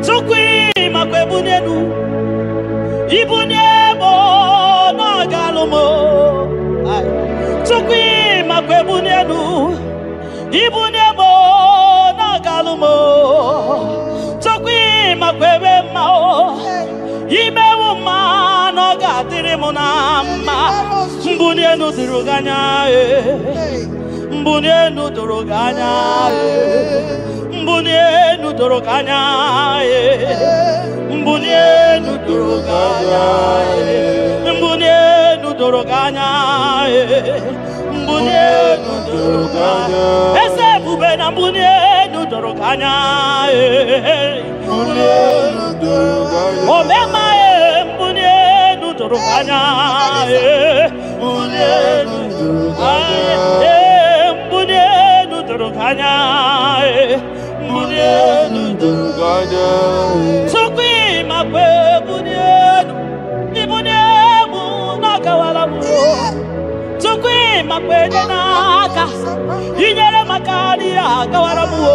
Tukwi makwebunenu Ibunemo na galumo Tukwi makwebunenu Ibunemo na galumo Tukwi makwebemao Imewu ma no gadirimu na ma Mbunienu duruganya Mbunienu duruganya Mbunienu duruganya Mbunienu duruganya Mbunienu duruganya Mbunienu duruganya Ese bubena mbunienu duruganya Mbunienu duruganya Omema mbunienu duruganya Mbunienu duruganya Mbunienu duruganya Mbunienu duruganya Tukwi makwe mbunienu Ibuniemu nakawalamu Tukwi makwe naka Inyere makani akawalamu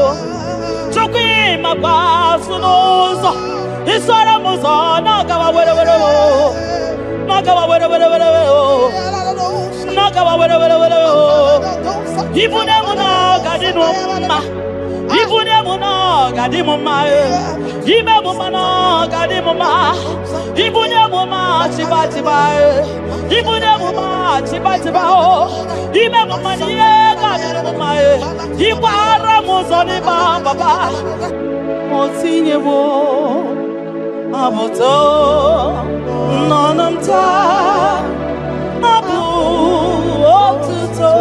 Tukwi makwa sunuzo Isora muzo nakawa were Nakawa were Nakawa were Ibuniemu nakadinu ma Ibuniemu nakadimu ma Ibemu mana kadimu ma Ibuniemu ma chiba Ibuniemu ma chiba Ibemu maniye kadimu ma Ibara muzoni baba Motinyewo Abuto Nonamta Abu Otuto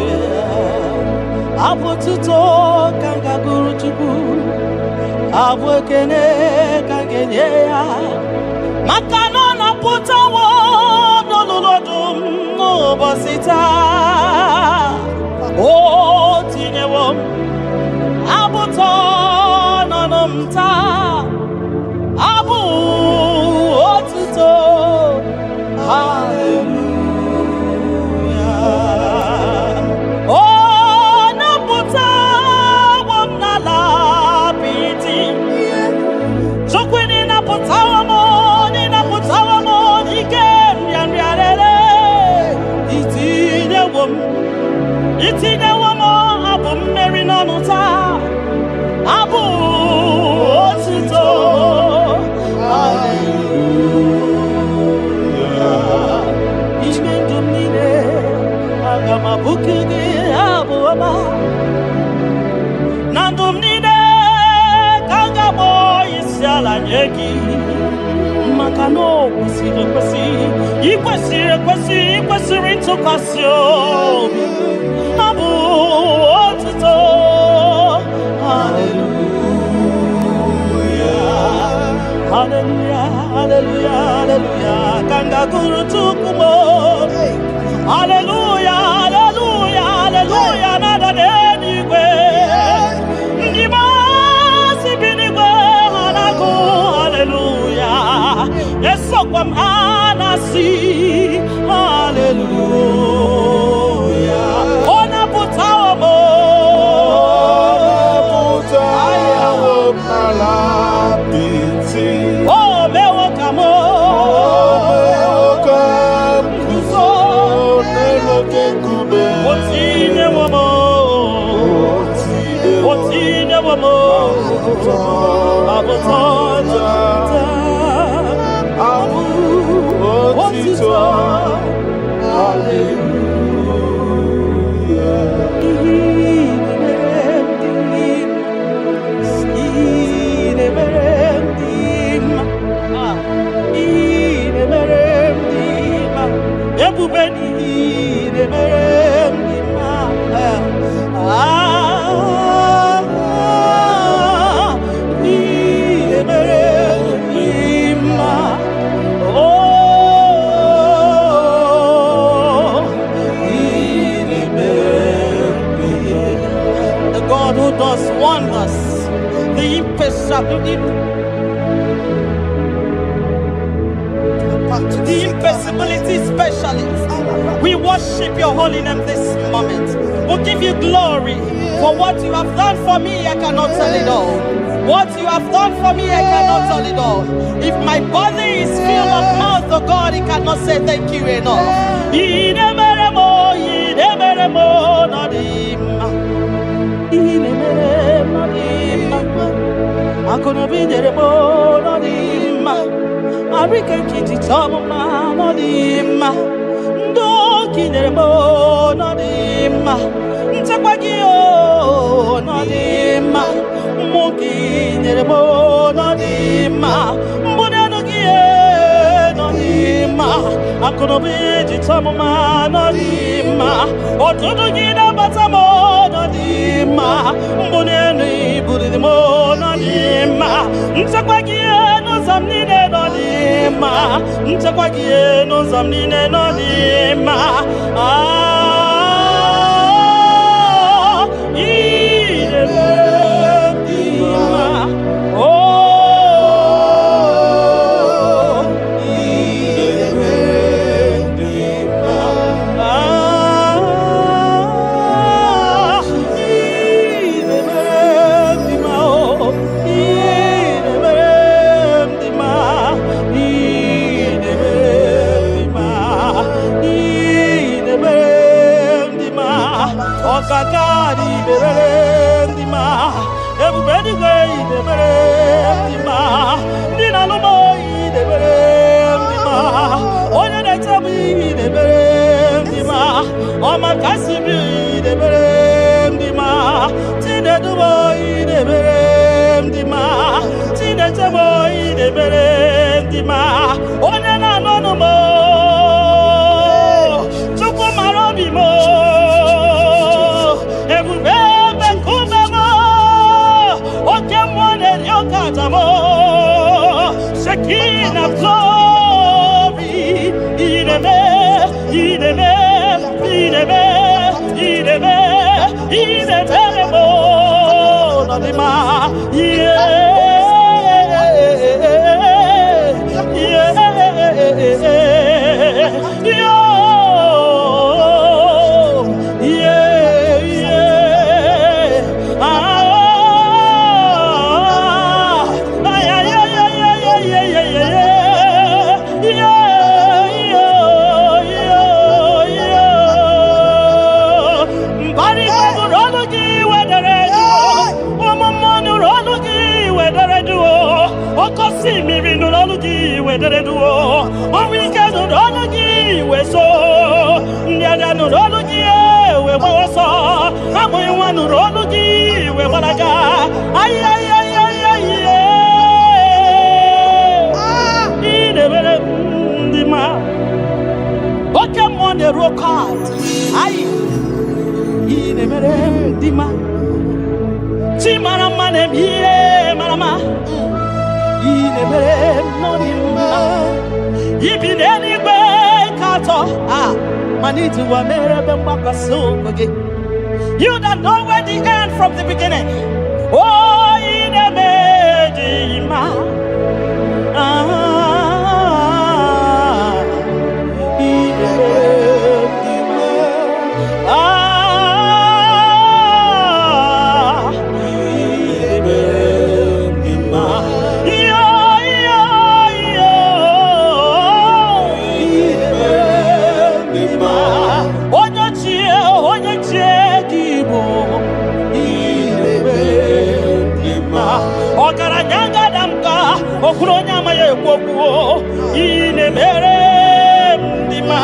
Hallelujah Abututo kanga guru chuku Abwekene kangenyeya Makano na putawo Nololodum no bosita O tinyewo Abuto nonomta Abu otuto Hallelujah Oh naputa wamnala piti Chokwini naputa wamo Ikem yanriarele Itine wamo Abu mmeri nonuta Abu otuto Hallelujah Ishmendum nine Agama bukigi Abu ama Nandum nine Kangamo isyala nyeki Makano Ikwesiri tukasyo Abu otuto Hallelujah Hallelujah Kanga guru tukumo Hallelujah Nada denigwe Ngimasi binigwe Hanaku Hallelujah Yeso kwa mhanasi Hallelujah Ona putawa mo Ayawo malapiti Oh mewo kamo Kuzo Nelo kekube Otine wamo Abotota Abu Otito does wonders. The imperishable. the impossibility specialist. We worship your holy name this moment. We'll give you glory for what you have done for me. I cannot tell it all. What you have done for me, I cannot tell it all. If my body is filled of mouth to God, he cannot say thank you enough. I'm gonna be there more than him. I reckon kitty tom man on him. Don't kill them more than him. Takagio on him. Monkey there more than him. Monanogia on him. I'm gonna be the tom man on him. Or to do it about some more than him. Monani put it more than him. Ntakwagie no zamnine no dima. Ntakwagie no zamnine no dima. Everybody go the berendima. Dina no boy the berendima. Onya na tabi the berendima. Oma kasibi the berendima. Tina do boy the berendima. Tina boy the berendima. Onya na no mo. Chuko marobi mo. Shekinah glory, ideme, mo, nadima, see me in the Lologi where they do. On weekend, no Lologi where so. Near no Lologi where I saw. I'm going one Lologi where I got. Ay. In the Velendima. What come on the rock card? Ay. In the Velendima. Chimana manem here, Marama. You that know where the end from the beginning. Oh, in a medima. Okuronya maye kwokuo ine mere ndima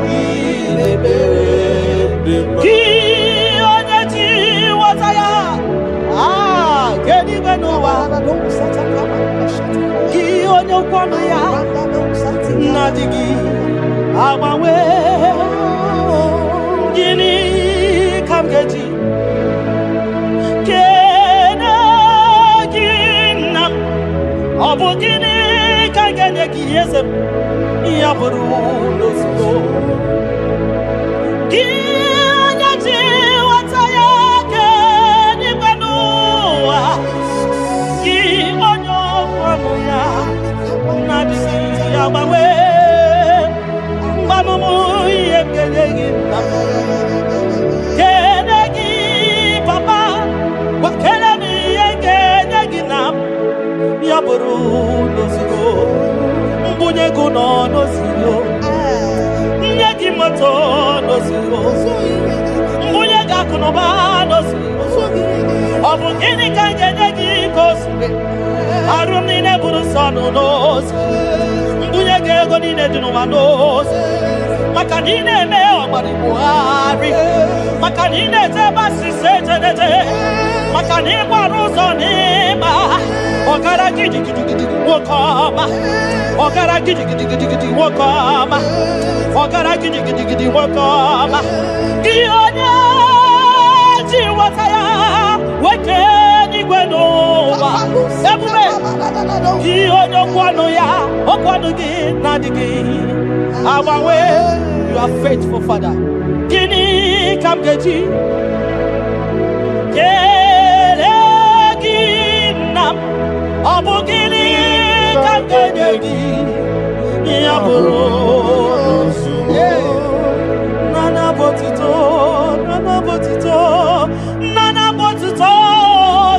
ine mere ndima ki onye ti wataya kedi beno wa na do sataka ki onye kwano ya na digi amawe gini kamgeji Obogini kaganya kiyesem yaburu losgo Kanya ji wataya ke ni banua Ki onyo buru n'ozugbo mbunye gị nọ n'ozugbo nye gị moto n'ozugbo mbunye gị akụ na ụba n'ozugbo ọ bụ gịnị ka m ga-enye gị ka o siri arụ m niile bụrụ nsọ n'ozugbo mbunye gị ego niile dị n'ụwa n'ozugbo maka na ị na-eme ọgbara Buhari maka na ị na-eje ebe asịsị ejedede maka na ịgbara ụzọ n'ịma ọgara gidigidigidi nwoke ọma ọgara gidigidigidi nwoke ọma ọgara gidigidigidi nwoke ọma gị onye ji nwata ya weke n'igwe n'ụwa ebube gị onye okwu ya okwu ọnụ gị na-adịghị agbanwe. You are faithful, Father. Gịnị ka m ga-eji kele gị nna m ọ bụ gịnị ka m ga-enye gị ya bụrụ nana botito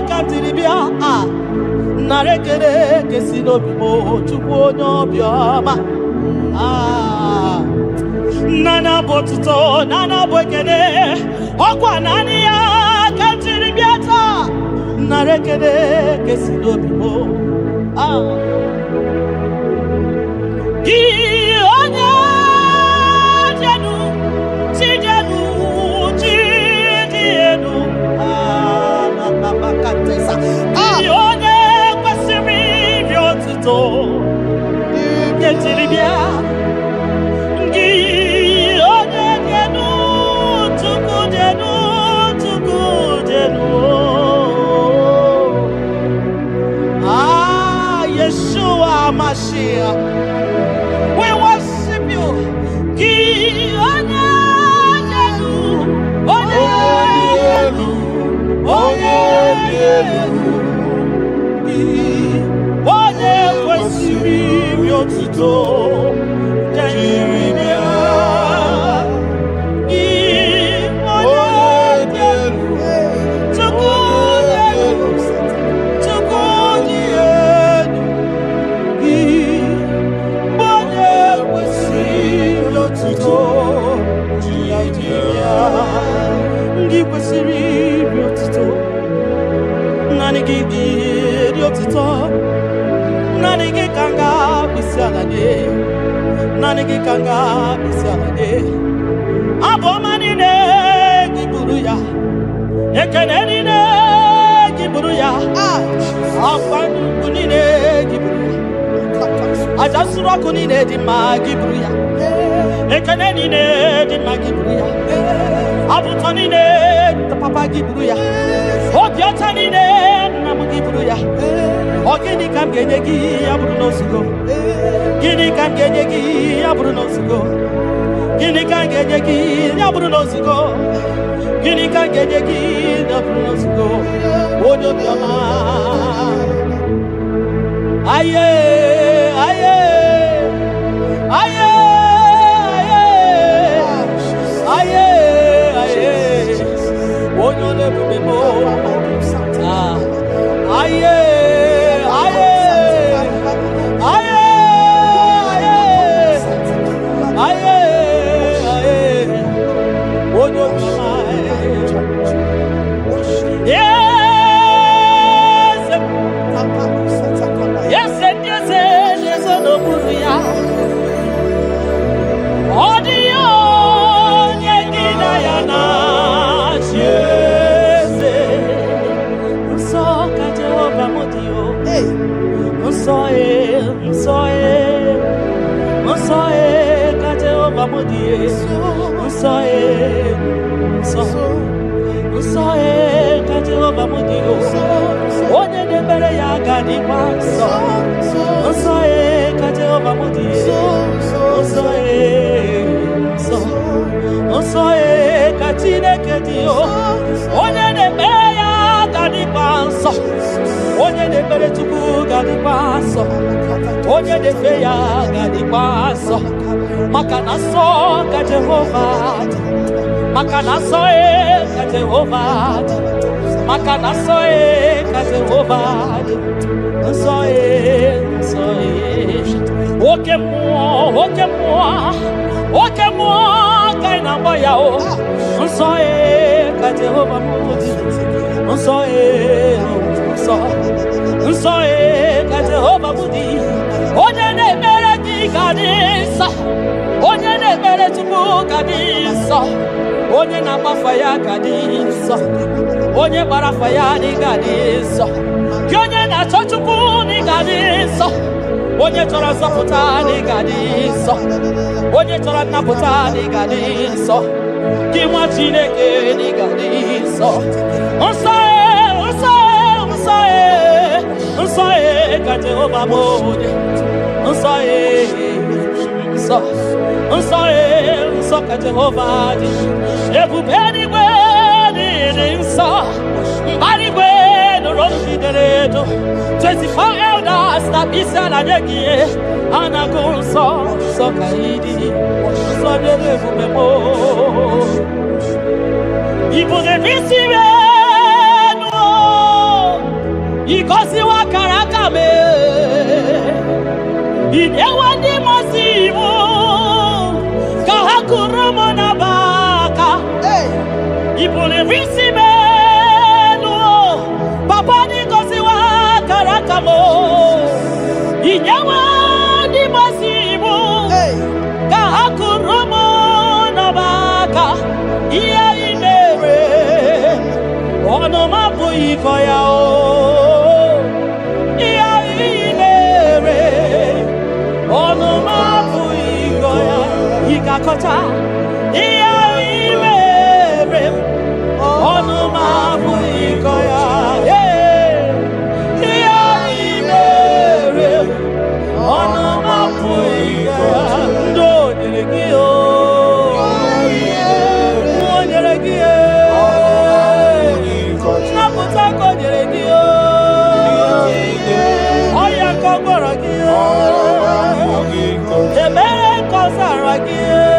ka m tiri bịa nara ekele ka si n'obi m Chukwu onye obiọma nana botuto nana bokene okwa nani ya kantiri biata narekede kesi dobimo gi onya jenu na bakatesa gi onya kwasiri biotuto kentiri bia Mashiach, we worship you. Nanigi kanga bisalade abomani ne giburuya ekeneni ne giburuya afanu kunine giburuya ajasura kunine di magiburuya ekeneni ne di magiburuya abutani ne papa giburuya obiotani ne namugiburuya ogini kam genegi aburu nosugo gini kam genegi aburu nosugo gini kam genegi aburu nosugo gini kam genegi aburu nosugo odo biama aye aye aye aye aye odo le bubemo aye Makana so e ka Jehovah Makana soe Jehova soe oke mo kaina boya o soe Jehova mudi soe Jehova mudi onye na mere gi gadisa onye na mere tupu gadisa onye na gbafa ya gadisa onye gbarafa ya ni gadisa onye na chọchukwu ni gadisa onye chọrọ zọpụta ni gadisa onye chọrọ nnapụta ni gadisa gị nwa Chineke ni gadisa nsọ ka Jehova bụ nsọ ka Jehova dị ebube eluigwe dị nsọ mbara igwe nụrụ jidere edo 24 elders na isi ala nye gị a na-agụ nsọ ka ị dị nsọ dị ebube mo Ibu dị isi enu igosiwa kara aka me inyewe ndị masị iwu ka ha kụrụ m na baka ibuli isi melu papa ni gosiwa kara aka mo inyewe ndị masị iwu ka ha kụrụ m na baka ihe i mere ọnụ m abụghị iko ya Kakota, iya imere, onu mabu ikoya, iya imere, onu mabu ikoya, ndo nyeregio, nyeregio, nakuta ko nyeregio, oya kogoragio, emere kozaragio.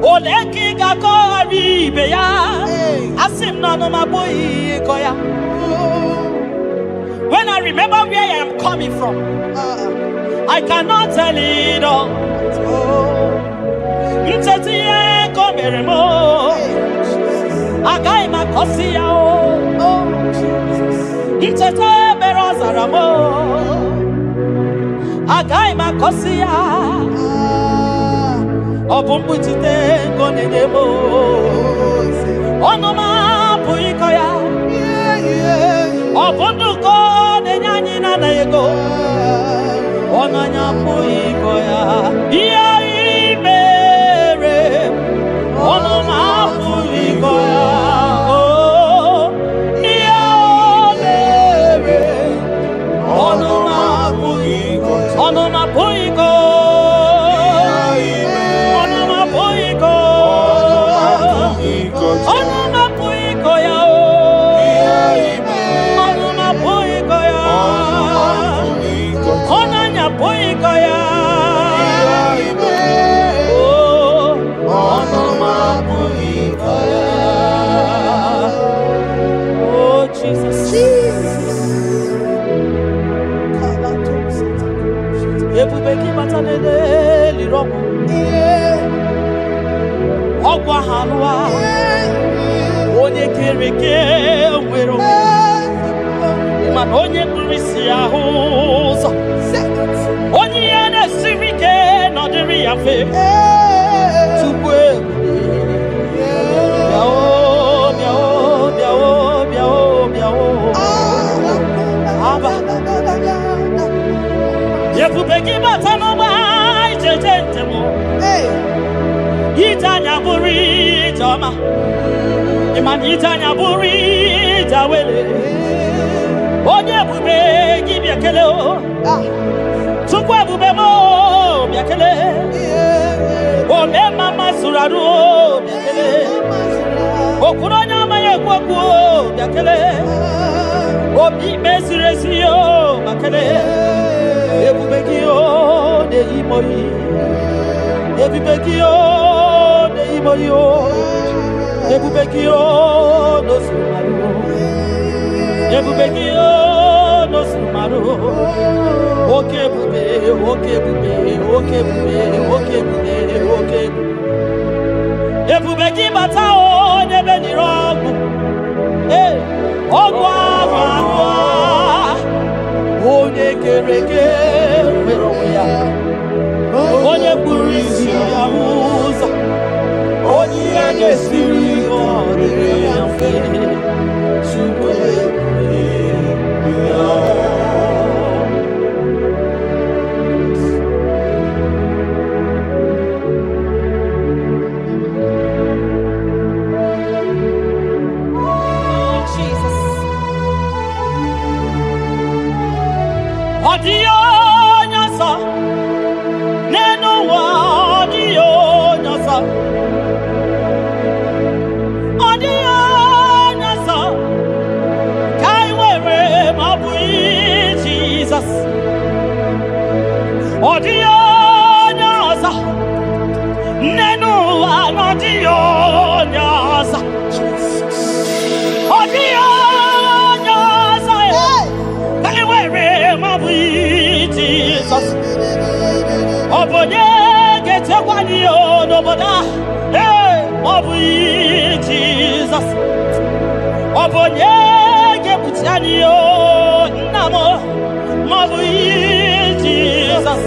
Oleki gako aribe ya asim no maboyi koya. When I remember where I am coming from, I cannot tell it all. Ntetiye komeremo agai makosi ya o ntete berozaramo agai makosi ya obumputite konedemo onoma puikoya obunduko nenyanyi na ego onanya puikoya iya imere onoma puikoya iya imere onoma puikoya onoma puikoya Ebubeki batanele liroku Ogwa hanwa Onye kereke wero Man onye kurisi ahuzo Onye yane sirike nodiri yafe Tubwe Biao, biao, biao, biao, biao Ebubeki batano ba ijejentemo. Itanya buri jama. Imani itanya buri jawele. Onye ebubeki biakele o. Chukwu ebube mo biakele. Ome mama suraru o biakele. Okuronya maye kwakwo biakele. Obi mesiresi o biakele. Ebubeki o de imoyi. Ebubeki o de imoyi o. Ebubeki o no sumaru. Ebubeki o no sumaru. Oke bube, oke bube, oke bube, oke bube, oke bube. Ebubeki bata o nebe ni rogu. Ogwa vanwa. Onye kereke wero ya. Onye burisi ya uza. Onye agesiri odere ya fe. Chukwe ya. Odio nyasa neno wa odio nyasa kai were mabui Jesus odio nyasa neno wa odio nyasa odio Jesus. Obonye gete kwani o noboda. Obu Jesus. Obonye ge butiani o namo. Obu Jesus.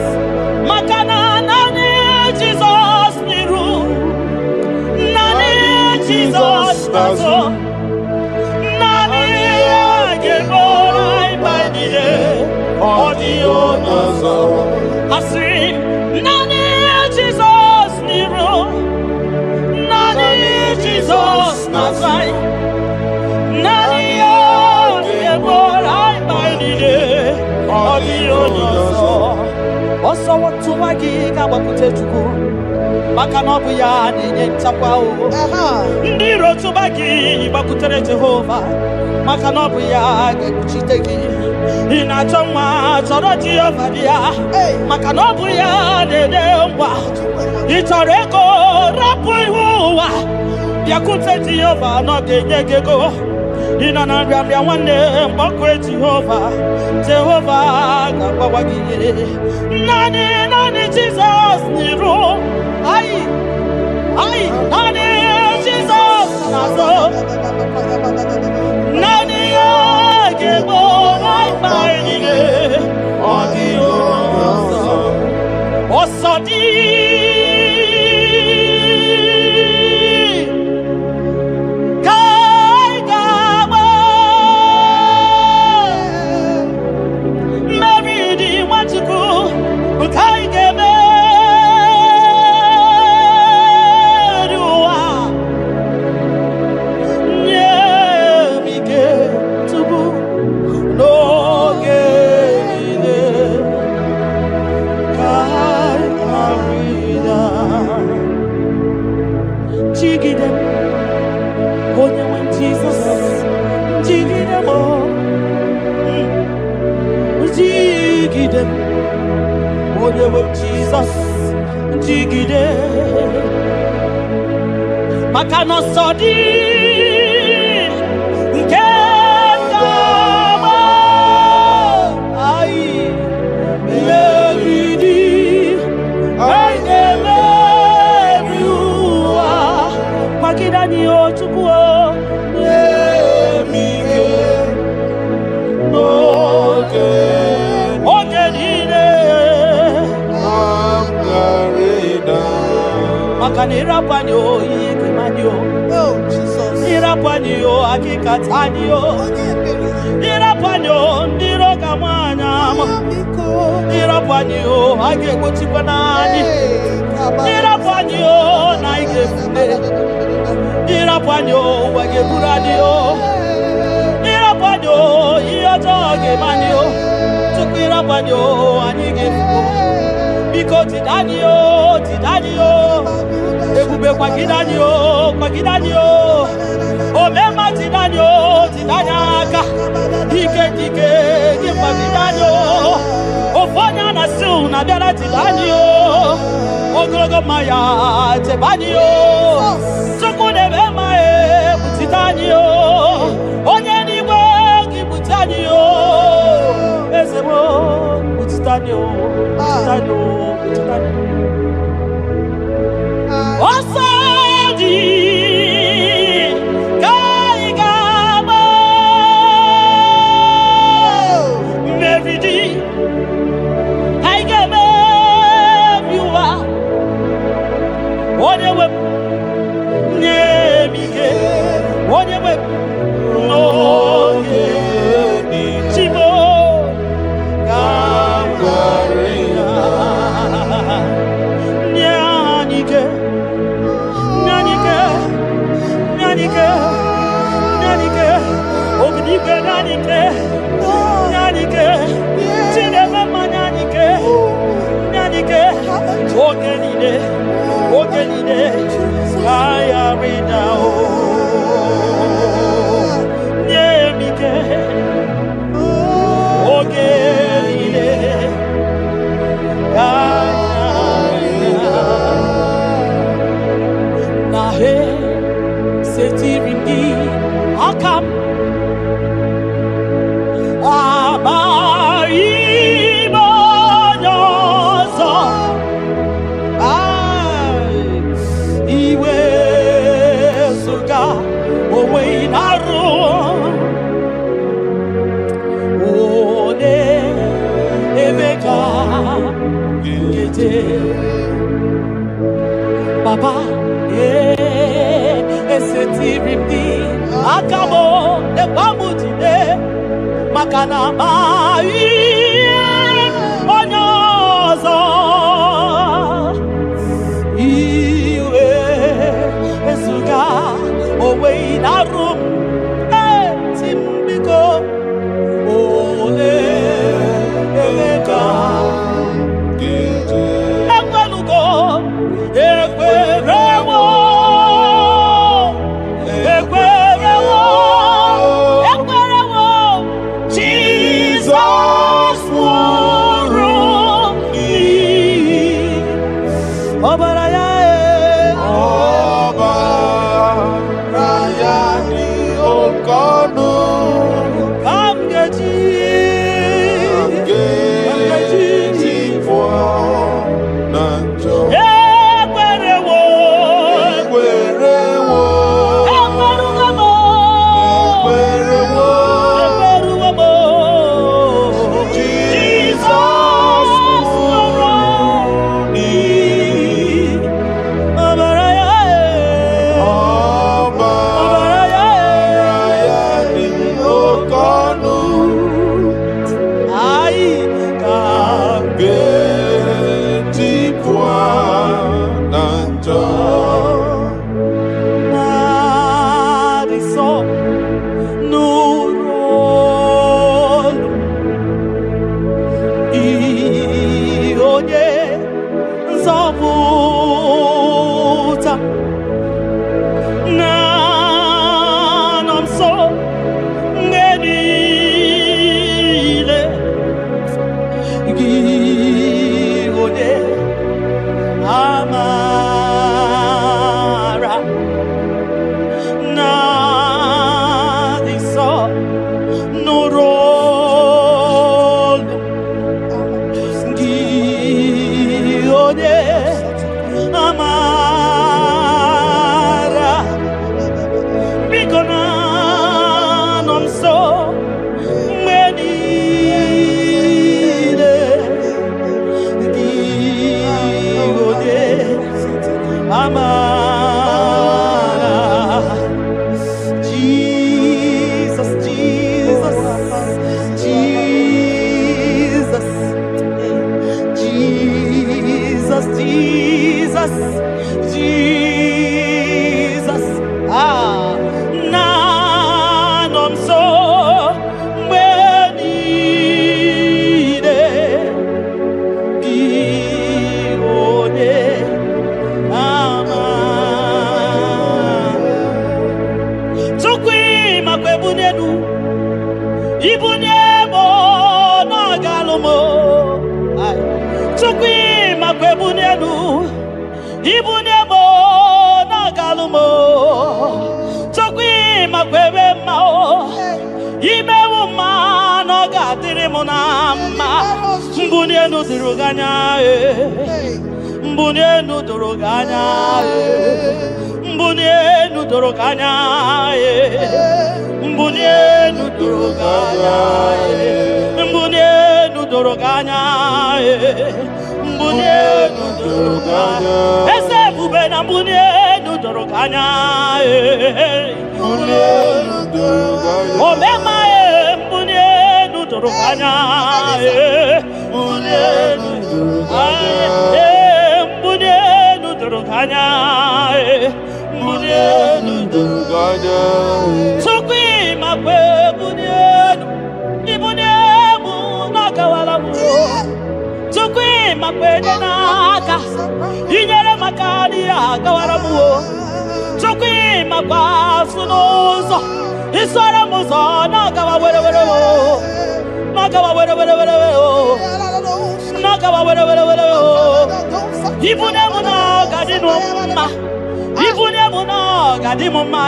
Makana nani Jesus niru. Nani Jesus nazo. Nani ge borai baidie. Audio nazo Asri Nani Jesus Niro Nani Jesus Nazai Nani Yemorai Baidide Audio nazo Oso watu magiga wakute chuku Makanobu ya ninye chakwa o Ndiro tubagi wakutere Jehova Makanobu ya gekuchitegi Inachoma choro Jehova dia Makanobu ya dedemwa Itoreko rapu ihuwa Yakute Jehova no genyegego Inanambia wane mbokwe Jehova Jehova gabawagi Nani Jesus niru Ai Nani Jesus nazo Nani IGBO baidide Audio nazo Osodi Jesus, jigide, makano sodi, nkema, ai, meridi, ai emeriua, makidani ochukuo, emige, Makanira panyo ikimanyo. Oh Jesus. Ira panyo akikatanyo. Ira panyo ndiro kamwana. Irapanyo, I get what you banani. Irapanyo, I get Irapanyo, I get Buradio. Irapanyo, Iatage Manio. Took Irapanyo, and he gave because Tidanio, Ebube Kwagidanio, Omema Tidanyaka, Dike, give Kwagidanio, Ofana Nasu, Nagara Tidanio, Ogogo Maya, Tebanio, Sokudema, Tidanio, Onyaniwe, Gibutanio, Ezemo, Tidanio. Osadi Kaigama Meridi Kaigama Viwa Onewe Nemike Onewe Noye Chibo Papa, esetirimi akabo de pamutide makana mai onyozo iwe esuga owe na room timbiko ole emeka Jesus. makwe bunenu ibunemo no galumo chukwi makwe bunenu ibunemo no galumo chukwi makwe mao imewu ma no gadiri munama mbunenu diruganya mbunenu duruganya mbunenu duruganya mbunenu duruganya mbunenu duruganya mbunenu duruganya ese bube na mbunenu duruganya mbunenu duruganya omema mbunenu duruganya mbunenu duruganya mbunenu duruganya mbunenu duruganya sokwi makwe bunenu ibunemu nakawala mu sokwi makwe naka inyere makali akawala mu sokwi makwa sunuzo isara muzo nakawa were were nakawa were were were nakawa were were were ibunemu nakadino ma ibunemu nakadimo ma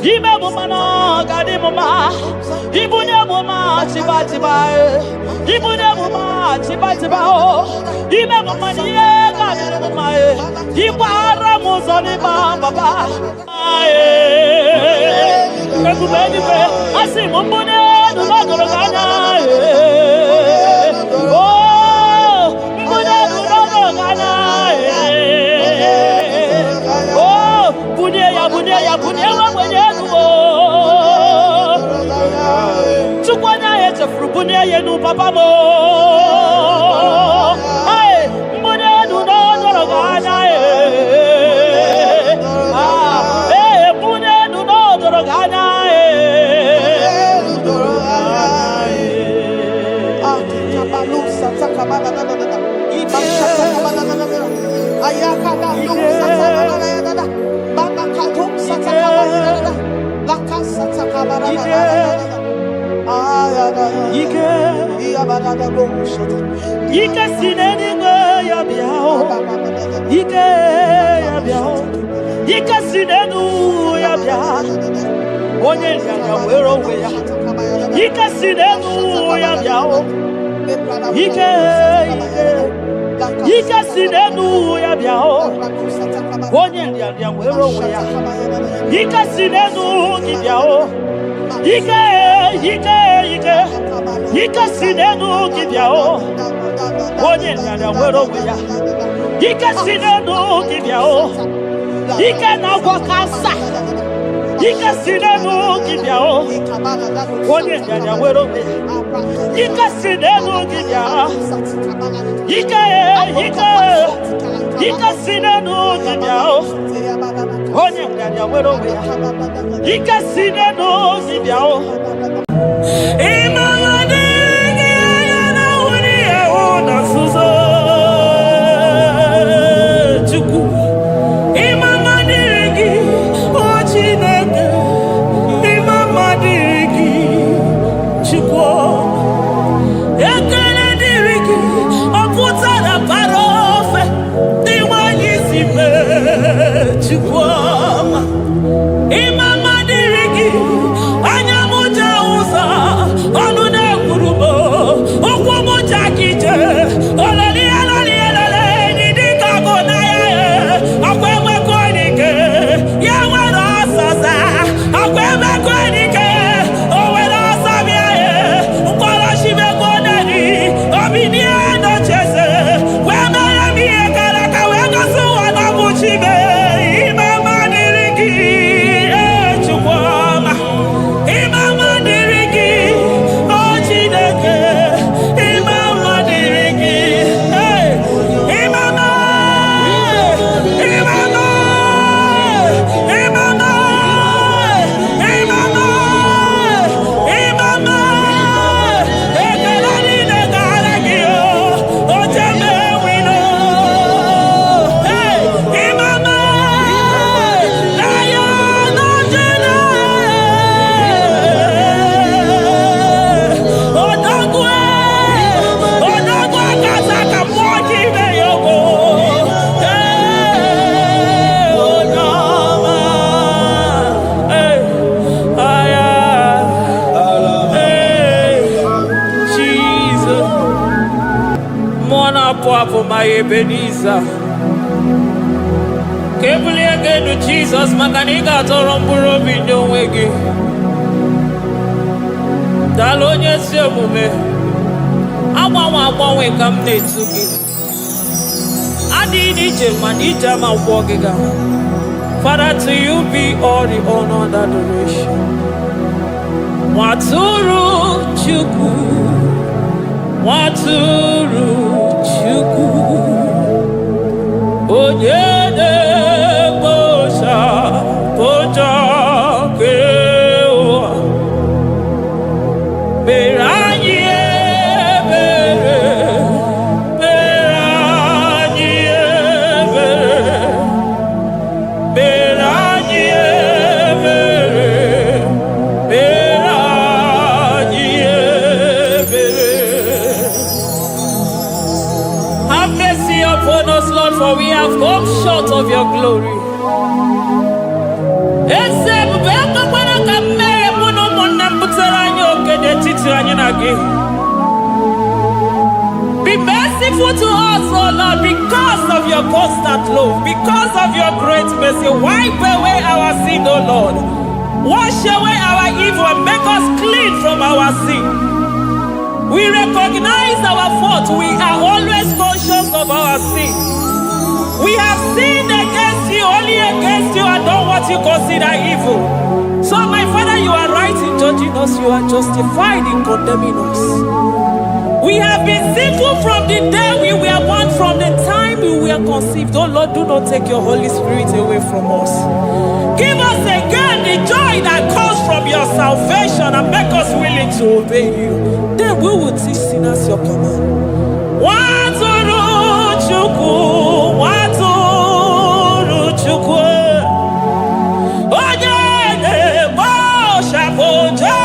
ibemu mana kadimo ma ibunemu ma chibatiba ibunemu ma chibatiba o ibemu maniye kadimo ma ibara muzoni baba ekubeni pe asimu mbunenu nodoroganya ya bunye wa mwenyenu tukwana yeche frubunye yenu papa mo ai mbunenu no doroganya mbunenu no doroganya kabalusa takamana ayakala lusa takamana Ike sineni ya biao Ike ya biao Ike sinenu ya biao Onye ya wero we ya Ike sinenu ya biao Ike sinenu ya biao Onye ya wero we ya Ike sinenu ki biao Ike sinenu ki biao Onye ya wero we ya Ike sinenu ki biao Ike na kwa kasa Ike sinenu ki biao Onye ya wero we ya Ike sinenu ki biao Ike sinenu ki biao Onye ya wero we ya Ike sinenu ki biao Imama dirigi anya Ebenezer. Kebuli again to Jesus, Makaniga Toromburo Bindo Wegi. Dalonya Semume. Awa we come to you. Adi Nija Ma Wogiga. Father, to you be all the honor and adoration. Waturu Chuku. Waturu Chuku. Onyede Bosha Boja Kewa. Beranye Bere. Beranye Bere. Beranye Bere. Beranye Bere. Have mercy upon us, Lord, for we have come short of your glory. Be merciful to us, O Lord, because of your constant love, because of your great mercy. Wipe away our sin, O Lord. Wash away our evil and make us clean from our sin. We recognize our fault. We are always conscious of our sin. We have sinned against you, only against you, and done what you consider evil. So, my Father, you are right in judging us. You are justified in condemning us. We have been sinful from the day we were born, from the time we were conceived. Oh Lord, do not take your Holy Spirit away from us. Give us again the joy that comes from your salvation and make us willing to obey you. Then we will teach sinners your command. Waturu Chuku, Waturu Chuku. Onyede Bosha Boja.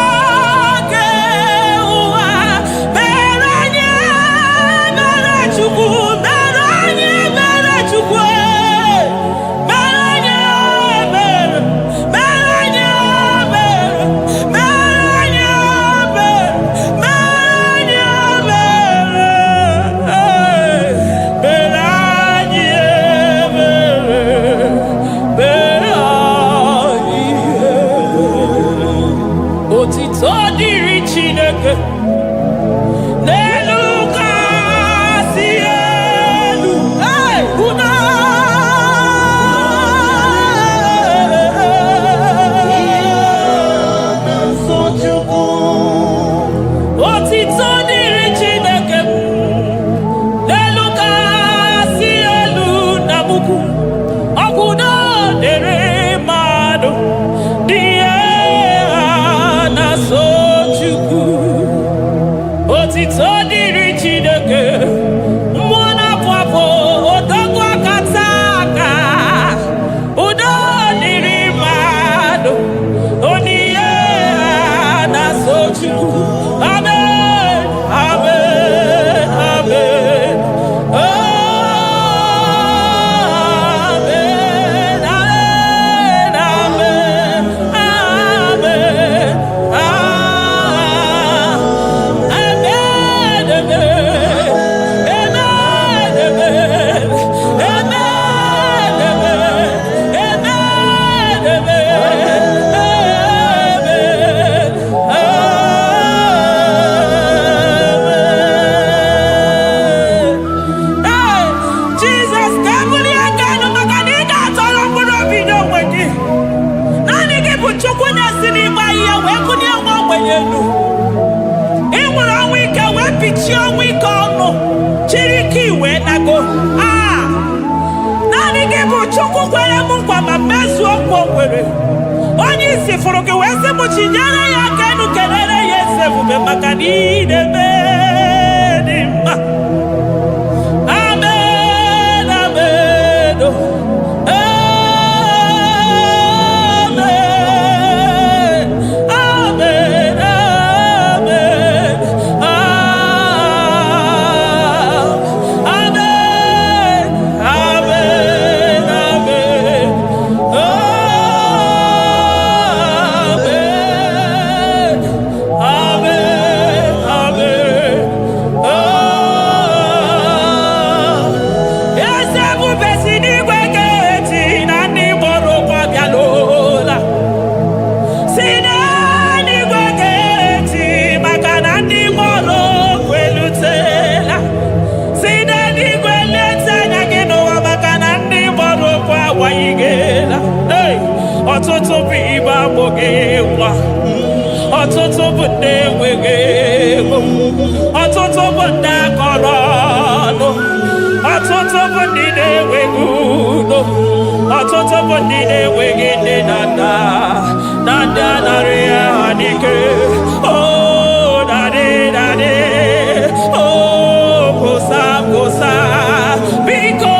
Amen. ọtụtụ bụ ndị enweghị ego, ọtụtụ bụ ndị akọrọ ọnụ, ọtụtụ bụ ndị na-enweghị udo, ọtụtụ bụ ndị na-enweghị nne na nna, na ndị anarị ya n'ike. Oh, daddy, daddy, oh, gosa, gosa, biko.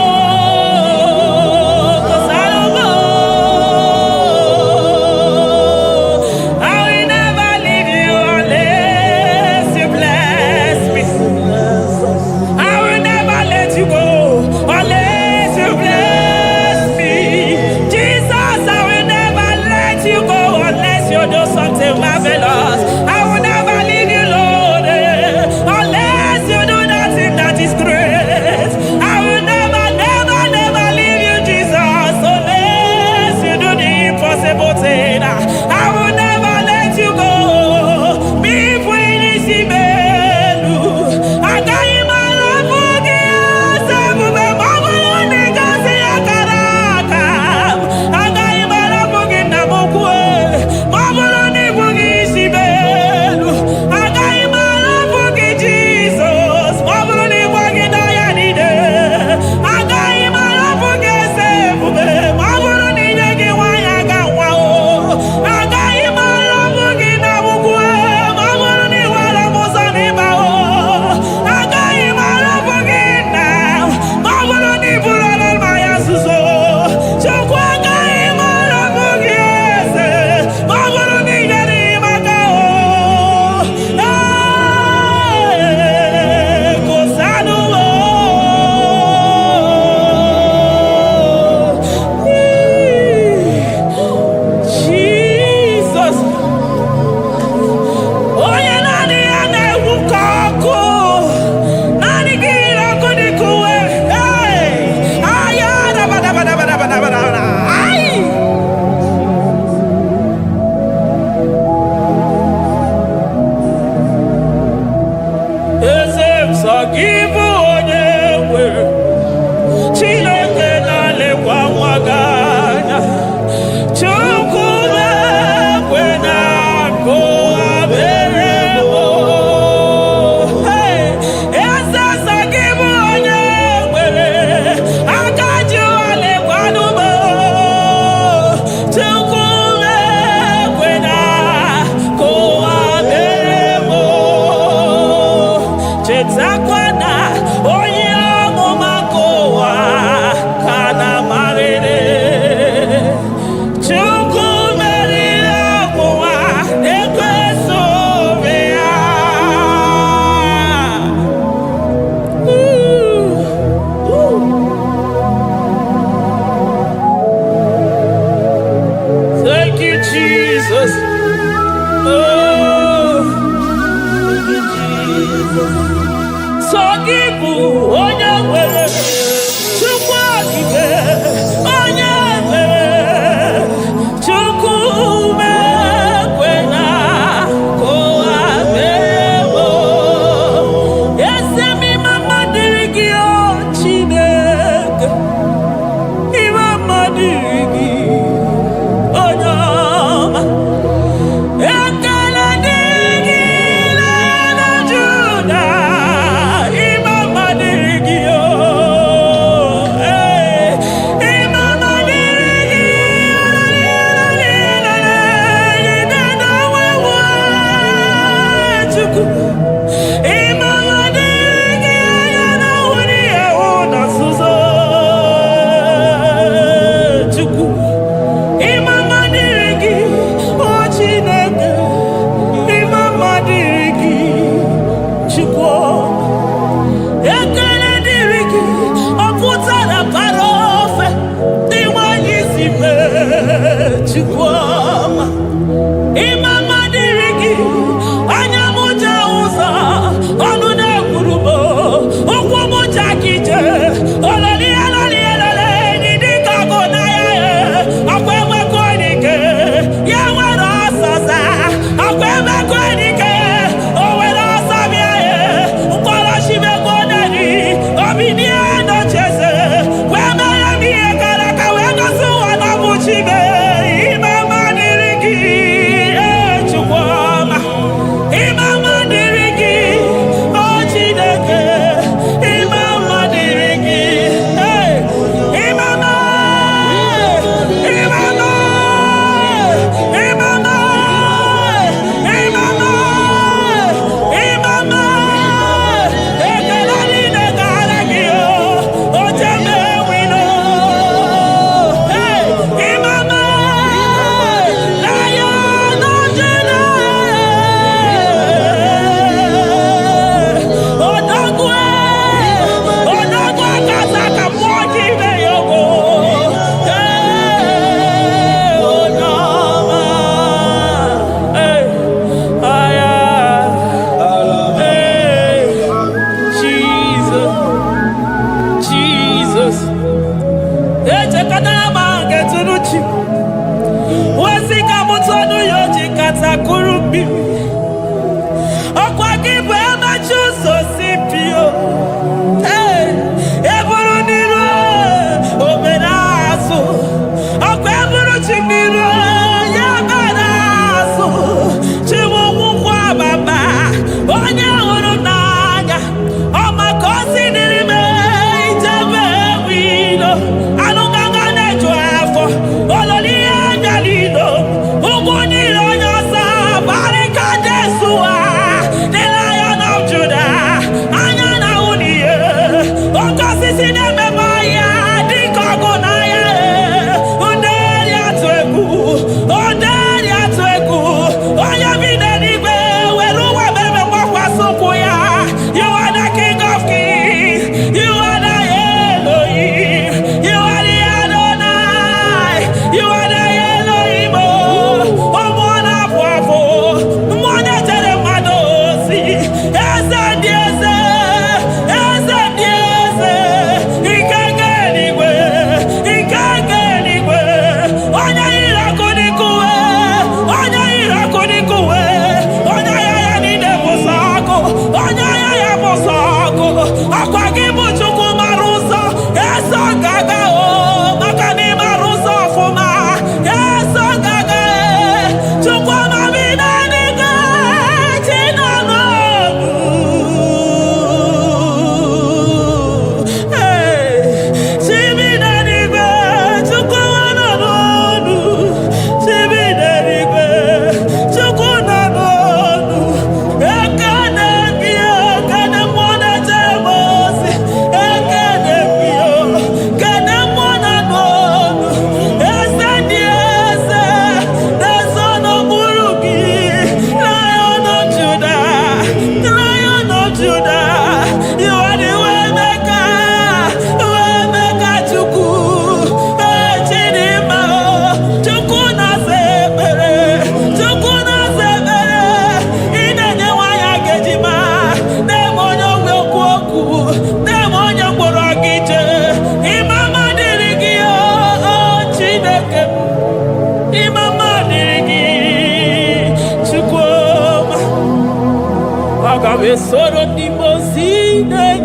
Soro di mosine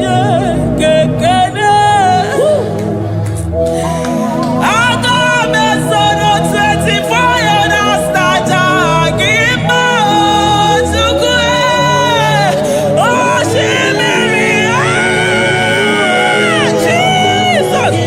kekene Agame soro 24 na staja gima chukwe Oshimiri Jesus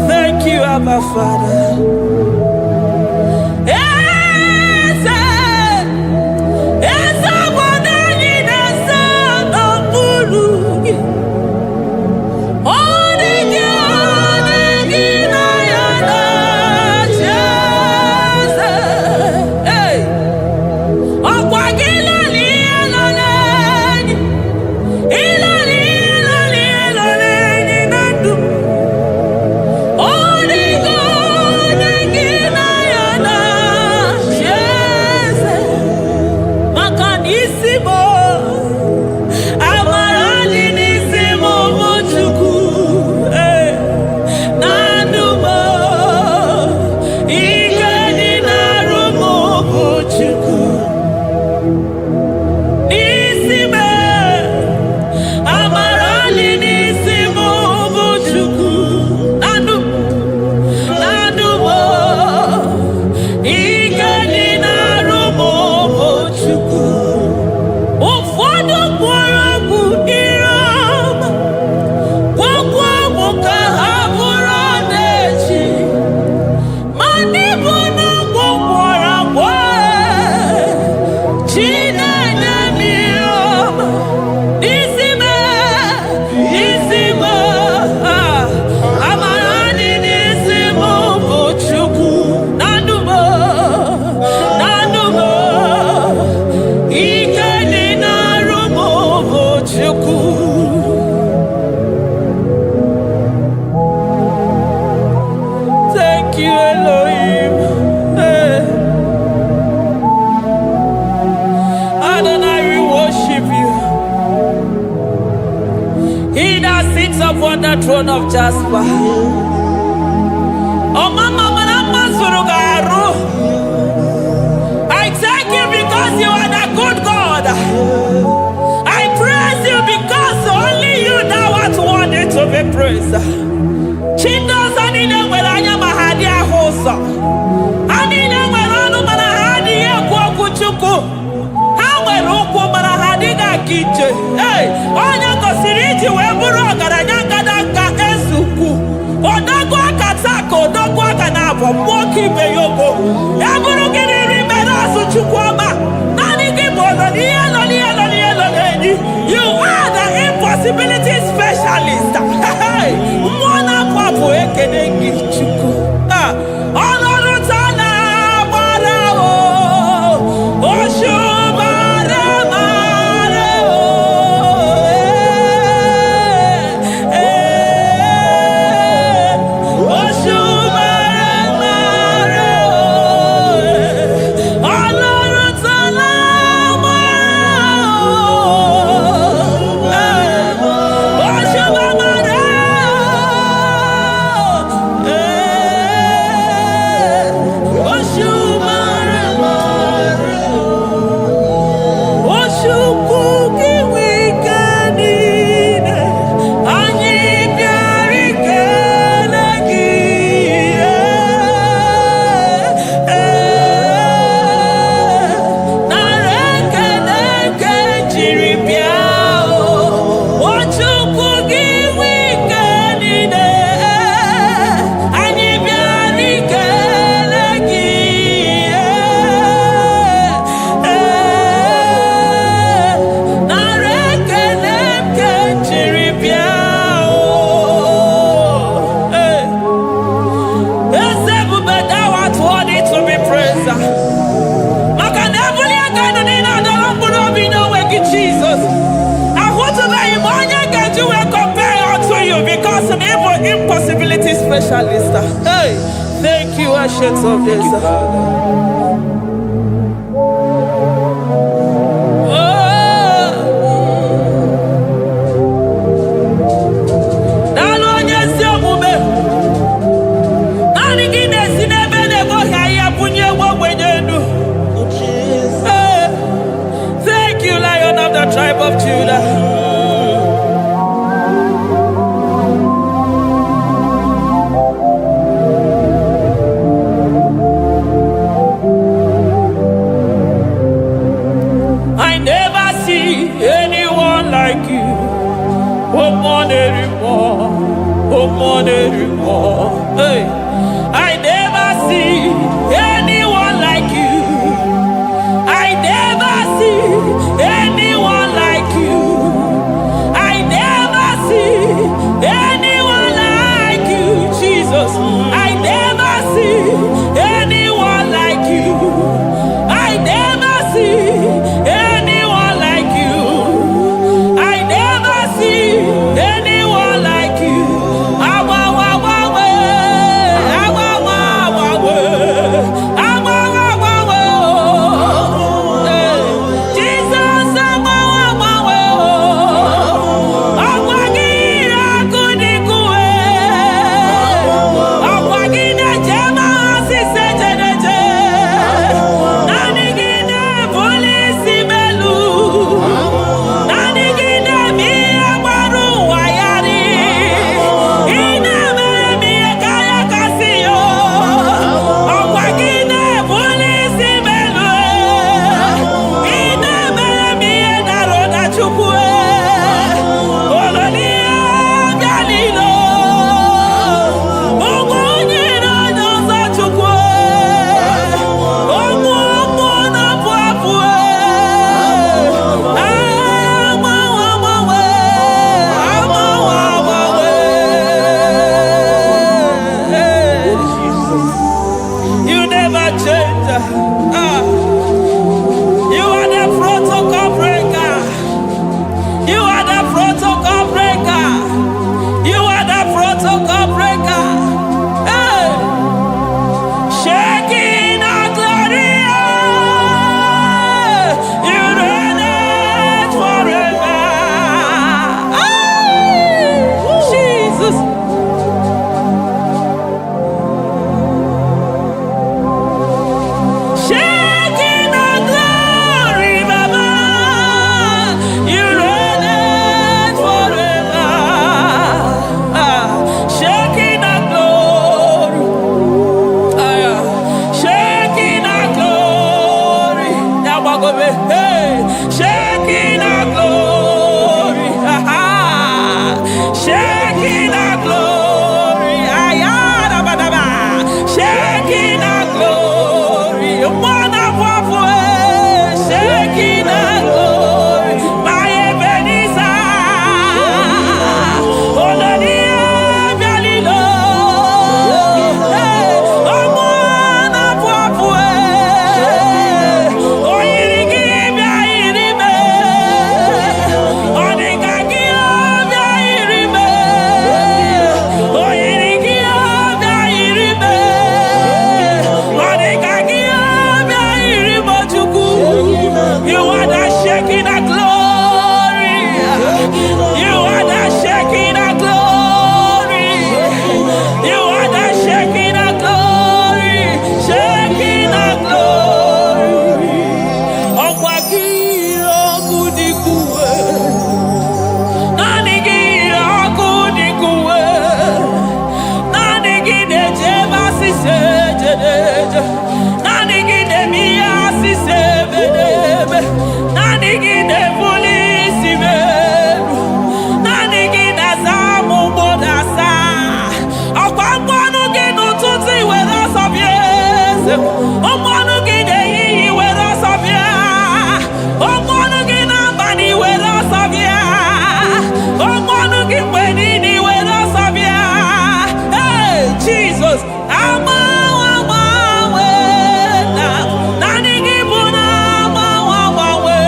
Thank you, Abba Father. Give sits upon the throne of Jasper. Oh, Mama, I thank you because you are the good God. I praise you because only you thou art worthy to be praised. Chindos anile welanya mahadi ahosa. Anile welanu manahadi ekwo kuchuku. Hawe ruku manahadi ga kije. Hey, onya kosiriji weburu ogaranya kadanga esuku. Odago akatako, odago akanabo, mwoki beyogo. Eburu gini rimena suchukwama. Nani gibono ni elo. You are the impossibility specialist. Hey, mwana papu ekenengi chuku. Olorutana barao, oshubara marao. Impossibility specialist. Hey, thank you, Ancient of Days. Thank you, Lion of the tribe of Judah. Hey, I never see anyone like you. I never see anyone like you. I never see anyone like you, Jesus. I never see anyone like you. I never see anyone like you. I never see anyone like you. ụmụọnụ gị na-ehihie were ọsọ bịa, ụmụọnụ gị n'abalị were ọsọ bịa, ụmụọnụ gị mgbe niile were ọsọ bịa. Hey, Jesus, agbanwe na naanị gị bụ na agbanwe,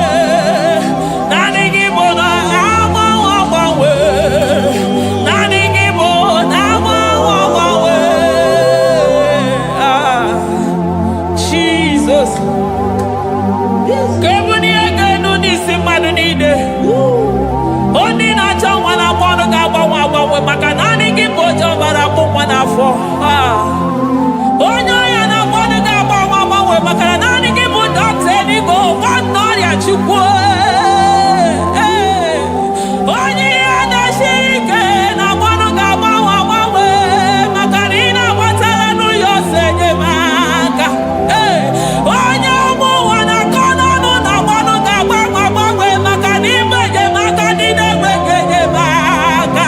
naanị gị bụ na agbanwe, naanị gị bụ na agbanwe. Jesus, ka ebunye ga-enu n'isi mmadụ niile. Ndị na-achọ nwa na-agba ọnụ ga-agbanwe maka naanị gị bụ oche ọbara akpụ nwa n'afọ. Onye ọya na-agba ọnụ ga-agbanwe maka na naanị gị bụ dọkịta eluigwe, nwanne ọrịa Chukwu. Onye ihe na-esiri ike na-agba ọnụ ga-agbanwe maka na ị na-agbatara n'ụlọ ose enyemaka. Onye ọmụ ụwa na-akọ n'ọnụ na-agba ọnụ ga-agbanwe maka na ime enyemaka ndị na-enweghị enyemaka.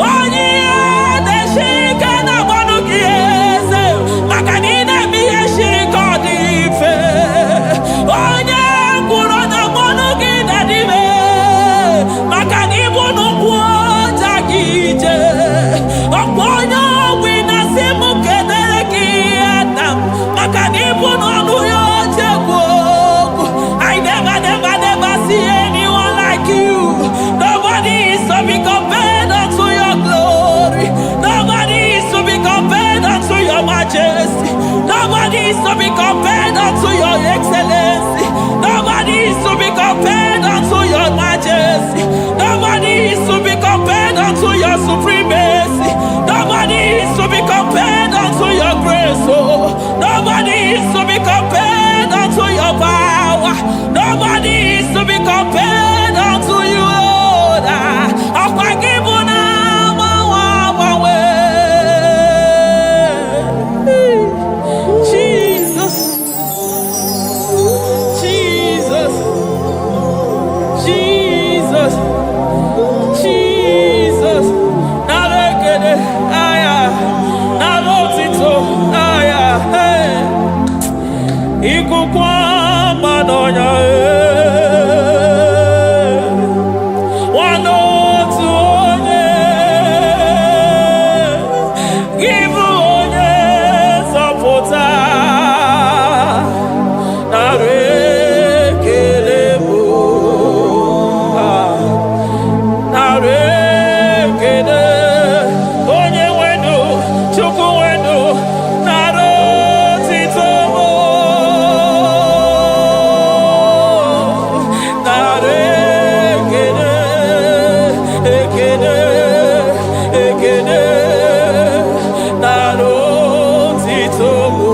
Onye ihe na-esiri ike na-agba ọnụ gị eze maka na ị na-eme ihe siri ike ọ dị mfe. Onye kwuru na agba ọnụ gị na-adịbe maka na ịbụ n'ụkwụ ọja gị ije. Ọkwa onye ọgwụ na-asị m kedere gị Adam maka na ịbụ n'ọnụ ya oche egwu okwu. I never see anyone like you. Nobody is to be compared unto your glory. Nobody is to be compared unto your majesty. Nobody is to be compared unto your excellency. Nobody is to be compared unto your majesty. Nobody is to be compared unto your supremacy. Nobody is to be compared unto your grace. Oh, nobody is to be compared unto your power. Nobody is to be compared unto you, Lord. Jesus, Jesus, Jesus, Jesus. Narekede, aya, narotito, aya, hey. Ikukwa manonya, wanotu onye, give onye zọpụta. Narekele bụ, narekele onye nwenu, Chukwu nwenu, narotito mụ. Narekele, ekele, ekele, narotito mụ.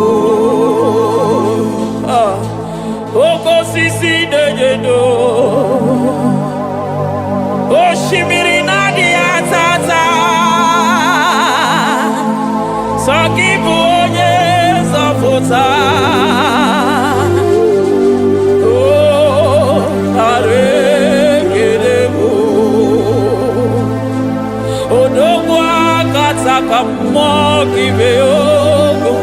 Oke osisi na-enyedo, osimiri na-adịghị atata, sọ gị bụ onye nzọpụta. Oh, narekele bụ odogwu akata ka mmụọ gị bee ogo.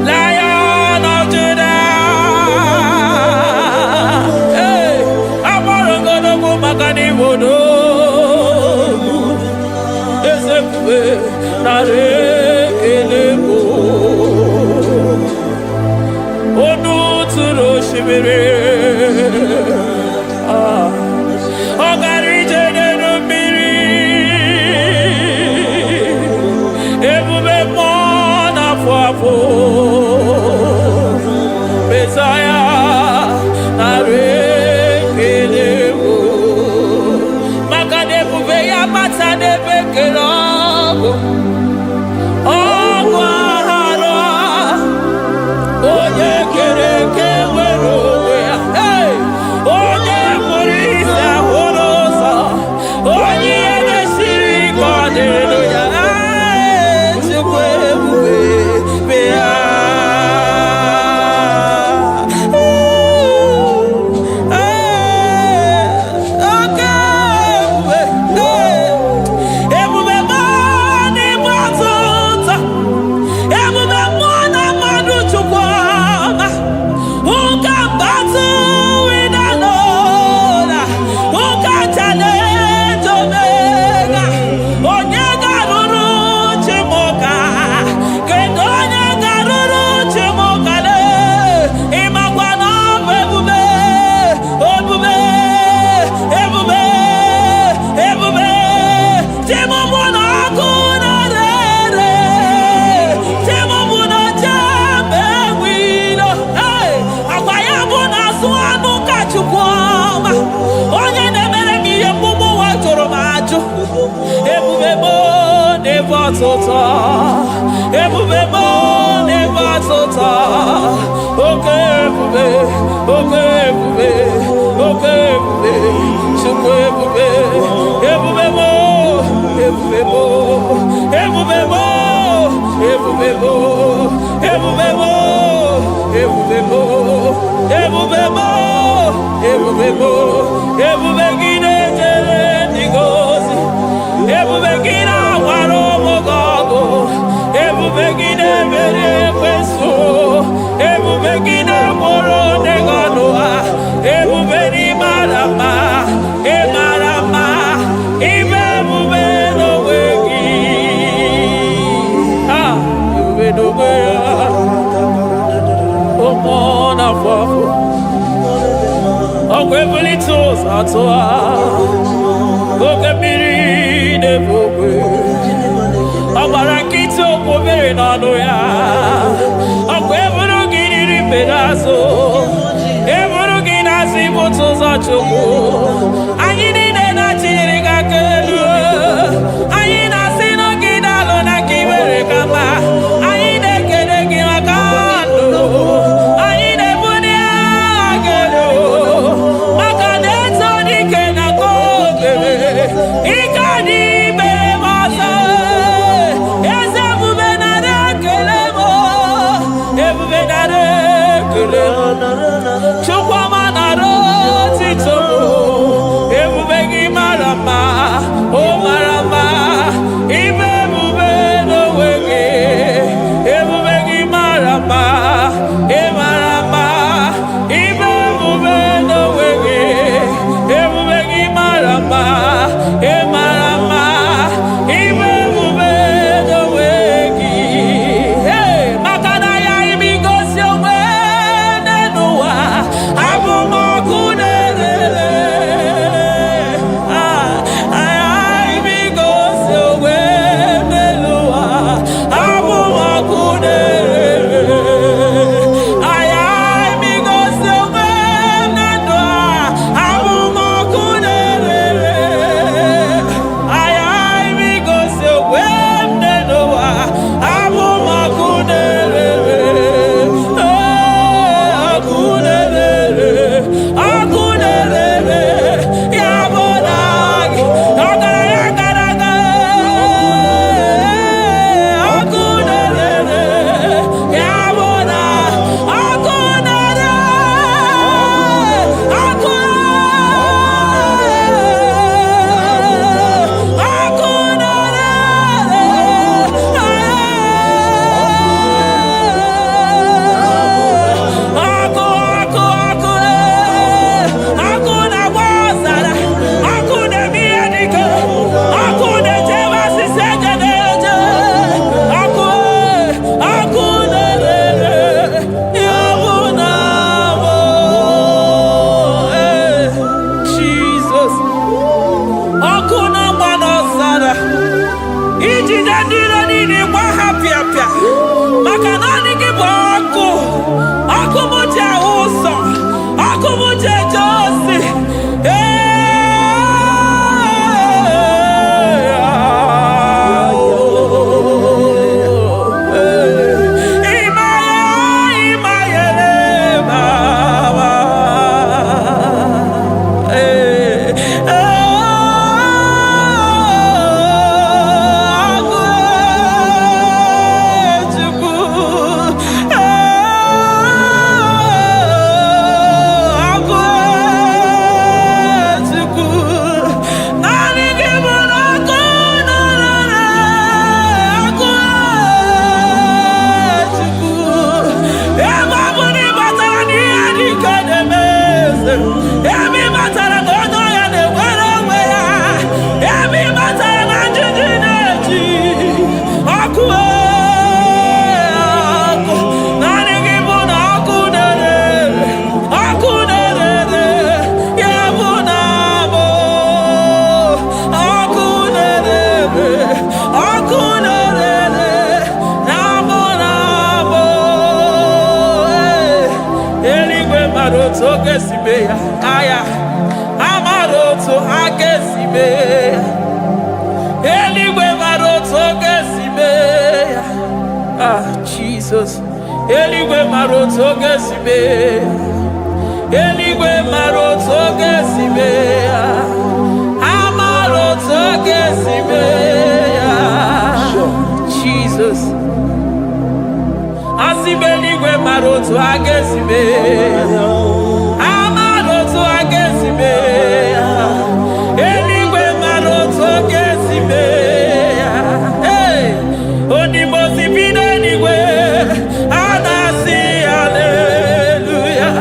Lion of Judah, hey, agbara ogologo maka na ịbụ odogwu. Eze ebube, narekele bụ onu tụrụ osimiri, ọ gara ije n'elu mmiri. Ebube mmụọ na-afụ afụ, Mesaya, narekele bụ maka na ebube ya bata n'ebe kere ọgụ. Ọgụ aghara onye kere eke nwere onwe ya. Hey! Onye kpụrụ isi ahụ n'ụzọ, onye ihe mesiri ike ọ dịrị ya. Chukwu ebube bịa. n'ịbatụta ebube m n'ịbatụta oke ebube oke ebube oke ebube Chukwu ebube ebube m ebube m ebube m ebube m ebube m ebube m ebube m ebube m ebube gị na-ejere ndị gozi ebube gị na-agwara ụmụ gị ọgụ ebube gị na-emeri ekwensu ebube gị na-agboro ndị gị ọnụ ha ebube n'ịmara mma ịmara mma ime ebube n'onwe gị ebube n'onwe ya ụmụ na-afọ afọ ọgwụ ebulite ụzọ atụ ha oke mmiri na-ebu okwe ọ gbara nkịtị okwu obere n'ọnụ ya ọgwụ eburu gị riri mbere azụ eburu gị na-asị ibute ụzọ Chukwu anyị niile na-achịnyere gị aka elu anyị na-asị n'oge na-alụ na ka ị mere ka mma anyị na-ekele gị maka ndụ anyị na-ebuli agha elu maka na eto dike na ka obere ike anyị mere m ọzọ eze ebube nara ekele m ebube nara ekele m Chukwuma nara otito ebube gị mara mma o mara mma ime ebube n'onwe gị ebube gị mara mma ị mara mma ime ebube n'onwe gị ebube gị mara mma ị mara mma ime ebube n'onwe gị maka na ya imigosi onwe n'ụwa abụmọkụ na-erere imigosi onwe n'ụwa abụmọkụ na-erere imigosi onwe na ndụ abụmọkụ na-erere imigosi onwe n'ụwa abụmọkụ na-erere ọkụ na-erere ọkụ na-erere ya bụ na gị ọgaranya gara aga ọkụ na-erere ya bụ na ọkụ na-erere ọkụ ọkụ ọkụ na-agba ọzara ọkụ na-eme ihe dike ọkụ na-ejebe asịsị eje na-eje ọkụ ọkụ na-erere ya bụ na bụ Jizọs ọkụ na-agba n'ọzara ijide ndị iro niile gba ha pịapịa maka naanị gị bụ ọkụ ọkụ m ji ahụ ụzọ ọkụ m ji eje ozi aya amara otu ha ga-esi mee eluigwe mara otu ọ ga-esi Eligwe maroto gesibe. Eligwe maroto gesibe. Amaroto gesibe. Jesus. Asibeligwe maroto agesibe. Amaroto agesibe. Eligwe maroto gesibe. Hey, onimosibine eligwe. Anasi hallelujah.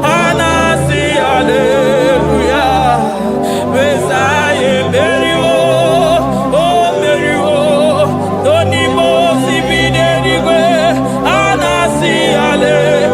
Anasi hallelujah. Messiah Meriwo. Oh Meriwo. Onimosibine eligwe. Anasi hallelujah.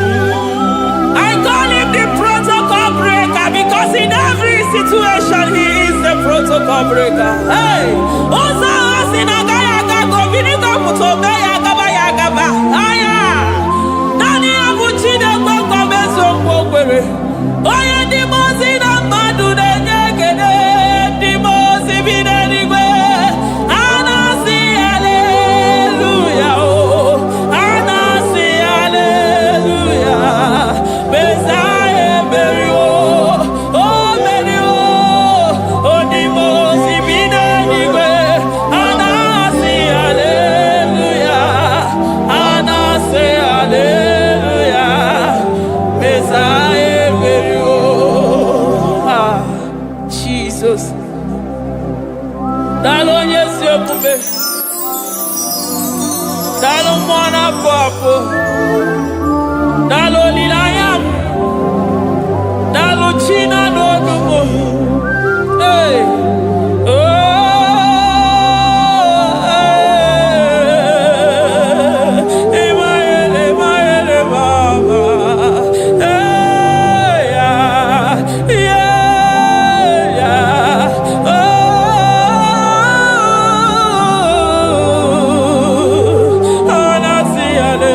I call him the protocol breaker because in every situation he is the protocol breaker. Hey, Osa Osinagaya Gago Vinigo Mutogaya Gabaya Gaba. Aya, Nani Abuchina Goko Beso Gokwe. Oya Dimozina Madu de Negede, Dimozi Binanigwe. Anasi hallelujah. Anasi hallelujah. Messiah Meriwo. Oh Meriwo. Oh Dimozi Binanigwe. Anasi hallelujah. Anasi hallelujah. Messiah Meriwo. Ah, Jesus. Dalo nyesi okume. Dalo mwana papo. Dalo lilayam. Dalo china nogumo. Hey. Oh. Emaele baba. Hey. Yeah. Oh. Anasi ale.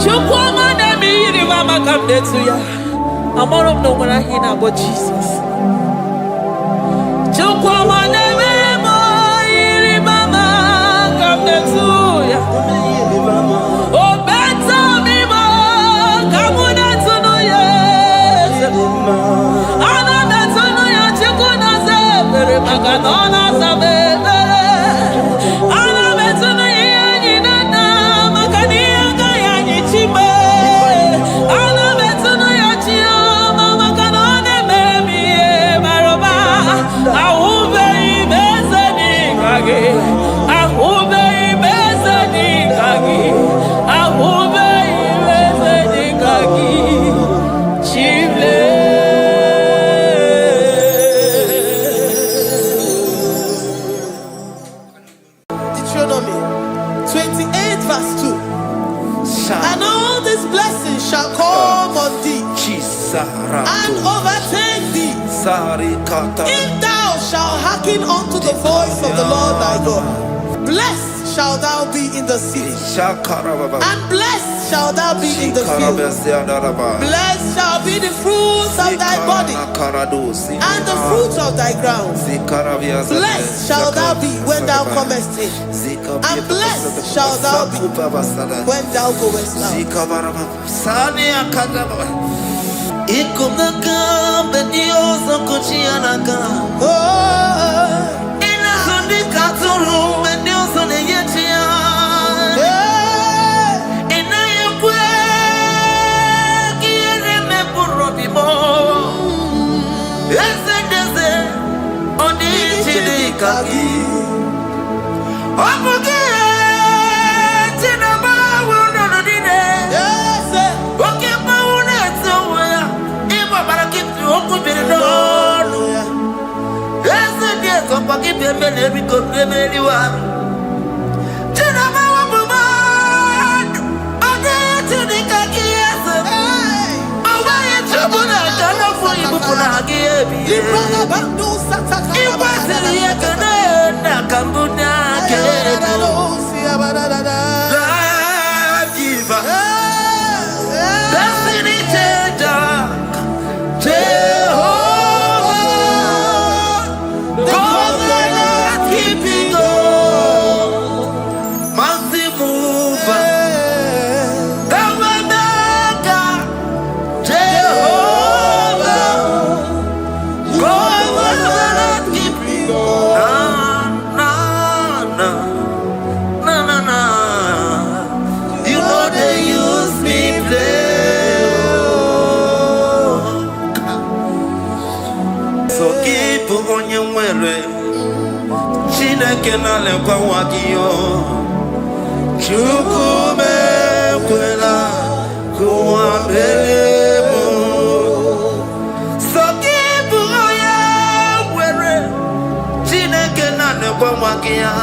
Chukwama na mi yiri mama come there to ya. I'm all of no one I hear about Jesus. Chukwama na mi yiri mama come there to ya. Oh better me ma come there to no ya. Ana better no ya chukuna se pere maganona se bebe. Ana better no ya ni na makani aga ya ni chimbe. Ana better no ya chia mama kanone baby maroba. Ahube ibeze ni kage. Ahube ibeze ni kage. Ahube ibeze ni kage. Chimle. Deuteronomy 28 verse 2. And all these blessings shall come on thee and overtake thee if thou shalt hearken unto the voice of the Lord thy God. Blessed shalt thou be in the city, and blessed shalt thou be in the field. Blessed shall be the fruits of thy body, and the fruits of thy ground. Blessed shalt thou be when thou comest in, and blessed shalt thou be when thou goest out. Chineke na lekwa wagiyo Chukume kwela kuwa mbelemo Sokibu oya were Chineke na lekwa wagiyo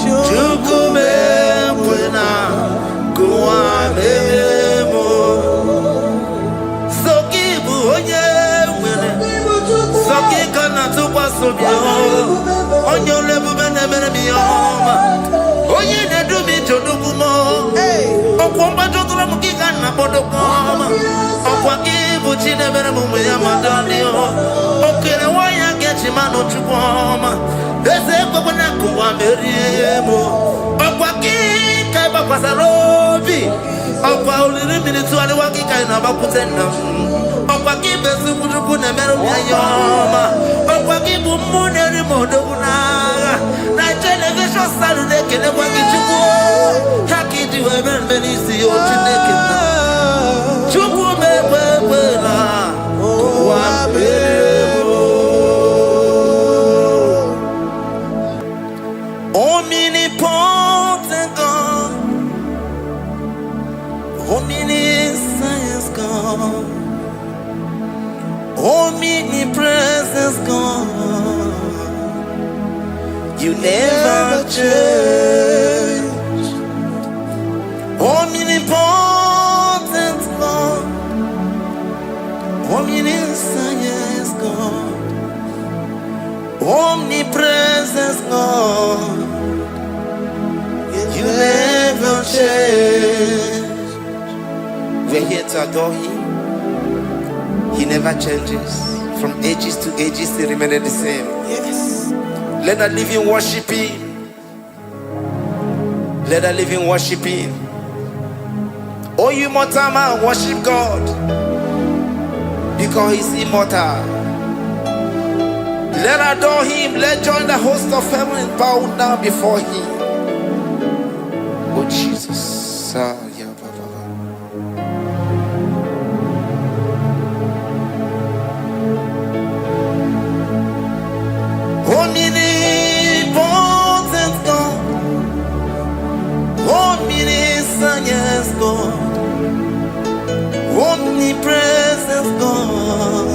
Chukume kwela kuwa mbelemo Sokibu oya were Sokika na tukwa sobyo Onyo lebu bene bene miyoma Onye ne dumi chodukumo Okwamba chotula mukika na podokoma Okwa kibu chine bene mume ya madanio Okere waya gechi mano chukwoma Eze kwa kuna kuwa meriemo Okwa kika iba kwa sarobi Okwa ulirimi tuwali wakika inabakutenda Okwa kibesu kuchuku ne meru miyoma Okwa kibu mune rimodo kunaga Na television salu nekene kwa kichuku Haki diwe menisi yo chinekena Chuku mewewela Kwa mebo Omnipotent God Omniscience God Omnipresence God You never change Omnipotent God Omniscience God Omnipresence God You never never change. We're here to adore him. He never changes. From ages to ages, he remains the same. Yes. Let that living worship him. Let that living worship him. Oh, you mortal man, worship God, because he's immortal. Let adore him. Let join the host of heaven and bow down before him. Oh Jesus. Omnipotent God, omniscient God, omnipresent God,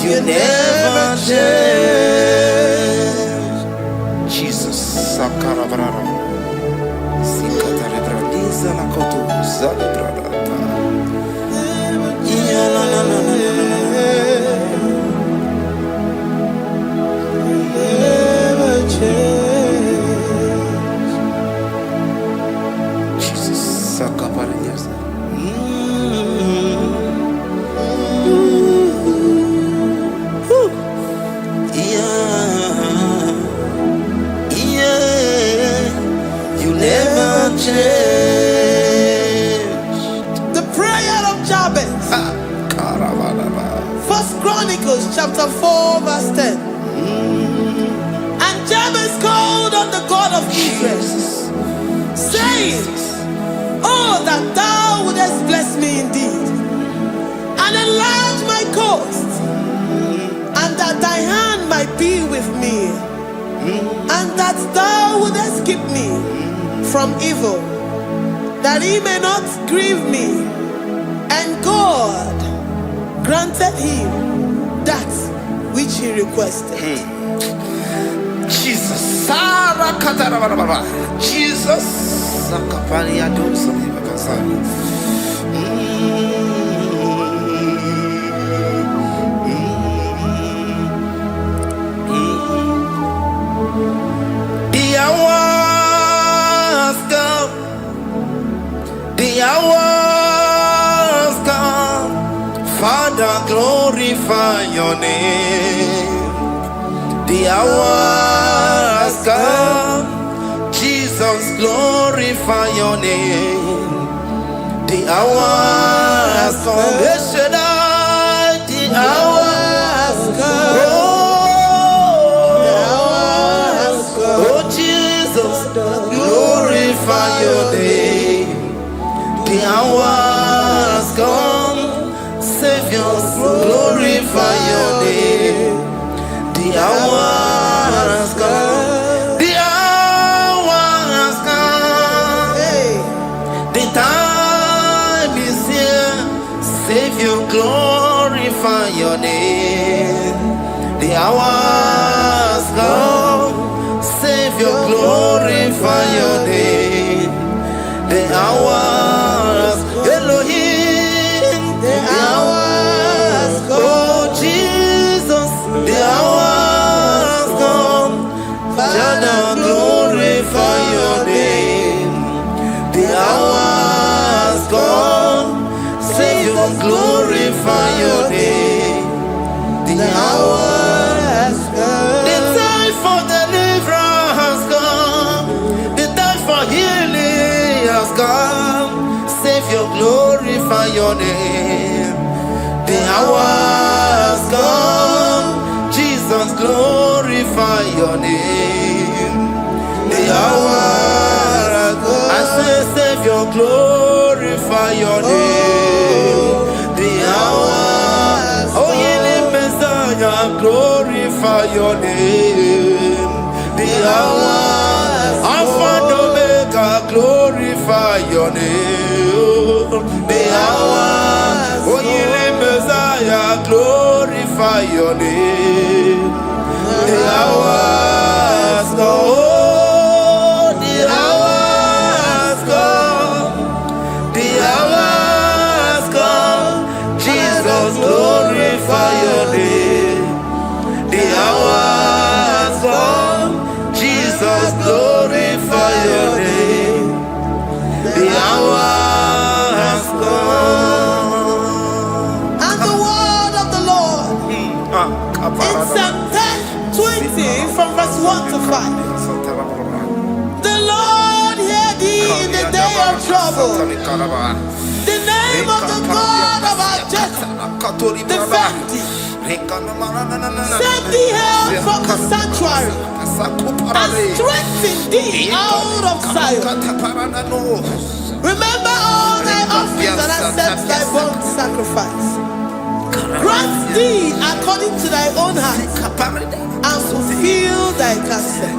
you never change. Jesus. Sakarabrara. Sikatarebradiza la kotu zalebrada. Ya la la la la la. Never change. Jesus. Sakaparadiasa. You never change. The prayer of Jabez. First Chronicles chapter 4 verse 10. And Jabez called on the God of Israel, saying, oh, that thou wouldest bless me indeed, and enlarge my coast, and that thy hand might be with me, and that thou wouldest keep me from evil, that he may not grieve me. And God granted him that which he requested. Jesus. Sarah Katarababa. Jesus. Sakaparia dosa bakasani. The hours come. The hours come. Father, glorify your name. The hours come. Jesus, glorify your name. The hours come. Yes, Shaddai, the hours come. Oh, Jesus, glorify your name. The hours come. Savior, glorify your name. The hours come. The hours come. The time is here. Savior, glorify your name. The hours come. Savior, glorify your name. The hours, Elohim. The hours come. Oh Jesus, the hours come. Father, glorify your name. The hours come. Savior, glorify your name. The hours come. The time for deliverance has come. The time for healing has come. Savior, glorify your name. The hours come. Jesus, glorify your name. The hours come. I say, Savior, glorify your name. The hours. Oh, healing Messiah, glorify your name. The hours. Alpha and Omega, glorify your name. The hours. Oh, healing Messiah, glorify your name. The hours come. The hours come. The hours come. Jesus, glorify your name. The hours come. Jesus, glorify your name. hour has come. And the word of the Lord in Psalm 10:20 from verse 1 to 5. The Lord hear thee in the day of trouble. The name of the God of our Jacob defend thee. Send thee help from the sanctuary and strengthen thee out of Zion. Remember all thy offerings and accept thy burnt sacrifice. Grant thee according to thy own heart and fulfill thy counsel.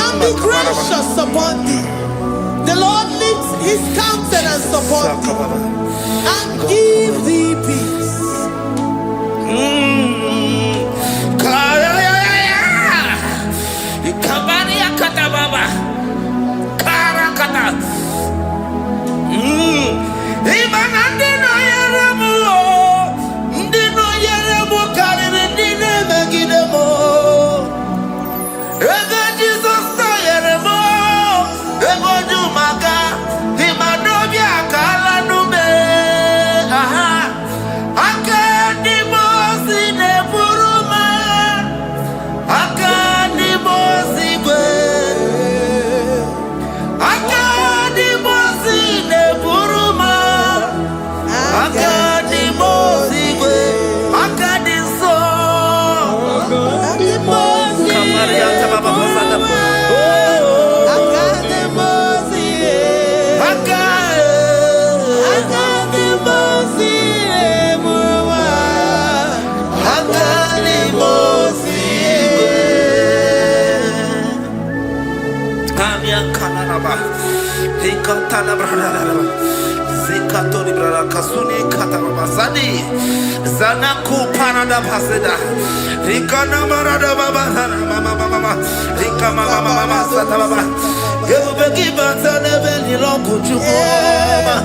And be gracious upon thee. The Lord lifts his countenance upon thee and give thee peace. Zanaku Panada Paseda Rikana Marada Baba Mama Rika Mama Satababa Yubeki Batana Beni Loku Chuma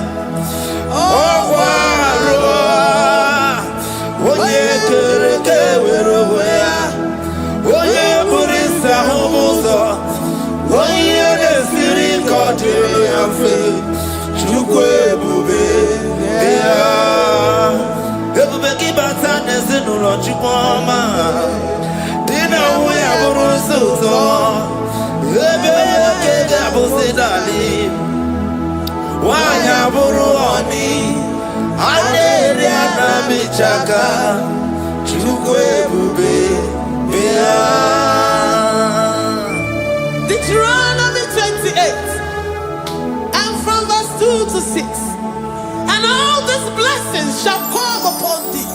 Waro Oye Kereke Weroya Oye Burisa Homosa Oye Desiri Kotiru Yafe Chukwe Bube Everybody batana zinu lo chukwa ọma dị na nwe ya bụrụ nsọ ụtọ ebe nwoke ga-abụzi dali nwanyị abụrụ ọnị a na-eri anamichaka Chukwu ebube bịa. Deuteronomy 28 and from verse 2 to 6. And all these blessings shall come upon thee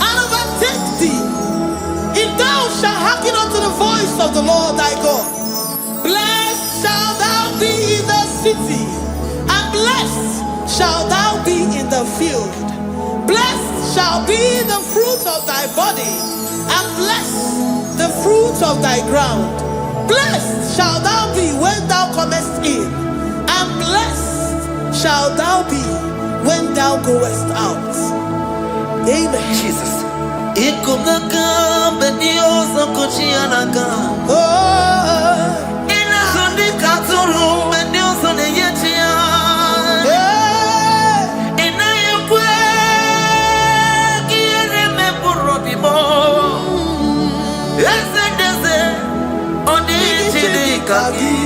and overtake thee, if thou shalt hearken unto the voice of the Lord thy God. Blessed shalt thou be in the city, and blessed shalt thou be in the field. Blessed shall be the fruit of thy body, and blessed the fruit of thy ground. Blessed shalt thou be when thou comest in, and blessed shalt thou be when thou goest out. Amen. Jesus. Ikumaka benioso kuchianaka. Oh, Ina sundi katuru benioso neyetia. Ina yekwe kiere me burodimo. Ese deze oni chidi kagi.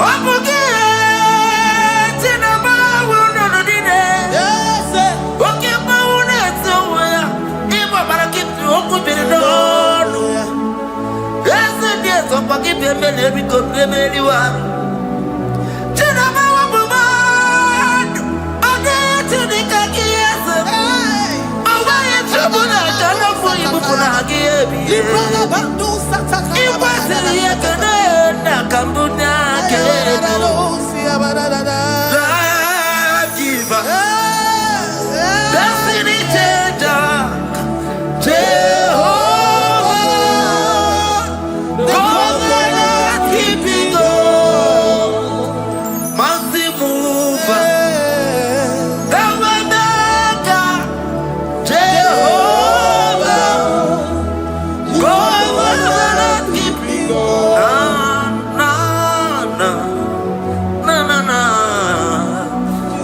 Obuge tina bawo no dine. yes, Oke bawo na tsoya. Ibo barakitu okubiri no. Ese deze opaki pemele biko pemeli wa. Tina bawo bumadu. Oge chidi kagi ese. hey, Owa yechobuna kana fo ibukuna hagi ebi. Librana bandu sataka. Ikwasiri yekene na kambunya kedo. Life giver, destiny changer, Jehovah, covenant keeping God, mountain mover, the way maker, Jehovah, covenant keeping God. Na na na.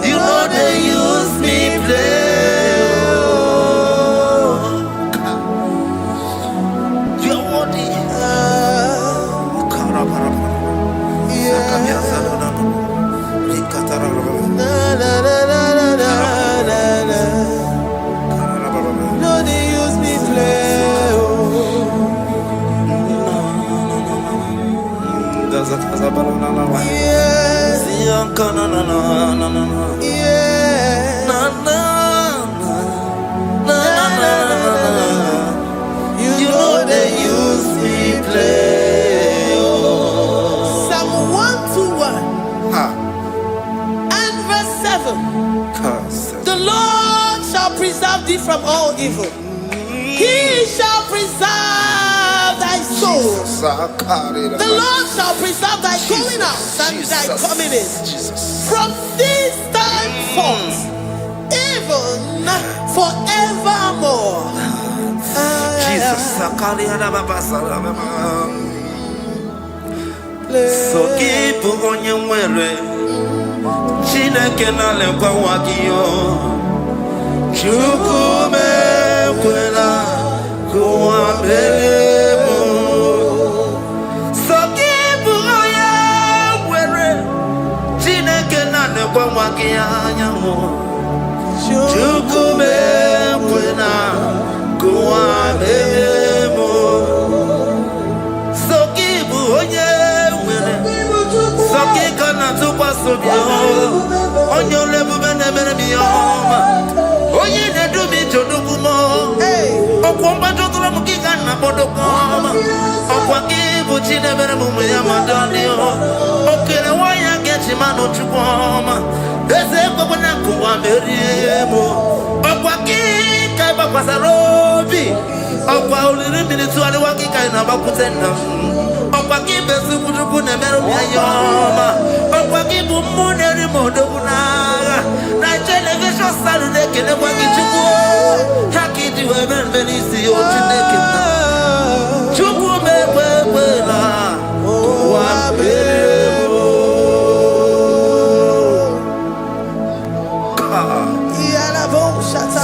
You know they use me play. You're worthy. No, they use me play. Yes, yeah. You know they use me play. Psalm 121 and verse 7. The Lord shall preserve thee from all evil. He shall preserve thy soul. The Lord shall preserve thy going out and thy coming in. From this time forth, even forevermore. Jesus, so keep on your way. Chineke na lekwa wakiyo. Chukume kwela kuambelemo. So keep on your way. Chineke na lekwa wakiyanyamu. Chukume kwela kuambelemo. So keep on your way. So keep on your onye lebume na-emere m ihe ọma onye na-edu m ije odukwumo ọkwa mgbajọtụrụ m gị ka nna kpọdokwa ọma ọkwa gị bụ chi na-emere m ụmụ ya ma dị okere nwanyị ga-eji manụ chukwu ọma eze ekwekwe na nkụwa merie m ọkwa gị ka ị gbakwasara obi ọkwa oliri mmiri tụgharịwa gị ka ị na-agbakwute nna m ọkwa gị bụ ezigbo chukwu na-emere m ya ihe ọma ọkwa gị bụ mmụ na-eri m odogwu n'agha na telivishọn salụ na-ekelekwa gị chukwu ha ka iji wee mere mbe n'isi ya Chineke na chukwu m ekwe ekwela ụwa mere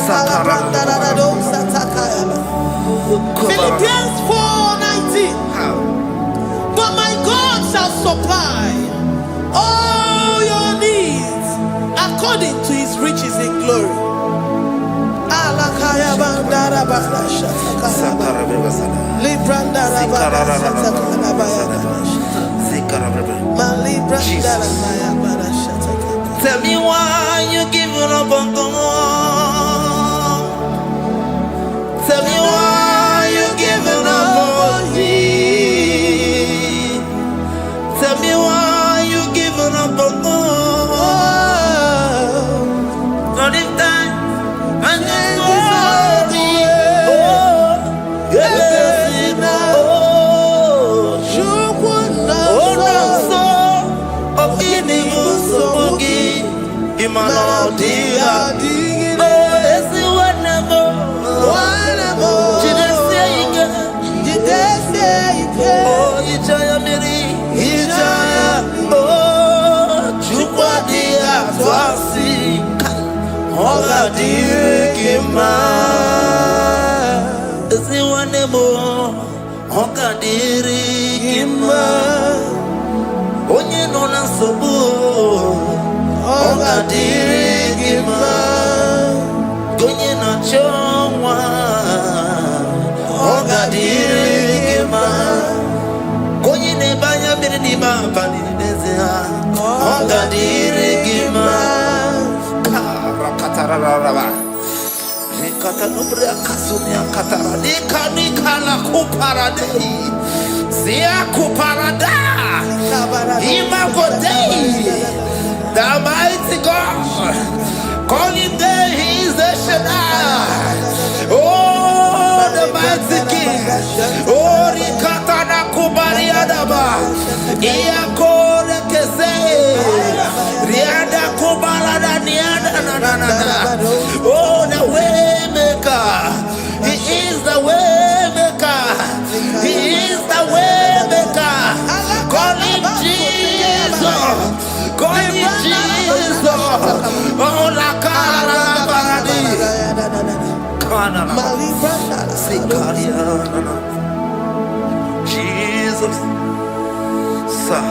Sakarabanda Tell me why you giving up on God. Tell me why you giving up on me. Tell me why you giving up on God. Not this time, and this worry. Oh, yes, onye nọ na nsogbu ọ ga-adịrị gị mma, onye na-achọ nwa ọ ga-adịrị gị mma, onye na-ebe anya mmiri n'ime abalị n'ezie ọ ga-adịrị gị mma. The mighty God, calling there, He is the Shaddai. Oh, the mighty King. Oh, Rikatana Kubariadaba. Iakore Kese. Riada Kubarada Niada. Oh, the way maker. He is the way maker. He is the way maker. Call Him Jesus. Call Him Jesus. Oh, la cara baradi. Jesus. Sir.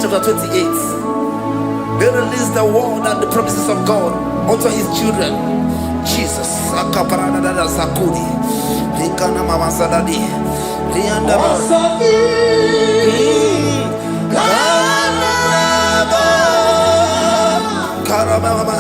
Chapter 28. They release the word and the promises of God unto His children. Jesus. Sakudi. Likana mama sadadi. Lianda Karababa.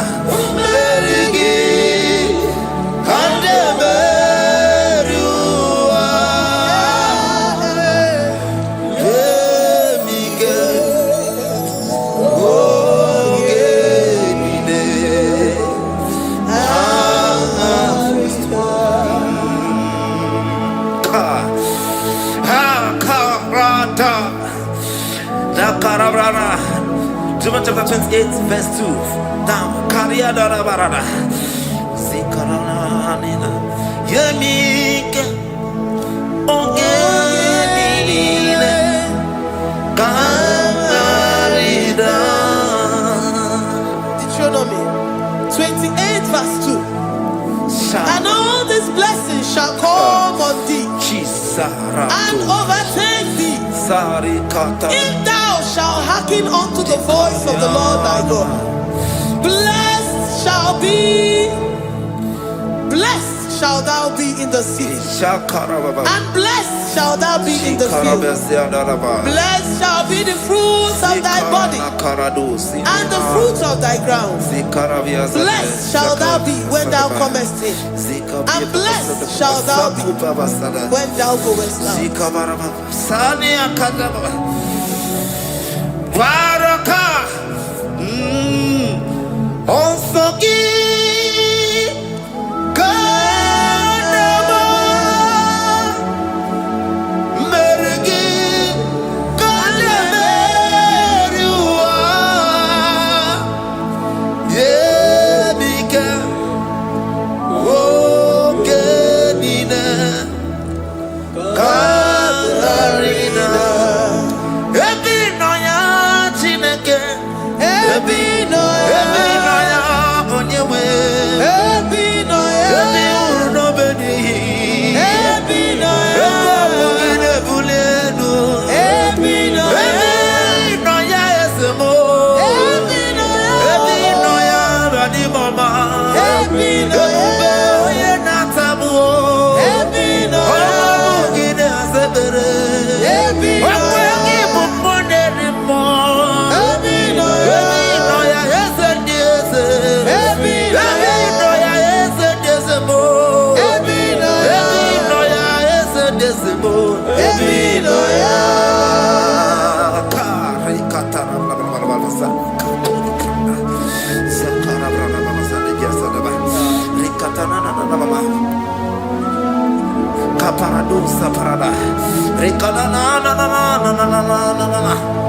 John chapter 28, verse 2. Down. Kariada Barada. Zikaranina. Yemika. Ongenine. Karida. Deuteronomy 28, verse 2. And all these blessings shall come on thee and overtake thee if thou shalt hearken unto the voice of the Lord thy God. Blessed shall thou be in the city, and blessed shall thou be in the field. Blessed shall be the fruits of thy body and the fruits of thy ground. Blessed shall thou be when thou comest in, and blessed shall thou be when thou goest out.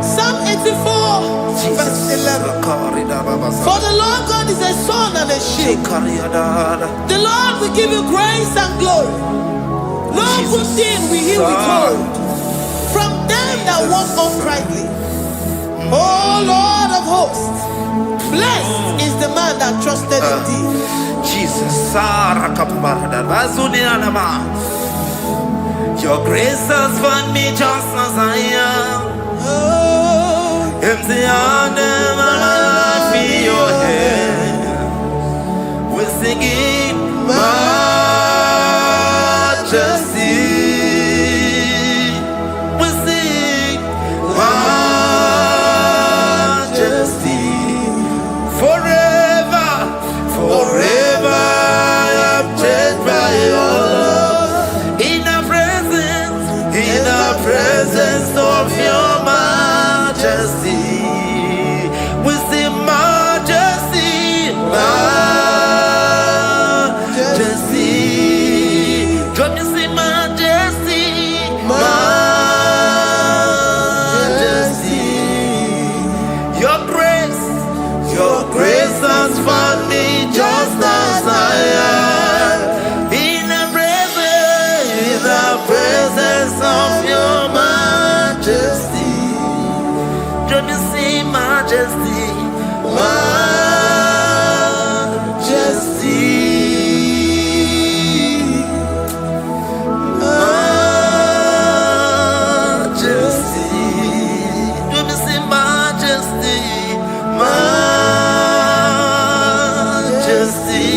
Psalm 84, verse 11. For the Lord God is a sun and a shield. The Lord will give you grace and glory. No good thing will he withhold from them that walk uprightly. O Lord of hosts, blessed is the man that trusted in thee. Jesus, your grace has found me just as I am. Empty handed, I feel your hand. We're singing majesty. We sing majesty. Forever, forever I'm changed by your love. In the presence of your majesty, we see majesty, majesty. Come you see majesty, majesty. Your grace has found me just as I am. In the presence of your majesty, don't you see majesty, majesty, majesty, don't you see majesty, majesty,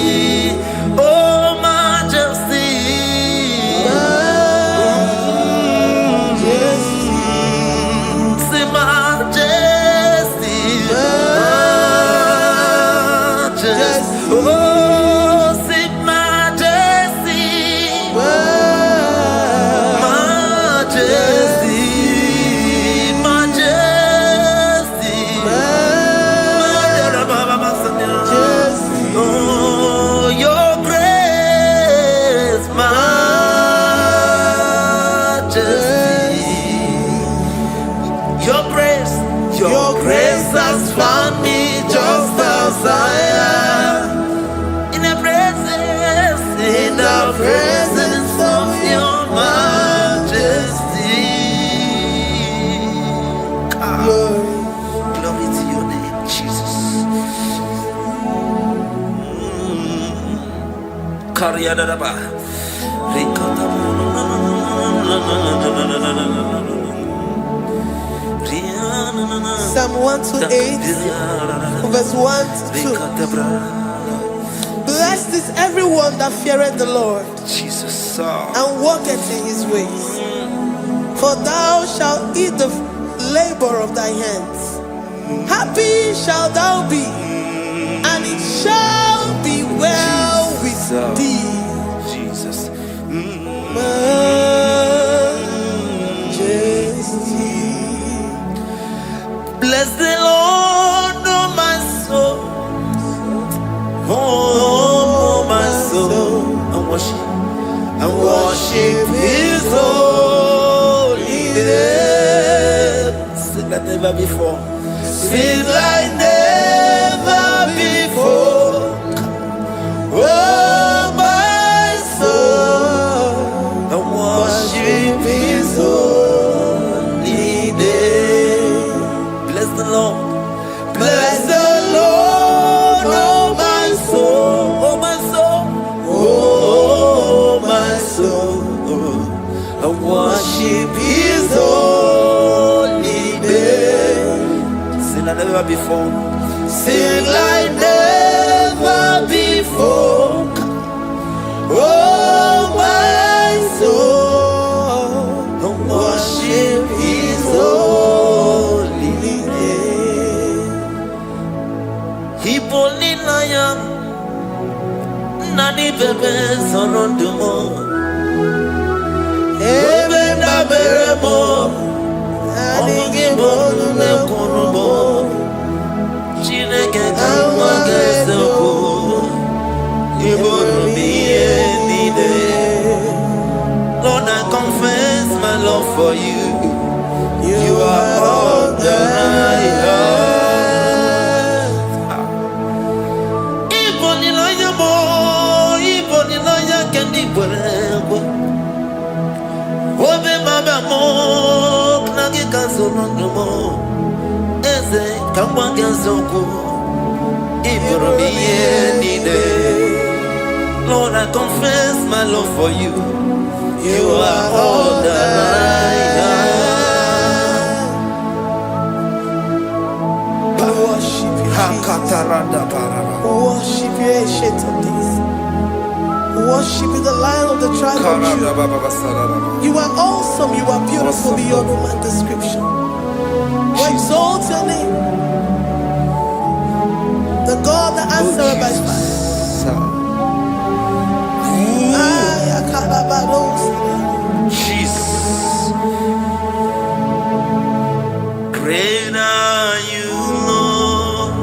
oh majesty. Your grace has found me just as I am. In the presence of your majesty. Glory to your name, Jesus. Psalm 128, verse 1 to 2. Blessed is everyone that feareth the Lord, Jesus, and walketh in his ways. For thou shalt eat the labor of thy hands. Happy shalt thou be, and it shall be well with thee. Jesus. Bless the Lord, oh my soul, oh my soul, and worship His holy name. Sing like never before. Sing like never before. Oh my soul, and worship His holy name. Bless the Lord, bless the Lord, oh my soul, oh my soul, oh my soul, and worship His holy name. Sing like never before, sing like never before, oh my soul, and worship His holy name. Hipolinaya nani bebe sorondumo, ebe na beremo, omugi bolu ne kunumo, Lord, I confess my love for you. You are all that I have. We worship you, Jesus. We worship you, Ancient of Days. We worship you, the Lion of the tribe of Judah. You are awesome. You are beautiful beyond human description. We exalt your name, the God that answered by fire. Jesus, great are you, Lord.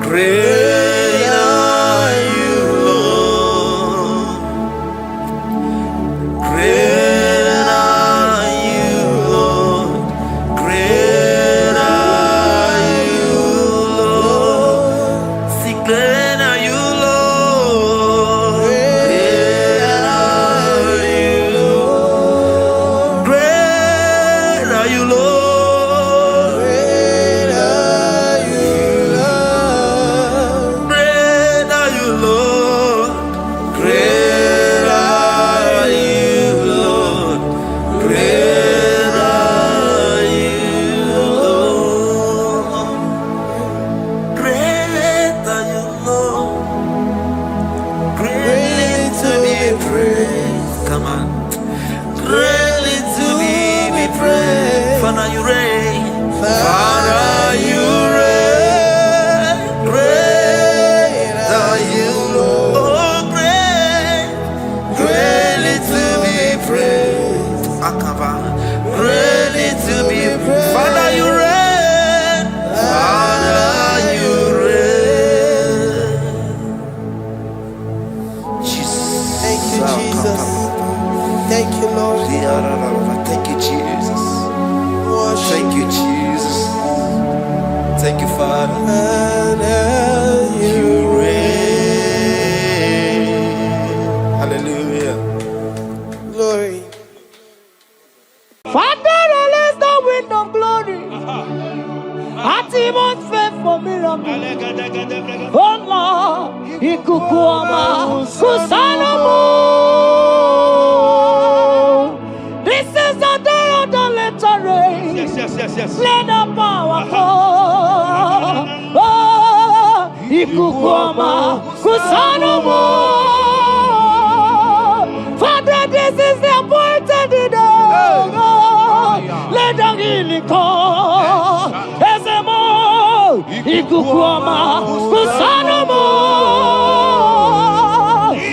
Great are you, Lord. Great are you, Lord. Great are you, Lord. See, great are you, Lord. Great are you, Lord. Great are you, Lord. Great are you, Lord. Great are you, Lord. Great are you, Lord. Great are you, Lord. Great are you, Lord. Greatly to be praised. Come on. Greatly to be praised. Father, you reign. Father, you reign. Great are you, Lord. Oh, great. Greatly to be praised. Akaba. Greatly to be praised. Father, you reign. Father, you reign. Jesus. Thank you, Jesus. Thank you, Lord. Thank you, Jesus. Worship Thank you, Jesus. Thank you, Father. and You you. reign. Hallelujah. Glory. Father, release the wind of glory. Atmosphere for miracle. Oh Lord, ikukuama kusalomo. This is the day of the latter rain. Yes. Let the power come. Oh, ikukuama kusalomo. Father, this is the appointed day. Oh, let the healing come. Ezemo, ikukuama kusalomo.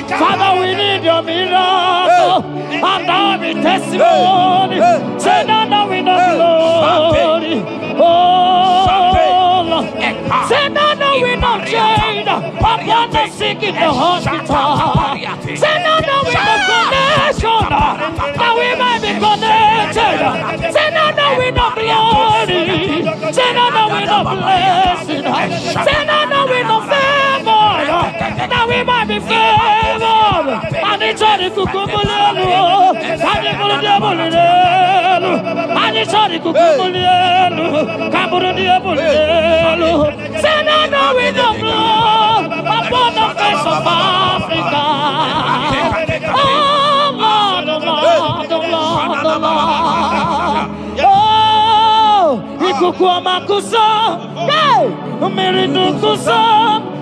Father, we need your miracle. And now we testimony. Say now we know glory. Oh, Lord. Say now we know change. Upon the sick in the hospital. Say now we know connection. Now we might be connected. Say now we know glory. Say now we know blessing. Say now we know favor. Now we might be favored. And it's all the kukumulelu. And it's all the diabolelu. And it's all the kukumulelu. Kaburu diabolelu. Say now we know blood upon the face of Africa. Oh Lord, oh Lord, oh Lord, oh Lord. Oh, ikukuama kusa, hey, umiridu kusa,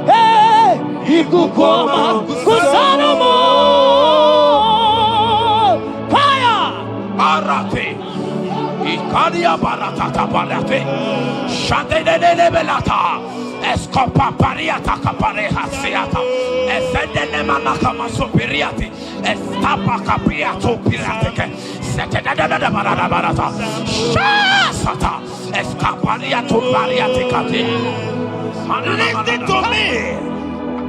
hey, ikukuama kusa no more. Fire, Arate. Ikadia baratata balate. Shadene belata. Escopa pariata capareha seata. Efendene manaka masopiriati. Estapa capriato pirateke. Setedada barata. Shasata. Escapariato bariaticati. Listen to me.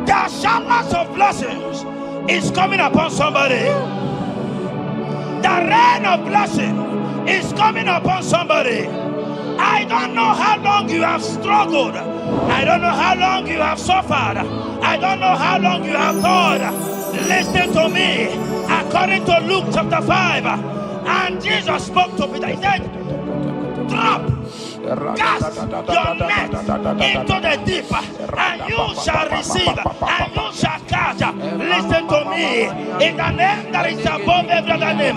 The showers of blessings is coming upon somebody. The rain of blessing is coming upon somebody. I don't know how long you have struggled. I don't know how long you have suffered. I don't know how long you have thought. Listen to me. According to Luke chapter 5, and Jesus spoke to Peter. He said, drop. cast your net into the deep, and you shall receive, and you shall catch. Listen to me. In the name that is above every other name,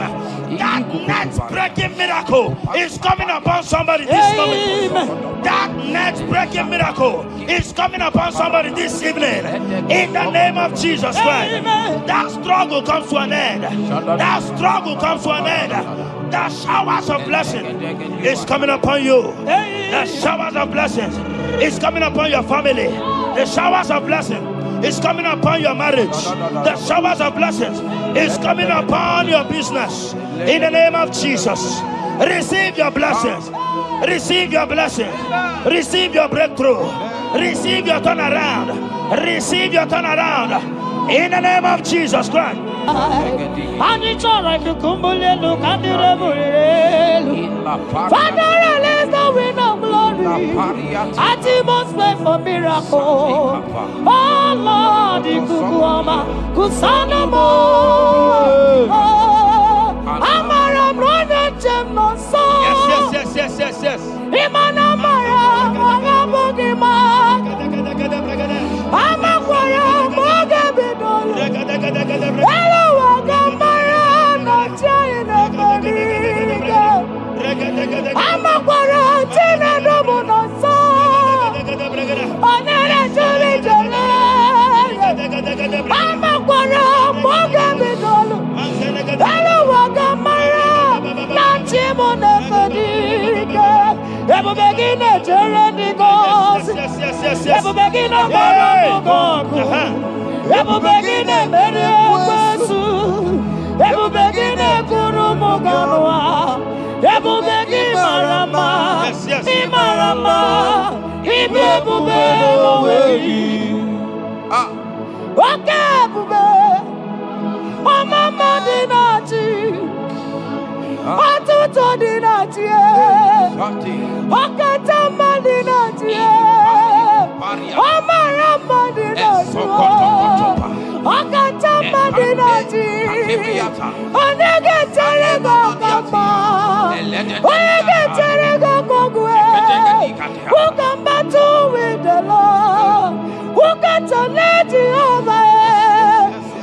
that net breaking miracle is coming upon somebody this moment. That net breaking miracle is coming upon somebody this evening. In the name of Jesus Christ. That struggle comes to an end. That struggle comes to an end. The showers of blessing is coming upon you. The showers of blessings is coming upon your family. The showers of blessing is coming upon your marriage. The showers of blessings is coming upon your business. In the name of Jesus, receive your blessings. Receive your blessings. Receive your breakthrough. Receive your turnaround. Receive your turnaround. In the name of Jesus Christ. Father, release the wind of glory. Atmosphere for miracle. Oh Lord, Ikukuama, Kusanamo. Amara brother Jemno so. Yes. Imana Mara, Magabogima. Amakwara, Mogabidolo. Hello, Agamara, not China, Bodiga. Amakwara, Tina, Domono so. Onera, Jolly, Jolly. Amakwara, Mogabidolo. Hello, Agamara, not Chimona, Bodiga. Ever begin a journey goes. Ever begin a God. Ever begin a Mediasu. Ever begin a Kurumoganoa. Ever begin Marama. Imarama. Ibebube. Okay, Bube. Mama Dinati. Atuto Dinati. Okatama Dinati. Omarama Dinati. Okatama Dinati. Onegeterego Kapa. Onegeterego Kogwe. Who can battle with the Lord? Who can turn Jehovah?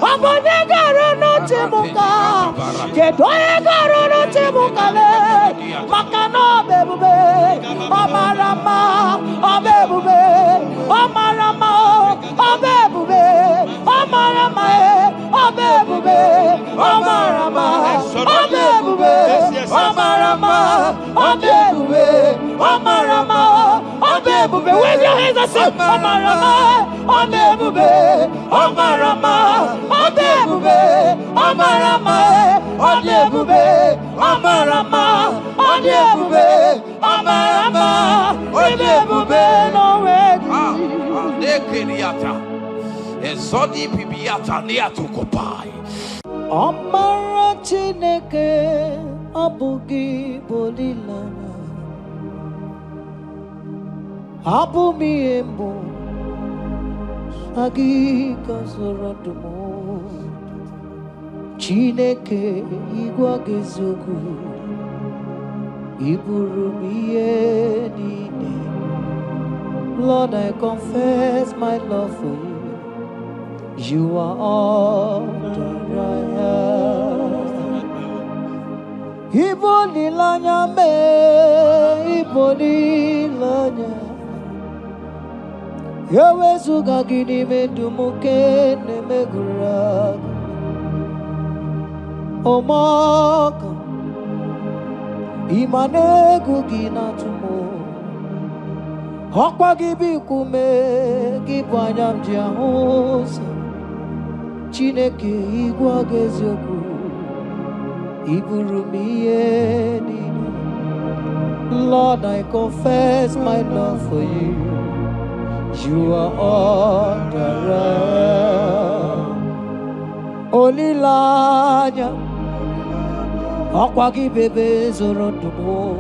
Abonegaro no Timuka. Kedoegaro no Timukale. Makano bebube. Omarama. Obebube. Omarama. Obebube. Omarama. Obebube. Omarama. Obebube. Omarama. Obebube. Omarama. Obebube. Wave your hands and say Omarama. Obebube. Omarama. Obebube. Omarama. Obebube. Omarama. Obebube. Omarama. Obebube. No way. Nekeriata. Ezodi pibiata niatukopai. Omara Chineke abugi bolilana. Abumi embo agi kasorotumo. Chineke igwa gezoku iburumiye nine. Lord, I confess my love for you. You are all that I have. Ibolilanya me, ibolilanya. Yawezuga gini me dumuke ne megura. Omaka imane gugina tumo. Hokwa gibi kume gibanyam jiahosa. Chineke igwa gezioku iburumiye nini. Lord, I confess my love for you. You are all that I am. Olilanya akwagi bebe zorondumo.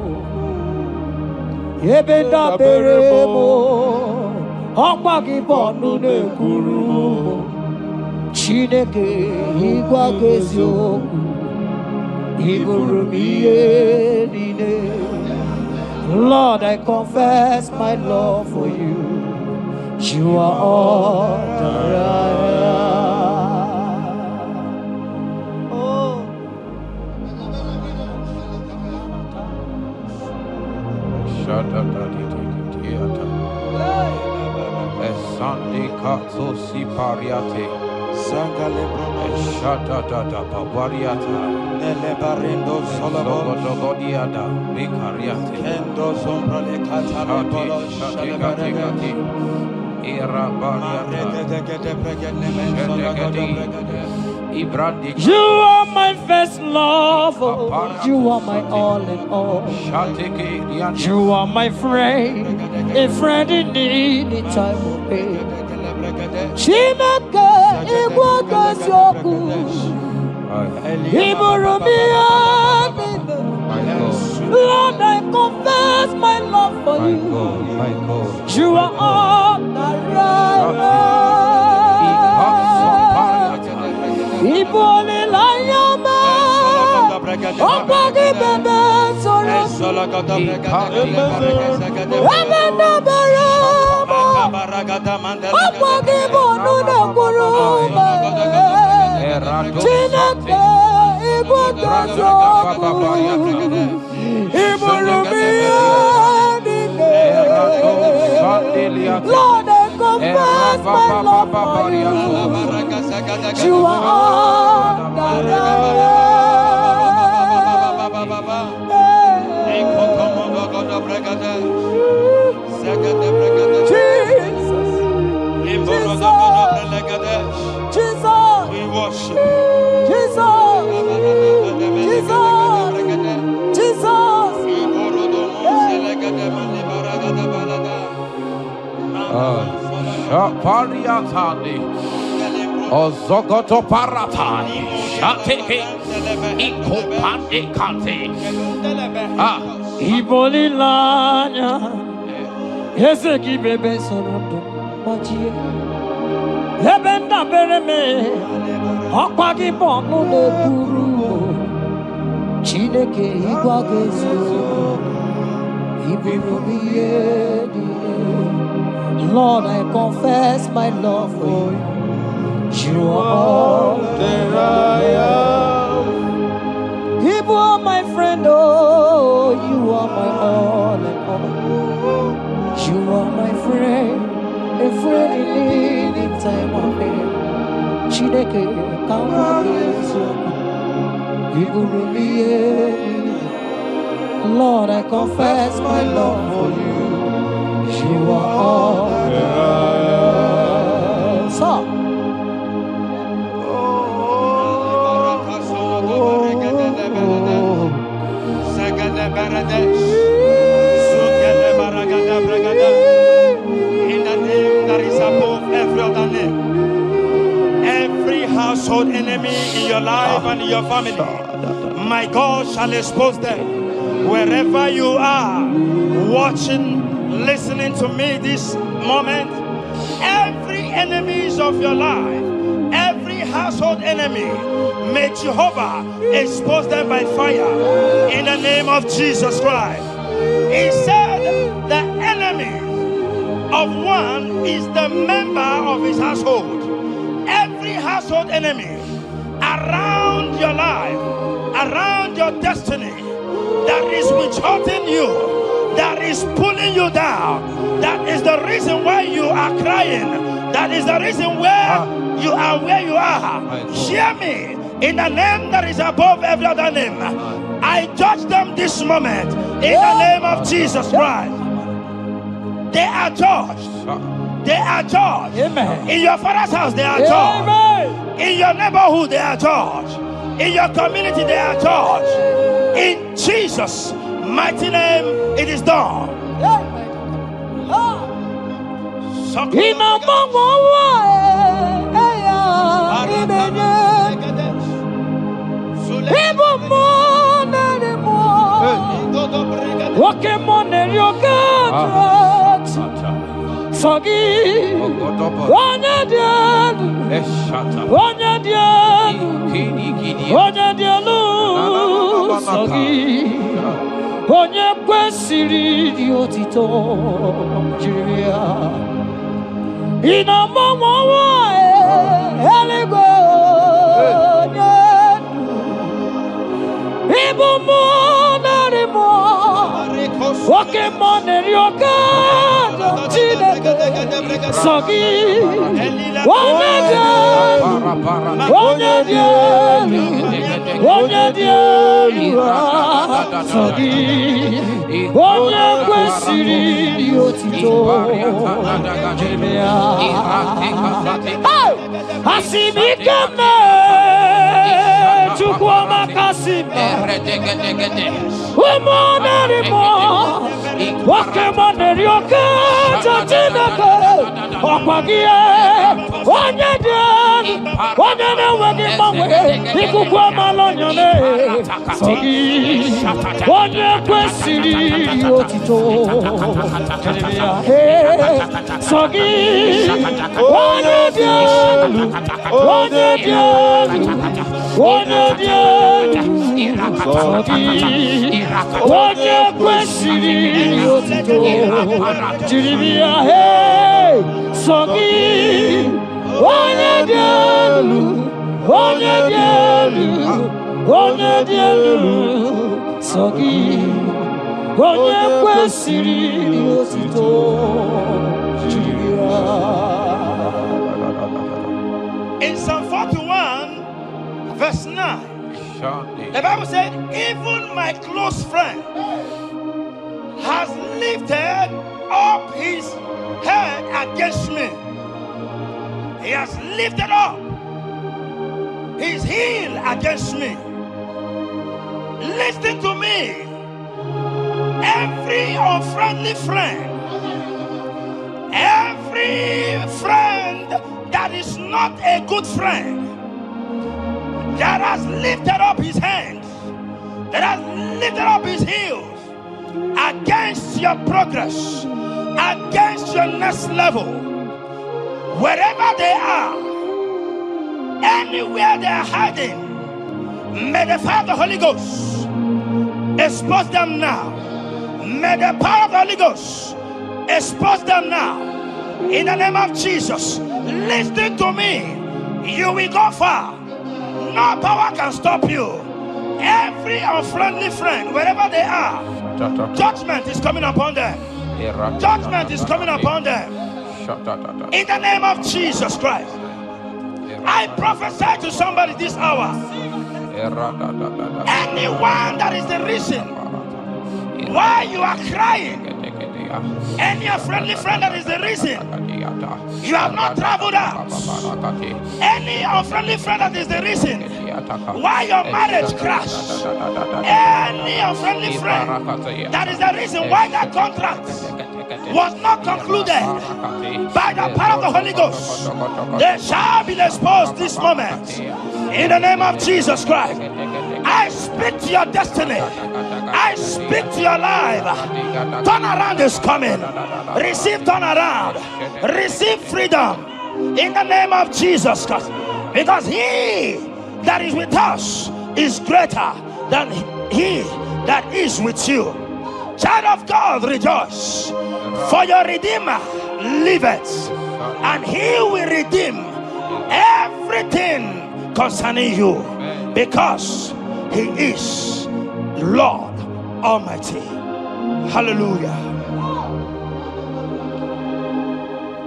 Yebenda beremo akwagi bonu ne kurumo. Chineke igwa gezioku iburumiye nine. Lord, I confess my love for you. You are all that I am. Oh. Sunday Katso Sipariate Sangale Shadada Babariata Nelebarendo Sologodiada Vicariate Kendo Sombrale Catalabolo Shadegati Era Bariata. You are my first love, you are my all in all. You are my friend, a friend in need in time of pain. Chimaka, Iwaka Soku, Iburumia. Lord, I confess my love for you. You are all that Ibole Layama, Opagi Bebe, Solo, Ramana Barama, Opagi Bonuna Kuruma, Chinaka, Ibuka, Iburumia. Lord, I confess my love for you. You are all that I Jesus, we worship Jesus, Pariatani Ozogoto Paratai Shateke Ikopande Kante Ibolilanya Yeseki bebe sonondo Majie Lebenda bereme Okwagi bono de buru Chineke igwagezo Iburubiye. Lord, I confess my love for you. You are all that I am. You are my friend, oh, you are my all and all. You are my friend, a friend in need in time of need. Chineke, Lord, I confess my love for you. You are all that I am. So. In the name that is above every other name, every household enemy in your life and in your family, my God shall expose them. Wherever you are, watching, listening to me this moment, every enemies of your life, every household enemy, may Jehovah expose them by fire in the name of Jesus Christ. He said the enemy of one is the member of his household. Every household enemy around your life, around your destiny, that is withholding you, that is pulling you down, that is the reason why you are crying, that is the reason where you are where you are. Hear me, in the name that is above every other name, I judge them this moment in the name of Jesus Christ. They are judged. They are judged. Amen. In your father's house, they are judged. Amen. In your neighborhood, they are judged. In your community, they are judged. In Jesus' mighty name, it is done. onye kwesịrị dị otito jiri ya ịnọmọmọwa eluigwe onye ịbụ mmụọ narị mmụọ oke mmụọ na-eri oke Chineke sọ gị onye dị elu onye dị elu onye dị elu sọ gị onye kwesịrị dị otito jiri ya asị m ike mee Chukwu ọmaka sị ụmụ narị mmụọ nwoke mmụọ na-eri oke Chineke ọkwa gị onye dị elu onye na-enweghị mgbanwe ikuku amala onyone sọ gị onye kwesịrị otito sọ gị onye dị elu onye dị elu onye dị elu sọ gị onye kwesịrị otito jiri ya sọ gị onye dị elu onye dị elu onye dị elu sọ gị onye kwesịrị otito jiri ya. In Psalm 41 verse 9, the Bible said, even my close friend has lifted up his head against me. He has lifted up his heel against me. Listen to me. Every unfriendly friend, every friend that is not a good friend, that has lifted up his hands, that has lifted up his heels against your progress, against your next level, wherever they are, anywhere they are hiding, may the fire of the Holy Ghost expose them now. May the power of the Holy Ghost expose them now. In the name of Jesus, listen to me. You will go far. No power can stop you. Every unfriendly friend, wherever they are, judgment is coming upon them. Judgment is coming upon them. In the name of Jesus Christ, I prophesy to somebody this hour. Anyone that is the reason why you are crying, any unfriendly friend that is the reason you have not traveled out, any unfriendly friend that is the reason why your marriage crashed, any unfriendly friend that is the reason why that contract was not concluded, by the power of the Holy Ghost, they shall be exposed this moment. In the name of Jesus Christ, I speak to your destiny. I speak to your life. Turnaround is coming. Receive turnaround. Receive freedom. In the name of Jesus Christ. Because he that is with us is greater than he that is with you. Child of God, rejoice. For your Redeemer liveth, and he will redeem everything concerning you, because he is Lord Almighty. Hallelujah.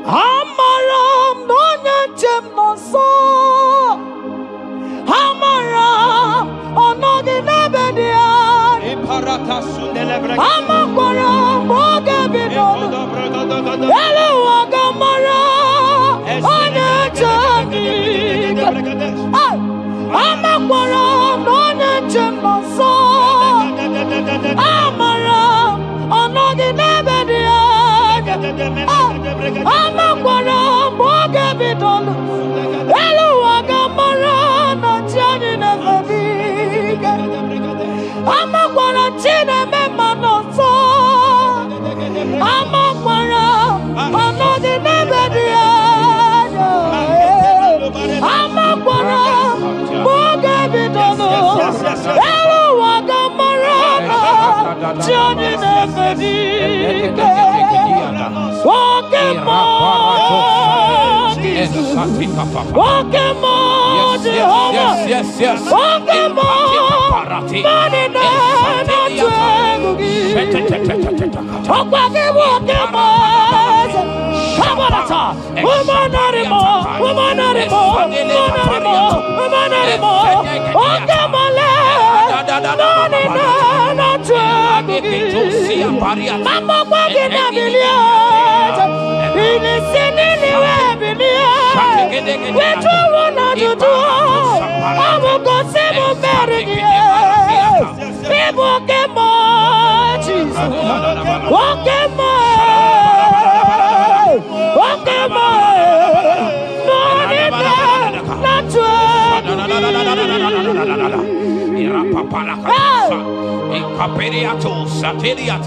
Amaram nonyetem noso. Amaram onogi nebedia. Amaram boga bidono. Elu agamara onyechani. Amaram nonyetem noso. Amaram onogi nebedia. Amaram boga bidono. Elu agamara onyechani nebedia. Amakwara chine mema noso. Amakwara anodi nebedia. Amakwara boga bidono.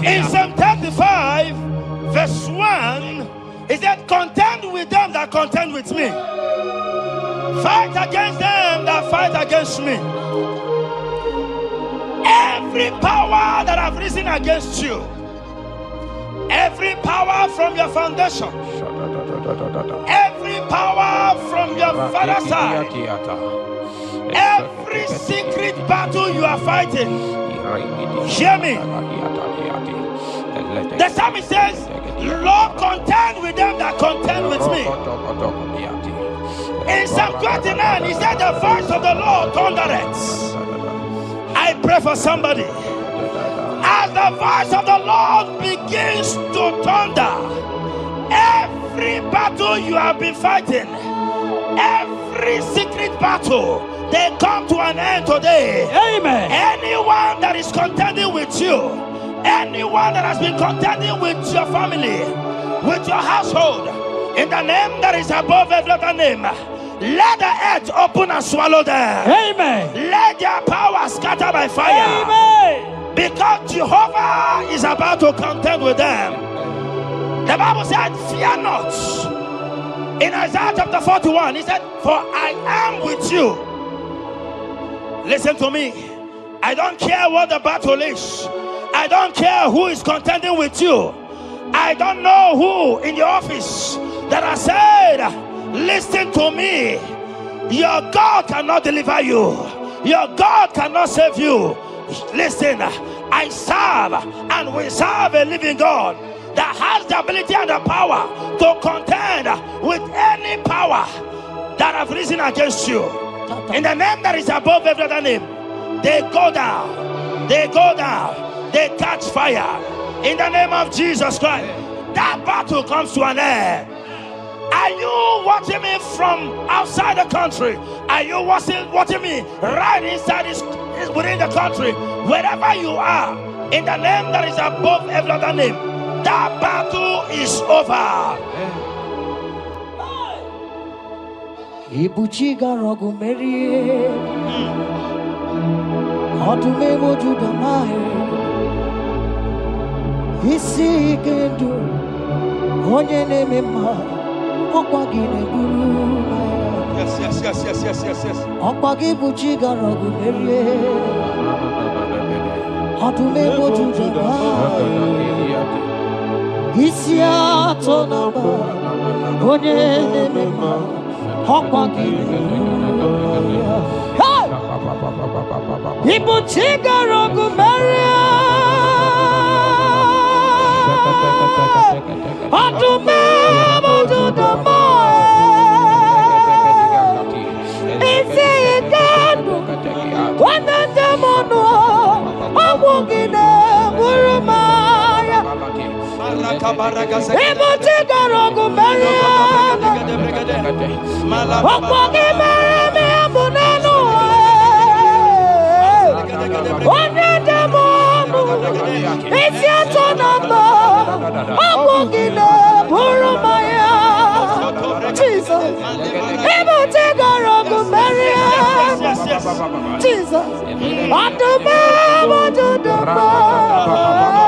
In Psalm 35, verse 1, it said, contend with them that contend with me. Fight against them that fight against me. Every power that have risen against you, every power from your foundation, every power from your father's side, every secret battle you are fighting, hear me. The psalmist says, Lord, contend with them that contend with me. In Psalm 29, he said, the voice of the Lord thundereth. I pray for somebody. As the voice of the Lord begins to thunder, every battle you have been fighting, every secret battle, they come to an end today. Amen. Anyone that is contending with you, anyone that has been contending with your family, with your household, in the name that is above every other name, let the earth open and swallow them. Amen. Let their power scatter by fire. Amen. Because Jehovah is about to contend with them. The Bible said, fear not. In Isaiah chapter 41, he said, for I am with you. Listen to me. I don't care what the battle is. I don't care who is contending with you. I don't know who in your office that has said, listen to me. Your God cannot deliver you. Your God cannot save you. Listen, I serve and we serve a living God that has the ability and the power to contend with any power that have risen against you. In the name that is above every other name, they go down. They go down. They catch fire. In the name of Jesus Christ, that battle comes to an end. Are you watching me from outside the country? Are you watching me right inside within the country? Wherever you are, in the name that is above every other name, that battle is over. Ibuchiga rogu merie, odume wojuda mae, isi kendu, onye neme ma. Yes. Okpagi buchiga rogu merie, odume wojuda mae, isi atonaba, onye neme ma. Ibuchiga rogu merie, odume wojuda mae, isi ikanu, wanandamono, awugine burumaya. Ibuchiga rogu merie, okwagi merie abunanu, wanandamono, isi atonaba, awugine burumaya. Jesus, Ibuchiga rogu merie, Jesus, odume wojuda mae.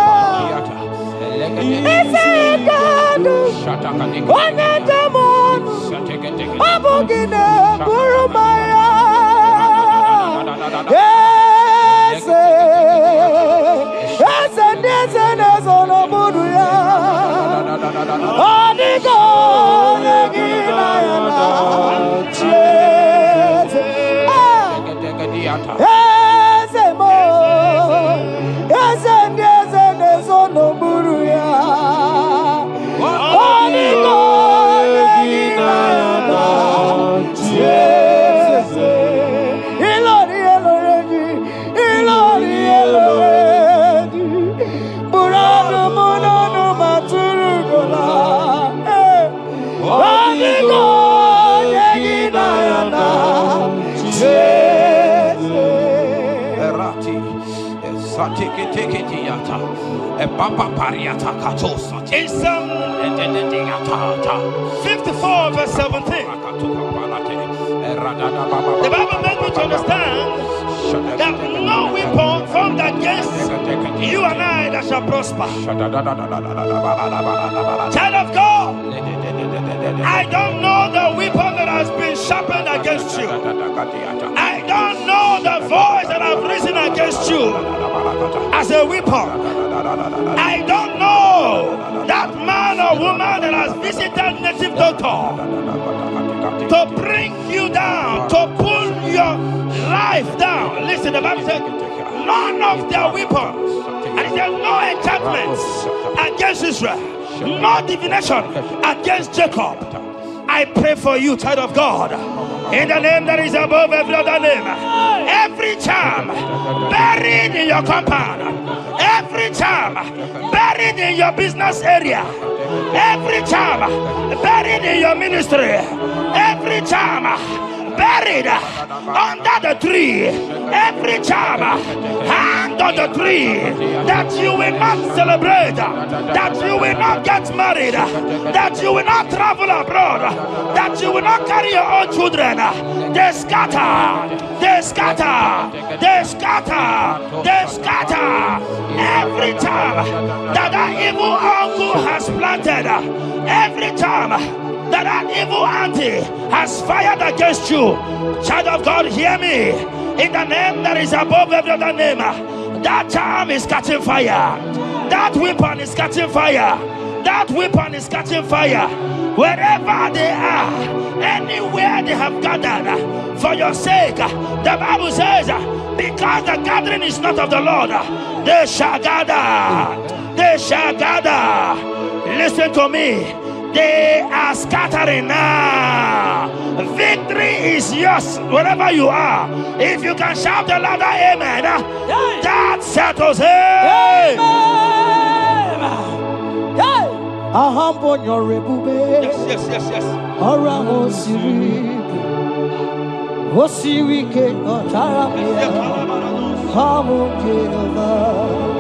Abogine burumaya. Yes, In Psalm 54 verse 17, the Bible makes me to understand that no weapon formed against you and I that shall prosper. Child of God, I don't know the weapon that has been sharpened against you. I don't know the voice that has risen against you as a weapon. I don't know that man or woman that has visited native doctor to bring you down, to pull your life down. Listen, the Bible said, none of their weapons, and it said, no enchantments against Israel, no divination against Jacob. I pray for you, child of God, in the name that is above every other name. Every charm buried in your compound, every charm buried in your business area, every charm buried in your ministry, every charm buried under the tree, every charm hang on the tree, that you will not celebrate, that you will not get married, that you will not travel abroad, that you will not carry your own children. They scatter, they scatter, they scatter, they scatter. Every time that evil uncle has planted, every time that evil auntie has fired against you, child of God, hear me. In the name that is above every other name, that charm is catching fire. That weapon is catching fire. That weapon is catching fire. Wherever they are, anywhere they have gathered for your sake, the Bible says, because the gathering is not of the Lord, they shall gather. They shall gather. Listen to me. They are scattering now. Victory is yours wherever you are. If you can shout the louder amen, that settles it. Yes.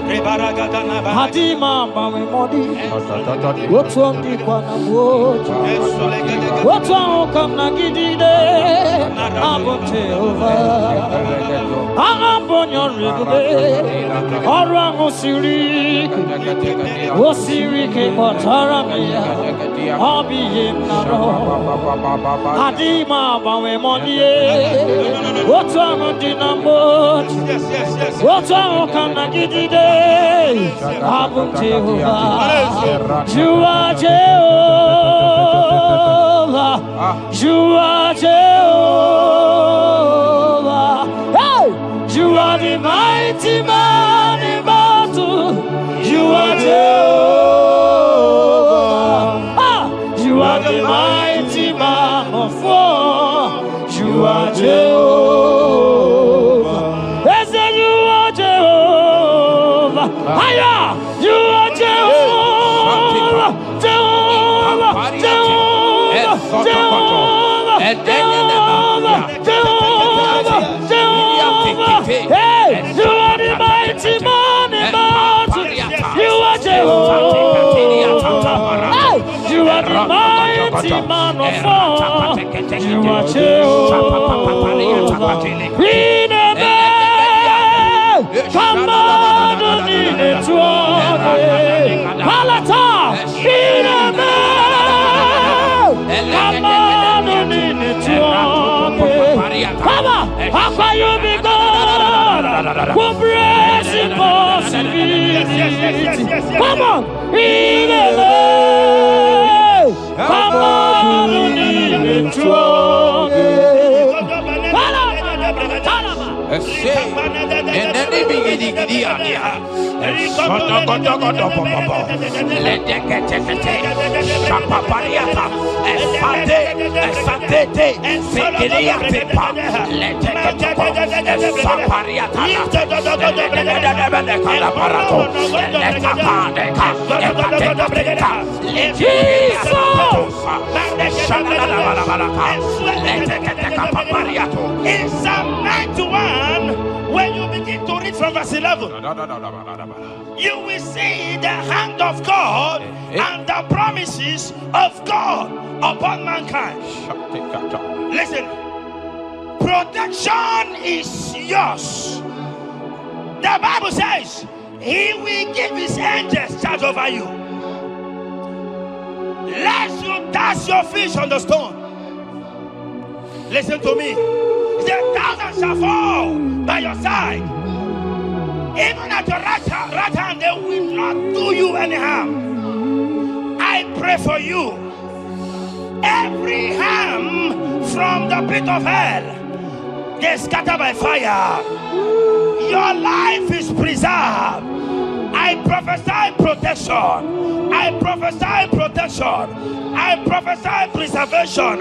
Hadima mami modi, wotong di kwana boji, wotong kam na gidide, abote over, ambonyo rigube, orang osiri ke matara miya, abiye naro, hadima mami modi, wotong di namboji, wotong kam na gidide. Abum Jehovah, you are Jehovah, you are Jehovah. Hey, you are the mighty man in battle. You are Jehovah. You are the mighty man of war. You are Jehovah. Yes, you are Jehovah. Higher, you are Jehovah, Jehovah, Jehovah, Jehovah, Jehovah, Jehovah. Hey, you are the mighty man in battle. You are Jehovah. Hey, you are the mighty man of war. You are Jehovah. We never come on. Palata, Come on, In Psalm 91 When you begin to read from verse 11, you will see the hand of God and the promises of God upon mankind. Listen, protection is yours. The Bible says he will give his angels charge over you, lest you dash your fish on the stone. Listen to me. The thousand shall fall by your side, even at your right hand, they will not do you any harm. I pray for you. Every harm from the pit of hell, they scatter by fire. Your life is preserved. I prophesy protection. I prophesy protection. I prophesy preservation.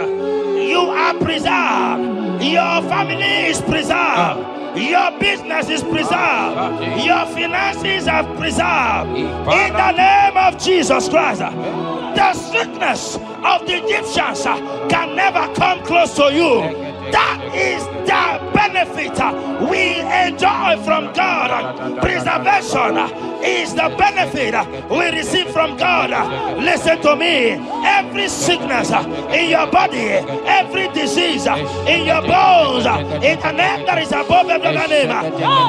You are preserved. Your family is preserved. Your business is preserved. Your finances are preserved. In the name of Jesus Christ. The sickness of the Egyptians can never come close to you. That is the benefit we enjoy from God. Preservation is the benefit we receive from God. Listen to me. Every sickness in your body, every disease in your bones, in the name that is above every other name,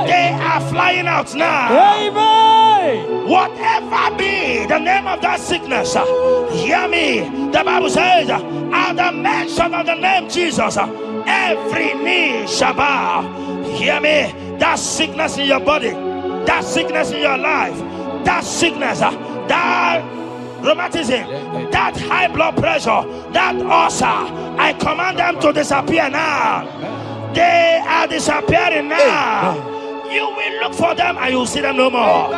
they are flying out now. Amen. Whatever be the name of that sickness, hear me. The Bible says, at the mention of the name Jesus, every knee shall bow. Hear me. That sickness in your body, that sickness in your life, that sickness, that rheumatism, that high blood pressure, that ulcer, I command them to disappear now. They are disappearing now. You will look for them and you will see them no more.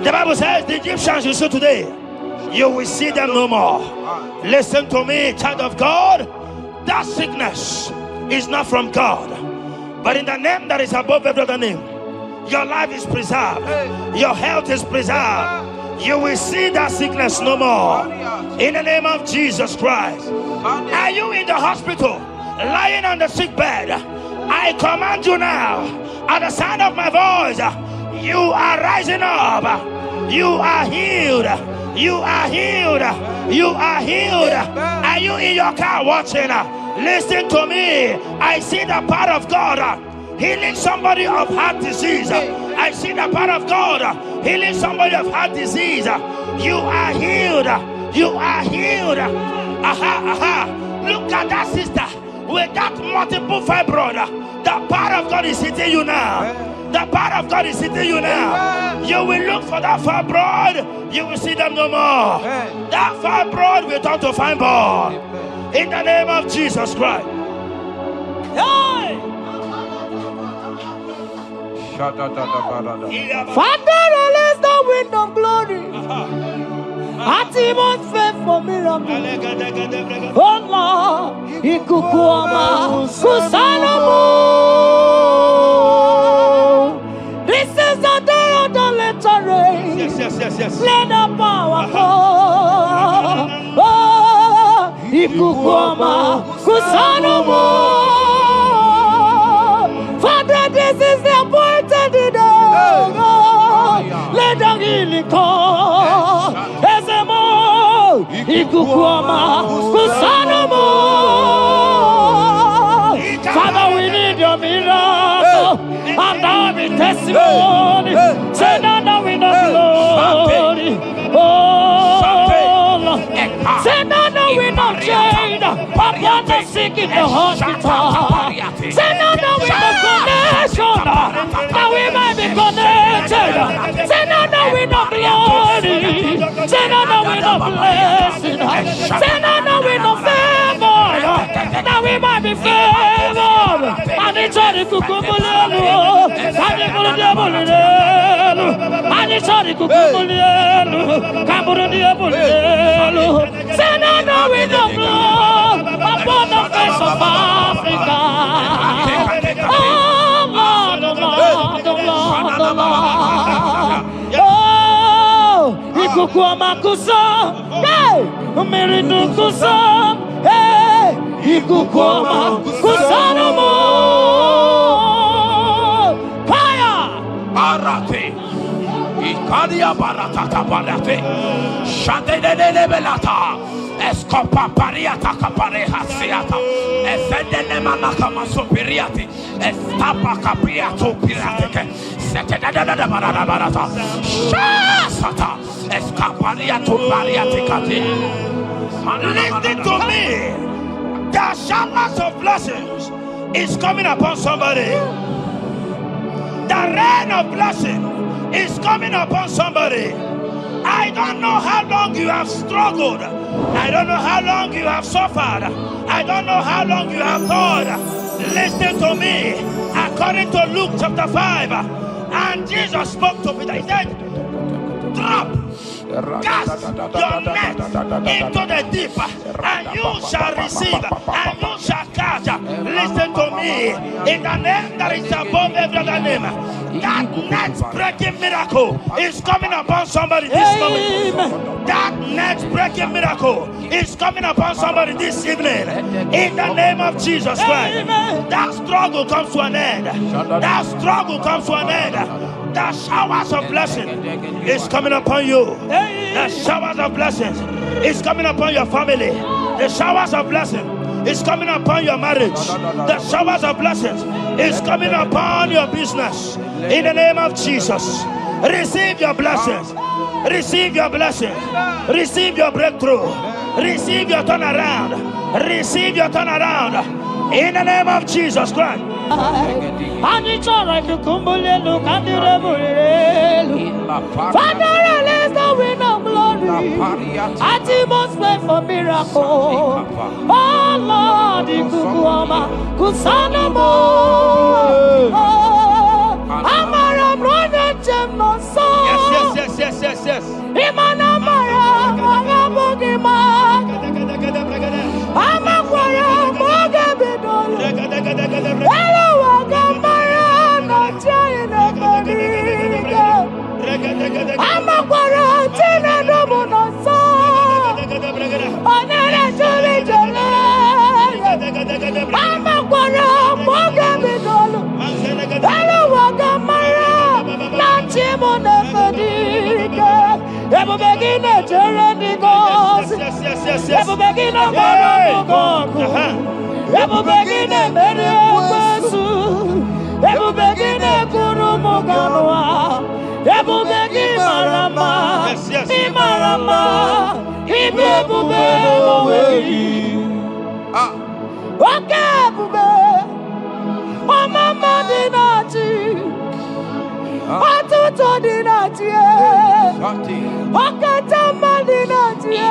The Bible says the Egyptians you see today, you will see them no more. Listen to me, child of God. That sickness is not from God, but in the name that is above every other name, your life is preserved. Your health is preserved. You will see that sickness no more. In the name of Jesus Christ. Are you in the hospital, lying on the sick bed? I command you now, at the sound of my voice, you are rising up. You are healed. You are healed. You are healed. Are you in your car watching? Listen to me. I see the power of God healing somebody of heart disease. I see the power of God healing somebody of heart disease. You are healed. You are healed. Look at that sister with that multiple fibroid. The power of God is hitting you now. The power of God is hitting you now. You will look for that fibroid. You will see them no more. That fibroid will turn to fibroid. In the name of Jesus Christ. Hey! Father, release the wind of glory. Atimost faith for miracle. Oh Lord, ikukuama kusanamu. This is the day of the letter rain. Yes. Let the power come. Oh, ikukuama kusanamu. Father, this is the appointed day. Let the healing come. Ezemo, ikukuama kusanamu. Father, we need your miracle. And now we testimony. Say now we know glory. Oh, Lord. Say now we know change. Upon the sick in the hospital. Say now we know connection. Now we might be connected. Say now we know glory. Say now we know blessing. Say now we know favor. Now we might be favored. And it's all the kukumulelu. And it's all the diabolelu. And it's all the kukumulelu. Kaburu diabolelu. Say now we know blood upon the face of Africa. Oh Lord, oh Lord, oh Lord, oh Lord. Oh, ikukuama kusam, hey, miridu kusam, hey, ikukuama kusanomo. Paria Baratata Barate, Shade de Belata, Escopa Pariata Capareha Seata, Efende Manakama Superiati, Estapa Capriato Pirate, Setadada Barata, Shasata, Escapariato Pariaticati. Listen to me. The showers of blessings is coming upon somebody. The rain of blessing is coming upon somebody. I don't know how long you have struggled. I don't know how long you have suffered. I don't know how long you have thought. Listen to me. According to Luke chapter 5, and Jesus spoke to Peter. He said, drop, cast your net into the deep, and you shall receive, and you shall catch. Listen to me. In the name that is above every other name, that net breaking miracle is coming upon somebody this moment. That net breaking miracle is coming upon somebody this evening. In the name of Jesus Christ. That struggle comes to an end. That struggle comes to an end. The showers of blessing is coming upon you. The showers of blessings is coming upon your family. The showers of blessing is coming upon your marriage. The showers of blessings is coming upon your business. In the name of Jesus, receive your blessings. Receive your blessings. Receive your breakthrough. Receive your turnaround. Receive your turnaround. In the name of Jesus Christ. Father, release the wind of glory. Atmosphere for miracle. Oh Lord, Ikukuama, Kusanamo. Amara Brother Gemno so. Yes. Imana Mara, Magabogima. Amakwara, Magabidolo. Hello, Wagamara, not China, Mariga. Amakwara, Tina, Domono so. Onera, Jolly, Jolly. Amakwara, Magabidolo. Hello, Wagamara, not Chimona, Mariga. Ever begin a journey goes. Ever begin a God. Ever begin a Mediasu. Ever begin a Kurumoganoa. Ever begin Marama. Imarama. Ibebube. Okay, Bube. Oh, Mama Dinati. Atuto Dinati. Okatama Dinati.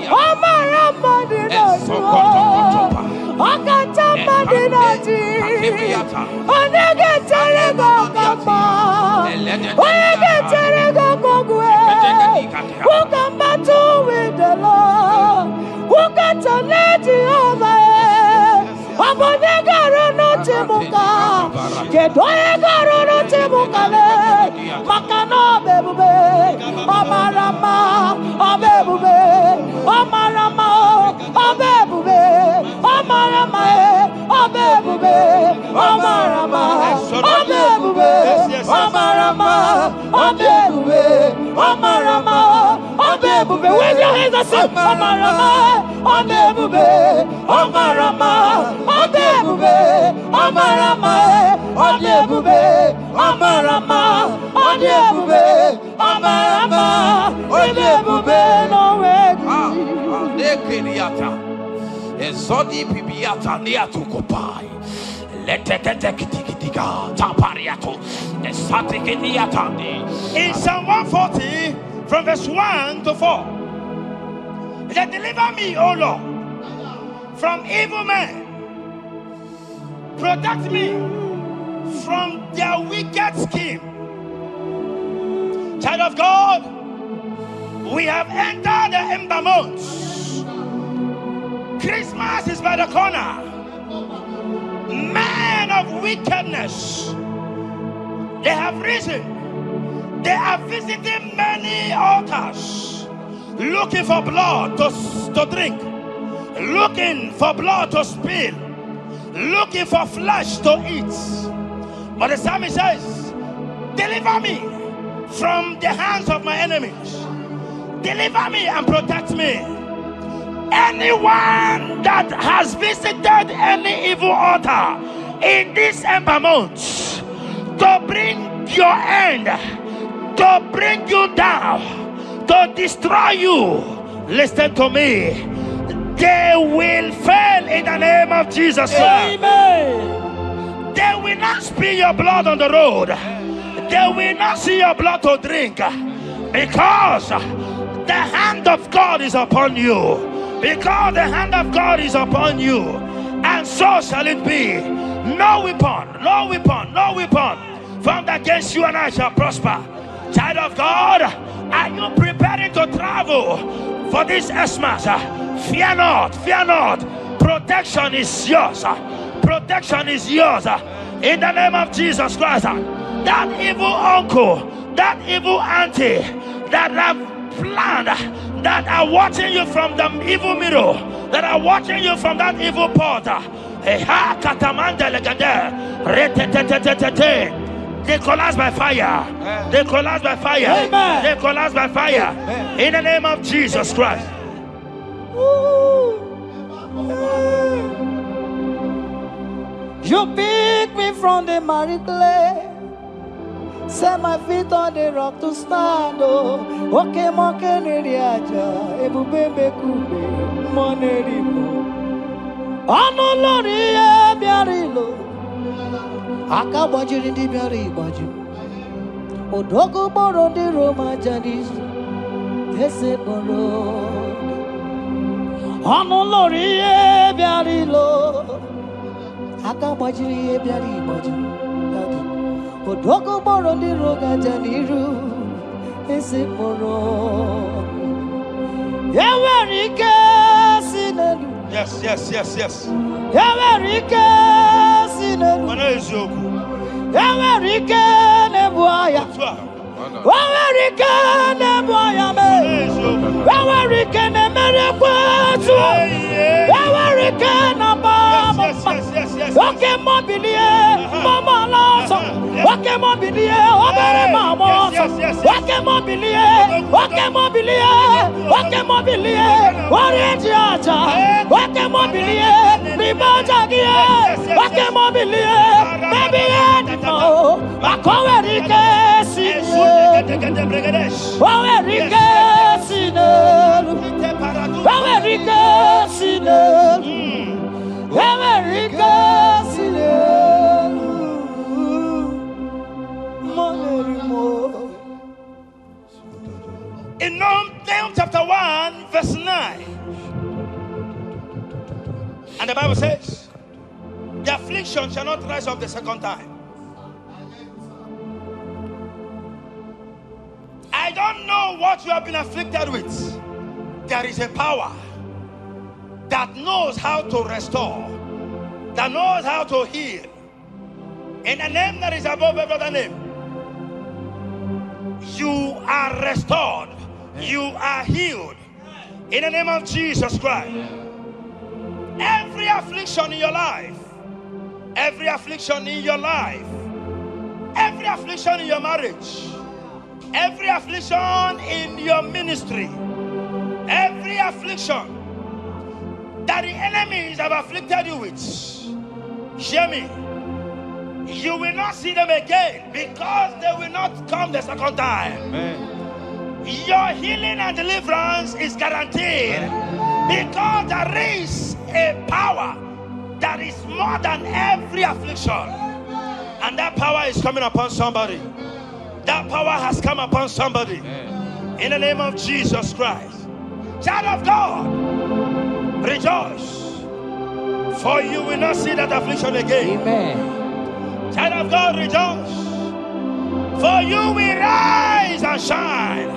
Omarama Dinati. Okatama Dinati. Onegeterego Kama. Onegeterego Kogwe. Who can battle with the Lord? Who can turn Jehovah? Abonegaro no Timuka. Kedoegaro no Timukale. Makano bebube. Omarama. Obebube. Omarama. Obebube. Omarama. Obebube. Omarama. Obebube. Omarama. Obebube. Omarama. Obebube. With your hands and say Omarama. Obebube. Omarama. Obebube. Omarama. Obebube. Omarama. Obebube. Omarama. Obebube. No way. Nekiriata. Ezodi pibiata niatukopai. Letetetekitikitiga tapariato. Esatikiniatandi. In Psalm 140, from verse 1 to 4, it said, deliver me, O Lord, from evil men. Protect me from their wicked scheme. Child of God, we have entered the ember months. Christmas is by the corner. Men of wickedness, they have risen. They are visiting many altars, looking for blood to drink, looking for blood to spill, looking for flesh to eat. But the psalmist says, deliver me from the hands of my enemies. Deliver me and protect me. Anyone that has visited any evil altar in this Ember month to bring your end, to bring you down, to destroy you, listen to me. They will fail in the name of Jesus. Amen. They will not spill your blood on the road. They will not see your blood to drink, because the hand of God is upon you. Because the hand of God is upon you, and so shall it be. No weapon, no weapon, no weapon formed against you and I shall prosper. Child of God, are you preparing to travel for this Xmas? Fear not, fear not. Protection is yours. Protection is yours. In the name of Jesus Christ. That evil uncle, that evil auntie that have planned, that are watching you from the evil mirror, that are watching you from that evil portal, they collapse by fire. They collapse by fire. Amen. They collapse by fire. In the name of Jesus Christ. You pick me from the miry clay, set my feet on the rock to stand. Oh, okay, monkey neriaja, ebubembe kube, monerimo. Ano lori e biarilo, akabajiri di biari baju. Odogo boro di Roma jadis, ese boro. Ano lori e biarilo, akabajiri e biari baju. Odogo boro di roga janiru, ese boro. Yawerike sinelu. Yes, yes, yes, yes. Yawerike sinelu. Yawerike nebuaya. Yawerike nebuaya me. Yawerike ne merekwetu. Yawerike na baba. Okay, mobilie, mama loso. Okay, mobilie, obere mama. Okay, mobilie, okay, mobilie, okay, mobilie. Orange aja. Okay, mobilie, ribaja gie. Okay, mobilie, baby edimo. Makowerike sine. Wawerike sine. Wawerike sine. In Nahum chapter 1 verse 9, and the Bible says, the affliction shall not rise up the second time. I don't know what you have been afflicted with. There is a power that knows how to restore, that knows how to heal. In the name that is above every other name, you are restored, you are healed. In the name of Jesus Christ. Every affliction in your life, every affliction in your life, every affliction in your marriage, every affliction in your ministry, every affliction that the enemies have afflicted you with, hear me, you will not see them again, because they will not come the second time. Amen. Your healing and deliverance is guaranteed, because there is a power that is more than every affliction, and that power is coming upon somebody. That power has come upon somebody. In the name of Jesus Christ. Child of God, rejoice, for you will not see that affliction again. Amen. Child of God, rejoice, for you will rise and shine,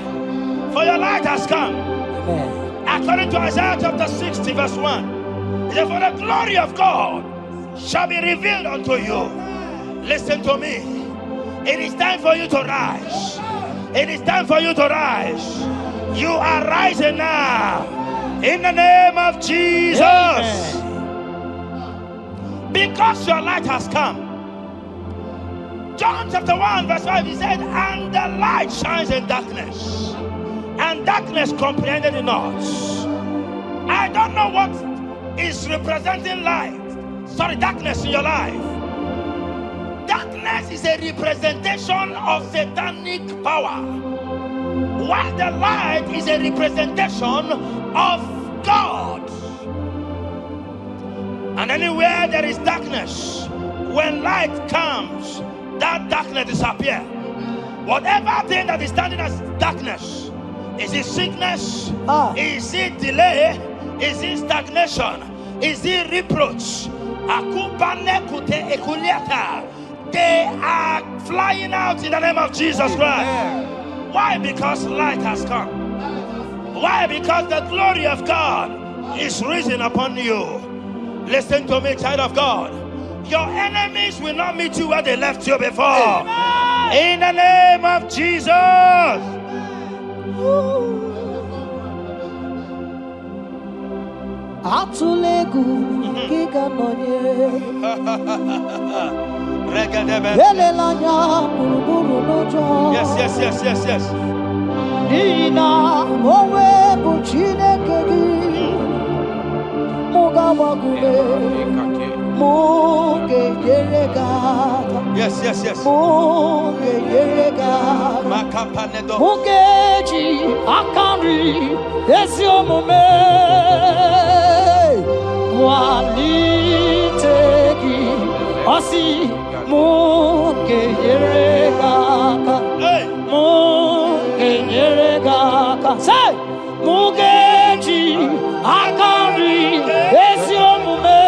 for your light has come. Amen. According to Isaiah chapter 60 verse 1, it says, for the glory of God shall be revealed unto you. Listen to me. It is time for you to rise. It is time for you to rise. You are rising now. In the name of Jesus. Amen. Because your light has come, John chapter 1 verse 5, he said, and the light shines in darkness, and darkness comprehended it not. I don't know what is representing light. Sorry, darkness in your life. Darkness is a representation of satanic power, while the light is a representation of God. And anywhere there is darkness, when light comes, that darkness disappears. Whatever thing that is standing as darkness, is it sickness? Is it delay? Is it stagnation? Is it reproach? They are flying out in the name of Jesus Christ. Why? Because light has come. Why? Because the glory of God is risen upon you. Listen to me, child of God. Your enemies will not meet you where they left you before. In the name of Jesus. Atulegu giga nonye Yes. Nina owe buchineke gi Mugawagume Muge yeregata Yes. Muge yeregata Mugeji akari Esiomume Walitegi Osi Muge yeregata Muge yeregata Say Mugeji akari Esiomume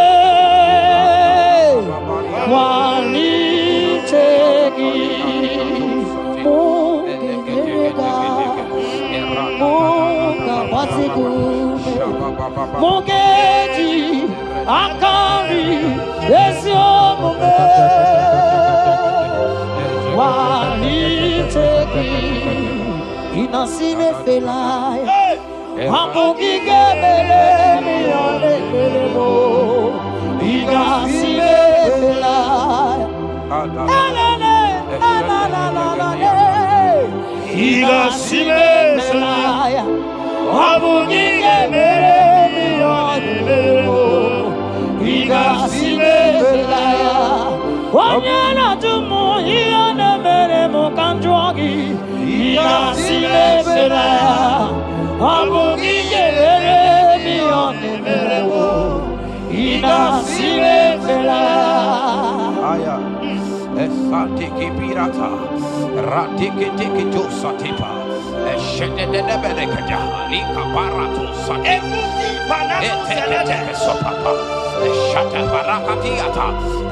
Walitegi Muge yeregata Muga basigume Mugeji akari Esiomume Walitegi Inasime felaya Amugi gebele miyane kelebo Inasime felaya Inasime felaya Amugi gebele miyane kelebo Inasime felaya Wanyana tumu iyane mere mukanjwagi Inasime felaya Amugi gebele miyane kelebo Inasime felaya Esatiki pirata, ratiki tiki to satipa, eshende de belekada, lika barato satipa, eteke sopapa, eshata barakatiata,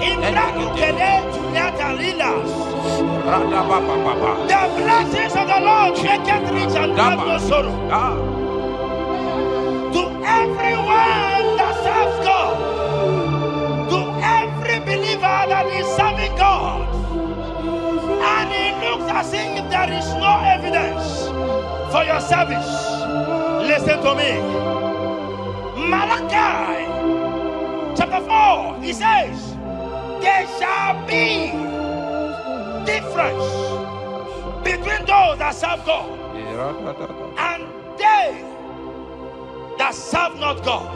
Imrakukele Natalilas. rada baba. The blessings of the Lord make it rich and have no sorrow. To everyone that serves God, to every believer that is serving God, and it looks as if there is no evidence for your service, listen to me. Malachi chapter 4, he says, there shall be difference between those that serve God and they that serve not God.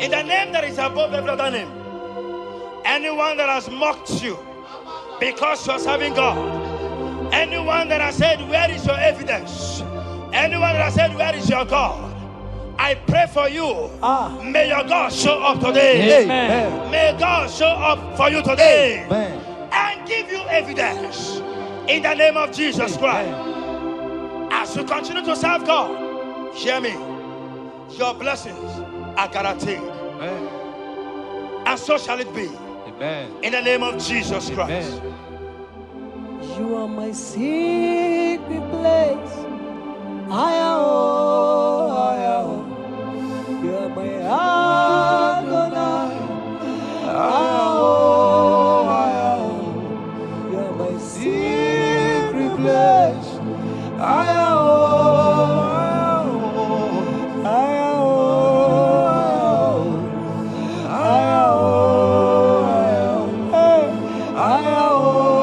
In the name that is above every other name, anyone that has mocked you because you are serving God, anyone that has said, where is your evidence? Anyone that has said, where is your God? I pray for you. May your God show up today. Amen. May God show up for you today. Amen. And give you evidence in the name of Jesus Christ. As you continue to serve God, hear me, your blessings are guaranteed. Amen. And so shall it be. Amen. In the name of Jesus Christ. You are my secret place. I am. You are my Adonai. I am. You are my secret place. I am. I am.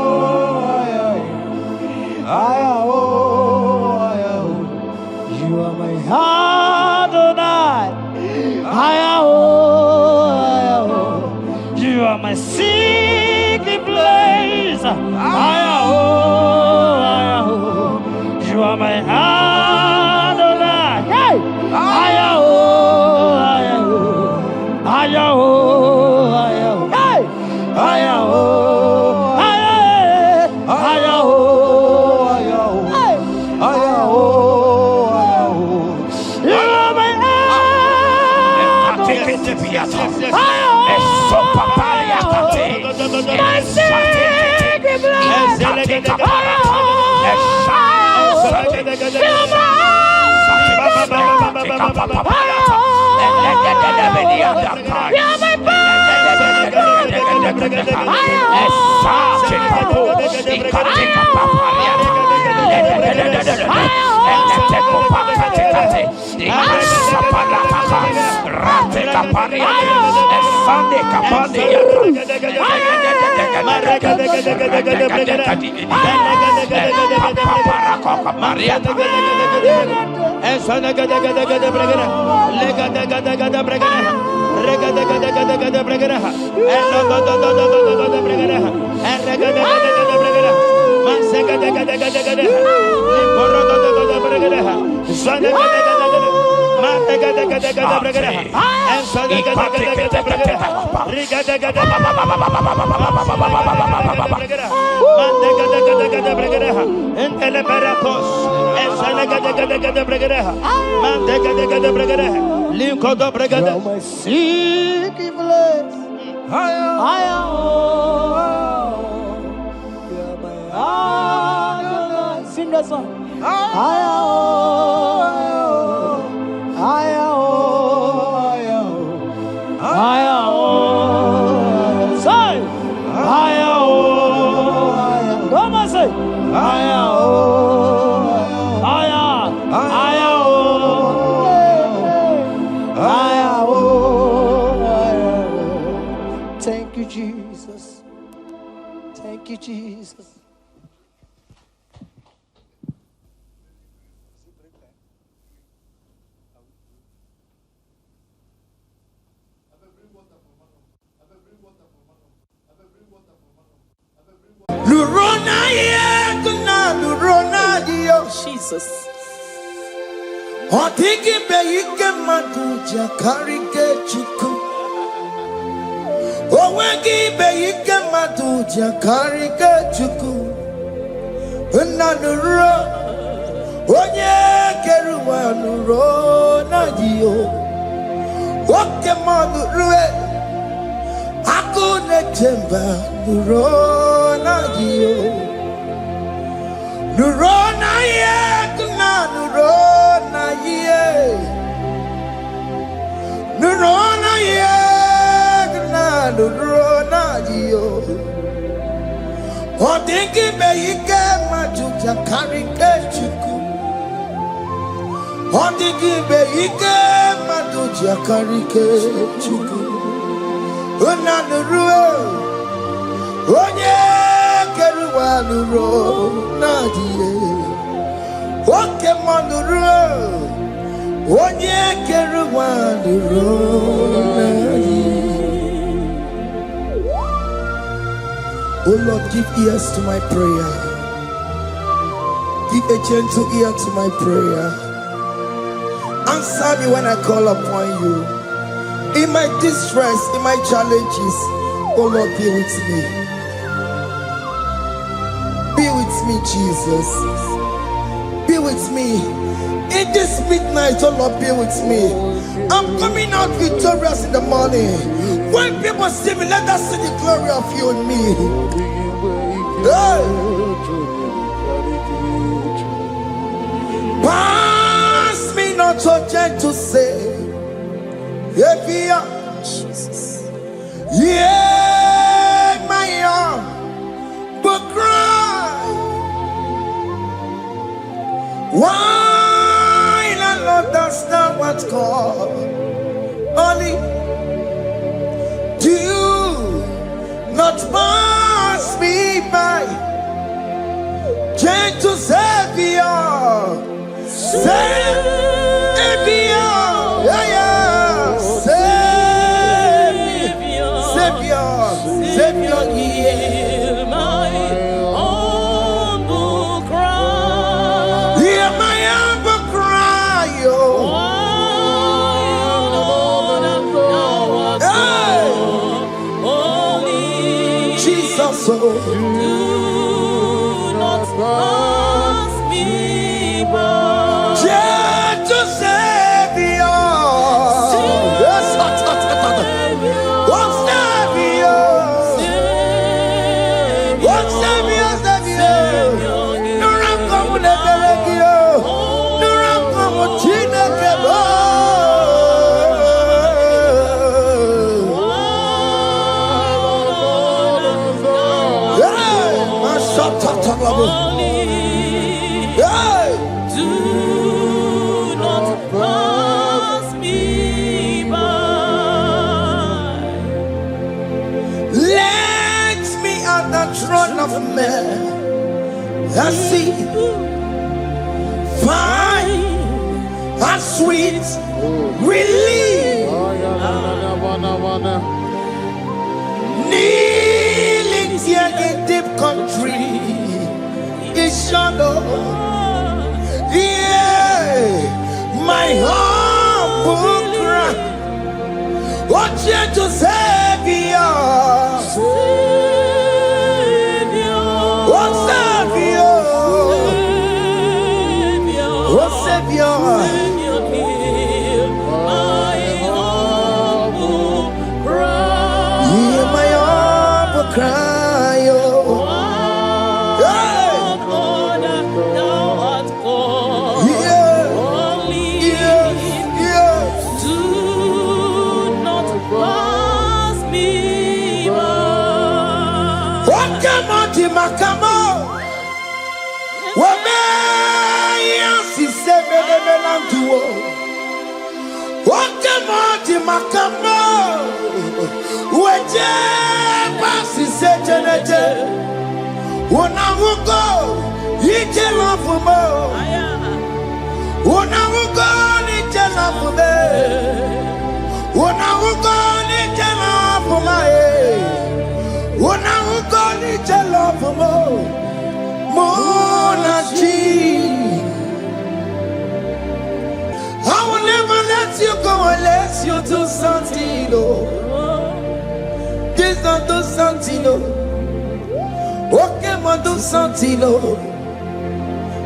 Sing that song. Thank you, Jesus. Thank you, Jesus. Jesus. Otiki beike maduja karike chuku. Owegi beike maduja karike chuku. Unanuro onye keruwa nuro na dio. Oke manurue akune temba nuro na dio. Nurona ye, nurona ye, nurona ye, nurona ye. Odingi beike majuja karike chuku. Odingi beike majuja karike chuku. Una nurue, onye. Nuro nadie oke manuro onye keruwa nuro nadie. Oh Lord, give ears to my prayer. Give a gentle ear to my prayer. Answer me when I call upon you. In my distress, in my challenges, oh Lord, be with me. Be with me, Jesus. Be with me. In this midnight, oh Lord, be with me. I'm coming out victorious in the morning. When people see me, let us see the glory of you in me. Hey. Pass me not so gentle to say, Jesus. Yeah, my arm, but cry. Why not understand what's called? Only do not pass me by. Gentle Savior, Savior, yeah, Savior, hear my humble cry. Hear my humble cry, oh. so. Do not pass me by. Gentle Savior. Yes, what Savior? What Savior? No ram come the Belegio. No ram come China Kebo. Do not pass me by. Let me at the throne of men. Let's see. Fine and sweet relief. Kneeling here in deep country. It's shadow. Yeah, my humble cry. What gentle Savior? What Savior? What Savior? Hear my humble cry. Makamo, wame yansi sebe de lantuo. Wakamo makamo, weje basi sejenete. Unamugo ije lafumo, unamugo ije lafume, unamugo ije lafume. Unamugo ije lafumo, monachi. I will never let you go unless you do something. This not do something. Okay, ma do something.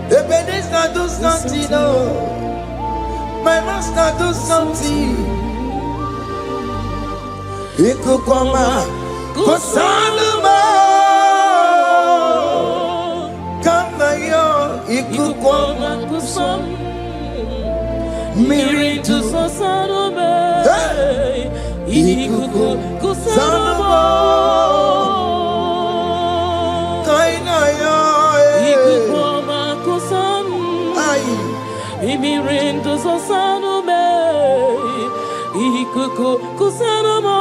Baby, this not do something. My master do something. Ikukoma kusanuma, kama yo ikukoma kusam. Miri tu sasanume, ikuku kusanuma, kaina yo ikukoma kusam. Miri tu sasanume, ikuku kusanuma.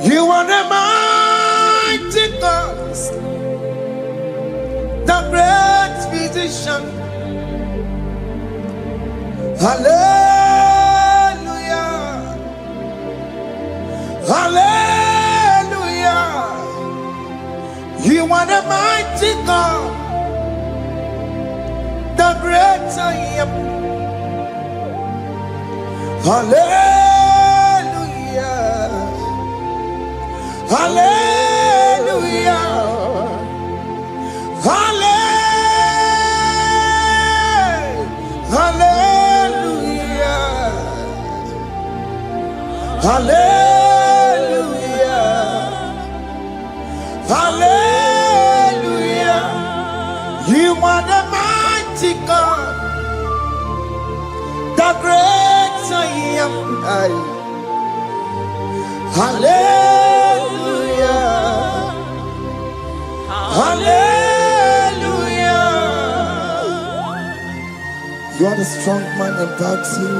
You are the mighty God, the great physician. Hallelujah, hallelujah. You are the mighty God, the great I am. Hallelujah, hallelujah, hallelujah, hallelujah, hallelujah. You are the mighty God, the great I am. Hallelujah, hallelujah. You are the strong man in battle.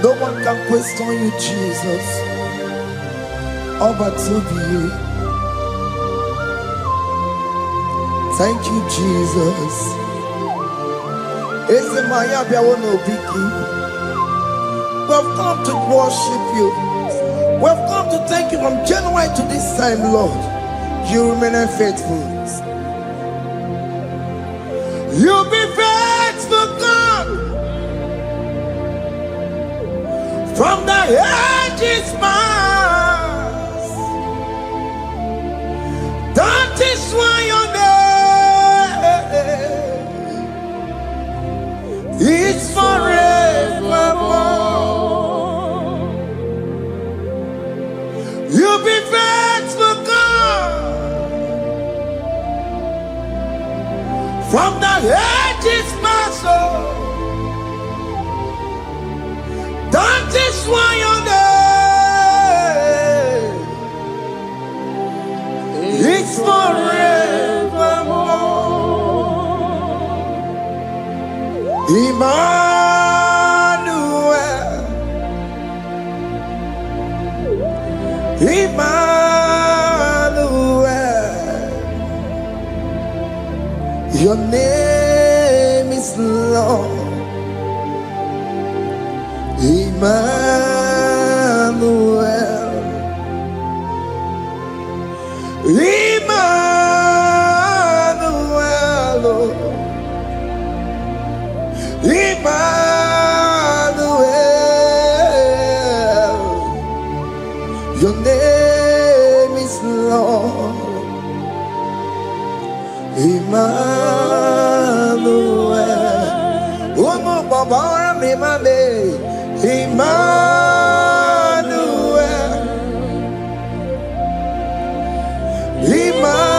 No one can question you, Jesus. All but to be you. Thank you, Jesus. It's in my yard, I want to be you. We've come to worship you. We've come to thank you from January to this time, Lord. You remain faithful. You be faithful, God. From the edges, my It's forevermore. You've been faithful, God, from the ages past. That is why your name is forevermore. Emmanuel, Emmanuel, your name is Lord. Emmanuel, Emmanuel, Emmanuel, your name is Lord. Emmanuel, Umu Baba Mimame. Emmanuel, Emmanuel,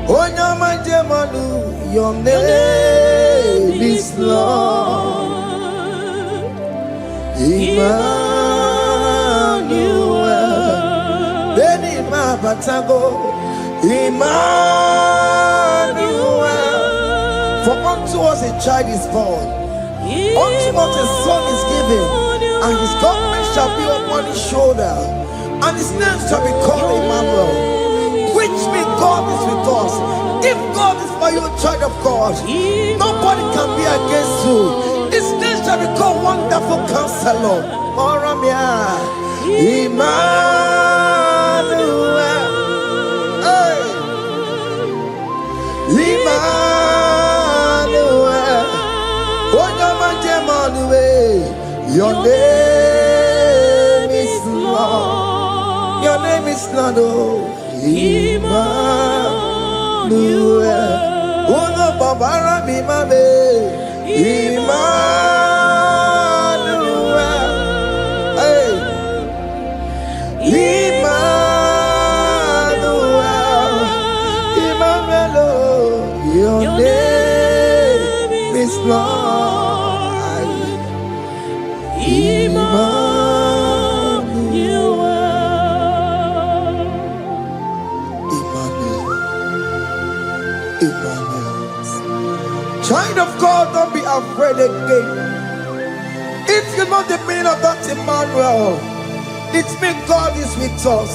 Onyamajemanu, your name is Lord. Emmanuel, Beni Mabatago, Emmanuel, for unto us a child is born. Unto us a son is given, and his government shall be upon his shoulder, and his name shall be called Emmanuel, which means God is with us. If God is for you, child of God, nobody can be against you. His name shall be called Wonderful Counselor. Emmanuel, hey. Emmanuel, your name is Lord. Your name is Lord. Emmanuel. Uno babara bimame. Emmanuel. Hey. Emmanuel. Emmanuel. Your name is Lord. Emmanuel. Emmanuel. Child of God, don't be afraid again. If you know the meaning of that Emmanuel, it means God is with us.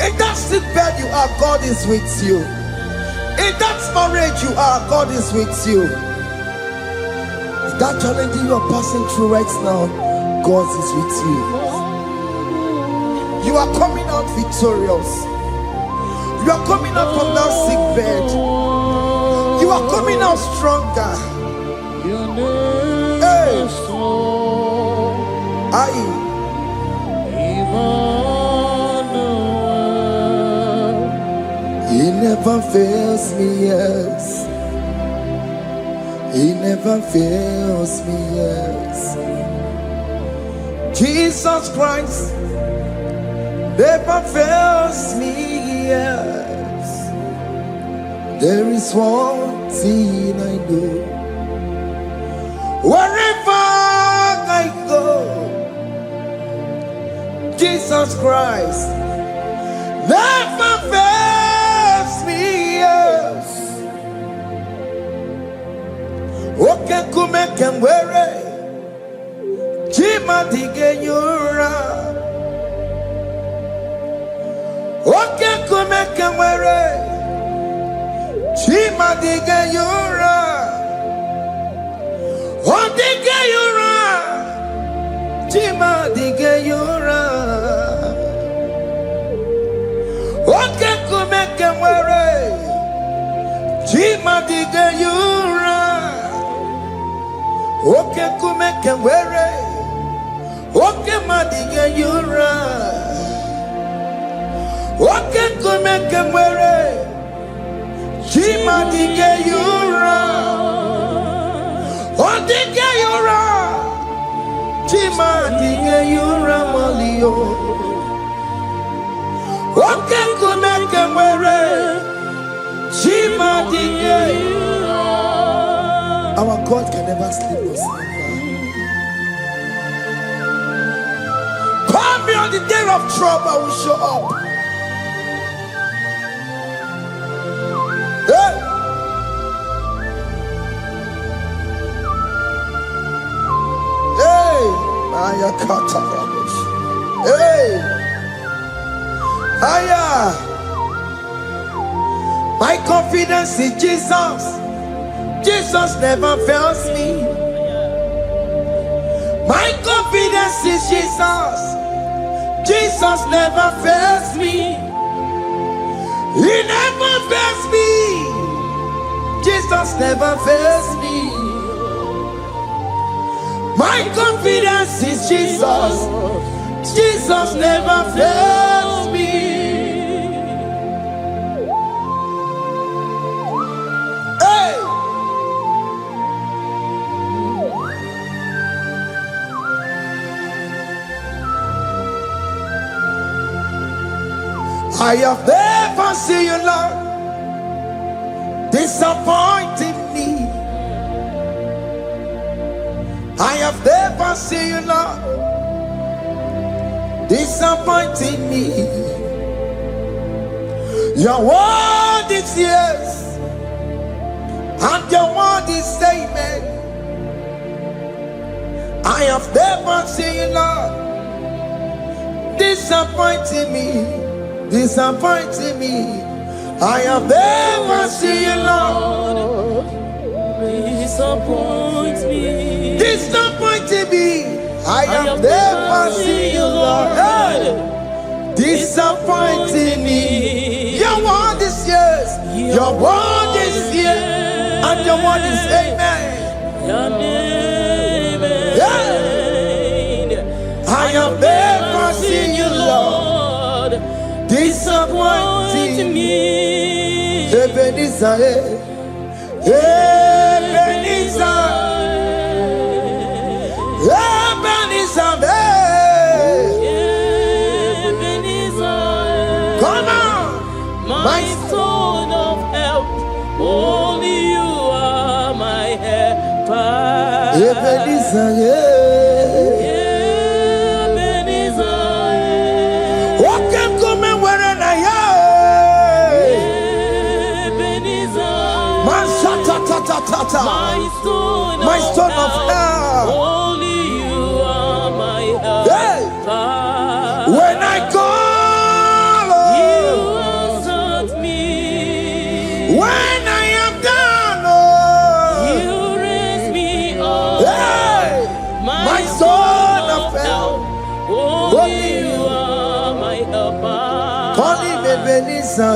In that sick bed you are, God is with you. In that marriage you are, God is with you. In that challenge you are passing through right now, God is with you. You are coming out victorious. You are coming out from that sick bed. You are coming out stronger. Hey. He never fails me, yes. He never fails me, yes. Jesus Christ never fails me, yes. There is one thing I know. Wherever I go, Jesus Christ never fails me, yes. Okay, come can wear it. Jima dige yura. Okay, come can wear it. Jima dige yura. Oh, dige yura. Jima dige yura. Okay, come can wear it. Jima dige yura. Okay, come can wear it. Okay, madiga yura. Okay, come can wear it. Jima dige yura. Chima dige yura molio. Oke kumeke mwere. Chima dige. Our God can never sleep or slumber. Call me on the day of trouble, I will show up. Hey! Hey! Aya kata rabosh. Hey! Aya! My confidence in Jesus. Jesus never fails me. My confidence is Jesus. Jesus never fails me. He never fails me. Jesus never fails me. My confidence is Jesus. Jesus never fails me. Hey! I have never seen you, Lord, disappointing me. I have never seen you, Lord, disappointing me. Your word is yes, and your word is amen. I have never seen you, Lord, disappointing me. Disappointing me. I have never seen you, Lord. Disappoint me. Disappointing me. I have never seen you, Lord. Hey. Disappointing me. Your word is yes. Your word is yes. And your word is amen. Your name is I have never seen you, Lord. Disappointing me. Ebenezer, Ebenezer, Ebenezer, Ebenezer. Come on, my stone of help. Only you are my helper. Ebenezer, my stone of help. Only you are my help. Hey. When I call, you answered me. When I am down, you raise me up. Hey. My stone of help. Only you are my helper. Call him Ebenezer.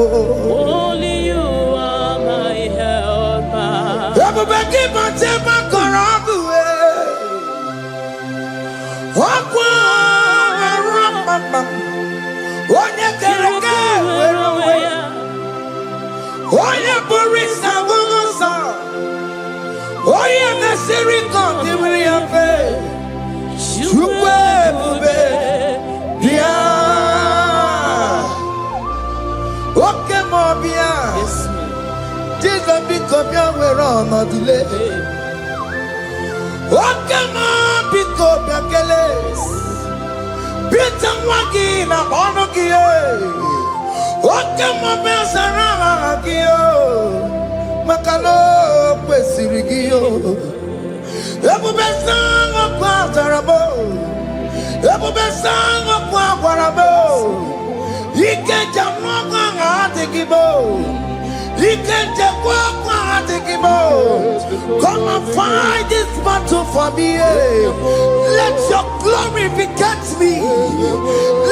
Only you are my helper. Everybody keep on taking my car off the way. Jesus pick up your way on the delay. Oh, come on, pick up your keles. Peter Wagin, a bonokia. Oh, come on, Besaragio. Macalo, Pesirigio. Ebu Besang of Quatarabo. Ebu Besang of Quatarabo. He can't jump on IGBO. He can't jump on IGBO. Come and fight this battle for me. Let your glory beget me.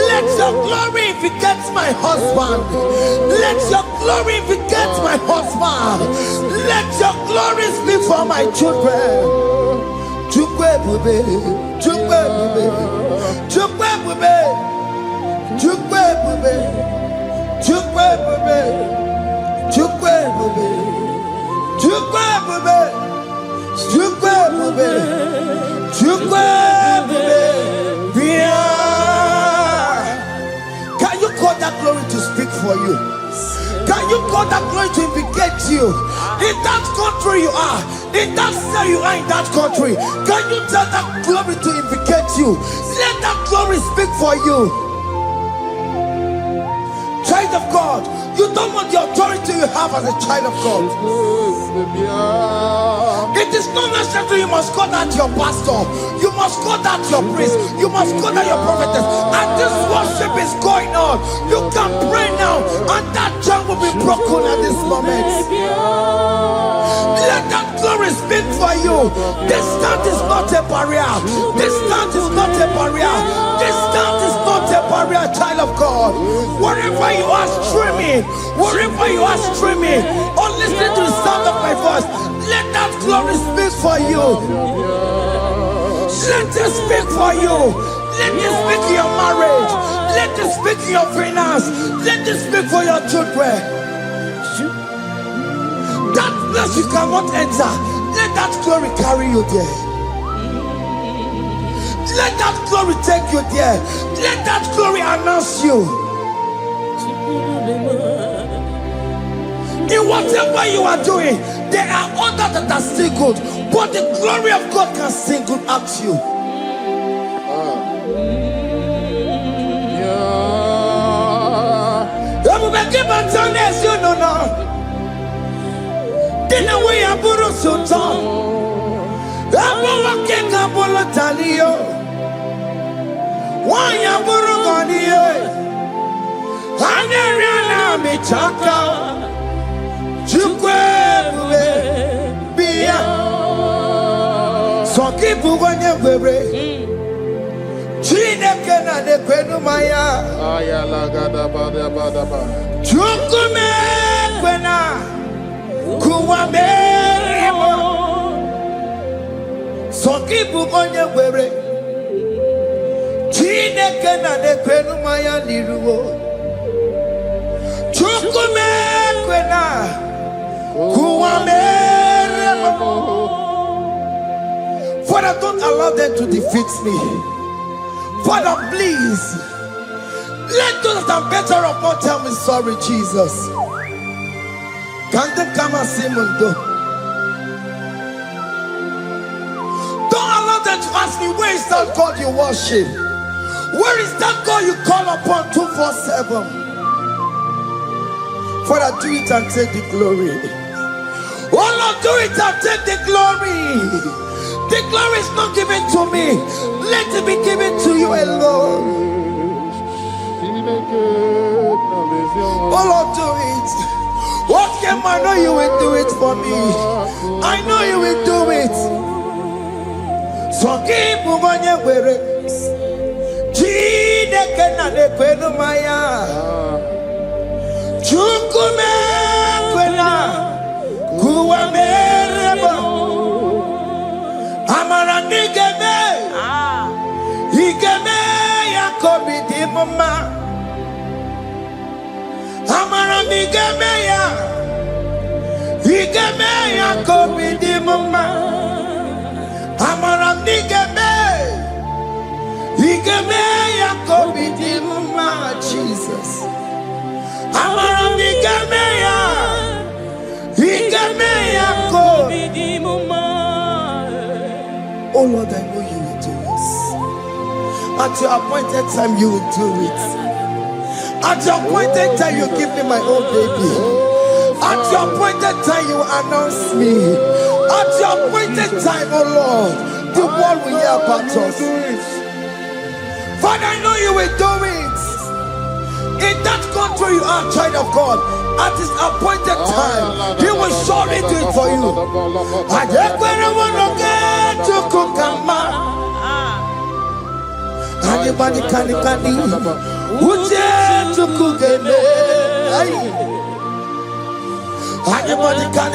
Let your glory beget my husband. Let your glory beget my husband. Let your glory speak for my children. Chukwe bube, chukwe bube, chukwe bube, chukwe bube, chukwe bube, chukwe bube, chukwe bube, chukwe bube, chukwe bube. Can you call that glory to speak for you? Can you call that glory to indicate you? In that country you are, in that cell you are in that country, can you tell that glory to indicate you? Let that glory speak for you. Child of God, you don't want the authority you have as a child of God. It is not necessary you must call that your pastor, you must call that your priest, you must call that your prophetess. And this worship is going on. You can pray now, and that chain will be broken at this moment. Let that glory speak for you. Distance is not a barrier. Distance is not a barrier. Distance is not a barrier, child of God. Wherever you are streaming, wherever you are streaming, or listening to the sound of my voice, let that glory speak for you. Let it speak for you. Let it speak in your marriage. Let it speak in your finance. Let it speak for your children. That place you cannot enter, let that glory carry you there. Let that glory take you there. Let that glory announce you. In whatever you are doing, there are others that are still good, but the glory of God can single out you. You know now. Dina we aburu sultan. Abo wake kabolo talio. Wanya buru ganiye. Haneriana michaka. Chukwe bube biya. Soki buganye bebe. Chineke na de kwenu maya. Ayala gada bada bada ba. Chukume kwena. Kuwa meremo. Soki buganye bebe. Chineke na de kwenu maya niruwo. Chukume kwena. Kuwa meremo. Father, don't allow them to defeat me. Father, please, let those that are better off not tell me sorry, Jesus. Can't they come and see me? Don't allow them to ask me, where is that God you worship? Where is that God you call upon 247? Father, do it and take the glory. Oh Lord, do it and take the glory. The glory is not given to me. Let it be given to you alone. Oh Lord, do it. What can I know you will do it for me? I know you will do it. So keep moving where it. Chide kena de kwenu maya. Chukume kwena. Kuwa mereba. Amara nigeme, igeme ya kobi di mama. Amara nigeme ya, igeme ya kobi di mama. Amara nigeme, igeme ya kobi di mama. Jesus. Amara nigeme ya, igeme ya kobi di mama. Oh Lord, I know you will do this. At your appointed time, you will do it. At your appointed time, you give me my own baby. At your appointed time, you announce me. At your appointed time, oh Lord, the world will hear about us. Father, I know you will do it. In that country you are, child of God, at his appointed time, he will surely do it for you. I just want to get to Kukama. Anybody can to Kugeme. Anybody can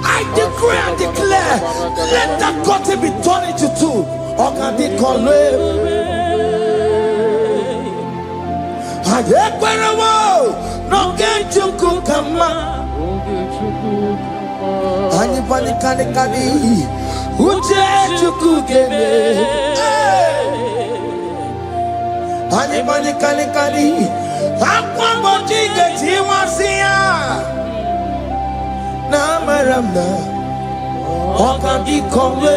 I decree and declare, let that curtain be turned into two. Or can they call it? No get to Kukama. Anybody can to Kugeme. Anybody can Namaramna, Okandi Kongwe.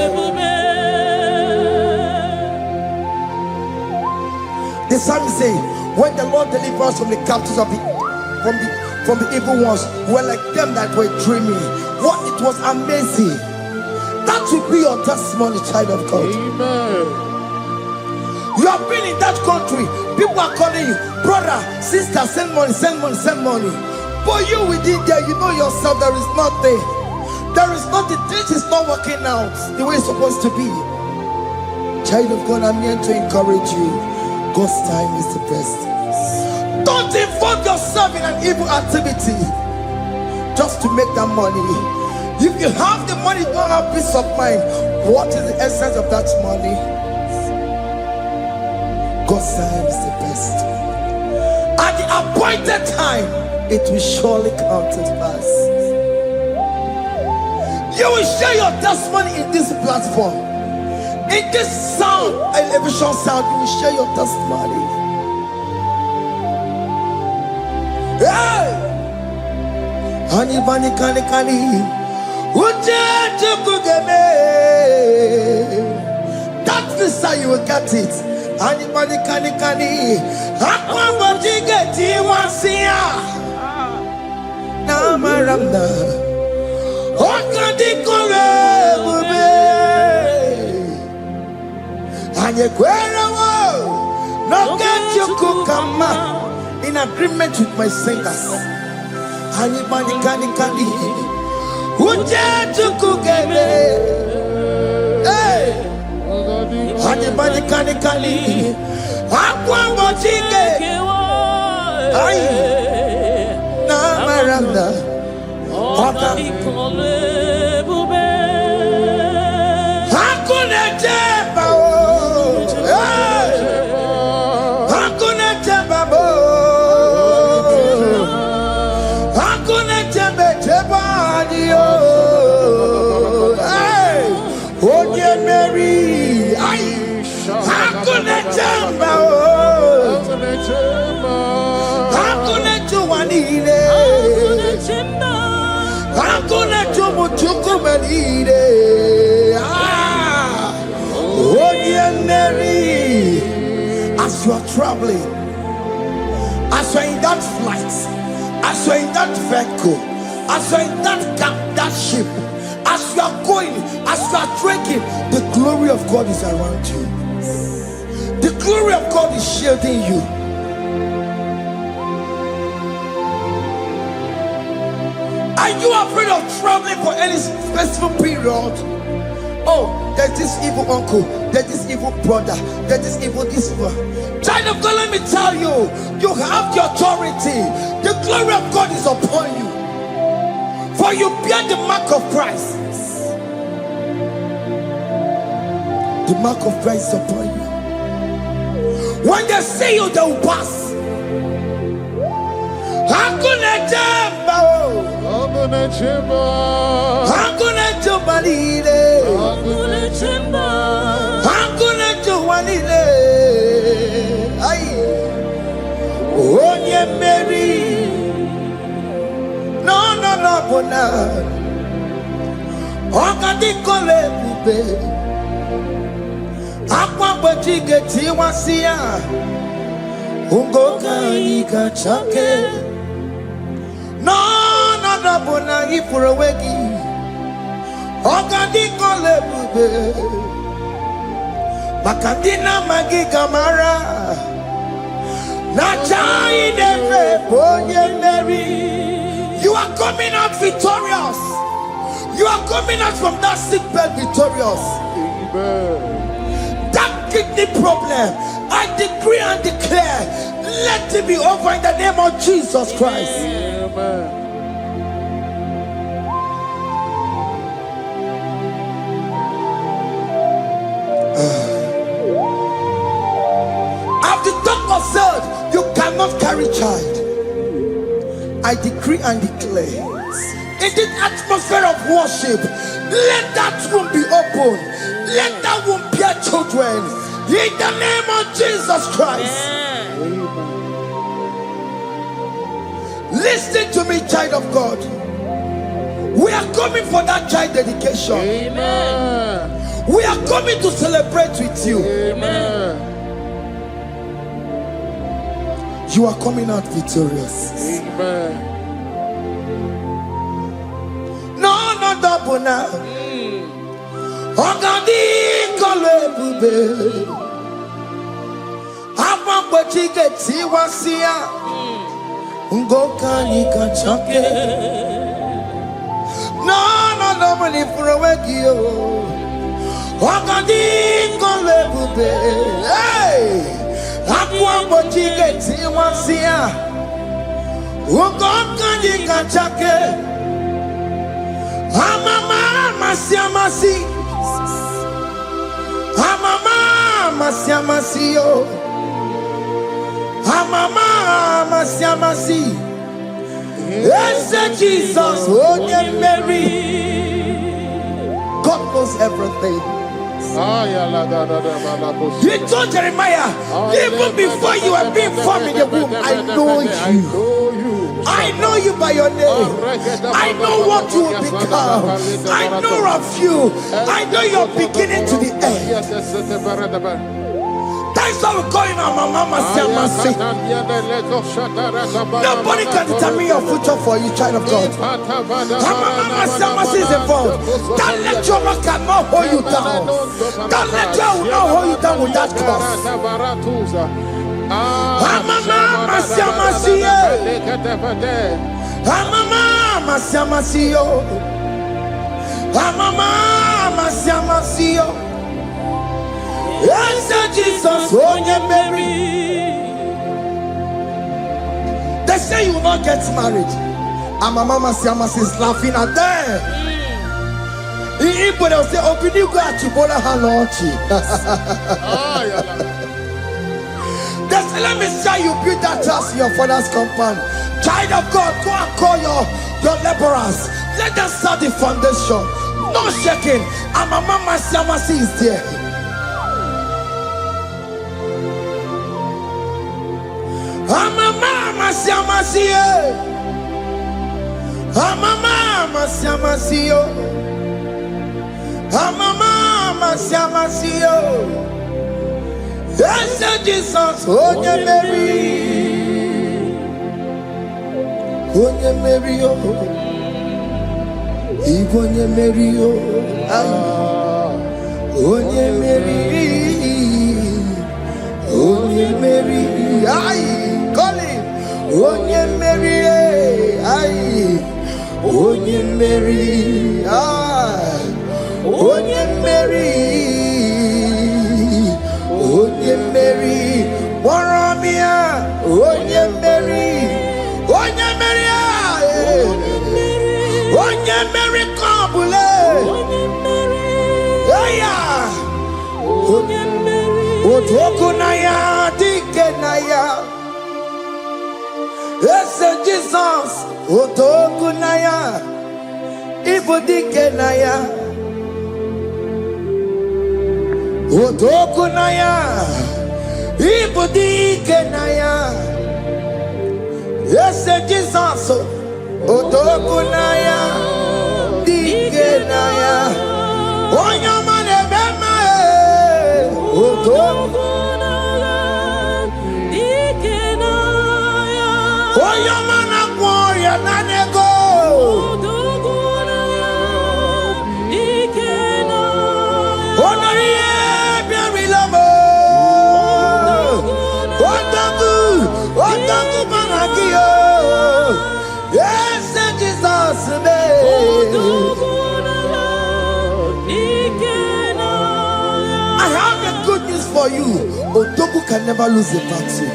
The psalmist say, when the Lord delivers us from the captives of from the evil ones, we're like them that were dreaming. What it was amazing. That will be your testimony, child of God. Amen. You have been in that country. People are calling you, brother, sister, send money, send money, send money. But you within there, you know yourself, there is nothing. There is nothing. This is not working out the way it's supposed to be. Child of God, I'm here to encourage you. God's time is the best. Don't involve yourself in an evil activity just to make that money. If you have the money, you don't have peace of mind. What is the essence of that money? God's time is the best. At the appointed time, it will surely come to pass. You will share your testimony in this platform. In this sound, elevation sound, you will share your testimony. Hey! Anybody can that visa you will get it. Anybody can Namaramna, Okandi Kore, no get you Kukama in agreement with my singers. Anybody can hey, anybody can Namaranda, Hakuna Jeba, Hakuna Jeba, Hakuna Jeba, oh dear Mary, Hakuna Jeba, Hakuna Juanine. I'm gonna do oh dear Mary, as you are traveling, as you are in that flight, as you are in that vehicle, as you are in that ship, as you are going, as you are drinking, the glory of God is around you. The glory of God is shielding you. Are you afraid of traveling for any specific period? Oh, there's this evil uncle, there's this evil brother, there's this evil this one. Child of God, let me tell you, you have the authority. The glory of God is upon you. For you bear the mark of Christ. The mark of Christ is upon you. When they see you, they will pass. Hakuna Jamba, Hakuna Jamba, Hakuna Jubalile, Hakuna Jamba, Hakuna Jubalile. Aye, oh yeah, Mary. No, bona. Okadi kole bube. Akwa bojige tiwasia. Ungoka ikachake. No, bona ifurewegi. Okadi kole bube. Makandina Magigamara Nachai Neve Bonye Mary. You are coming out victorious. You are coming out from that sick bed victorious. Amen. That kidney problem, I decree and declare, let it be over in the name of Jesus Christ. Amen. As the doctor said, you cannot carry child. I decree and declare, in this atmosphere of worship, let that womb be open. Let that womb bear children. In the name of Jesus Christ. Listen to me, child of God. We are coming for that child dedication. Amen. We are coming to celebrate with you. Amen. You are coming out victorious. Amen. No double now. Ogandi kolebube. Apa pochike tiwasia. Ngoka nikachake. No money for a wegio. Ogandi kolebube. Hey. Apa pochike tiwasia. Ngoka nikachake. Amama masiamasi. Amama masiamasi yo. Amama masiamasi. Yes, Jesus, oh yeah, Mary. God knows everything. He told Jeremiah, even before you were being formed in the womb, I know you. I know you by your name. I know what you will become. I know of you. I know your beginning to the end. That's why we call him our Mama Siamasi. Nobody can determine your future for you, child of God. Mama Siamasi is involved. Don't let your man cannot hold you down. Don't let your will not hold you down with that cross. Mama Siamasi. Mama Siamasi. Mama Siamasi. Yes, Jesus, oh yeah, Mary. They say you will not get married, and my mama Siamasi is laughing at them. In Igbo, they'll say, "Open you go at Chibola Hanochi." They say, "Let me say you build that house in your father's compound." Child of God, go and call your laborers. Let them start the foundation. No shaking, and my mama Siamasi is there. Mama Siamasi, Mama Siamasi, Mama Siamasi. Yes, Jesus, oh yeah, Mary, oh yeah, Mary, even yeah, Mary, oh yeah, Mary, oh yeah, Mary, aye, call him. Onye Mary, aye. Onye Mary, aye. Onye Mary, Onye Mary, Waramia, Onye Mary, Onye Mary, aye. Onye Mary, Kabule, Aya, Onye Mary, Otokunaya, Dikenaya. Yes, Jesus, Otokunaya, Ibudikenaya, Otokunaya, Ibudikenaya. Yes, Jesus, Otokunaya, Dikenaya. Onyamane bema, Otokunaya. Oyamana warrior nanego. Onorie biari labo. for you, Odogu can never lose a battle.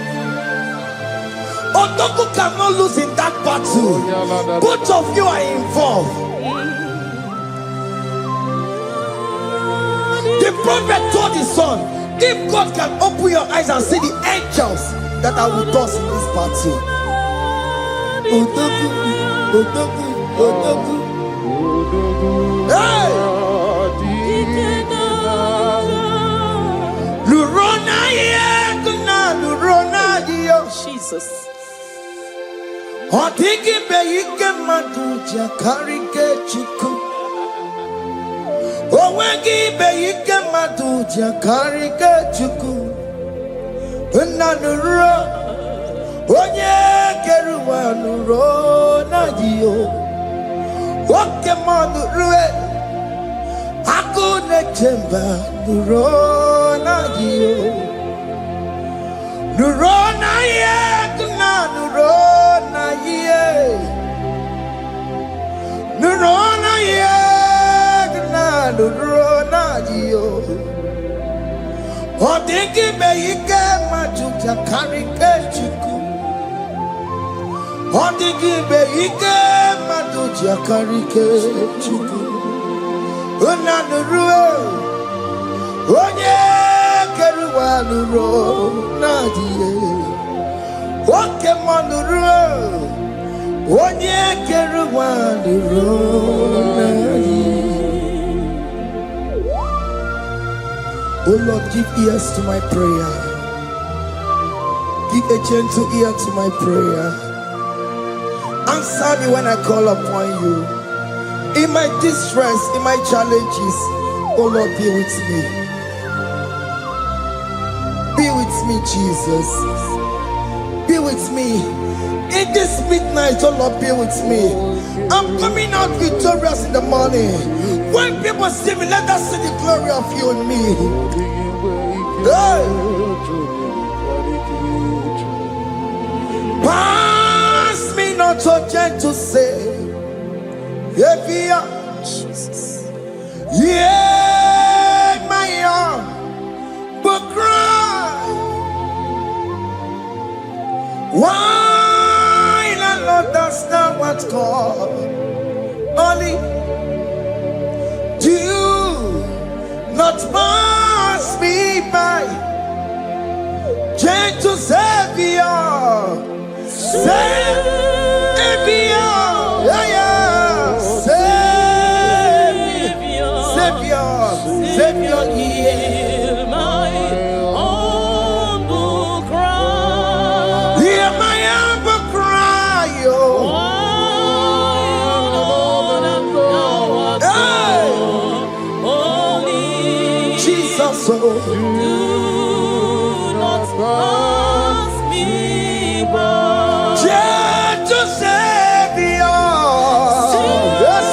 Odogu cannot lose in that battle. Both of you are involved. The prophet told his son, if God can open your eyes and see the angels that are with us in this battle. Odogu, Odogu, Odogu. Hey! Jesus. Odigi beike maduja karike chiku. Owegi beike maduja karike chiku. Unanuro onye keruwa nuro na jiyo. Woke manurue akune chemba nuro na jiyo. Nurona ye, nurona ye, nurona ye, nurona ye. Odigi beike majuja karike chiku. Odigi beike majuja karike chiku. Una nurue, onye. Keruwanuro nadie, woke manuro, onye keruwanuro nadie. Oh Lord, give ears to my prayer. Give a gentle ear to my prayer. Answer me when I call upon you. In my distress, in my challenges, oh Lord, be with me. Be with me, Jesus. Be with me. In this midnight, oh Lord, be with me. I'm coming out victorious in the morning. When people see me, let us see the glory of you in me. Hey. Pass me not so gentle to say, Jesus. Yeah, my arm, but cry. Why not understand what's called? Only do not pass me by. Gentle Savior, Savior, yeah, yeah. Savior, Savior, hear my humble cry. Hear my humble cry, oh. Hey. Jesus, oh. Do not pass me by. Gentle Savior, yes,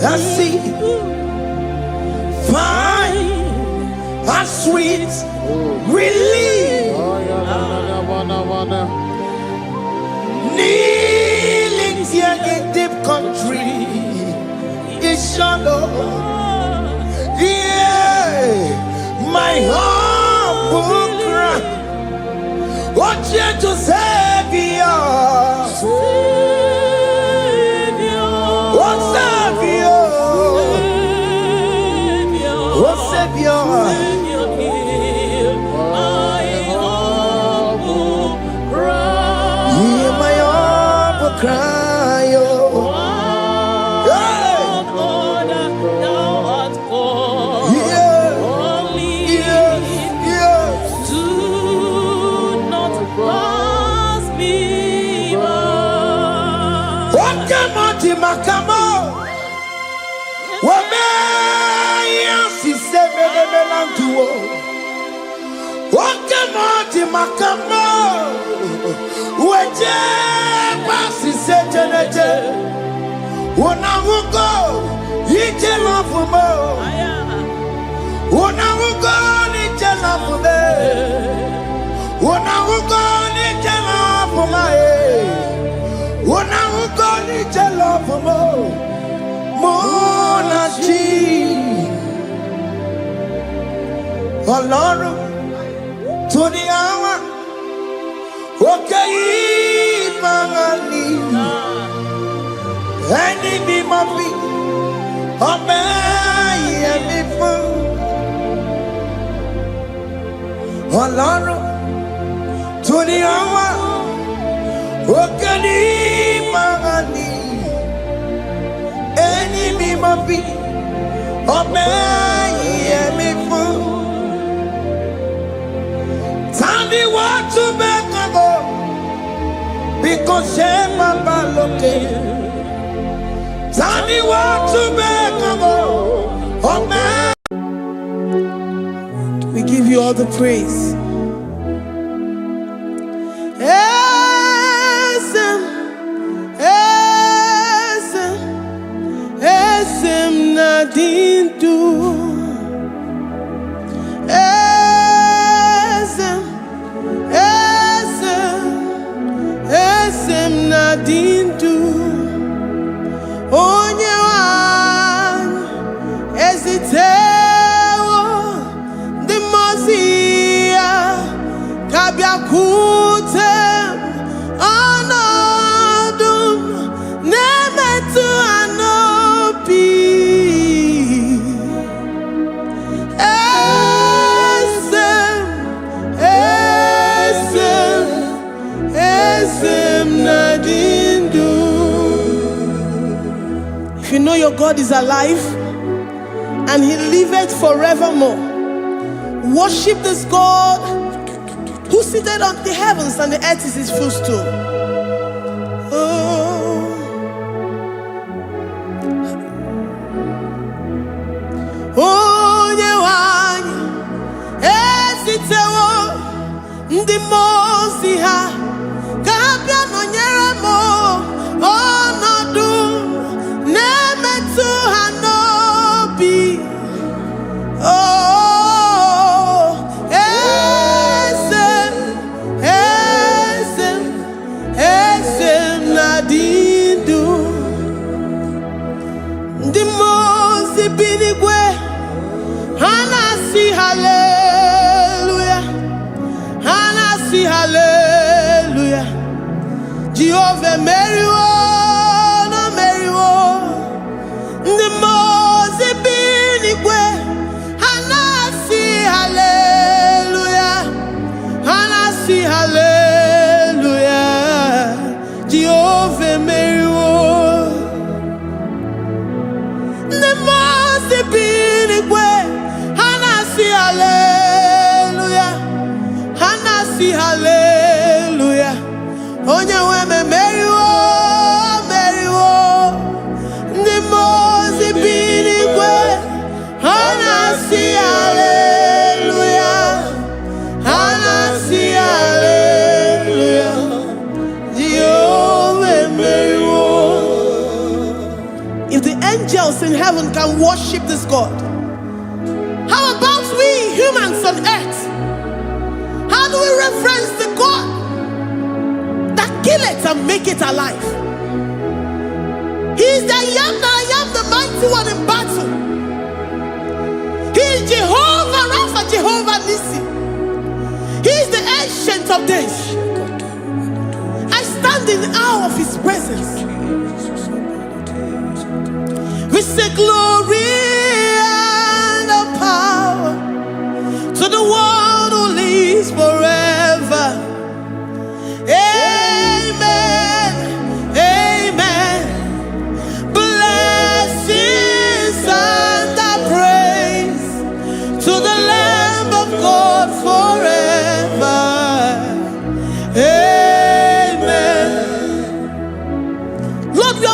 I see fine and sweet relief. Kneeling here in deep country is shallow. Yeah, my humble cry. What you to Savior? Savior, hear my humble cry. Hear my humble cry, oh. Do not pass me by. Wakemoti makamo. Wameya si sebe melantuo. Wakemoti makamo. Weje pasi sejenete. Unahugo ije lafumo. Unahugo ije lafume. Unahugo ije lafume. Unahugo ije lafumo. Monachi Ọlọ́run tó ní àwa òkè ìmọ̀rànì ẹni mímọ́ bí ọbẹ̀ ẹ̀mí fún Ọlọ́run tó ní àwa òkè ìmọ̀rànì ẹni mímọ́ bí ọbẹ̀ ẹ̀mí fún. Tani wọ́n tún bẹ́ẹ̀ kọ́kọ́ bí kò ṣe bàbá lókè. Tani wọ́n tún bẹ́ẹ̀ kọ́kọ́ ọbẹ̀. We give you all the praise. Esem nadindu. Esem nadindu. Onye wan ezitewo the mozia kabia kutem anadum nemetu anopi esem nadindu. If you know your God is alive and he liveth forevermore, worship this God who seated on the heavens and the earth is his footstool. Onye wanyi esitewo ndị mozi ha kabia nonyere mo ọnọdụ na-emetụ ha n'obi. Esem nadindu. Ndị mozi bi n'igwe ha na-asị hallelujah, ha na-asị hallelujah. Jehovah meriwo na meriwo. Ndị mozi bi n'igwe ha na-asị hallelujah, ha na-asị hallelujah. Jehovah meriwo. Ndị mozi bi n'igwe ha na-asị hallelujah, ha na-asị hallelujah. Onye nwe m meriwo, meriwo. Ndị mozi bi n'igwe ha na-asị hallelujah, ha na-asị hallelujah. Jehovah meriwo. If the angels in heaven can worship this God, how about we humans on earth? How do we reference the God that kill it and make it alive? He is the I am that I am, the mighty one in battle. He is Jehovah Rapha, Jehovah Nissi. He is the ancient of days. I stand in awe of his presence. We say glory and power to the one who lives forever. Amen, amen. Blessings and praise to the Lamb of God forever. Amen. Lord, we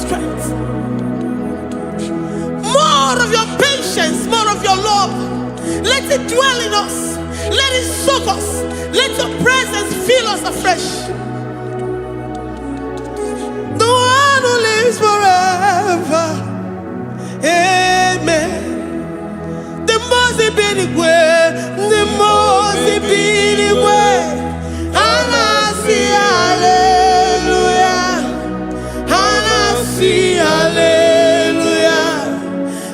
strength, more of your patience, more of your love. Let it dwell in us. Let it soak us. Let your presence fill us afresh. The one who lives forever. Amen. The most big way, the most big way. And I see hallelujah. And I see hallelujah.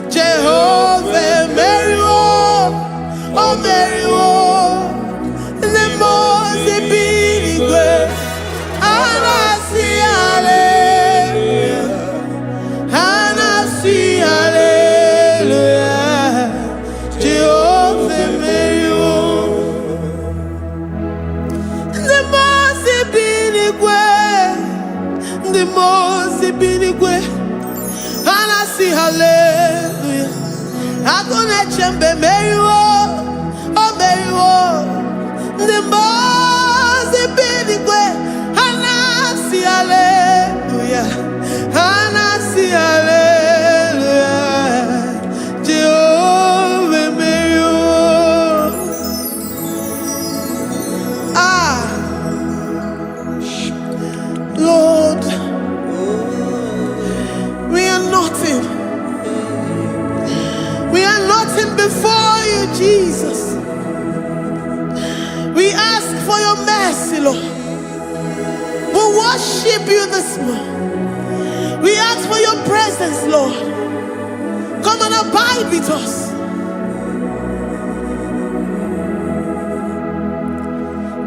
Jehovah, Mary, oh Mary, the most big way. And I see hallelujah. And I see hallelujah. Jehovah, Mary, the most big way. The most big way. And I see hallelujah. I'm gonna chamber Mary, oh Mary, the most big way. And I see hallelujah. And I see hallelujah. Jehovah Mary, Lord, we are nothing. We are nothing before you, Jesus. We ask for your mercy, Lord. We worship you this morning. We ask for your presence, Lord. Come and abide with us.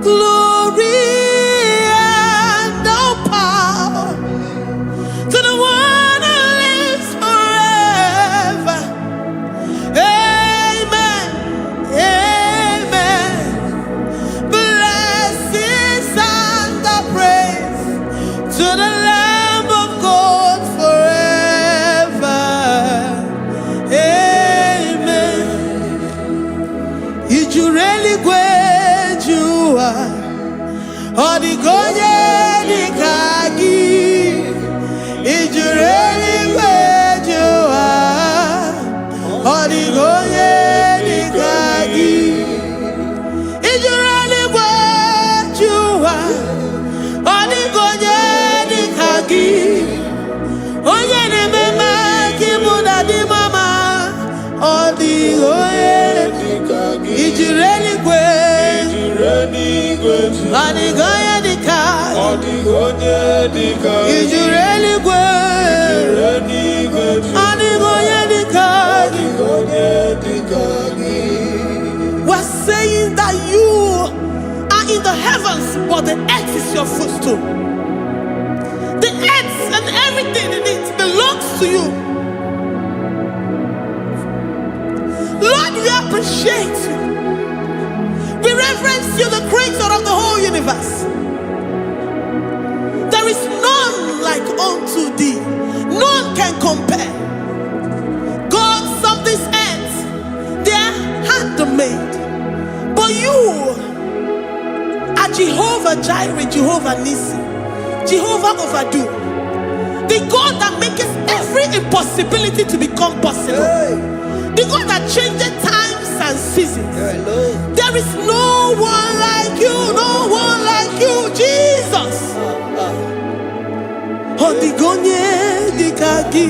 Glory and all power to the one who lives forever. Amen. Amen. Blessings and the praise to the Lamb of God forever. Amen. You really great you are. Odigonye dikagi. You really great you are. Odigonye dikagi. You really great you are. Odigonye dikagi. Onye ne mema kimuda di mama. Odigonye dikagi. You really great. Odigonye dikagi. Odigonye dikagi. You really great. Odigonye dikagi. We're saying that you are in the heavens, but the earth is your footstool. The earth and everything in it belongs to you. Lord, we appreciate you. We reverence you, the creator of the whole universe. There is none like unto thee. None can compare. Gods of this earth, they are handmade. But you are Jehovah Jireh, Jehovah Nissi, Jehovah Overdo, the God that makes every impossibility to become possible. The God that changes times and seasons. There is no one like you, no one like you, Jesus. Odigonye dikagi.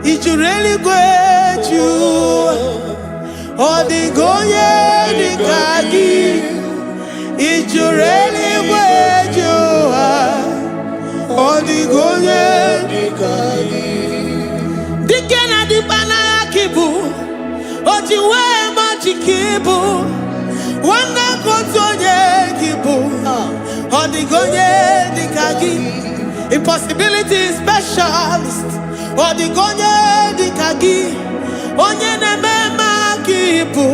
You really great you. Odigonye dikagi. You really great you. Odigonye dikagi. Dikena dipana kibu. Ojiwe majikibu. Wana kotonye kibu. Odigonye dikagi. Impossibility specialist. Odigonye dikagi. Onye nemema kibu.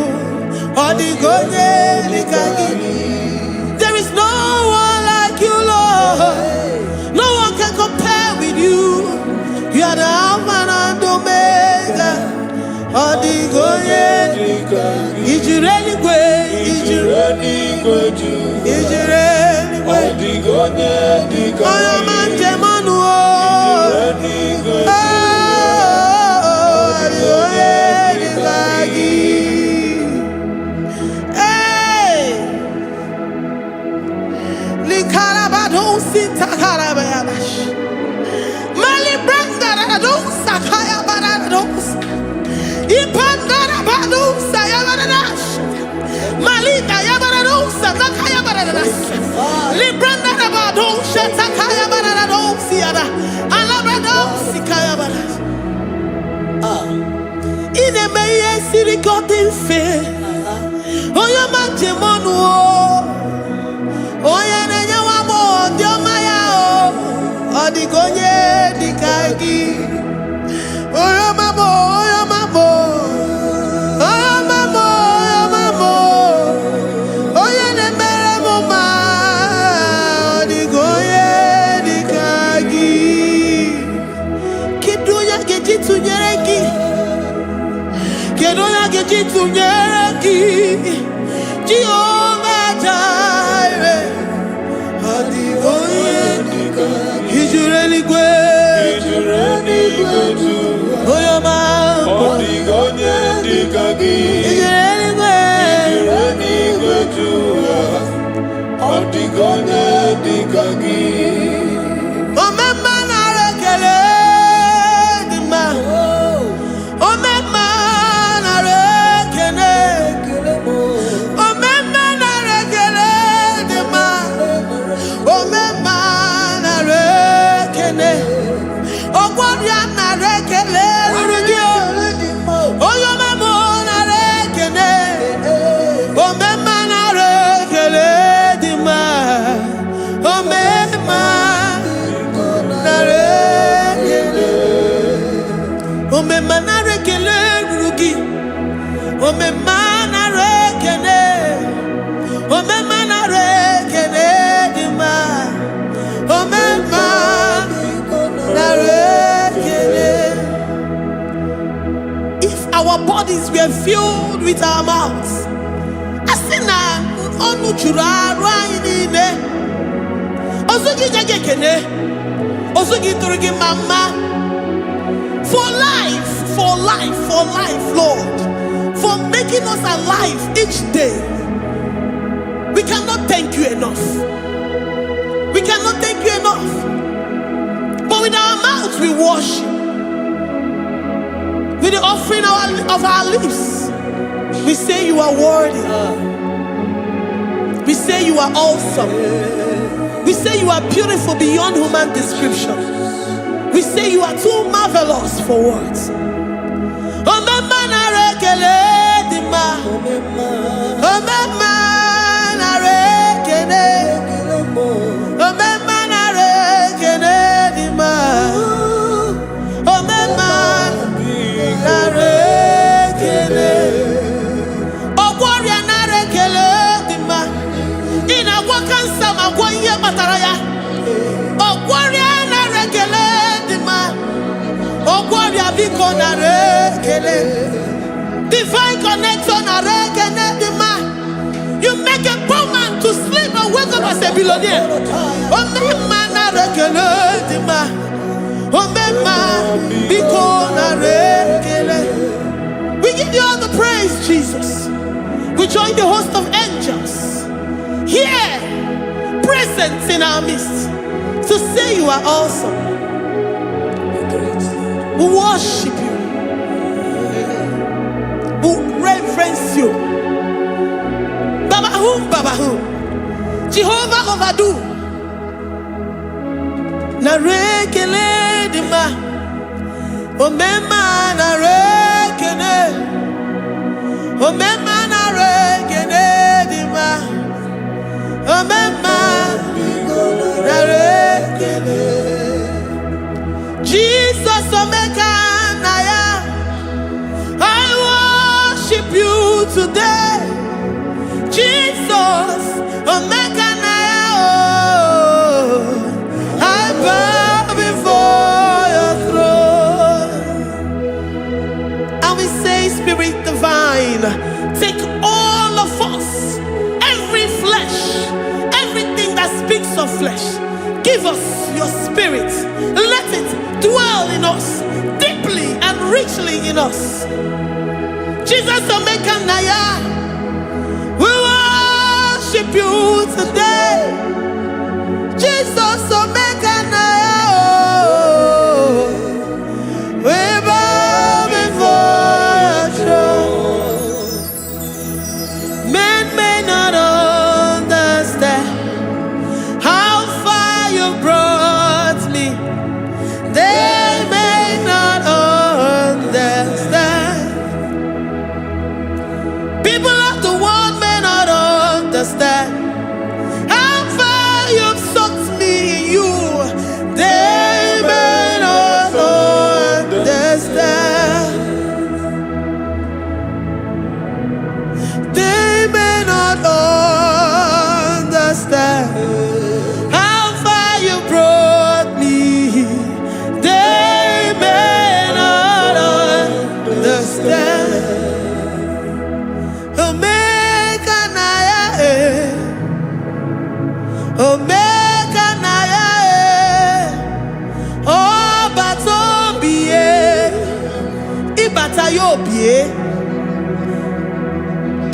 Odigonye dikagi. There is no one like you, Lord. No one can compare with you. You are the Alpha and Omega. Odigonye dikagi. Is you really great? Is you really great? Is you really great? Odigonye dikagi. Libranda Rabado, Shatakaya Barado, Siada, Alabado, Sikaya Barado. In a Maya City got in fair. Oh, your Manchemonu. Oh, yeah, Wamo, Diomaya, oh, the Gonye, the Kagi. Oh, your Mamo, oh, your Mamo. Oh, your Mamo, oh, your Mamo. Oh, yeah, the Meramoma, the Gonye, the Kagi. Kiduya Gejitu Yereki. Kedoya Gejitu Yereki. Jehovah Jireh. Is you really great? Is you really good? Oh, your man. Oh, the God, the Kagi. Is you really great? Is you really good? Oh, the God, the Kagi. Oh, my man, I reckon the man. Oh, my man, I reckon oh, my man, I reckon the man. Oh, my man, I reckon oh, what you are not reckon oh, your man, I reckon oh, my man, I reckon the man. Oh, my man, I reckon oh, my man, I reckon oh, my man, I reckon oh, my man, I reckon the man. Oh, my man, I reckon if our bodies were filled with our mouths, I say now, on Uchura, Rainine, Osuki Jagekene, Osuki Turgi Mama, for life, Lord, for making us alive each day. We cannot thank you enough. We cannot thank you enough. But with our mouths we worship. With the offering of our lips, we say you are worthy. We say you are awesome. We say you are beautiful beyond human description. We say you are too marvelous for words. Oh, my man, I reckon the man. Oh, my man, I reckon oh, my man, I reckon the man. Oh, my man, I reckon oh, warrior, I reckon the man. In a wakan sama, 1 year bataraya. Oh, warrior, I reckon the man. Oh, warrior, because I reckon divine connection, I reckon the man. You make a poor man to sleep and wake up as a billionaire. Oh, my man, I reckon the man. Oh, my man, because I reckon. We give you all the praise, Jesus. We join the host of angels here, present in our midst, to say you are awesome. We worship you. We reverence you. Babahum, Jehovah overdo. Na rekele dima, o mema na rekele, o mema na rekele dima, o mema na rekele. Jesus omeka na ya, I worship you today. Jesus, Omega now, I bow before your throne. And we say, Spirit divine, take all of us, every flesh, everything that speaks of flesh, give us your spirit. Let it dwell in us, deeply and richly in us. Jesus, Omega Naya, we worship you today. Jesus, Omega Naya, we bow before your throne. Men may not understand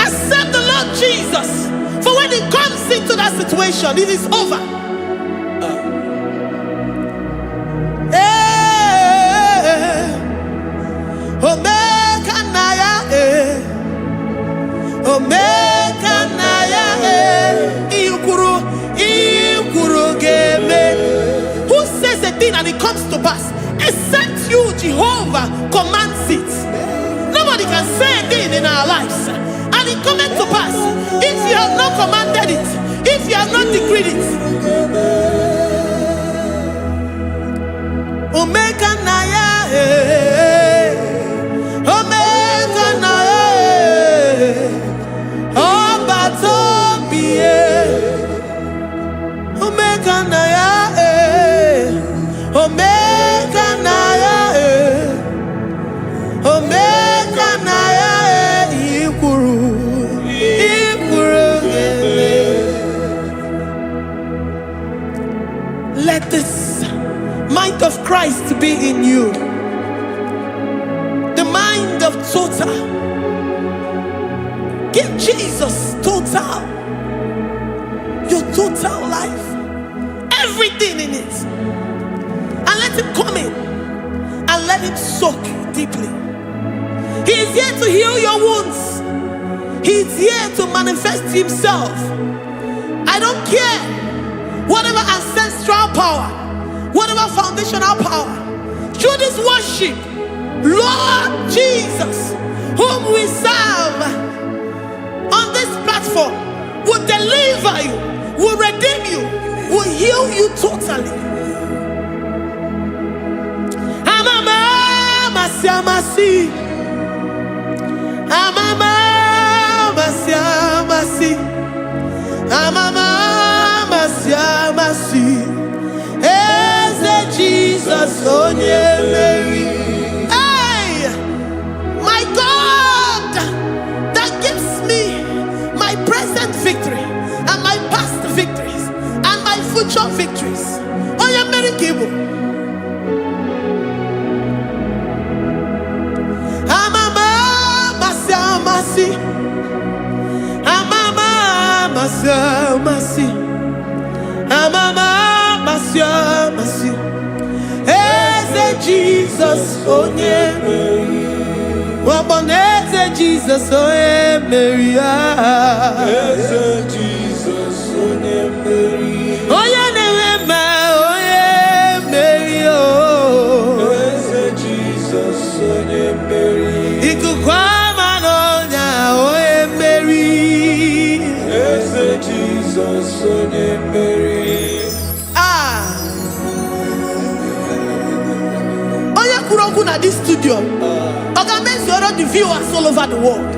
Accept the Lord Jesus. For when He comes into that situation, it is over. Omega Naya, Omega Naya, Ikuru Game. Who says a thing and it comes to pass? Except you, Jehovah, commands it. Nobody can say a thing in our lives and it cometh to pass if you have not commanded it, if you have not decreed it. Omega Naya, Omega Naya, Obatobie, Omega Naya, Omega Naya, Omega Naya, Ikuru. Let this mind of Christ be in you. The mind of total. Give Jesus total. Your total life. Everything in it. And let Him come in. And let Him soak deeply. He is here to heal your wounds. He is here to manifest Himself. I don't care. Whatever ancestral power, whatever foundational power, through this worship, Lord Jesus, whom we serve on this platform, will deliver you, will redeem you, will heal you totally. Amama Masiamasi, Amama Masiamasi, Amama Masiamasi, Eze Jesus Onye Mary. Hey, my God, that gives me my present victory and my past victories and my future victories. Onye Mary Kibu. Amama Masiamasi, Amama Masiamasi, Amama Masiamasi, Eze Jesus Onye Mary. Wabon Eze Jesus Onye Mary. Eze Jesus Onye Mary. Onye Nehema Onye Mary. Eze Jesus Onye Mary. Ikukwama Nonya Onye Mary. Eze Jesus Onye Mary. At this studio, organize the viewers all over the world.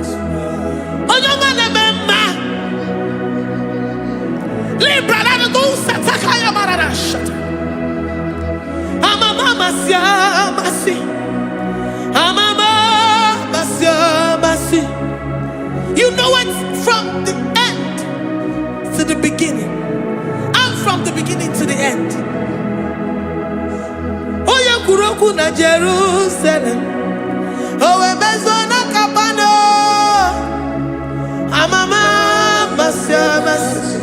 You know it from the end to the beginning, and from the beginning to the end. Kuroku na Jerusalem, owe bezona kapano, amama masiamasi,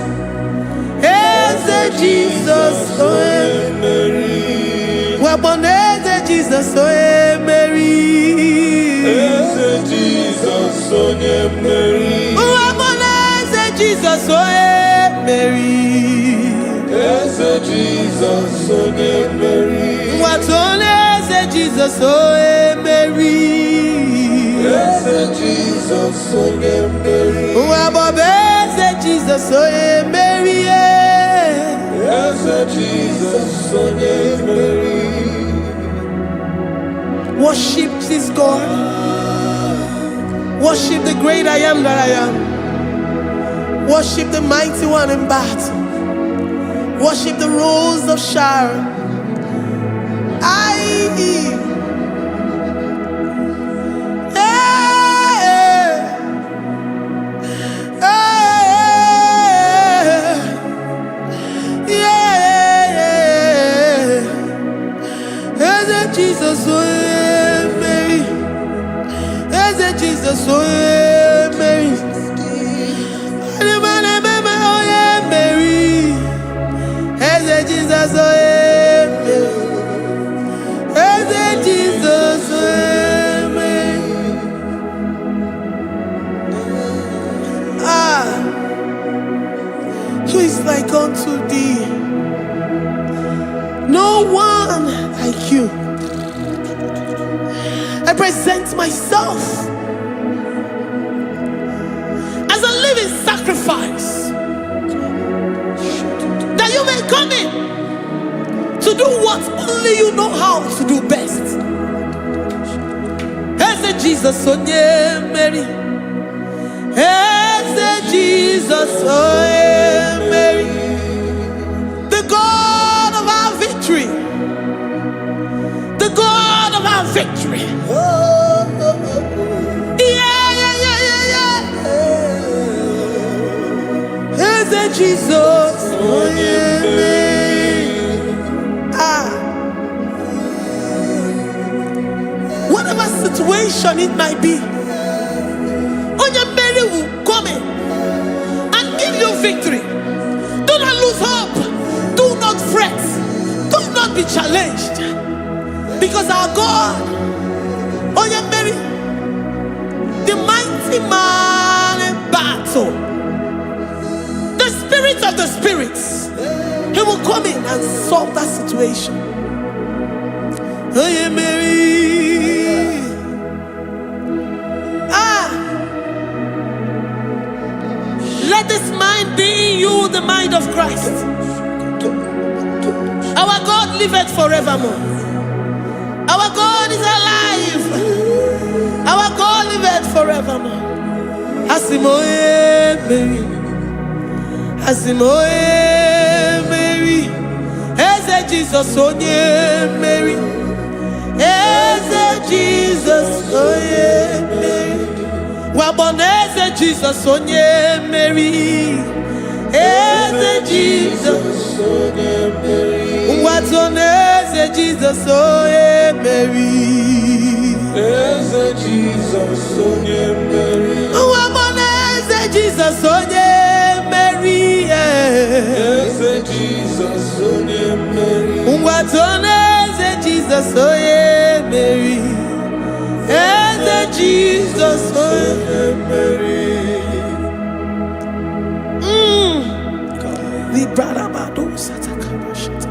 Eze Jesus oe Mary, waboneze Jesus oe Mary, Eze Jesus oe Mary, waboneze Jesus oe Mary, Eze Jesus oe Mary. Watoleze Jesus oe Mary. Eze Jesus oe Mary. Wabobeze Jesus oe Mary. Eze Jesus oe Mary. Worship this God. Worship the great I am that I am. Worship the mighty one in battle. Worship the rose of Sharon. Jesus, Mary. Jesus, oh yeah, Mary. Oh yeah, Mary. Eze Jesus, oh yeah, Mary. Eze Jesus, oh yeah, Mary. Who is like unto thee? No one like you. I present myself as a living sacrifice, that you may come in to do what only you know how to do best. As a Jesus, oh yeah, Mary. As a Jesus, oh yeah, Mary. The God of our victory. The God of our victory. As a Jesus, oh yeah, whatever situation it might be, Mary will come in and give you victory. Do not lose hope. Do not fret. Do not be challenged. Because our God, Mary, the mighty man in battle, the spirit of the spirits, he will come in and solve that situation. Mary. Let this mind be in you, the mind of Christ. Our God liveth forevermore. Our God is alive. Our God liveth forevermore. Asimoye Mary. Asimoye Mary. Eze Jesus onye Mary. Eze Jesus onye Mary. Waboneze Jesus onye Mary. Eze Jesus onye Mary. Watoneze Jesus onye Mary. Eze Jesus onye Mary. Waboneze Jesus onye Mary. Eze Jesus onye Mary. Watoneze Jesus onye Mary. Eze Jesus onye Mary. Librada bado satakabashata.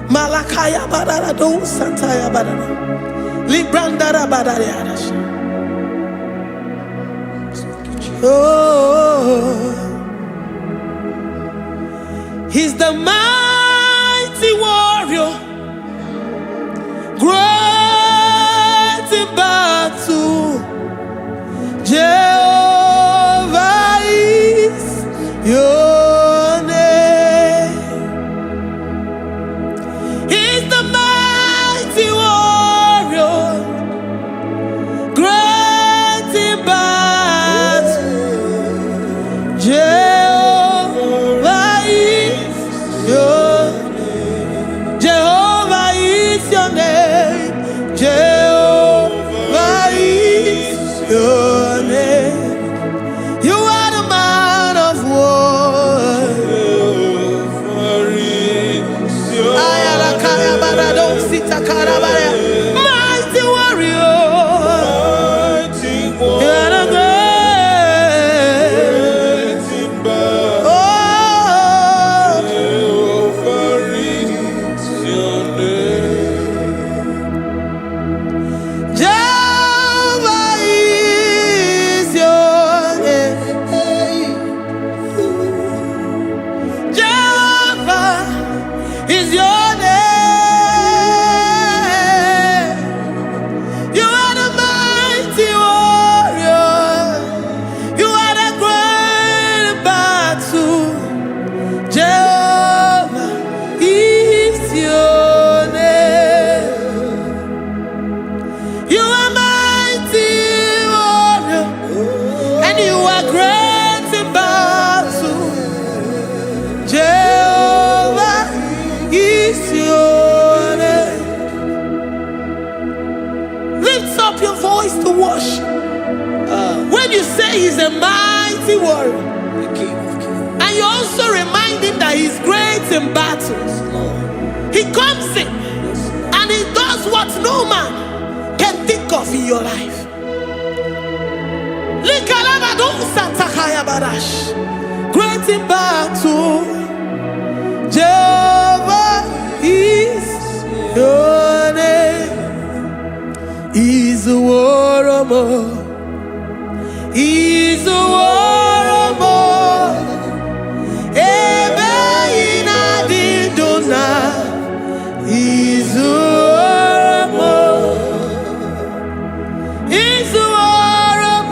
Malakaya badara do santaya badara. Librandara badara yadash. Oh, he's the mighty warrior, great in battle. Jehovah is your name. He's the mighty warrior, great in battle. Jehovah is your name. Jehovah is your name. Jehovah is your name. You are the man of war. Mighty warrior. You are the great. Oh, Jehovah is your name. Jehovah is your name. You are the mighty warrior. You are the great battle. Jehovah is your name. You are mighty warrior, and you are great in battle. Jehovah is your name. Lift up your voice to worship. you say he's a mighty warrior, and you also remind him that he's great in battles, he comes in and he does what no man can think of in your life. Great in battle, Jehovah is your name. He's a warrior, he's a warrior. Ebe ina di dona, he's a warrior, he's a warrior,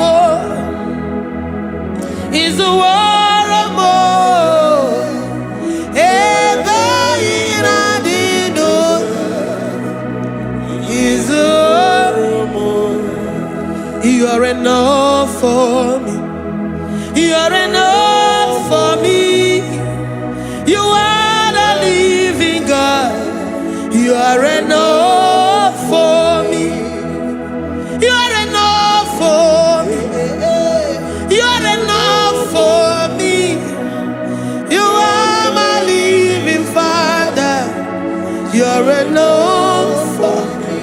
he's a warrior. You are enough for me. You are enough for me. You are the living God. You are enough for me. You are enough for me. You are enough for me. You are my living Father. You are enough for me.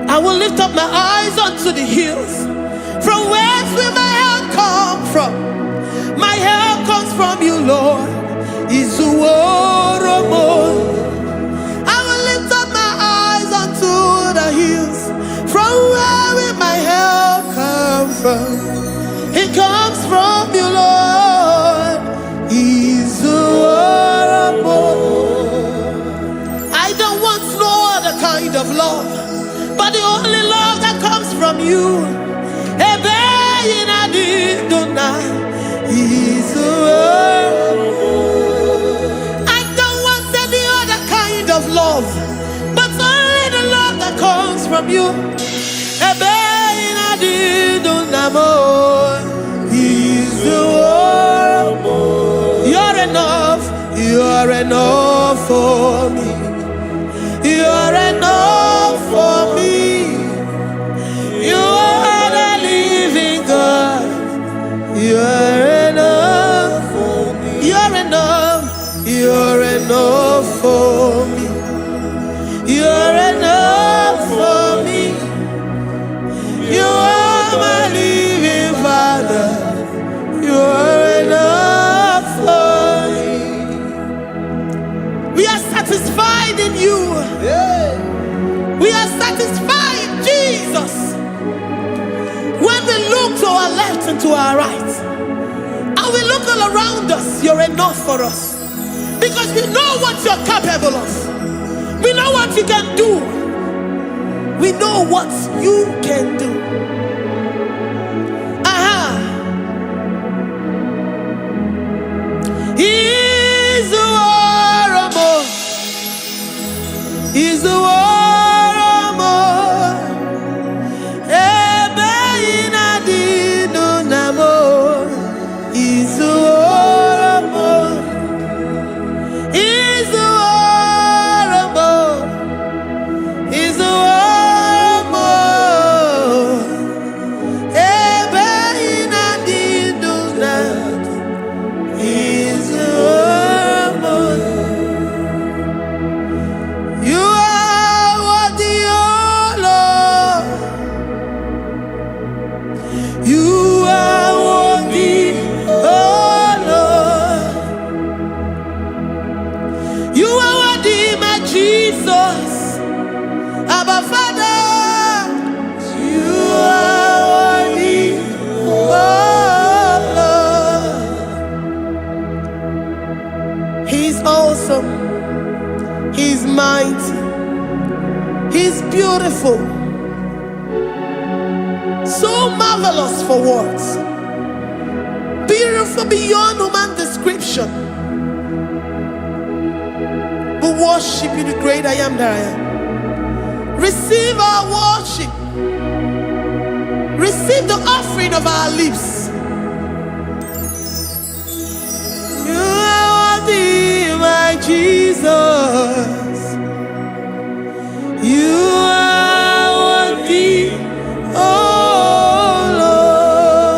I will lift up my eyes unto the hills. From whence will my help come from? My help comes from you, Lord. Is the word of God. I will lift up my eyes unto the hills. From where will my help come from? It comes from you, Lord. Is the word of God. I don't want no other kind of love, but the only love that comes from you. I don't want any other kind of love, but only the love that comes from you. You're enough, you're enough for me. You're enough for me. You are the living God. You're enough for me. You're enough. You're enough for me. You're enough for me. You are my living Father. You're enough for me. We are satisfied in you. We are satisfied in Jesus. When we look to our left and to our right, and we look all around us, you're enough for us. Because we know what you're capable of. We know what you can do. We know what you can do. He's the warrior. He's the warrior. He's mighty. He's beautiful. So marvelous for words. Beautiful beyond human description. We worship you, the great I am that I am. Receive our worship. Receive the offering of our lips. You are worthy, my Jesus. You are worthy, oh Lord.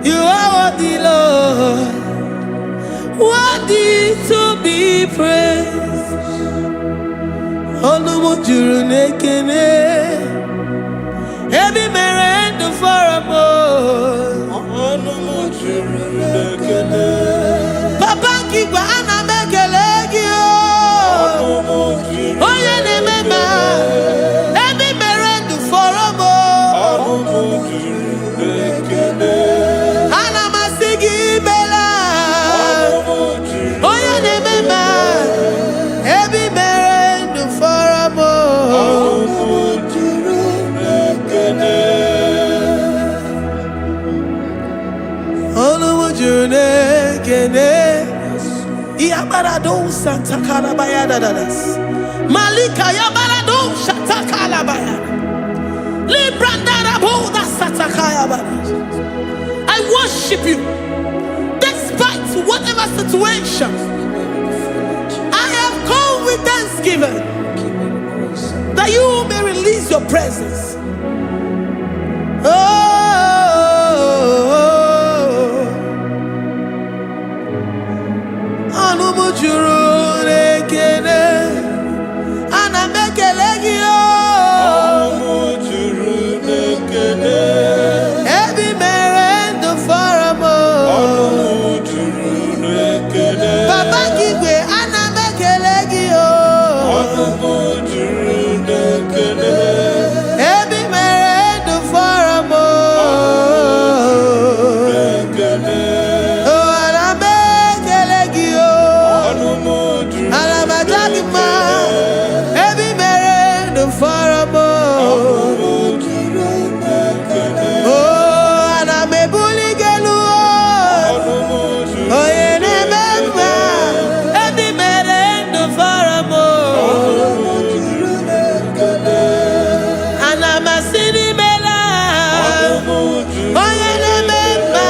You are worthy, Lord, worthy to be praised. Olumu juru nekene, ebi merendo for a more. Olumu juru nekene, Papa kigwa ana mekelegi o. Olumu juru, oye ne mema, ebi merendo for a more. Olumu juru nekene, ana masigi bela. Olumu juru, oye ne mema, ebi merendo for a more. Olumu juru nekene, Olumu juru nekene. Yabarado Santa Calabaya dadas. Malika Yabarado Santa Calabaya. Librandara Boda Santa Calabaya. I worship you despite whatever situation. I have come with thanksgiving that you may release your presence. Olumu juru nekene, ana mekelegi o. Olumu juru nekene, ebi merendo for a more. Olumu juru nekene, Papa kigwe ana mekelegi o. Olumu juru nekene, ebi merendo for a more. Oh, ana mekelegi o. Alamadagima, ebi merendo for a more. Oh, ana mebuligelu o. Oh, yene memba, ebi merendo for a more. Ana masini mela, oh, yene memba,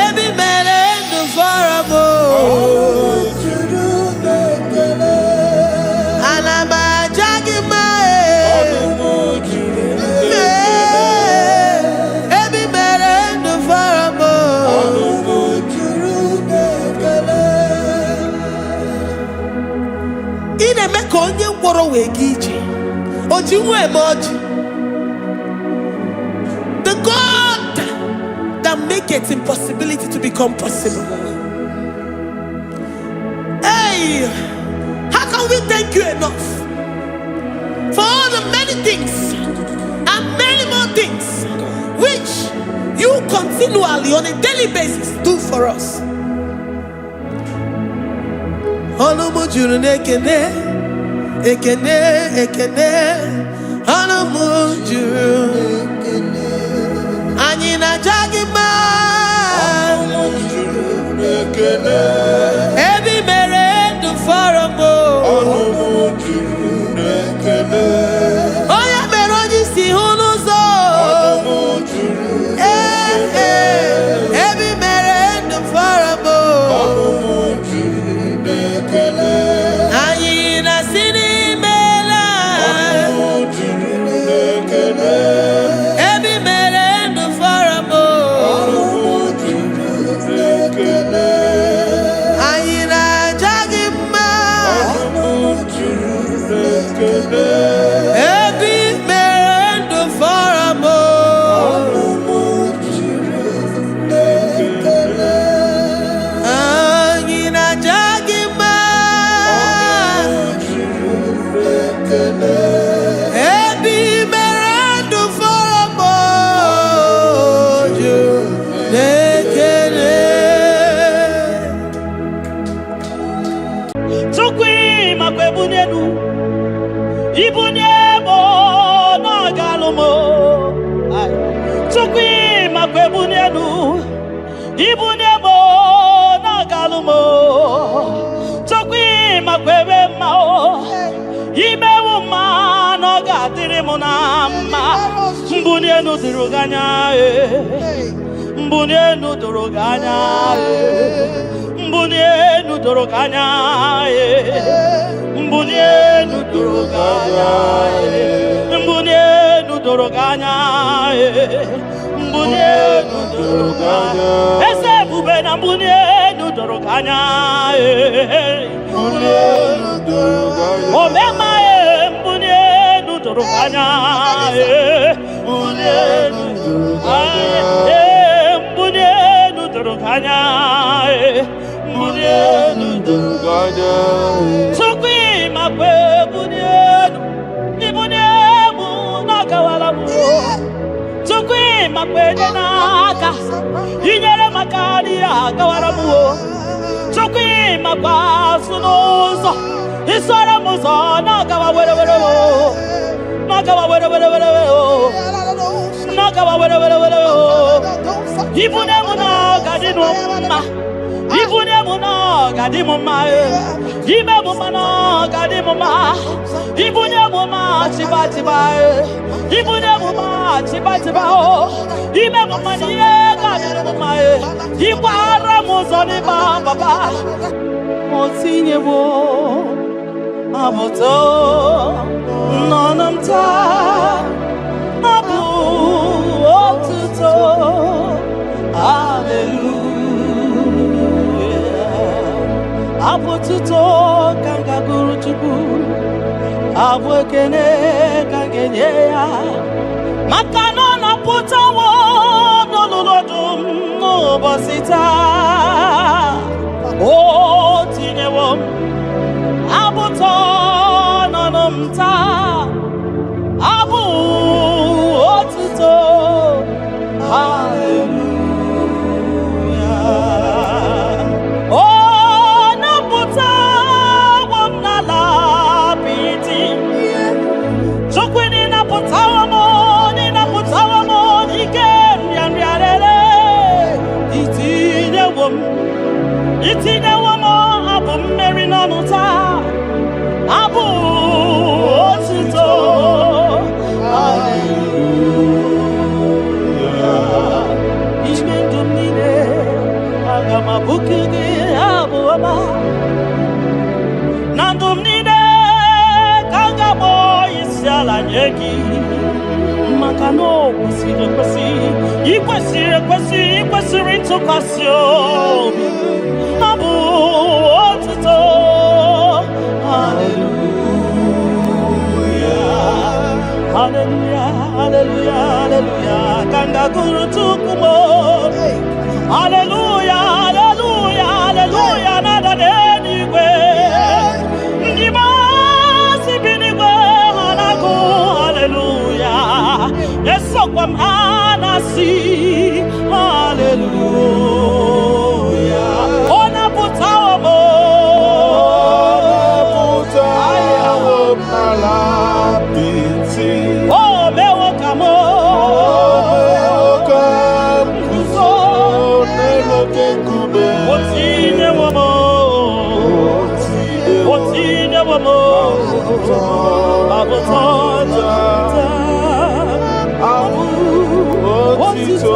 ebi merendo for a more. Alamajagima, ebi merendo for a more. Ine meko onye ngworo wegiji, oji nwe emoji. The God that makes impossibility to become possible. Hey, how can we thank you enough for all the many things and many more things which you continually on a daily basis do for us? Olumu juru nekene, ekene, ekene. Olumu juru, anyina jagima. Olumu juru nekene, ebi merendo for a more. Olumu juru nekene, oya meroji si hunuzo. Olumu juru nekene, ebi merendo for a more. Olumu juru nekene, anyina sini mela. Olumu juru nekene, ebi merendo for a more. Olumu juru nekene, anyina jagima. Olumu juru nekene, ebi merendo for a more. Olumu juru nekene, anyina jagima. Olumu juru nekene, ebi merendo for a more. Juru nekene. Tukwi makwebunenu, ibunyebo na galumo. Tukwi makwebunenu, ibunyebo na galumo. Tukwi makwebe mao, imewu ma no gatiri munama. Mbunenu diruganya, mbunenu diruganya. Mbunenu doroganya, mbunenu doroganya, mbunenu doroganya, ese bube na mbunye nudoroganya omema mbunye nudoroganya mbunye nudoroganya mbunye nudoroganya sukwi makwe mbunye ibunye mu nakawala mu sukwi makwe naka inyere makani akawala mu sukwi makwa sunuzo isora muzo nakawa were were nakawa were were were nakawa were were were ibune muno gadinu ma ibune muno gadimu ma ibe mumano gadimu ma ibune muma chiba chiba ibune muma chiba chiba ibe mumani gadimu ma ibara muzoni baba motinye wo aboto nonamta abu otuto hallelujah abotuto kanga guru chuku abwekene kangenye ya makano na putawo nololodum no bosita o tinyewo abuto nonomta abu otuto hallelujah oh naputa wamnala piti sokwini naputa wamo ikem yanriarele itinye wamo abu mmeri nonuta abu otuto hallelujah ishme dumine agama bukige abu ama nandumnine kangamo isiala nyeki makano ikwesiri ntụkwasị obi abu otuto hallelujah hallelujah hallelujah hallelujah kanga guru tukumo hallelujah hallelujah hallelujah nada denigwe ndima sibinigwe hanaku hallelujah yeso kwa mhanasi hallelujah ona putawo mo oh mewo kamo otine womo abotota abu otito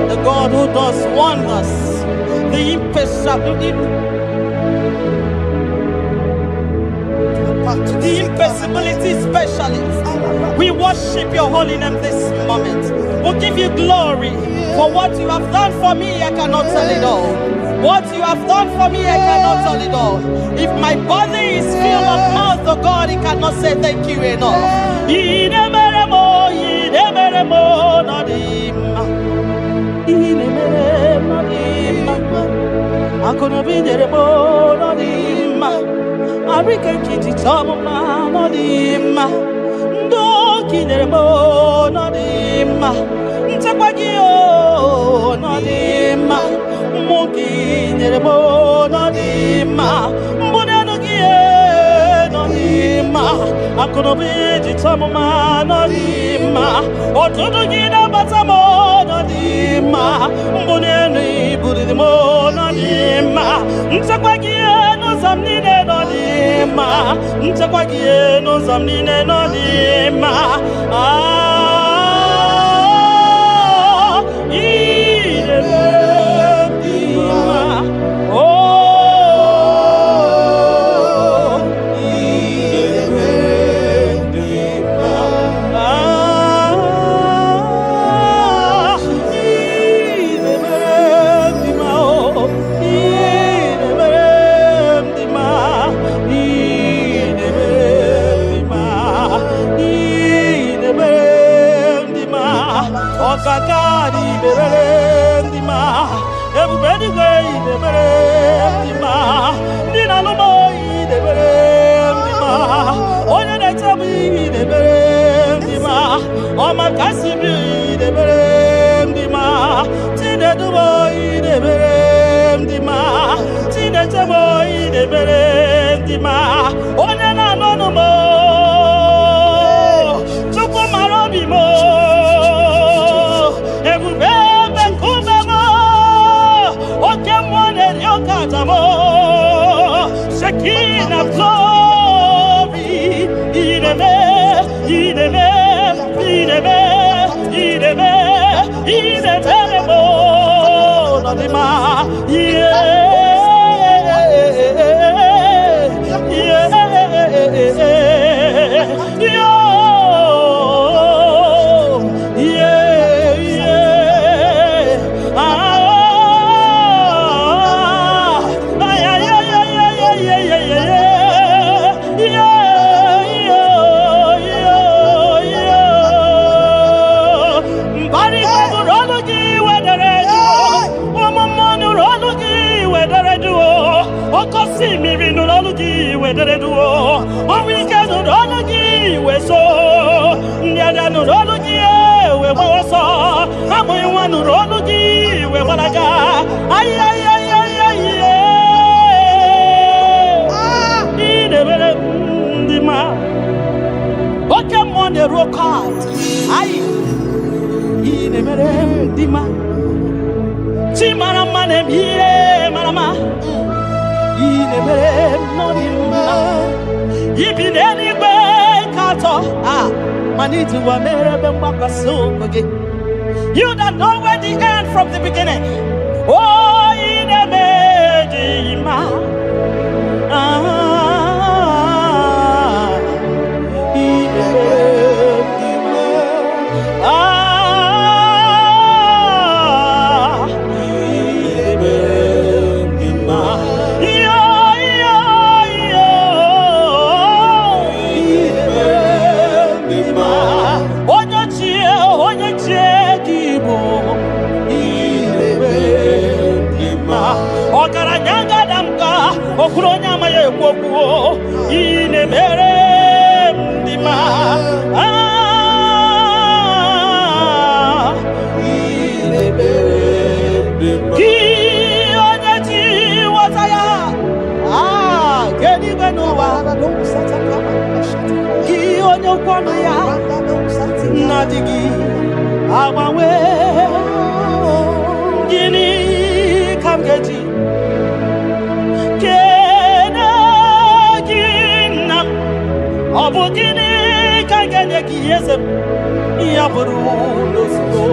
the God who does wonders, the impossibility specialist. We worship your holy name this moment. We'll give you glory for what you have done for me. I cannot tell it all. What you have done for me, I cannot tell it all. If my body is filled of mouth of God, he cannot say thank you enough. Arika kiti tomo ma no dima ndo kineremo no dima ntakwagi o no dima muki neremo no dima mbona no gie no dima Akonobiji tamuma nodima. Otudu gida batamo nodima. Mbuneni buridimo nodima. Mtakwagie no zamnine nodima. Mtakwagie no zamnine nodima. Everybody go the berendima. Dina no boy the berendima. Oya na tabi the berendima. Oma kasibi the berendima. Tine do boy the berendima. Tine to boy the berendima. Oya na no mo. Chupo marobi mo. Everybody Shekinah glory, ideme, nodima, see me in the where they do. Oh, we can do we so. Near no we was saw. I'm going one we what I got. What come on the rock card? Chimana manem here, Marama. You don't know where the end from the beginning. Oh, in a Okuronya maye kwokuo ine mere ndima ine mere ndima ki onye ti wataya kedi beno wa do sataka ki onye kwano ya nadigi awawe gini kamgeji Obugini kaganye kiyesem yaburu nosko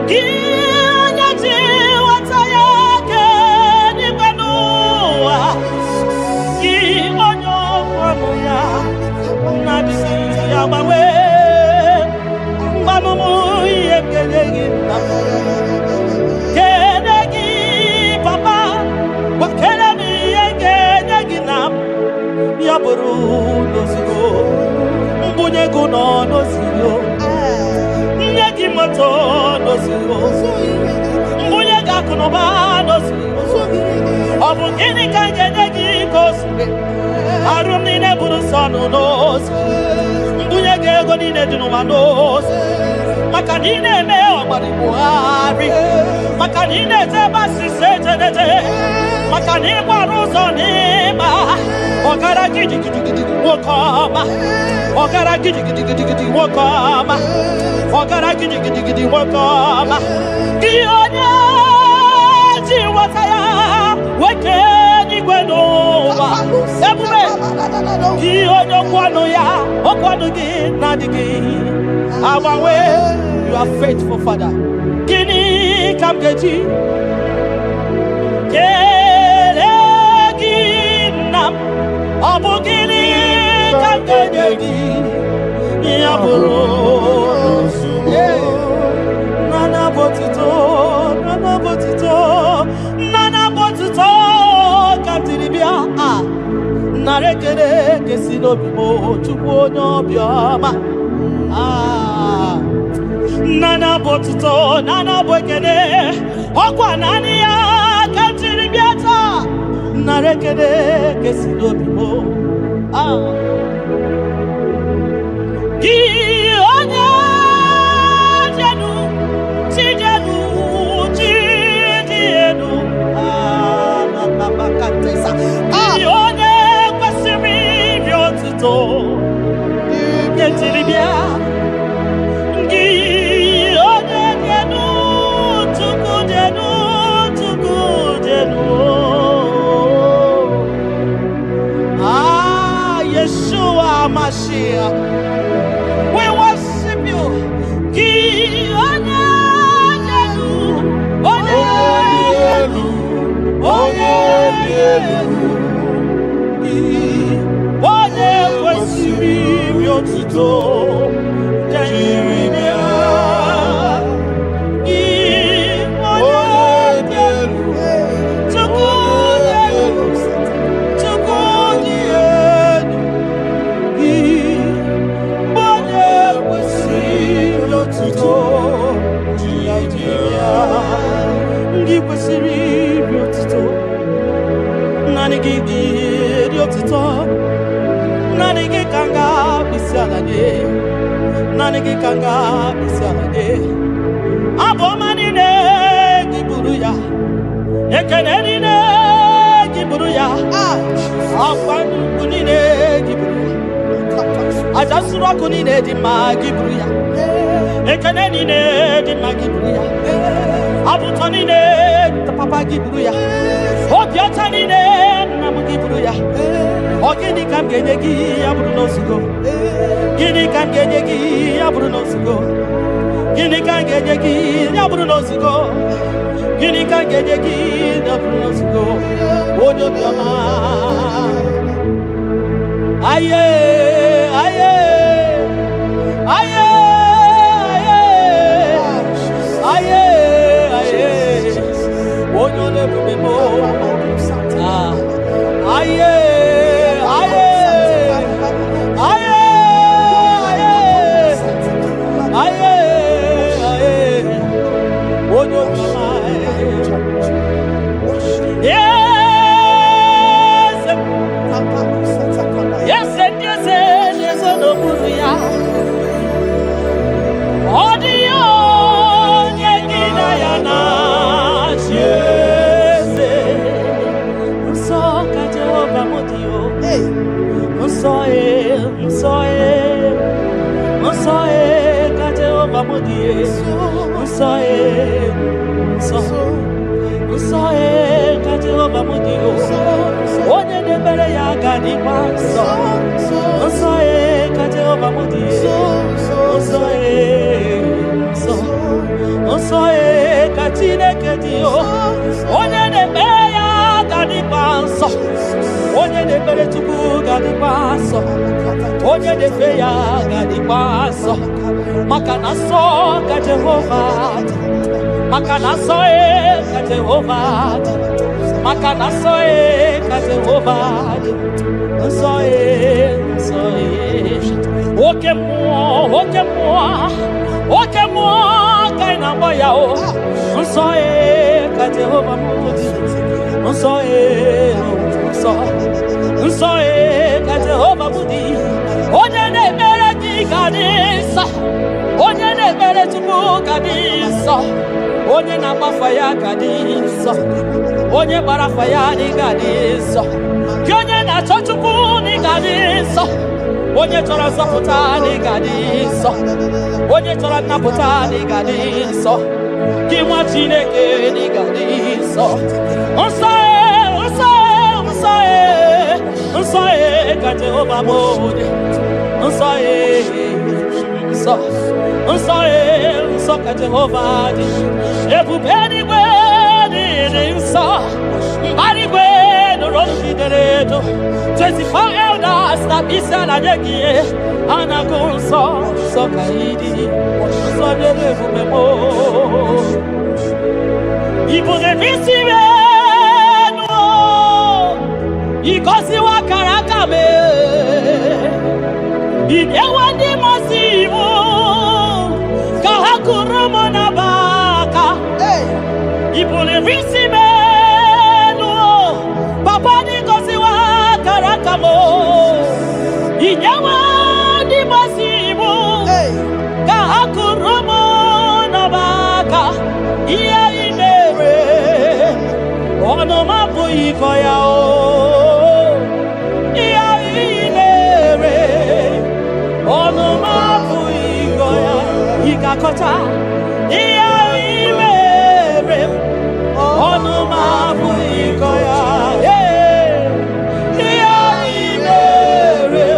Kianya ji wataya ke ni banua Ki onyo kwanu ya Nabisi ya bawe Mamumu yekenegi Kenegi papa Wakenegi yekenegi nam Yaburu nozilo Mbunye guno nozilo Nyegi moto nozilo Mbunye gakunoba nozilo Obugini kange negi kosme Arum nine buru sonu nozilo Mbunye gego nine dinuwa nozilo Makanine me obari buhari Makanine te basi se tenete Makani Baruzonima, Ogara Gidi Wokoma, Ogara Gidi Wokoma, Ogara Gidi Wokoma, Gionia Jiwataya, Wakeni Gwenova, Ebube, Gionia Kwanoya, Okwanugi, Nadigi, our way, you are faithful, Father. Gini Kamgeji. Kereginam abugini kangenegi yaburo nana botito kantiribia narekere kesino bimo chukwu onye obioma nana botito nana bokene okwa nani ya Biata narekede kesino bimo Gi onya jenu tijenu na bakatesa Gi onya kwasimi biotito ketiribia Gi onya jenu tukudenu Yeshua Mashiach, we worship you. Nanigi kanga bisalade abomani ne giburuya ekeneni ne giburuya afanu kunine giburuya ajasura kunine di magiburuya ekeneni ne di magiburuya abutoni ne papa giburuya obiotani ne namugiburuya ogini kamgenegi aburuno sugo Gini kan gejegi ya Bruno Sigo. Gini kan gejegi ya Bruno Sigo. Gini kan gejegi ya Bruno Sigo. Ojo biama. Aye, aye, aye, aye, aye, aye. Ojo le bubemo. Aye, aye, aye. Makanaso ka Jehovah, Makanaso ka Jehovah, Makanaso ka Jehovah, oke mo kaina boya o, ka Jehovah mudi, ka Jehovah mudi, onye na-emere gị ga-adị nsọ. Onye na-ekpere Chukwu ga-adị nsọ. onye na-agbafa ya ga dị nsọ, onye gbara afa ya ga dị nsọ, gị onye na-achọ Chukwu ga dị nsọ, onye chọrọ nzọpụta ga dị nsọ, onye chọrọ nnapụta ga dị nsọ, gị nwa Chineke ga dị nsọ. Nsọ nsọ nsọ nsọ ka Jehova bụ nsọ nsọ nsọ nsọ ka Jehova dị. Ebube eluigwe dị nsọ, mbara igwe nụrụ olu jidere edo. 24 elders na isi ala nye gị a na-agụ nsọ nsọ ka ị dị. Nsọ dịrị ebube m, ibu na-ebe isi enu, ịgọziwa akara aka m, inyewe ndị mmasị iwu ka ha kụrụ m n'abaka. Ibu na-ebe isi enu, papa n'ịgọziwa akara aka m, inyewe ndị mmasị iwu ka ha kụrụ m n'abaka. Ihe ị mere ọnụ m abụghị ịkọ ya, ihe ị mere ọnụ m abụghị ịkọ ya. Ị ga-akọcha ihe ị mere ọnụ m abụghị ịkọ ya. Ihe ị mere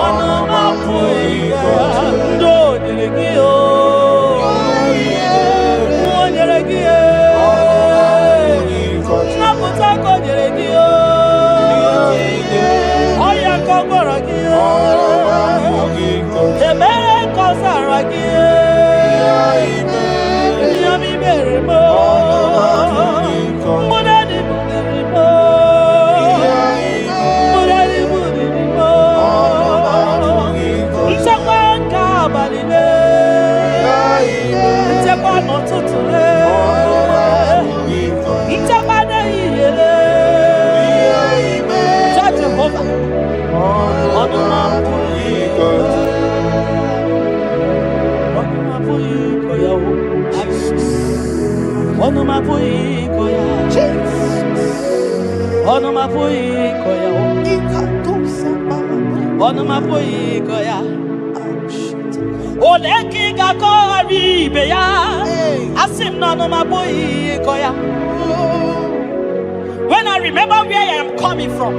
ọnụ m abụghị ịkọ ya. Ndị o nyere gị When I remember where I am coming from,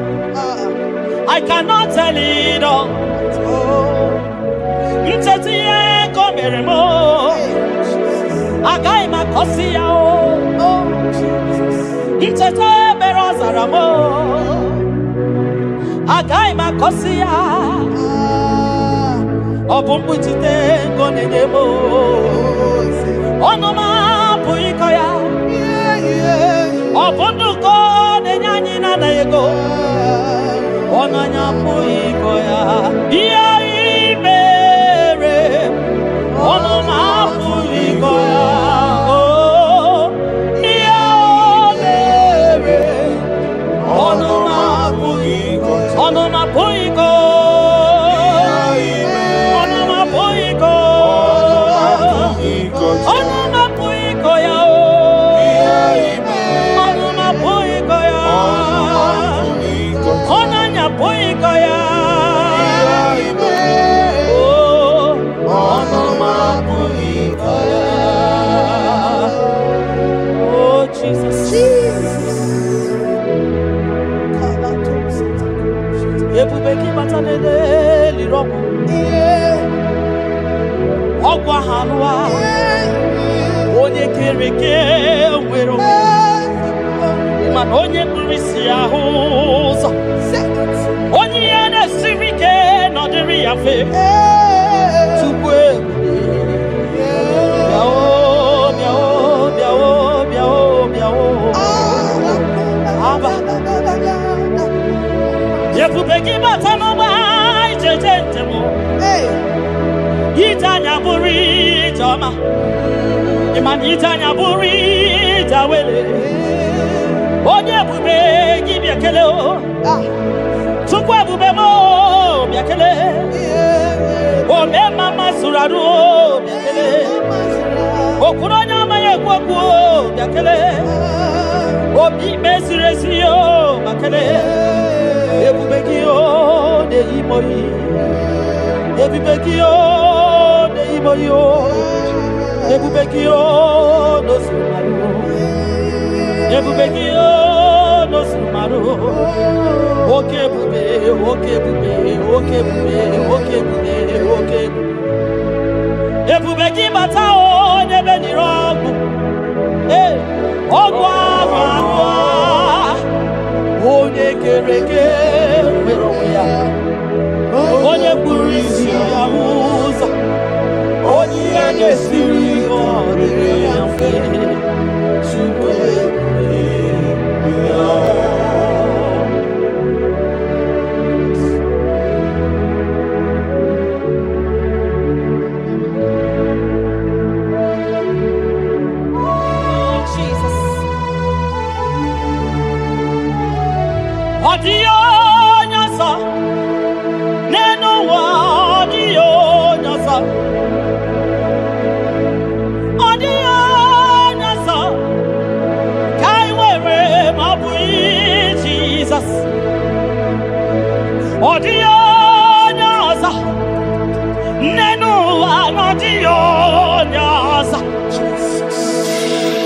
I cannot tell it all. Ome mama suradu, Okuronya maye kwaku yakele. Obi mesiresi yo makele. Ebubeki yo de imoyi. Ebubeki yo de imoyi. Ebubeki yo no sumaru. Ebubeki yo no sumaru. Oke bube, oke bube, oke bube, oke bube, oke bube. Ebubeki bata o nebe ni rogu. Ogwa agwa. Onye kereke nwere ya. Onye kpụrụ isi ya ụzọ. Onye ihe na-esiri ọ dịrị ya mfe. Chukwu ya. Audio nyasa neno wa audio nyasa kai wewe mabui Jesus audio nyasa neno wa audio nyasa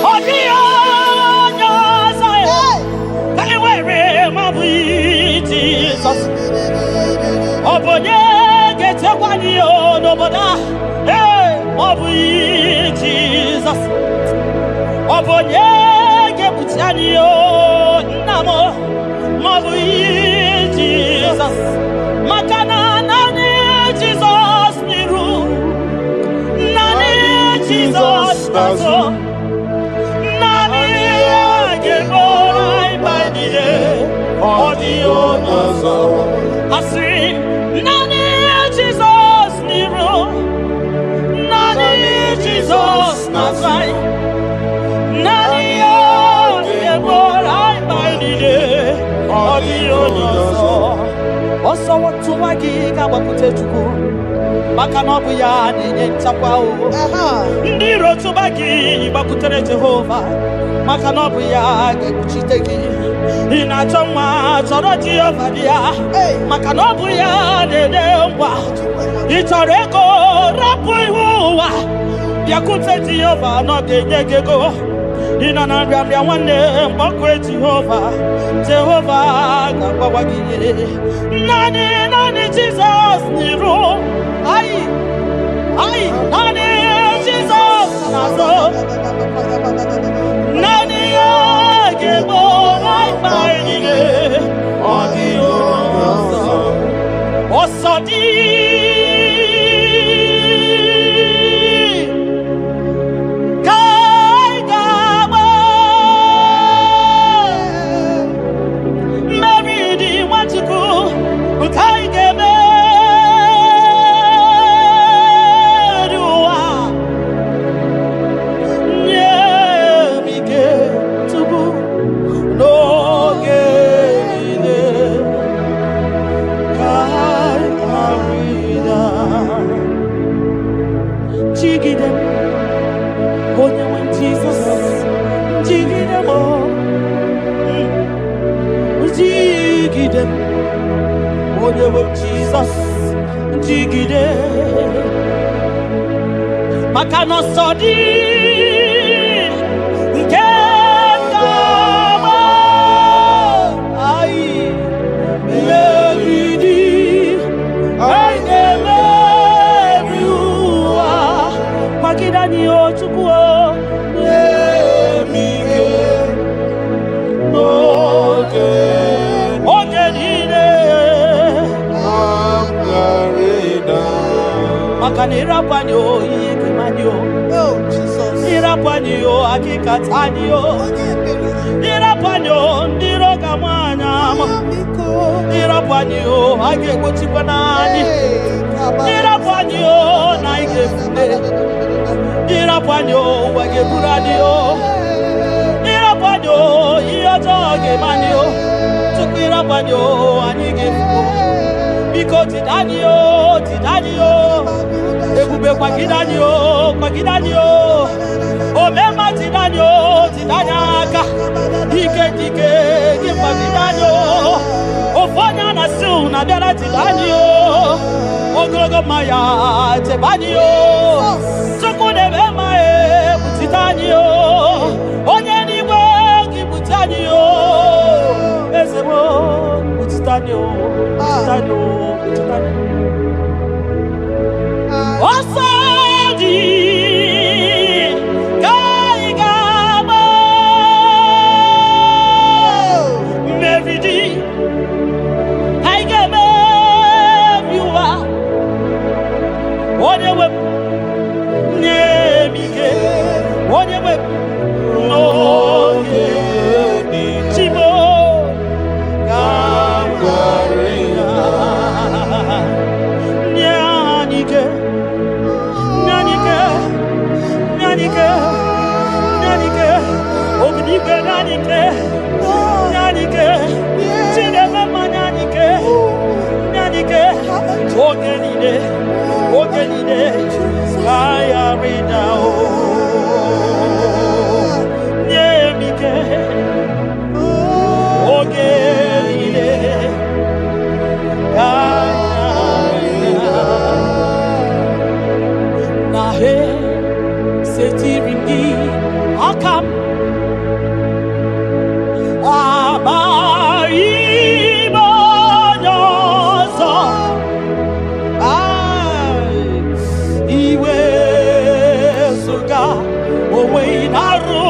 audio Jesus. Obonye gete kwani o noboda. Hey, Obi Jesus. Obonye gebutiani o namo. Obi Jesus. Makana nani Jesus miru. Nani Jesus nazo. Nani geborai baidie. Audio nazo. I sing, Nani Jesus Nero, Nani Jesus Nazai, Nani Yeborai Baidide, Audio nazo. Also, what to my gig, I want to take to go. Makanobuya, Nyenchapao, Nero to Bagi, Bakutere Jehovah, Makanobuya, Chiteki. Ina choma choroji ofadia makanobuya dedewa itoreko rapuiwa yakute Jehova no gejego ina na mbia wanne mbokwe Jehova gabawagi nani Jesus niru ai nani Jesus nazo nani yagebo Audio Osadi Kai Gaba Mary di Wantuku Kai Gebe Dua Nyemike Tubu No Jesus, Jigide, Makano Sodi, Kekama, Ai, Melody, I never Makidani Ochuko, Makanira panyo yekemanyo. Oh Jesus. Ira panyo akikatanyo. Ira panyo ndiro kamwana. Ira panyo agekuchipanani. Ira panyo naikefune. Ira panyo wageburaniyo. Ira panyo iyotoge manyo. Tukira panyo anigefuko. Biko tidanyo. Ebube kwa gidanyo. mema tidanyo tidanyaka dike gimba tidanyo ofonya na su na dela tidanyo ogologo maya tebanyo sokune mema tidanyo onye niwe gibutanyo ezebo tidanyo Osadi Gaigama Mevidi Haigame Viwa Onyewe Nemike Onyewe Noye Chibo Gamarina Nyanike Nyanike, Obnike Nyanike, Chidema Nyanike, Ogenide, Aya Rida, Nyemike, Ogenide, Nahe. Setirindi akam IGBO nyoso iwe suga owe inaru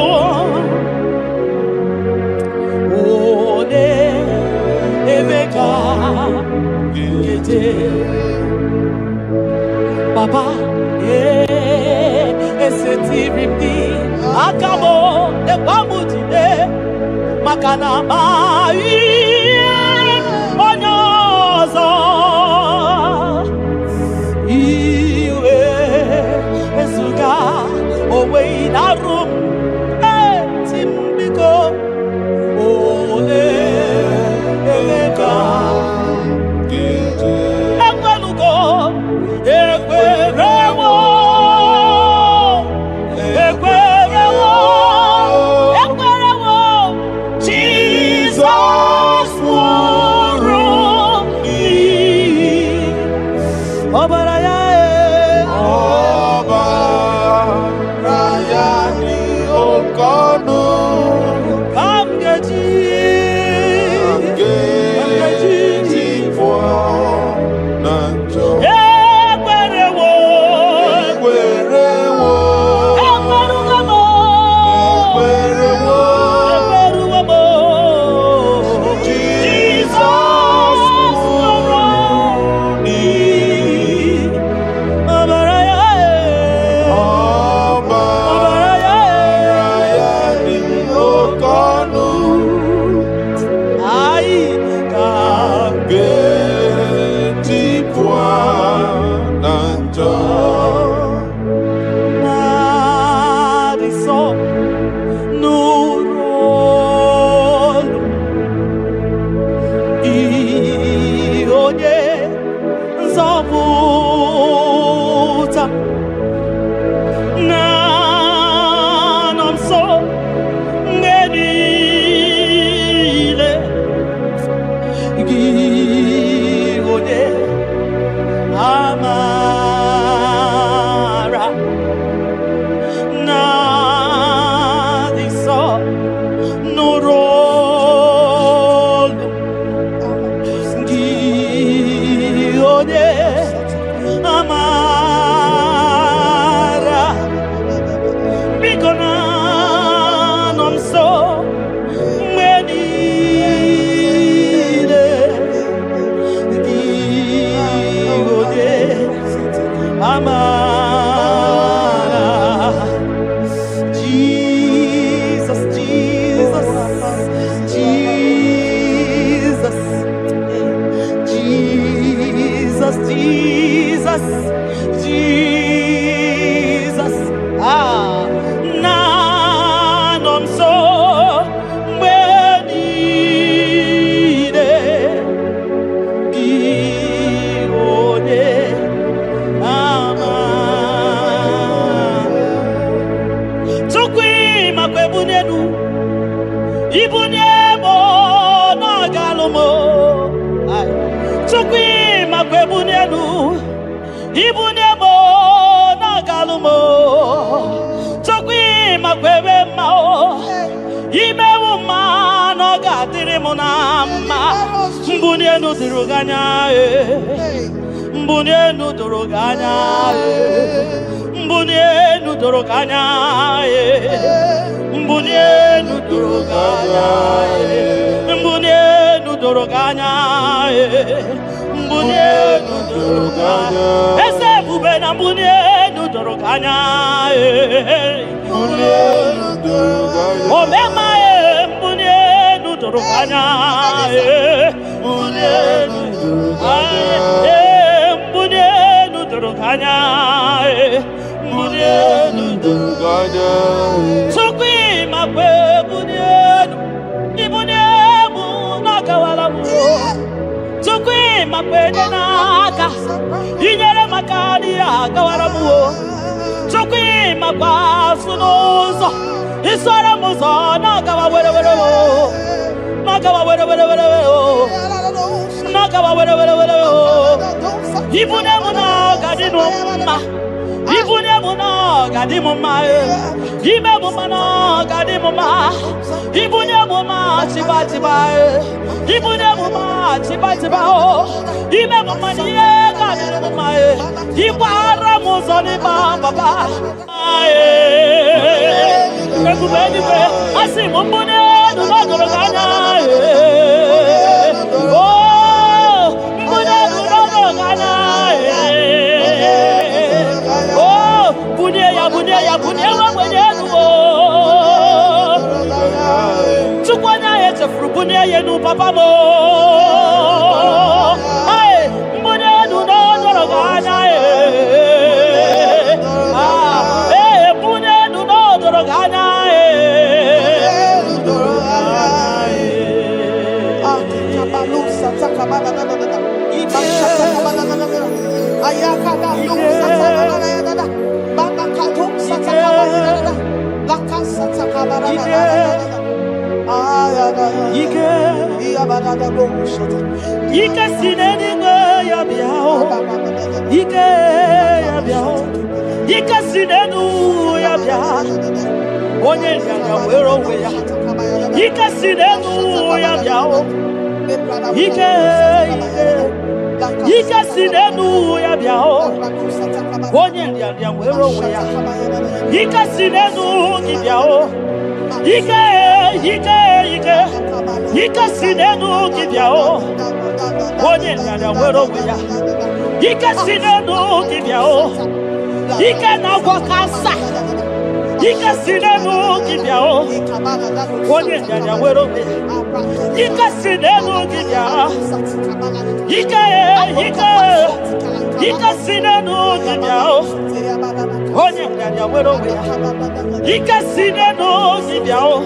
one emeka gete Papa esetirindi akabo ekwamutide makana mai onyozo iwe esuga owe inaru timbiko ole emeka ekwelugo ekwerewo Jesus. Mbunienu diruganya Mbunienu duruganya Mbunienu duruganya Mbunienu duruganya Mbunienu duruganya Mbunienu duruganya Ese bubena mbunienu duruganya Mbunienu duruganya Omema mbunienu duruganya Mbunienu duruganya Mbunienu duruganya Mbunienu duruganya Sukwi makwe mbunienu Ibuniemu nakawalamu Sukwi makwe denaka Inyere makani akawalamu Sukwi makwa sunuzo Isara muzo nakawa were Nakawa were Nakawa were Ibuniemu na gadinu ma Ibuniemu na gadimu ma Ibemu na gadimu ma Ibuniemu ma chiba Ibuniemu ma chiba Ibemu ma niye gadimu ma Ibara muzoni baba Ekubeni we asimu mbunienu na doroganya Bunia mwenyenu Chukwanya yete frubunia yenu papa mo Ay, mbunienu no doroganya mbunienu no doroganya Ike sineni ya biao Ike ya biao Ike sinenu ya biao Onye nyanya wero weya Ike sinenu ya biao Ike sinenu ya biao Onye nyanya wero weya Ike sinenu ki biao Ike sinenu ki biao Onye nyanya wero weya Ike sinenu ki biao Ike na wakasa Ike sinenu ki biao Onye nyanya wero weya Ike sinenu ki biao Ike sinenu ki biao Onye nyanya wero weya Ike sinenu ki biao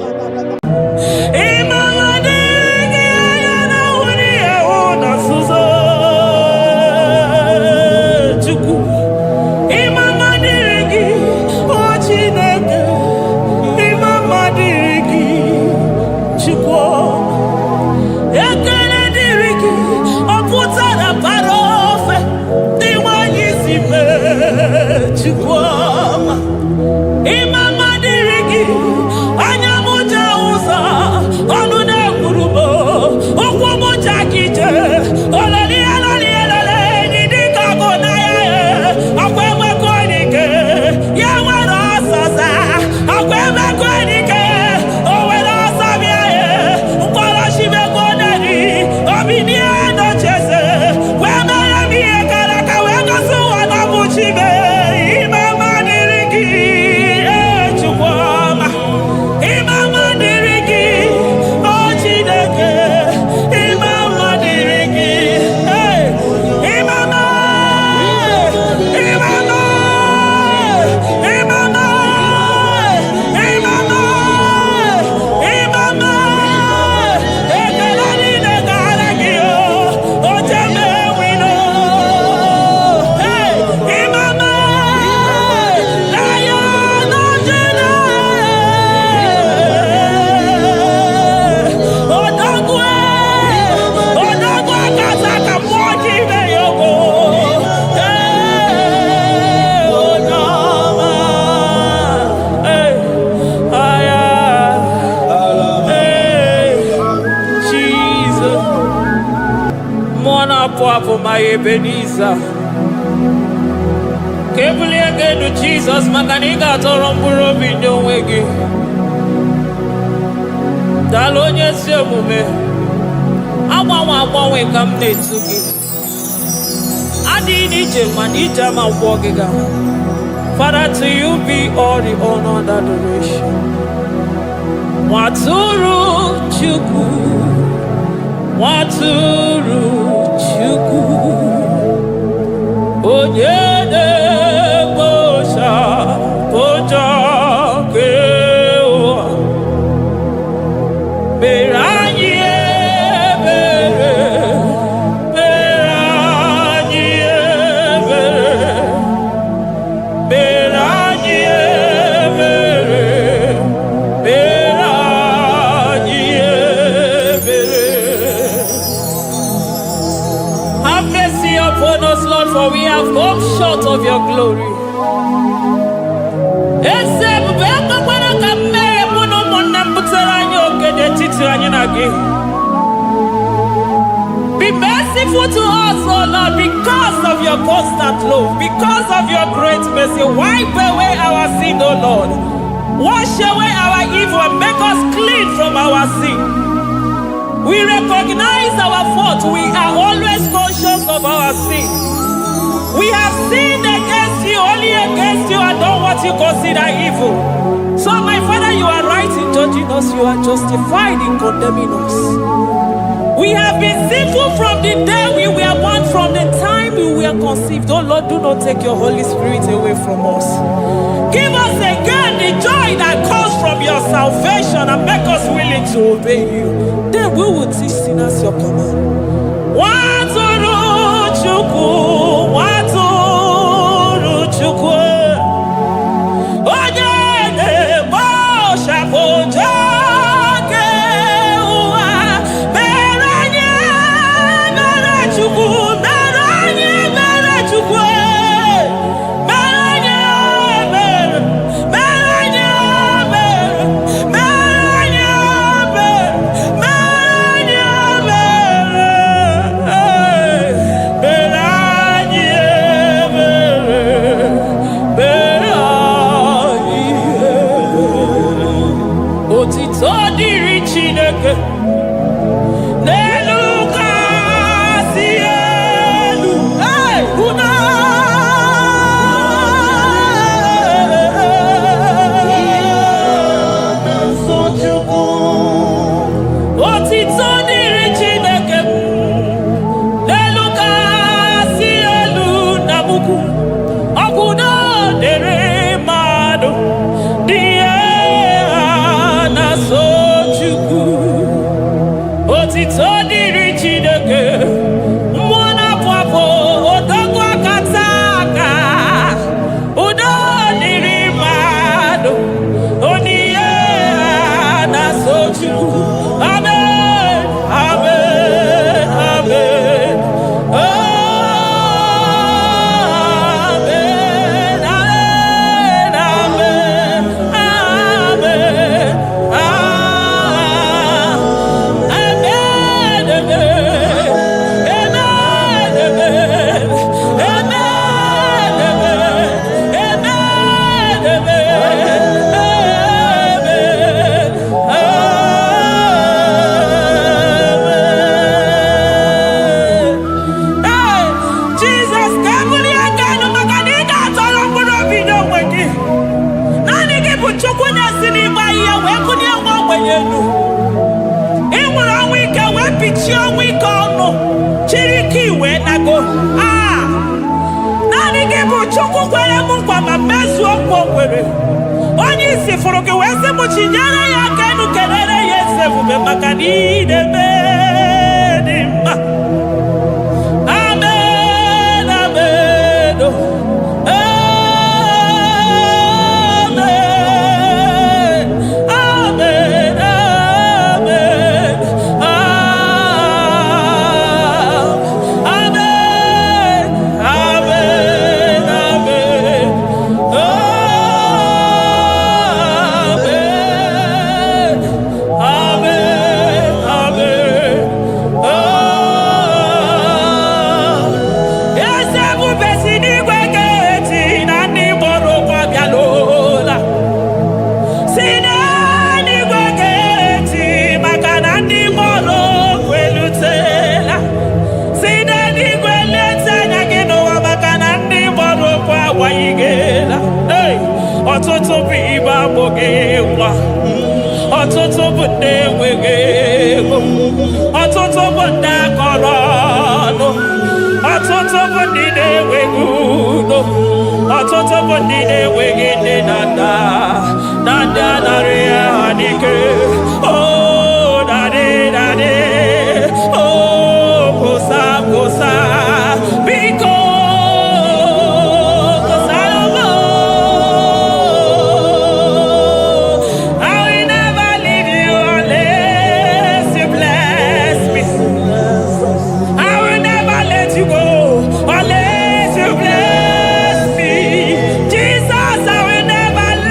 my Ebenezer. Kebuli agenu Jesus makaniga toromburo binyo wegi. Dalonye semume. Awa kamne tugi. Adi ni jema wagiga. Father, to you be all the honor and adoration. Waturu chuku. Waturu chuku. Onyede bosha boja kewa. Beranye bere. Beranye bere. Beranye bere. Beranye bere. Have mercy upon us, Lord, for we have come short of your glory. Be merciful to us, O Lord, because of your constant love, because of your great mercy. Wipe away our sin, O Lord. Wash away our evil and make us clean from our sin. We recognize our fault. We are always conscious of our sin. We have sinned against you, only against you, and done what you consider evil. So, my Father, you are right in judging us. You are justified in condemning us. We have been sinful from the day we were born, from the time we were conceived. Oh Lord, do not take your Holy Spirit away from us. Give us again the joy that comes from your salvation and make us willing to obey you. Then we will teach sinners your command. Waturu chuku, waturu chuku. Onyede bosha boja. Onye isi fụrụ gị wee sị m chinyere ya aka enu kelere ya eze ebube maka na idebe dị mma. Amen, amen, amen, amen, amen, amen, amen, amen. Amen. ọtụtụ bụ ibe agbụghị nwa, ọtụtụ bụ ndị enweghị ego, ọtụtụ bụ ndị akọrọ ọnụ, ọtụtụ bụ ndị na-enweghị udo, ọtụtụ bụ ndị na-enweghị nne na nna, na ndị anarị ya ha n'ike. Oh, daddy, daddy, oh, kosa, kosa, biko. Jesus, I will never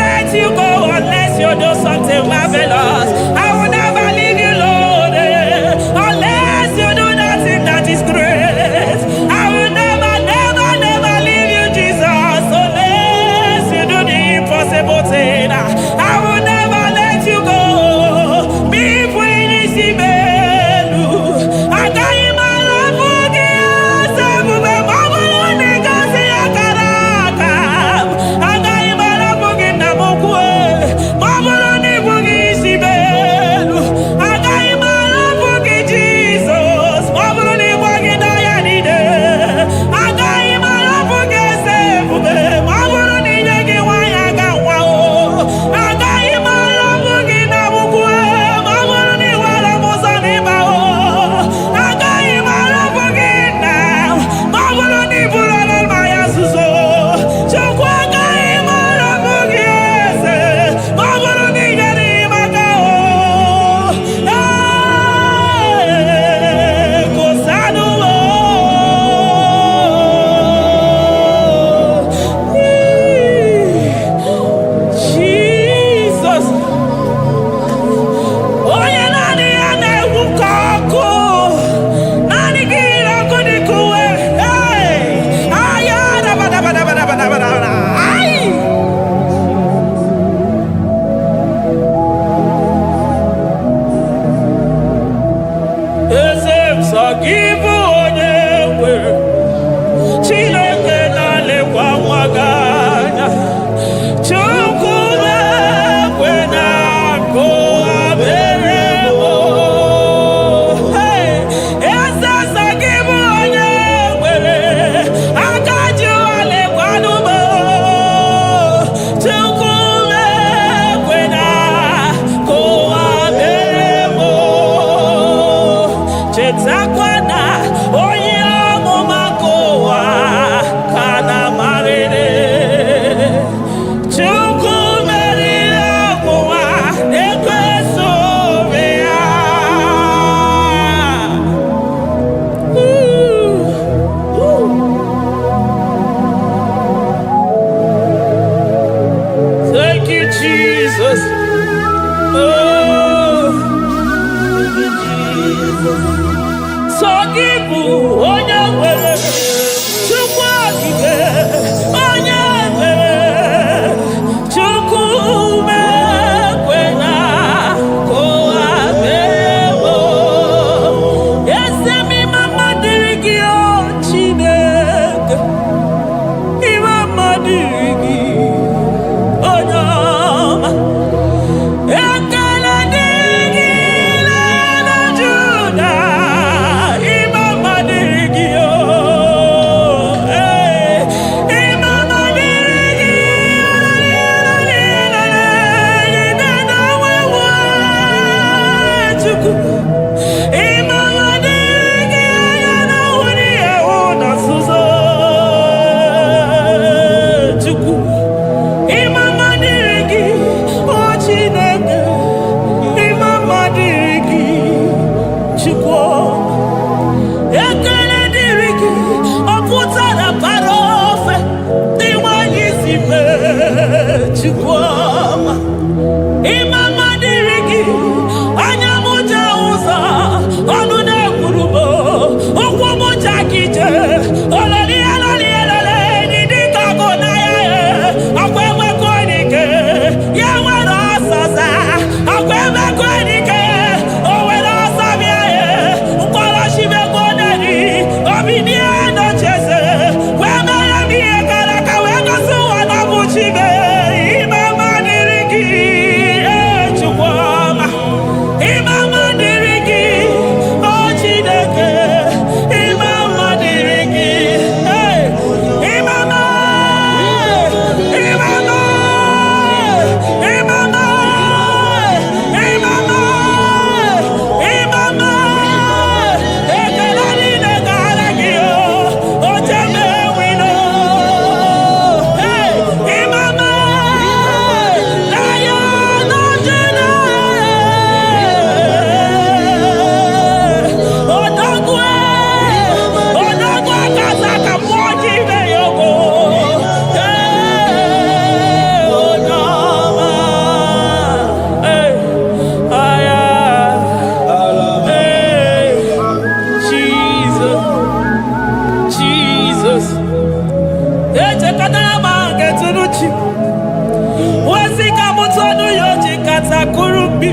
Sonu yoji katakurumbi.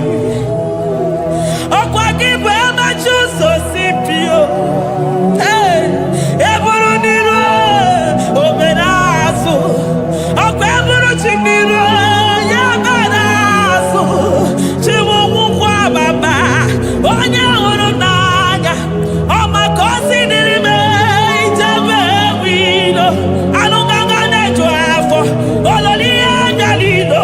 Okwa kibu emachu so simpio. Hey, eburu niru oberasu. Okwa eburu chiniru yabarasu. Chiwu mukwa baba. Onye huru n'anya. Ọma kosi nirime ijebe wido. Anunganga nejo afọ. Ololi anya lido.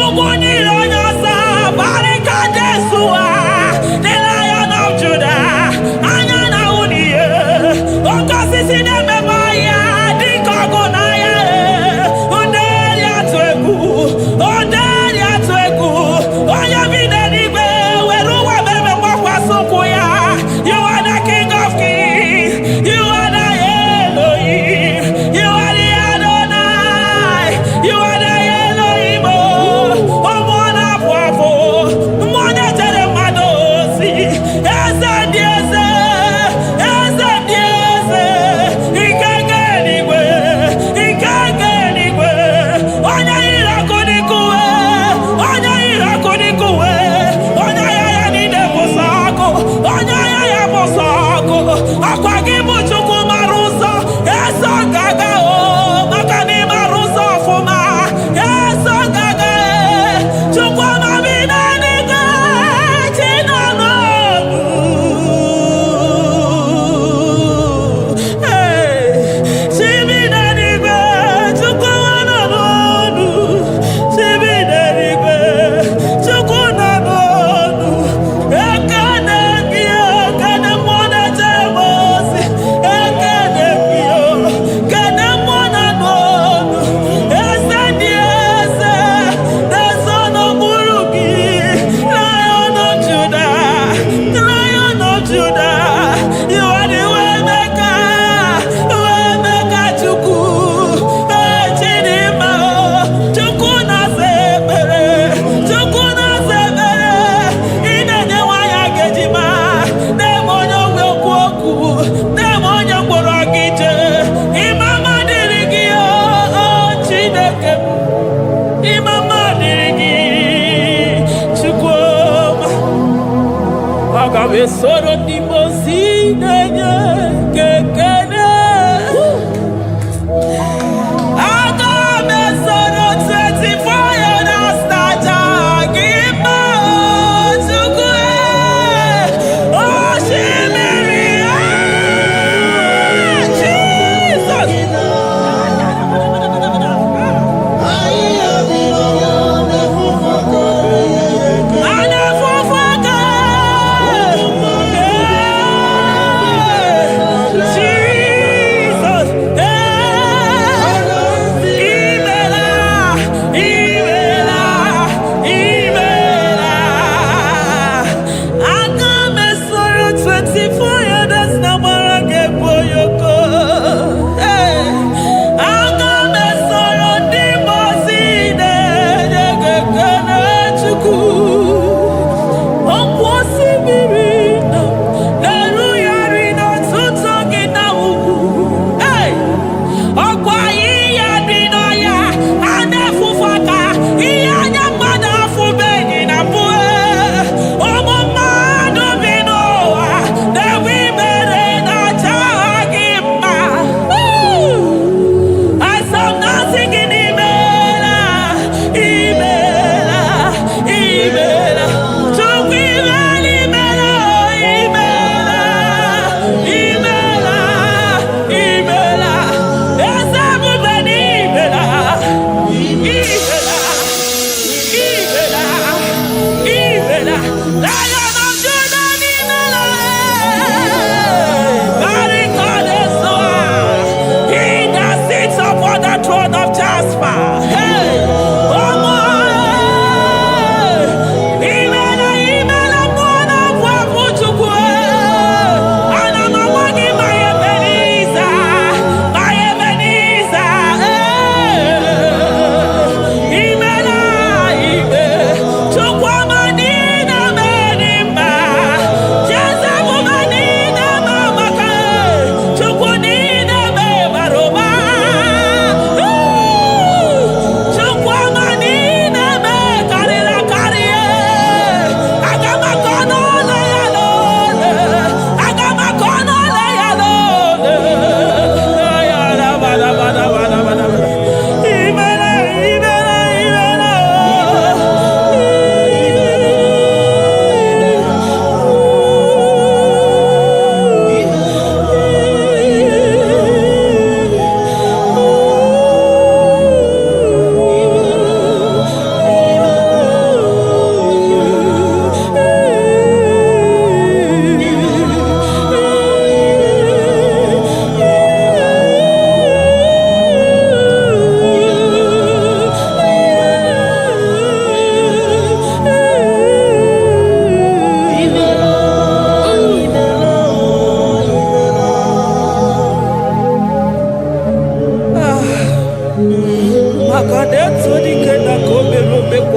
Umuniro nyosa. Barika Jesua. The Lion of Judah. Anya na uniye. Okosisi neme maya. Dikogo na ya. Ondeli atwegu. Ondeli atwegu. Oya vide nibe. Weruwa bebe mwakwa sukuya. You are the King of Kings. You are the Elohim. You are the Adonai. You are the Elohim. Omwana pwafo. Mwanya tere madosi. Eze dieze. Eze dieze. Ikenge nigwe. Ikenge nigwe. Onya ira kunikuwe. Onya ira kunikuwe. Onya yaya nide posako. Onya yaya posako. Akwa gibu chuku maruso. Eso gaga o. Makani maruso fuma. Eso gaga e. Chukwa mabina niga. Chinano. Hey. Chibina niga. Chukwa wananonu. Chibina niga. Chukwa nanonu. Ekane kia. Kane mwana jemosi. Ekane kia. Kane mwana nonu. Ese diese. The son of Buruki. Lion of Judah. Lion of Judah. You are the way maker. Way maker Chuku. Chinima. Chuku na sebere. Chuku na sebere. Inenye waya gejima. Demonyo wekwoku. Demonyo mborogije. Imama dirigi oh Chineke. Imama dirigi. Chukwuma. Agabe soro dimosi nenye kekene. Agabe soro 24 years staja gima chukwe. Oh shimiri Jesus. Anafufaka.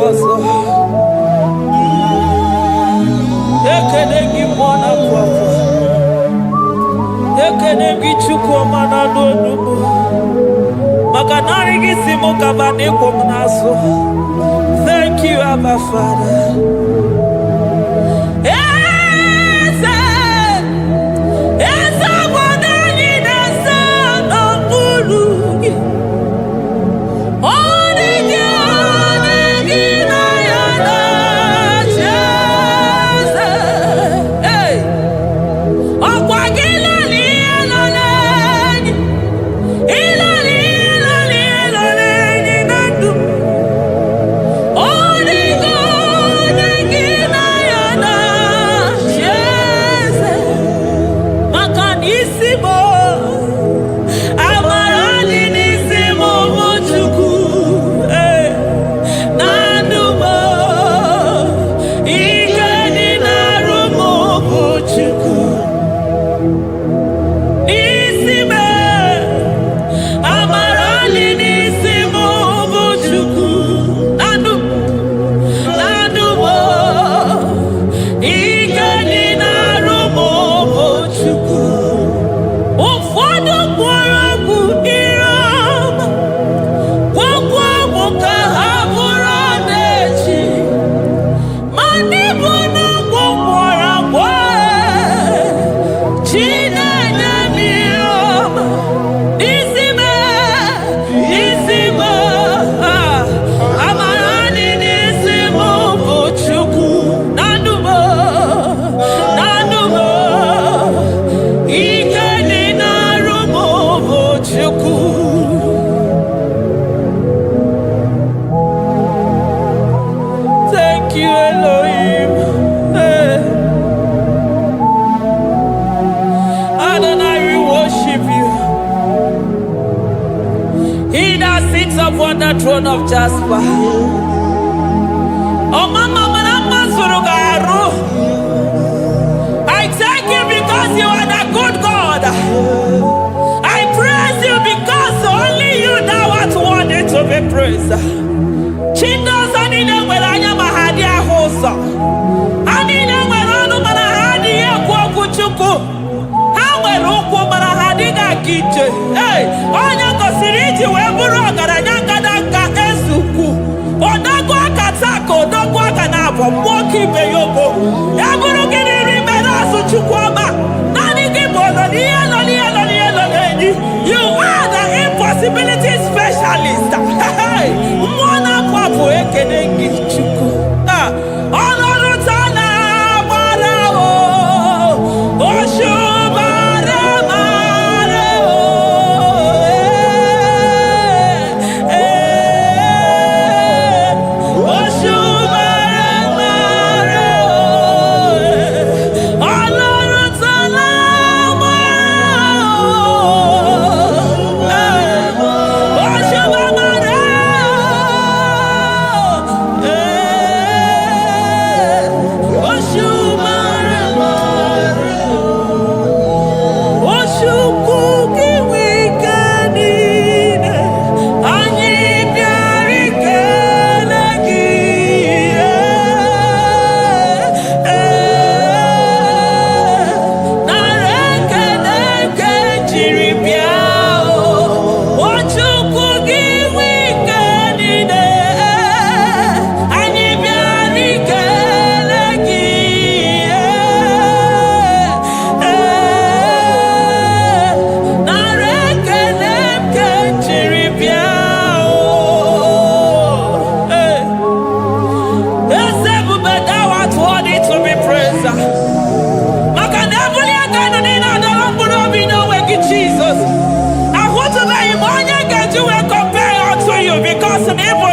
ọzọ. Ekele gị mmụọ na-apụ apụ. Ekele gị Chukwu ọma na n'olu m. Maka narị gị si mụ kaba n'ịkwụ m n'azụ. Thank you, Abba Father. On the throne of Jasper. Oh, Mama, I thank you because you are the good God. I praise you because only you thou art worthy to be praised. Chindos anine welanya mahadia hosa. Anine welanu manahadia kwa kuchuku. Hawe roko manahadiga kiche. Hey, onya kosiriji weburu garanya. Moki Beyoko, Yaburu Remember Chukwama, Nani Gibono, you are the impossibility specialist. Mwana Papu Ekenengi Chuku. Honorutana Barao, Oshubara Marao.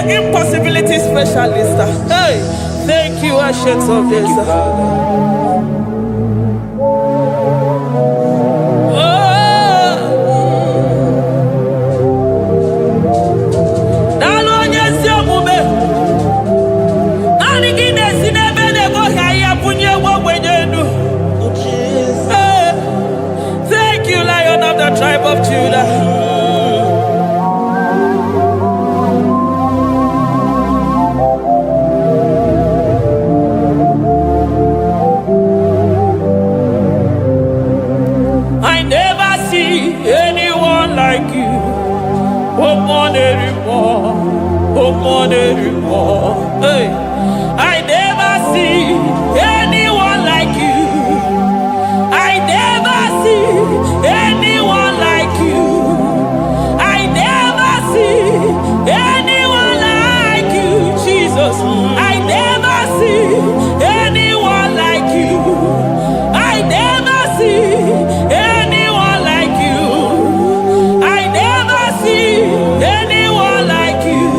Impossibility specialist. Hey, thank you, Ancient of Days. Thank you, Lion of the tribe of Judah. more anymore. Hey, I never see anyone like you. I never see anyone like you. I never see anyone like you, Jesus. I never see anyone like you. I never see anyone like you. I never see anyone like you.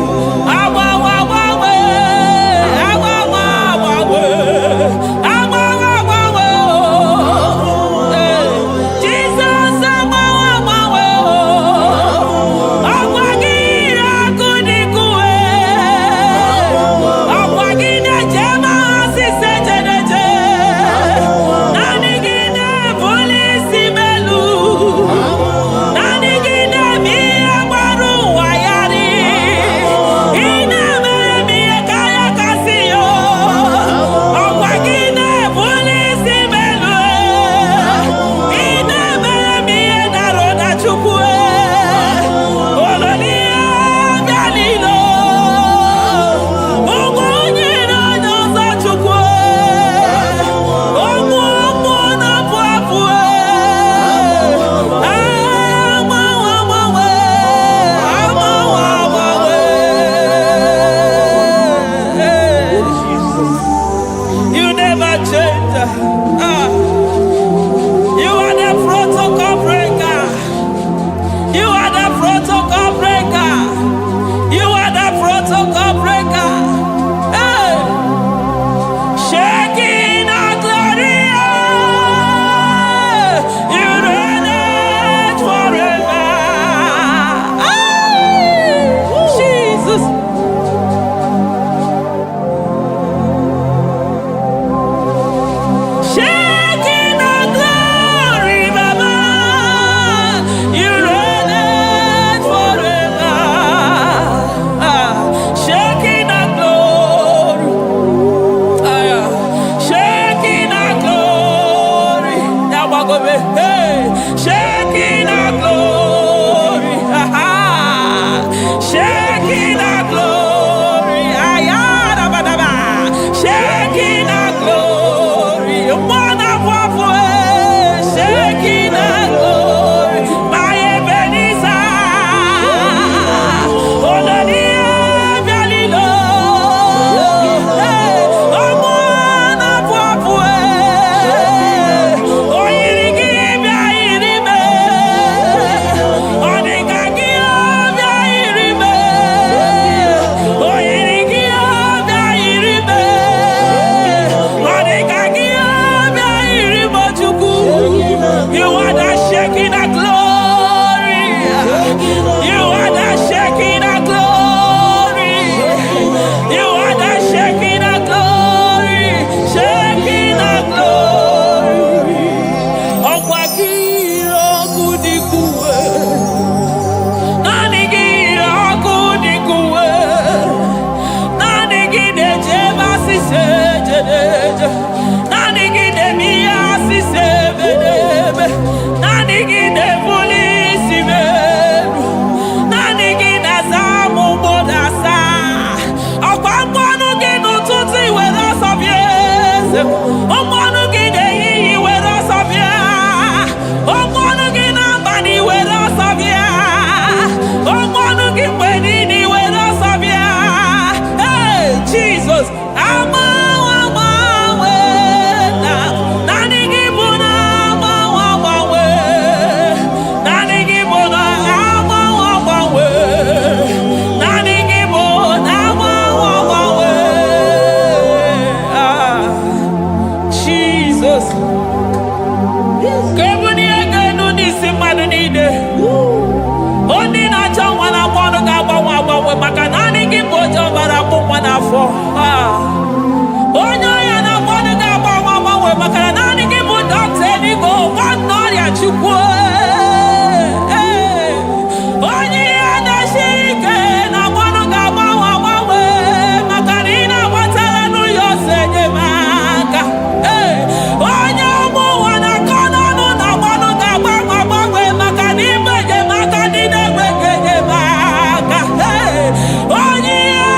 Oh, yeah.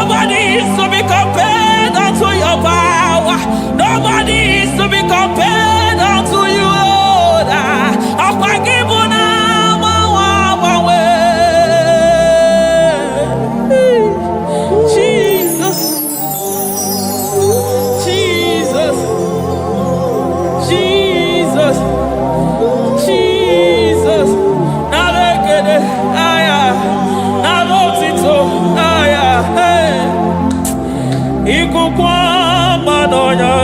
Nobody is to be compared unto your power. Nobody is to be compared unto you, Lord. Jesus, Jesus, Jesus, Jesus. Narekede, aya, narotito, aya, hey. Ikukwa manonya,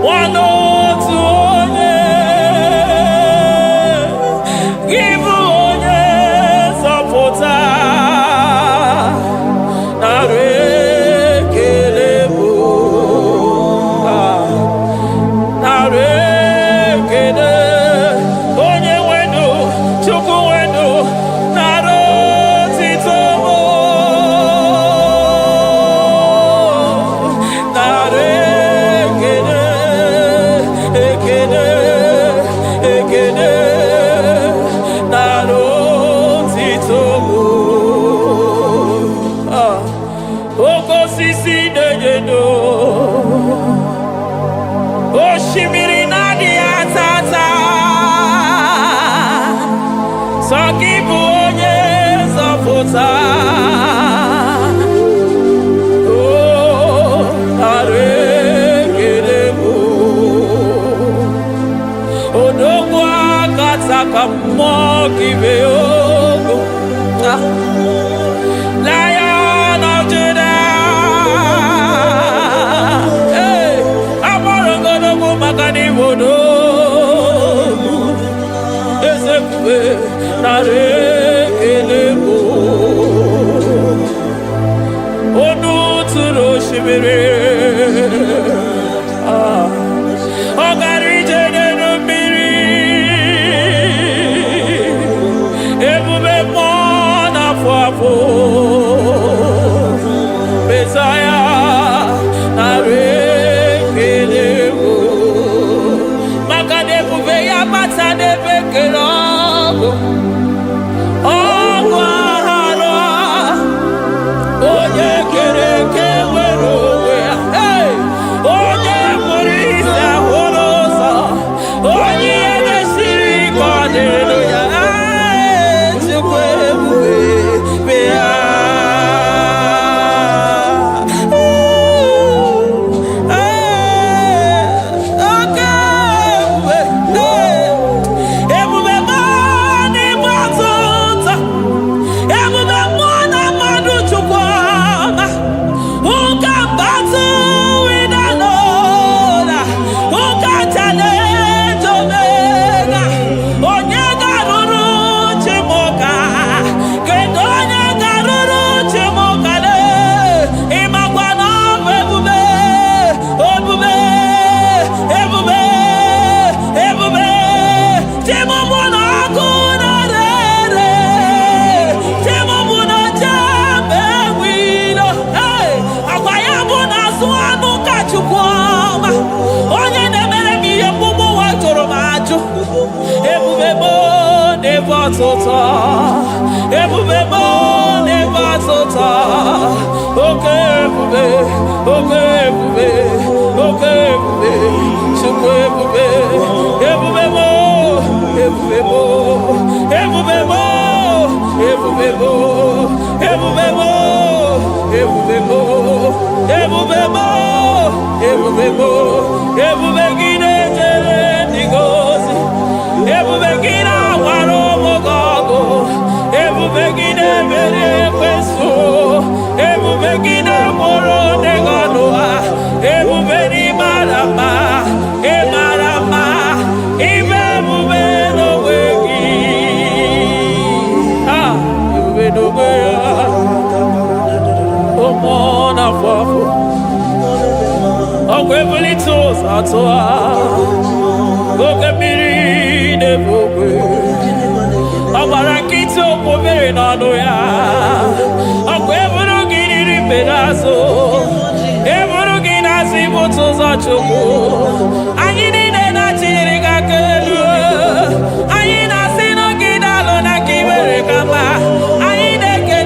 wanotu onye, ibu onye zọpụta, narekele bụ, narekele, onye wenu, Chukwu wenu, narotito mo, narekele, ekele, ekele, narotito mo. Okosisi na-enyendo, osimiri na-adị atata, sọ gị bụ onye nzọpụta. Oh, ara ekele bụ odogwu akata ka mmụọ gị bee ogo. Lion of Judah, hey, agbọrọgodogwu maka n'ibodo ezekwe nara ekele bụ onu tụrụ osimiri, ọ gara ije n'elu mmiri, ebube mmụọ na-afụ afụ, Mesaya nara ekele bụ maka na ebube ya bata n'ebe kere ọgụ, ọgụ aghara onye kere eke nwere onwe ya, hey! Onye kpụrụ isi ahụrụ ụzọ, onye ihe mesiri ike ọ dịrị ya, hey! Chukwu ebube bịa. Ọtụtụ ebube bụ n'ebe ọtụtụ, oke ebube, oke ebube, oke ebube, Chukwu ebube, ebube bụ, ebube bụ, ebube bụ, ebube bụ, ebube bụ, ebube bụ, ebube bụ, ebube bụ, ebube gị na-ejere ndị gozi, ebube gị na-agwara ụmụ gị ọgụ, ebube gị na-emeri ekwensu, ebube gị na-agboro ndị gị ọnụ ha, ebube n'ịmara mma, ịmara mma, ime ebube n'onwe gị, ebube n'onwe ya, ụmụ na-afụ afụ, ọgwụ ebulite ụzọ atụ ha, oke mmiri na-ebu ogwe, ọ gbara nkịtị okwu mmiri n'ọnụ ya, ọgwụ eburu gị riri mbere azụ, eburu gị na-azụ ibute ụzọ Chukwu, anyị niile na-achịrị gị aka elu, anyị na-asị n'oge na-alụ na ka i mere ka mma, anyị na-ekele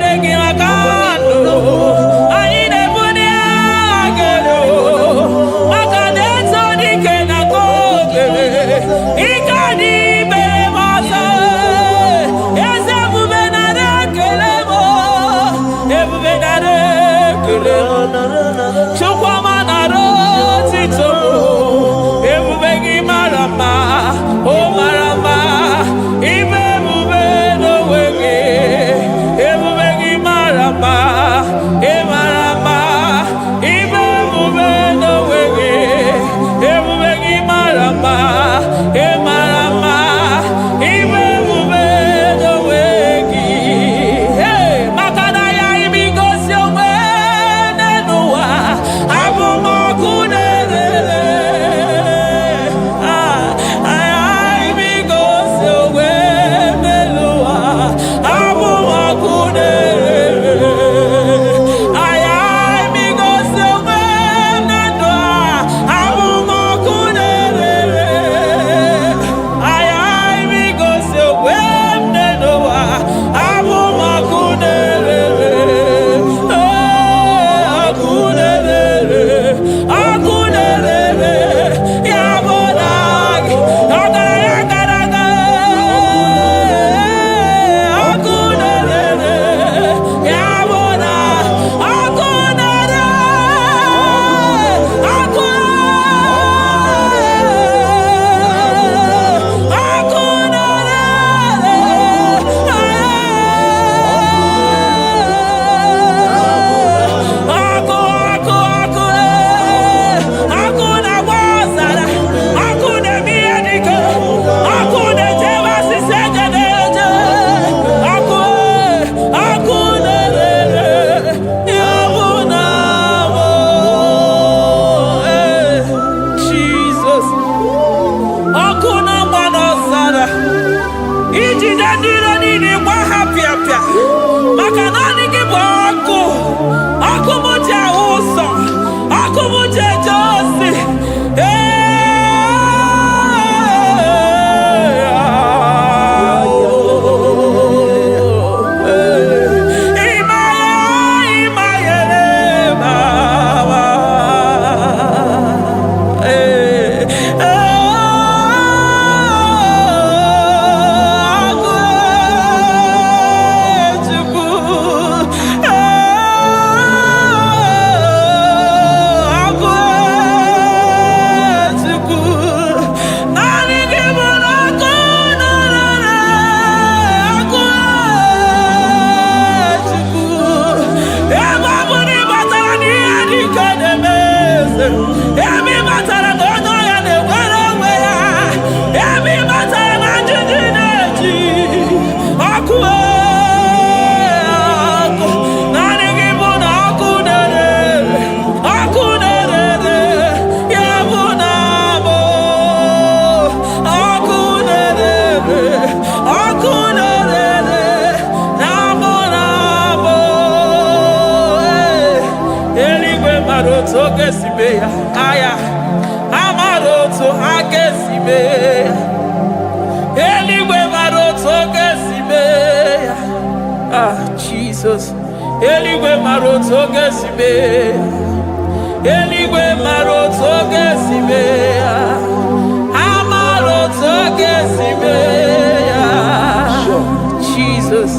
jide ndị iro niile gba ha pịapịa maka naanị gị bụ ọkụ ọkụ m ji ahụ ụzọ ọkụ m ji eje ozi aya amaroto agesibe eligwe maroto gesibe Jesus eligwe maroto gesibe eligwe maroto gesibe amaroto gesibe Jesus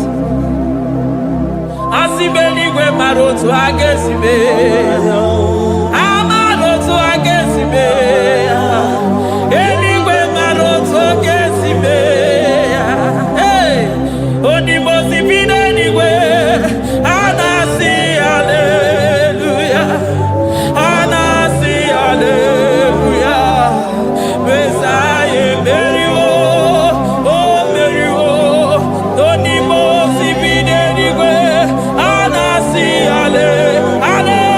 asibe eligwe maroto agesibe eligwe maroto gesibe onimosi bido eligwe anasi haleluya anasi haleluya Mesaye meriwo o meriwo onimosi bido eligwe anasi haleluya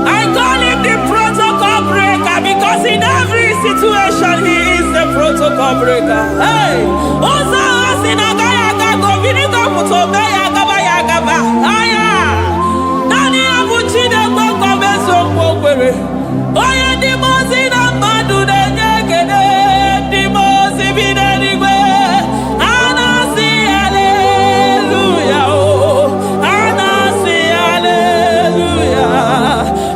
I call him the protocol breaker because in every situation he is the protocol breaker. Hey, Osa Sinagaya Gago Vinigo Mutobeya Gaba Yagaba. Aya Nani Abuchide Boko Beso Bokwe. Oya Dimozina Madu de Negede Dimozi Bidenigwe. Anasi Hallelujah. Anasi Hallelujah.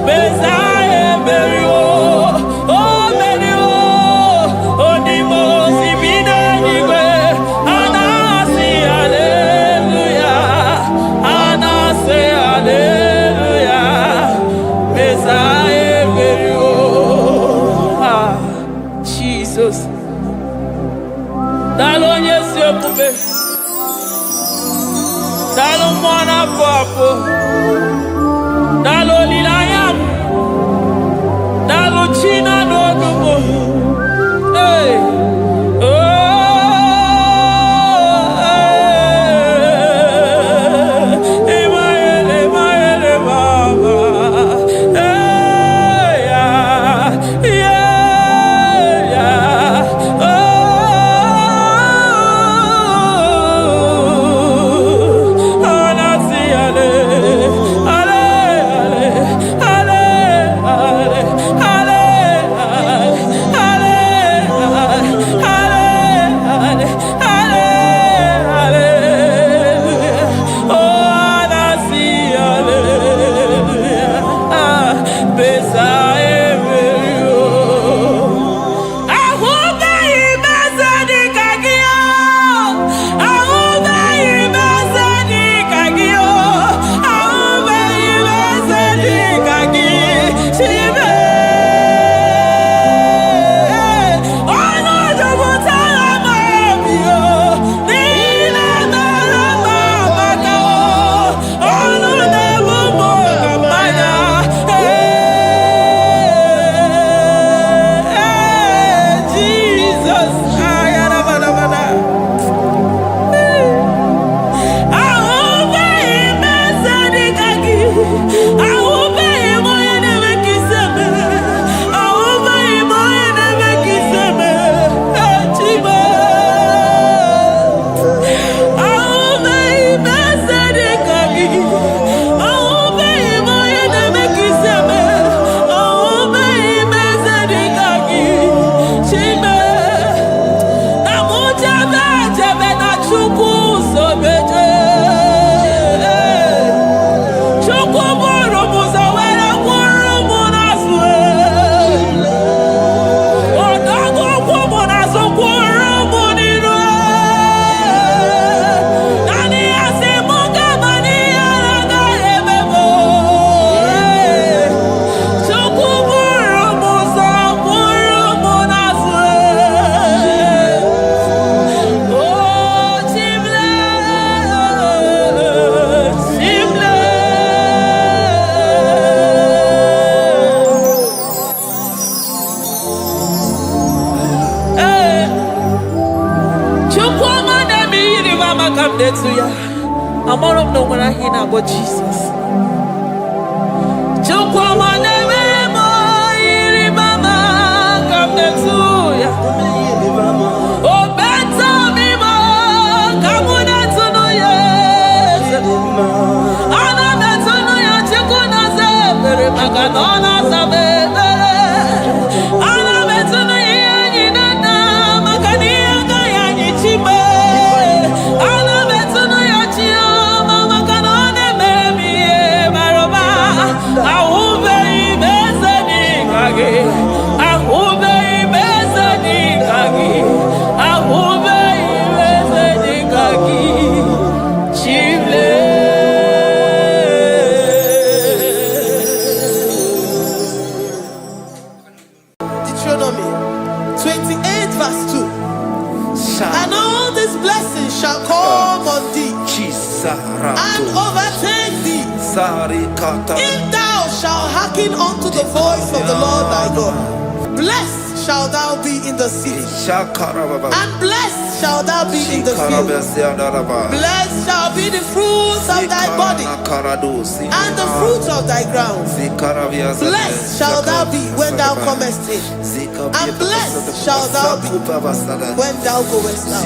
Messiah Merio. Oh Merio. Oh Dimozi Bidenigwe. Anasi Hallelujah. Anasi Hallelujah. Messiah Merio. ebube. Dalo mwana papo. Dalo lilayam. Dalo china dogumo. Hey. I'm all of no when I hear about Jesus. Deuteronomy 28 verse 2. And all these blessings shall come on thee and overtake thee if thou shalt hearken unto the voice of the Lord thy God. Blessed shalt thou be in the city, and blessed shalt thou be in the field. Blessed shall be the fruits of thy body, and the fruit of thy ground. Blessed shalt thou be when thou comest in, and blessed shalt thou be when thou goest out.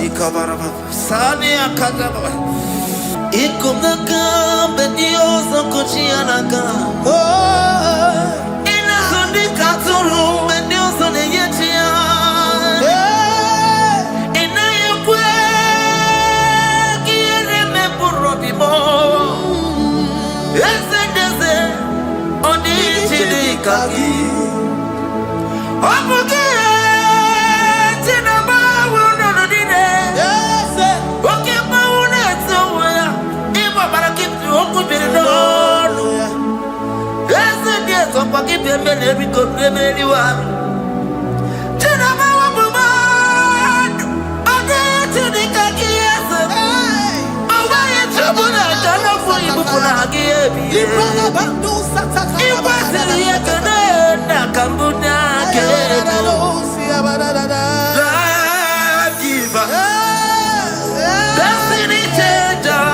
Destiny changer,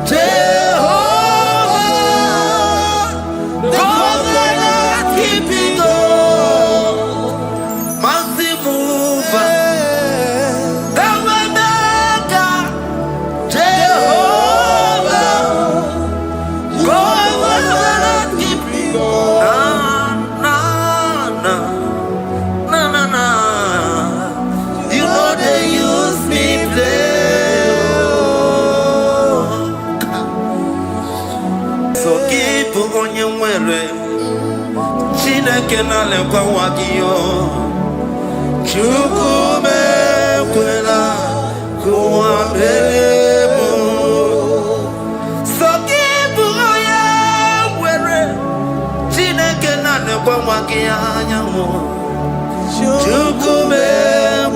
Jehovah, covenant keeping God, mountain mover, the Waymaker, Jehovah, covenant keeping God. Na. You know they use me play. So keep on your way. Chineke na lekwa wagiyo. Chukume kwela kuambelemo. So keep on your way. Chineke na lekwa wagiyo. Chukume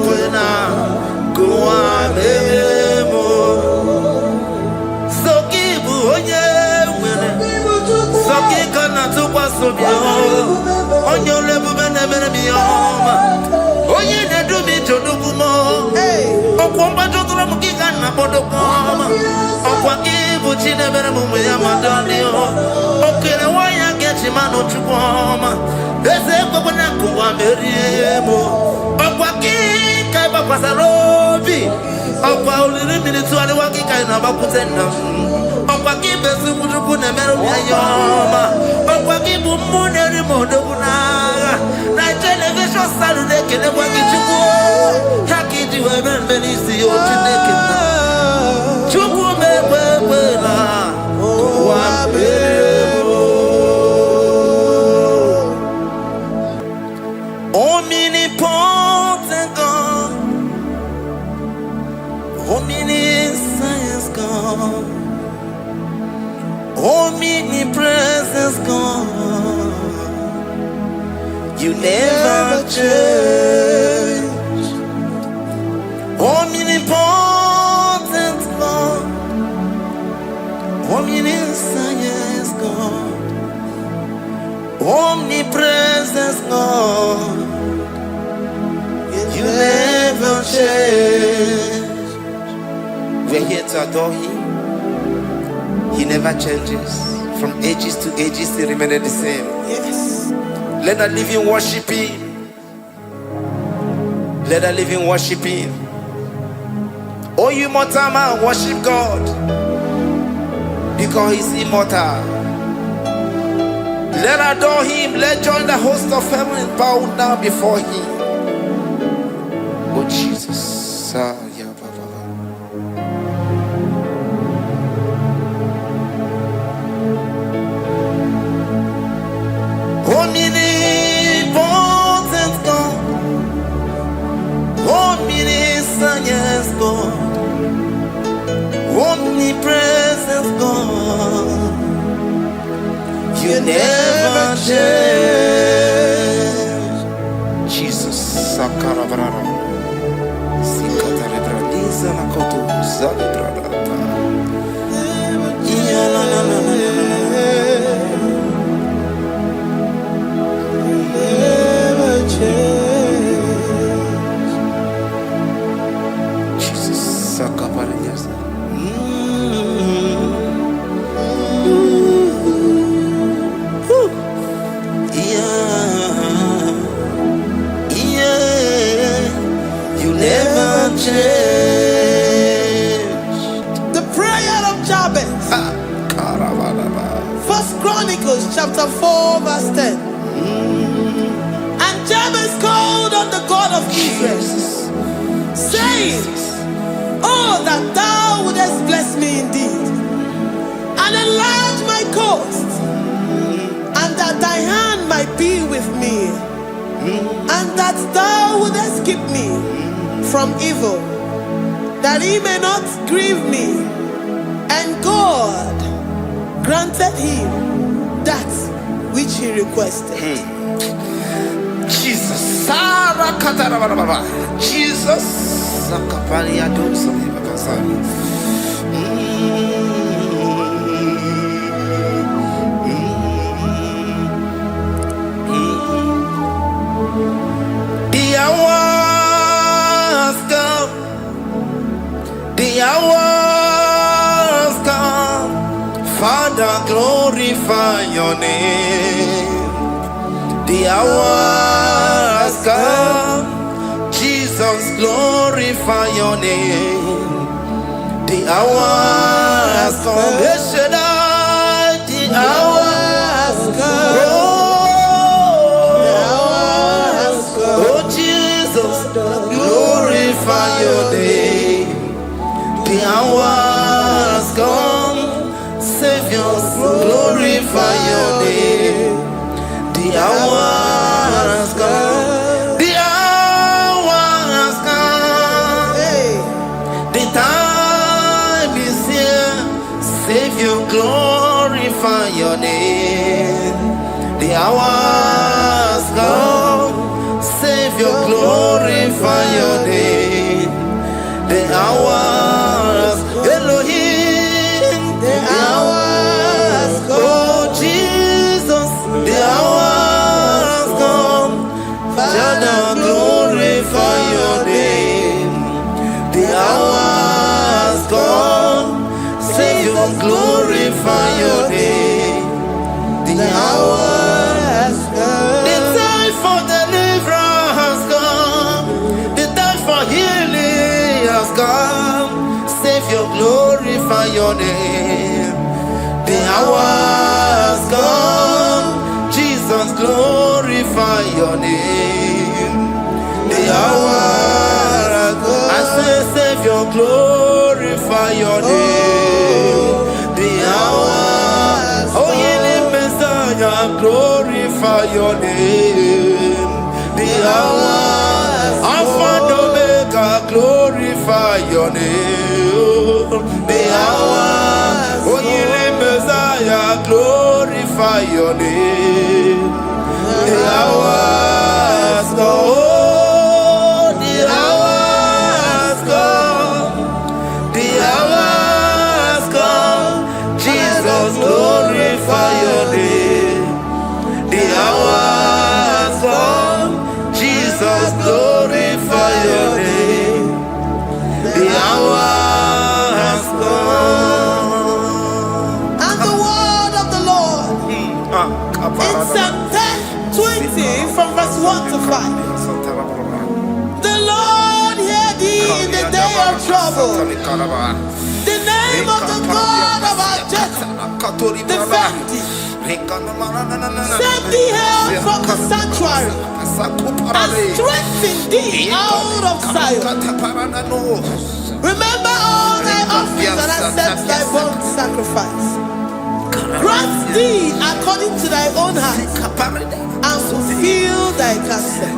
kwena kuambelemo. Sokibu onye nwere. Sokika na tukwa sobio. Onye olebube nemere miyoma. Onye nedumi chodukumo. Okwamba chotula mukika na bodokoma. Okwa kibu chinemere mume ya madalio. Okere waya gechi mano chukwoma. Ese kwa na kuambelemo. Okwa kika iba kwa sarobi. Okwa uliri milituali wakika inabakutenda. Okwa kibe sukutuku nemere miyoma. Okwa kibu mune rimodo kunaga. Na television salude kene kwa kichuku. Haki jiwe menisi yotineke na. Chuku mekwela kuambelemo. Omnipotent God, omniscience God, omnipresence God, you never change. Omnipotent God, omniscience God, omnipresence God, you never change. We're here to adore Him. He never changes. From ages to ages, He remains the same. Yes. Let the living worship Him. Let the living worship Him. Oh, you mortal man, worship God. Because He's immortal. Let adore Him. Let join the host of heaven and bow down before Him. Oh Jesus. Yeah, Baba. Omnipotent God, omniscience God, omnipresence God, you never change. Jesus, Sakarabrara, Sikatarebradiza Nakoto, Zalibrada, Never change. Jesus, Sakaparadias. You never change. The prayer of Jabez. First Chronicles chapter 4 verse 10. And Jabez called on the God of Israel, saying, oh, that thou wouldest bless me indeed, and enlarge my coast, and that thy hand might be with me, and that thou wouldest keep me from evil, that he may not grieve me. And God granted him that which he requested. Jesus, Sarah Katarababa, Jesus, Sakapalia Dosa. name. The hour has come. Jesus, glorify your name. The hour has come. Yes, Shaddai, the hour has come. Oh, Jesus, glorify your name. The hour has come. Savior, glorify your name. The hour has come. The hour has come. The time is here. Savior, glorify your name. The hour has come. Savior, glorify your name. The hour has Elohim. The hour has come. Oh Jesus, the hour has come. Father, glorify your name. The hour has come. Savior, glorify your name. The hour has come. The time for deliverance has come. The time for healing has come. Savior, glorify your name. The hour has come. Jesus, glorify your name. The hour has come. I say, Savior, glorify your name. The hour. Oh, ye Messiah, glorify your name. The hour. Alpha and Omega, glorify your name. The hour. Oh, ye Messiah, glorify your name. The hour has come. The hour has come. The hour has come. Jesus, glorify your name. The hour has come. Jesus, glorify your name. The hour has come. And the word of the Lord in Psalm 20 from verse 1 to 5. The Lord hear thee in the day of trouble. The name of the God of our Jacob defend thee. Send thee help from the sanctuary and strengthen thee out of Zion. Remember all thy offerings and accept thy burnt sacrifice. Grant thee according to thy own heart and fulfill thy counsel.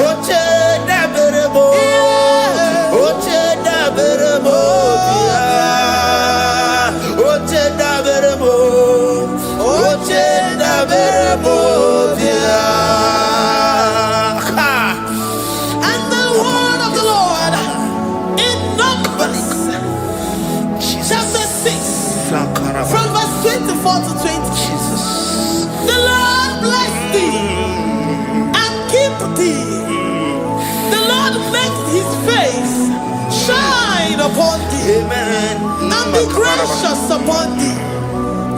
Oche thee. And be gracious upon thee.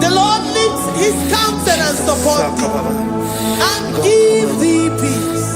The Lord lifts his countenance upon thee and give thee peace.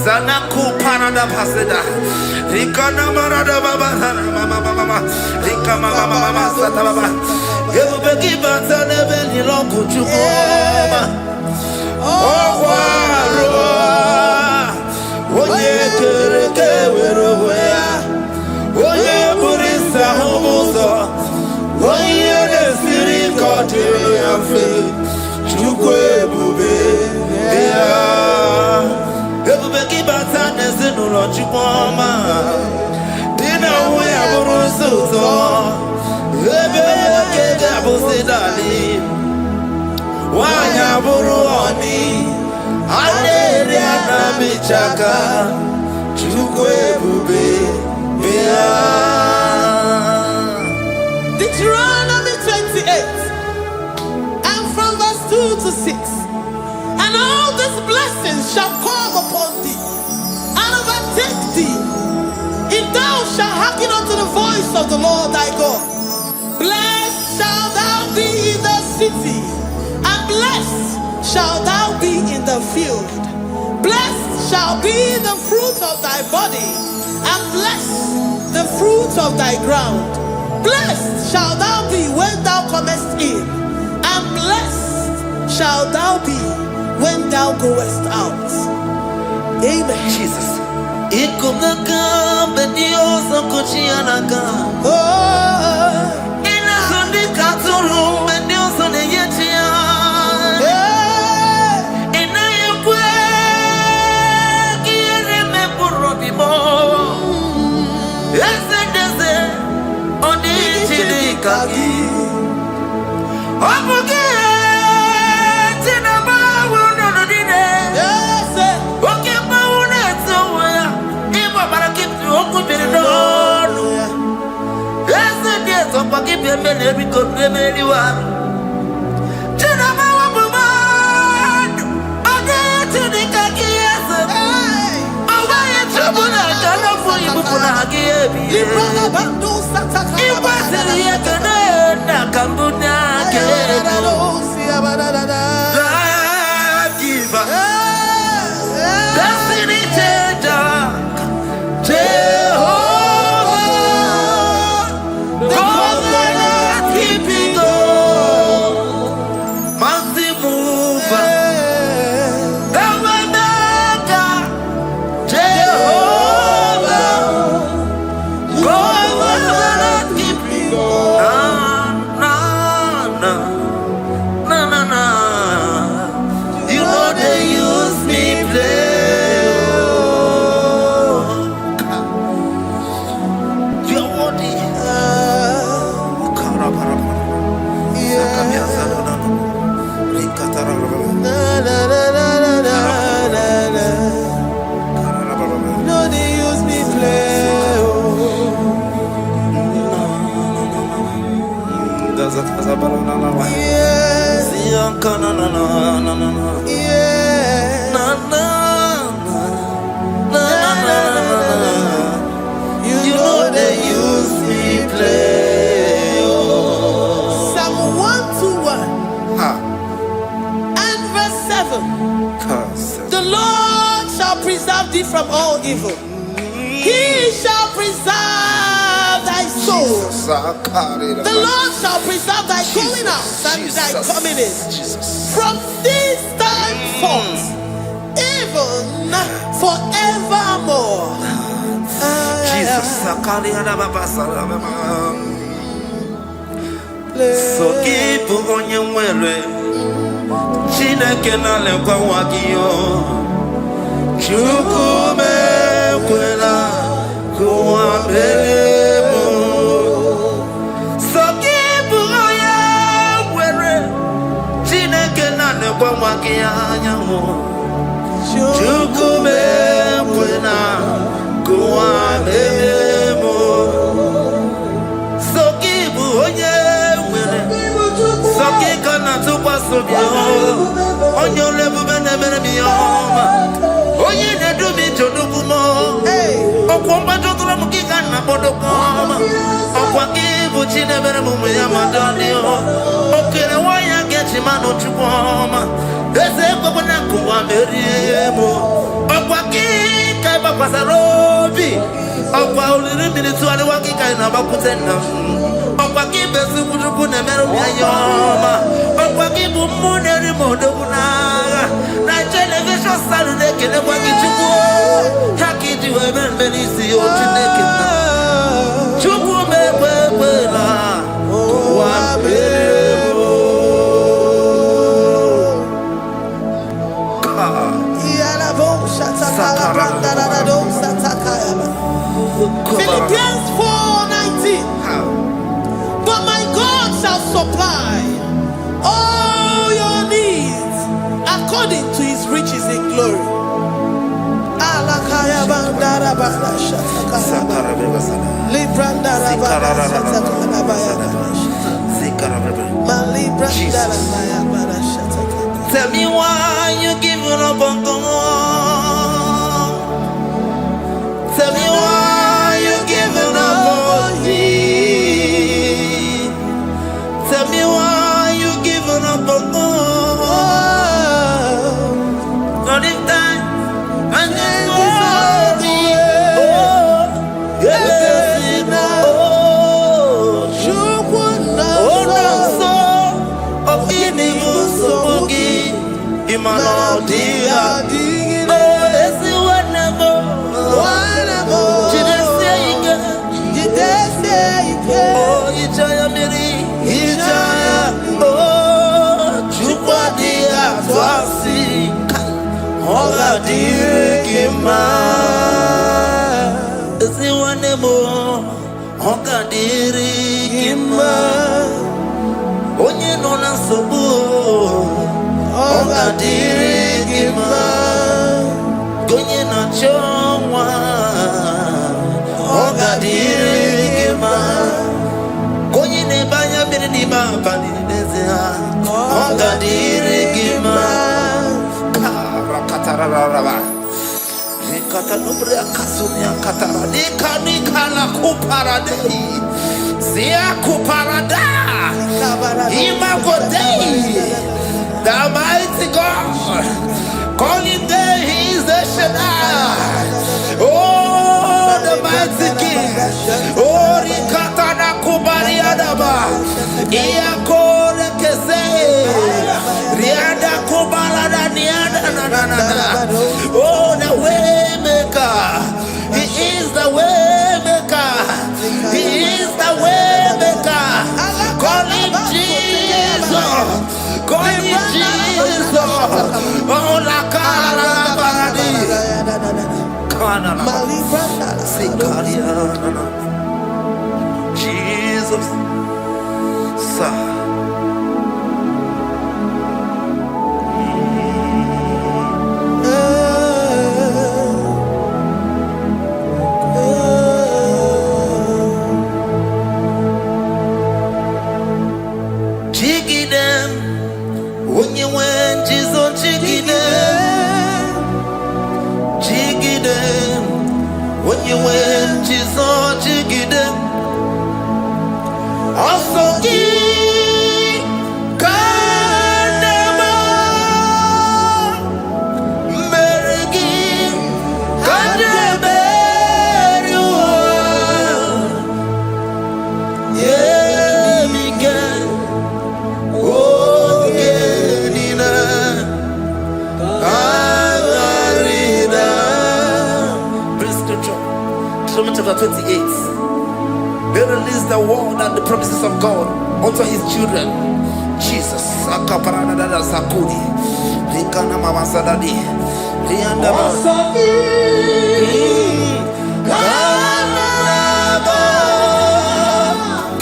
Zanaku parada paseda, Rikana marada baba, mama, Rikama mama sata baba. You begi bata nebe ni longu chukoma. Oh waro, oye kereke weroya, oye burisa humuso, oye desiri kote yafe, chukwe bube ya. Everybody bata nezinu lo chukoma. Dina uya burusuto, ebe kega busidali. Wanya buruoni, aleri anamichaka, chukwe bube ya. Deuteronomy 28 and from verse 2 to 6. And all these blessings shall come upon thee and overtake thee, if thou shalt hearken unto the voice of the Lord thy God. Blessed shalt thou be in the city, and blessed shalt thou be in the field. Blessed shall be the fruit of thy body, and blessed the fruit of thy ground. Blessed shalt thou be when thou comest in, and blessed shalt thou be when thou goest out. Amen. Jesus. You know they use me play. preserve thee from all evil. He shall preserve thy soul. The Lord shall preserve thy going out and thy coming in. From this time forth, even forevermore. So keep on your way. Chineke na lekwa wagiyo. Chukume kwela kuambelemo. So keep on your way. Chineke na lekwa wagiyo. Chukume kwela kuambelemo. So keep on your Sakikana tukwa sobio onyo lebu benemere miyoma onye nedu mi jodugumo okwomba jokula mukika na bodokoma okwa kibu chinemere mumu ya madanio okere waya gechi mano chukwoma eze kwa na kuwa meriemo okwa kika baba sarobi okwa uliri milituani wakika ina bakutenda okwa kibesu kujuku na meru ya yoma okwa kibu muneri modokunaga na television salude kele kwa kichuku hakiti webe mbelisi ochineke na chuku mebebe na kuwa mbelemo Philippians 4:19. But my God shall supply all your needs according to his riches in glory. Tell me why you giving up on God. Tell me why you giving up on me. Tell me why you giving up on God. Not in time and then sorry. Oh, yes, oh, no, so of any so Imano dia, oh, let's see what never. Oh, Ijaya Miri, Ijaya, oh, Chupadia, Twasi, Hola Dirikima, Ziwanemo, Hoka Dirikima, Onye Nona Sobu, Hoka Dirikima, Gonye Nachoma, Hoka Dirikima. Konye ne banya bini ni ma bani nezea onga dirigima karakatara raba nikata nubre akasumia katara nikala kuparade sia kuparada imagodei the mighty God calling there he is the Shaddai. Oh, the mighty King. Oh, rikatana kubariadaba iya kore kese riada kubalada niada na. Oh, the way maker. He is the way maker. He is the way maker. Call him Jesus. Call him Jesus. Oh, la cara baradi. Jesus, sir. Jiggy them when you went, Jesus, jiggy them, jiggy them. When you went, Jesus, jiggy them. Also, chapter 28. They release the word and the promises of God unto his children. Jesus. Sakudi. Rikana Mama Sadadi. Riandaba.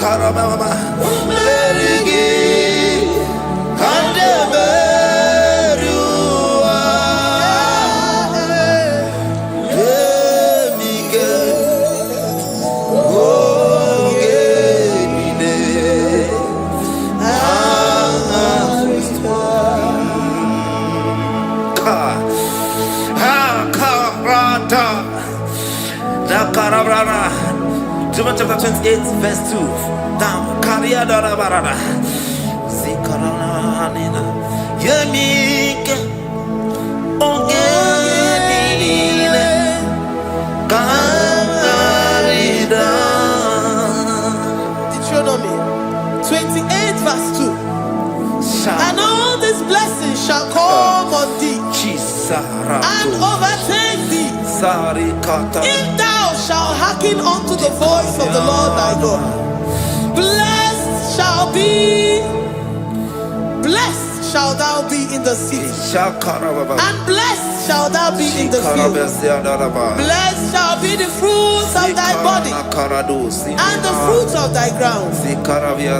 Karababa. Berigi. Kandeberua. Emike. Ogemine. John chapter 28, verse 2. Down. Karia dara barada. Zikaranina. Yemike. Ongenine. Karida. Deuteronomy 28 verse 2. And all these blessings shall come on thee and overtake thee if thou shalt hearken unto the voice of the Lord thy God. Blessed shall thou be in the city, and blessed shall thou be in the field. Blessed shall be the fruits of thy body and the fruits of thy ground.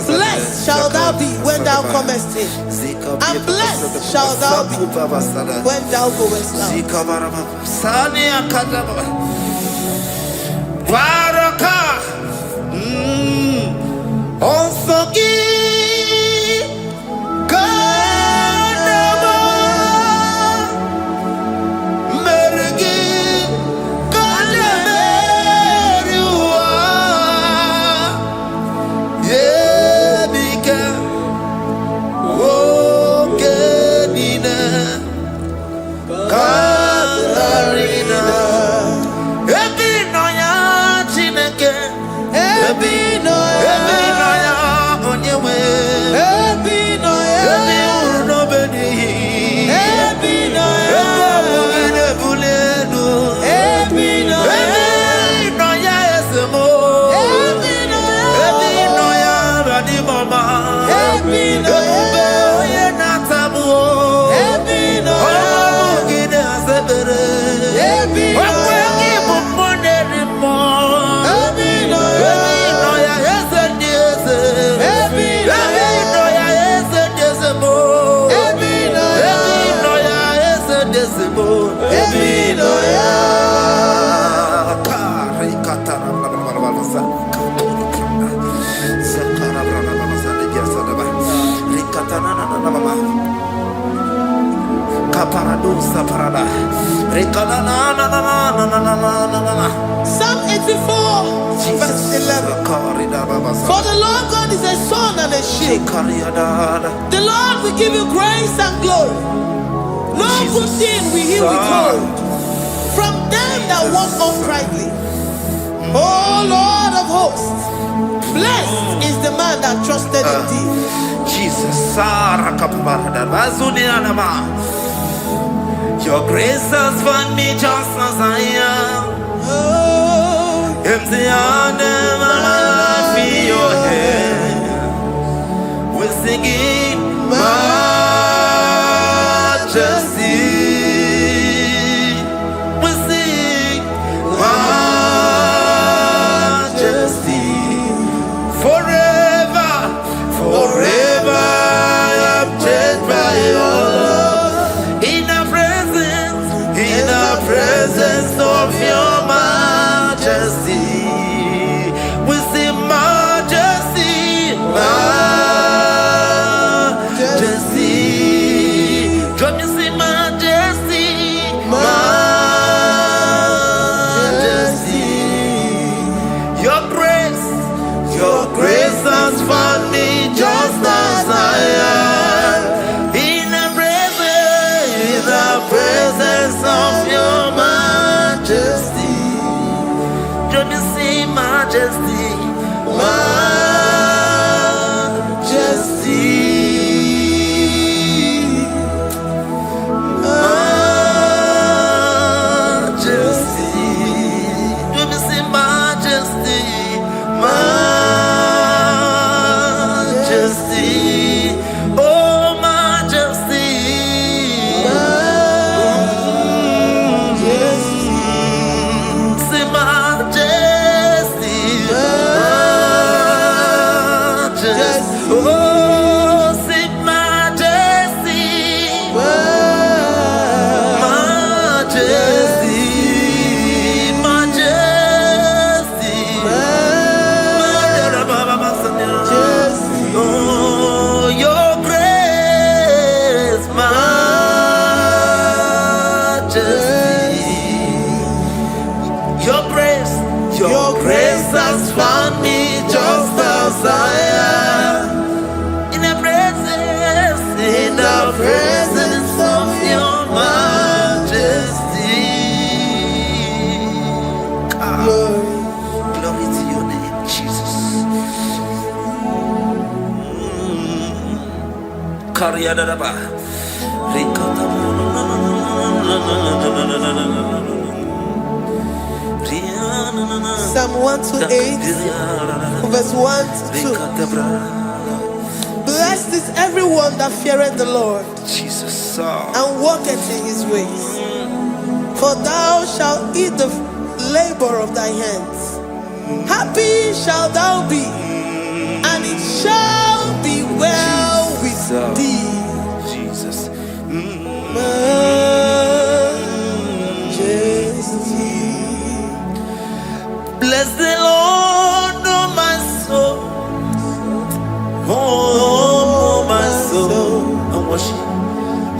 Blessed shall thou be when thou comest in, and blessed shall thou be when thou goest out. Psalm 84 verse 11. For the Lord God is a sun and a shield. The Lord will give you grace and glory. No good thing will he withhold from them that walk uprightly. O Lord of hosts, blessed is the man that trusted in thee. Jesus, your grace has found me just as I am. Empty handed, I feel your hand. We're singing majesty. We sing majesty. Forever, forever I'm changed by your love. In the presence of your majesty, we see majesty, majesty. Come you see majesty, majesty. Your grace has found me just as I am. In the presence of your majesty. Oh, your grace, majesty. Your grace has found me just as I am. In the presence of your majesty. Glory to your name, Jesus. Psalm 128, verse 1 to 2. Blessed is everyone that feareth the Lord, Jesus, and walketh in his ways. For thou shalt eat the labor of thy hands. Happy shalt thou be, and it shall be well with thee. Jesus. Majesty. Bless the Lord, oh my soul. Oh, my soul.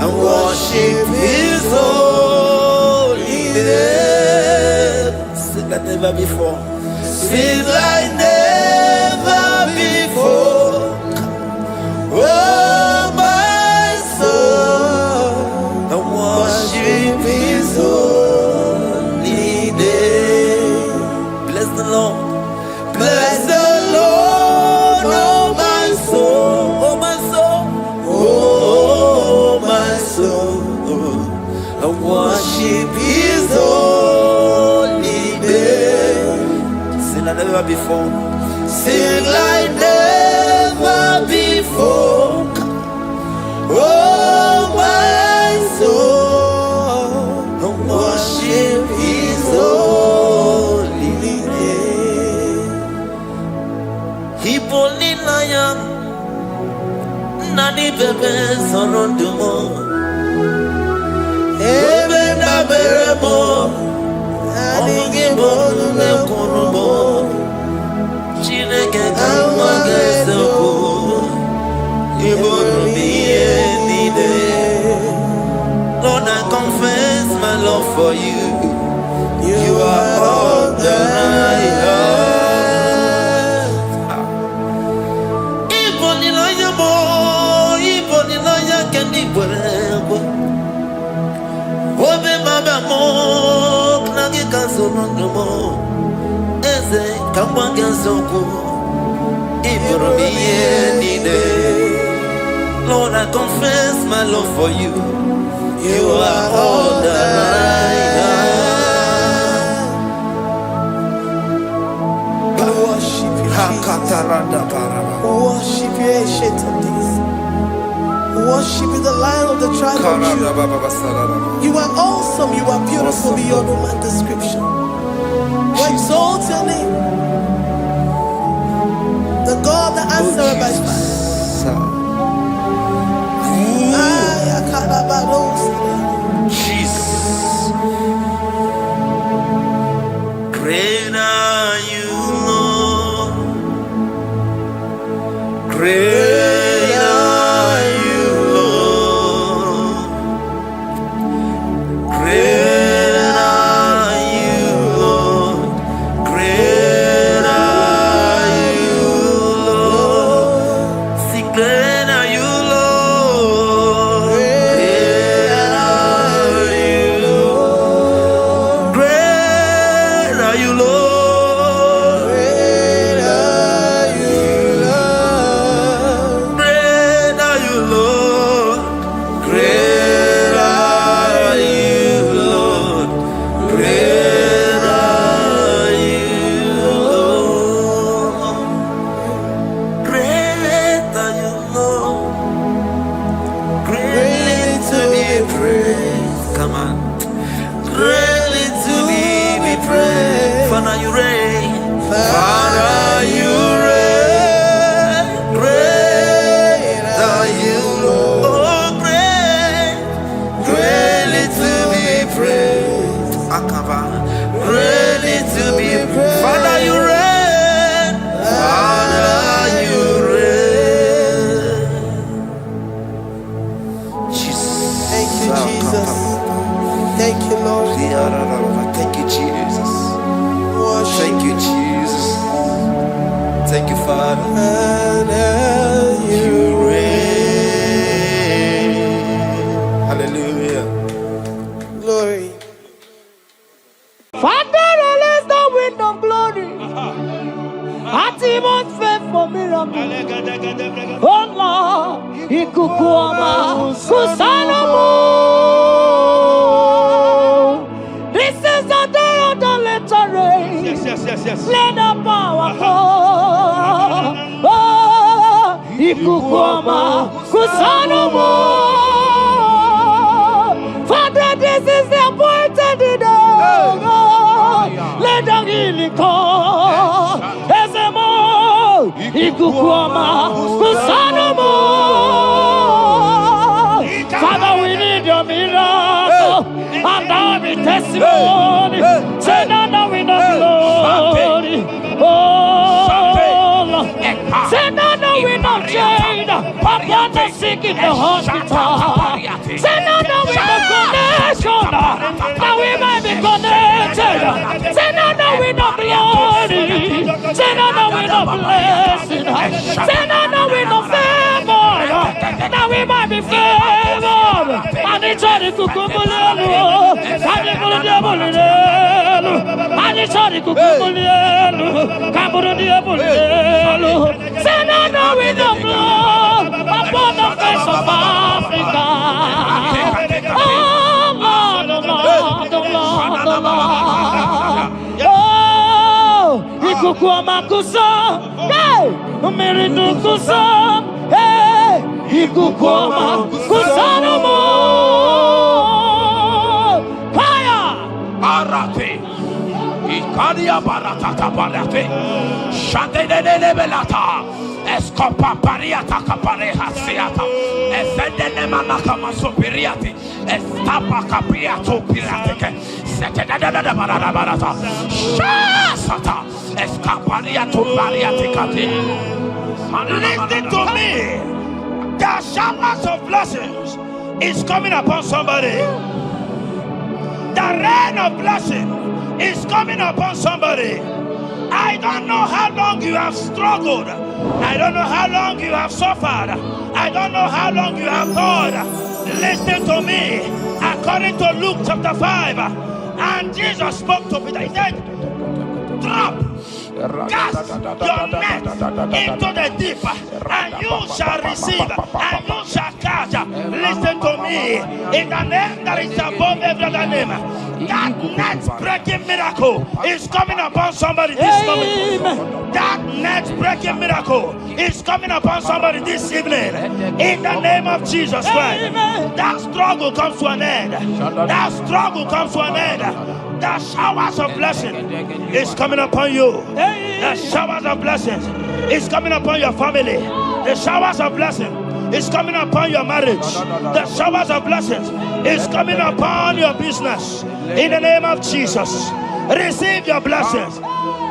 And worship his holy name. Sing like never before. Sing like never before. Oh, my soul. And worship his holy name. Bless the Lord. Bless the Lord, oh my soul, oh my soul, oh my soul, and worship his holy name. Sing like never before. Sing like never before. Oh my soul, and worship his holy name. Hipoli lion, nani bebe sorondumo. Ebe na beremo, aningi bolu me konumo. Chineke kama gesoko, ibolu biye nide. Lord, I confess my love for you. You are all that I have. Obe baba mo knagi kasono mo eze kamwange soko ibrobi yenide. Lord, I confess my love for you. You are all that I have. Worship you, worship you, ancient of days. Worship you, the Lion of the tribe of Judah. You are awesome, you are beautiful beyond human description. We exalt your name, the God that answered by fire. Jesus. Great are you, Lord. Great are you, Lord. Great are you, Lord. Great are you, Lord. Sing, great are you, Lord. Great are you, Akava, ready to be praised. Father, you reign. Father, you reign. Jesus. Thank you, Jesus. Thank you, Lord. Thank you, Jesus. Worship. Thank you, Jesus. Thank you, Father. And You reign. Hallelujah. glory. Father, release the wind of glory. Atmosphere for miracle. Oh Lord, ikukuama kusanamu. This is the day of the letter rain. Yes. Let the power come. Oh, ikukuama kusanamu. Father, this is the appointed day. Let the healing come. Ezemo, ikukuama kusanamu. Father, we need your miracle. And now we testimony. Say now we know glory. Oh, Lord. Say now we know change. Upon the sick in the hospital. Say now we know connection. Now we might be connected. Say now we know glory. Say now we know blessing. Say now we know favor. Now we might be favored. And it's all the kukumulelu. And it's all the diabolelu. And it's all the kukumulelu. Kaburu diabolelu. Say now we know blood upon the face of Africa. Oh Lord, oh Lord, oh Lord, oh Lord. Oh, ikukuama kusa, hey, umiridu kusa, hey, ikukuama kusa no more. Fire! Arate. Ikaria baratata barate. Shadene belata. Escopa pariata capareha seata. Efendene manaka masopiriati. Estapa capriato pirateke. Setedada barata. Shasata. Escapariato bariate kati. Listen to me. The showers of blessings is coming upon somebody. The rain of blessing is coming upon somebody. I don't know how long you have struggled. I don't know how long you have suffered. I don't know how long you have thought. Listen to me. According to Luke chapter 5, and Jesus spoke to Peter. He said, drop, cast your net into the deep, and you shall receive, and you shall catch. Listen to me. In the name that is above every other name, that net breaking miracle is coming upon somebody this moment. That net breaking miracle is coming upon somebody this evening. In the name of Jesus Christ. That struggle comes to an end. That struggle comes to an end. The showers of blessing is coming upon you. The showers of blessings is coming upon your family. The showers of blessing is coming upon your marriage. The showers of blessings is coming upon your business. In the name of Jesus, receive your blessings.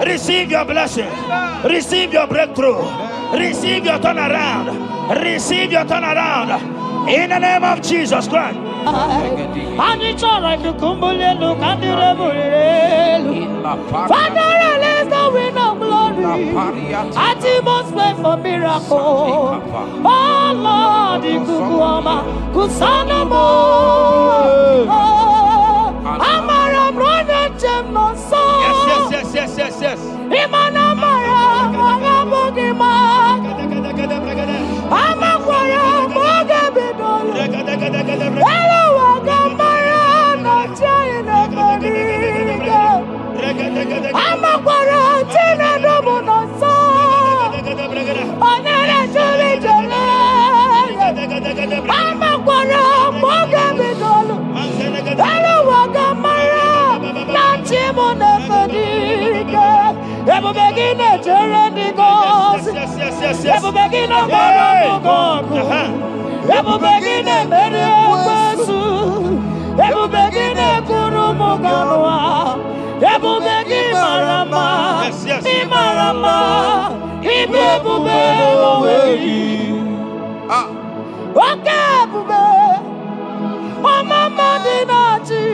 Receive your blessings. Receive your breakthrough. Receive your turnaround. Receive your turnaround. In the name of Jesus Christ. Father, release the wind of glory. Atmosphere for miracle. Oh Lord, ikukuama kusanamo. Amara brother Jemno so. Yes. Imana mara magabogima. Amakwara mogabidolo. Hello, wagamara na chaina bodiga. Amakwara tina domo no so. Onere jole jole. Amakwara mogabidolo. Hello, wagamara na chimo na bodiga. Ebu begine jere goes. Ebu begine gogo. Ebu begine mere kwesu. Ebu begine kuru muganwa. Omarama, Ibebube, Okebube, Omama Dinati,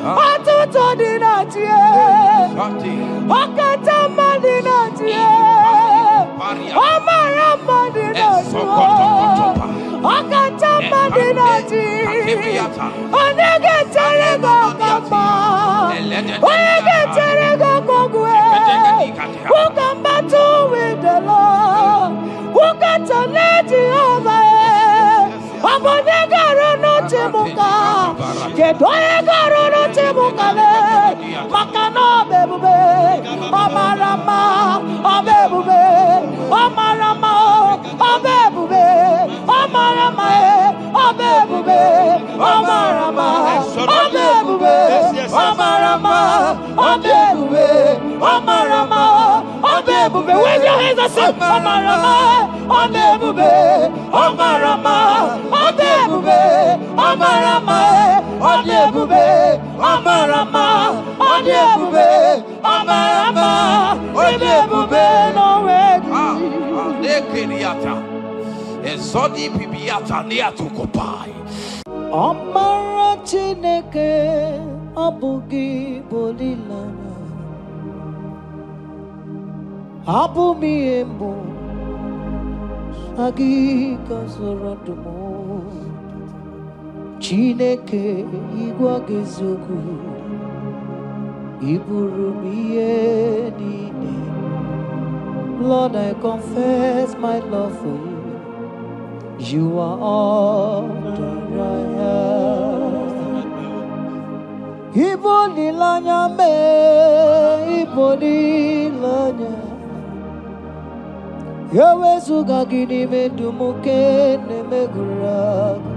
Atuto Dinati, Okatama Dinati, Omarama Dinati, Okatama Dinati, Onegeterego Kama, Onegeterego Kogwe, who can battle with the Lord, who can turn Jehovah, Abonegaro no Timuka, Kedoegaro no Timukale, Makano Bebube, Omarama, Obebube, Omarama, Obebube, Omarama, Obebube, Omarama, Obebube, Omarama, Obebube, Omarama, Obebube, wave your hands and say, Omarama, Obebube, Omarama, Obebube, Omarama, Obebube, Omarama, Obebube, Omarama, Obebube, no way. Ezodi bibiata nia tukopai. Omara Chineke abugi bolilana. Abumi embo agi kasorotumo. Chineke igwa gezoku iburumiye nine. Lord, I confess my love for you. You are all that I have. Ibolilanya me, ibolilanya. Yawezuga gini me dumuke ne meguraga.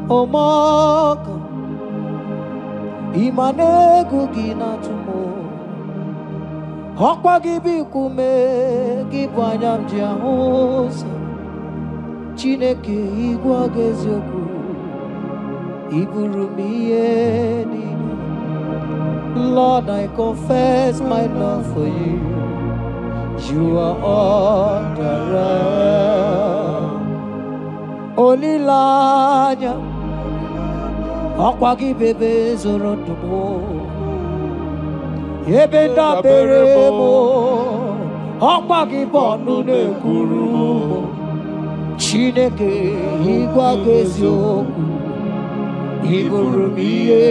Omaka, imane gugina tumo. Hokwa gibi kume, gibanyam jiahosa. Chineke igwa gezioku iburumiye nini. Lord, I confess my love for you. You are all that I am. Olilanya akwagi bebe zorotumo yebenda beremo akwagi bonu ne kurumo. Chineke igwa gezioku iburumiye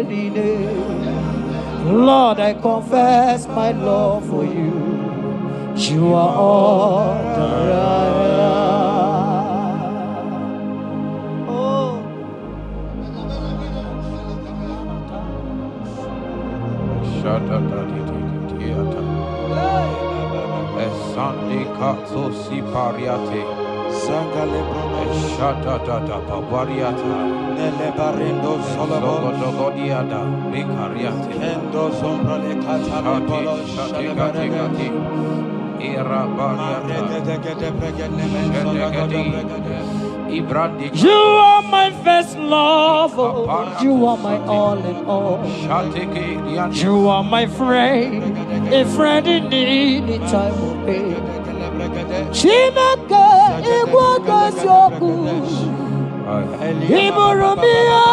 nine. Lord, I confess my love for you. You are all that I am. Oh. Esandi katso si pariate. Sangale Shata tata papariata. Nele barendo solomon. Sogodiada. Ricariate. Endo sombra le catale polo. Shati. Era bariata. You are my first love. You are my all in all. You are my friend, a friend in need in time of pain. Chineke igwa soku iburumia.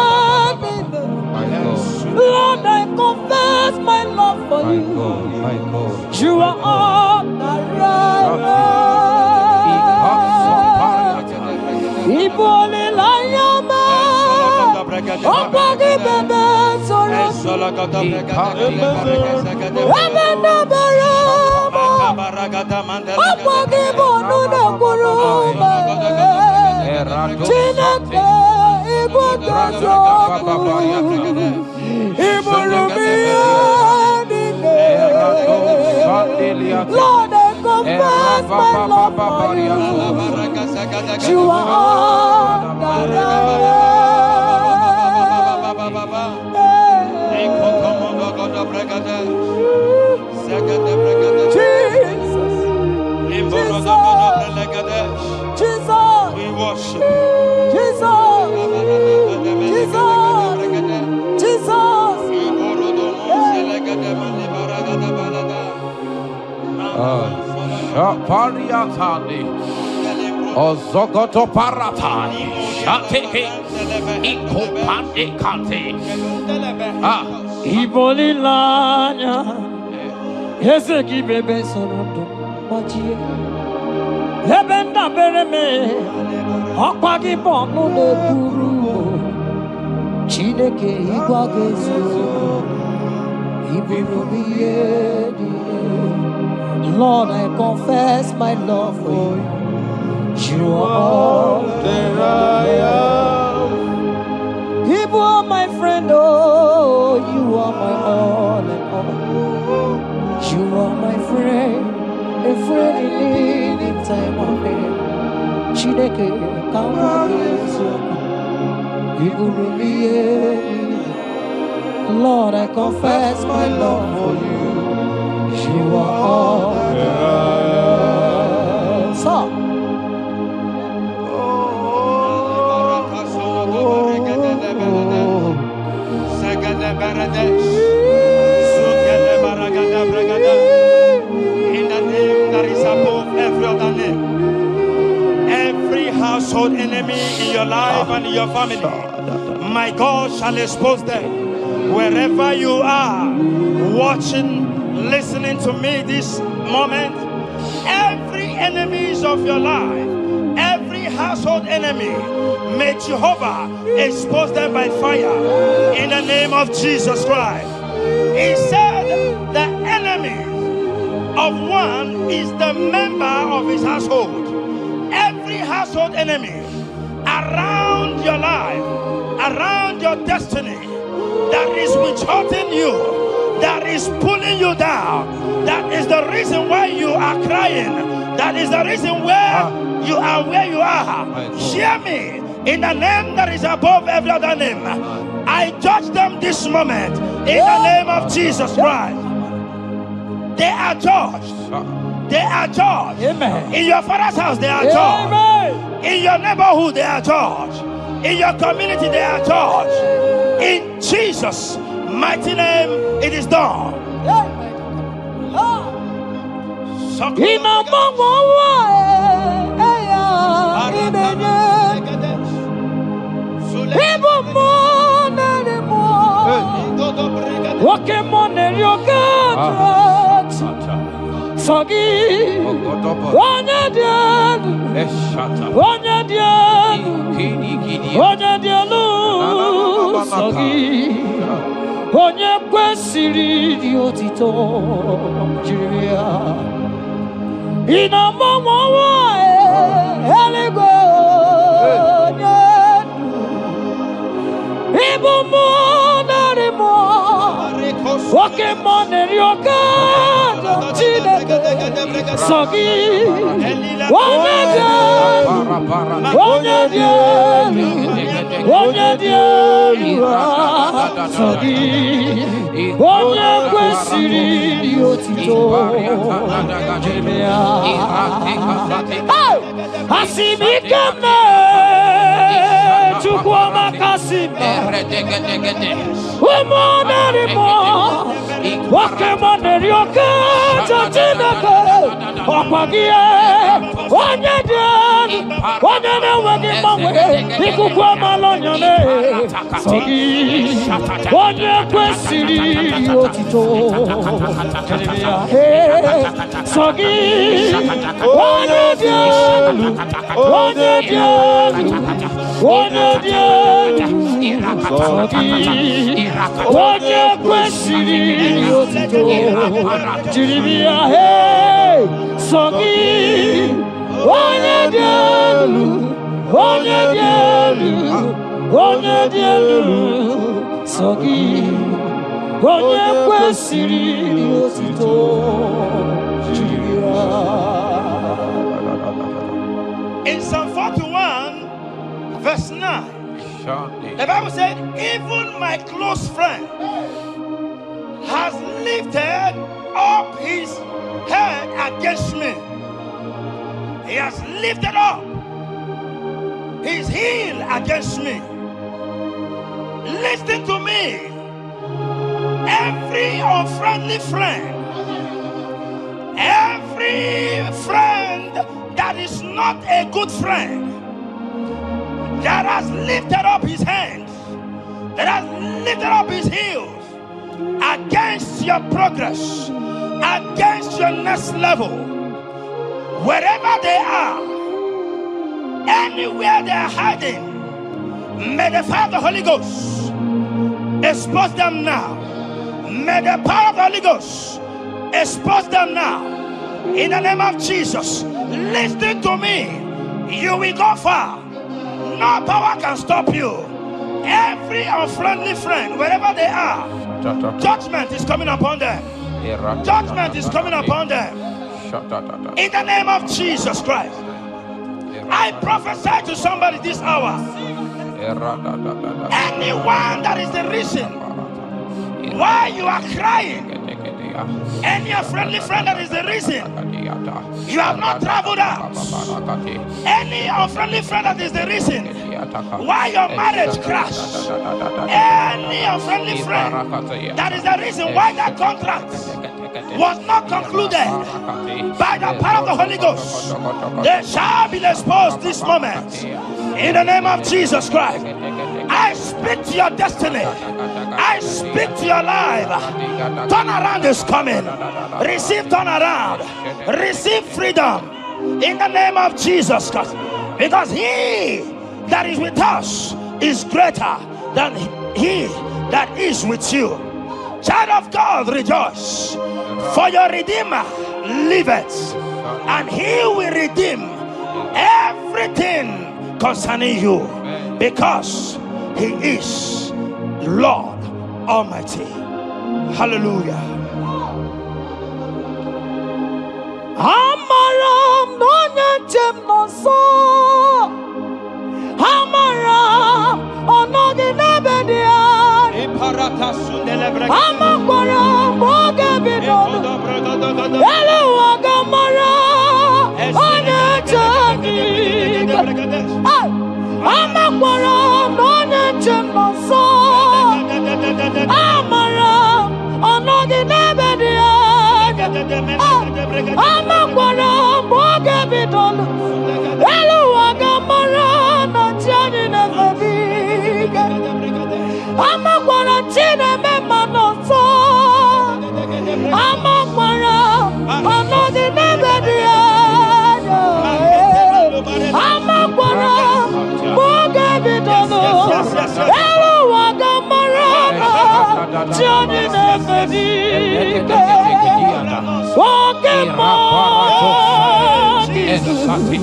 Lord, I confess my love for you. You are all that I Ibole layama, okwagi bebe soro, ebena berama, okwagi bonu ne kuruma, Chineke igwa gazoku, iburumia nine. Lord, I confess my love for you. You are all that I Jesus, we worship Jesus, Jesus, Jesus. Shapariatani. Ozogoto paratai. Shateke. Ikopande kate. Ah. Ibolilanya. Yeseki bebe sonodo. Majie. Lebenda bereme. Akpagi bono de buru. Chineke igwagezo. Lord, I confess my love for you. You are all that I am. You are my friend, oh, you are my all and all. You are my friend, a friend in need in time of need. Chineke, come on, Lord, I confess my love for you. You are all that I am. So, in the name that is above every other name, every household enemy in your life and in your family, my God shall expose them. Wherever you are, watching, listening to me this moment, every enemies of your life, every household enemy, may Jehovah expose them by fire in the name of Jesus Christ. He said the enemy of one is the member of his household. Every household enemy around your life, around your destiny, that is withholding you, that is pulling you down, that is the reason why you are crying, that is the reason where you are where you are. Hear me, in the name that is above every other name, I judge them this moment in the name of Jesus Christ. They are judged. They are judged. Amen. In your father's house, they are judged. Amen. In your neighborhood, they are judged. In your community, they are judged. In Jesus' mighty name, it is done. Onye kwesịrị dị otito jiri ya ịnọmọmọwa eluigwe onye ịbụ mmụọ narị mmụọ nwoke mmụọ na-eri oke Chineke sọ gị onye dị elu onye dị elu onye dị elu sọ gị onye kwesịrị dị otito jiri ya asị m ike mee Chukwu ọmaka sị mee ụmụ narị mmụọ nwoke mmụọ na-eri oke Chineke ọkwa gị onye dị elu onye na-enweghị mgbanwe ikuku amala ọnyọle sọ gị onye kwesịrị otito sọ gị onye dị elu onye dị elu onye dị elu sọ gị onye kwesịrị otito jiri bịa sọ gị onye dị elu onye dị elu onye dị elu sọ gị onye kwesịrị otito jiri ya. In Psalm 41 verse 9, the Bible said, even my close friend has lifted up his head against me. He has lifted up his heel against me. Listen to me. Every unfriendly friend, every friend not a good friend that has lifted up his hands, that has lifted up his heels against your progress, against your next level, wherever they are, anywhere they are hiding, may the fire of the Holy Ghost expose them now. May the power of the Holy Ghost expose them now. In the name of Jesus, listen to me. You will go far. No power can stop you. Every unfriendly friend, wherever they are, judgment is coming upon them. Judgment is coming upon them. In the name of Jesus Christ, I prophesy to somebody this hour. Anyone that is the reason why you are crying, any unfriendly friend that is the reason you have not traveled out, any unfriendly friend that is the reason why your marriage crashed, any unfriendly friend that is the reason why that contract was not concluded, by the power of the Holy Ghost, they shall be exposed this moment. In the name of Jesus Christ, I speak to your destiny. I speak to your life. Turnaround is coming. Receive turnaround. Receive freedom. In the name of Jesus Christ. Because he that is with us is greater than he that is with you. Child of God, rejoice. For your Redeemer liveth, and he will redeem everything concerning you, because he is Lord Almighty. Hallelujah. Amaram nonyenchem nonso, Amaram onoginebedia, Amaram bogebidodo, Eluwagamara onyechemika, Amaram nonyenchem nonso, Amaram onoginebedia, Amaram bogebidodo, Eluwagamara onyechemika, Amakwara chineme manoso, Amakwara anodi nebedia, Amakwara boge bidono, Eluwagamara chini nebedia, Pokemon,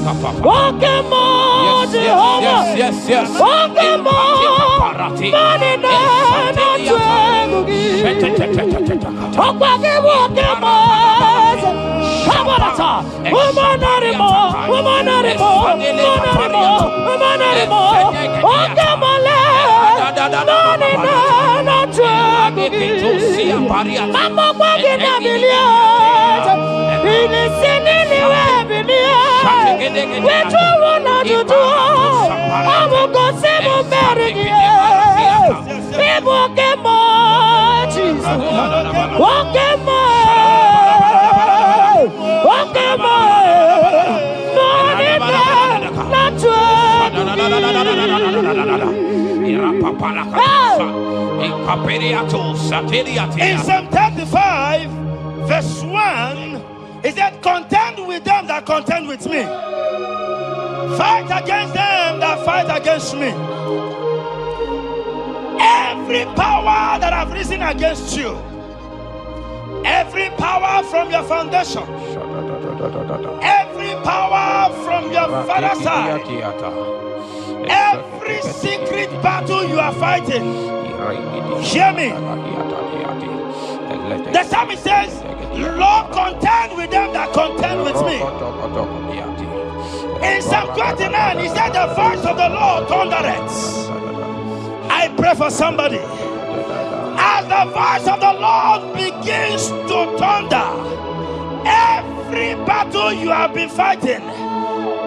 Jehovah, Pokemon, Manina, In Psalm 35, verse 1, it said, contend with them that contend with me. Fight against them that fight against me. Every power that have risen against you, every power from your foundation, every power from your father's side, every secret battle you are fighting, hear me. The psalmist says, Lord, contend with them that contend with me. In Psalm 29, he said, the voice of the Lord thundereth. I pray for somebody. As the voice of the Lord begins to thunder, every battle you have been fighting,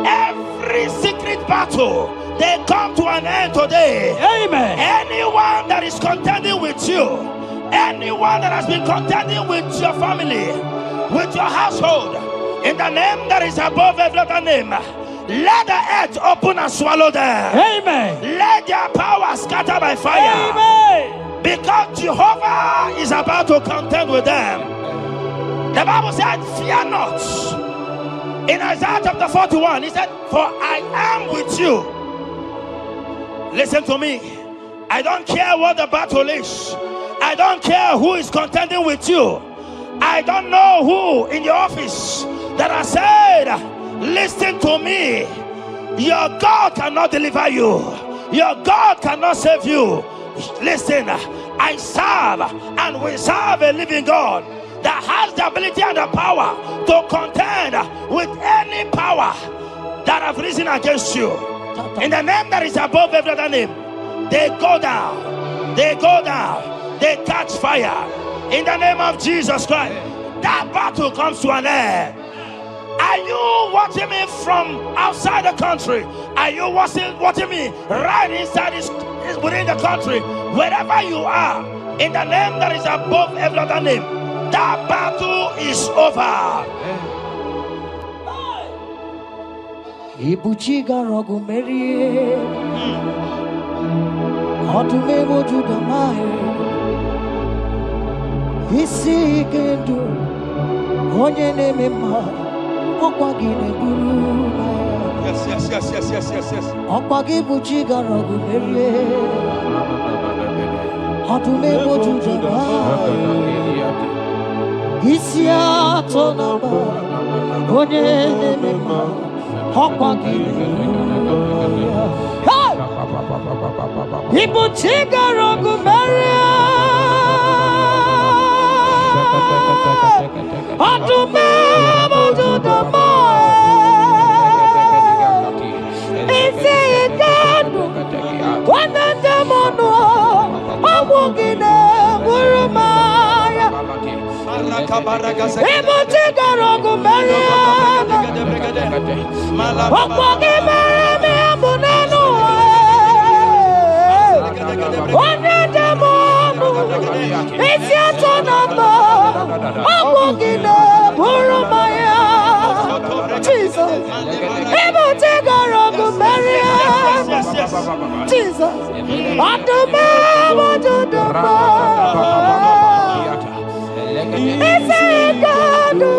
every secret battle, they come to an end today. Amen. Anyone that is contending with you, anyone that has been contending with your family, with your household, in the name that is above every other name, Let the earth open and swallow them. Amen. Let their power scatter by fire. Amen. Because Jehovah is about to contend with them. The Bible said, fear not. In Isaiah chapter 41, he said, for I am with you. Listen to me. I don't care what the battle is. I don't care who is contending with you. I don't know who in your office that has said, listen to me. Your God cannot deliver you. Your God cannot save you. Listen, I serve and we serve a living God that has the ability and the power to contend with any power that have risen against you. In the name that is above every other name, they go down. They go down. They catch fire. In the name of Jesus Christ, that battle comes to an end. Are you watching me from outside the country? Are you watching me right inside within the country? Wherever you are, in the name that is above every other name, that battle is over. Ibuchiga rogu merie, odume wojuda mae, isi kendo, onye neme ma, okwagine buru mae. Yes. Okwagi buchiga rogu merie, odume wojuda mae, isi ato naba, onye neme ma. Ibuchiga rogu merie, odume wojuda mae, isi ikanu, wanende mono, awugine buru maya. Ibuchiga rogu merie, okwagi merie abunenu, wanende mono, isi atonamba, awugine buru maya. Jesus, Ibuchiga rogu merie, Jesus, odume wojuda mae. Isi ikanu,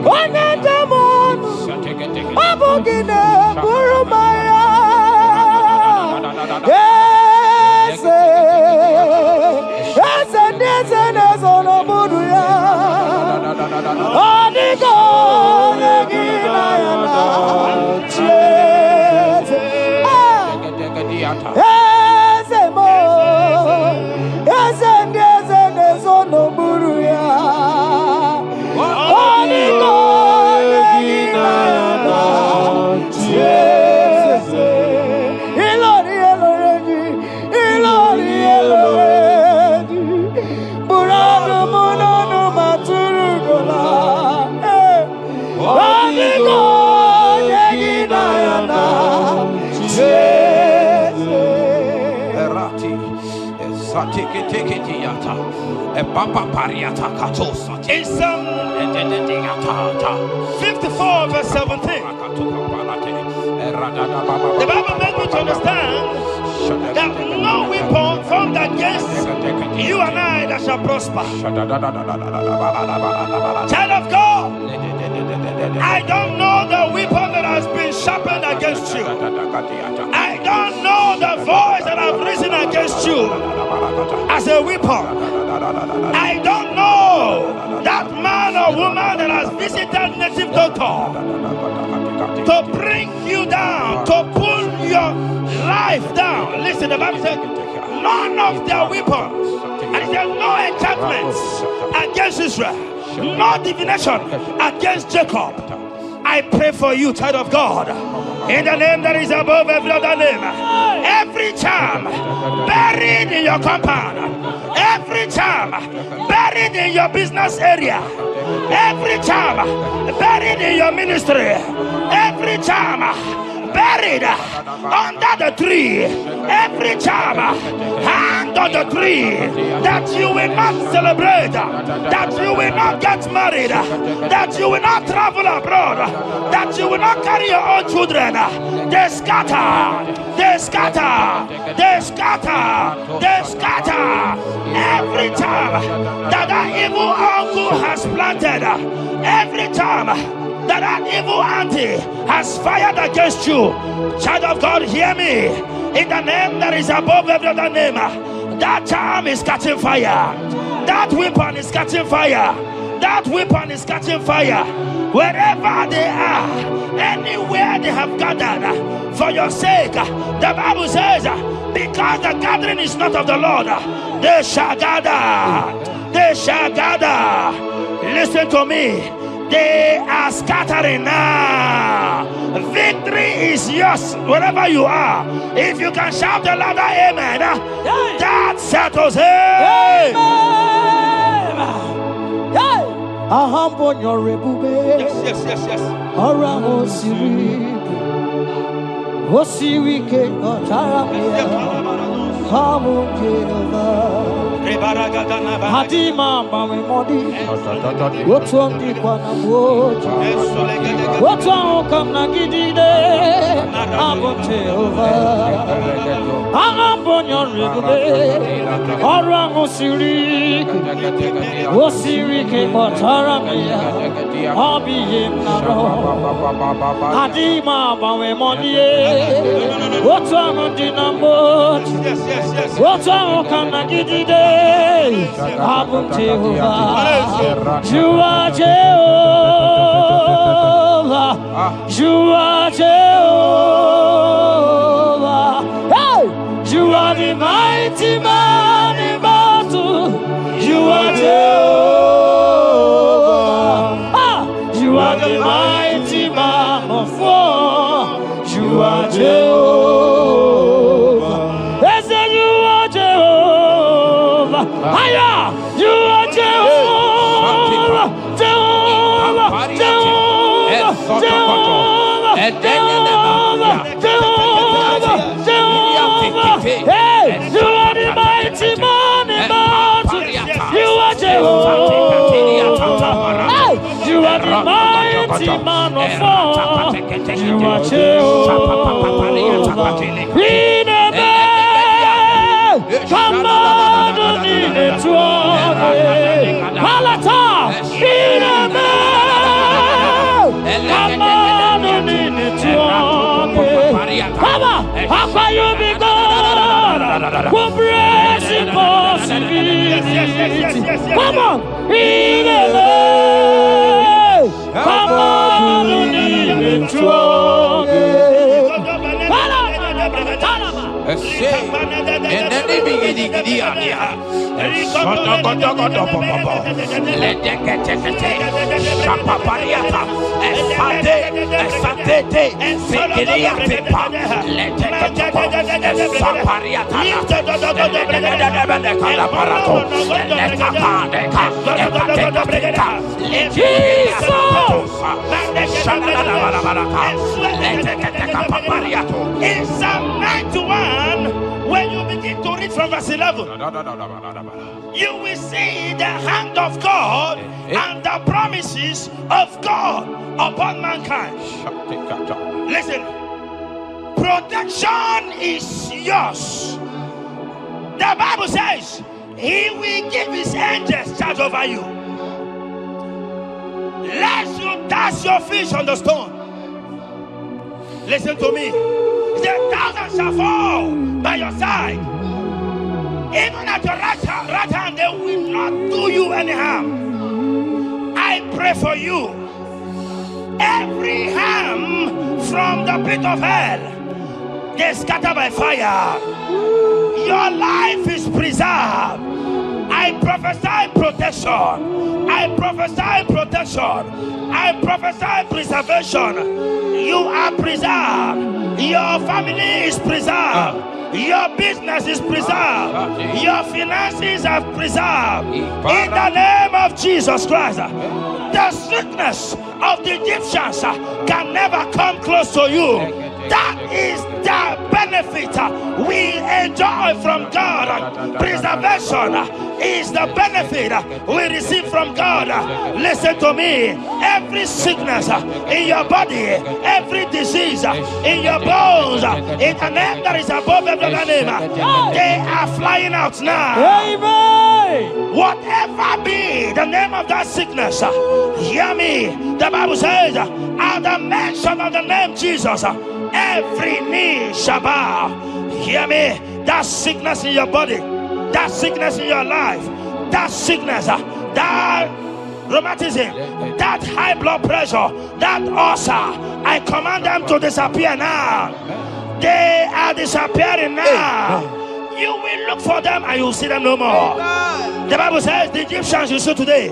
wanende mono, abugine buru maya. Ese nezono buru ya. Odigo negina yana. Ese mo, ese nezono buru ya. Odigo negina yana. In Psalm 54 verse 17, the Bible makes me to understand that no weapon formed against you and I that shall prosper. Child of God, I don't know the weapon that has been sharpened against you. I don't know the voice that has risen against you as a weapon. I don't know that man or woman that has visited native doctor to bring you down, to pull your life down. Listen, the Bible said, none of their weapons, and it said, no enchantments against Israel, no divination against Jacob. I pray for you, child of God, in the name that is above every other name. Every charm buried in your compound, every charm buried in your business area, every charm buried in your ministry, every charm buried under the tree, every charm hang on the tree, that you will not celebrate, that you will not get married, that you will not travel abroad, that you will not carry your own children, they scatter, they scatter, they scatter, they scatter. Every time that evil uncle has planted, every time that evil auntie has fired against you, child of God, hear me. In the name that is above every other name, that charm is catching fire. That weapon is catching fire. That weapon is catching fire. Wherever they are, anywhere they have gathered for your sake, the Bible says, because the gathering is not of the Lord, they shall gather. They shall gather. Listen to me. They are scattering now. Victory is yours wherever you are. If you can shout the louder amen, that settles it. Yes. Around Osirike Hadima Mami Modi, what's on the Quanaboat? What's on Kamnagide? Aboteva, Amabonyon Ribe, Oramosiri, Osirike Motaramia, Hobby Naro, Hadima Mami Modi, what's on the number? What's on Kamnagide? Abum Jehovah, you are Jehovah, you are Jehovah. Hey, you are the mighty man in battle. You are Jehovah. You are the mighty man of war. You are Jehovah. Yes, you are Jehovah. Hiya! You are Jehovah, Jehovah, Jehovah, Jehovah, Jehovah, Jehovah. Hey, you are the mighty man in battle. You are Jehovah. Hey, you are the mighty man of war. You are Jehovah. Come on, need it to Palata, come on, need it to Papa, how can you be God? Who brings impossibility? Come on, come on, need it to in Psalm 91, when you begin to read from verse 11, you will see the hand of God and the promises of God upon mankind. Listen, protection is yours. The Bible says He will give His angels charge over you, lest you dash your fish on the stone. Listen to me. The 1,000 shall fall by your side, even at your right hand, they will not do you any harm. I pray for you. Every harm from the pit of hell, they scatter by fire. Your life is preserved. I prophesy protection. I prophesy protection. I prophesy preservation. You are preserved. Your family is preserved. Your business is preserved. Your finances are preserved. In the name of Jesus Christ. The sickness of the Egyptians can never come close to you. That is the benefit we enjoy from God. Preservation is the benefit we receive from God. Listen to me. Every sickness in your body, every disease in your bones, in the name that is above every other name, they are flying out now. Amen. Whatever be the name of that sickness, hear me. The Bible says, at the mention of the name Jesus, every knee shall bow. Hear me. That sickness in your body, that sickness in your life, that sickness, that rheumatism, that high blood pressure, that ulcer, I command them to disappear now. They are disappearing now. You will look for them and you will see them no more. The Bible says the Egyptians you see today,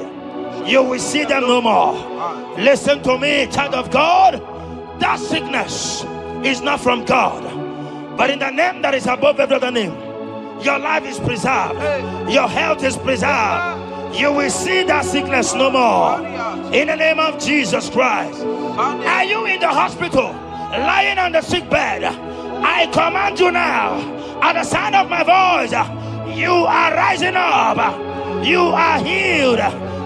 you will see them no more. Listen to me, child of God. That sickness is not from God, but in the name that is above every other name, your life is preserved, your health is preserved. You will see that sickness no more. In the name of Jesus Christ. Are you in the hospital, lying on the sick bed? I command you now, at the sound of my voice, you are rising up. You are healed.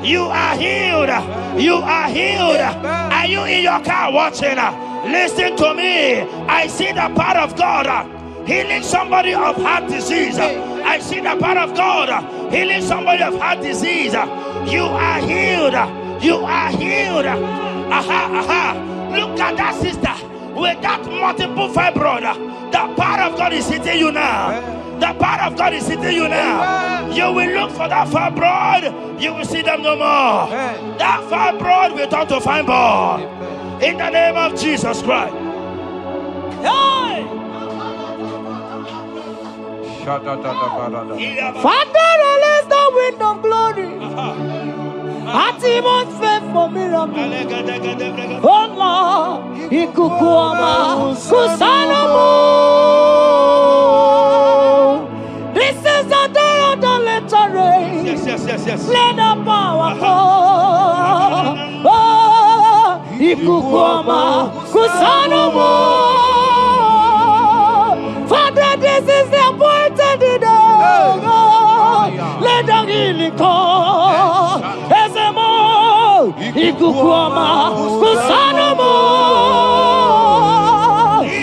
You are healed. You are healed. Are you in your car watching? Listen to me. I see the power of God healing somebody of heart disease. I see the power of God healing somebody of heart disease. You are healed. You are healed. Look at that sister with that multiple fibroid. The power of God is hitting you now. The power of God is hitting you now. You will look for that fibroid. You will see them no more. That fibroid will turn to fine bone. In the name of Jesus Christ. Hey. Father, release the wind of glory. Atimost faith for miracle. Oh Lord, ikukuama kusanamu. This is the day of the letter rain. Yes. Let the power fall. Oh, ikukuama kusanamu. Father, this is the appointed day. Let the healing come. Ezemo, ikukuama, kusanomo.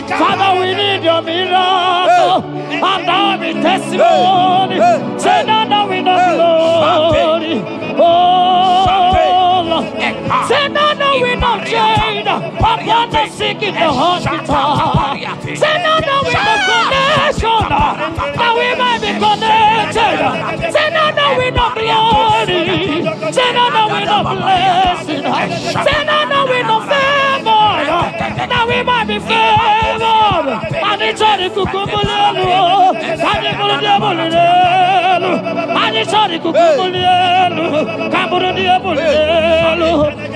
Father, we need your miracle. And now we testimony. Say now we know glory. Oh, Lord. Say now we know change. Upon the sick in the hospital. Say now we know connection. Now we might be connected. Say now we know glory. Say now we know blessing. Say now we know favor. Now we might be favored. And it's only kukumulelu. And it's only diabolelu. And it's only kukumulelu. Kamburu diabolelu.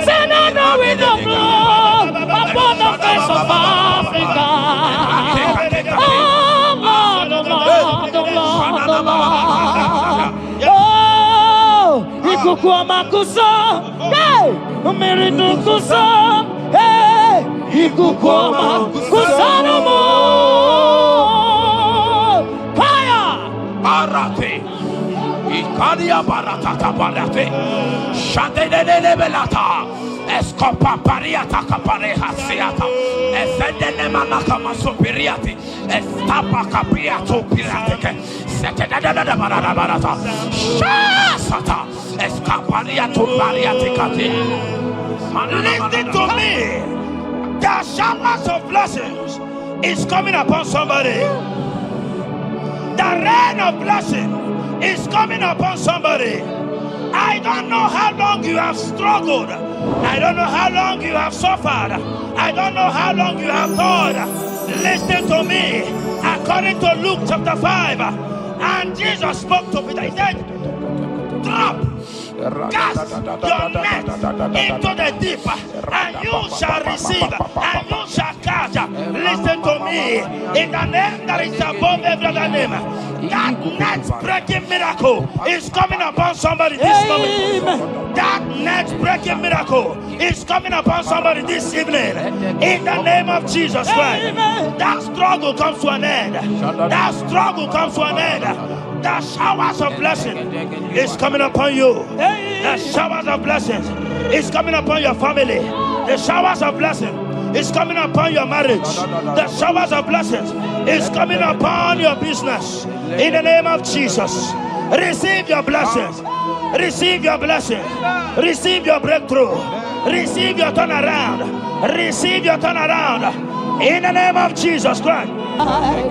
Say now we know blood upon the face of Africa. Oh Lord, oh Lord, oh Lord, oh Lord. Oh, ikukuama kusa, hey, umiridu kusa, hey, ikukuama kusa no more. Fire, Arate, Ikadia Baratata Barate, Shadene Belata. Escopa pariata capareja seata, Efendene manacama superiati, Estapa capriato pirate, Setadada barata, Shasata, Escapariato pariaticati. Listen to me. The showers of blessings is coming upon somebody. The rain of blessing is coming upon somebody. I don't know how long you have struggled. I don't know how long you have suffered. I don't know how long you have thought. Listen to me. According to Luke chapter 5, and Jesus spoke to Peter. He said, drop, cast your net into the deep, and you shall receive, and you shall catch. Listen to me. me in the name that is above every other name. That net breaking miracle is coming upon somebody this moment. That net breaking miracle is coming upon somebody this evening in the name of Jesus Christ. That struggle comes to an end. That struggle comes to an end. The showers of blessing is coming upon you. The showers of blessings is coming upon your family. The showers of blessing is coming upon your marriage. The showers of blessings is coming upon your business. In the name of Jesus, receive your blessings. Receive your blessings. Receive your breakthrough. Receive your turnaround. Receive your turnaround. In the name of Jesus Christ. Father,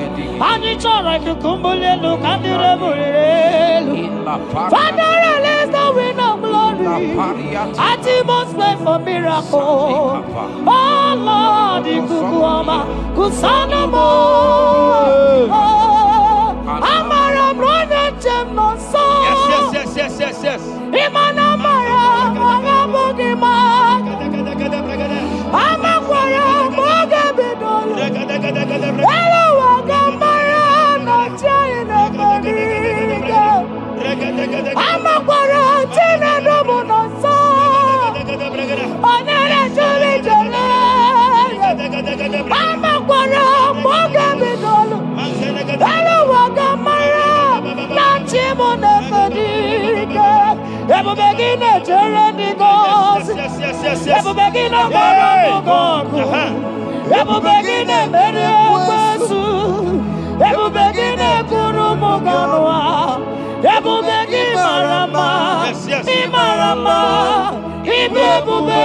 release the wind of glory. Atmosphere for miracle. Oh Lord, Ikukuama, Kusanamo. Amara Brother Gemno so. Yes. Imana Mara, Magabogima. Amakwara, Magabidolo. Hello, Wagamara, not China. Amakwara, Tina Domono so. Onere Juli Jole. Amakwara, Magabidolo. Hello, Wagamara, not Chimona Fadiga. Ever begin a journey goes. Ever begin a God. Ever begin a Mediasu. Ever begin a Guru Moganoa. Ever begin Marama. Imarama. Ibebube.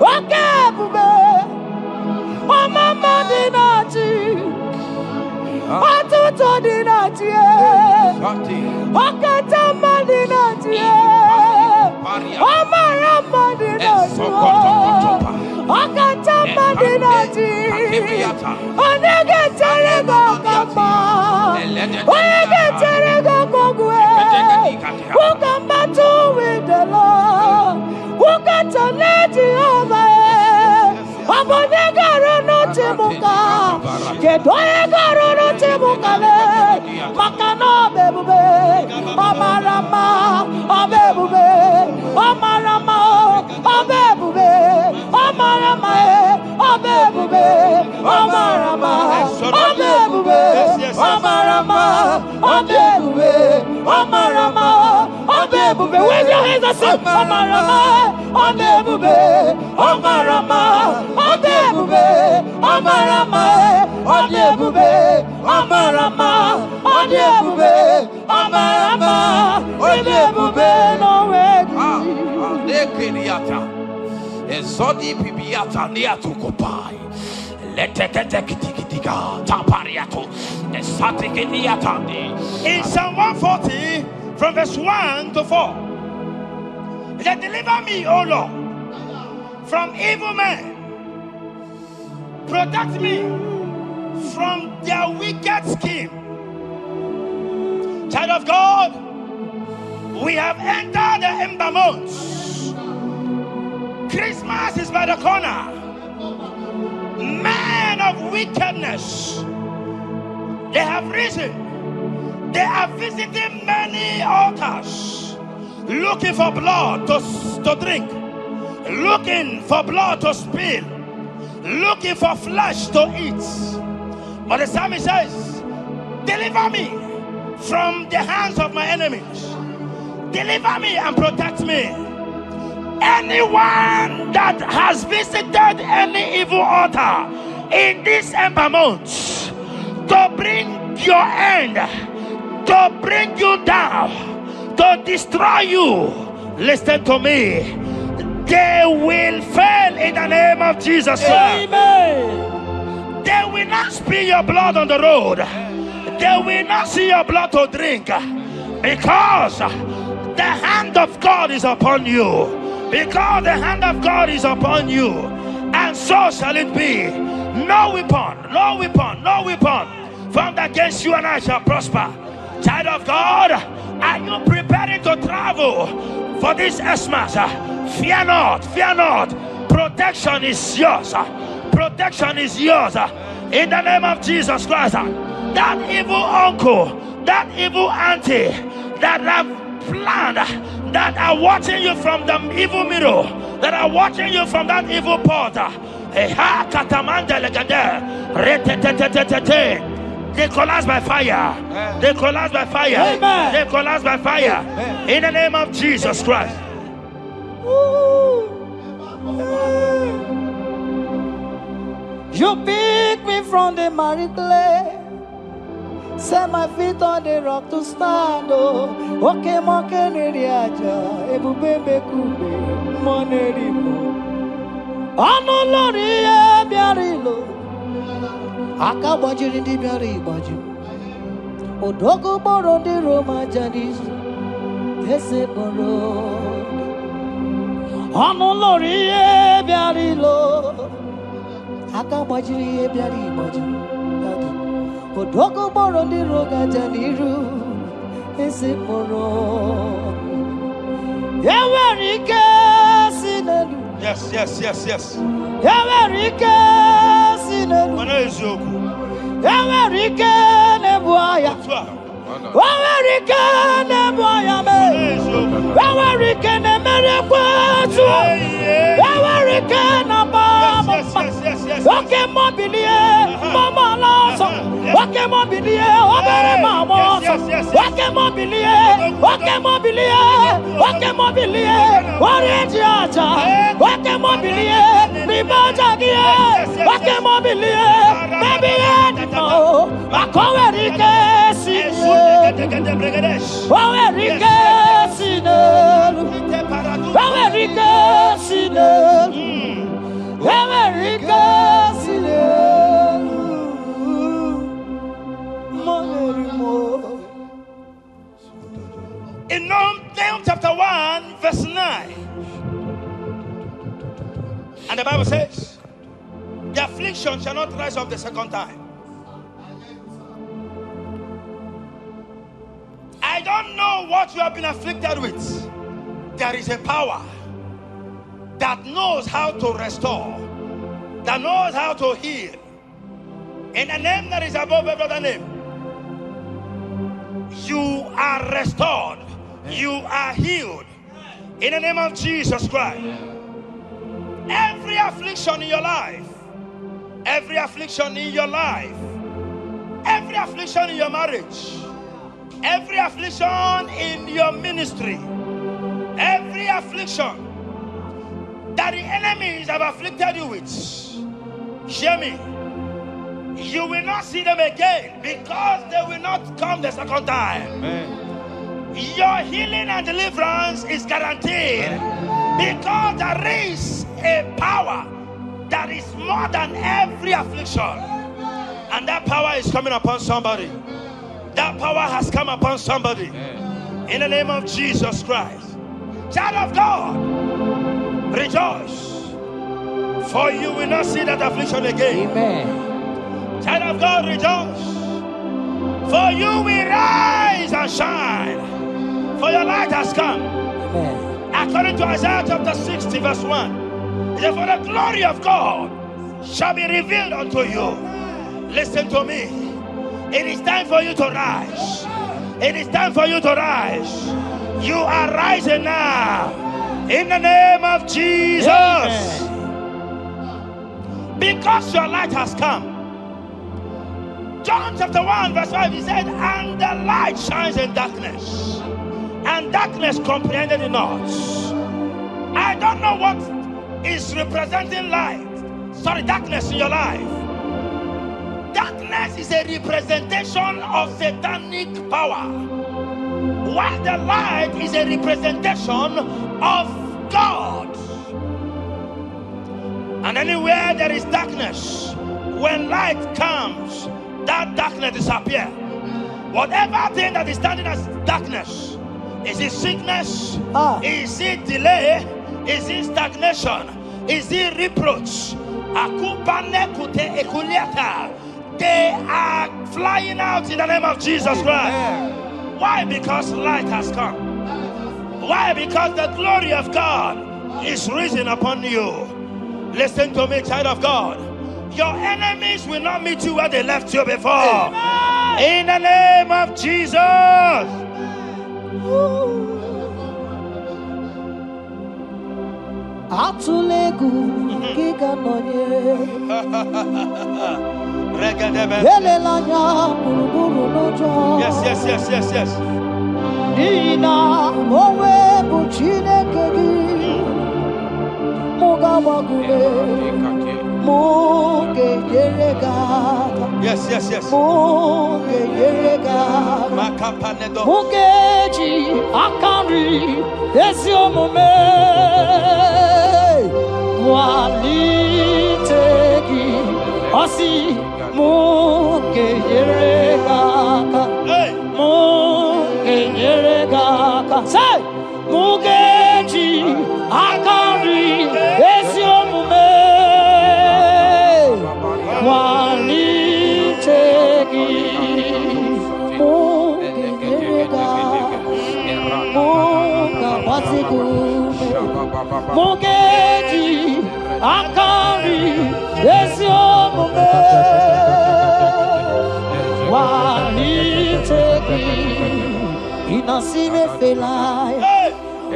Okay, Bube. Oh, Mama Dinati. Atuto Dinati. Okatama Dinati. Omarama Dinati. Okatama Dinati. Onegeterego Kama. Onegeterego Kogwe. Who can battle with the Lord? Who can turn Jehovah? Abonegaro no Timuka. Kedoegaro no Timukale. Makano bebube. Omarama. Obebube. Omarama. Obebube. Omarama. Obebube. Omarama. Obebube. Omarama. Obebube. Omarama. Obebube. Wave your hands and say Omarama. Obebube. Omarama. Obebube. Omarama. Obebube. Omarama. Obebube. Omarama. Obebube. No way. Ezodi pibiata niatu kopai. Leteketekitikitiga tapariato. Esatikiniatandi. In Psalm 140, from verse 1 to 4. He said, deliver me, O Lord, from evil men. Protect me from their wicked scheme. Child of God, we have entered the ember months. Christmas is by the corner. Men of wickedness, they have risen. They are visiting many altars, looking for blood to drink, looking for blood to spill, looking for flesh to eat. But the psalmist says, deliver me from the hands of my enemies. Deliver me and protect me. Anyone that has visited any evil altar in this ember month to bring your end, to bring you down, to destroy you, listen to me, they will fail in the name of Jesus. Amen. They will not spill your blood on the road. They will not see your blood to drink, because the hand of God is upon you. Because the hand of God is upon you, and so shall it be. No weapon formed against you and I shall prosper. Child of God, are you preparing to travel for this Xmas? Fear not. Protection is yours. protection is yours. In the name of Jesus Christ. That evil uncle, that evil auntie that have planned, that are watching you from the evil mirror, that are watching you from that evil portal. They collapse by fire. They collapse by fire. Amen. They collapse by fire. In the name of Jesus Christ. You pick me from the miry clay, set my feet on the rock to stand. Oh, okay, monkey neriaja, ebubebe kube, monerimo. Ano lori e biarilo, akabajiri di biari baju. Odogo boro di Roma jadis, ese boro. Ano lori e biarilo. Aka bajiri ebiari baju, odogo boro di roga janiru, ese boro. Yawerike sinelu. Yes. Yawerike sinelu. Yawerike nebuaya. Yawerike nebuaya me. Yawerike nemerekwetu. Yawerike nabama. Okay, mobilier, mama lasso. Okay, mobilier, obere mama. Okay, mobilier, okay, mobilier, okay, mobilier. Orange aja. Okay, mobilier, ribaja gie. Okay, mobilier, baby animo. Akowerike sine. Owerike sine. Owerike sine. In Nahum chapter 1, verse 9, and the Bible says, the affliction shall not rise up the second time. I don't know what you have been afflicted with. There is a power that knows how to restore, that knows how to heal. In the name that is above every other name, you are restored. You are healed. In the name of Jesus Christ. Every affliction in your life, every affliction in your life, every affliction in your marriage, every affliction in your ministry, every affliction that the enemies have afflicted you with, hear me, you will not see them again, because they will not come the second time. Amen. Your healing and deliverance is guaranteed, because there is a power that is more than every affliction, and that power is coming upon somebody. That power has come upon somebody. In the name of Jesus Christ. Child of God, rejoice, for you will not see that affliction again. Amen. Child of God, rejoice, for you will rise and shine, for your light has come. Amen. According to Isaiah chapter 60 verse 1, it says, for the glory of God shall be revealed unto you. Listen to me. It is time for you to rise. It is time for you to rise. You are rising now. In the name of Jesus. Amen. Because your light has come. John chapter 1 verse 5, he said, and the light shines in darkness, and darkness comprehended it not. I don't know what is representing darkness in your life. Darkness is a representation of satanic power, while the light is a representation of God. And anywhere there is darkness, when light comes, that darkness disappears. Whatever thing that is standing as darkness, is it sickness? Is it delay? Is it stagnation? Is it reproach? They are flying out in the name of Jesus Christ. Why? Because light has come. Why? Because the glory of God is risen upon you. Listen to me, child of God. Your enemies will not meet you where they left you before. In the name of Jesus. Atulegu giga noye. Yes. Dina mowe buchine kegi. Moga bagule. Moge yerega. Yes. Moge yerega. Mogeji akari desio mome. Walitegi osi moge yerega. Moge yerega. Say Mogeji akari desio mome. Walitegi moga basigu Mogeji akari esiomume Walitegi inasime felaya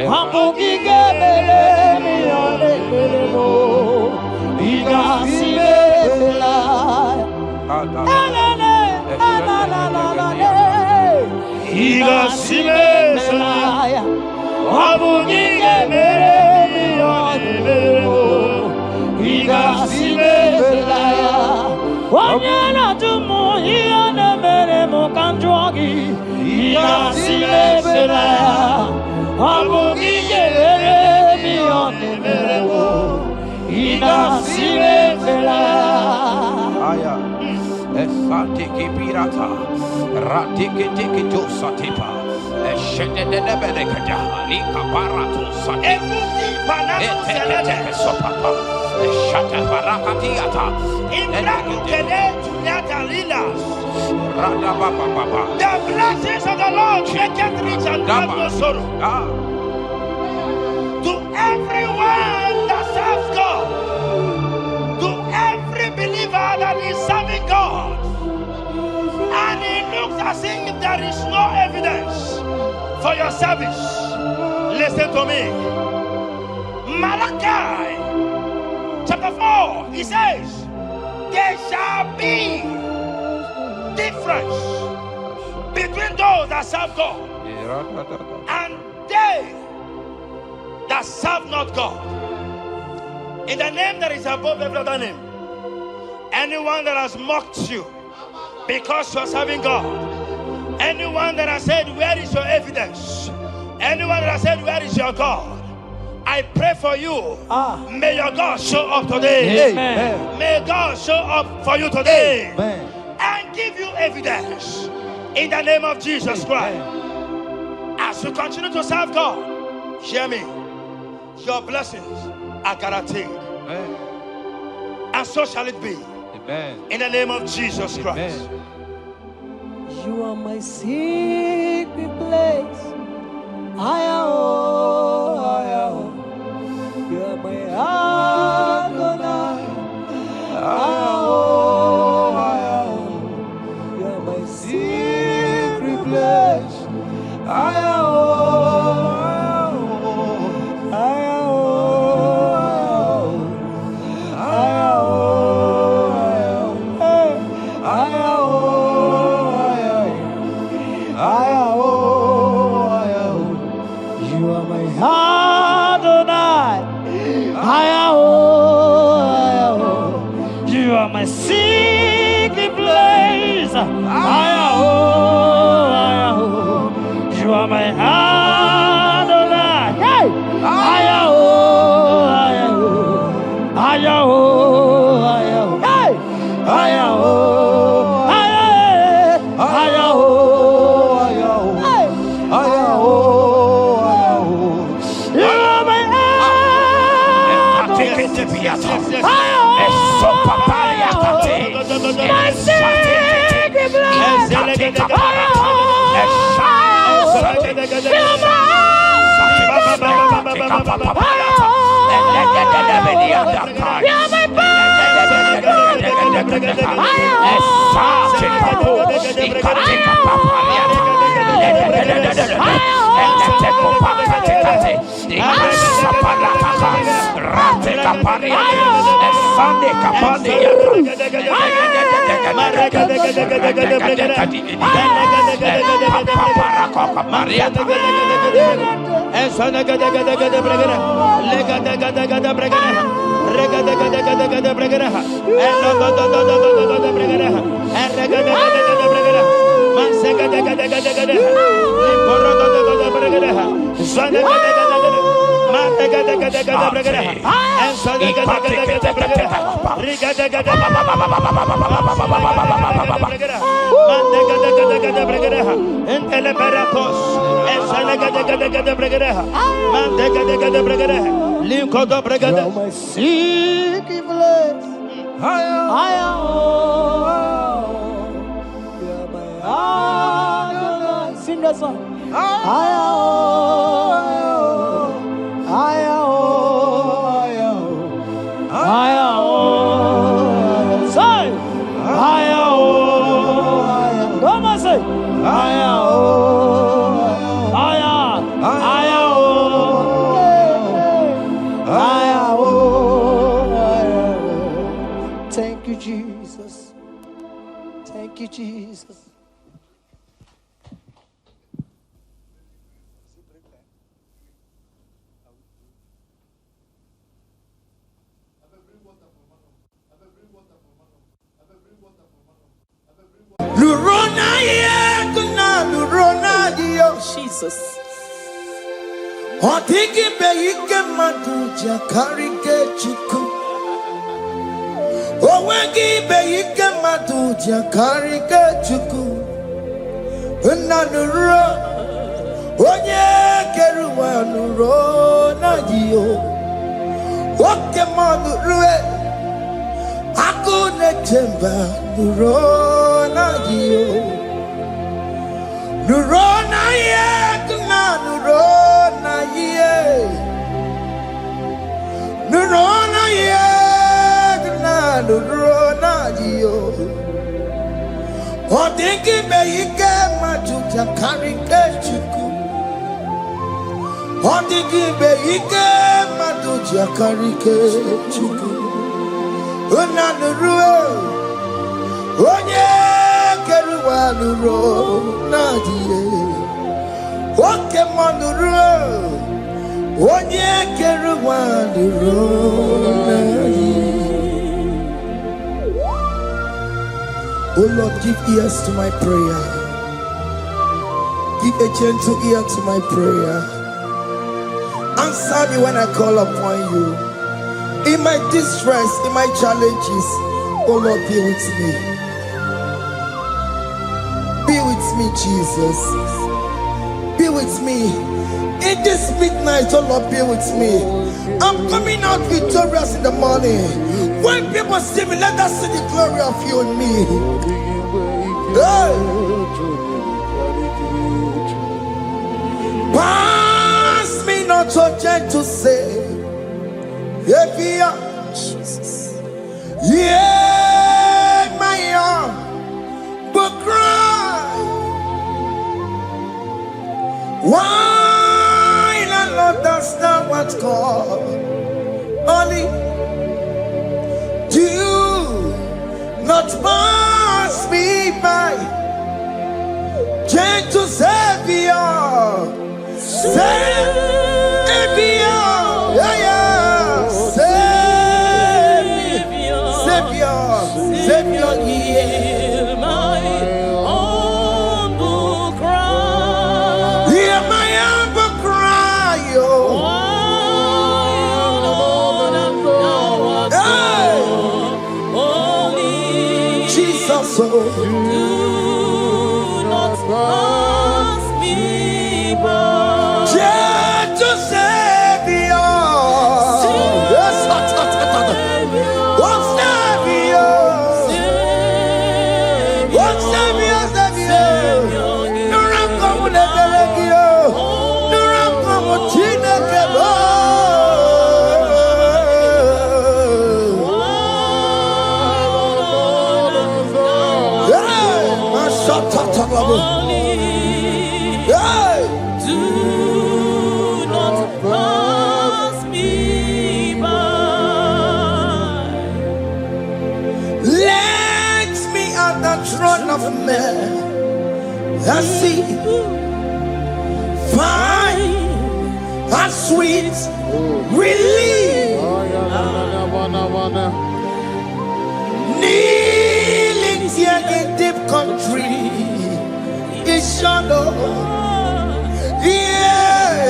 Wambugige bele miyone belemo inasime felaya Igasime felaya Wambugige bele miyone belemo Igasime felaya Wanyana tumu iyane melemo kanjwagi Igasime felaya Wambugige bele miyone belemo Igasime felaya Esatiki pirata, ratiki tiki to satipa, eshedede benekada, lika barato satipa, eteke sopapa, eshata barakatiata, Ibrahimkede Nyatalilas. rada baba. The blessings of the Lord make it rich and have no sorrow. To everyone that serves God, to every believer that is serving God, and it looks as if there is no evidence for your service. Listen to me. Malachi chapter 4, he says, there shall be difference between those that serve God and they that serve not God. In the name that is above every other name, anyone that has mocked you because you are serving God, anyone that has said, where is your evidence? Anyone that has said, where is your God? I pray for you. May your God show up today. Amen. May God show up for you today. Amen. And give you evidence in the name of Jesus Christ. As you continue to serve God, hear me, your blessings are guaranteed. And so shall it be. In the name of Jesus Christ. You are my secret place. You are my Adonai. You are my secret place. You are my Adonai. You are my secret place. You are my Adonai. Hey! Sing that song. Thank you, Jesus. Thank you, Jesus. Jesus. Otiki beike maduja karike chuku. Owegi beike maduja karike chuku. Unanuro onye keruwa nuro na jiyo. Oke manurue akune temba nuro na jiyo. Nurona ye, nurona ye, nurona ye, nurona yo. Odingi beike majuja karike chuku. Odingi beike majuja karike chuku. Una nurue, onye. Nuro nadie oke manuro onye keruwa nuro nadie. Oh Lord, give ears to my prayer. Give a gentle ear to my prayer. Answer me when I call upon you. In my distress, in my challenges, oh Lord, be with me. Be with me, Jesus. Be with me. In this midnight, oh Lord, be with me. I'm coming out victorious in the morning. When people see me, let us see the glory of you in me. Hey. Pass me not so gentle to say, Jesus. Yeah, my arm, but cry. Why not understand what's called? Only do not pass me by. Gentle Savior, Savior, yeah, yeah. Savior, hear my humble cry. Hear my humble cry, oh. Jesus, oh. Do not pass me by. Gentle Savior, yes, Hey. Do not pass me by. Let me at the throne of men. Let's see. Fine and sweet relief. Kneeling here in deep country is shadow. Yeah,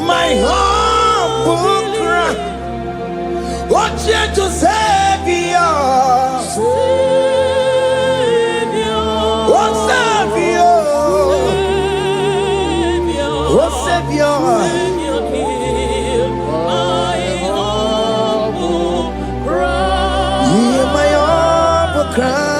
my humble cry. What you to Savior? What Savior? What Savior? Hear my humble cry.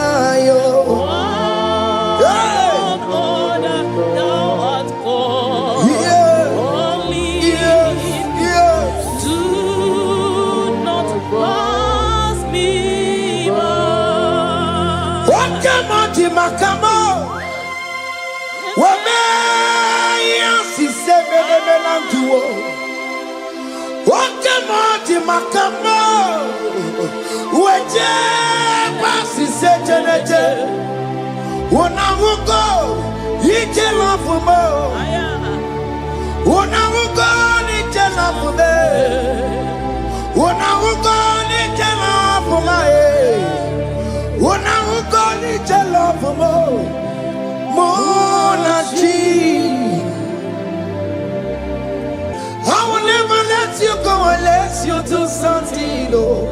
Makamo, wame yasi sebele melanduo. Wakamo makamo, weje basi sejeneje. Unahuko ije lafumo, unahuko ije lafume, unahuko ije lafume. Unahuko ije lafumo, monaji. I will never let you go unless you do something, Lord.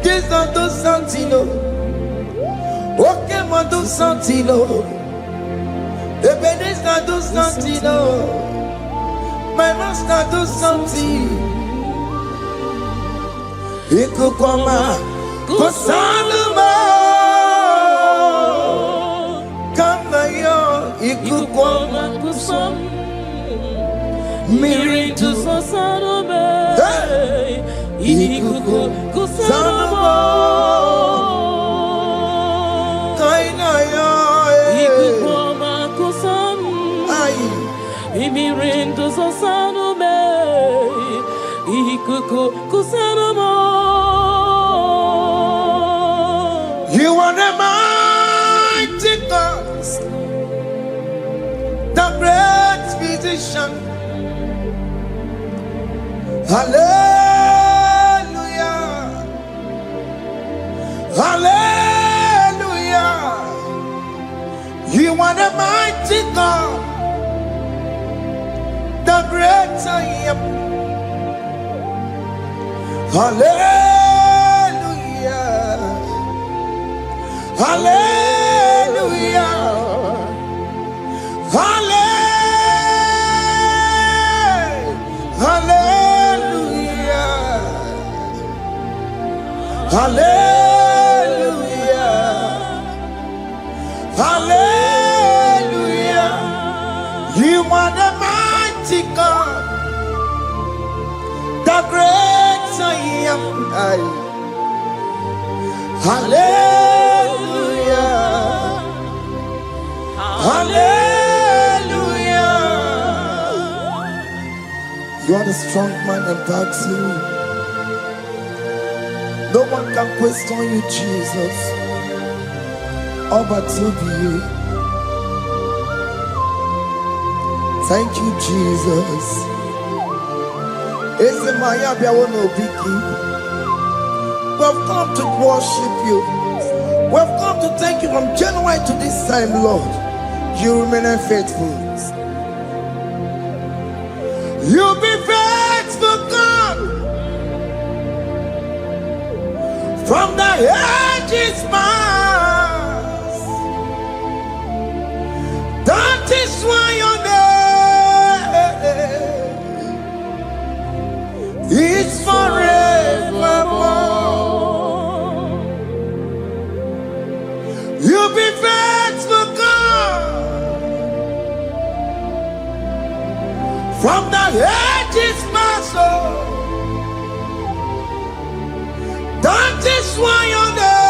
This not do something, Lord. Okay, ma do something, Lord. Baby, this not do something, Lord. My master do something. Ikukoma, kusanuma, kama yo. Ikukoma, kusam. Miri tu sasarume, ikuku kusarumo, kaina yo, ikukoma kusam, miri tu sasarume, ikuku kusarumo. You are the mighty God, the great physician. Hallelujah, hallelujah. You are the mighty God, the great I am. Hallelujah, hallelujah, hallelujah, hallelujah, hallelujah, hallelujah. You are the mighty God, the great I am. Hallelujah, hallelujah. You are the strong man that backs you. No one can question you, Jesus. All but to be you. Thank you, Jesus. Eze maya bia wono biki. We've come to worship you. We've come to thank you from January to this time, Lord. You remain faithful. You be faithful, God. From the ages past. That is why your name is forevermore. You be faithful, God. From the ages past, that is why your name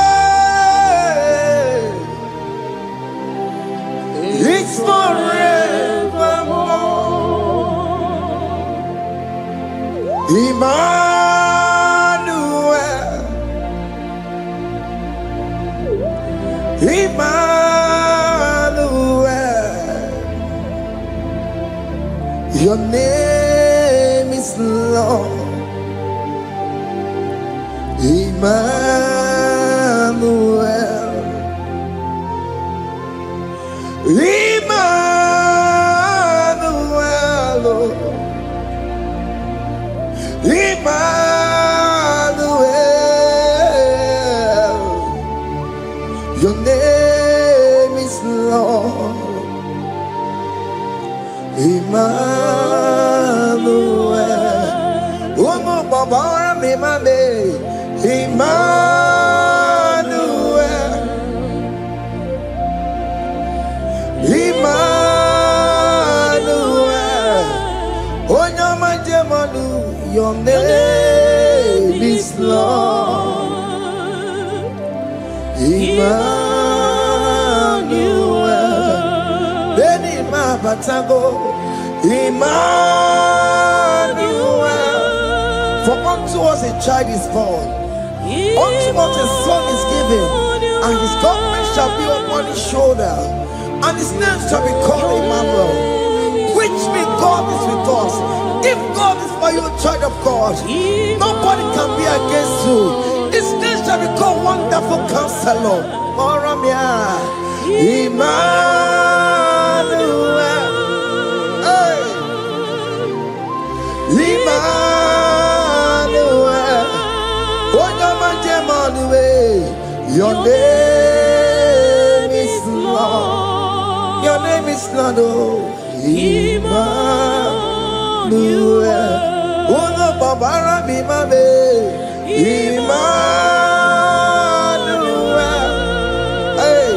Your name is Lord. Emmanuel. Emmanuel. Emmanuel. Your name is Lord. Emmanuel. Umu babara mi mame. Emmanuel. Emmanuel. Onyama jemanu. Your name is Lord. Emmanuel. Beni ma batago. Emmanuel. For unto us a child is born, unto us a son is given, and his government shall be upon his shoulder, and his name shall be called Emmanuel, which means God is with us. If God is for you, child of God, nobody can be against you. His name shall be called Wonderful Counselor. Emmanuel. Emmanuel, your name is Lord. Your name is Lord. Emmanuel, Uno Babara Bimame. Emmanuel, hey,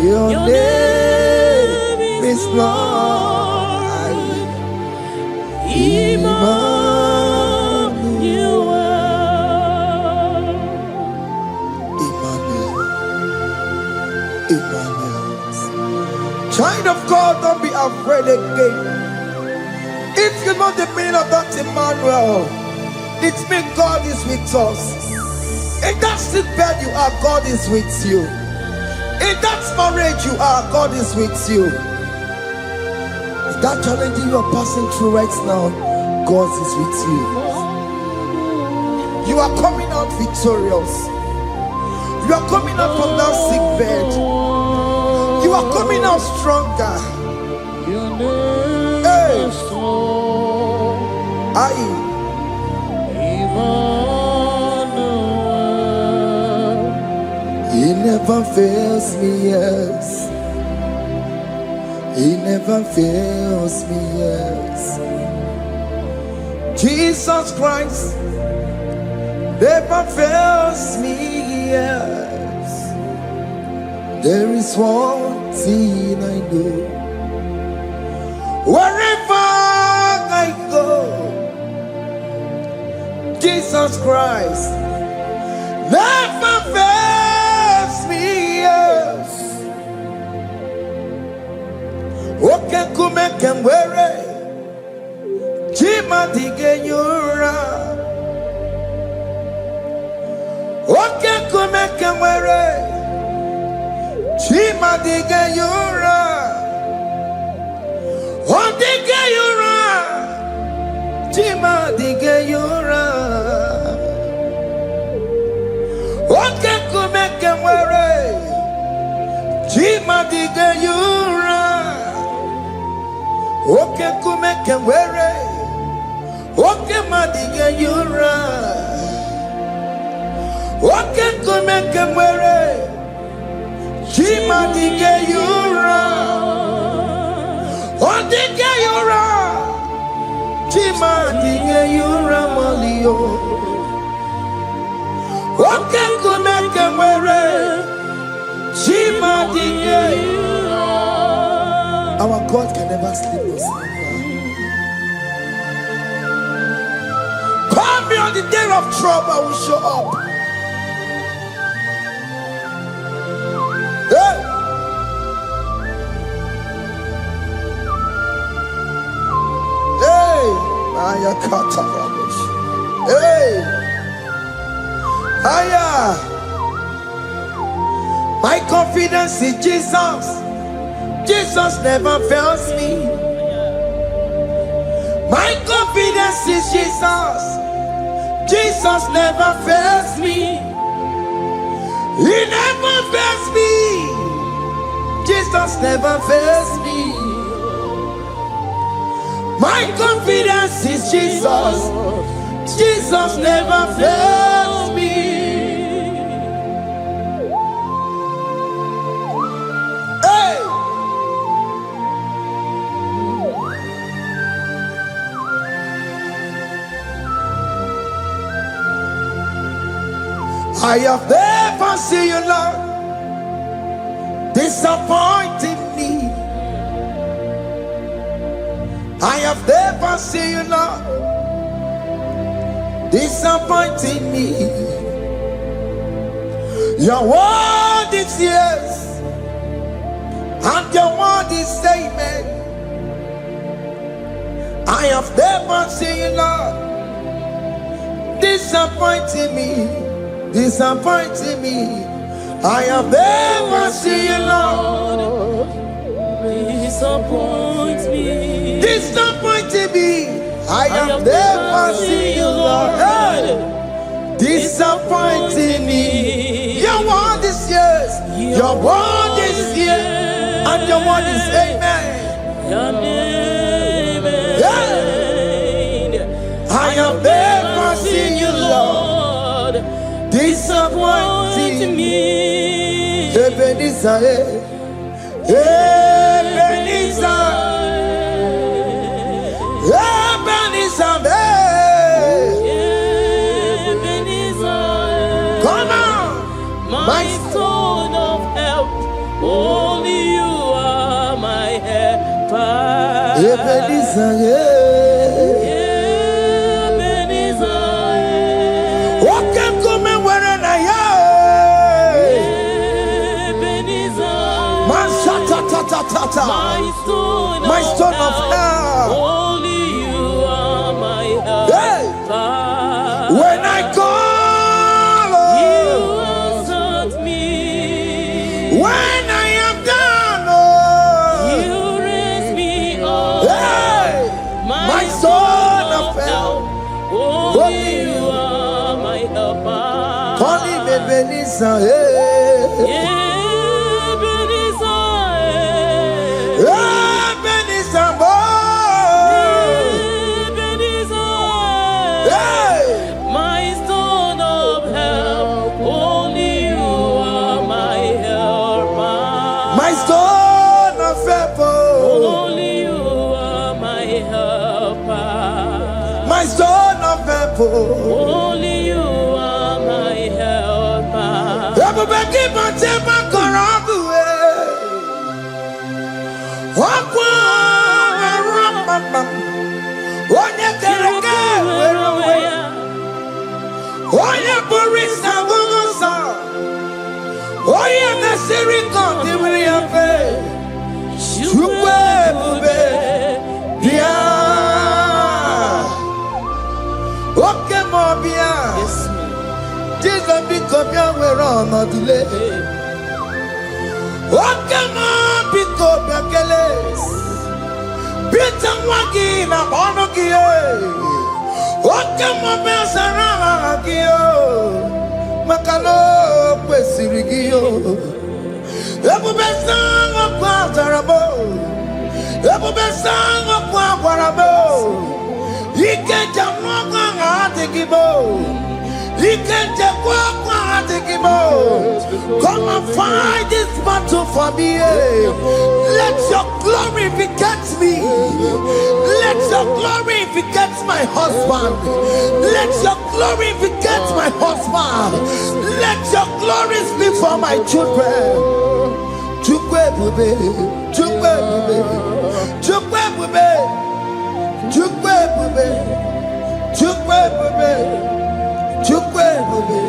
your name is Lord. Emmanuel. Emmanuel. Child of God, don't be afraid again. If you know the meaning of that Emmanuel, it means God is with us. In that sick bed you are, God is with you. In that marriage you are, God is with you. That challenge you are passing through right now, God is with you. You are coming out victorious. You are coming out from that sick bed. You are coming out stronger. Hey, He never fails me, yes. He never fails me, yes. Jesus Christ never fails me, yes. There is one thing I know. Wherever I go, Jesus Christ never fails me, yes. Oke kume kemwere Chima dige yura. Oke kume kemwere Chima dige yura. Odige yura Chima dige yura. Oke kume kemwere Chima dige yura. Oke kume kemwere Oke madige yura. Oke kume kemwere Chima dige yura. Odige yura Chima dige yura malio. Oke kume kemwere Chima dige yura. Our God can never sleep or slumber. Call me on the day of trouble, I will show up. Hey! Hey! Aya kata rabush. Hey! Aya! My confidence in Jesus. Jesus never fails me. My confidence is Jesus. Jesus never fails me. He never fails me. Jesus never fails me. My confidence is Jesus. Jesus never fails me. Hey! I have never seen you, Lord, disappointing me. I have never seen you, Lord, disappointing me. Your word is yes, and your word is amen. I have never seen you, Lord, disappointing me. Disappointing me. I have never seen you, Lord, Disappoint me. disappointing me. I have never seen you, Lord, hey, disappointing me. Your word is yes, your word is yes, and your word is amen. Your name is I have never seen you, Lord, disappointing me. Ebenezer, Ebenezer, Ebenezer, Ebenezer, come on, my stone of help. Only you are my helper. Ebenezer, Ebenezer, what can come and where I am? my stone of help. Only you are my help. Hey, when I call, You answered me. when I am down, You raised me up. hey, my stone of help. Only you are my helper. Call him Ebenezer, Ebenezer, hey, My stone of help, only you are my helper. my stone of help, Only you are my helper. my stone of help. Only you are my helper. Everybody keep on taking my corrupt way. Jesus be come here, we're on a delay. What can I pick up your keles? Peter Wagi na Bonoki. What can I be Saragio? Macano, Pesirigio. Ebu Besang of Quatarabo. Ebu Besang of Quatarabo. He can't jump on IGBO. He can't jump on IGBO. Come and fight this battle for me. Let your glory beget me. Let your glory beget my husband. Let your glory beget my husband. Let your glory speak for my children. Chukwe bube, chukwe bube, chukwe bube, chukwe bube, chukwe bube, chukwe bube,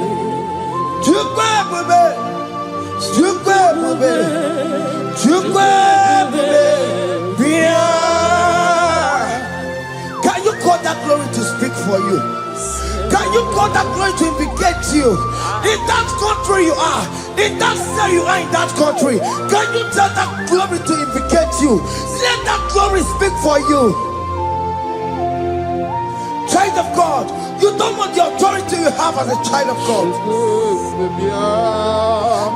chukwe bube, chukwe bube, chukwe bube. Can you call that glory to speak for you? Can you call that glory to indicate you? In that country country you are, in that cell you are in that country, can you tell that glory to implicate you? Let that glory speak for you. Child of God, you don't want the authority you have as a child of God.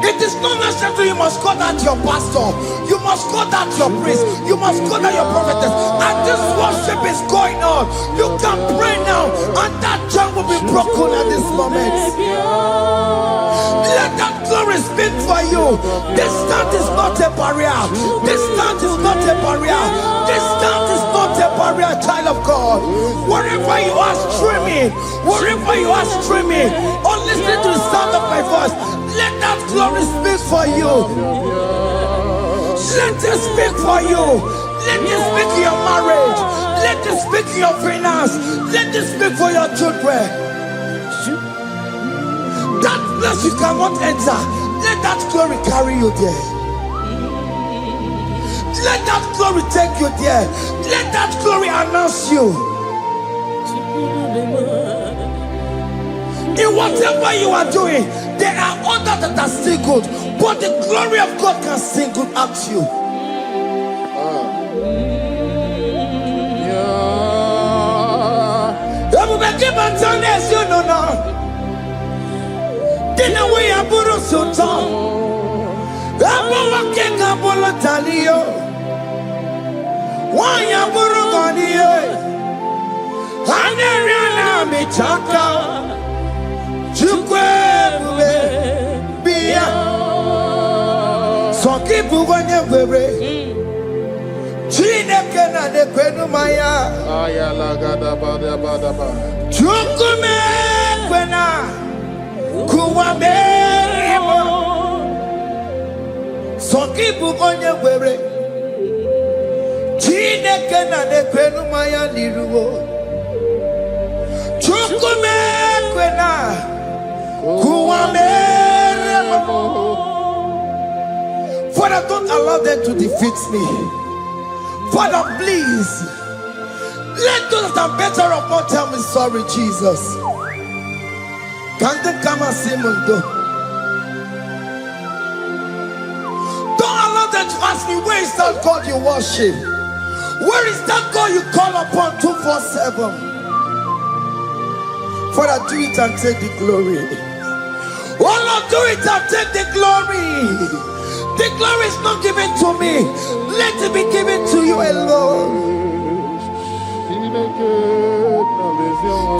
It is not necessary you must call that your pastor, you must call that your priest, you must call that your prophetess. And this worship is going on. You can pray now, and that chain will be broken at this moment. Let that glory speak for you. Distance is not a barrier. Distance is not a barrier. Distance is not a barrier, child of God. Wherever you are streaming, wherever you are streaming, or listening to the sound of my voice, let that glory speak for you. Let it speak for you. Let it speak in your marriage. Let it speak in your finance. Let it speak for your children. That place you cannot enter, let that glory carry you there. Let that glory take you there. Let that glory announce you. In whatever you are doing, there are others that are still good, but the glory of God can still good at you. Dina we aburu sultan, abawa kenga bolo talio, wanya buru ganiye, aneriana michaka, chukwe bube biya, soki buganye bebe, chine kena de kwenu maya, Ayala gada bada bada ba. chukume kwena. Kuwa merimo Sokibu konye were Chineke na nekwenu maya niruo Chukume kwena Kuwa merimo. Father, don't allow them to defeat me. Father, please let those that are better off not tell me sorry, Jesus. Can't come and see Mundo. Don't allow them to ask me, where is that God you worship? Where is that God you call upon 247? Father, do it and take the glory. Oh Lord, do it and take the glory. The glory is not given to me. Let it be given to you alone.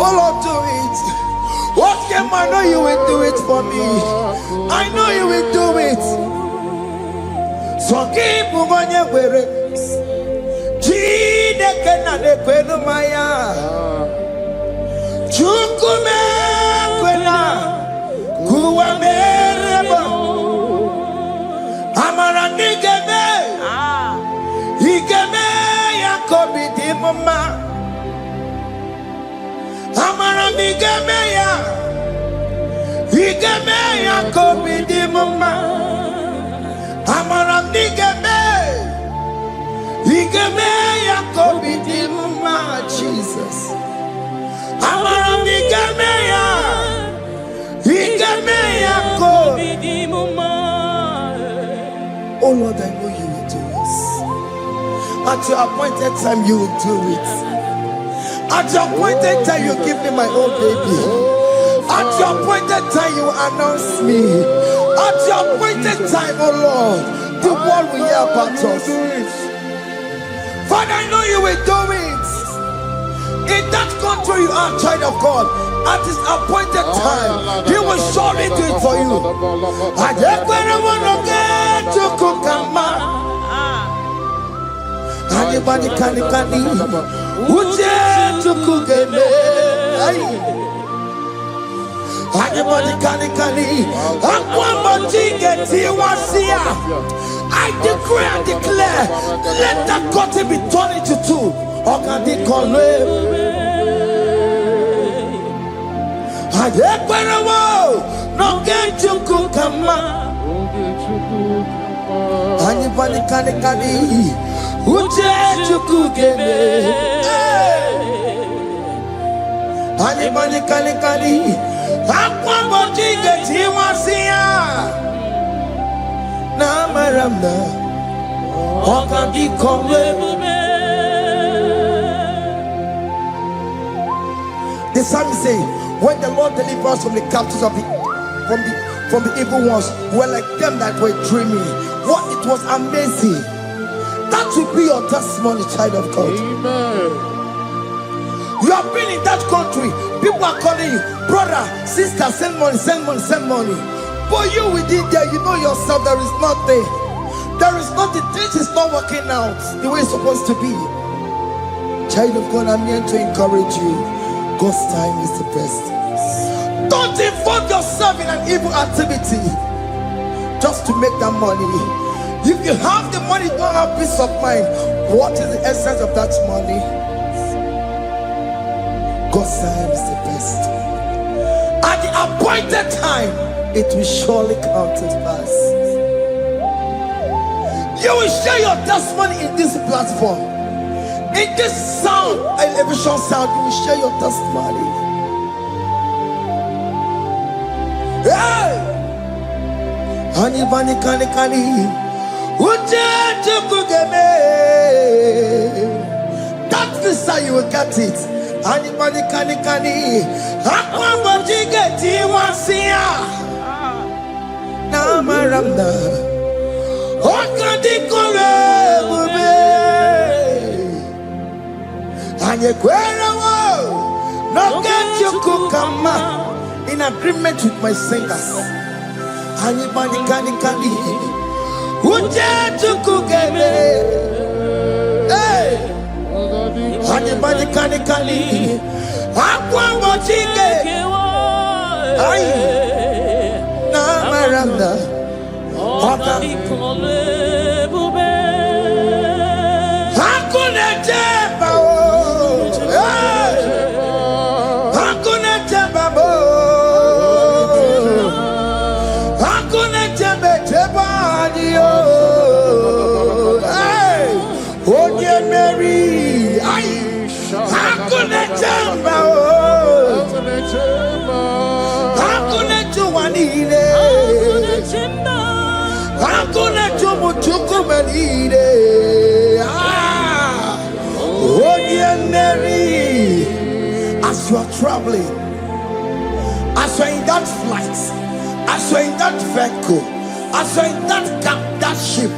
Oh Lord, do it. What can I know you will do it for me? I know you will do it. So keep moving where Chineke na nekwenu maya Chukume kwena Kuwa mereba Amara nigeme Igeme yakobi di mama Amara nigeme ya Igeme yakobi di mama Amara nigeme Igeme yakobi di mama. Jesus Amara nigeme ya Igeme yakobi di mama. Oh Lord, I know you will do this. At your appointed time you will do it. At your appointed time you give me my own baby. At your appointed time you announce me. At your appointed time, oh Lord, the world will hear about us. Father, I know you will do it. In that country you are, child of God, at his appointed time, he will surely do it for you. I just want to get to Kukama. Anybody can Uje to Kugeme. Anybody can I decree and declare, let that curtain be torn into two. Or can they call him? I declare, no get to Kukama. Anybody can Uje to Kugeme. Anybody can let Namaramna. Okadi Kome. The psalmist say, when the Lord delivers us from the captives of from the evil ones, who were like them that were dreaming. What it was amazing. That will be your testimony, child of God. Amen. You have been in that country. People are calling you, brother, sister, send money, send money, send money. But you within there, you know yourself, there is nothing. There is nothing. This is not working out the way it's supposed to be. Child of God, I'm here to encourage you. God's time is the best. Don't involve yourself in an evil activity just to make that money. If you have the money, you don't have peace of mind. What is the essence of that money? God's time is the best. At the appointed time, it will surely come to pass. You will share your testimony in this platform. In this sound, elevation sound, you will share your testimony. Hey! Anibani kani kani, uje chukugeme. That visa you will get it. Anibani kani kani, akwa mojige tiwasia. Na maramda, okadi kore ube. No get you kukama in agreement with my singers. Anybody can Uje chukugeme. Hey, anybody can Aqua wachike. Ay, na maranda. Okadi kole bube. Hakuna jeba. As you are traveling, as you are in that flight, as you are in that vehicle, as you are in that ship,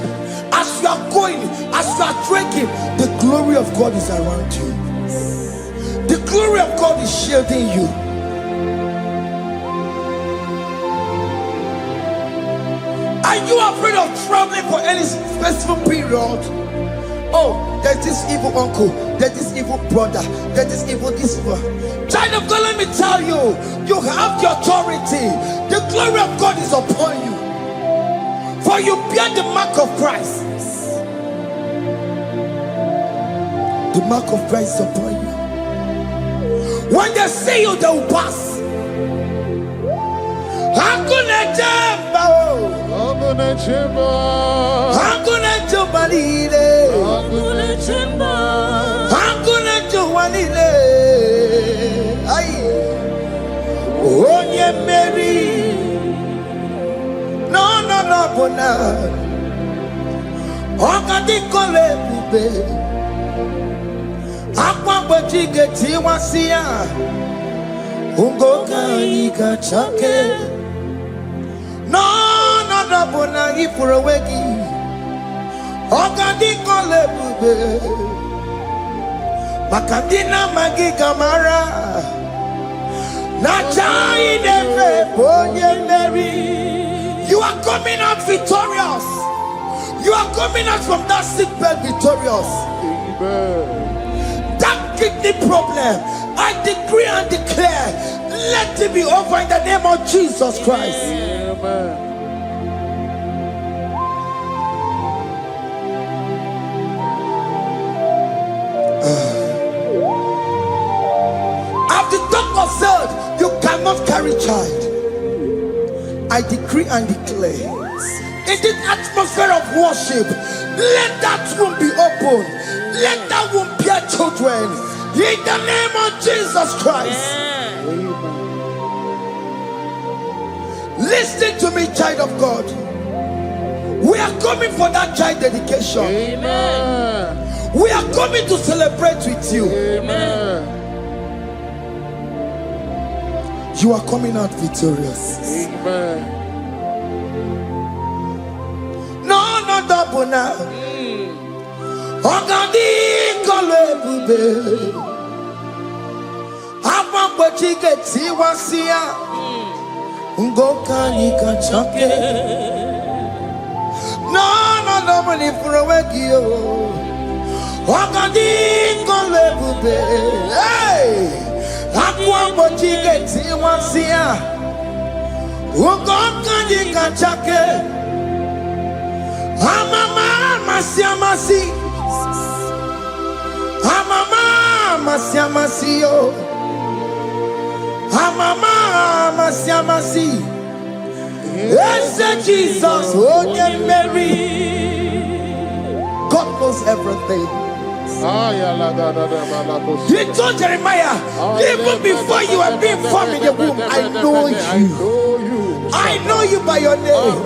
as you are going, as you are drinking, the glory of God is around you. The glory of God is shielding you. Are you afraid of traveling for any specific period? Oh, there's this evil uncle, there's this evil brother, there's this evil this one. Child of God, let me tell you, you have the authority. The glory of God is upon you. For you bear the mark of Christ. The mark of Christ is upon you. When they see you, they will pass. Hakuna jamba, hakuna jamba, hakuna jubalile, hakuna jamba, hakuna jubalile. Ay, onye Mary, no bona, okadi kole bube, akwa bojige tiwasia, ungoka ika chake. No bona ifurowegi, okadi kole bube, makadina magi kamara, na chai neve bonye Mary. You are coming out victorious. You are coming out from that sick bed victorious. Amen. That kidney problem, I decree and declare, let it be over in the name of Jesus Christ. Amen. As the doctor said, you cannot carry child. I decree and declare, in this atmosphere of worship, let that womb be open. Let that womb bear children. In the name of Jesus Christ. Listen to me, child of God. We are coming for that child dedication. Amen. We are coming to celebrate with you. Amen. You are coming out victorious. Amen. No, no double now. Ogandi kolebube. Apa bochike tiwasia. Ngoka nikachake. No, no double ni furowegio. Ogandi kolebube. Hey! Akwa bochike tiwasia. Ngoka nikachake. Amama masiamasi. Amama masiamasi yo. Amama masiamasi. Yes, Jesus, oh yeah, Mary. God knows everything. He told Jeremiah, even before you were being formed in the womb, I know you. I know you by your name.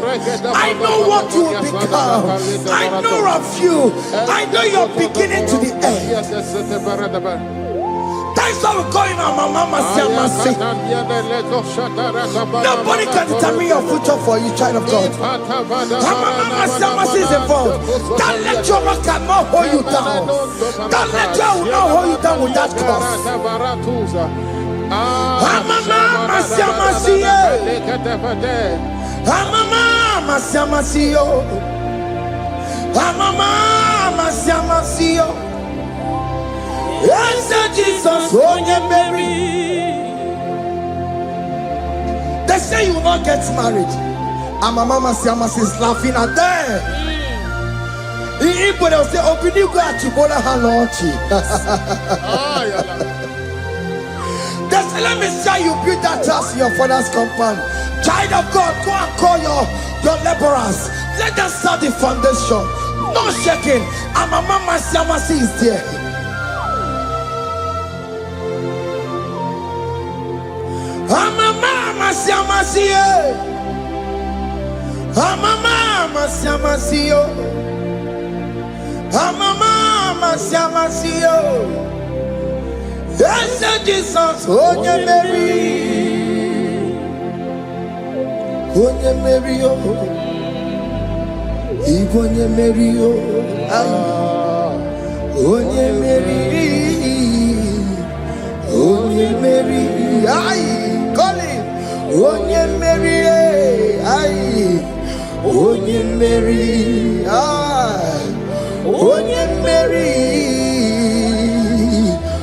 I know what you will become. I know of you. I know your beginning to the end. That's why we're calling our Mama Siamasi. Nobody can determine your future for you, child of God. Mama Siamasi is involved. Don't let your work not hold you down. Don't let your not hold you down with that cross. Mama Siamasi. Mama Siamasi. Mama Siamasi. Yes, Jesus, oh yeah, Mary. They say you will not get married. And my Mama Siamasi is laughing at them. People will say, open you go at Chibola Halochi. They say, let me say you build that house in your father's compound. Child of God, go and call your laborers. Let them start the foundation. No shaking. And my Mama Siamasi is there. Mama Siamasi. Mama Siamasi. Mama Siamasi. Yes, Jesus, oh yeah, Mary. Oh yeah, Mary, oh. Even yeah, Mary, oh. Oh yeah, Mary. Oh yeah, Mary. Aye, call him. Oh yeah, Mary. Aye. Oh yeah, Mary. Aye. Oh yeah, Mary.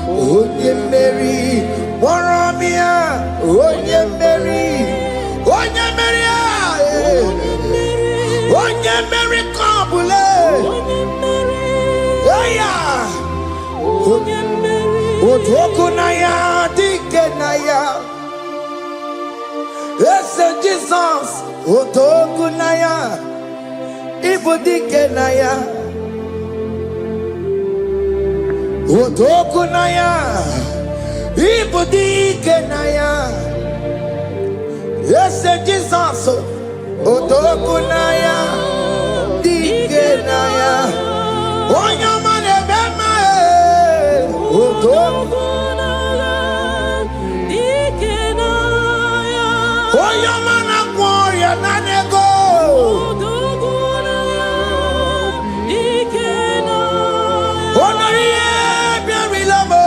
Oh yeah, Mary. Warramia. Oh yeah, Mary. Oh yeah, Mary. Oh yeah, Mary. Kabule. Oh yeah. Oh yeah, Mary. Otokunaya dikenaya. Yes, Jesus. Otokunaya. Ibu dikenaya. Otokunaya. Ibu dikenaya. Yes, Jesus. Otokunaya. Dikenaya. Onyamane bema. Otokunaya. Dikenaya. Onyamana gloria nanego. Otokunaya. Dikenaya. Onoye biari lamo.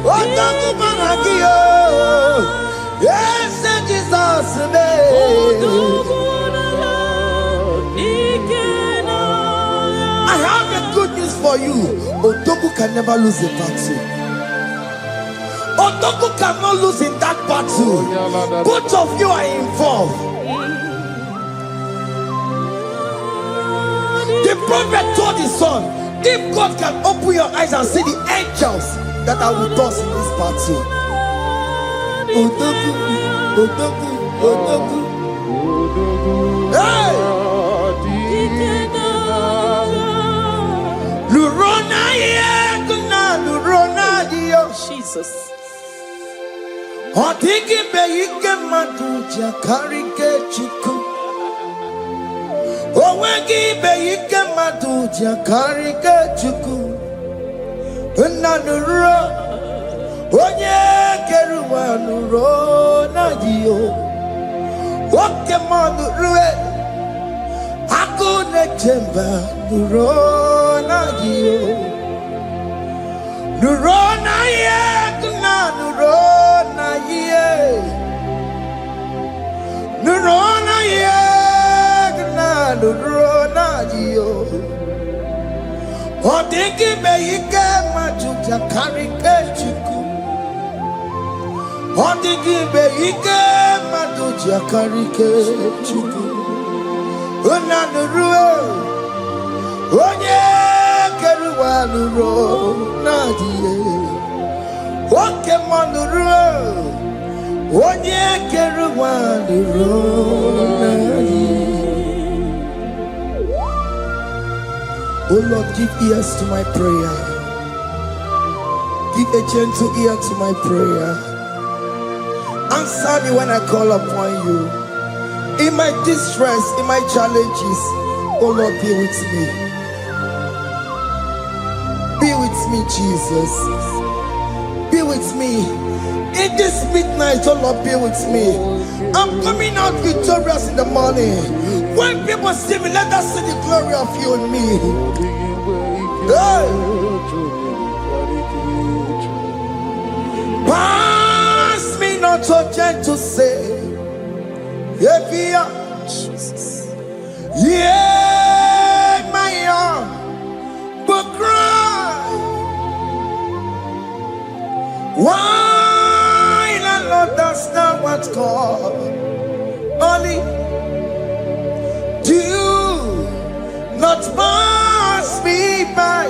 Otoku managio. Yes, Jesus name. I have a good news for you. Otoku can never lose a battle. Otoku cannot lose in that battle. Both of you are involved. The prophet told his son, if God can open your eyes and see the angels that are with us in this battle. Otoku, Otoku, Otoku. Hey! Jesus. Odigi beike maduja karike chiku. Owegi beike maduja karike chiku. Unanuro onye keruwa nuro na dio. Woke manurue akune chemba nuro na dio. Nuro na ye kuna nuro na ye. Nuro na ye kuna nuro na dio. Odigi beike majuja karike chiku. Odigi beike majuja karike chiku. Unanurue onye keruwa nuro na die. Woke manurue onye keruwa nuro na die. Oh Lord, give ears to my prayer. Give a gentle ear to my prayer. Answer me when I call upon you. In my distress, in my challenges, oh Lord, be with me. Be with me, Jesus. Be with me. In this midnight, oh Lord, be with me. I'm coming out victorious in the morning. When people see me, let us see the glory of you in me. Hey. Pass me not so gentle say. Jesus. Yeah, my arm, but cry. Why not understand what's called? Only do not pass me by.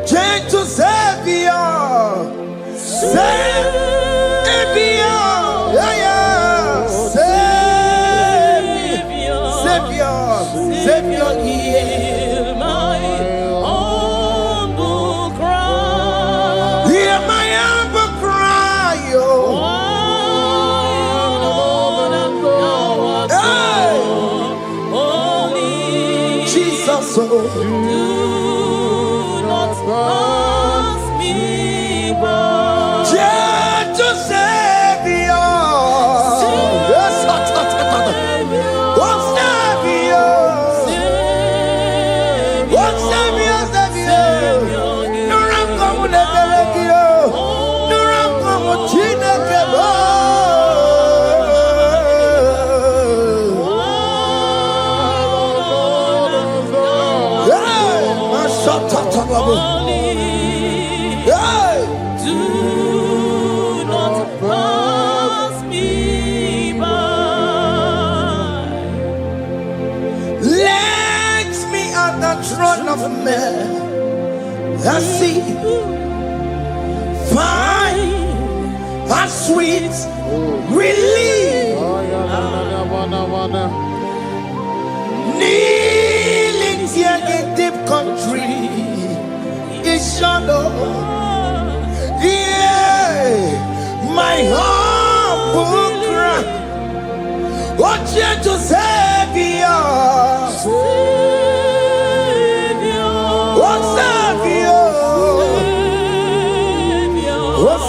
Gentle Savior, Savior, yeah, yeah. Savior, hear my humble cry. Hear my humble cry, oh. Jesus, oh. Do not pass me by. Gentle Savior. I see fine and sweet relief. Kneeling here in deep country is shadow. Yeah, my humble cry. What you to Savior?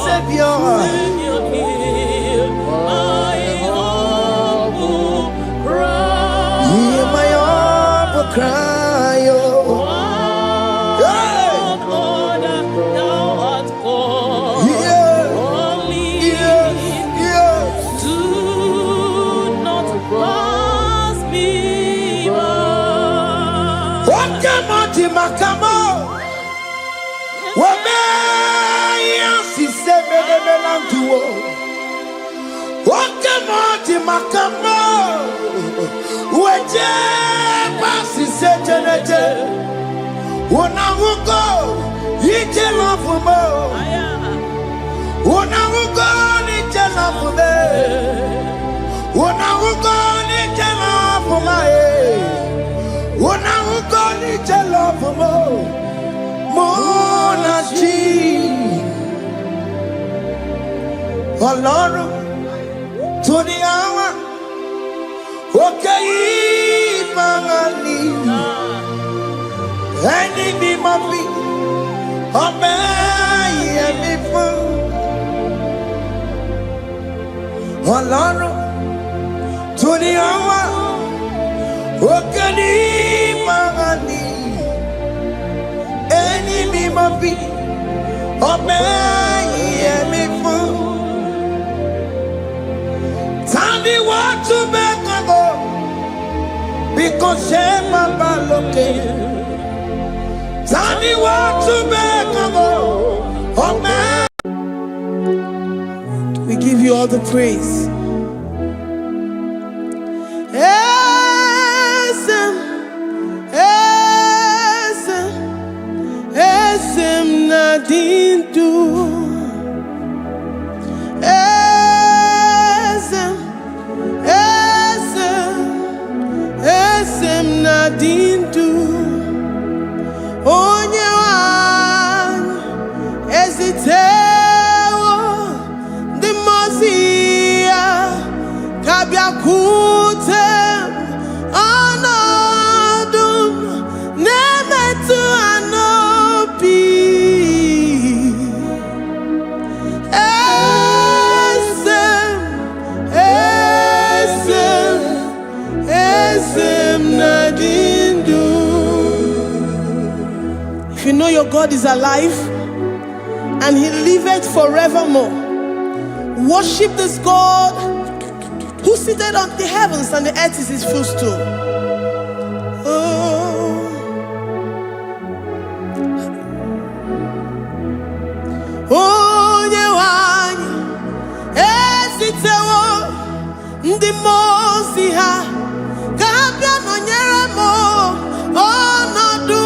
Savior, hear my humble cry. Hear my humble cry, oh. Do not pass me by. What come on, Timakamo? Wakemoti makamo weje pasi sejenete unahuko yije lafumo unahuko nije lafume unahuko nije lafumae unahuko nije lafumo munaji Ọlọ́run tó ní àwa òkè yìí máa ní ẹni mímọ́ bí ọmọ ẹ̀mí fún Ọlọ́run tó ní àwa òkè yìí máa ní ẹni mímọ́ bí ọmọ ẹ̀mí fún. Tell me what to make of it, because shame about looking. Tell me what to make of it, oh man. We give you all the praise. Esem nadindu. Esem nadindu. Onye wan ezitewo di mozia kabia kutem anadum nemetu anopi. If you know your God is alive and he liveth forevermore, worship this God who seated on the heavens and the earth is his footstool. Oh, Yewani, Esitewo, Ndimosi ha, Kabia no nyeremo, Onodu,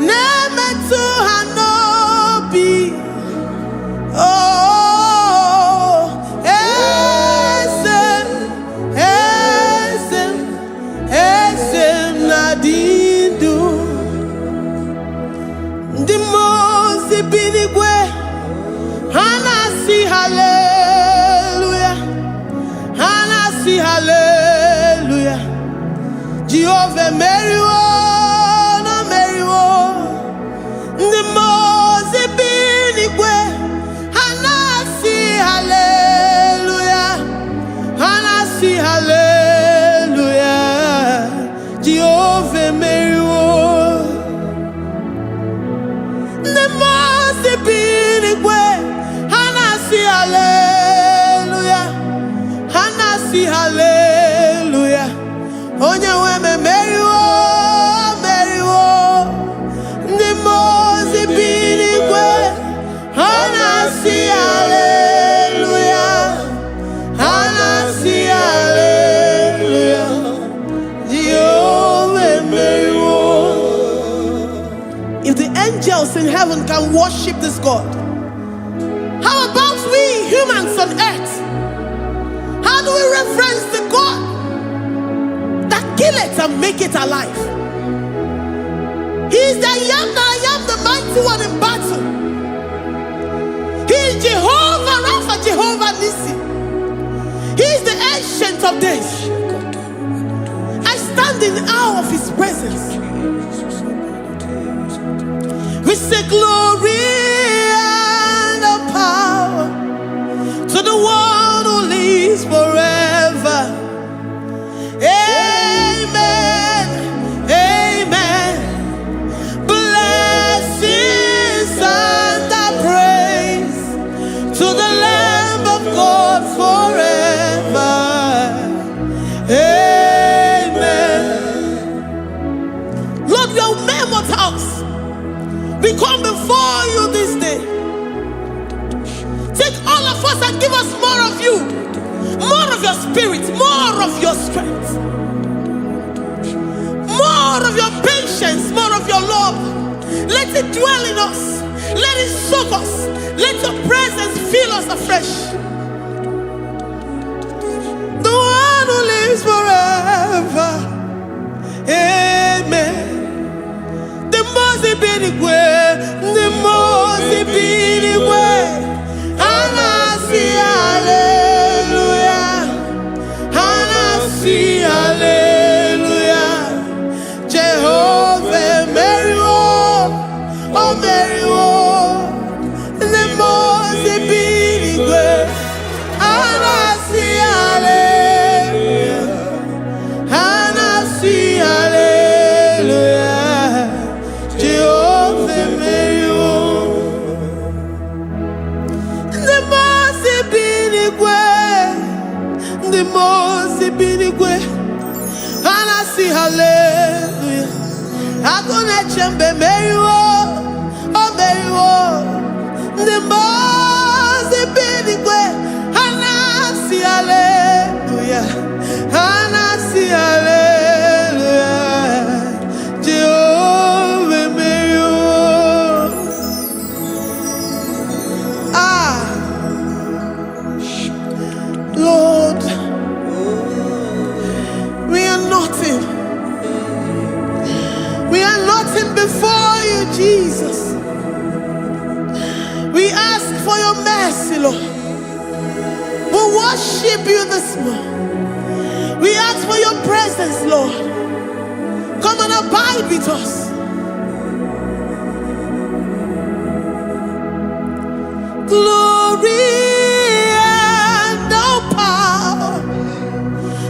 Nemetu hanobi. Oh, Esem nadindu. Ndimosi binigwe, Hanasi hallelujah, Hanasi hallelujah. Jehovah Meriwo, no Meriwo. Ndimosi binigwe, Hanasi hallelujah, Hanasi hallelujah. Jehovah Meriwo. Ndimosi binigwe, Hanasi hallelujah, Hanasi hallelujah. Onye weme Meriwo, Meriwo. Ndimosi binigwe, Hanasi hallelujah, Hanasi hallelujah. Jehovah Meriwo. If the angels in heaven can worship this God, how about we humans on earth? How do we reference the God that kill it and make it alive? He is the I am, the mighty one in battle. He is Jehovah Rapha, Jehovah Nissi. He is the ancient of days. I stand in awe of his presence. We say glory and power to the one who lives forever. Amen, amen. Blessings and praise to the Lamb of God forever. Amen. Lord, we are immortals. We come before you this day. Take all of us and give us more of you, more of your spirit, more of your strength, more of your patience, more of your love. Let it dwell in us. Let it soak us. Let your presence fill us afresh. The one who lives forever. Amen. The most big way, the most big way. Anasia. the most binigwe. And I see hallelujah. I'm gonna chamber Mary, oh Mary, the most binigwe. And I see hallelujah. And I see hallelujah. Jehovah Mary, Lord, we are nothing. We are nothing before you, Jesus. We ask for your mercy, Lord. We worship you this morning. We ask for your presence, Lord. Come and abide with us. Glory and all power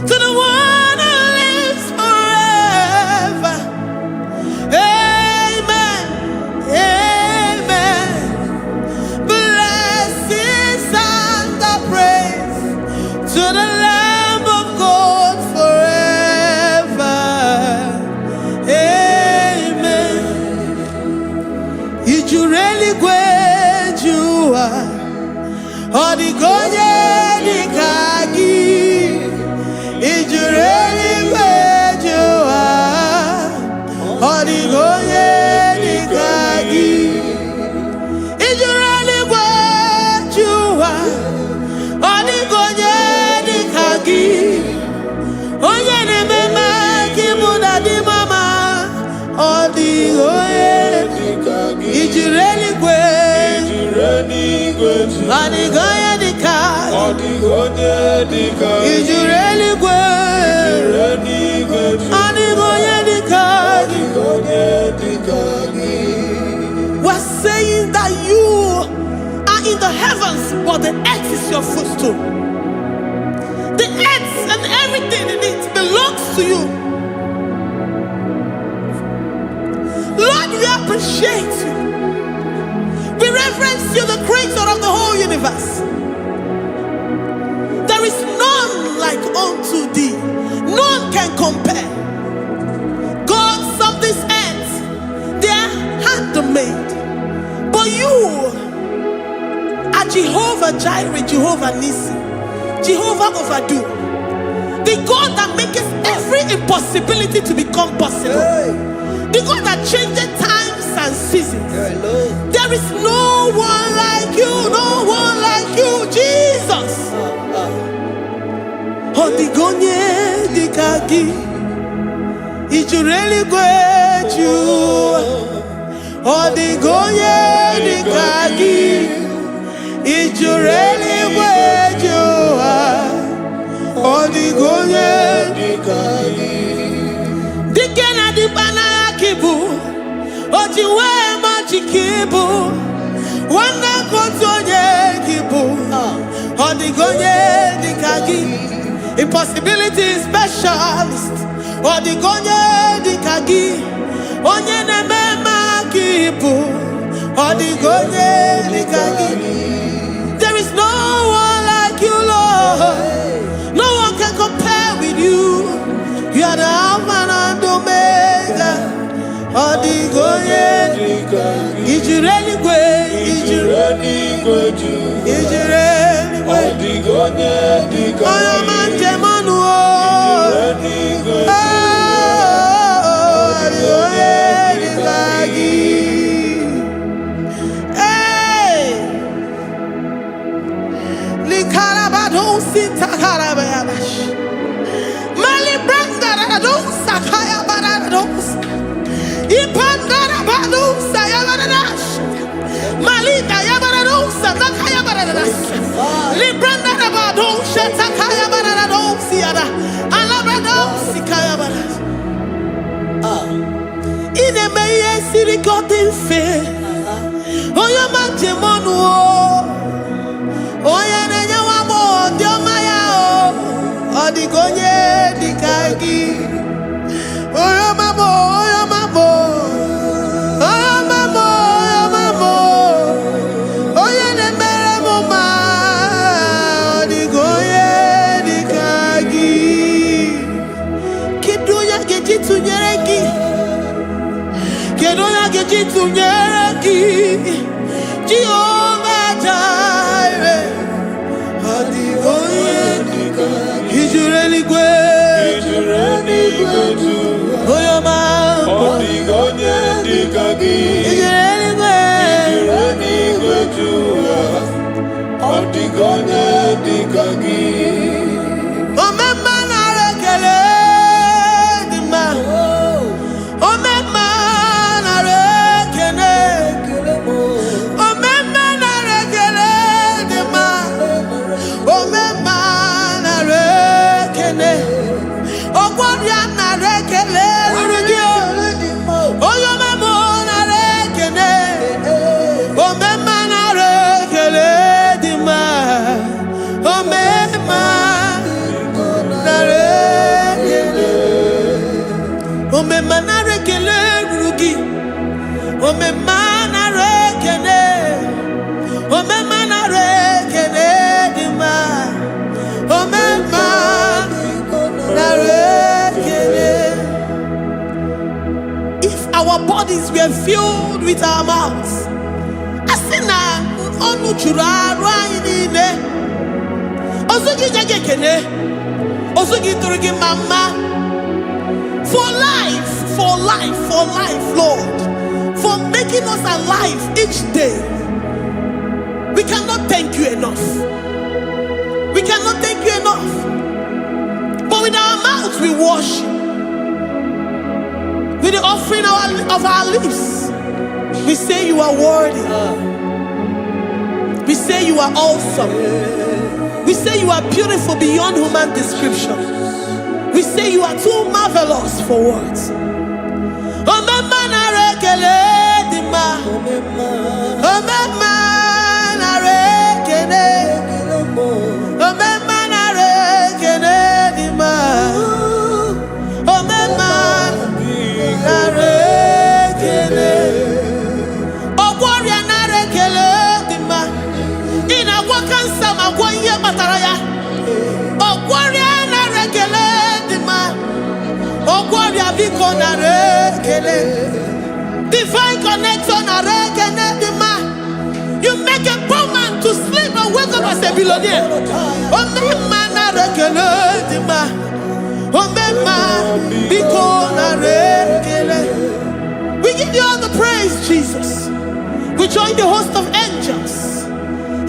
to the one who lives forever. Amen. Amen. Blessings and the praise to the Lamb of God forever. Amen. You really great you are. Odigonye dikagi, ijureli bejoa. Odigonye dikagi, ijureli bejoa. Odigonye dikagi, onye ne mema kimuda di mama. Odigonye dikagi, ijureli bejoa. Odigonye dikagi, ijureli dikagi. We're saying that you are in the heavens, but the earth is your footstool. The earth and everything in it belongs to you. Lord, we appreciate you. We reverence you, the creator of the whole universe. There is none like unto thee. None can compare. Gods of this earth, they are handmade. But you are Jehovah Jireh, Jehovah Nissi, Jehovah Overdo. The God that makes every impossibility to become possible. The God that changes times and seasons. There is no one like you, no one like you, Jesus. Odigonye dikagi, ijureli gweju. Odigonye dikagi, ijureli gweju. Odigonye dikagi. Dikena dipana kibu, ojiwe majikibu. Wana kotonye kibu, odigonye dikagi. Impossibility specialist. Odigonye dikagi. Onye nemema kibu. Odigonye dikagi. There is no one like you, Lord. No one can compare with you. You are the Alpha and Omega. Odigonye dikagi. Ijureli gwe, ijureli gwe, ijureli gwe. Odigonye dikagi. Oyamanje manu o. Ijureli gwe. Odigonye dikagi. Hey, likarabado sitakarabayabash. Mali branda radosa kaya baradosa. Ipandara badosa yabaradosa. Malika yabaradosa takaya baradosa. Libranda rabadosa takaya baradosa yada. Alabradosa kaya baradosa. Ine meye sirikotin fe. Oya manje monu o. Oya nenya wamo diomaya o. Odigonye dikagi. Oya mamo, oya mamo. Oya mamo, oya mamo. Oya nemere moma. Odigonye dikagi. If our bodies were filled with our mouths, asina onu chura rainine osugi jagekene osugi turugi mama for life, Lord, for making us alive each day. We cannot thank you enough. We cannot thank you enough. But with our mouths we worship. With the offering of our lips, we say you are worthy. We say you are awesome. We say you are beautiful beyond human description. We say you are too marvelous for words. Divine connection. You make a poor man to sleep and wake up as a billionaire. We give you all the praise, Jesus. We join the host of angels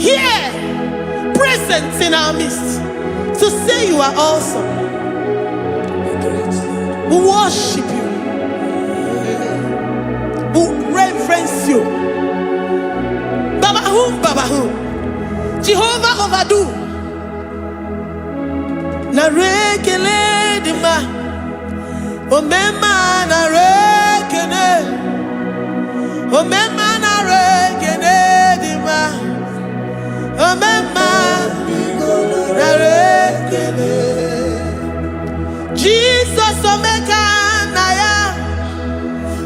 here, present in our midst, to say you are awesome. We worship you. We reverence you. Babahum, Jehovah overdo. Na rekele dima, omema na rekele, omema na rekele dima, omema na rekele. Jesus omeka naya,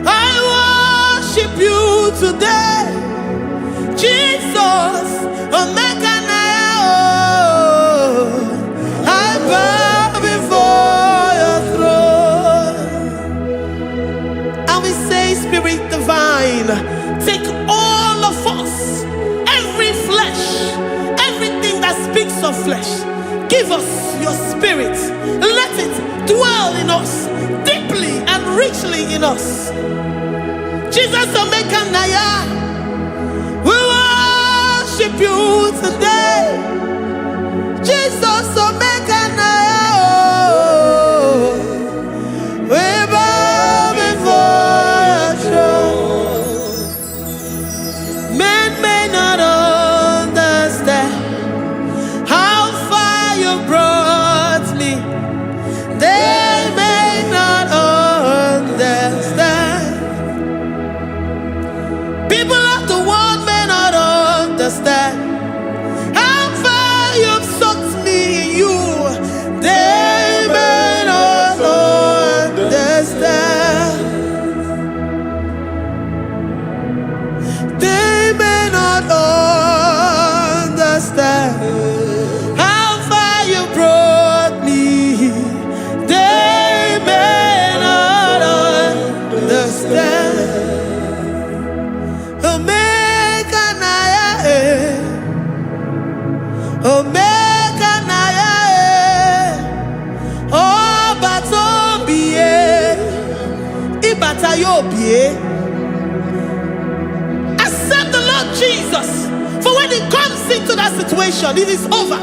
I worship you today. Jesus, omeka naya, I bow before your throne. And we say, Spirit divine, take all of us, every flesh, everything that speaks of flesh. Give us your spirit. Let it dwell in us, deeply and richly in us. Jesus, omeka naya, we worship you today. Jesus, omeka naya, we bow before your throne. Men may not understand how far you brought me. They may not understand. People of the world may not understand how far you've sucked me in you. They may not understand. They may not understand how far you brought me. They may not understand. Omeka naya, oh batobie, ibatayobie. Accept the Lord Jesus, for when He comes into that situation, it is over.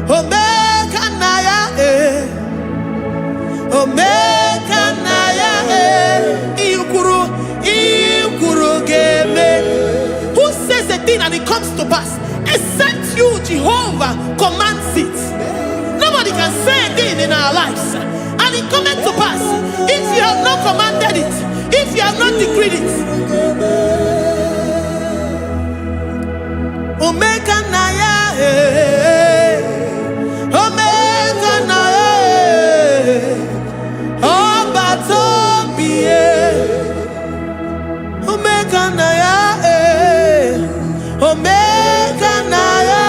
Omeka naya, omeka naya, iukuru ge. thing and it comes to pass. Except you, Jehovah, commands it. Nobody can say a thing in our lives and it comes to pass. If you have not commanded it, if you have not decreed it. Omega Naya, Omega Naya, Obatobie, Omega Naya, Omega Naya,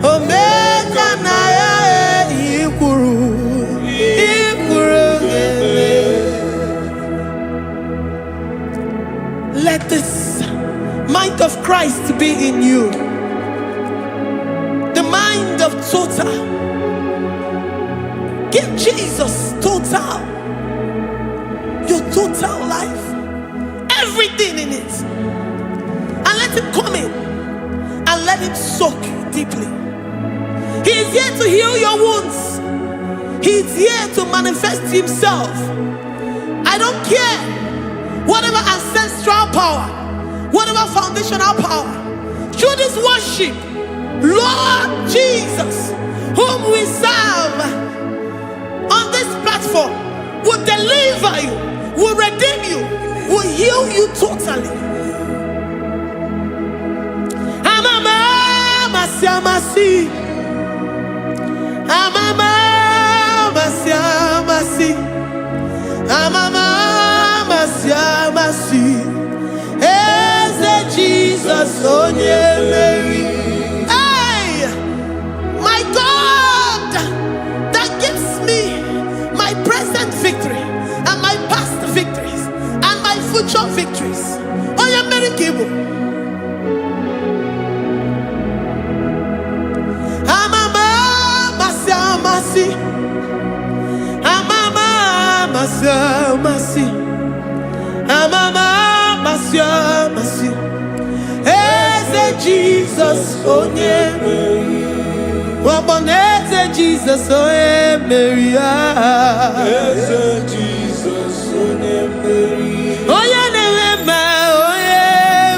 Omega Naya, Ikuru, Ikuru. Let this mind of Christ be in you. The mind of total. Give Jesus total. Your total life. Everything in it. And let him come in. And let him soak you deeply. He is here to heal your wounds. He is here to manifest himself. I don't care. Whatever ancestral power, whatever foundational power, through this worship, Lord Jesus, whom we serve on this platform, will deliver you, will redeem you, will heal you totally. Amama masiamasi, amama masiamasi, amama masiamasi. Jesus, oh yeah, Mary. Hey, my God, that gives me my present victory and my past victories and my future victories. Oh yeah, Mary Kibo. Amama masiamasi, amama masiamasi, amama masiamasi. Jesus, oh yeah, Mary. Waboneze Jesus, oh yeah, Mary. Jesus, oh yeah, Mary. Oh yeah,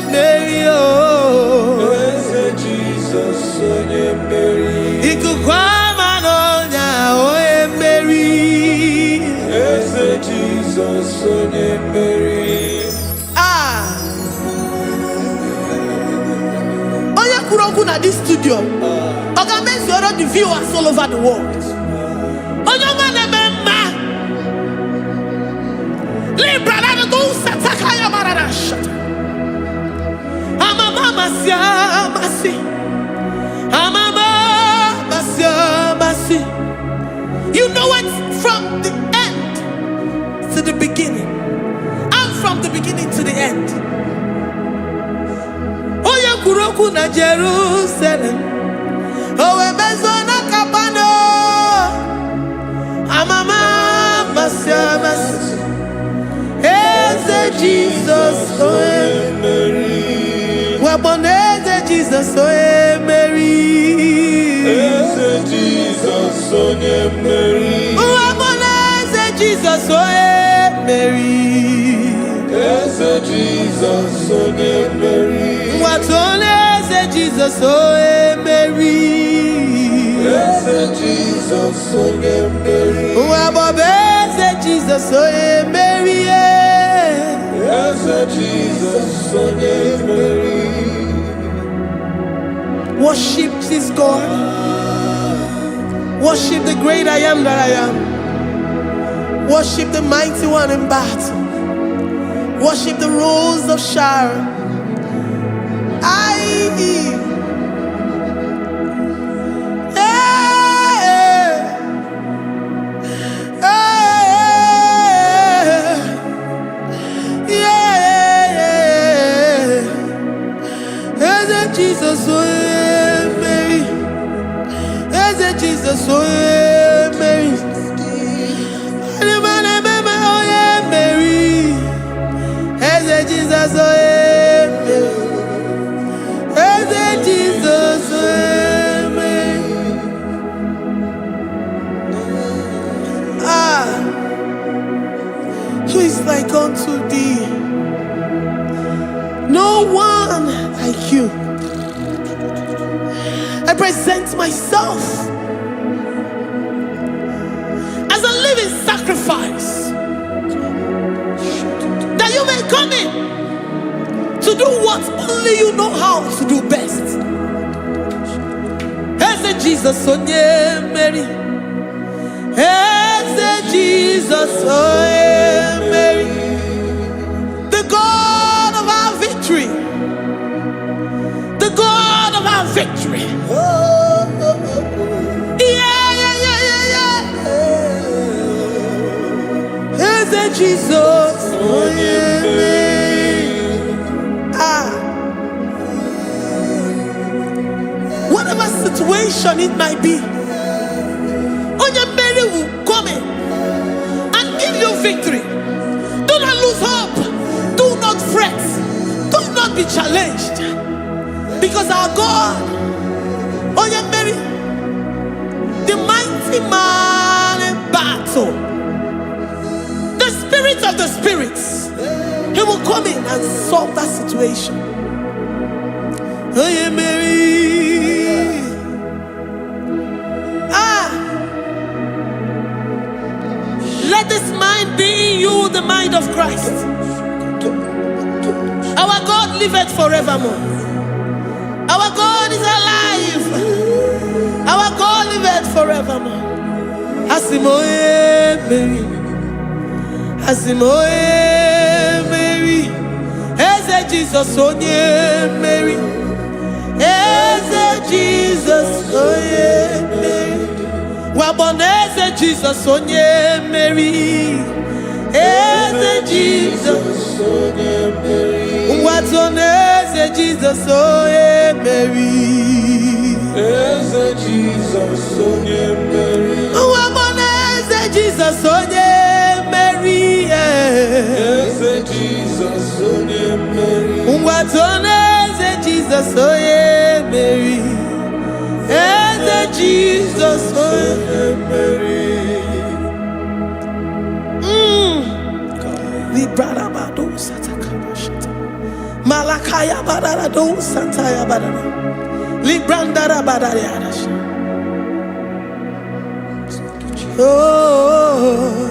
Mary. Oh Jesus, oh yeah, Mary. Ikukwama no nya, oh yeah, Mary. Jesus, oh yeah, Mary. At this studio, organize the viewers all over the world. You know it from the end to the beginning, and from the beginning to the end. Kuroku na Jerusalem, oh Bezona Kapano, Amama Masiamas, Eze Jesus, oh Mary, Waboneze Jesus, oh Mary, Eze Jesus, oh Mary, Waboneze Jesus, oh Mary, Eze Jesus, oh Mary. What on is Jesus, oh Mary? Yes, Jesus, oh Mary. What is Jesus, oh Mary? Yes, Jesus, oh Mary. Worship this God. Worship the great I am that I am. Worship the mighty one in battle. Worship the rose of Sharon. Jesus, oh Mary, Jesus, oh Mary, Mary, Jesus, oh Jesus, Mary. Who is like unto thee? No one like you. I present myself as a living sacrifice, that you may come in to do what only you know how to do best. Eze Jesus, oh yeah, Mary. Eze Jesus, oh yeah, Mary. The God of our victory. The God of our victory. Eze Jesus, oh yeah, whatever situation it might be, Onya Mary will come in and give you victory. Do not lose hope. Do not fret. Do not be challenged. Because our God, Onya Mary, the mighty man in battle, the spirit of the spirits, he will come in and solve that situation. Onya Mary. Let this mind be in you, the mind of Christ. Our God liveth forevermore. Our God is alive. Our God liveth forevermore. Asimoe Mary. Asimoe Mary. Eze Jesus, onye Mary. Eze Jesus, onye Mary. Waboneze Jesus, onye Mary. Eze Jesus, onye Mary. Watoneze Jesus, onye Mary. Eze Jesus, onye Mary. Waboneze Jesus, onye Mary. Eze Jesus, onye Mary. Watoneze Jesus, onye Mary. Eze Jesus, onye Mary. Librada bado sataka shata. Malakaya badara do sataya badara. Libranda badara yadash. Oh,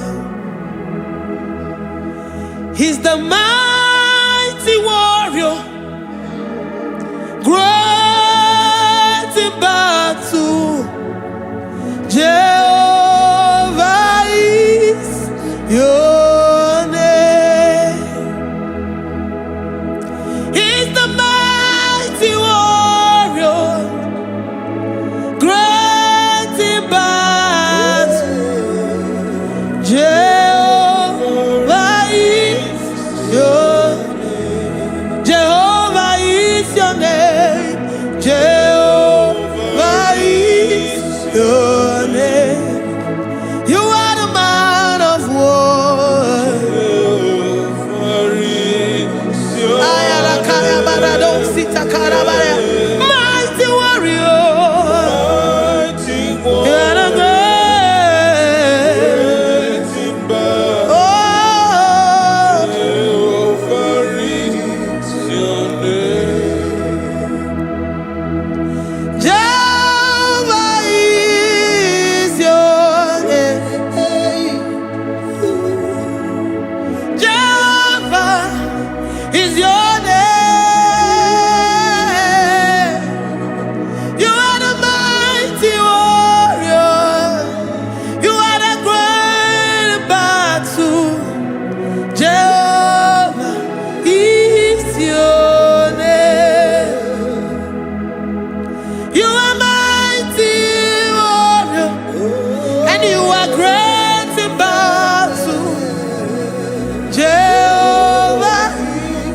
he's the mighty warrior, great in battle. Jehovah is your name. He's the mighty warrior, great in battle. Jehovah is your name. Jehovah is your name. Jehovah is your name. You are the man of war. Mighty warrior. You are the great. Oh, Jehovah is your name. Jehovah is your name. You are the mighty warrior. You are the great battle. Jehovah is your name. You are mighty warrior, and you are great in battle. Jehovah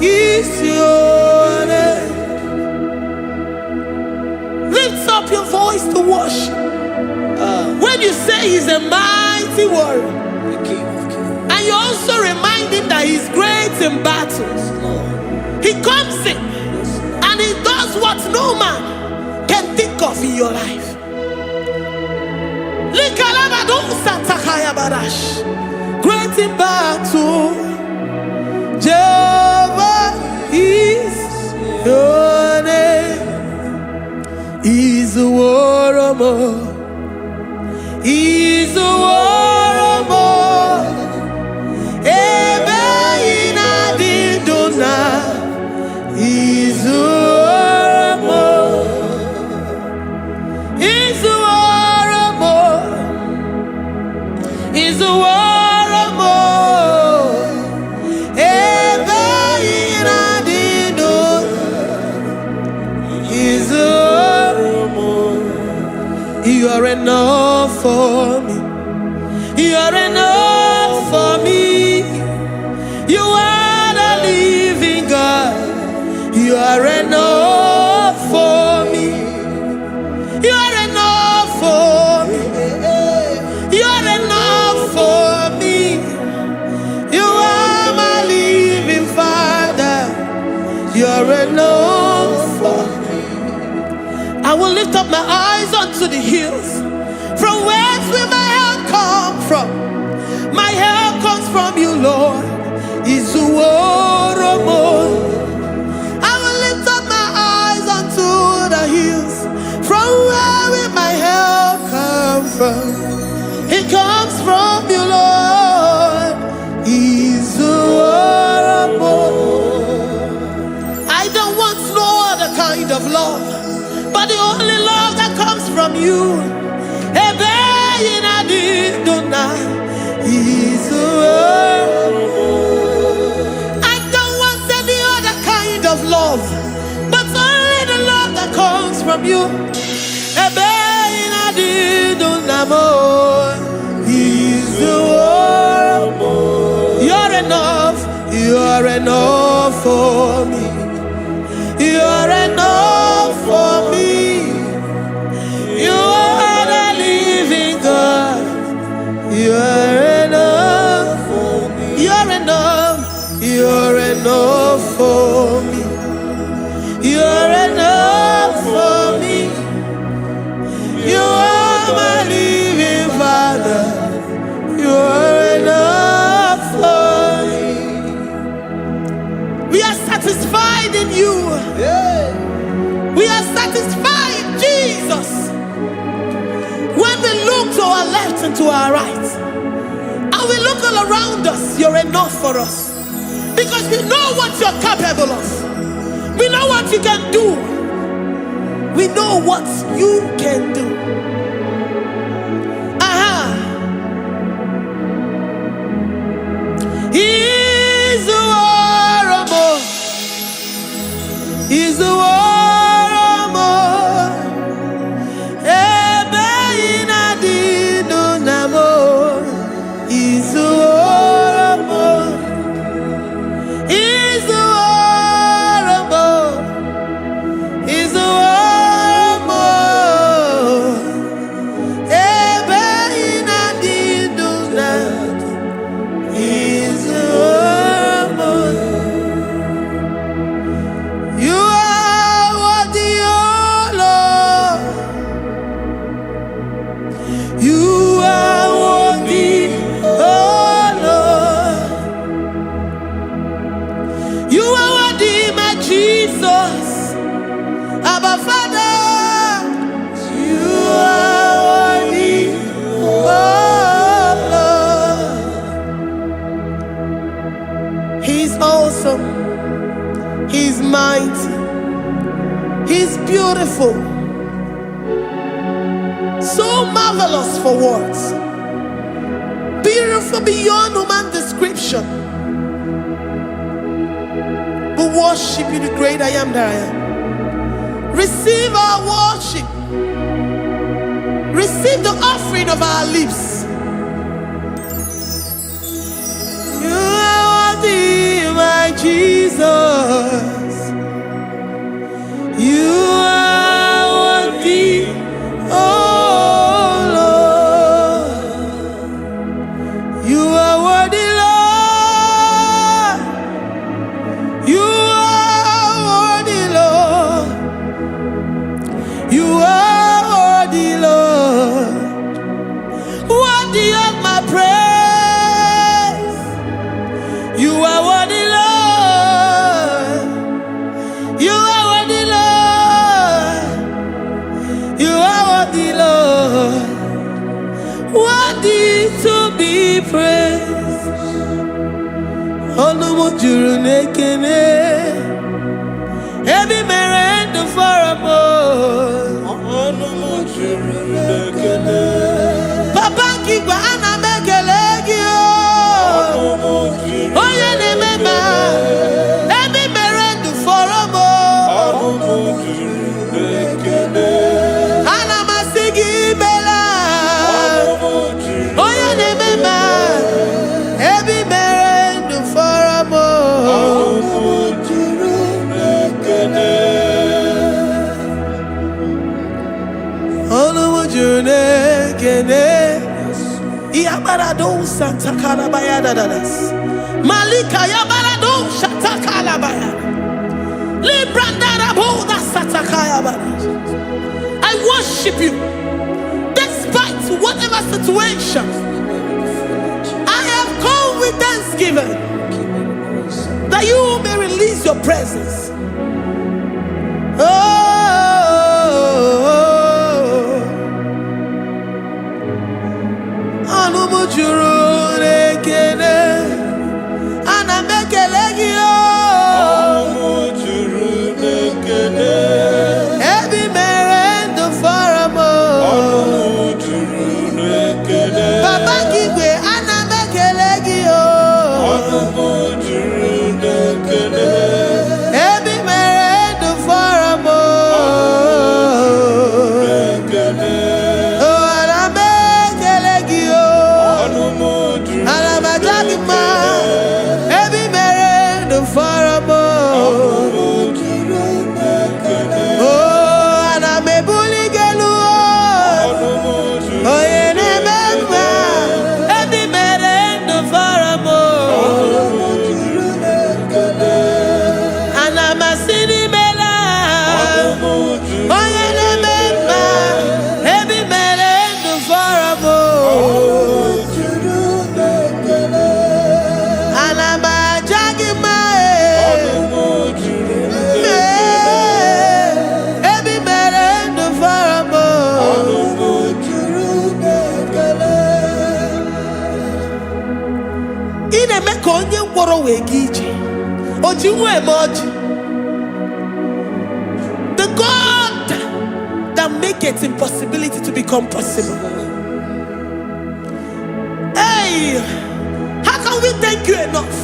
is your name. Lift up your voice to worship. When you say he's a mighty warrior, and you also remind him that he's great in battles, he comes in and he does what no man can think of in your life. Great in battle, Jehovah is your You are enough for me. You are enough for me. You are the living God. You are enough for me. You are enough for me. You are enough for me. You are my living Father. You are enough for me. I will lift up my eyes unto the hills. From whence will my help come from? My help comes from you, Lord. Izuoromo. I will lift up my eyes unto the hills. From where will my help come from? It comes from you, Lord. Izuoromo. I don't want no other kind of love, but the only love that comes from you. I don't want any other kind of love, but only the love that comes from you. You're enough. You're enough for me. You're enough for me. You are the living God. You are enough for me. You're enough. You're enough for me. You're enough for me. You are my living Father. You are enough for me. We are satisfied in you. We are satisfied in Jesus. When we look to our left and to our right, and we look all around us, you're enough for us. Because we know what you're capable of. We know what you can do. We know what you can do. He's the warrior. He's the warrior. He's mighty. He's beautiful. So marvelous for words. Beautiful beyond human description. We worship you, the great I am that I am. Receive our worship. Receive the offering of our lips. You are worthy, my Jesus. You are worthy, oh Lord. You are worthy, Lord. You are worthy, Lord. You are worthy, Lord. Worthy of my praise. You are worthy, Lord. You are worthy, Lord. You are worthy, Lord. Worthy to be praised. Onumujuru nekene. Every merend for a boy. Onumujuru nekene. Papa kigwa ana mekelegio. Oye ne mema. Every merend for a boy. Ana masigi bele. nekene. Iabarado Santa Calabaya dadas. Malika Yabarado Shatakala Baya. Librandara Boda Satakaya Baya. I worship you despite whatever situation. I have come with thanksgiving that you may release your presence. The God that makes impossibility to become possible. Hey, how can we thank you enough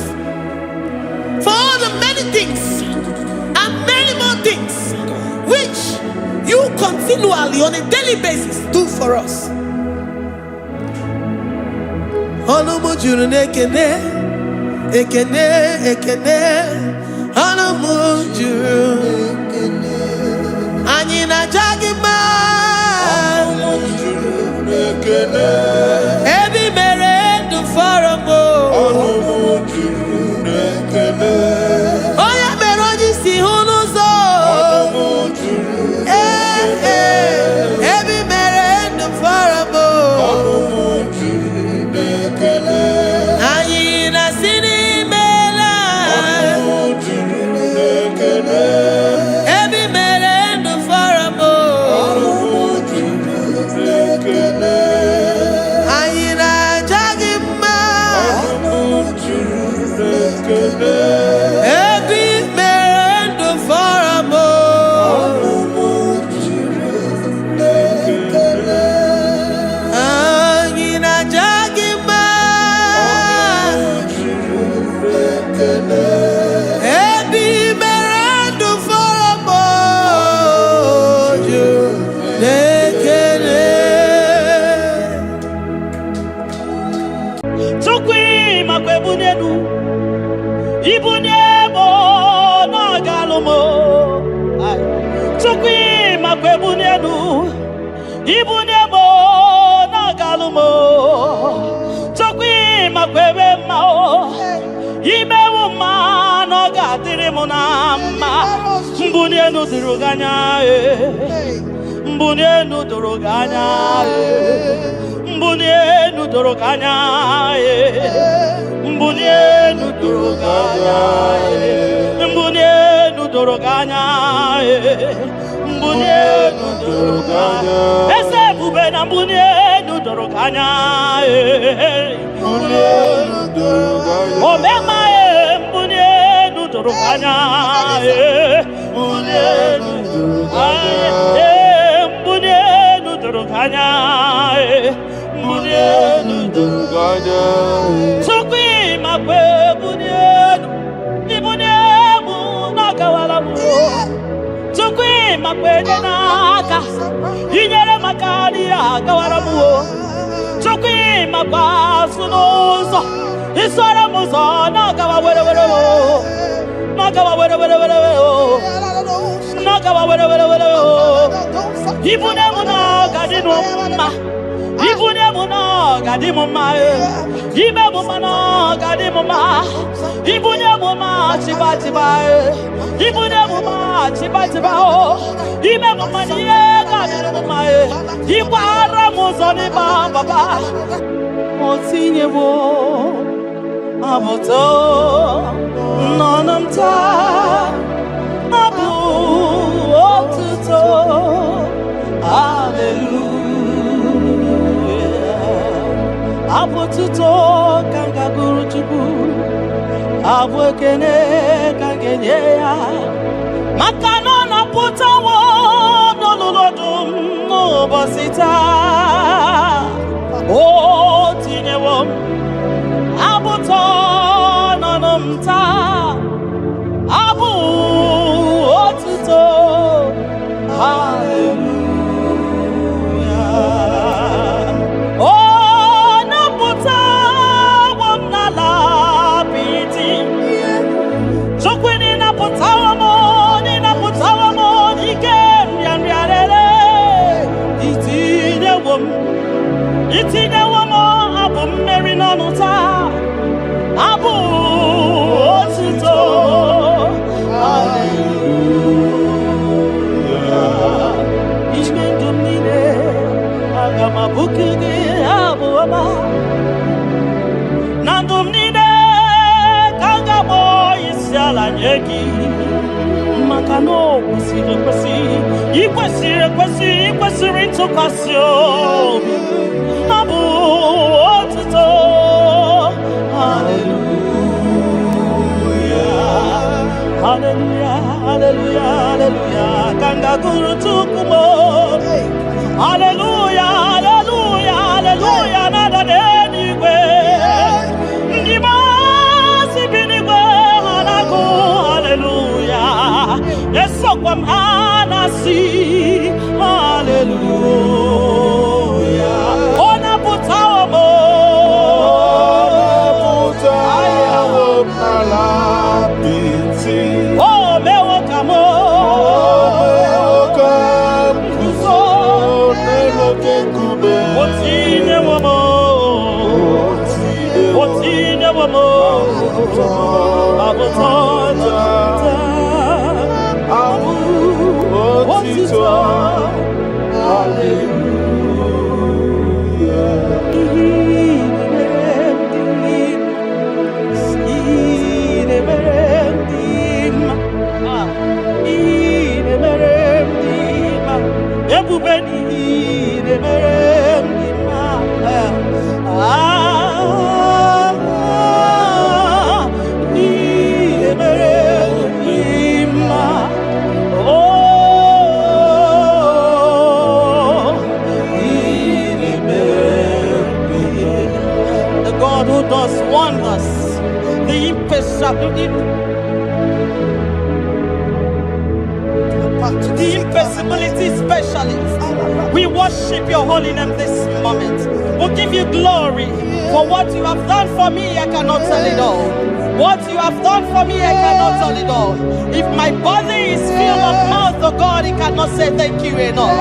for all the many things and many more things which you continually on a daily basis do for us? Ekene, ekene, anamujuru, anyina jagima, ebi mere du faramo, oya meroji si hunuzo, ebi mere du faramo, anyina sini. Mbunienu duruganya, mbunienu duruganya, mbunienu duruganya, mbunienu duruganya, mbunienu duruganya, mbunienu duruganya. Ese bubena mbunienu duruganya, mbunienu duruganya. Omema mbunienu duruganya. Mbunienu duruganya, mbunienu duruganya. Sokwi makwe mbunienu, ibuniemu nakawalamu. Sokwi makwe naka, inyere makani akawalamu. Sokwi makwa sunuzo, isora muzo nakawawere. Ibune muna kadinuma Ibune muna gadi mama. Ibe mama gadi mama. Ibune mama chiba chiba. Ibune mama chiba chiba. Ibe mama niye gadi mama. Ibara muzoni baba. Motinye wo aboto nanamta abu otuto. Hallelujah. Abotuto kanga guru chuku. Abwekene kangenye ya. Makano na putawo no lolodum no basita. Oh tinyewo abuto no nomta. Abu otuto. Hallelujah. Oh, naputa wamnala piti. Jokwini naputa wamoni igen yamyarele. Itine wamo abu meri nanuta. Abu otuto. Hallelujah. Ishmendumine agama bukige abuama. Nandumnine kangamo isyala nyeki. Makano kwesire kwesi. Ikwesire ntokasyo. Abu otuto. Hallelujah. Hallelujah, hallelujah, hallelujah. Kanga guru tukumo. Hallelujah, hallelujah, hallelujah. Nada denigwe. Ndimasi binigwe halaku. Hallelujah. Yeso kwa mhanasi. Hallelujah. Ona putawa mo. The impossibility specialist. We worship your holy name this moment. We'll give you glory for what you have done for me. I cannot tell it all. What you have done for me, I cannot tell it all. If my body is filled of mouth of God, he cannot say thank you enough.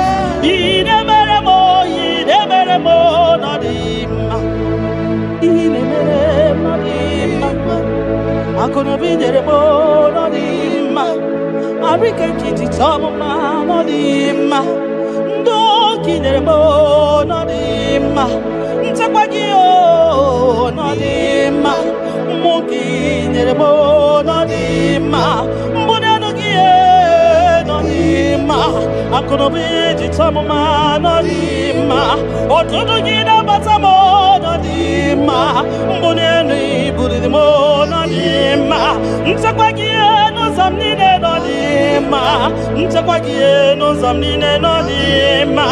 I'm gonna be there more than him. I reckon kitty top of my nodima. Don't kill there more than him. Tapagio, not him. Monkey there more than him. Bonanogia, not him. I'm gonna be the top of my nodima. Or to do get up at some more than him. Bonani, put it more than him. Tapagio, no samnine no dima. Tapagio, no samnine no dima.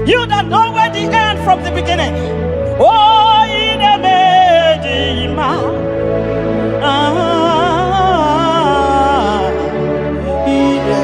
You that know where the end from the beginning. Oh, in a medima. In a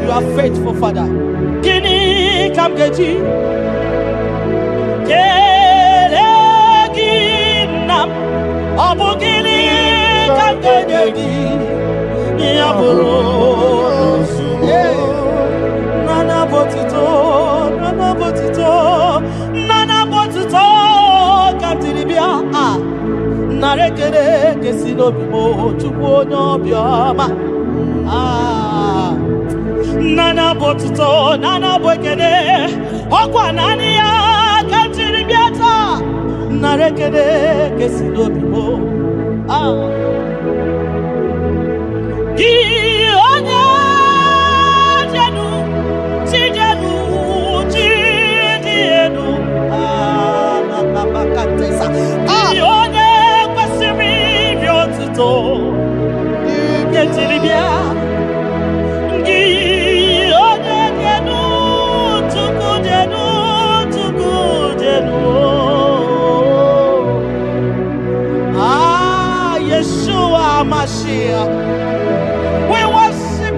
You are faithful, Father. Guinea, come get you. Nana botuto, nana bwekede, okwa nani ya kantiri biata, narekede kesido bibo. Ki onya jenu, ti dienu, na bakatesa. Ki onya kwasiri biotuto, kentiri biata. Yeshua Mashiach, we worship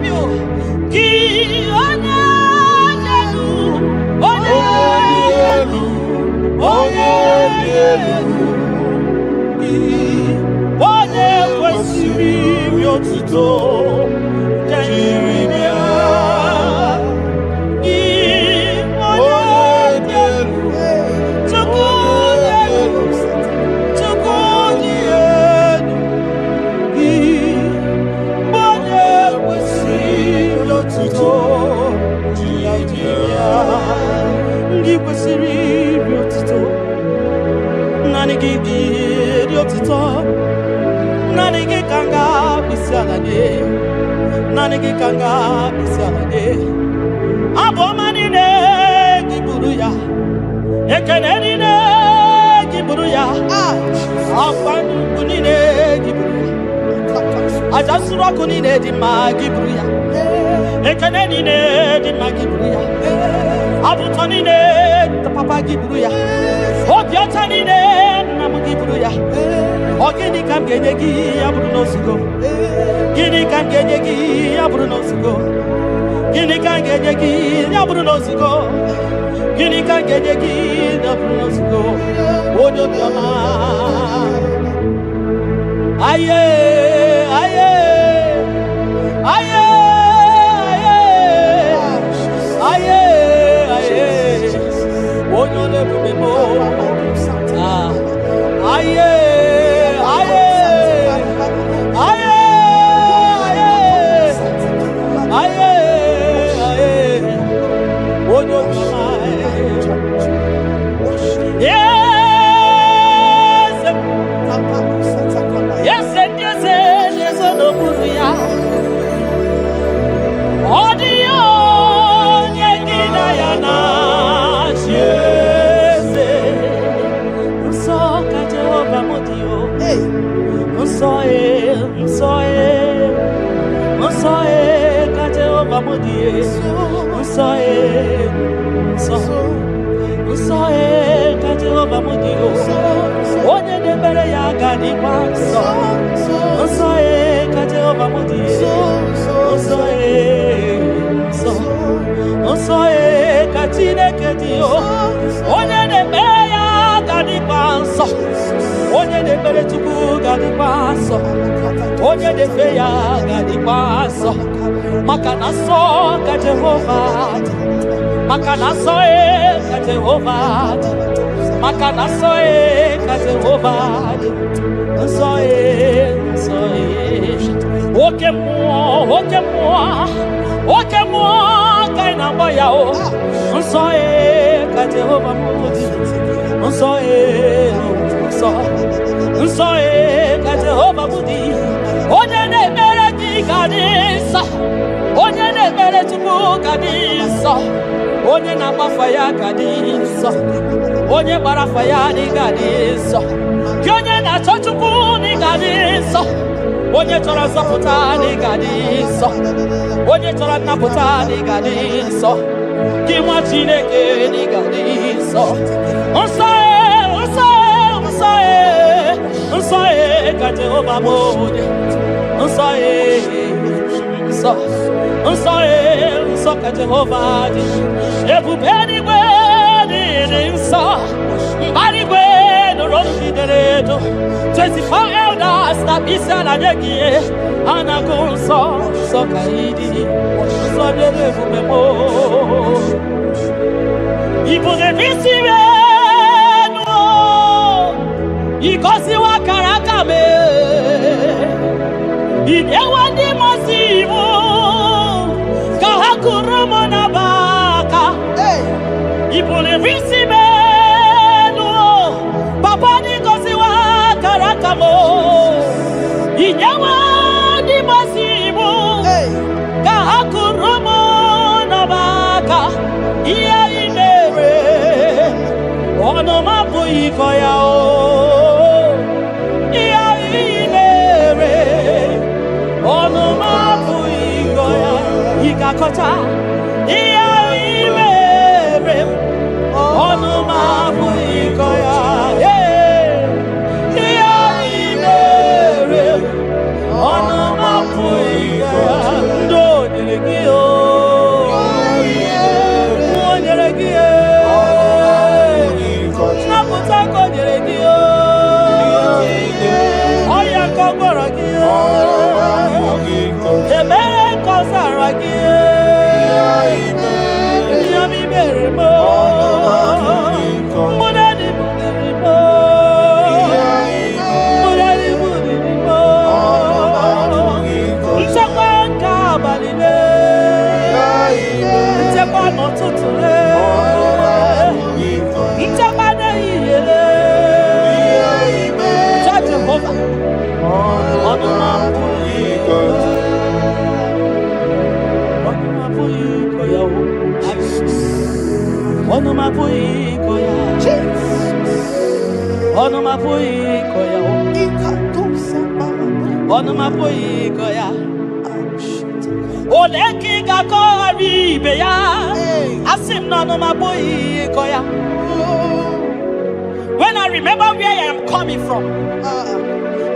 When I remember where I am coming from,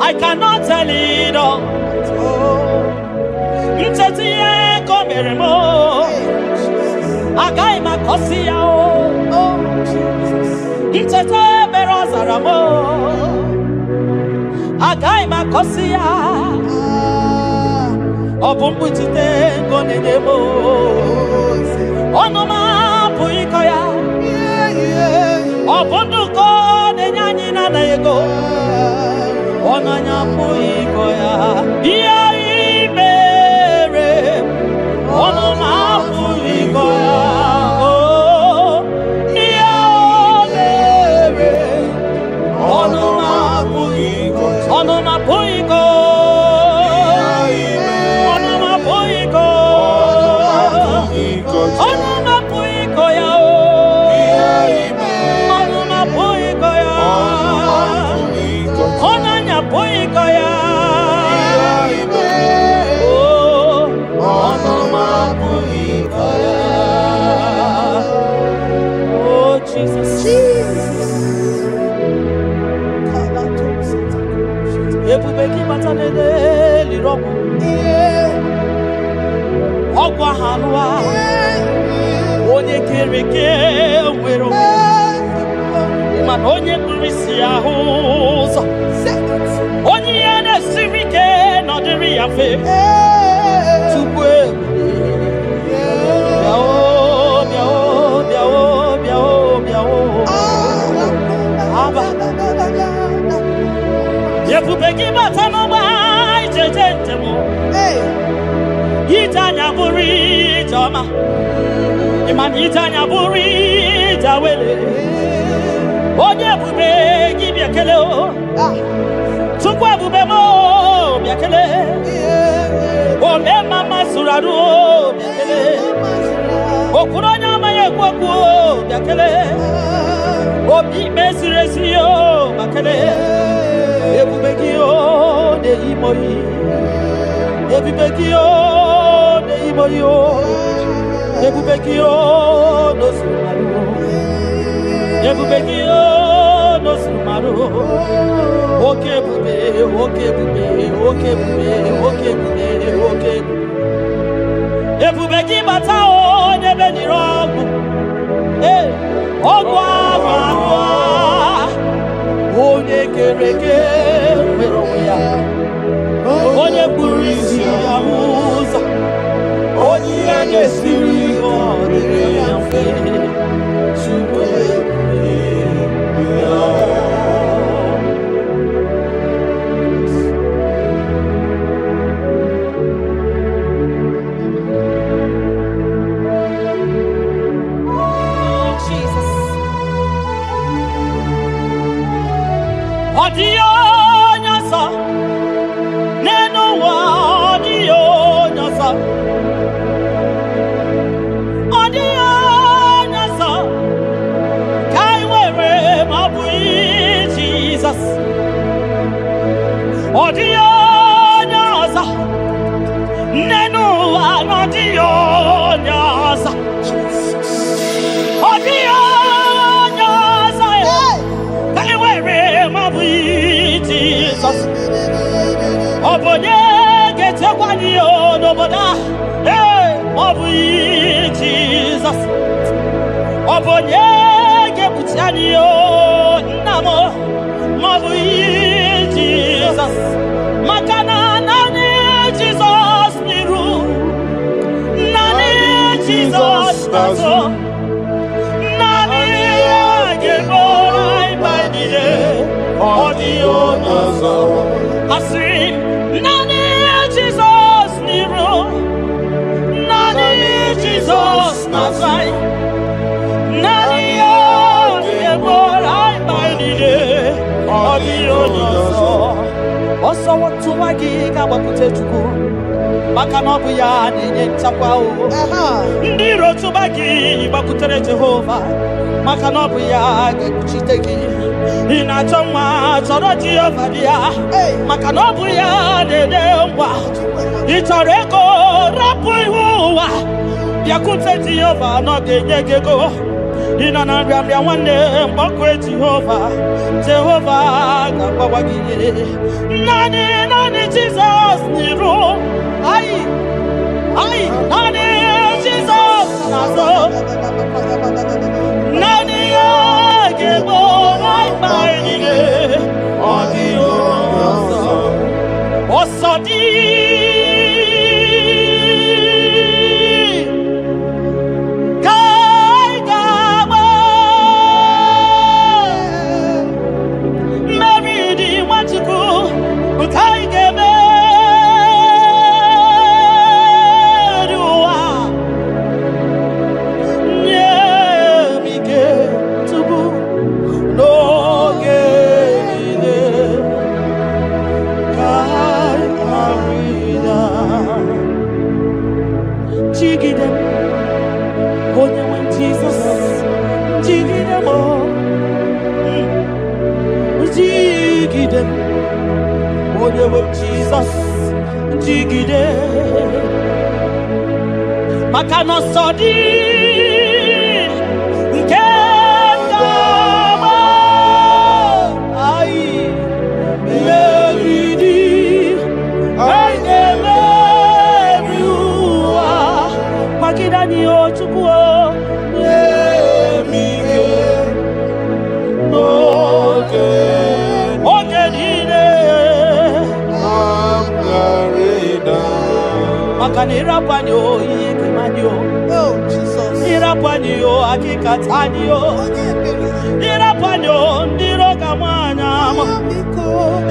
I cannot tell it all. nazo nani agebora ibadile audio nazo asi nani Jesus niro nani Jesus nazai nani agebora ibadile audio nazo oso watu magiga bakute chuku maka na ọbụ ya na-enye nchekwa o ndị iro tụba gị gbakwutere Jehova maka na ọbụ ya ga-ekpuchite gị ị na-achọ nwa chọrọ Jehova dị ya maka na ọbụ ya na-enye ngwa ị chọrọ ego rapụ ihu ụwa bịakwute Jehova na ọ ga-enye gị ego ị nọ na nrịanrịa nwanne mgbakwe Jehova ga-agbawa gị naanị Jizọs n'iru ai nani Jesus nazo nani agebo maile audio nazo osodi kai gabo Mary di wachuku kai gebe Jesus jigide maka no sodi nke kama ai meridi ai everyua makida ni ochuku o emike Makanira panyo yekemanyo oh Jesus ira panyo akikatanyo ira panyo ndiro kamwana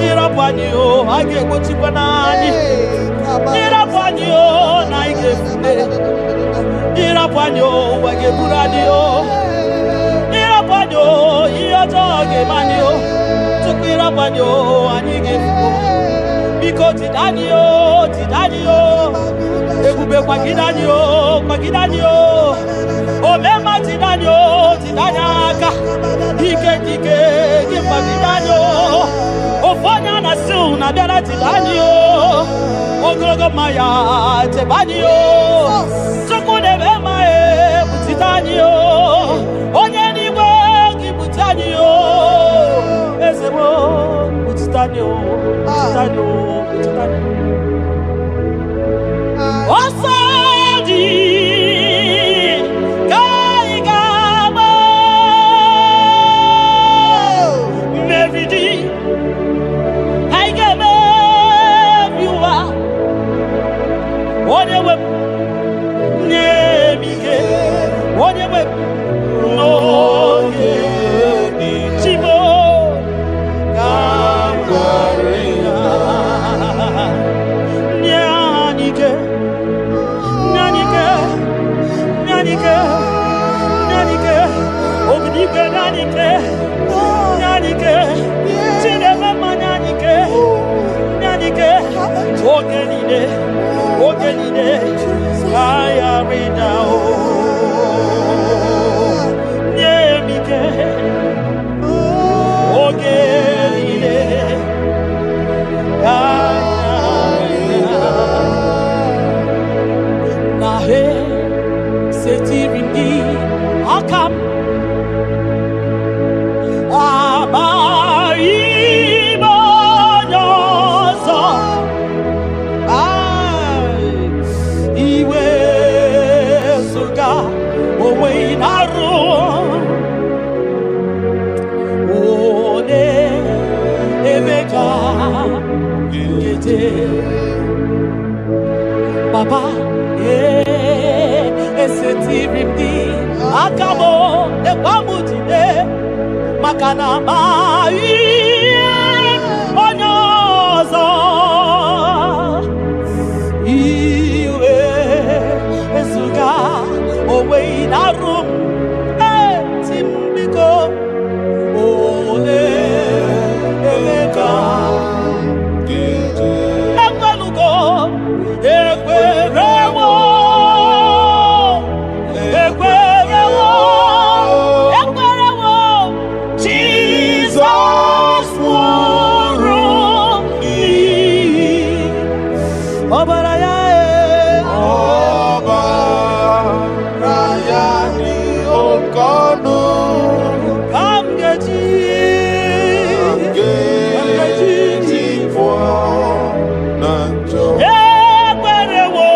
ira panyo agekuchipanani ira panyo naikefune ira panyo wageburanio ira panyo iyotoge manyo tukira panyo anigefu biko tidanio ebube kwa gidanio omema tidanyaka dike kwa gidanio ofanya na su na bịara tidanio ogologo maya tebanio chukwu debe ma tidanio onye n'igwe gị tidanio ezebo tidanio Osadi Kaigama Mevidi Haigame Viwa Onewe Nemige Onewe Noge Chibo Kamgarina Nyanike Obidike nanike Chidema manyanike Ogenide Kaya rida o Nyemike Ogenide Kaya rida Nahe Setiringi Akam Papa, etiripi akabo ekwamutide makana mai onyozo iwe ezuga owe inarum timbiko ole emeka ekwelugo ekwerewo Jesus wuru Obaraya ni okonu kamgeji fwa nanjo ekwerewo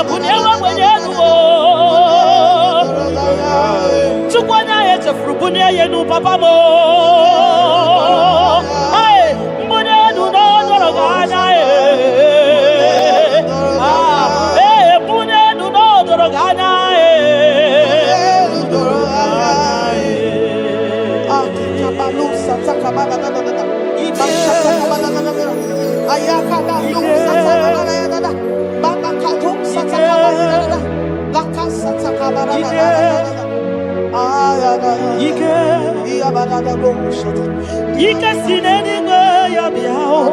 Bunya bunia yenu papa mo. Hey, bunia nu no doro gana hey, bunia nu no doro gana Ike sineni ya biao,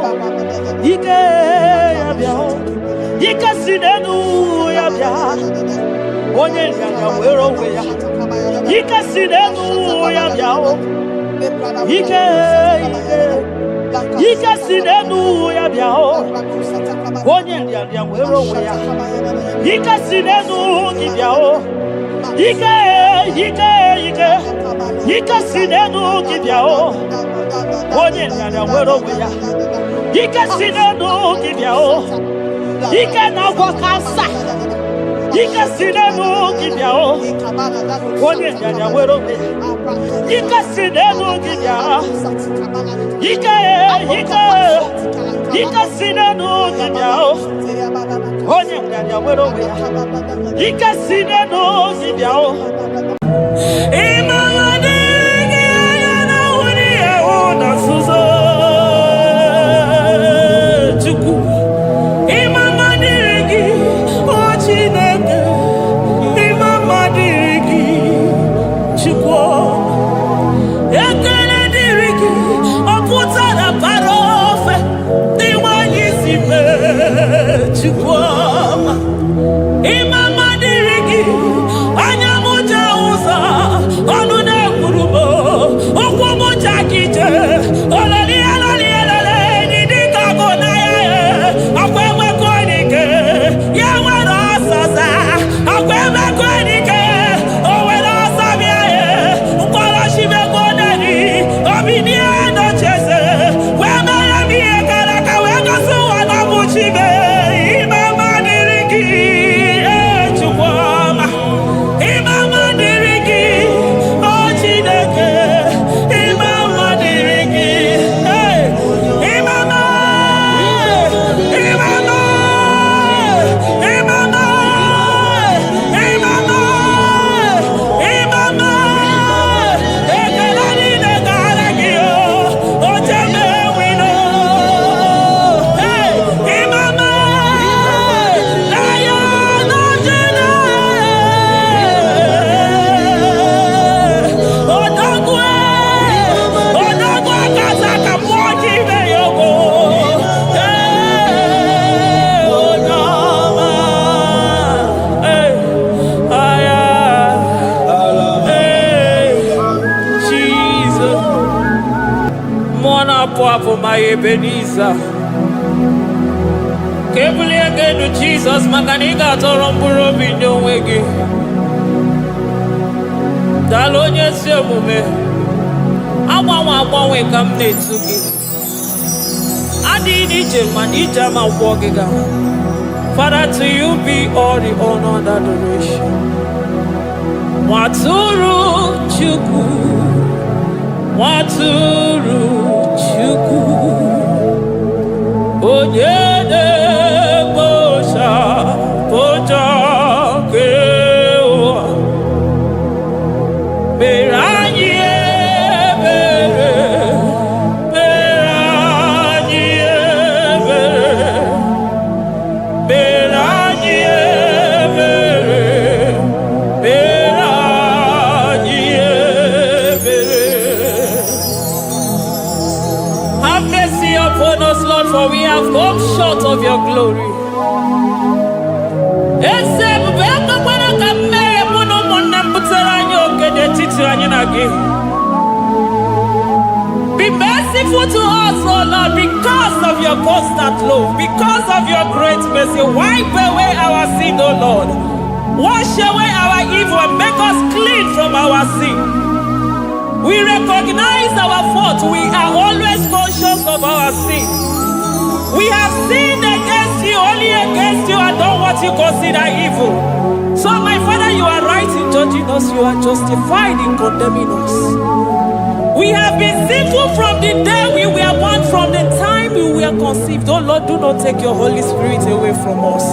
ike ya biao, ike sinenu ya biao. Onye ya wero we ya, ike sinenu ya biao, ike sinenu ya biao. Onye ya wero we ya, ike sinenu ki biao, ike sinenu ki biao. Onye ya wero we ya, ike sinenu ki biao, ike na kwa kasa. Ika sinenu kibyao, onye nyanya wero me. Ika sinenu kibyao, ika sinenu kibyao, onye nyanya wero me. Ika sinenu kibyao. For my Ebenezer, Kebuli again to Jesus, Makanika Torompuro Bindo Wegi. Dalonya Semume, Awa we come to give. Adi Nija ma walkiga. Father, to you be all the honor and adoration. Waturu Chuku, Waturu. Onyene bosha boja kewa Beranye bere Have mercy upon us, Lord, for we have come short of your glory. Be merciful to us, oh Lord, because of your constant love, because of your great mercy. Wipe away our sin, oh Lord. Wash away our evil and make us clean from our sin. We recognize our fault. We are always conscious of our sin. We have sinned against you, only against you, and done what you consider evil. So, my Father, you are right in judging judging us, you are justified in condemning us. We have been sinful from the day we were born, from the time we were conceived. Oh Lord, do not take your Holy Spirit away from us.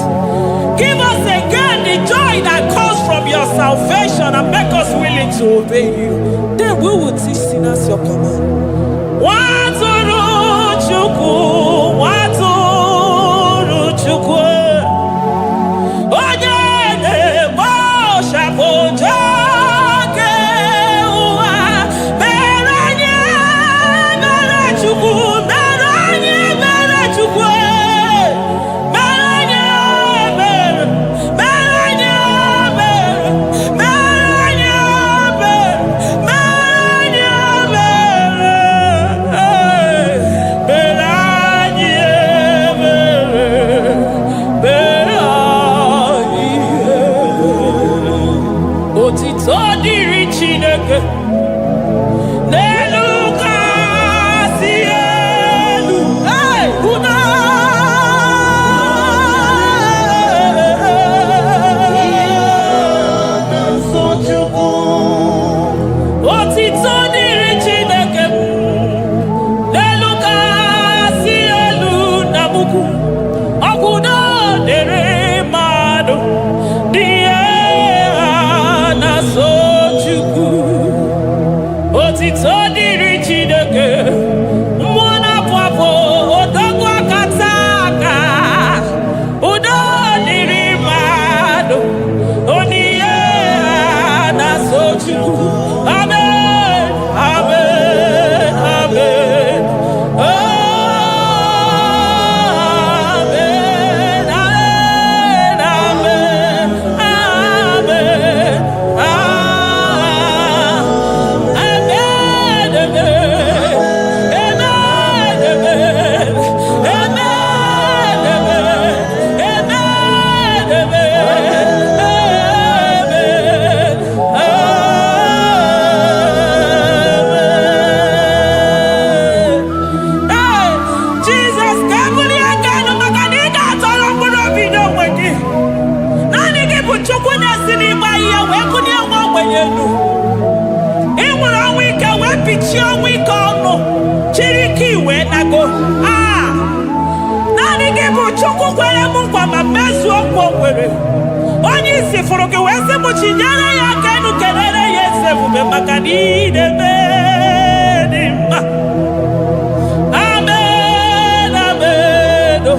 Give us again the joy that comes from your salvation and make us willing to obey you. Then we will teach sinners your command. Waturu Chukwu, Waturu Chukwu. Onye na-egbo shapoja ke ụwa, mere anyị, mere Chukwu, mere anyị, mere Chukwu, mere anyị, mere, mere anyị, mere, mere anyị, mere, mere anyị, otito dịrị Chineke n'elu kasị elu. Una otito dịrị Chineke n'elu kasị elu na buku ọgwụdo dịrị mmadụ dị na sochukwu. Otito dịrị Chineke mmụọ na-apụ apụ odogwu akata aka. Udo dịrị mmadụ oniye na sochukwu. Amen, amen, amen. Amen, amen, amen, amen. Jesus, kabuli agano makanida tolo mbuno bido wengi. Nani kipu chukwu nesi ni bayi ya weku ni ewa wenyenu. Inwura wike we pichi wike ono. Chiriki we nago. Nani kipu chukwu kwele mungwa mamesu okwo kwele. Onyi isi furuki wese muchinyana ya kenu kelele yese vube makanide bedima. Amen, amen, oh.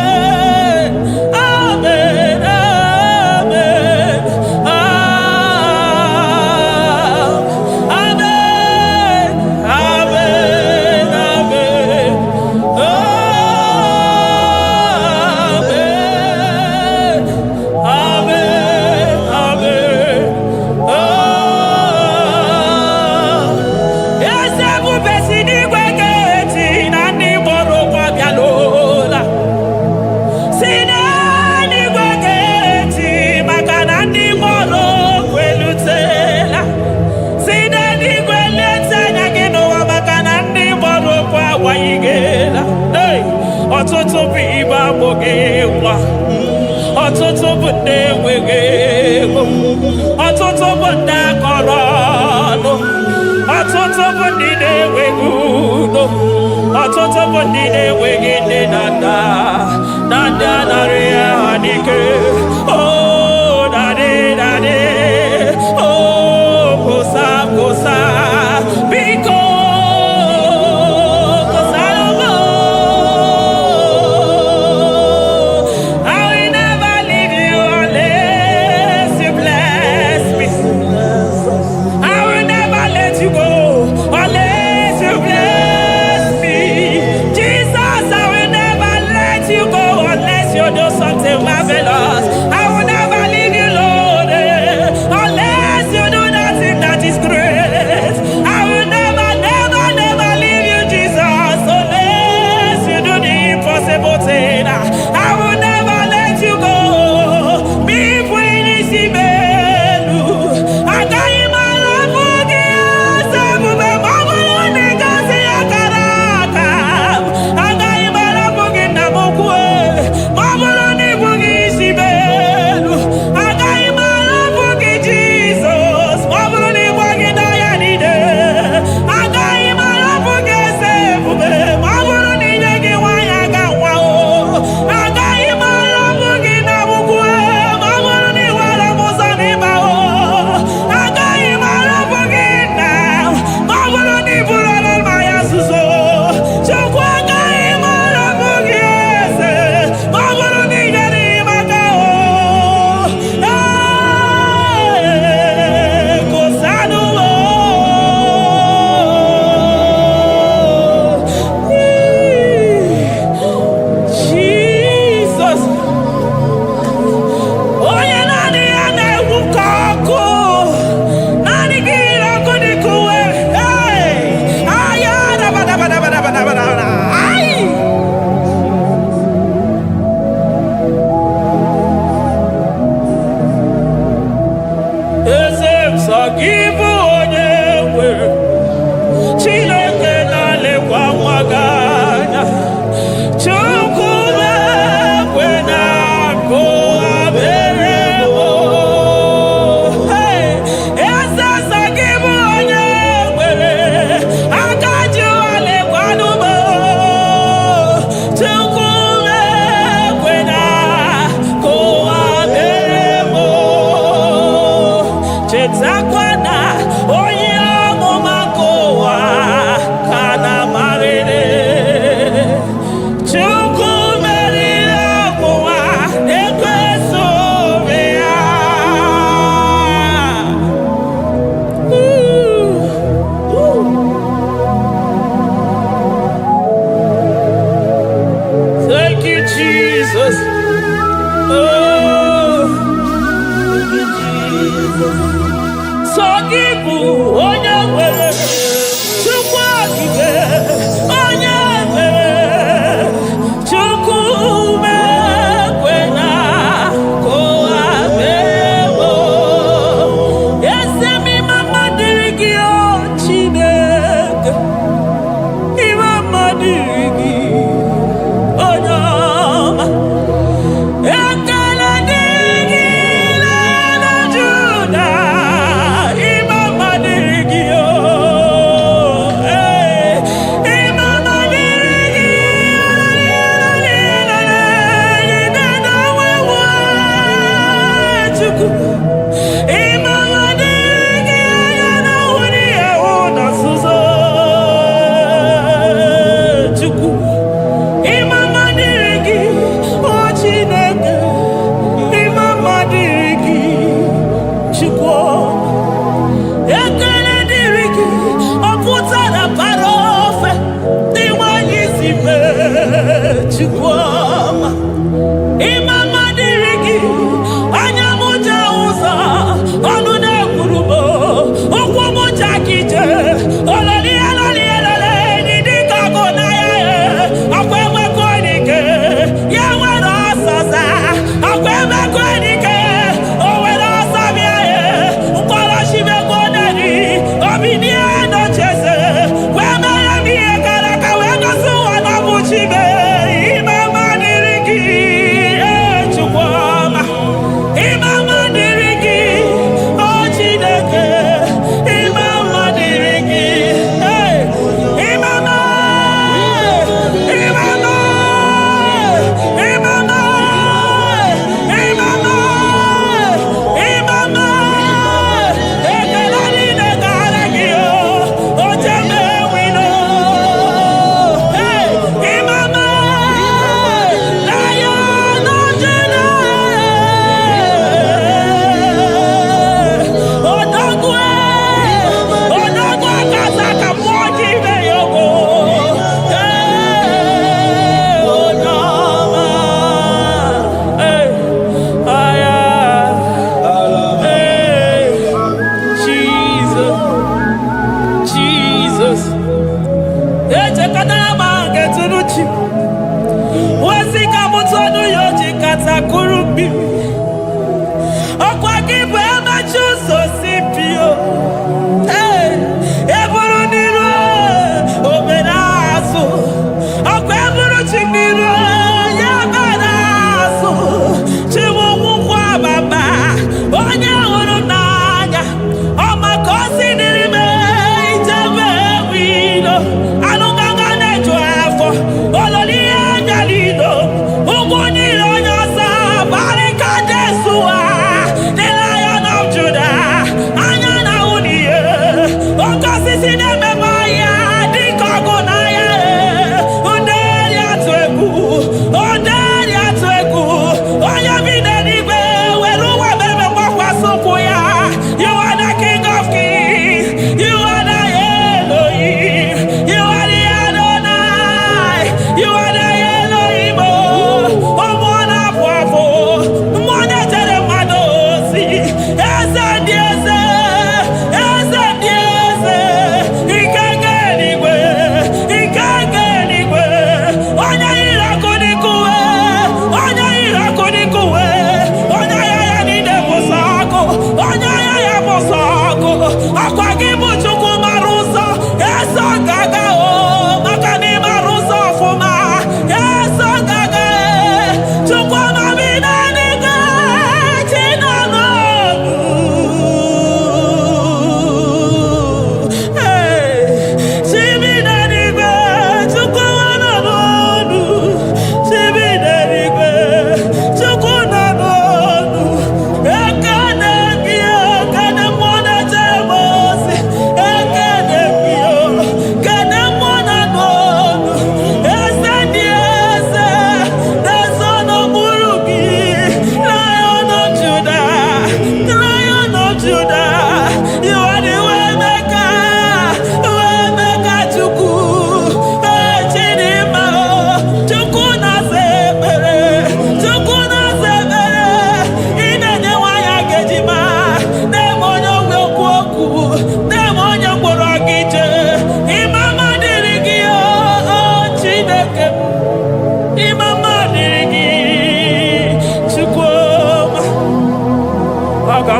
Amen, amen, amen, amen, amen, amen, amen, amen, eze bubesi n'igwe ga-eti na ndị gboro kwa bịalola. Si na n'igwe ga-eti maka na ndị gboro kwelutela. Si na n'igwe leta anya gị n'ụwa maka na ndị gboro kwa awanyigela. Ọtụtụ bụ ibe agbụghị nwa, ọtụtụ bụ ndị enweghị ego, ọtụtụ bụ ndị akọrọ ọnụ, ọtụtụ bụ ndị na-enweghị udo, ọtụtụ bụ ndị na-enweghị nne na nna, na ndị anarị ya n'ike. Oh, daddy, daddy, oh, kosa, kosa, biko, kosa, no. I will never leave you unless you bless me. I will never let you go unless you bless me. Jesus, I will never let you go unless you do something marvelous.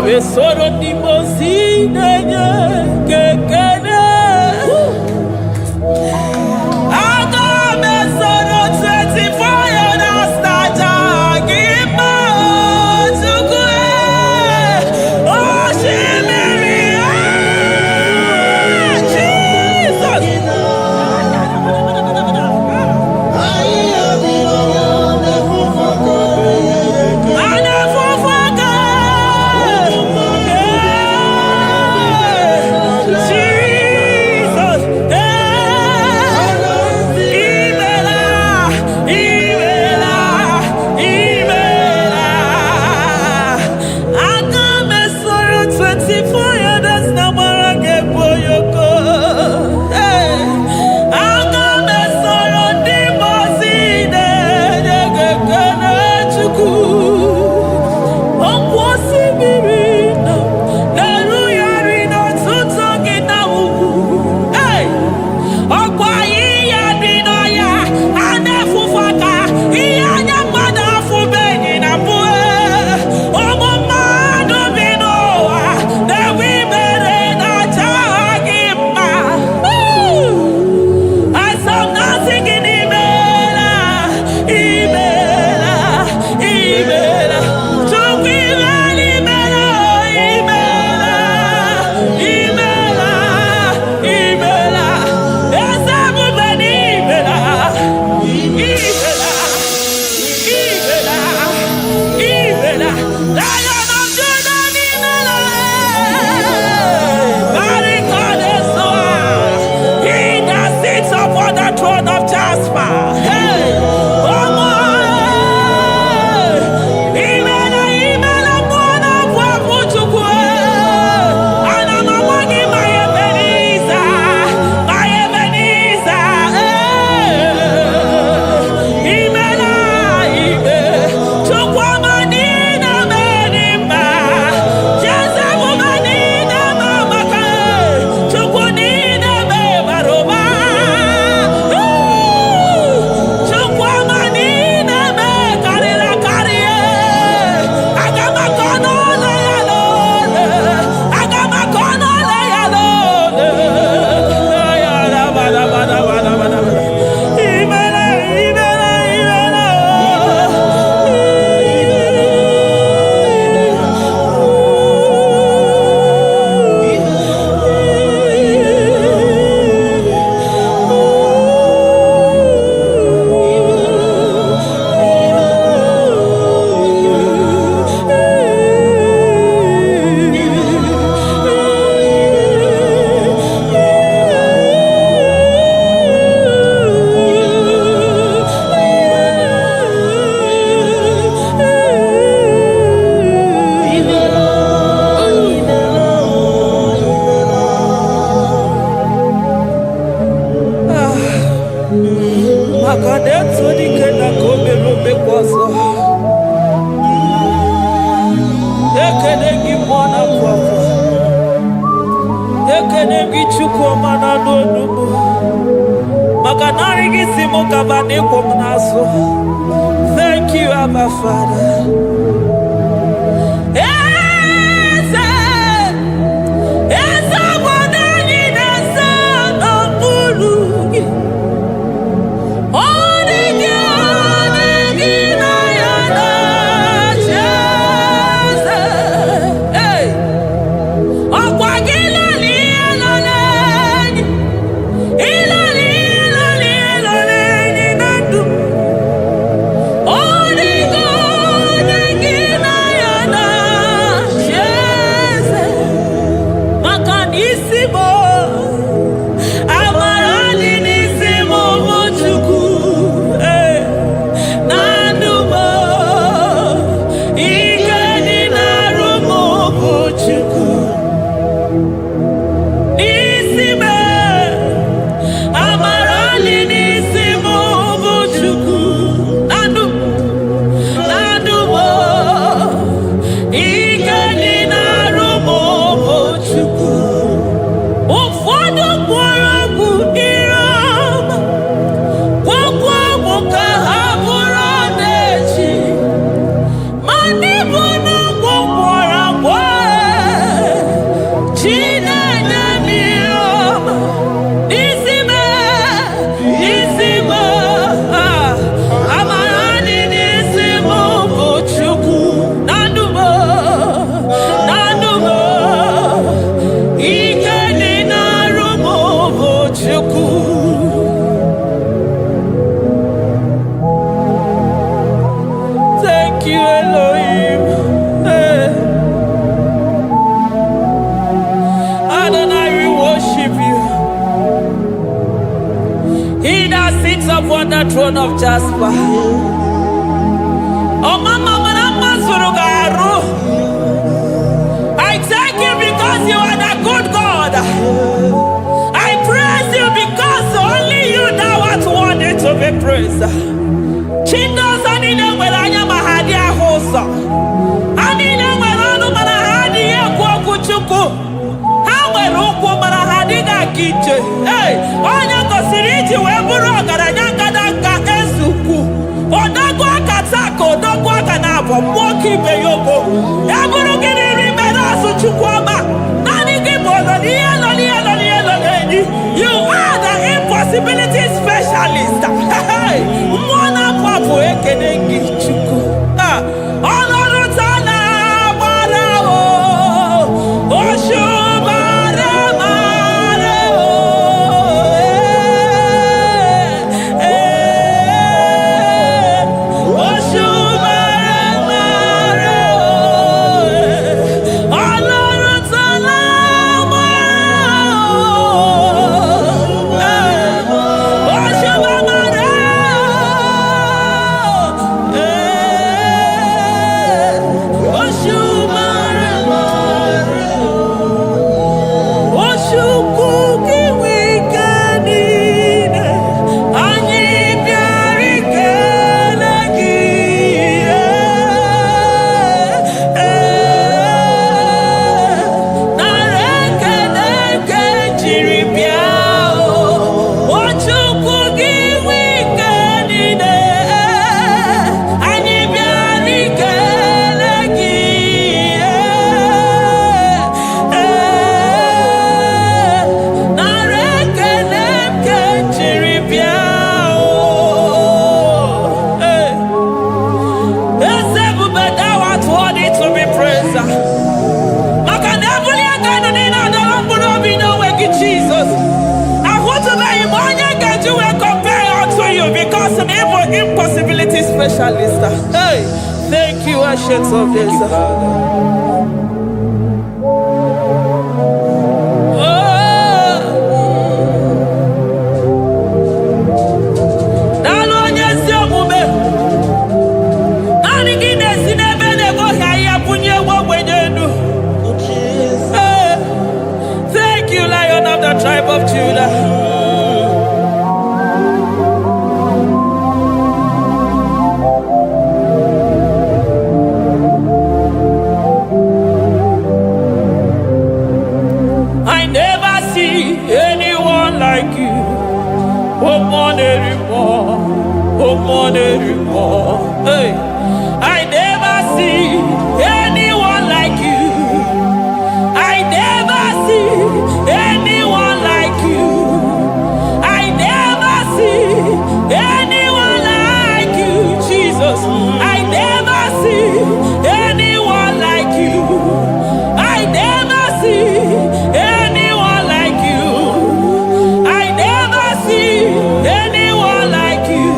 Besoro di mozine kekene. Aga besoro 24 years staja gima tukwe. Oh shimiri Jesus. Thank you, Abba Father. sits upon the throne of Jasper. Oh, Mama, I thank you because you are the good God. I praise you because only you now are worthy to be praised. Chindos anine welanya mahadi ahosa. Anine welanu marahadi yekwa kuchuku. Hawe ruku marahadi na kiche. Hey, onya kosiriti weburu garanyanga danga ezuku. Odagwa katako, odagwa kanabo, mwoki beyoko. Eburu gini rimera suchukwama. Nani gibolo, you are the impossibility specialist. Hey, mwana papu ekenengi chuku. Olorutana marao, oshubara marao. Impossibility specialist. Hey, thank you, Ancient of Days. Thank you, Lion of the tribe of Judah. Hey, I never see anyone like you. I never see anyone like you. I never see anyone like you, Jesus. I never see anyone like you. I never see anyone like you. I never see anyone like you.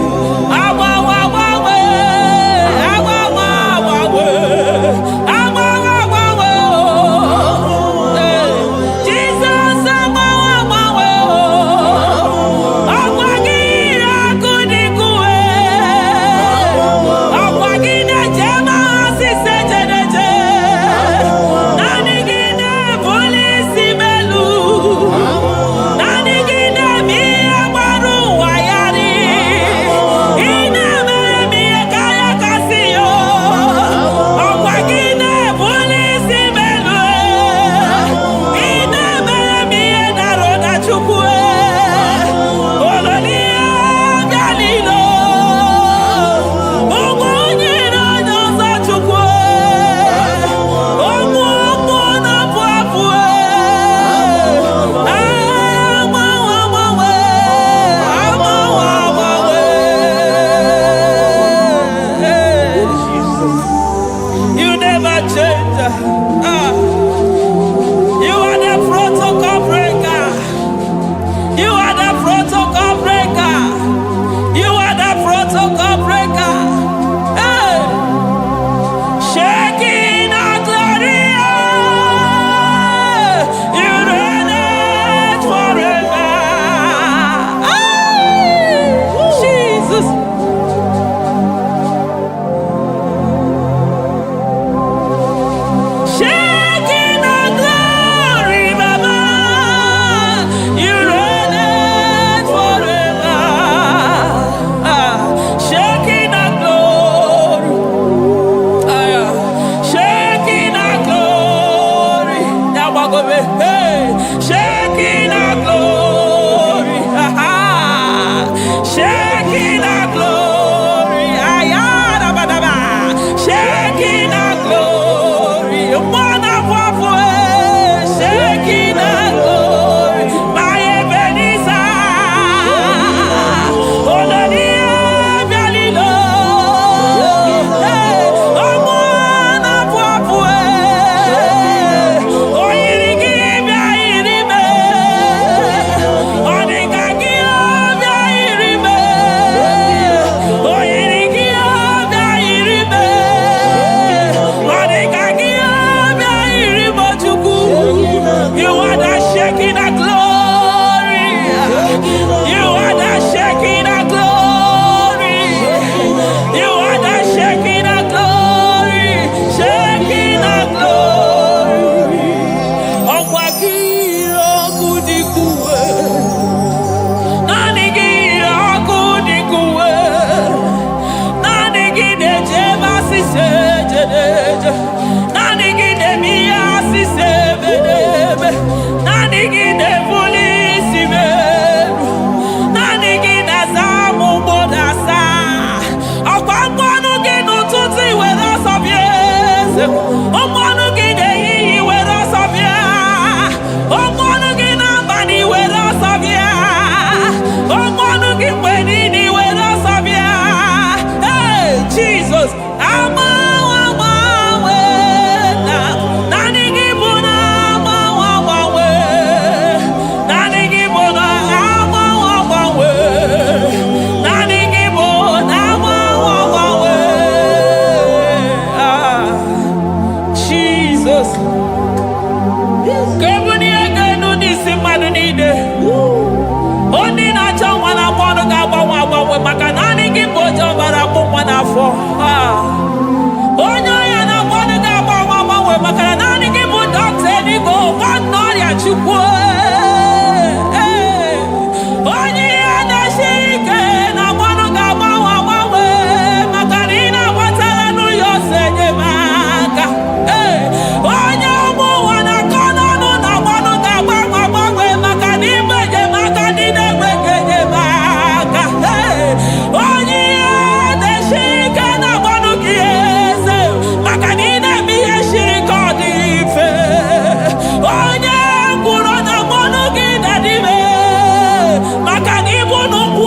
agbanwe maka naanị gị bụ onye ọbara akpụkpọ n'afọ. Onye ọya na-agba ọnụ ga-agbanwe agbanwe maka na naanị gị bụ dọkịta eluigwe ụwa n'ọrịa Chukwu. Onye ihe na-esiri ike na-agba ọnụ ga-agbanwe agbanwe maka na ị na-agbatara n'ụyọ ọsọ enyemaka. Onye ọgbọ ụwa na-akọ n'ọnụ na-agba ọnụ ga-agbanwe agbanwe maka na ịgba enyemaka ndị na-enweghị enyemaka. Onye ihe na-esiri ike na-agba ọnụ gị eze maka na ị na-eme ihe siri ike ọ dị mfe. Onye gwụrụ na-agba ọnụ gị na-adịbe maka na ịbụ n'ụkwụ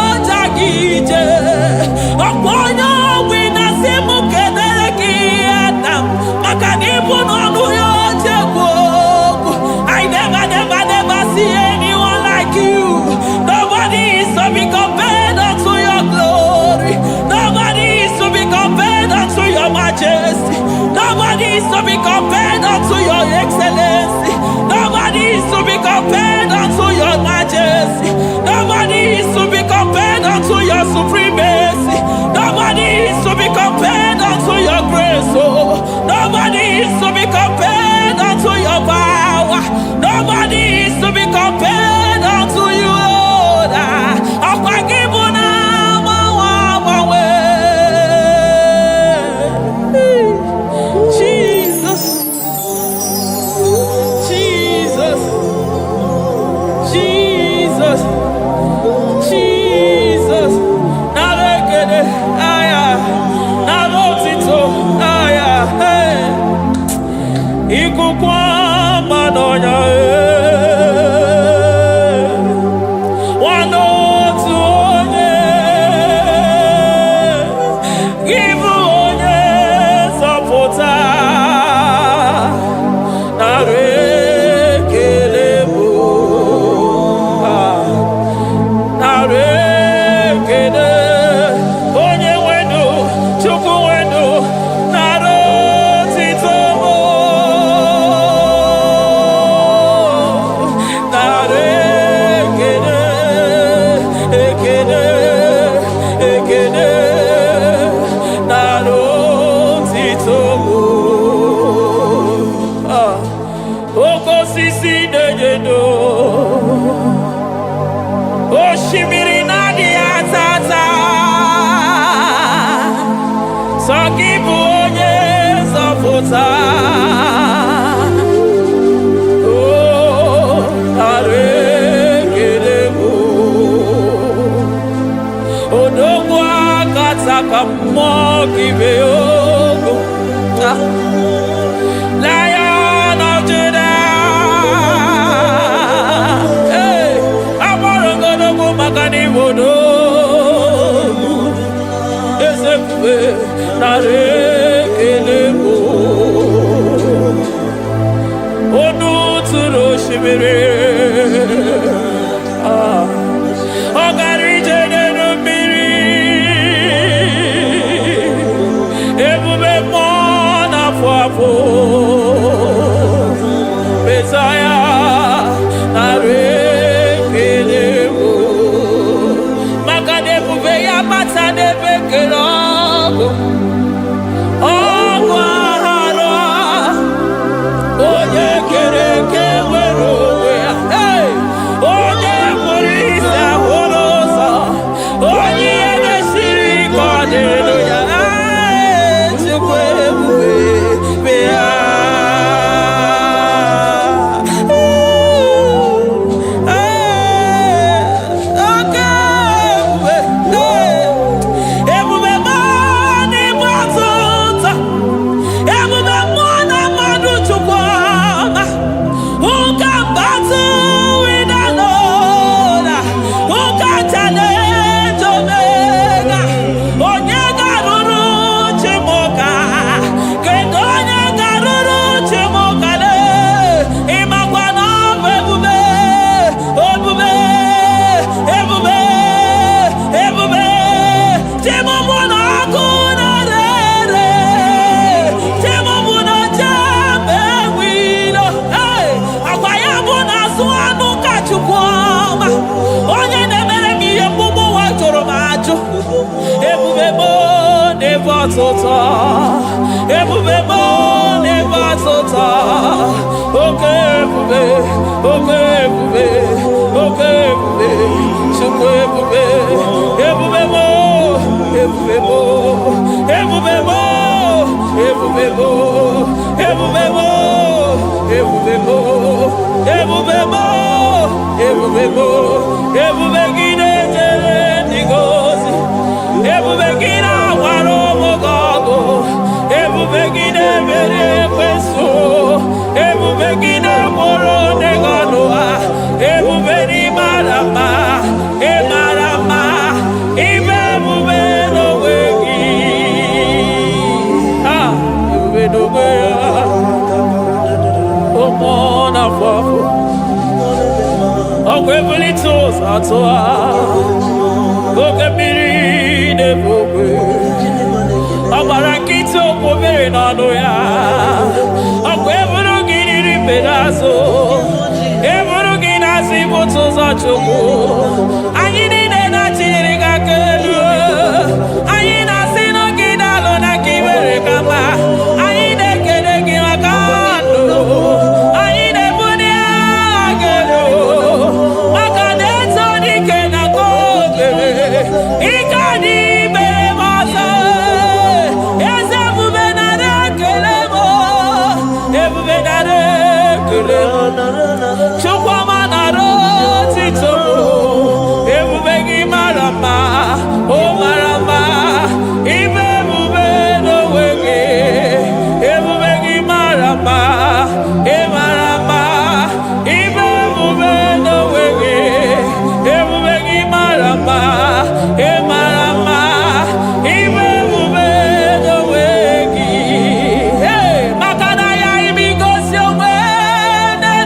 ọja gị ije. Ọkwa onye ọgwụ na-asị m kedere gị Adam maka na ịbụ n'ọnụ ya oche egwu okwu. I never see anyone like you. Nobody is to be compared unto your glory. Nobody is to be compared unto your majesty. Nobody is to be compared unto your excellency. Nobody is to be compared unto your majesty. Nobody is to be compared unto your supremacy. Nobody is to be compared unto your grace. Oh, nobody is to be compared unto your power. Nobody is to be compared unto you, Lord. Jesus, Jesus, Jesus, Jesus. Narekede, aya, narotito, aya, hey. Ikukwa manonya, wanotu onye, ibu onye zọpụta. Narekele bụ, narekele onye wenu, Chukwu wenu, narotito mo. Narekele, ekele, ekele, narotito mo. Okosisi na-enyedo, osimiri na-adị atata. Sọ gị bụ onye nzọpụta. Oh, narekele bụ odogwu akata ka mmụọ gị bee ogo. Lion of Judah. Hey, agbara ogologo maka na ịbụ odogwu. Eze ebube narekele bụ onu tụrụ osimiri. Ọ gara ije n'elu mmiri. Ebube mmụọ na-afụ afụ. Mesaya narekele bụ maka na ebube ya bata n'ebe kere ọgụ. Ọgụ aghara onye kere eke nwere onwe ya. Hey! Onye kpụrụ isi ahụrụ ụzọ. Onye ihe na-esiri ike ọ dịrị ya. Chukwu ebube bịa. Oke ebube, ebube otuto. Ebube mo n'ebe ọtụtụ. Ebube mo n'ebe ọtụtụ. Oke ebube, oke ebube, oke ebube, Chukwu ebube. Ebube mo, ebube mo, ebube mo, ebube mo, ebube mo, ebube mo, ebube mo, ebube mo, ebube gị na-ejere ndị gozi. Ebube gị na-agwara ụmụ gị ọgụ. Ebube gị na-emeri ekwensu. Ebube gị na-egboro ndị gị ọnụ ha. Ebube n'ịmara mma, ịmara mma, ime ebube n'onwe gị. Ebube n'onwe ya. Ụmụ n'afọ afọ. Ọgwụ ebulite ụzọ atụ ha. Oke mmiri na-ebu ogwe. Ọ gbara nkịtị okwu mmiri n'ọnụ ya. Ọgwụ eburu gị riri mbere azụ. Eburu gị na-azụ ibute ụzọ Chukwu. Anyị niile na-achịrị gị aka elu. Anyị na-asị n'oge na-alụ na ka iwere ka mma. Anyị na-ekele gị maka ndụ. Anyị na-ebuli agha elu. Maka na eto dike na ka obere. Ike adị mere m ọzọ. Eze ebube nara ekele m. Ebube nara ekele m. Chukwuma nara otito. Ebube gị mara mma, o mara mma. Ime ebube n'onwe gị. Ebube gị mara mma, ị mara mma. Ime ebube n'onwe gị. Ebube gị mara mma, ị mara mma. Ime ebube n'onwe gị. Maka na ya imigosi onwe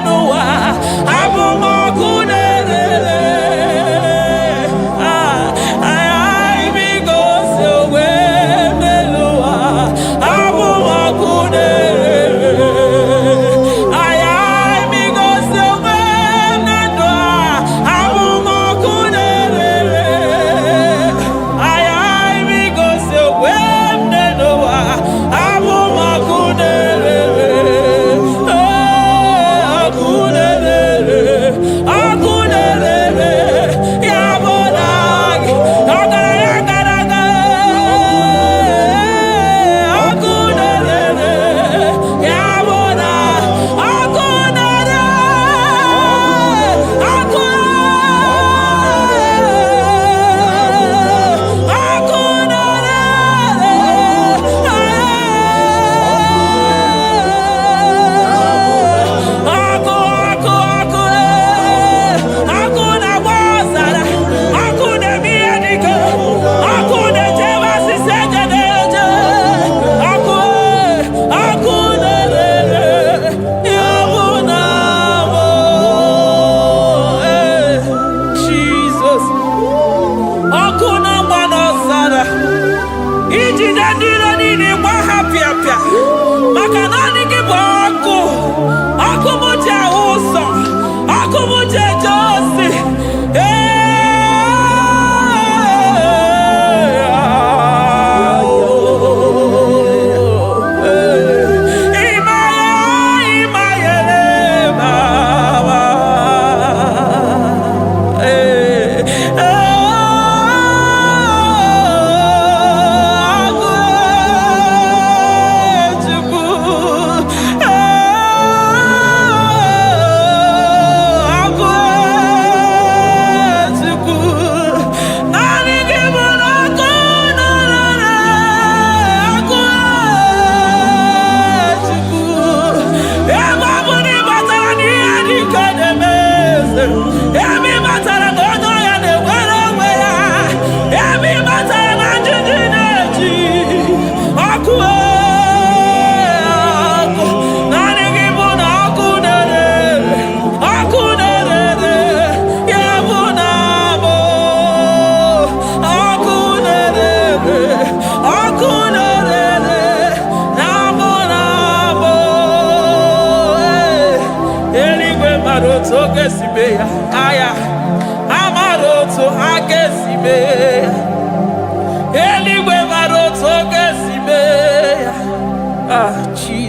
n'ụwa. Abụ m ọkụ na-erere. Imigosi onwe n'ụwa. Abụ m ọkụ na-erere. Imigosi onwe na ndụ a. Abụ m ọkụ na-erere. Imigosi onwe n'ụwa. Abụ m ọkụ na-erere. Ọkụ na-erere. Ọkụ na-erere. Ya bụ na gị. Ọgaranya gara aga. Ọkụ na-erere. Ya bụ na ọkụ na-erere. Ọkụ Jesus. Ọkụ na-agba n'ọzara. Ijide ndị iro niile gba ha pịapịa. Maka naanị gị bụ ọkụ. Ọkụ m ji ahụ ụzọ. Ọkụ m ji eje ozi. Aya, amaro to agesibe.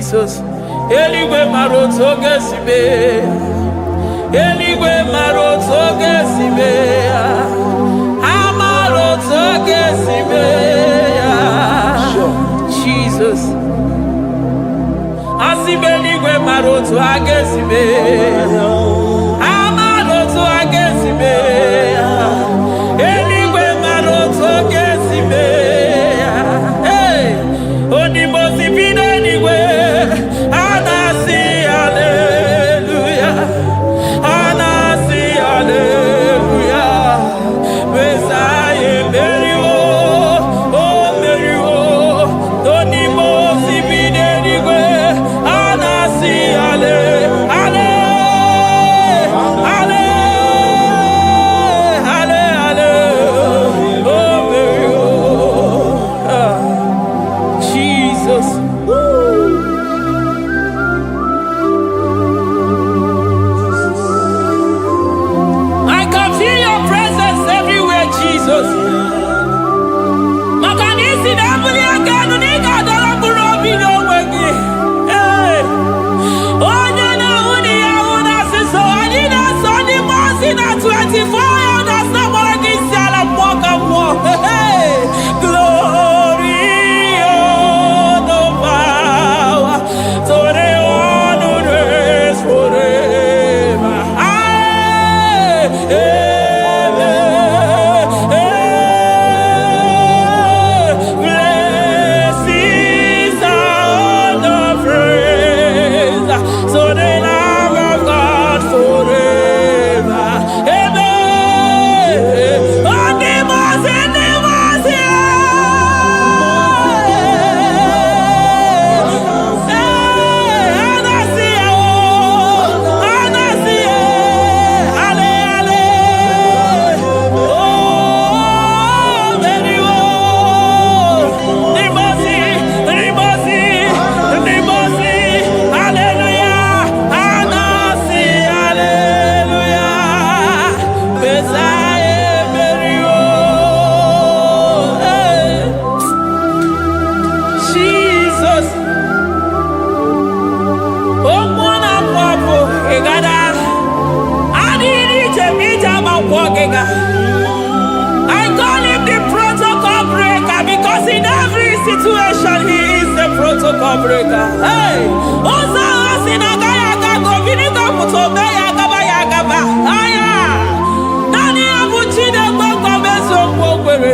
Jesus. Eligwe maroto gesime. Eligwe maroto gesime. Amaroto gesime. Jesus. Asibeligwe maroto agesime. Amaroto agesime. Eligwe maroto gesime. Hey, onimosi bine eligwe. Anasi hallelujah. Anasi hallelujah. Messiah Merio. Oh Merio. Onimosi bine eligwe. Anasi hallelujah. I call him the protocol breaker because in every situation he is the protocol breaker. Hey, also in a gaya go vinigo mutobe yagaba yagaba. Aya, nani abuchi de go beso kwere.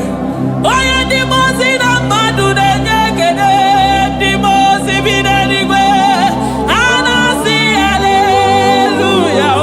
Oya di mozi na madu de nyekede di mozi bidenigwe. Anasi hallelujah.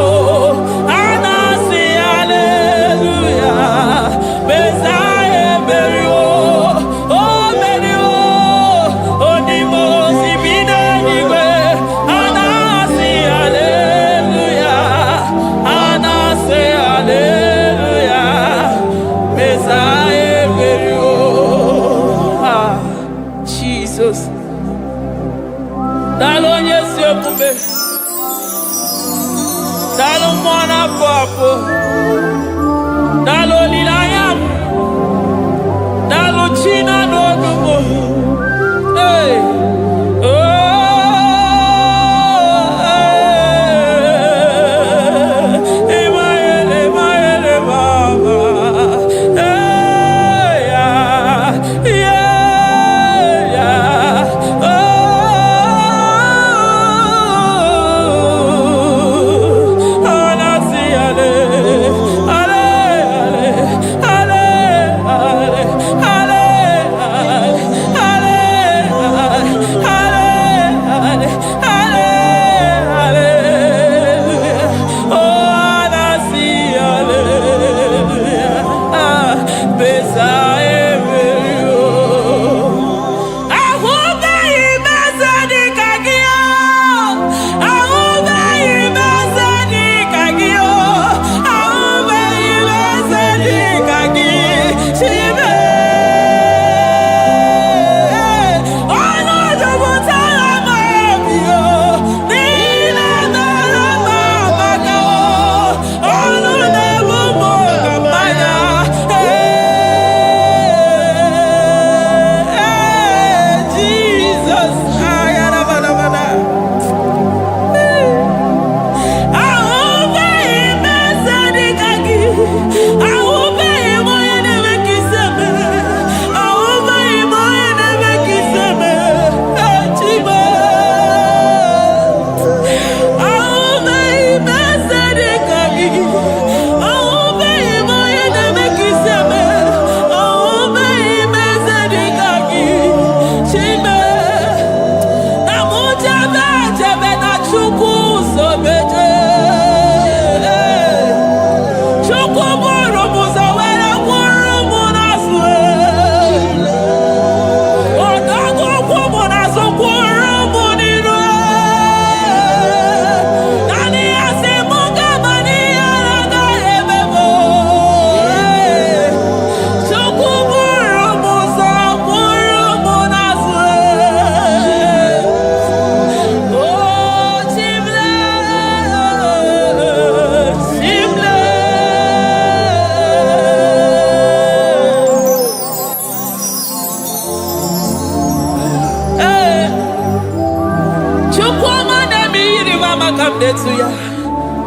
to ya.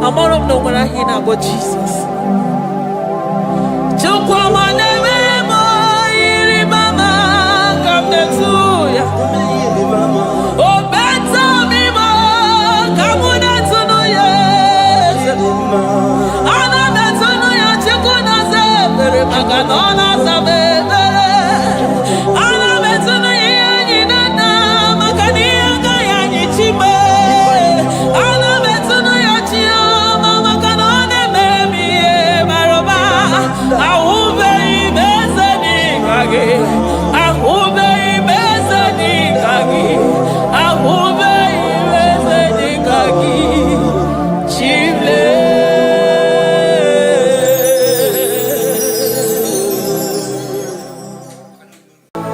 I'm all of no when I hear about Jesus. Come to ya. Oh, better me more. Come on to know ya. Ana better know ya. Chekuna se bere maganona se bere. Ana better know ya ni nana magani aga ya ni chime. Ana better know ya chia mama kanone baby maroba. Ahu very bezani kage. Ahu very bezani kage. Ahu very bezani kage. Chile.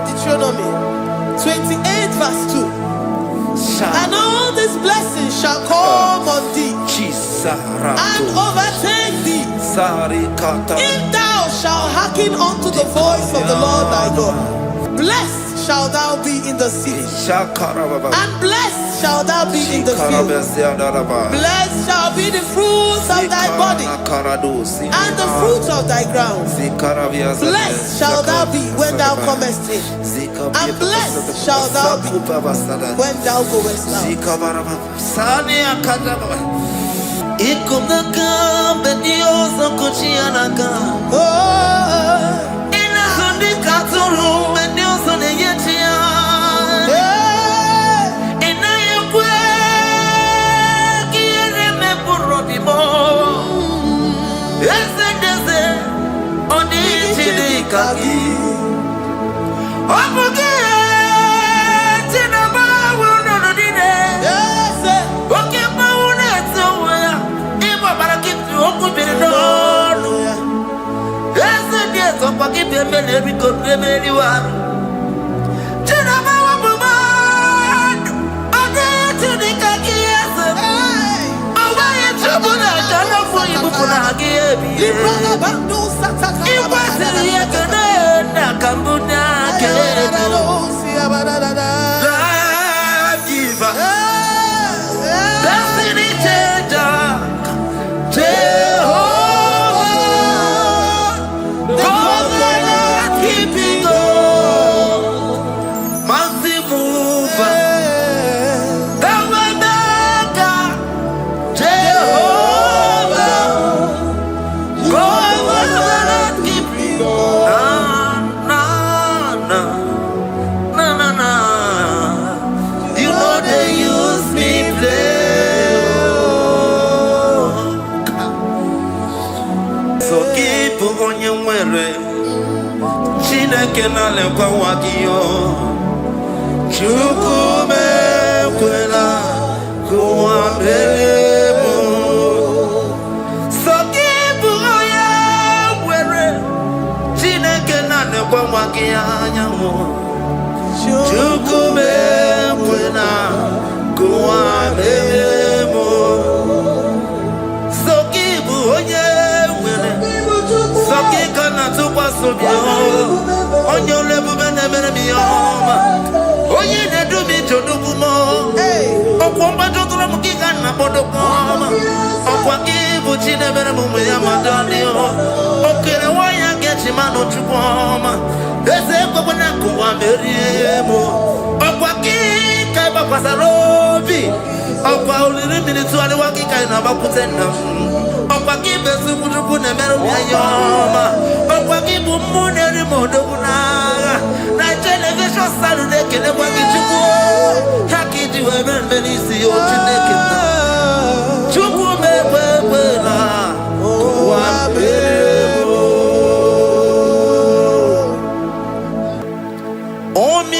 Deuteronomy 28 verse 2. And all these blessings shall come on thee and overtake thee if thou shalt hearken unto the voice of the Lord thy God. Blessed shalt thou be in the city, and blessed shalt thou be in the field. Blessed shall be the fruits of thy body, and the fruit of thy ground. Blessed shalt thou be when thou comest in, and blessed shalt thou be when thou goest out.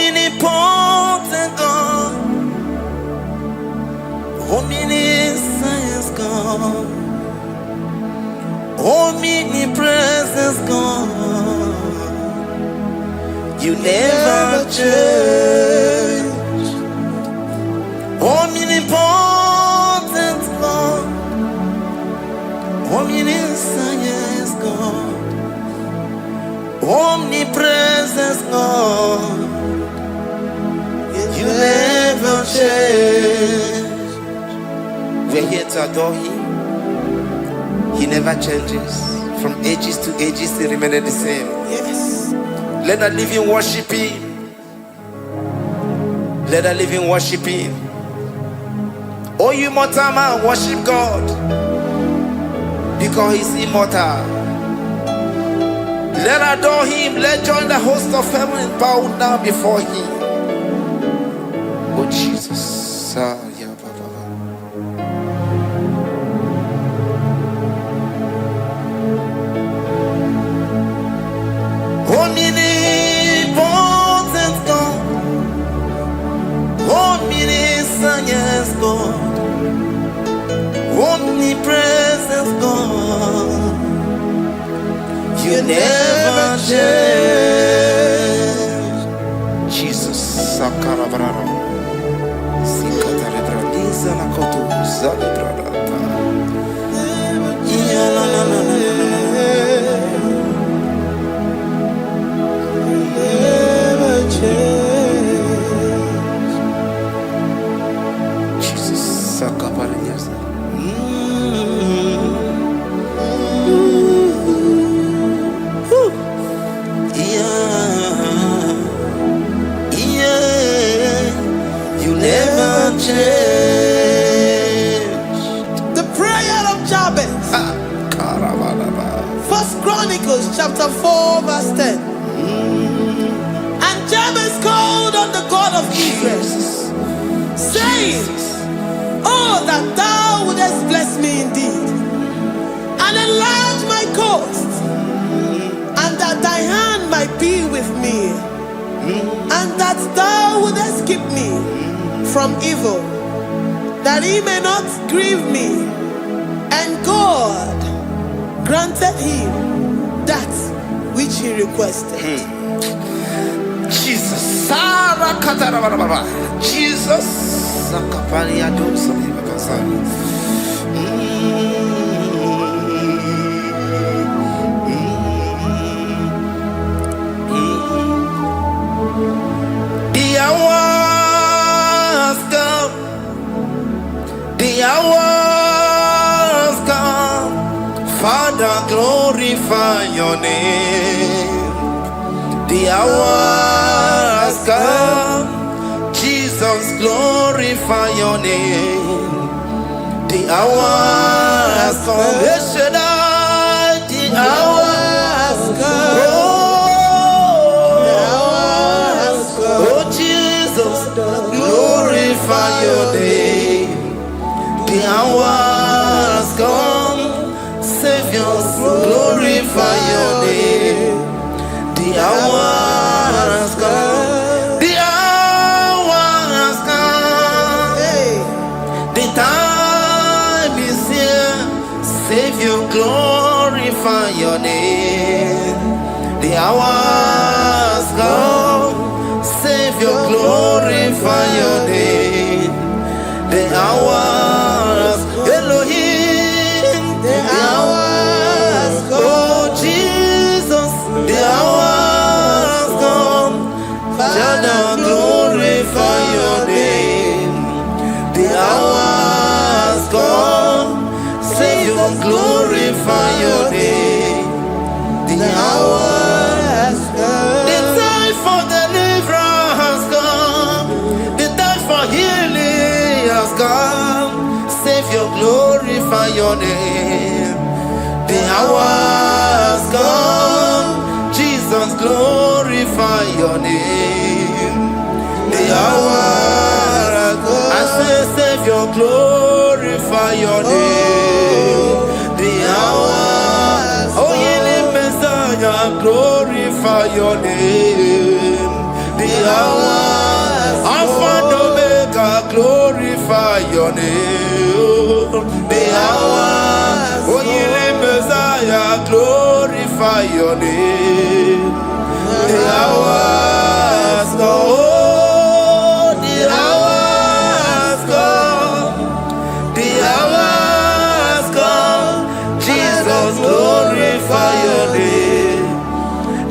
Omnipotent God, omniscience God, omnipresence God, you never change. Omnipotent God, omniscience God, omnipresence God, you never change. We're here to adore him. He never changes. From ages to ages, he remained the same. Yes. Let the living worship him. Let the living worship him. Oh, you mortal man, worship God. Because he's immortal. Let adore him. Let join the host of heaven and bow down before him. Oh, Jesus. Omnipotent God, omniscience God, omnipresent God, you never change. Jesus, Sakarabrara, Sikatarebradiza Nakoto, Zalibrada, Jesus, Sakaparadiasa. You never change. The prayer of Jabez. First Chronicles chapter 4 verse 10. And Jabez called on the God of Israel, saying, oh, that thou wouldest bless me indeed, and enlarge my coast, and that thy hand might be with me, and that thou wouldest keep me from evil, that he may not grieve me. And God granted him that which he requested. Jesus, Sarah Katarababa, Jesus, Sakaparia Dosa. The hours come, Father, glorify your name. The hours come, Jesus, glorify your name. The hours come, the hours come. Oh, Jesus, glorify your name. The hours come, Savior, glorify your name. The hours come, the hours come. The time is here, Savior, glorify your name. The hours come, Savior, glorify your name. The hours, Elohim, the hours, oh Jesus, the hours come, Father, glorify your name. The hours come, Savior, glorify your name. The hours come, the time for deliverance has come, the time for healing has come. Savior, glorify your name. The hours come, Jesus, glorify your name. The hours come, I say, Savior, glorify your name. The hours, oh, Yele Messiah, glorify your name. The hours, Alpha and Omega, glorify your name. The hours, oh, Yele Messiah, glorify your name. The hours, oh, the hours come, the hours come, Jesus, glorify your name.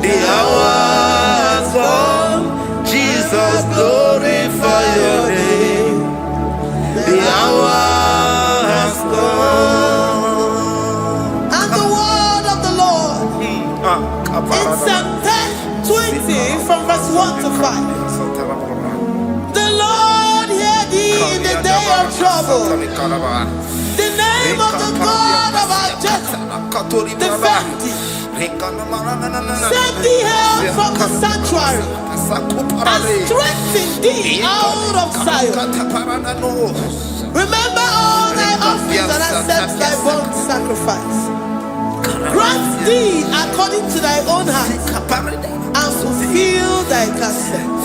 The hours come, Jesus, glorify your name. The hours come. In Psalm 20 from verse 1 to 5. The Lord hear thee in the day of trouble. The name of the God of our Jacob defend thee. Send thee help from the sanctuary and strengthen thee out of Zion. Remember all thy offerings and accept thy burnt sacrifice. Grant thee according to thy own heart and fulfill thy counsel.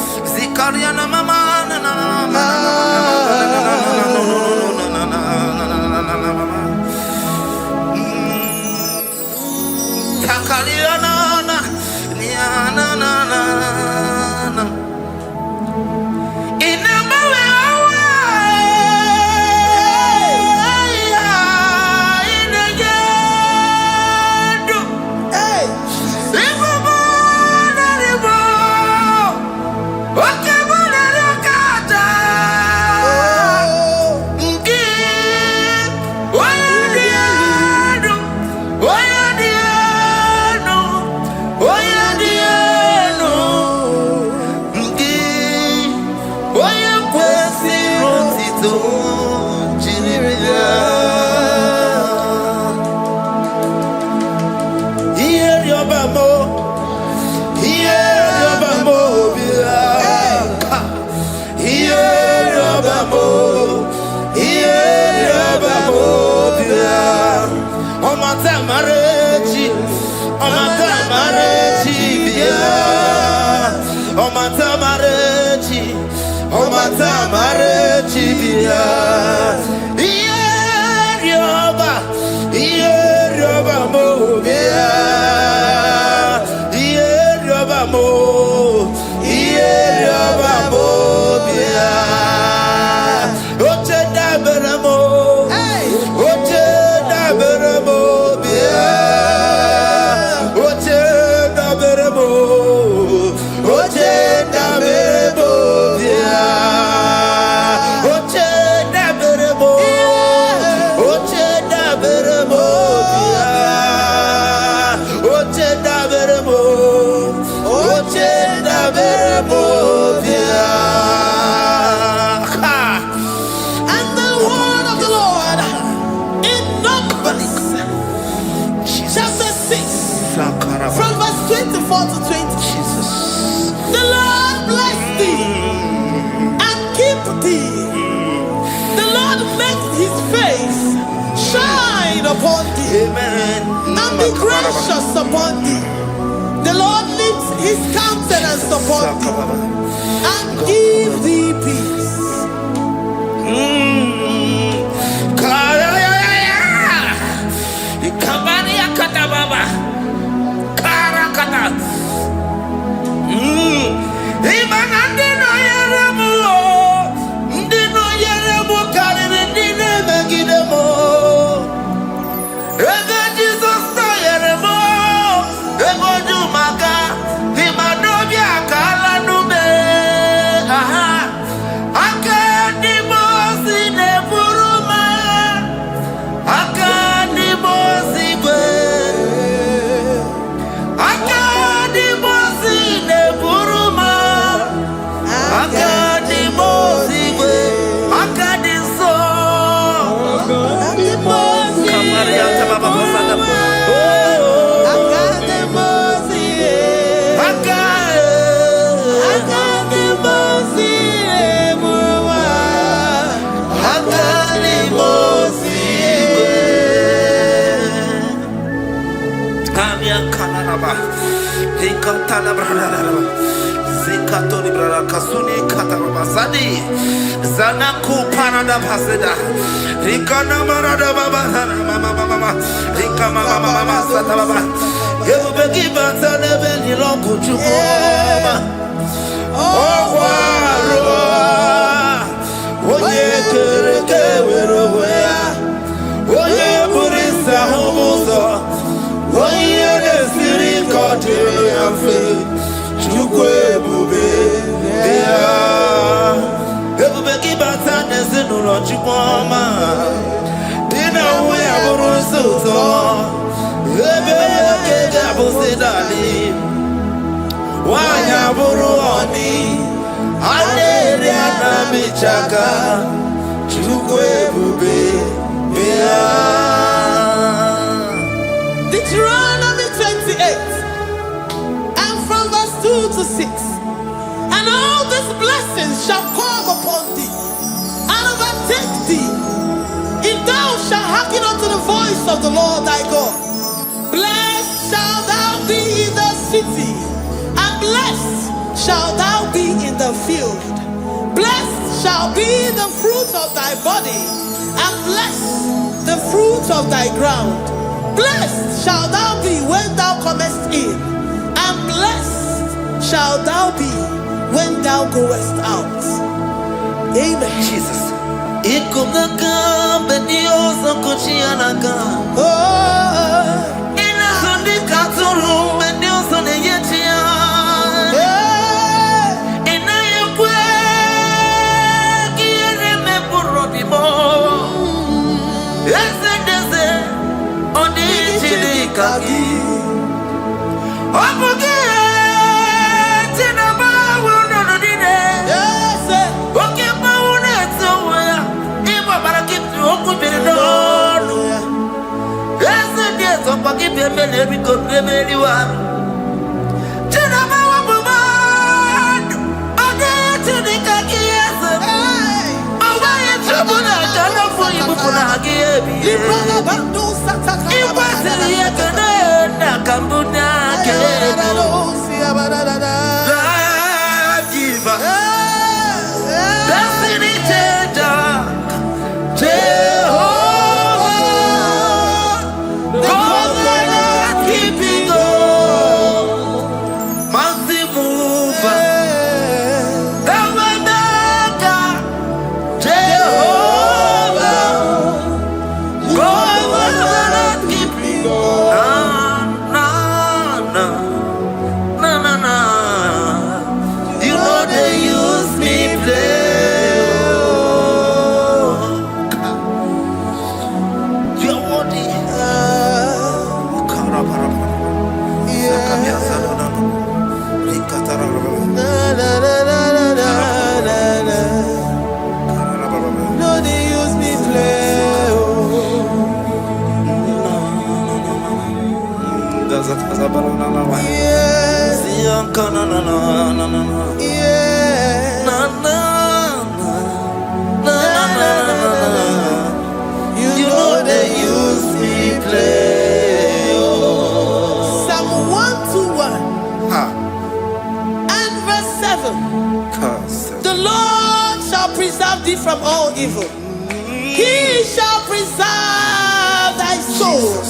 Upon thee, amen, and be gracious upon thee. The Lord lifts his countenance upon thee and give thee peace. Zanaku Panada Paseda Rikana Marada Baba Mama Rika Mama Satababa Yubeki Batana Beni Longu Chuma Oye Kereke Weroya Oye Burisa Homoso Oye Nesiri Kote Yafe Chukwe Bube Everybody batana zinuro chumama. Dina we aburuso. Ebe kega busi Sidali, Wanyaburu Oni, Aleriana Michaka, Chukwe Bube, Deuteronomy 28, and from verse 2 to 6. And all these blessings shall come upon thee, and overtake thee, if thou shalt hearken unto the voice of the Lord thy God. Blessed shalt thou be in the city, and blessed shalt thou be in the field. Blessed shall be the fruit of thy body, and blessed the fruit of thy ground. Blessed shalt thou be when thou comest in, and blessed shalt thou be when thou goest out. Amen. Jesus. Ikumaka benioso kuchianaka. Oh, Inasundi katuru benioso neyetia. Inayekwe kiere meburodimo. Esedeze odi chidikaki. Opuge tinaba wuno dine. Oke maune tsoya. Iba barakitu okubirido. Esedeze opaki bemele biko bemeli wa. Tinaba wabuman. Odi chidikaki yese. Owaye chubuna kana fuyi bufuna hagiyebi. Iwasiri yekene na kambuna kego. Giver, destiny changer, Jehovah, covenant keeping God, mighty mover, the way maker, Jehovah, covenant keeping God. You know they use me play. You're worthy. no, they use me play. Yes, You know they use me play. Psalm 121 and verse 7. The Lord shall preserve thee from all evil. He shall preserve thy soul.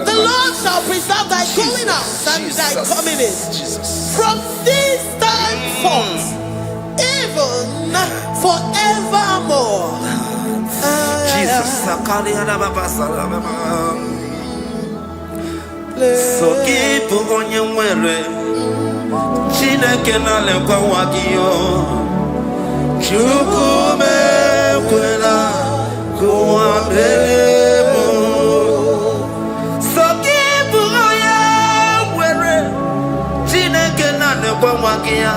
The Lord shall preserve thy going out and thy coming in. From this time forth, even forevermore. Jesus, so keep on your way. Chineke na lekwa wagiyo. Chukume kwela kuambelemo. So keep on your way. Chineke na lekwa wagiyo.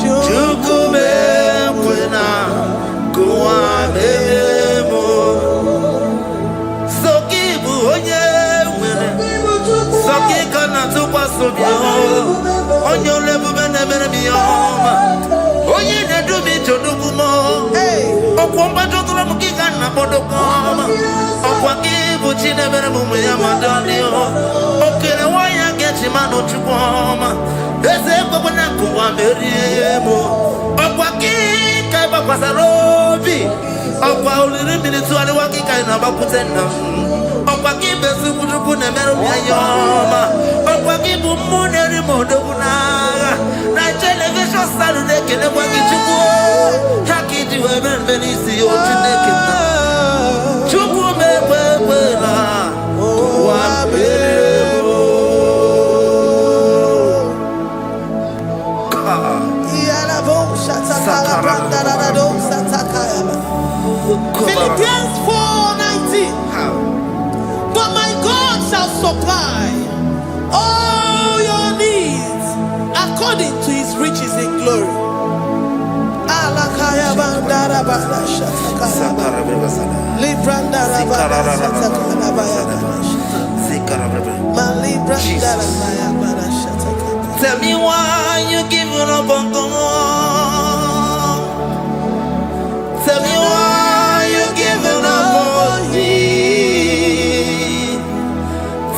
Chukume kwela kuambelemo. So keep on your way. So keep on tukwa sobio. Onyo lebu bene bene miyoma. Oye ne du mi jodugu mo. Okwamba jodula mukika na bodokoma. Okwa kibu chine bene mumu ya madani o. Okere waya gechi mano chukoma. Eze kwa bwana kuwa meriemo. Okwa kika iba kwa sarobi. Okwa uliri milituani wakika inabakutenda. Okwa kibe sukuduku ne meru miyoma. Okwa kibu muneri modogunaga. Na television salu nekele kwa kichuku. Hakiti webe benisi otineke na. Chuku mewewela. Wabemo. Philippians 4:19. But my God shall supply Tell me why you giving up on God. Tell me why you giving up on me.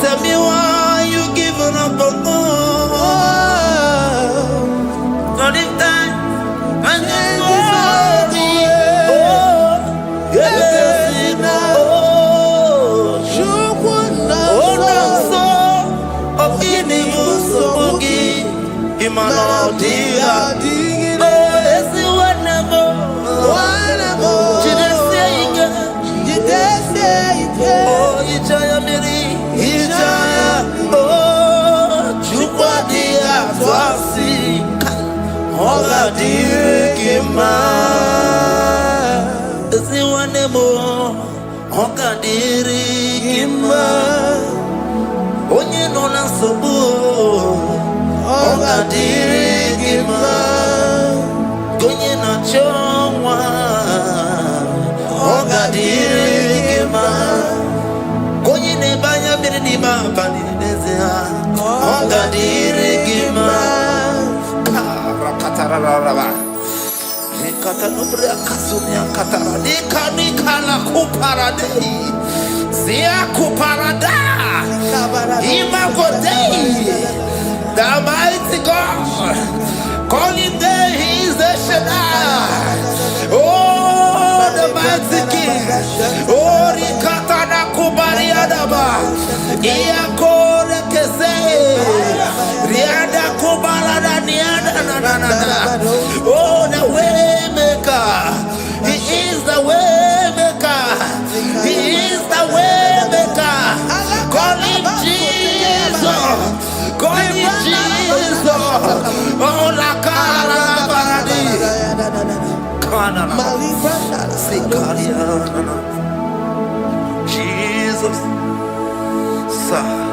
Tell me why you giving up on God. Not in time. And then onye nọ na nsogbu ọ ga-adịrị gị mma onye na-achọ nwa ọ ga-adịrị gị mma onye na-ebe anya mmiri n'ime abalị n'ezie ha ọ ga-adịrị gị mma karakatara kata nobre akasunya katara nika la kuparade zia kuparada imagodei the mighty God calling there he is the Shaddai oh the mighty King oh rikata na kubariadaba iya kore kese riada kubarada niada na oh the way he is the way maker. He is the way maker. Call him Jesus. Call him Jesus. Oh, la cara baradi. Kana. Jesus. Sir.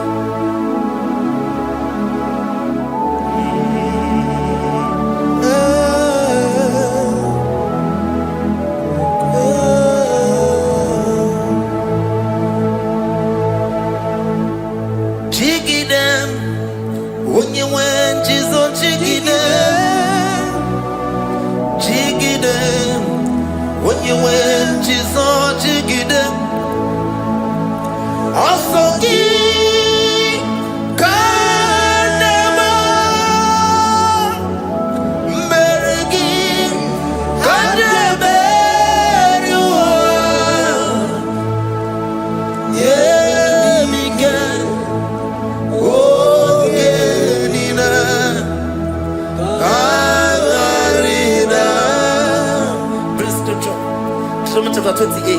Chapter 28.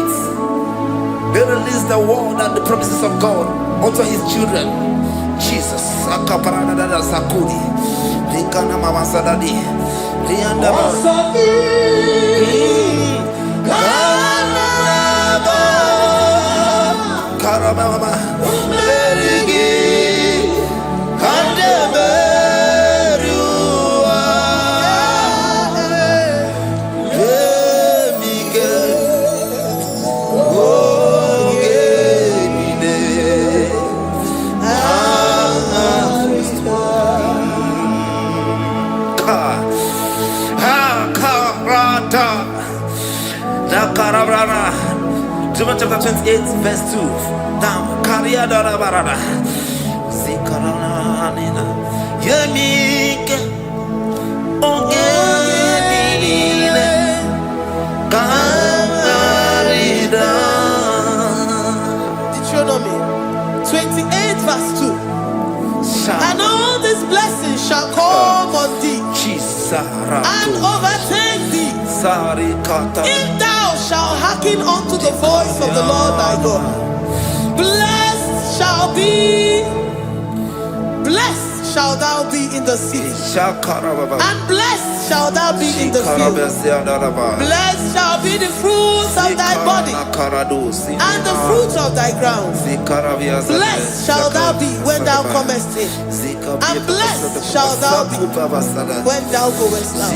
They release the word and the promises of God unto his children. Jesus. Sakuri. Likana mama sadadi. Lianda Karababa. Chapter 28, verse 2. Down. Kariada Barada. Zikaranina. Yemika. Ongenine. Karida. Deuteronomy 28, verse 2. And all these blessings shall come on thee and overtake thee if thou shalt hearken unto the voice of the Lord thy God. Blessed shall thou be in the city, and blessed shall thou be in the field. Blessed shall be the fruits of thy body and the fruits of thy ground. Blessed shall thou be when thou comest in, and blessed shall thou be when thou goest out.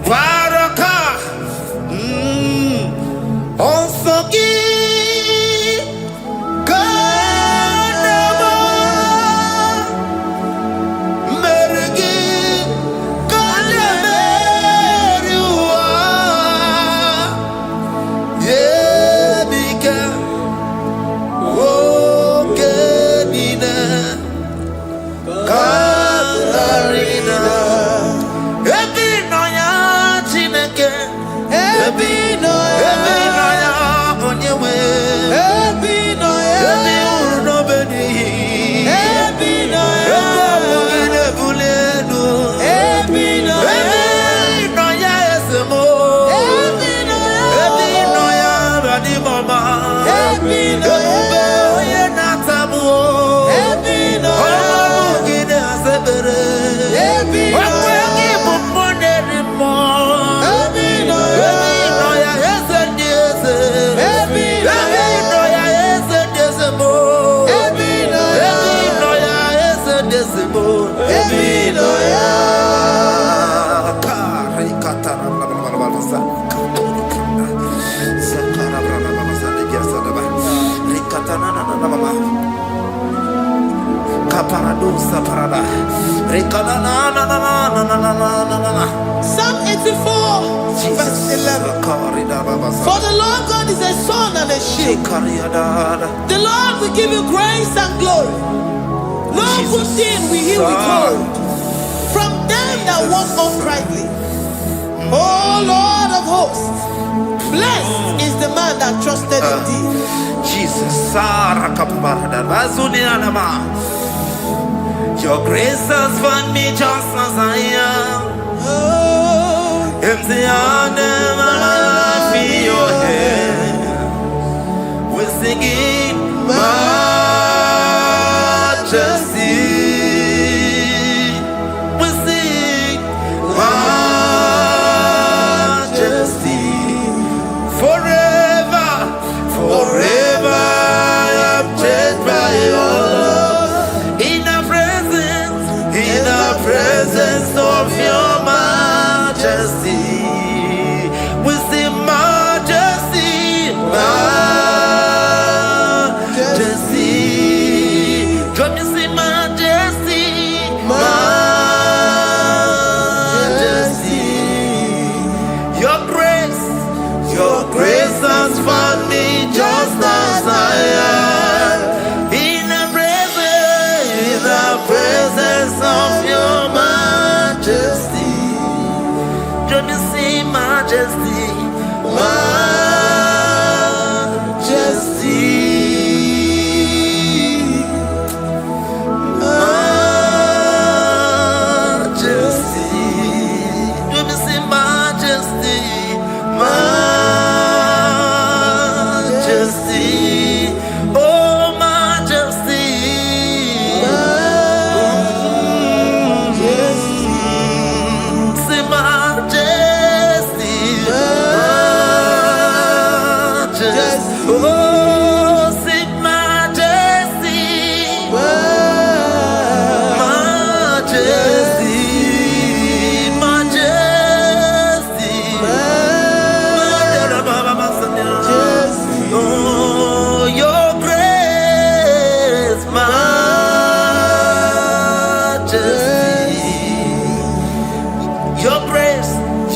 Baraka. Onsoki. Kadama. Mergi. Kadameriwa. Yebika. Okenina. Katarina. Ebinoya Chineke. Ebinoya Onyewe. Ebinoya Urunobeni. Ebinoya Ebumugine Bulenu. Ebinoya Esemo. Ebinoya Radimama. Ebube Oye Natamu. Omugine Asebere. Okwegi Bumuneri Mo. Ebinoya Esendiese. Ebinoya Esendiese Mo. Ebinoya Esendiese Mo. Ebinoya Kari Katara Blablabla. Sakara Blablabla. Diasadaba. Rikatana Baba. Kaparadosa Parada. Rikana. Psalm 84, verse 11. For the Lord God is a sun and a shield. The Lord will give you grace and glory. No good thing will he withhold from them that walk uprightly. Oh Lord of hosts, blessed is the man that trusted in thee. Jesus, your grace has found me just as I am. Empty handed, I feel your hand. We're singing majesty. We sing majesty. Forever, forever, I'm changed by your love. In the presence of your majesty, we see majesty, majesty. Come and see majesty, majesty. Your grace has found me just as I am. In the presence of your majesty, let me see majesty, majesty, majesty. Let me see majesty, majesty. Oh majesty. Oh, sing majesty, majesty, majesty, majesty. Oh, your grace, majesty,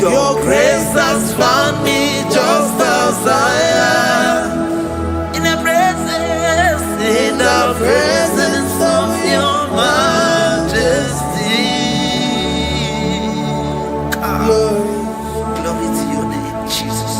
your grace has found me just as I am. In the presence of your majesty. Glory to your name, Jesus.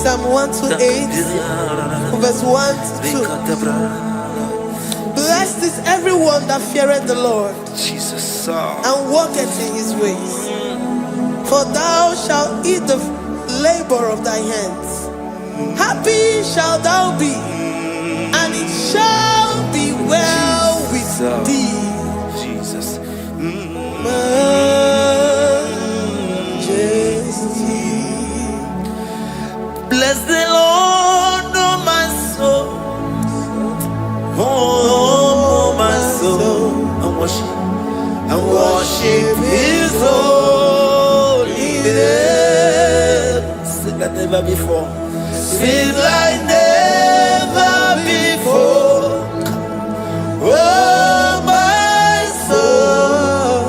Psalm 128, verse 1 to 2. Blessed is everyone that feareth the Lord, Jesus, and walketh in his ways. For thou shalt eat the labor of thy hands. Happy shalt thou be, and it shall be well with thee. Jesus. Majesty. Blessed never before. Sing like never before. Oh, my soul,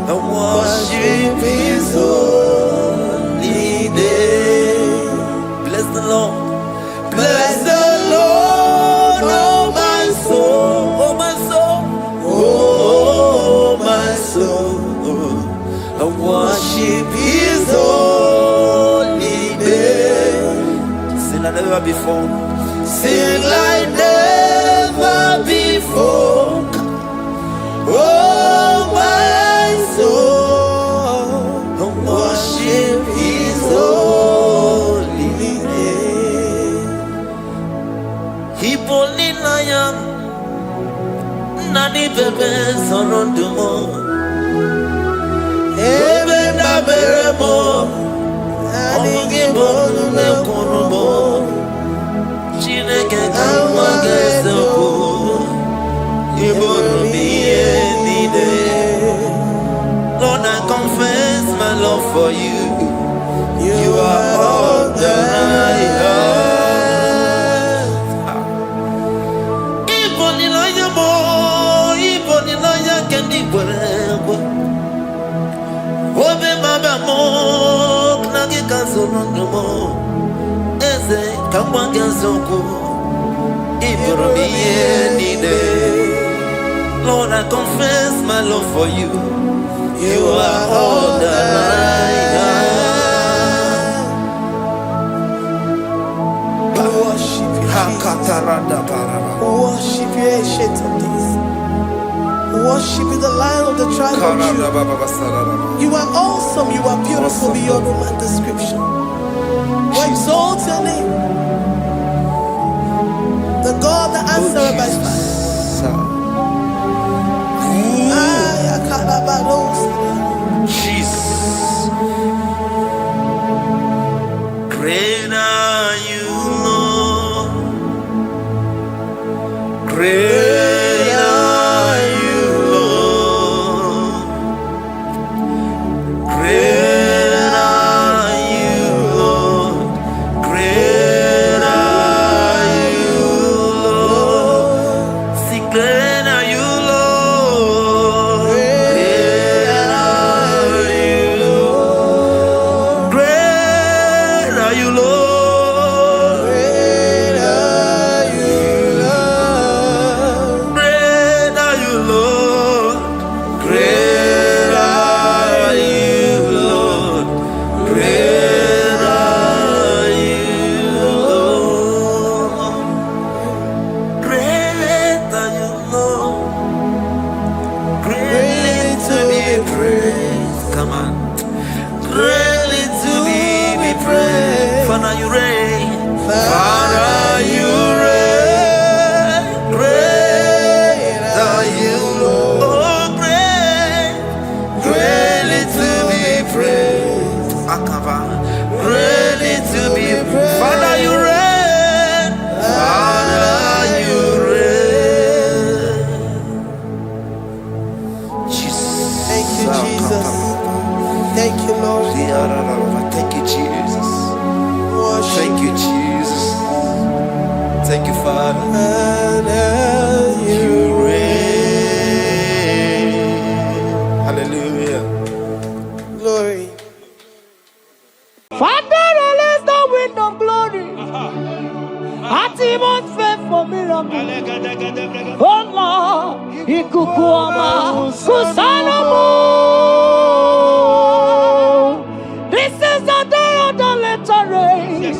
I worship His holy name. Bless the Lord. Bless the Lord, oh my soul, oh my soul, oh my soul. I worship His holy name. Sing like never before. Sing like never before. Oh my soul, I worship His holy name. Hipoli nayam nani bebe sorondumo. Ebe na beremo anigi bonu me konumo. Chineke kama gesoko ibonu miye nide. Lord, I confess my love for you. You are all that I have. Iboni loya mo, iboni loya kendi bwerebo. Obe baba mo, knagi kazonondo mo. Eze kama gesoko ibonu miye nide. Lord, I confess my love for you. You are all that I have. We worship you, Jesus. We worship you, Ancient of Days. We worship you, the Lion of the tribe of Judah. You are awesome. You are beautiful beyond human description. We exalt your name, the God that answered by fire. Jesus. Great are you, Lord. Great are you, Lord. Great are you, Lord. Great are you, Lord. See, great are you, Lord. Great are you, Lord. Great are you, Lord. Great are you, Lord. Great are you, Lord. Great are you, Lord. Great are you, Lord. Great are you, Lord. Greatly to be praised. Come on. Greatly to be praised. Father, you reign. Father, you reign. Great are you, Lord. Oh, great. Greatly to be praised. Akava. Greatly to be praised. Father, you reign. Father, you reign. Jesus. Thank you, Jesus. Thank you, Lord. Thank you, Jesus. Worship Thank you, Jesus. Thank you, Father. You reign. Hallelujah. glory. Father, release the wind of glory. Atmosphere for miracle. Oh Lord, ikukuama kusanomo. This is the day of the letter rain. Yes.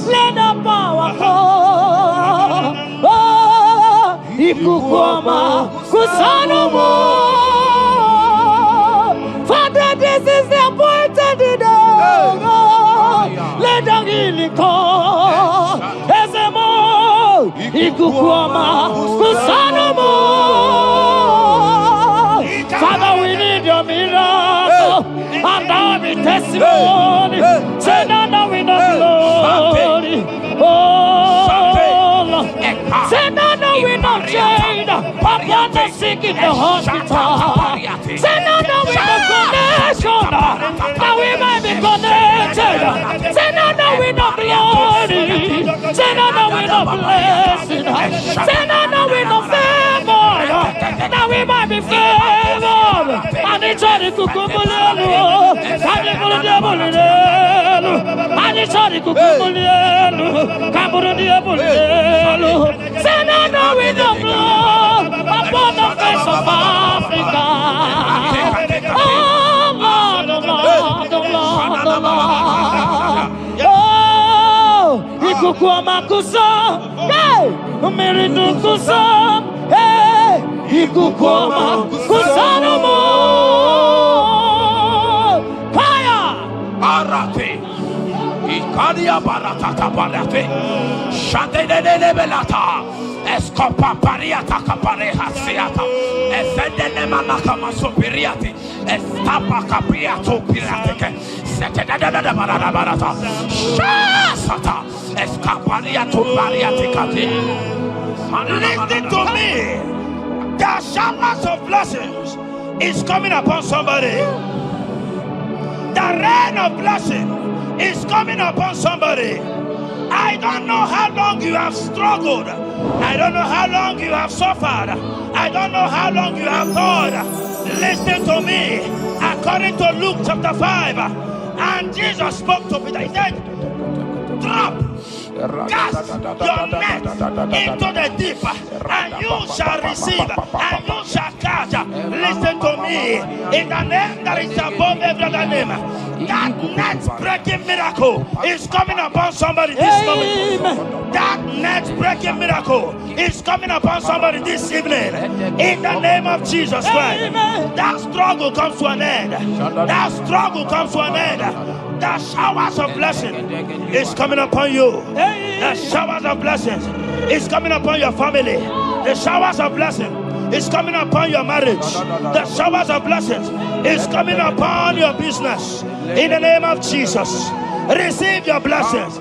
Let the power come. Oh, ikukuama kusanomo. Father, this is the appointed day. Let the healing come. Ezemo, ikukuama kusanomo. Father, we need your miracle. And now we testimony. Say now we know glory. Oh, Lord. Say now we know change. Upon the sick in the hospital. Say now we know connection. Now we might be connected. celebrate. Say no, no, we no glory. Say no, no, we no blessing. Say no, no, we no favor. Now we might be favored. And it's all the cucumboleno. And the bullet. And it's all the cucumboleno. Caburu diaboleno. Say no, no, we no blow upon the face of Africa. Oh, Lord, oh, Lord, oh, Lord, oh, Lord. Oh, Ikukuma Kuso, hey, Miridu Kuso, hey, Ikukuma Kusanomo, Fire, Arate, Ikadia Baratata Barate, Shadene Belata. Escopa pariata capareja seata, efendene manakama superiati, estapa capriato pirate, setedada barata, shasata, escapariato bariate cati. Listen to me. The showers of blessings is coming upon somebody. The rain of blessing is coming upon somebody. I don't know how long you have struggled. I don't know how long you have suffered. I don't know how long you have thought. Listen to me. According to Luke chapter 5, and Jesus spoke to Peter. He said, drop, cast your net into the deep, and you shall receive, and you shall catch. Listen to me. In the name that is above every other name, that net breaking miracle is coming upon somebody this moment. That net breaking miracle is coming upon somebody this evening. In the name of Jesus Christ. That struggle comes to an end. That struggle comes to an end. The showers of blessing is coming upon you. The showers of blessings is coming upon your family. The showers of blessing is coming upon your marriage. The showers of blessings is coming upon your business. In the name of Jesus, receive your blessings.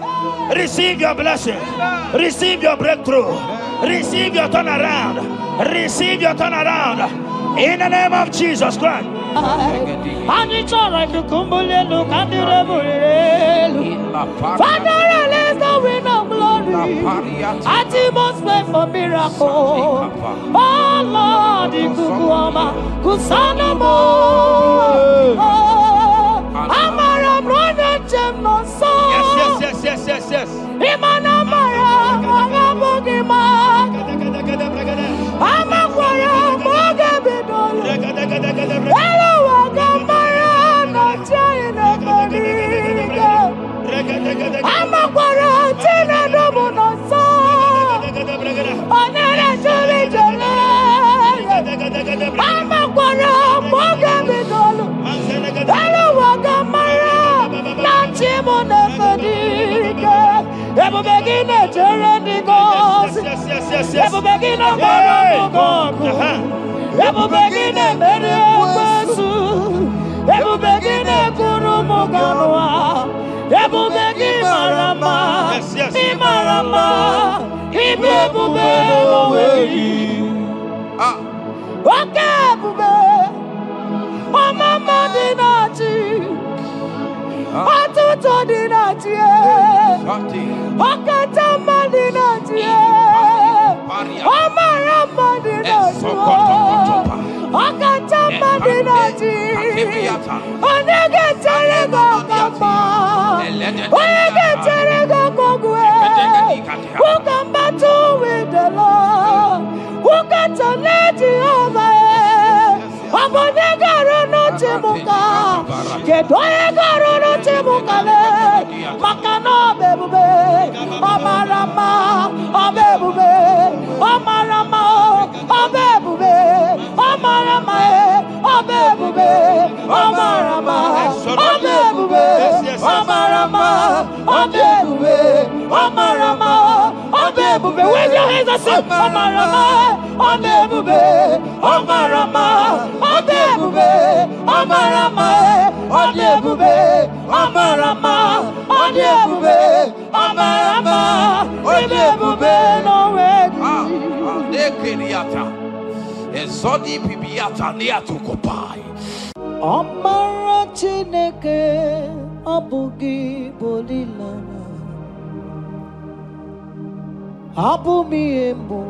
Receive your blessings. Receive your breakthrough. Receive your turnaround. Receive your turnaround. In the name of Jesus Christ. And it's all right to Kumbulelu, Kandirabulu. Father, release the wind of glory. At the most pray for miracle. Oh Lord, Ikukuama, Kusanamo. Amara, brother, Gemno, so. Yes. Imanamara, Magabogima. Amakwara, Mogabidolo. Hello, Wagamara, not China, Bodiga. Amakwara, Tina, Domono, so. Onera, Jolly, Jolly. Amakwara, Mogabidolo. Hello, Wagamara, not Chimona, Bodiga. Ever begin a journey goes. Ever begin a monogo. Ever begin a Mediasu. Ever begin a Kurumoganoa. Ever begin Marama. Imarama. Ibebube. Okay, Bube. Oh, Mama Dinati. Atuto Dinati. Okatama Dinati. Omarama Dinati. Okatama Dinati. Onegeterego Kama. Onegeterego Kogwe. Who come battle with the Lord? Who got to let Jehovah? Abonegaro no Timuka. Kedoegaro no Timukale. Makano bebube. Omarama. Obebube. Omarama. Obebube. Omarama. Obebube. Omarama. Obebube. Omarama. Obebube. Omarama. Obebube. Wave your hands and say Omarama. Obebube. Omarama. Obebube. Omarama. Obebube. Omarama. Obebube. Omarama. Obebube. No way. Nekiriata. Ezodi bibiata niatukopai. Omara Chineke, Abugi bolilana Abu miembo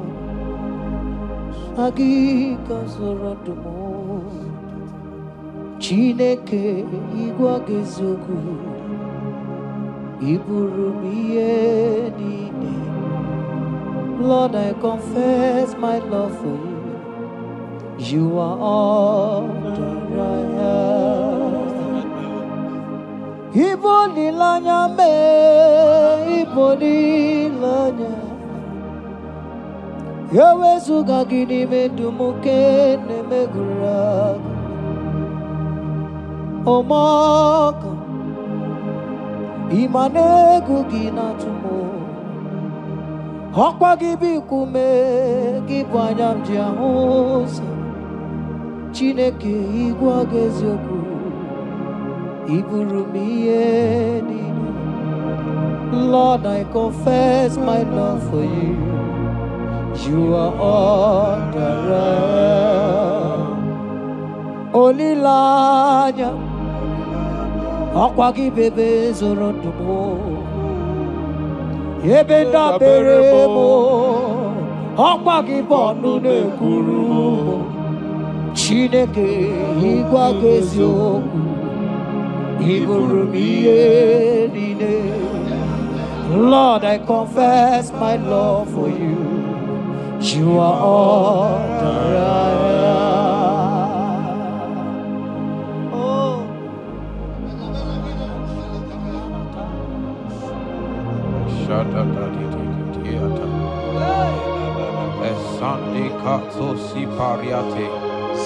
Agi kasorodumo Chineke igwa gezogu Iburumiye nine Lord, I confess my love for you. You are all that I have. Ibolilanya me, ibolilanya. Yawezuga gini me dumuke ne meguragu. Omaka, imanegu gina tumo. Hokwa gibi kume gibanyam jiahosa Chineke igwa gezioku Iburumiye nini Lord, I confess my love for you. You are all that I am. Olilanya Hokwa gibebe zorondumo Ebenda beremo Okpagi bonu nekuru Chineke igwa gezioku Iburumiye nine Lord, I confess my love for you. You are all that I am. Oh. Esandi katso si pariate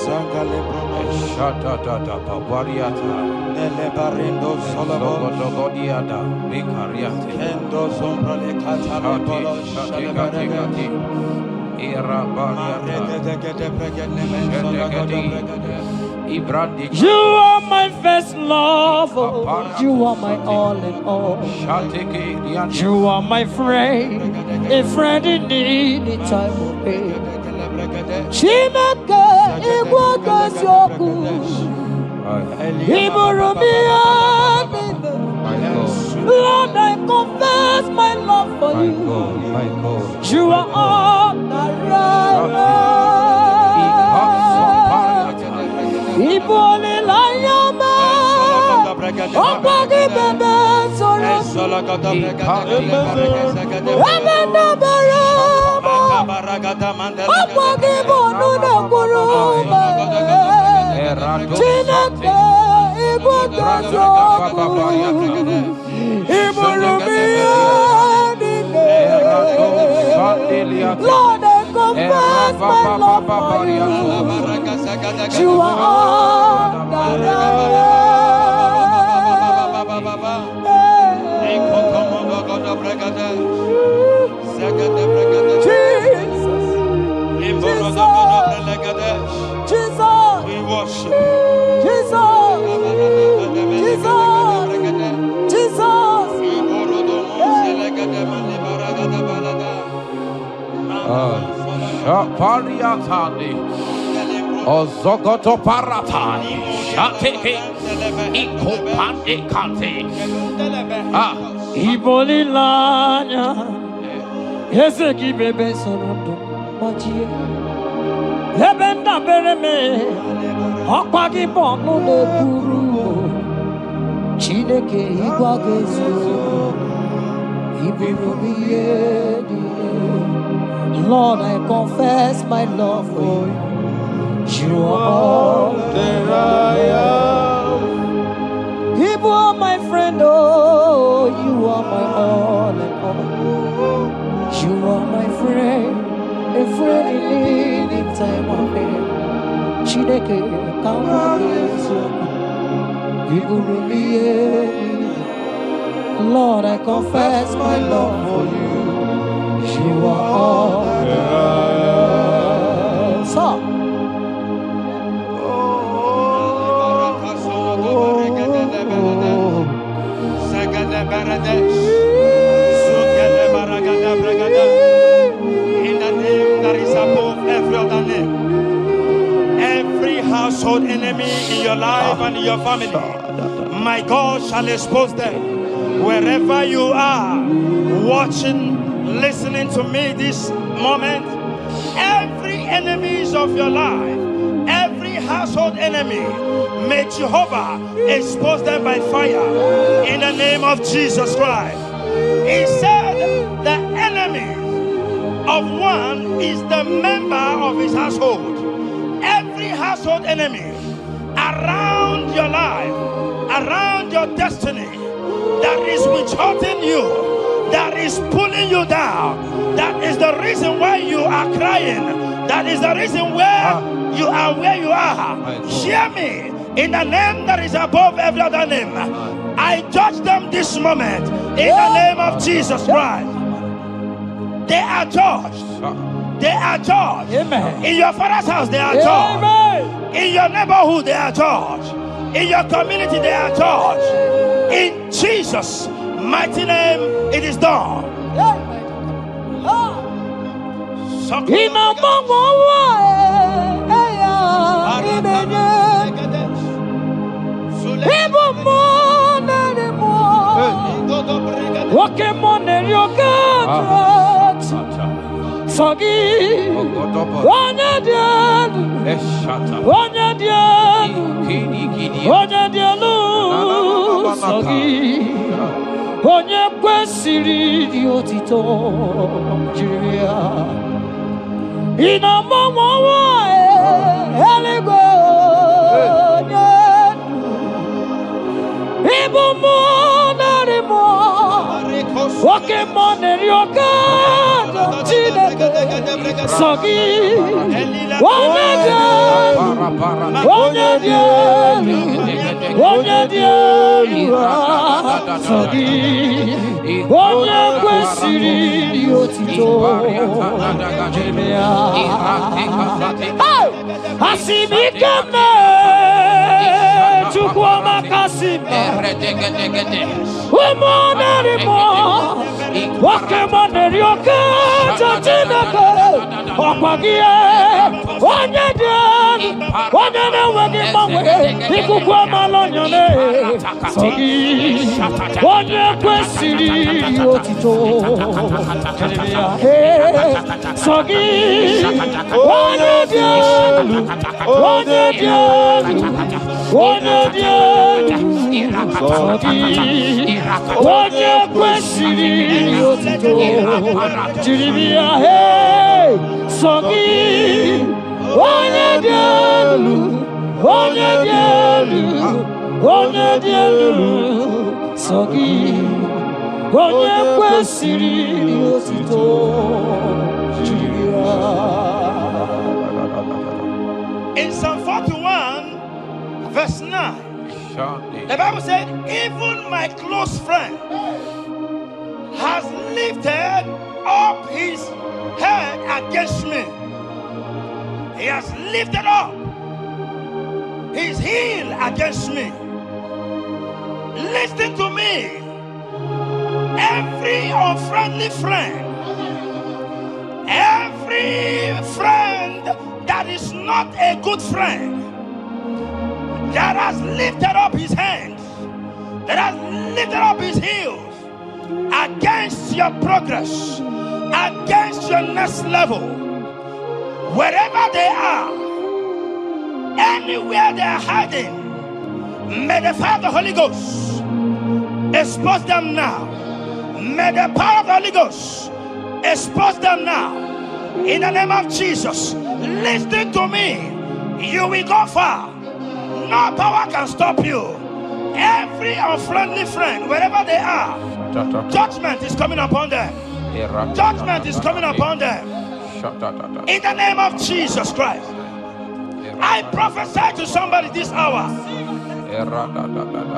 Sangale shata da babariata nele barendo solabo dogodiada bikariate endo sombra le katale bolo shati era You are my first love, you are my all in all. You are my friend, a friend in need in time of pain. Chineke igwa soku, Iburumiye. Lord, I confess my love for you. You are all that I am. Ibole la yama, Okpagi bebe soro, Ebenda berema, Okpagi bonu nekuruma, Chineke igwa soku, Iburumiye. Lord, I confess my love for you. You are all that Jesus, we worship Jesus, Pariatani Ozogoto Paratai Shateke Ikopande Kante Ibolilanya Yeseki bebe sorondo Majie Ebenda bereme Okpagi bonu nekuru Chineke igwa gezio Iburumiye. Lord, I confess my love for you. You are all that I am. You are my friend, oh, you are my all and all. You are my friend, a friend in need in time of pain. Chineke kamagezo, Iburumiye. Lord, I confess my love for you. You are all that I am. So, in the name that is above every other name, every household enemy in your life and in your family, my God shall expose them. Wherever you are, watching, listening to me this moment, every enemies of your life, every household enemy, may Jehovah expose them by fire in the name of Jesus Christ. He said the enemy of one is the member of his household. Every household enemy around your life, around your destiny, that is withholding you, that is pulling you down, that is the reason why you are crying, that is the reason where you are where you are. Hear me, in the name that is above every other name, I judge them this moment in the name of Jesus Christ. They are judged. They are judged. Amen. In your father's house, they are judged. Amen. In your neighborhood, they are judged. In your community, they are judged. In Jesus' mighty name, it is done. Onye kwesịrị dị otito jiri ya ịnọmọmọwa eluigwe onye ịbụ mmụọ narị mmụọ nwoke mmụọ na-eri oke Chineke sọ gị onye dị elu onye dị elu onye dị elu sọ gị onye kwesịrị dị otito jiri ya asị m ike mee Chukwu ọmaka sị m ụmụ narị mmụọ nwoke mmụọ na-eri oke Chineke ọkwa gị onye dị elu onye na-enweghị mgbanwe ikuku amala onyone sọ gị onye kwesịrị otito sọ gị onye dị elu onye dị elu onye dị elu sọ gị onye kwesịrị otito jiri bịa sọ gị onye dị elu onye dị elu onye dị elu sọ gị onye kwesịrị otito jiri ya. In Psalm 41 verse 9, the Bible said, even my close friend has lifted up his head against me. He has lifted up his heel against me. Listen to me. Every unfriendly friend, every friend that is not a good friend, that has lifted up his hands, that has lifted up his heels against your progress, against your next level, wherever they are, anywhere they are hiding, may the fire of the Holy Ghost expose them now. May the power of the Holy Ghost expose them now. In the name of Jesus, listen to me. You will go far. No power can stop you. Every unfriendly friend, wherever they are, judgment is coming upon them. Judgment is coming upon them. In the name of Jesus Christ, I prophesy to somebody this hour.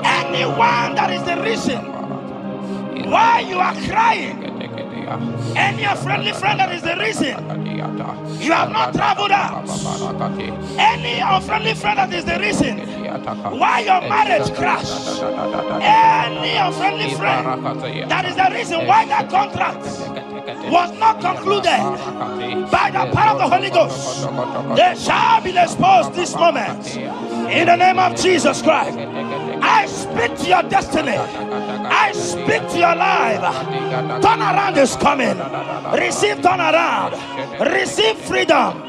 Anyone that is the reason why you are crying, any unfriendly friend that is the reason you have not traveled out, any unfriendly friend that is the reason why your marriage crashed, any unfriendly friend that is the reason why that contract was not concluded by the power of the Holy Ghost, they shall be exposed this moment. In the name of Jesus Christ, I speak to your destiny. I speak to your life. Turnaround is coming. Receive turnaround. Receive freedom.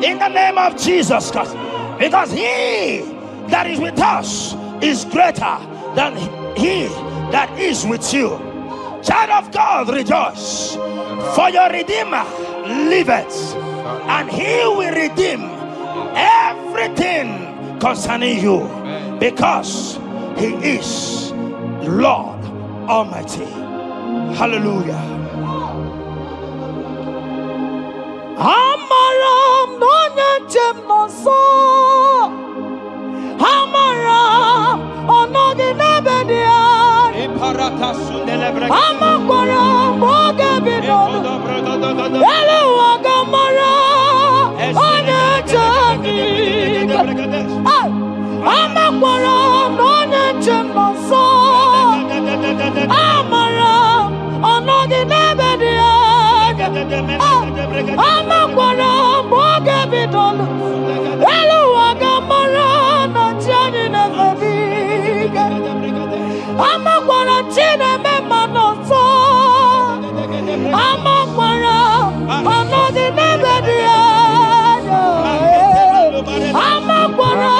In the name of Jesus Christ. Because he that is with us is greater than he that is with you. Child of God, rejoice. For your Redeemer liveth, and he will redeem everything concerning you, because he is Lord Almighty. Hallelujah. Amaram onyenchem nọsọ, amaram ọnọdụ n'ebe dị anya, amakwara oge bido, elu ụwa ga-amara onyenchem n'ike. Amakwara onyenchem nọsọ, amaram ọnọdụ n'ebe dị anya. Amakwara oge bidolu, elu ụwa ga-amara na chi anyị na-efe n'ike. Amakwara chi na-eme mmanụ nsọ, amakwara ọnọdụ n'ebe dị anya. Amakwara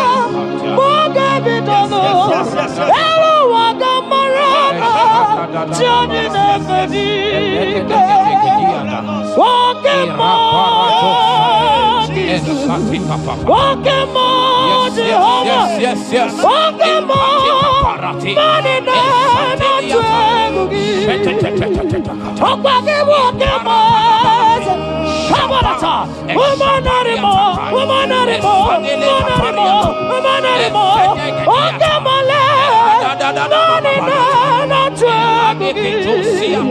oge bidolu, elu ụwa ga-amara na chi anyị na-efe n'ike. Walking more, Jesus. Walking more, Jehovah. Walking more, money not to walking more. Come on, woman anymore, woman anymore, woman anymore, woman anymore. Walking more, money not to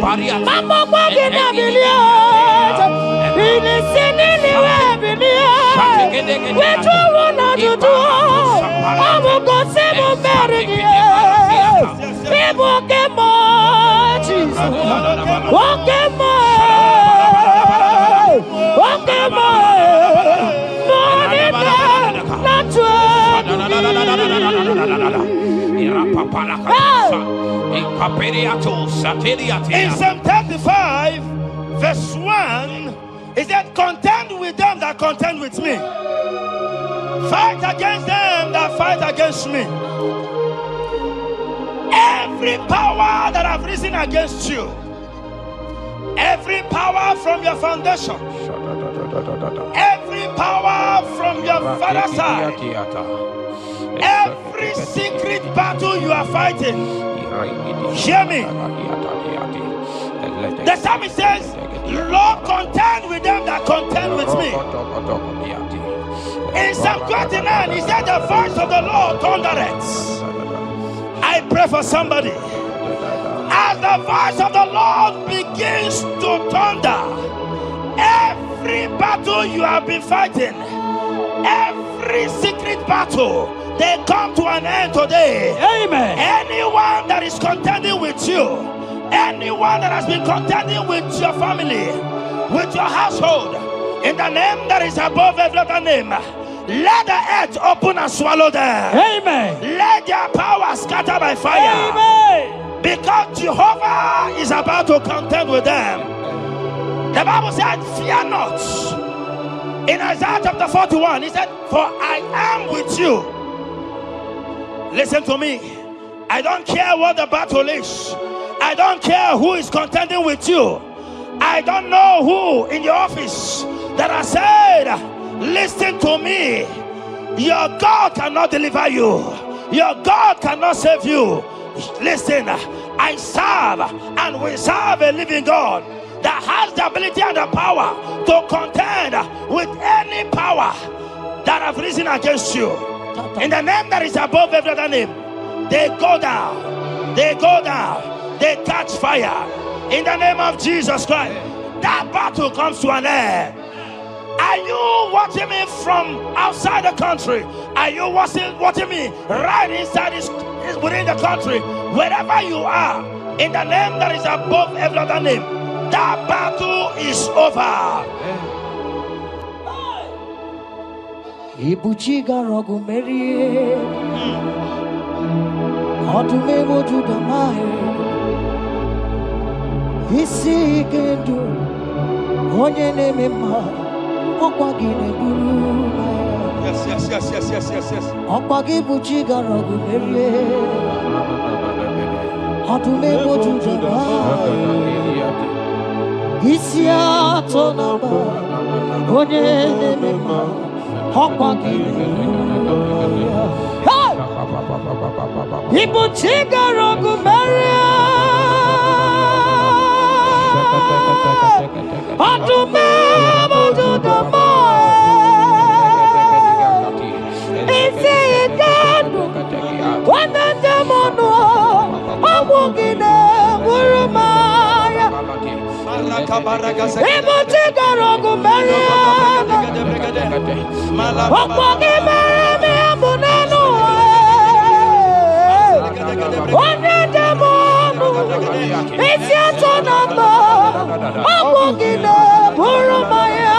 Mama walking a million. Which one not to do? I will go save a marriage. People get more, Jesus. Walk in more. Walk in more. Not in Psalm 35, verse 1, it said, contend with them that contend with me. Fight against them that fight against me. Every power that have risen against you, every power from your foundation, every power from your father's side, every secret battle you are fighting, hear me. The psalmist says, Lord, contend with them that contend with me. In Psalm 29, he said, the voice of the Lord thundereth. I pray for somebody. As the voice of the Lord begins to thunder, every battle you have been fighting, every secret battle, they come to an end today. Amen. Anyone that is contending with you, anyone that has been contending with your family, with your household, in the name that is above every other name, let the earth open and swallow them. Amen. Let their power scatter by fire. Amen. Because Jehovah is about to contend with them. The Bible said, fear not. In Isaiah chapter 41, he said, for I am with you. Listen to me. I don't care what the battle is. I don't care who is contending with you. I don't know who in your office that has said, listen to me. Your God cannot deliver you. Your God cannot save you. Listen, I serve and we serve a living God that has the ability and the power to contend with any power that have risen against you. In the name that is above every other name, they go down. They go down. They catch fire. In the name of Jesus Christ, that battle comes to an end. Are you watching me from outside the country? Are you watching me right inside within the country? Wherever you are, in the name that is above every other name, That battle is over. Ibuchiga rogu merie Odume wodu damae Isi kendu Onye nemema Okwagine buru Yes. Okwagi buchiga rogu merie Odume wodu damae Isi ato naba Onye nemema Ibuchiga rogu meria Adume modu dama Isi ikadu Wanende mono Amugine Burumaya Ibuchiga rogu meria Okwagi mereme abunanu Onye demonu Isi atonamba Okwagine burumaya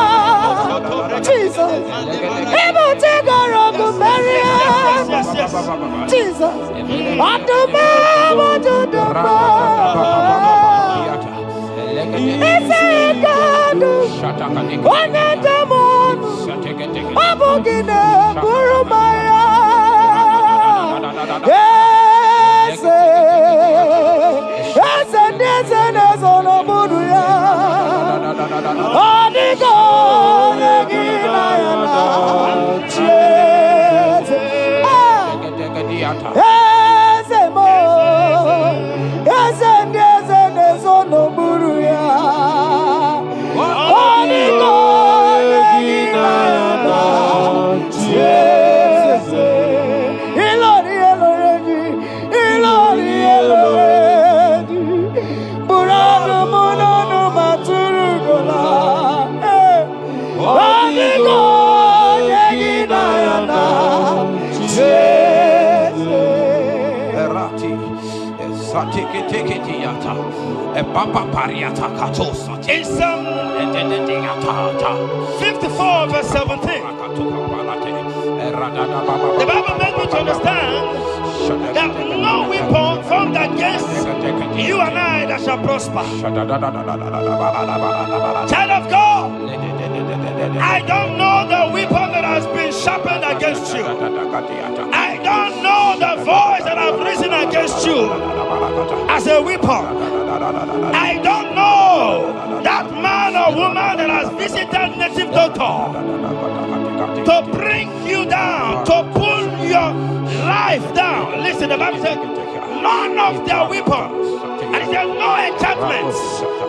Jesus Ibuchiga rogu meria Jesus Adume waduduma Isi ikadu Onye demonu Abugine burumaya Yes Nezono buruya Adigo Negina yana Yes Mo Yes Nezono buruya Adigo Negina yana In Psalm 54 verse 17, the Bible makes me to understand that no weapon formed against you and I that shall prosper. Child of God, I don't know the weapon that has been sharpened against you. I don't know the voice that has risen against you as a weapon. I don't know that man or woman that has visited native doctor to bring you down, to pull your life down. Listen, the Bible said, none of their weapons, and it said, no enchantments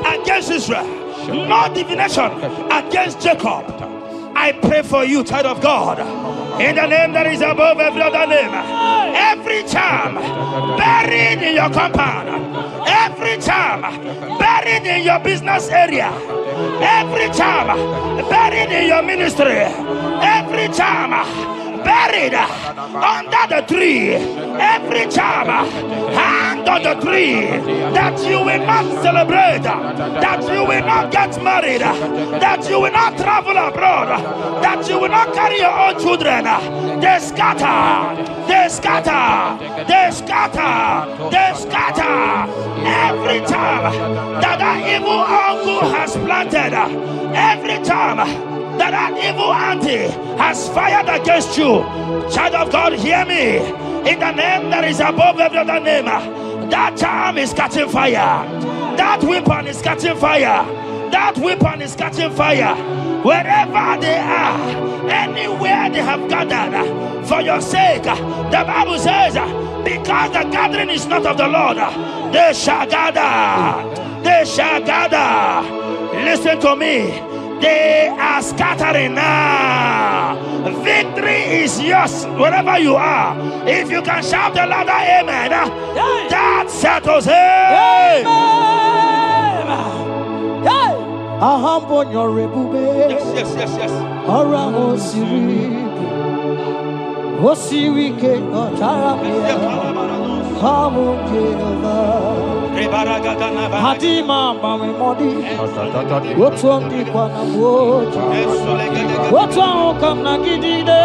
against Israel, no divination against Jacob. I pray for you, child of God, in the name that is above every other name. Every charm buried in your compound, every charm buried in your business area, every charm buried in your ministry, every charm buried under the tree, every charm hanged on the tree, that you will not celebrate, that you will not get married, that you will not travel abroad, that you will not carry your own children. They scatter, they scatter, they scatter, they scatter. Every time that evil uncle has planted, every time that evil auntie has fired against you, child of God, hear me. In the name that is above every other name, that charm is catching fire. That weapon is catching fire. That weapon is catching fire. Wherever they are, anywhere they have gathered for your sake, the Bible says, because the gathering is not of the Lord, they shall gather. They shall gather. Listen to me. They are scattering now. Victory is yours wherever you are. If you can shout the louder amen, that settles it. Yes. Hadima mami modi. What's on the Quanaboot? What's on Kamna Gidide?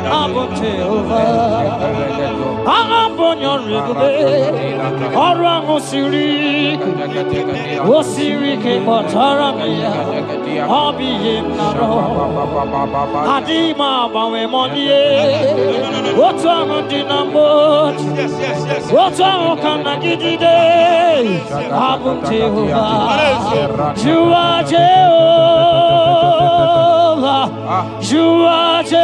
Abote over. I'm on your river. Orang Osiri. Osiri Kemotaramia. Hobby him Naro. Hadima mami modi. What's on the number? What's on Kamna Gidide? Abum Jehovah, you are Jehovah, you are Jehovah.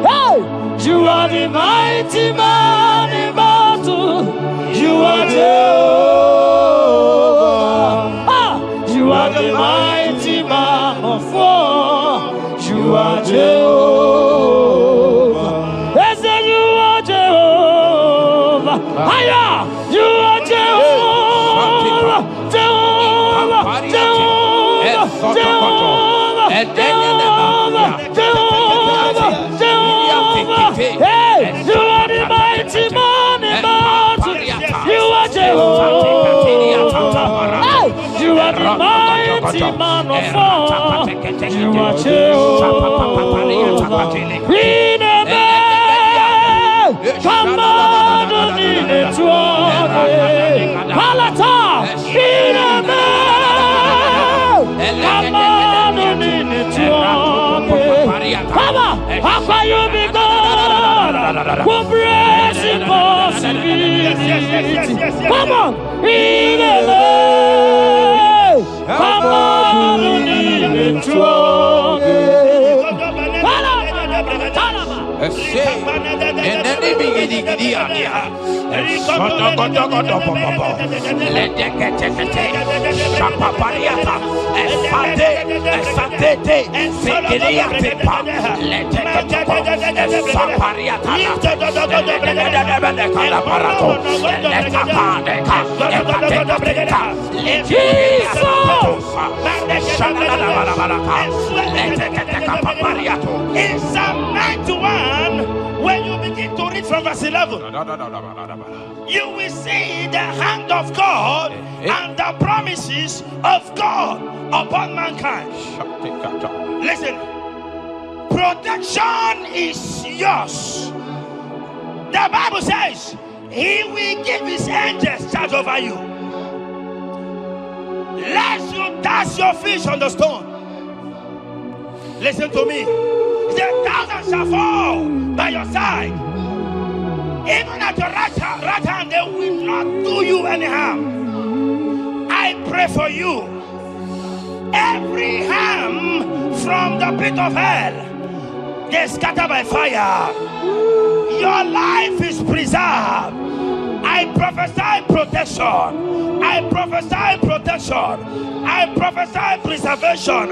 Hey, you are the mighty man in battle. You are Jehovah. You are the mighty man of war. You are Jehovah. Yes, you are Jehovah. Higher! You are Jehovah! Jehovah! Jehovah! Jehovah! Jehovah! Jehovah! Hey! You are the mighty man in battle! You are Jehovah! Hey! You are the mighty man of war! You are Jehovah! We never come on! Palata, Papa, how can you be God? Who brings impossibility? Come on, come on, In Psalm 91, when you begin to read from verse 11, you will see the hand of God and the promises of God upon mankind. Listen, protection is yours. The Bible says He will give His angels charge over you, lest you dash your fish on the stone. Listen to me. The thousands shall fall by your side, even at your right hand, they will not do you any harm. I pray for you. Every harm from the pit of hell, they scatter by fire. Your life is preserved. I prophesy protection. I prophesy protection. I prophesy preservation.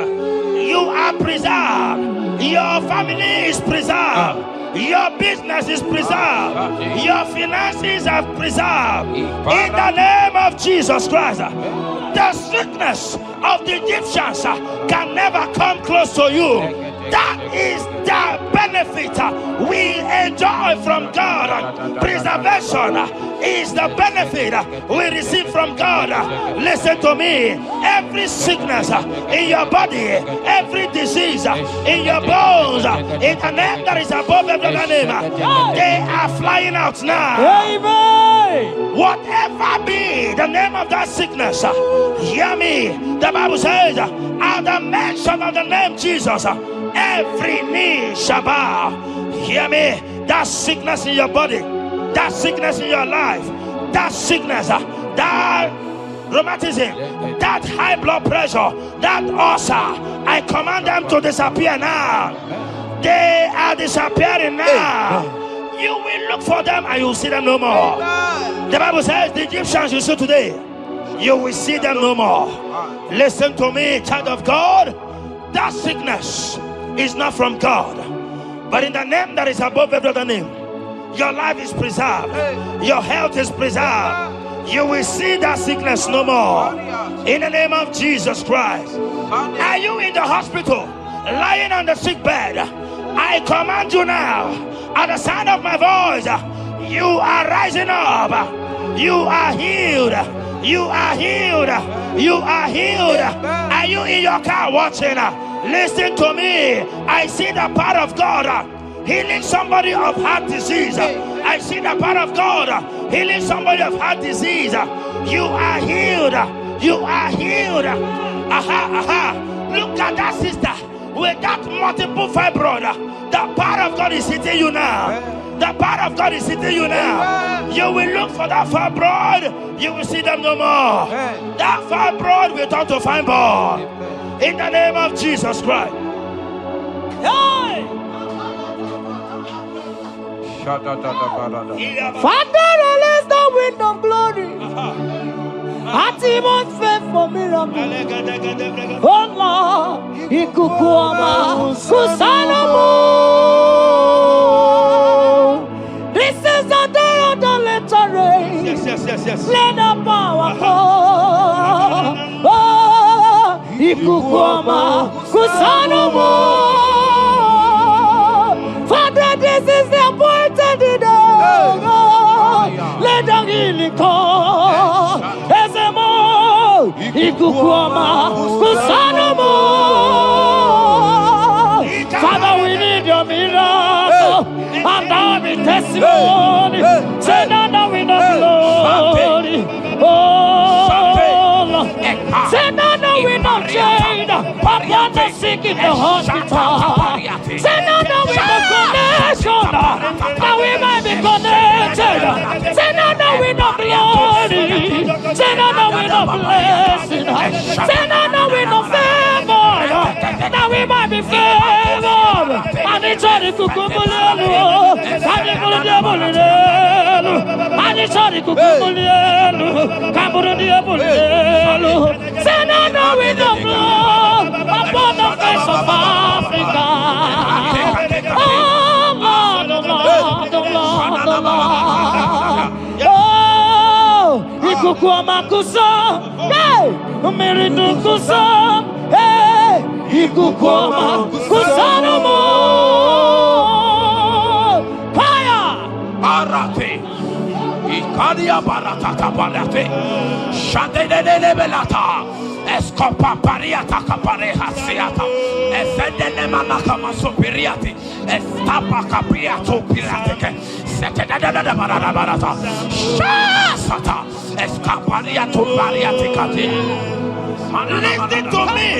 You are preserved. Your family is preserved. Your business is preserved. Your finances are preserved. In the name of Jesus Christ. The sickness of the Egyptians can never come close to you. That is the benefit we enjoy from God. Preservation is the benefit we receive from God. Listen to me. Every sickness in your body, every disease in your bones, in the name that is above every other name, they are flying out now. Amen. Whatever be the name of that sickness, hear me. The Bible says, at the mention of the name Jesus, every knee shall bow. Hear me. That sickness in your body, that sickness in your life, that sickness, that rheumatism, that high blood pressure, that ulcer, I command them to disappear now. They are disappearing now. You will look for them and you will see them no more. The Bible says the Egyptians you see today, you will see them no more. Listen to me, child of God. That sickness is not from God, but in the name that is above every other name, your life is preserved. Your health is preserved. You will see that sickness no more. In the name of Jesus Christ. Are you in the hospital, lying on the sick bed? I command you now, at the sound of my voice, You are rising up. You are healed. You are healed. You are healed. Are you in your car watching? Listen to me. I see the power of God healing somebody of heart disease. I see the power of God healing somebody of heart disease. You are healed. You are healed. Look at that sister with that multiple fibroid. The power of God is hitting you now. The power of God is hitting you now. You will look for that fibroid. You will see them no more. That fibroid will turn to fine ball. In the name of Jesus Christ. Hey! Father, release the wind of glory. Atmosphere for miracle. Oh Lord, ikukuama kusanomo. This is the day of the letter rain. Yes. Let the power fall. Oh, ikukuama kusanomo. Father, this is the appointed day. Let the healing come. Ezemo, ikukuama kusanomo. Father, we need your miracle. And now we testimony. Say now we know glory. Oh, Lord. Say now we know change. Upon the sick in the hospital. Say now we know connection. Now we might be connected. Say now we know glory. Say now we know blessing. Say now we know favor. Now we might be favored. And it's only kukumulelu. And it's only diabulelu. And it's only kukumulelu. Kaburu diabulelu. Say now we know blood upon the face of Africa. Oh Lord, oh Lord, oh Lord, oh Lord. Oh, ikukuama kusa, hey, umiridu kusa, hey, ikukuama kusa no more. Fire, Arate. Ikadia baratata barate. Shadene belata. Escopa pariata capareha seata. Efendene manakama superiati. Estapa capriato pirate. Setedada barata. Shasata. Escapariato pariate cati. Listen to me.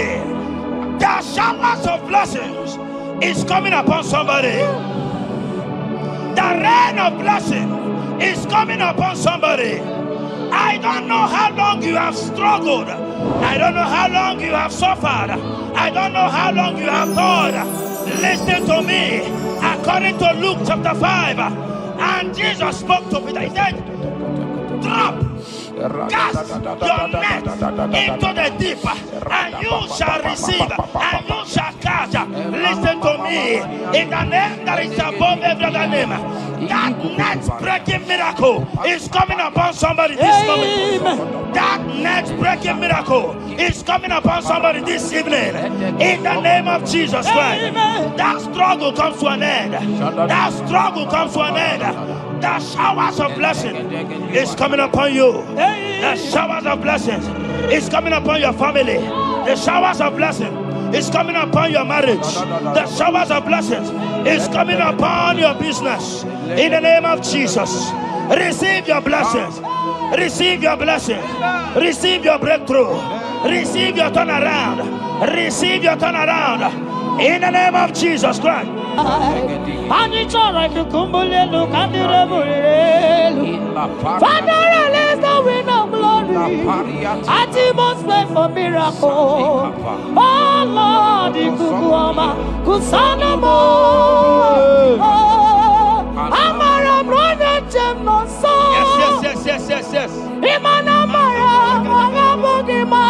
The showers of blessings is coming upon somebody. The rain of blessing is coming upon somebody. I don't know how long you have struggled. I don't know how long you have suffered. I don't know how long you have thought. Listen to me. According to Luke chapter 5, and Jesus spoke to Peter. He said, drop, cast your net into the deep, and you shall receive, and you shall catch. Listen to me. In the name that is above every other name, that net breaking miracle is coming upon somebody this moment. That net breaking miracle is coming upon somebody this evening. In the name of Jesus Christ. That struggle comes to an end. That struggle comes to an end. The showers of blessing is coming upon you. The showers of blessings is coming upon your family. The showers of blessing is coming upon your marriage. The showers of blessings is coming upon your business. In the name of Jesus, receive your blessings. Receive your blessings. Receive your breakthrough. Receive your turnaround. Receive your turnaround. In the name of Jesus Christ. Father, release the wind of glory. Atmosphere for miracle. Oh Lord, ikukuama kusanomo. Amara brother Jemno so. Yes. Imana mara magabogima.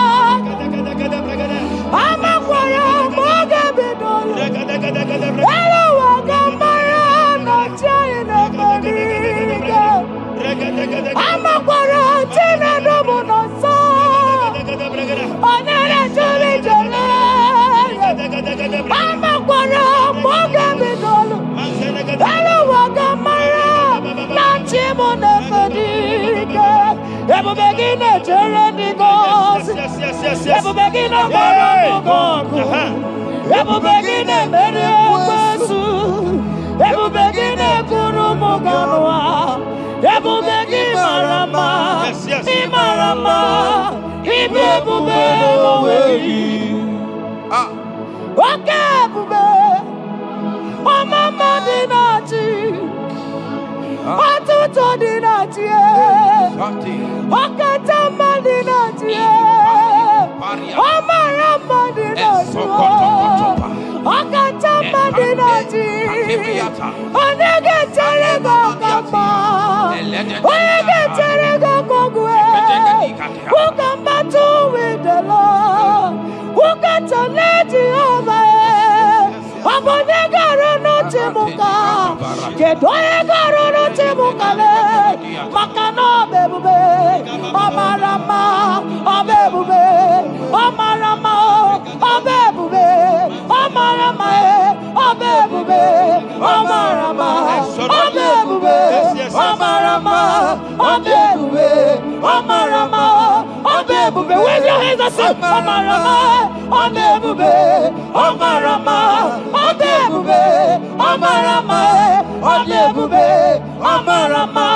Amakwara mogabidolo. Hello, wagamara no china bodiga. Amakwara tina domo no so. Onere jole jole. Amakwara mogabidolo. Ebu begine chereni gosi. Ebu begine maramu gogo. Ebu begine meri ekwesu. Ebu begine kurumu ganwa. Ebu begine marama. Imarama. Ibi ebu beweyi. Oke ebu be. Mama dinati. Atuto dinati. Okatama dinati. Omarama dinati. Okatama dinati. Onege terego kama. Onege terego kogwe. Who can battle with the Lord? Who can challenge Jehovah? Abonega no temuka. Kedoega no temuka le. Makano bebube. Omarama. Obebube. Omarama. Obebube. Omarama. Obebube. Omarama. Obebube. Omarama. Obebube. Omarama. Obebube. Wave your hands and say Omarama. Obebube. Omarama. Obebube. Omarama. Obebube. Omarama.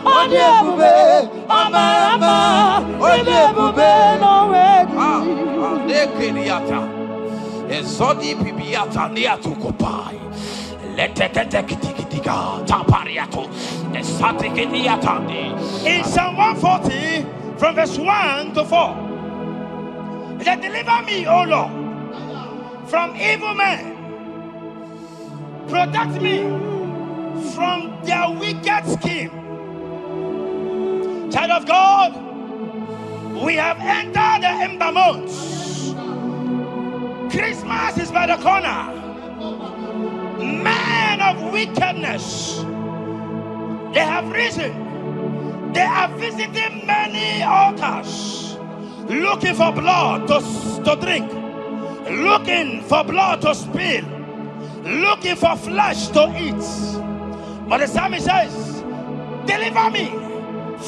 Obebube. Omarama. Obebube. No way. Nekeriata. Ezodi bibiata niatu kopai. Leteketekitika tapariato. Esatikiniatandi. In Psalm 140, from verse 1 to 4, it said, deliver me, O Lord, from evil men. Protect me from their wicked scheme. Child of God, we have entered the ember months. Christmas is by the corner. Men of wickedness, they have risen. They are visiting many altars, looking for blood to drink, looking for blood to spill, looking for flesh to eat. But the psalmist says, deliver me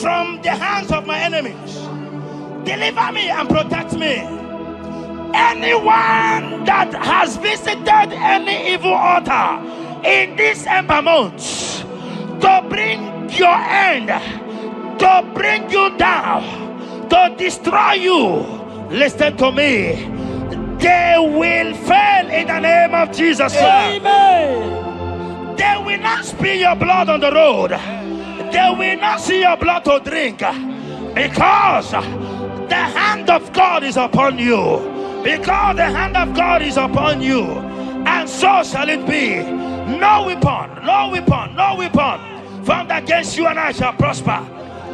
from the hands of my enemies. Deliver me and protect me. Anyone that has visited any evil altar in this ember month to bring your end, to bring you down, to destroy you, listen to me, they will fail in the name of Jesus. Amen. They will not spill your blood on the road. They will not see your blood to drink, because the hand of God is upon you. Because the hand of God is upon you, and so shall it be. No weapon formed against you and I shall prosper.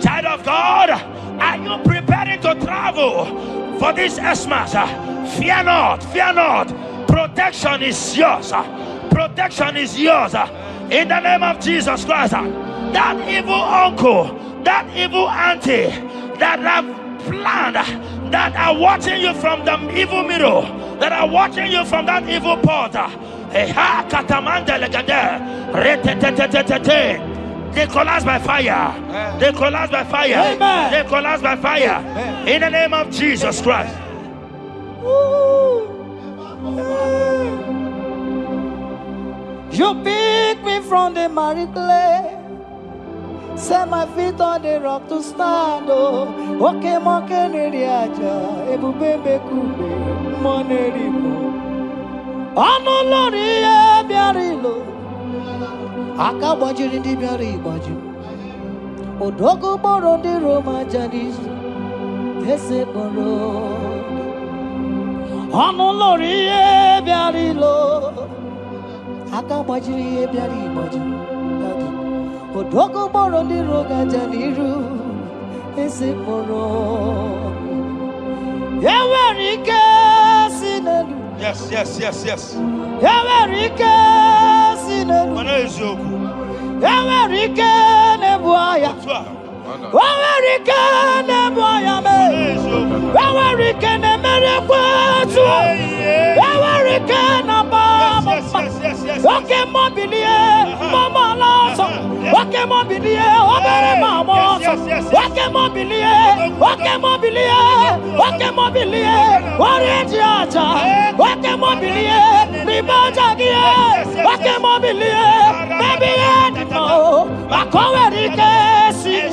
Child of God, are you preparing to travel for this Xmas? Fear not. Protection is yours. Protection is yours. In the name of Jesus Christ. That evil uncle, that evil auntie that have planned, that are watching you from the evil mirror, that are watching you from that evil portal, they collapse by fire. They collapse by fire. Amen. They collapse by fire. In the name of Jesus Christ. You pick me from the miry clay, set my feet on the rock to stand. Oh, okay, monkey neriaja, ebubebe kube, monerimo. Anolori e biarilo, akabajiri di biari baju. Odogo boro di Roma jadis, ese boro. Anolori e biarilo, akabajiri e biari baju. Odogo boro di roga jadiru, ese boro. Yawerike sinelu. Yes. Yawerike sinelu. Yawerike nebuaya. Yawerike nebuaya me. Yawerike nemerekwetu. Yawerike nabama. Okay, mobilie, mama laso. Okay, mobilie, obere mama. Wake mobilie, wake mobilie, wake mobilie, Warrior Jata, wake mobilie, Ribaja Gia, wake mobilie, baby Edmo, Makoverike Sine,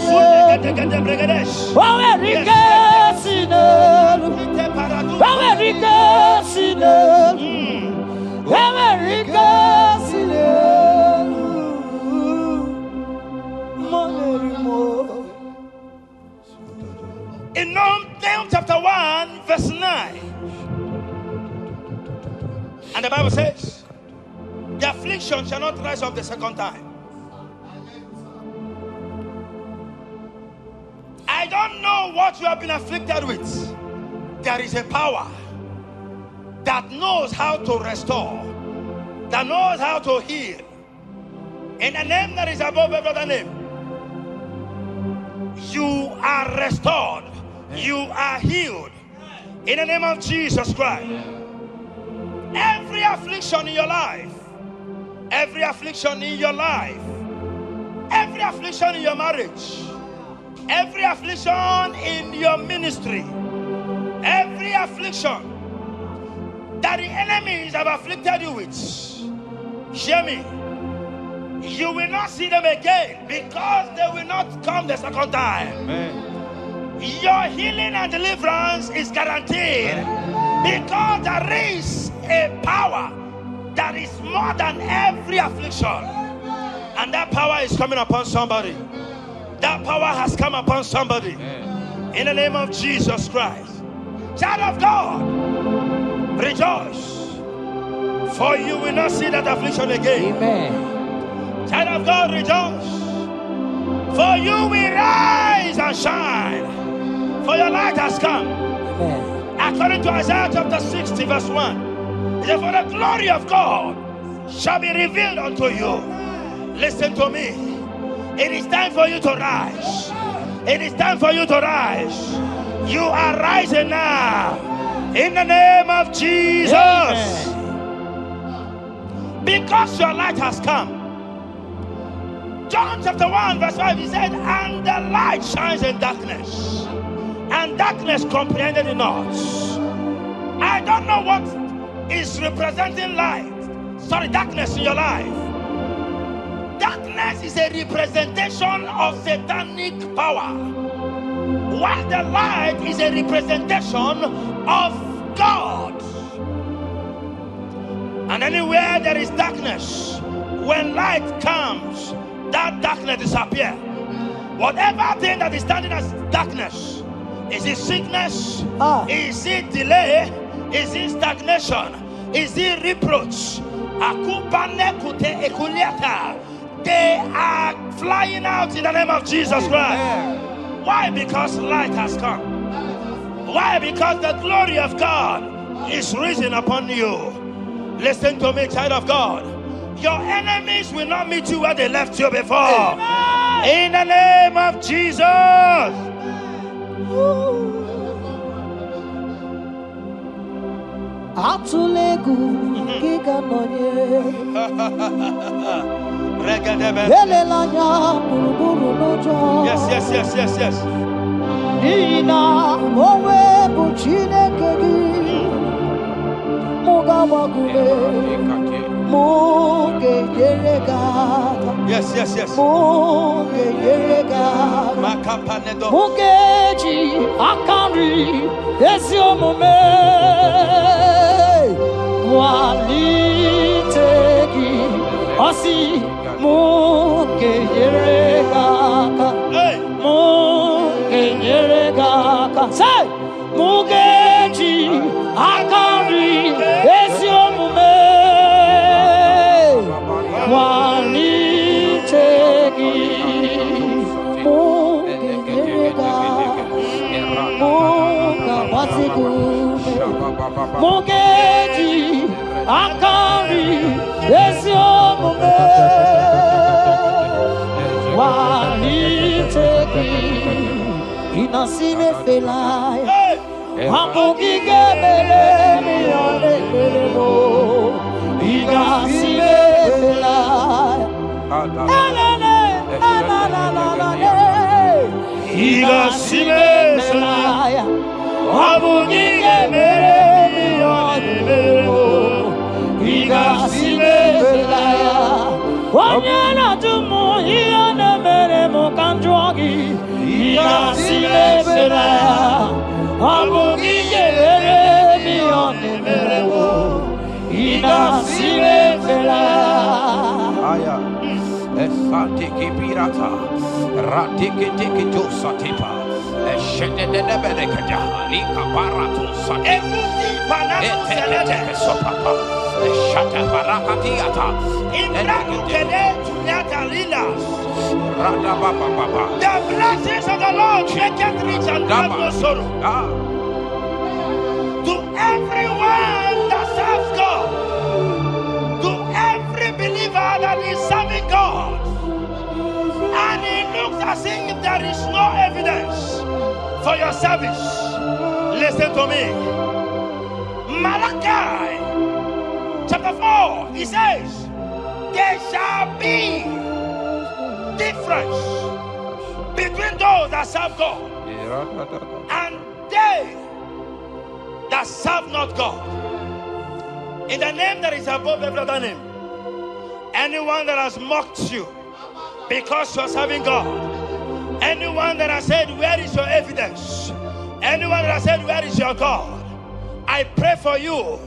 Waverike Sine, Waverike Sine, Waverike Sine. In Nahum chapter 1, verse 9. And the Bible says, the affliction shall not rise up the second time. I don't know what you have been afflicted with. There is a power that knows how to restore, that knows how to heal. In a name that is above every other name, you are restored. You are healed. In the name of Jesus Christ. Every affliction in your life, every affliction in your life, every affliction in your marriage, every affliction in your ministry, every affliction that the enemies have afflicted you with, hear me, you will not see them again, because they will not come the second time. Amen. Your healing and deliverance is guaranteed, because there is a power that is more than every affliction, and that power is coming upon somebody. That power has come upon somebody. In the name of Jesus Christ. Child of God, rejoice, for you will not see that affliction again. Amen. Child of God, rejoice, for you will rise and shine, for your light has come. Amen. According to Isaiah chapter 60 verse 1, it says, for the glory of God shall be revealed unto you. Listen to me. It is time for you to rise. It is time for you to rise. You are rising now. In the name of Jesus. Amen. Because your light has come. John chapter 1 verse 5, he said, and the light shines in darkness, and darkness comprehended it not. I don't know what is representing darkness in your life. Darkness is a representation of satanic power, while the light is a representation of God. And anywhere there is darkness, when light comes, that darkness disappears. Whatever thing that is standing as darkness, is it sickness? Is it delay? Is it stagnation? Is it reproach? They are flying out in the name of Jesus Christ. Why? Because light has come. Why? Because the glory of God is risen upon you. Listen to me, child of God. Your enemies will not meet you where they left you before. Amen. In the name of Jesus. Yes. Yes. Mugeji akari esiomome walitegi osi mugeyeregaka say mugeji akari esiomome Mugeji akari esiomome walitegi inasime felaya amugige bele mione belemo inasime felaya Igasimesaya, Abugige Mere, Igasimesaya, Wanyana Tumo, Iana Mere Mokandrogi, Igasimesaya, Abugige Mere, Igasimesaya. Esatiki pirata, ratiki tiki to satipa, eshedede benekada, lika barato satipa, eteke sopapa, eshata barakatiata, Imrakukede tunyata lilas. rada baba baba. The blessings of the Lord make it rich and have no sorrow. To everyone that serves God, to every believer that is serving God, and it looks as if there is no evidence for your service, listen to me. Malachi chapter 4, he says, there shall be difference between those that serve God and they that serve not God. In the name that is above every other name, anyone that has mocked you because you are serving God, anyone that has said, where is your evidence? Anyone that has said, where is your God? I pray for you.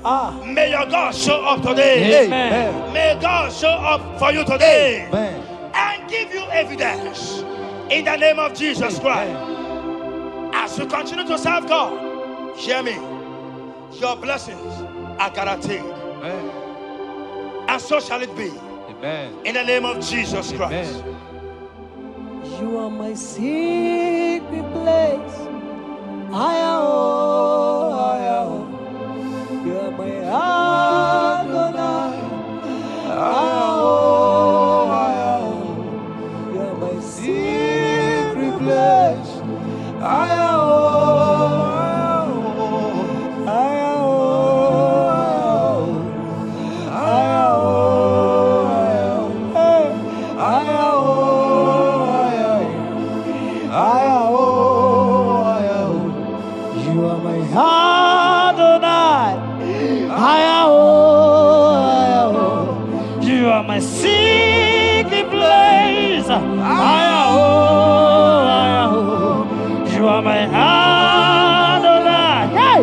May your God show up today. Amen. May God show up for you today. Amen. And give you evidence in the name of Jesus Christ. As you continue to serve God, hear me, your blessings are guaranteed. Amen. And so shall it be. Amen. In the name of Jesus Christ. You are my secret place. You are my Adonai. You are my secret place. You are my Adonai. You are my secret place. You are my Adonai. Hey!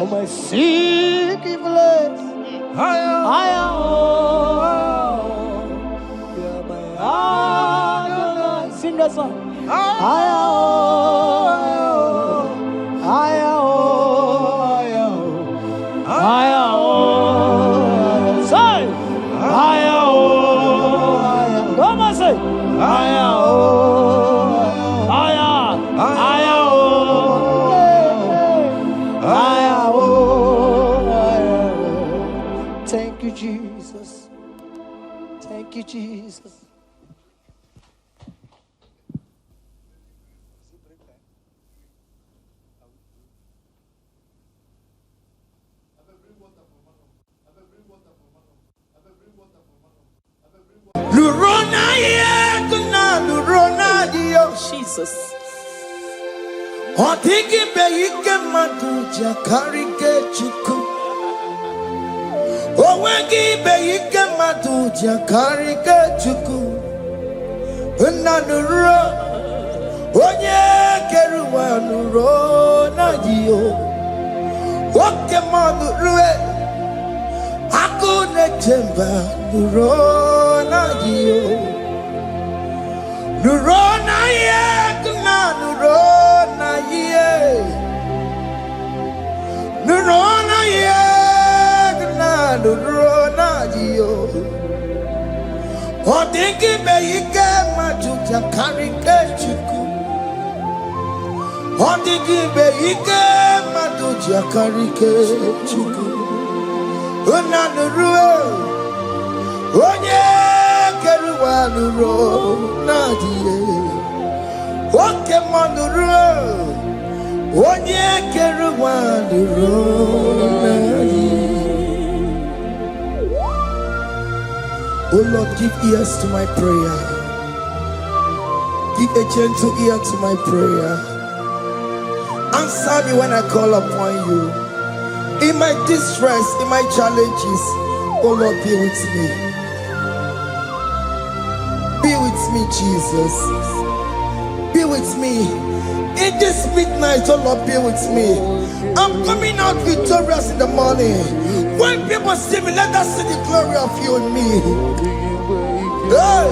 My secret place. You're my Adonai. Sing that song. Say, come on, say, thank you, Jesus. Thank you, Jesus. Jesus. Odigi beike maduja karike chuku. Owegi beike maduja karike chuku. Unanuro onye keruwa nuro na jiyo. Woke manurue akune chemba nuro na jiyo. Nuro na ye kuna nuro na ye. Nuro na ye kuna nuro na jiyo. Odigi beike majuja karike chuku. Odigi beike majuja karike chuku. Unanurue onye keruwa nuro nadie. Woke manurue onye keruwa nuro nadie. Oh Lord, give ears to my prayer. Give a gentle ear to my prayer. Answer me when I call upon you. In my distress, in my challenges, oh Lord, be with me. Be with me, Jesus. Be with me. In this midnight, oh Lord, be with me. I'm coming out victorious in the morning. When people see me, let us see the glory of you in me. Hey.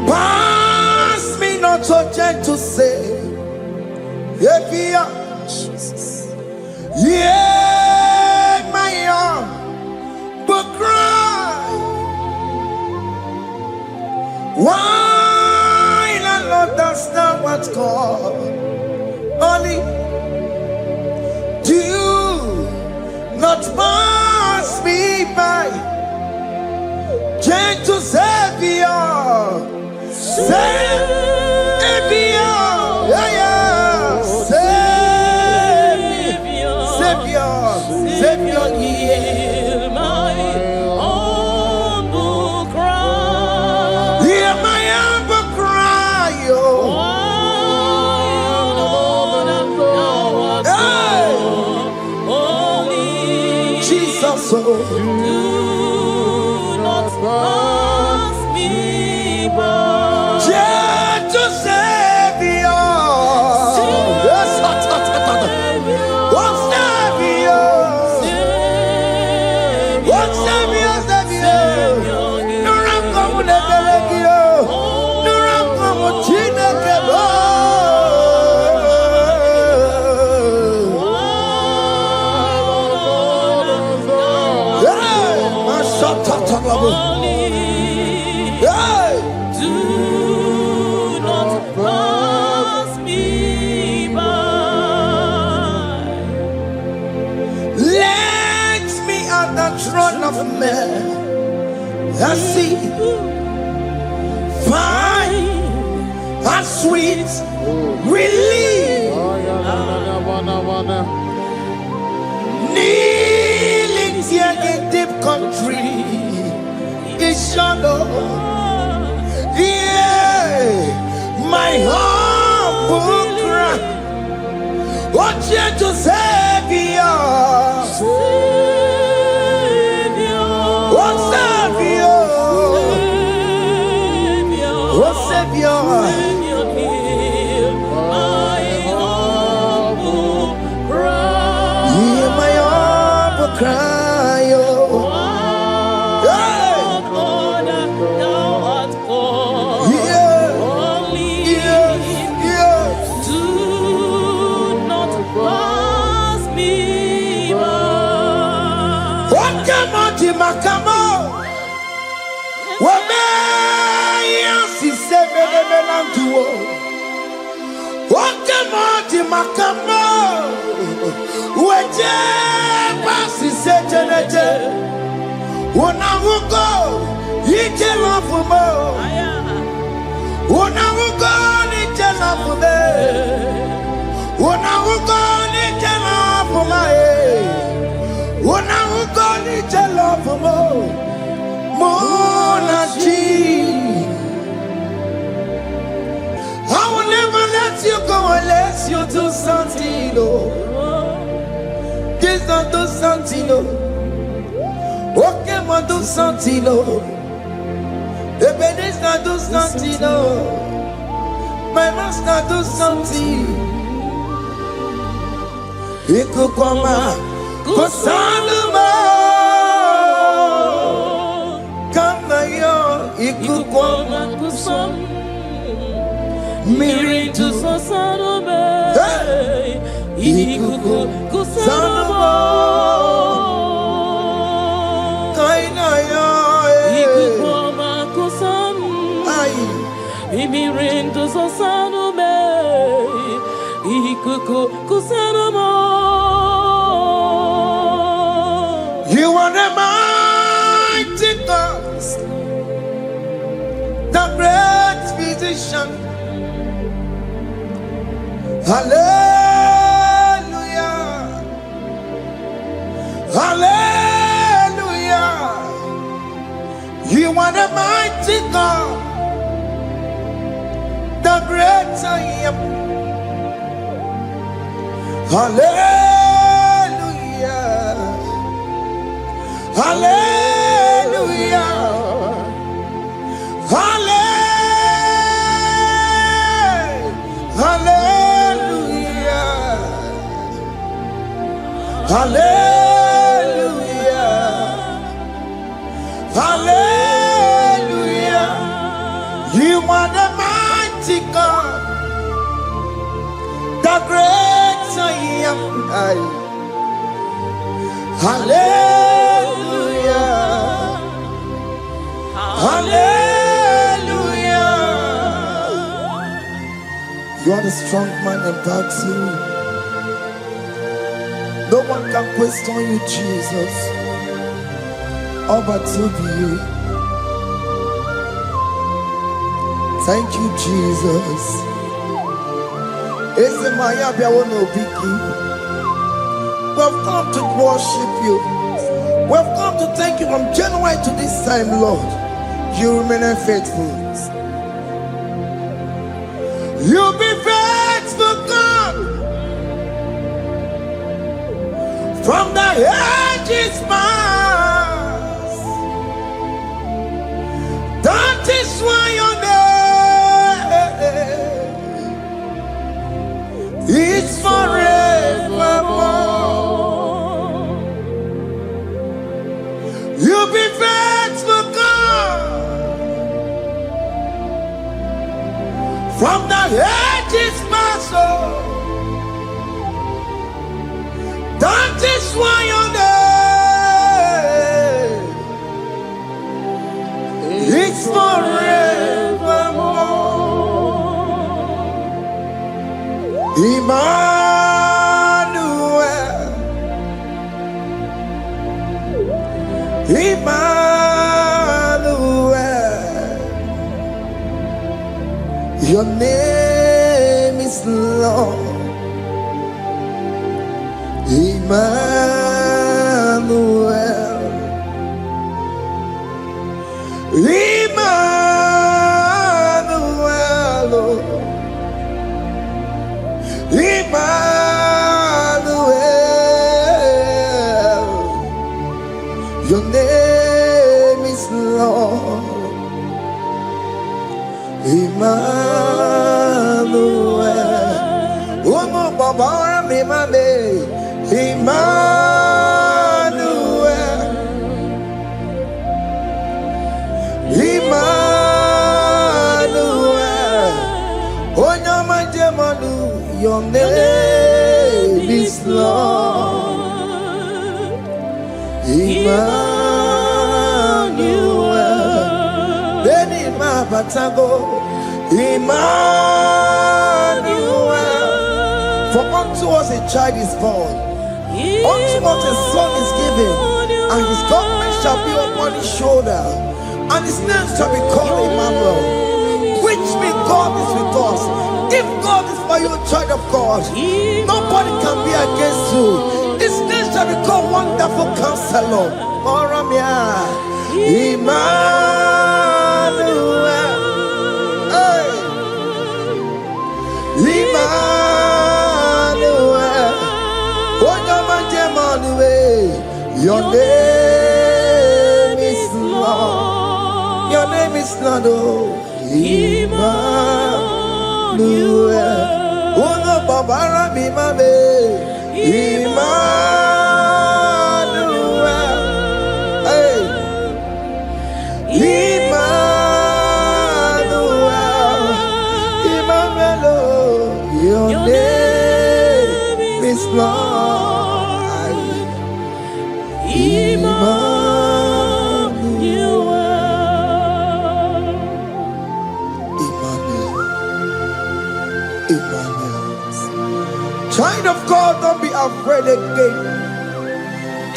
Pass me not so gentle to say. Jesus. Yeah, my arm, but cry. Why not understand what's called? Only do not pass me by. Gentle Savior, Savior, yeah, yeah. Savior, hear my humble cry. Hear my humble cry, oh. Jesus, oh. Do not pass me by. Gentle Savior. I see fine and sweet relief. Kneeling here in deep country is shadow. Yeah, my humble cry. What you to Savior? Savior, hear my humble cry. Hear my humble cry, oh. Thou art called. Do not pass me by. What come on, Timakamo? Wakemoti makamo weje pasi sejeneje unahuko yije lafumo unahuko nije lafume unahuko nije lafume unahuko nije lafumo monaji you go unless you do something, oh. Jesus do something, oh. Okay, man, do something, oh. The Ebenezer do something, oh. My master do something. He could come out, go Saluma. Come now, he could come out, go Saluma. Miri to Saluma. He could go Saluma. He could come out, go Saluma. He ring to Saluma. He could go Saluma. You are the mighty God, the great physician. Hallelujah, hallelujah. You are the mighty God, the great I am. Hallelujah, hallelujah, hallelujah, hallelujah, hallelujah. You are the mighty God, the great I am. Hallelujah, hallelujah. You are the strong man in battle. No one can question you, Jesus. All but to be you. Thank you, Jesus. It's the Maya no biggie. We've come to worship you. We've come to thank you from January to this time, Lord. You remain faithful. You be faithful, God. From the ages past. That is why your name is forevermore. You be faithful, God. From the ages past, that is why your name is forevermore. Emmanuel, Emmanuel, your name is Lord. Emmanuel, Emmanuel, Emmanuel, your name is Lord. Emmanuel, Omo Baba me mame, Emmanuel, Emmanuel, Onyama Jemanu, your name is Lord. Emmanuel, Beni Mabatago, Emmanuel. For unto us a child is born, unto us a son is given, and his government shall be upon his shoulder, and his name shall be called Emmanuel, which means God is with us. If God is for you, child of God, nobody can be against you. His name shall be called Wonderful Counselor. Emmanuel, hey. Emmanuel. Your name is Lord. Your name is Lord. Oh, Emmanuel. Oh no, Baba Rabbi Mame. Emmanuel. Hey. Emmanuel. Emmanuel. Your name is Lord. Emmanuel. Child of God, don't be afraid again.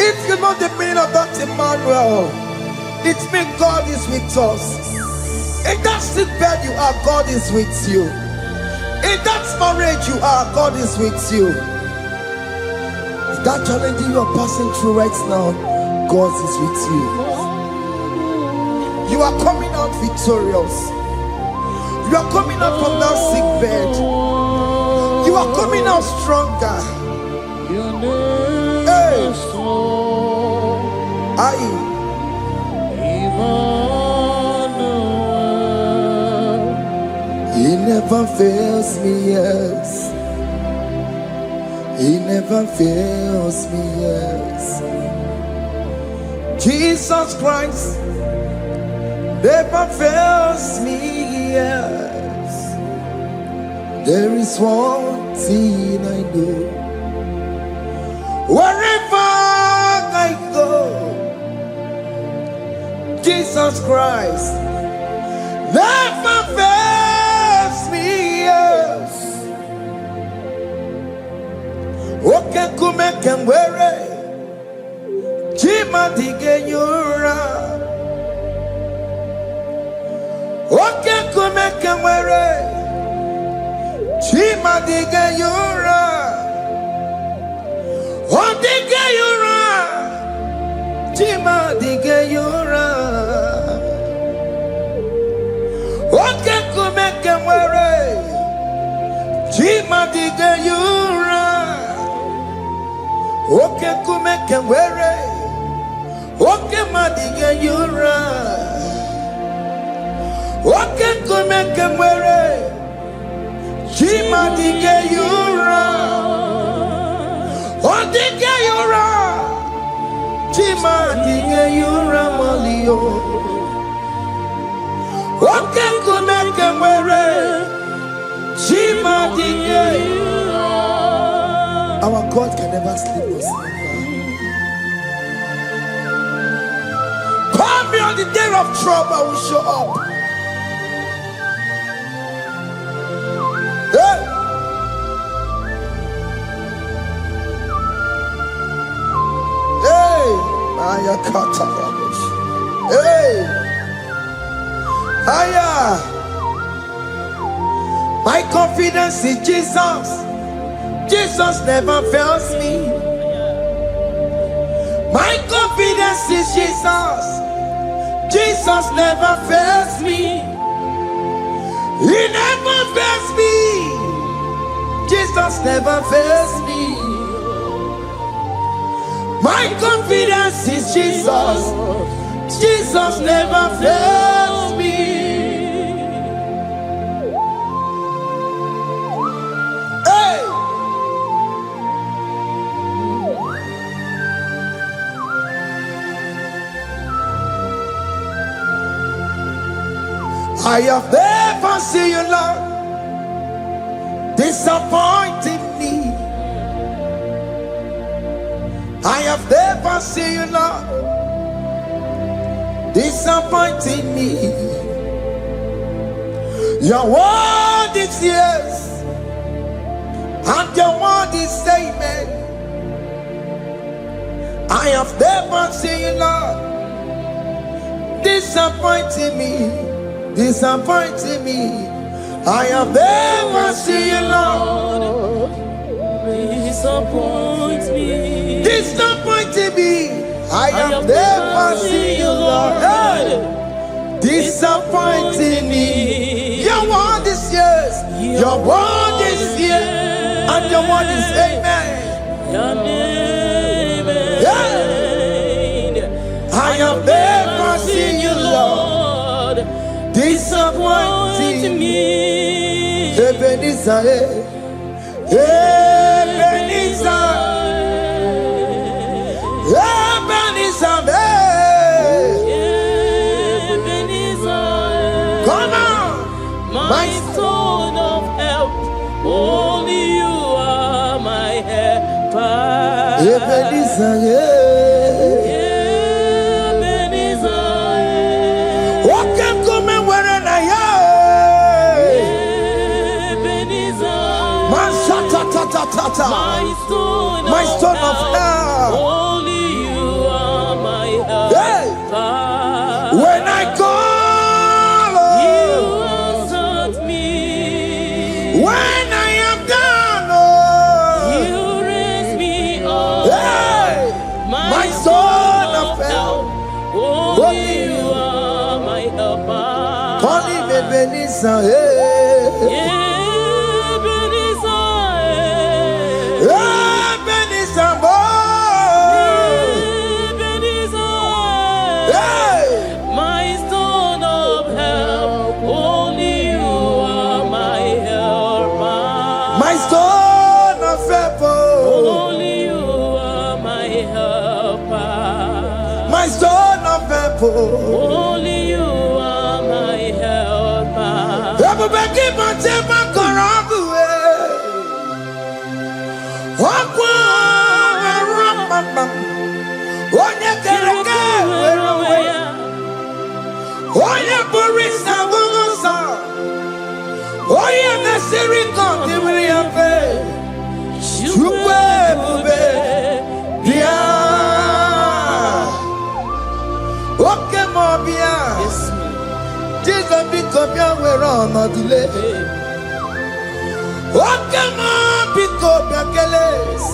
If you know the meaning of that Emmanuel, it means God is with us. In that sick bed you are, God is with you. In that marriage you are, God is with you. In that challenge you are passing through right now, God is with you. You are coming out victorious. You are coming out from that sick bed. You are coming out stronger. Hey. He never fails me, yes. He never fails me, yes. Jesus Christ never fails me, yes. There is one thing I know. Wherever I go, Jesus Christ never fails me, yes. Okay, come and wear it. Jima dige yura. Okay, come and wear it. Jima dige yura. Oh, dige yura. Jima dige yura. Okay, come and wear it. Jima dige yura. Okay, come and wear it. Okay, madiga yura. Okay, come and wear it. Jima diga yura. Oh, diga yura. Jima diga yura malio. Okay, come and wear it. Jima diga yura. Our God can never sleep or slumber. Call me on the day of trouble, I will show up. Hey! Hey! Maya Katarabush. Hey! Aya! My confidence in Jesus. Jesus never fails me. My confidence is Jesus. Jesus never fails me. He never fails me. Jesus never fails me. My confidence is Jesus. Jesus never fails me. Hey! I have never seen you, Lord, disappointing me. I have never seen you, Lord, disappointing me. Your word is yes, and your word is amen. I have never seen you, Lord, disappointing me. Disappointing me. I have never seen you, Lord. Disappoint me. Disappointing me. I have never seen you, Lord. Hey. Disappointing me. Your word is yes. Your word is yes. And your word is amen. Your name is I have never seen you, Lord, disappointing me. Ebenezer, Ebenezer, Ebenezer, Ebenezer. Come on, my stone of help. Only you are my helper. Ebenezer, Ebenezer. what can come and where I am? Ebenezer. My stone of help. Only you are my helper. Hey. When I call, you answered me. When I am down, you raise me up. hey. My stone of help. Only you are my helper. Call him Ebenezer, Ebenezer, boy. Hey. My stone of help. Only you are my helper. My stone of help. Only you are my helper. My stone of help. Only you are my helper. Everybody keep on taking my corrupt away. Jesus be come here, we're on a delay. Okema piko biakeles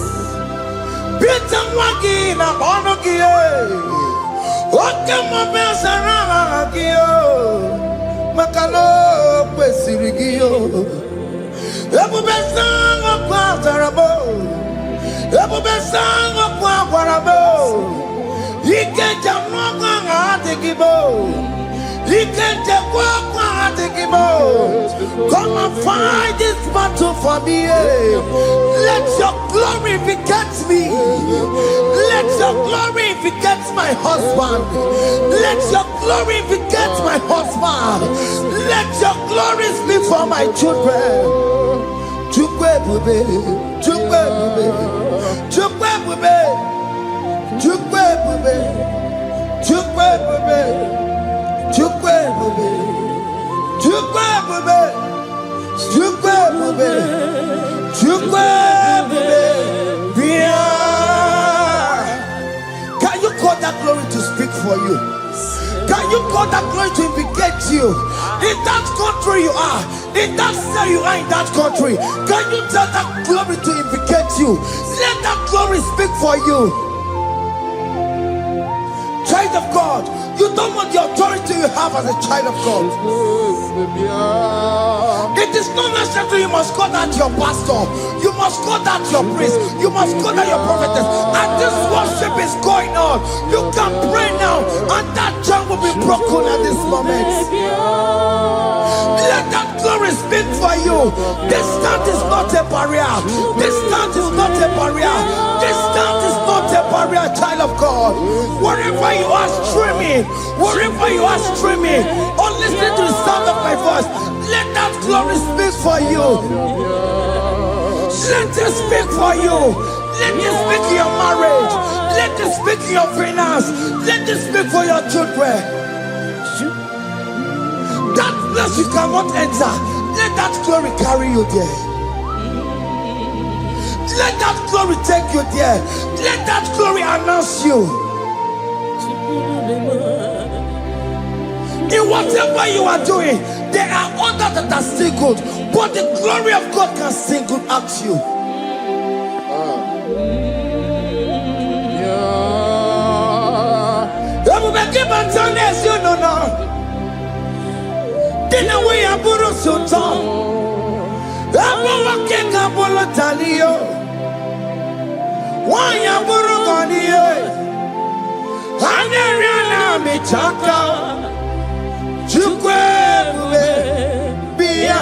Bita mwagi na bono kiye Okema besarama kiyo Makalo kwesirigiyo Ebu besango kwa zarabo Ebu besango kwa warabo Ike jamwa ngate kibo Come and fight this battle for me. Let your glory beget me. Let your glory beget my husband. Let your glory beget my husband. Let your glory speak for my children. Chukwe bube, chukwe bube, chukwe bube, chukwe bube, chukwe bube. Chukwe bube, chukwe bube, chukwe bube, chukwe bube, Can you call that glory to speak for you? Can you call that glory to indicate you? In that country you are, in that cell you are in that country, can you tell that glory to indicate you? Let that glory speak for you. Child of God, you don't want the authority you have as a child of God. It is not necessary you must call that your pastor. You must call that your priest. You must call that your prophetess. And this worship is going on. You can pray now and that chain will be broken at this moment. Let that glory speak for you. Distance is not a barrier. Distance is not a barrier. Distance is not a barrier, child of God. Wherever you are streaming, wherever you are streaming, or listening to the sound of my voice, let that glory speak for you. Let it speak for you. Let it speak in your marriage. Let it speak in your finance. Let it speak for your children. That place you cannot enter, let that glory carry you there. Let that glory take you there. Let that glory announce you. In whatever you are doing, there are others that are still good, but the glory of God can single out you. You know now. Didn't we have Buru Sultan? I'm walking up on the Talio. Why are Buru Gani, Anariana Michaka, Chukwe Bia,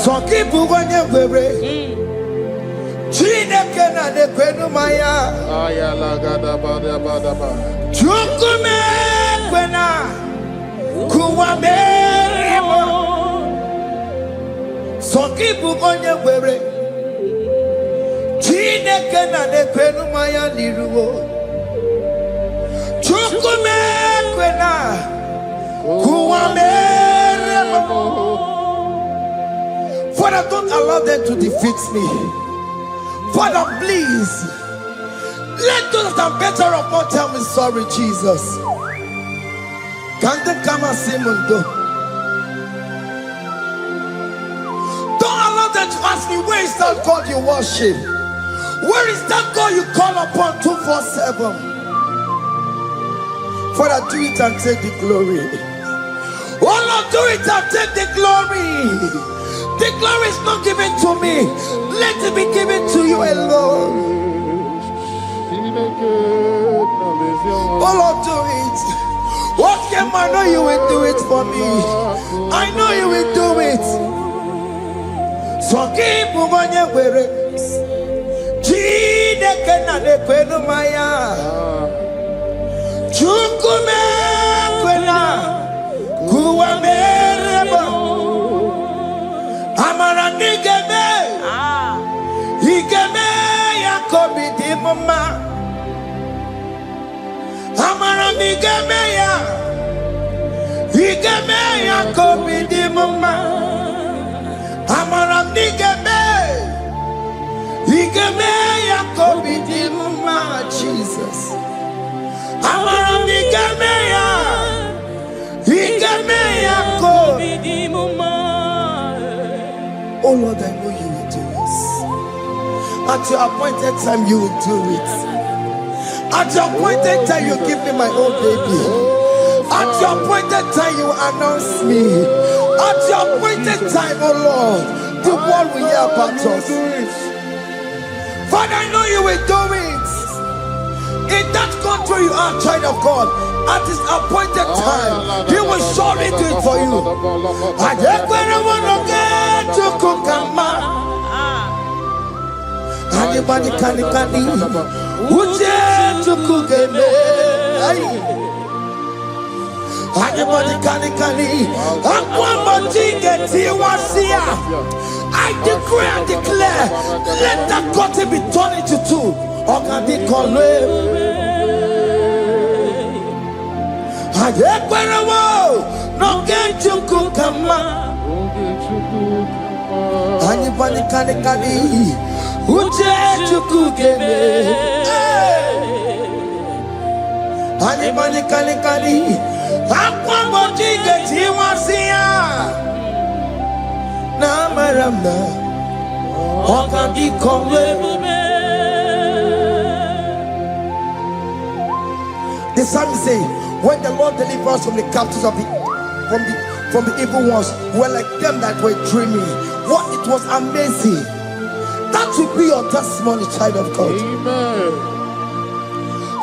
Soki Buganya Webe, China Kena de Kwenumaya, Ayala gada bada bada ba. Chukume Kwena, Kuwame, Soki Buganya Webe, China Kena de Kwenumaya Niruo. Father, don't allow them to defeat me. Father, please let those that are better off not tell me sorry, Jesus. Can't they come and see Mundo? Don't allow them to ask me, where is that God you worship? Where is that God you call upon 247? Father, do it and take the glory. Oh Lord, do it and take the glory. The glory is not given to me. Let it be given to you alone. Oh Lord, do it. What can I know you will do it for me? I know you will do it. So keep moving where it is. Chukume kwena kuwa mereba amara nigeme igeme yakobi di mama amara nigeme ya igeme yakobi di mama amara nigeme igeme yakobi di mama. Jesus. Oh Lord, I know you will do this. At your appointed time, you will do it. At your appointed time, you give me my own baby. At your appointed time, you announce me. At your appointed time, oh Lord, the world will hear about us. Father, I know you will do it. In that country you are, child of God, at his appointed time, he will surely do it for you. I just want to get to Kukama. Anybody can who's to Kugame? Anybody can I decree and declare, let that curtain be torn into two. Or can they call me? I get where I want, no get to cook a man. Anybody can who dare to cook a man? Anybody can I'm one more thing that he wants here. Now, madam, or can he call me? The psalmist say, when the Lord delivers us from the captives of from the evil ones, were like them that were dreaming. What it was amazing. That will be your testimony, child of God. Amen.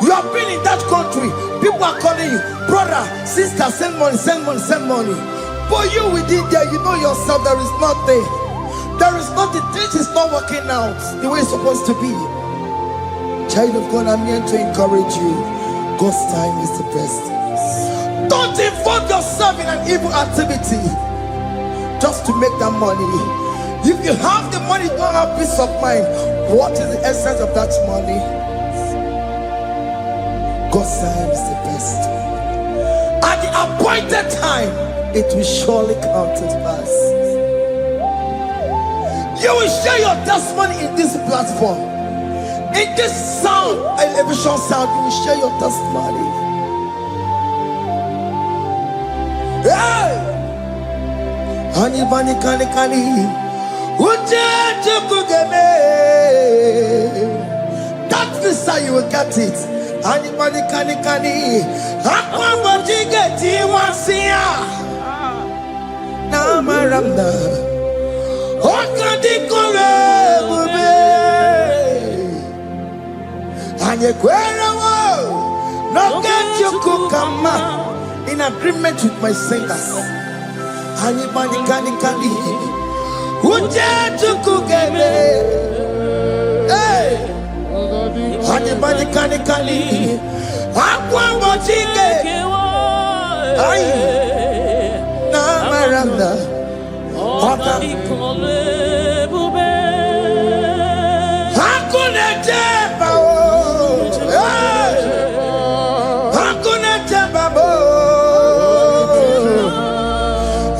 You have been in that country. People are calling you, brother, sister, send money, send money, send money. But you within there, you know yourself, there is nothing. There is nothing. This is not working out the way it's supposed to be. Child of God, I'm here to encourage you. God's time is the best. Don't involve yourself in an evil activity just to make that money. If you have the money, you don't have peace of mind. What is the essence of that money? God's time is the best. At the appointed time, it will surely come to pass. You will share your testimony in this platform. In this sound, elevation sound, you will share your testimony. Hey! Anybody can that visa you will get it. Anybody can get it once here. Now my ramda. No get you kukama in agreement with my singers. Anybody can Uja tukugeme. Hey. Anybody can Aqua mochike. Ay. Na maranda. Oka. Hakuna jeba. Hakuna jeba bo.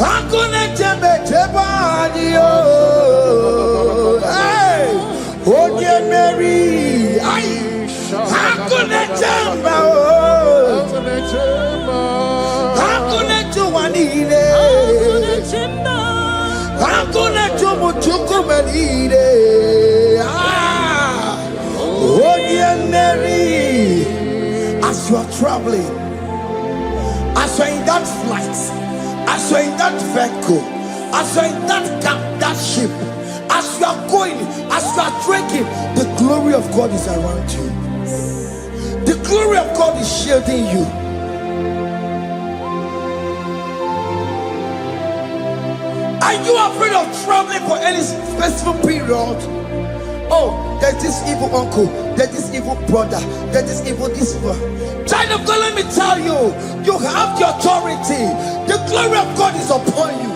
Hakuna jeba jeba dio. Hey. Oh dear Mary. Ay. Hakuna jeba. Hakuna juanile. Hakuna jumuchuku melide. Oh dear Mary, as you are traveling, as you are in that flight, as you are in that vehicle, as you are in that cab, that ship, as you are going, as you are trekking, the glory of God is around you. The glory of God is shielding you. Are you afraid of traveling for any specific period? Oh, there's this evil uncle, there's this evil brother, there's this evil this one. Child of God, let me tell you, you have the authority. The glory of God is upon you.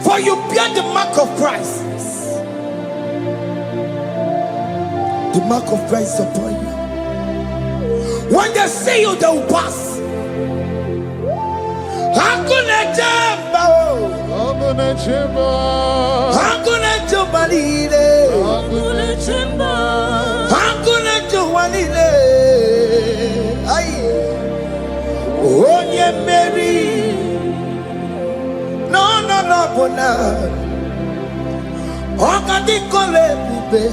For you bear the mark of Christ. The mark of Christ is upon you. When they see you, they will pass. Hakuna jamba, hakuna jamba, hakuna jamba lile, hakuna jamba, hakuna jamba lile. Ay, onye Mary, no bona, okadi kole bube,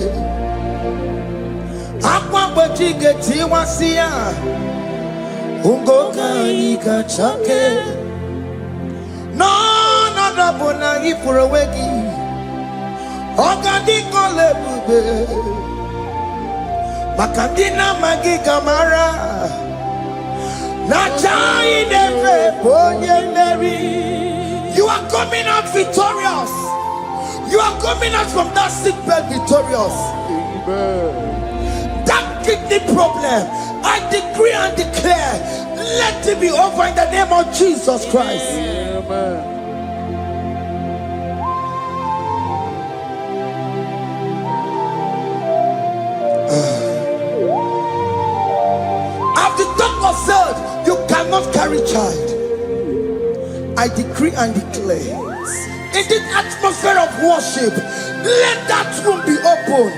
akwa bojige tiwasia, ungoka ikachake. No, bona ifura wegi. Ogadi kole bube. Makandina magi kamara. Na chai neve bonye Mary. You are coming out victorious. You are coming out from that sick bed victorious. Amen. That kidney problem, I decree and declare, let it be over in the name of Jesus Christ. Amen. As the doctor said, you cannot carry child. I decree and declare, in the atmosphere of worship, let that womb be open.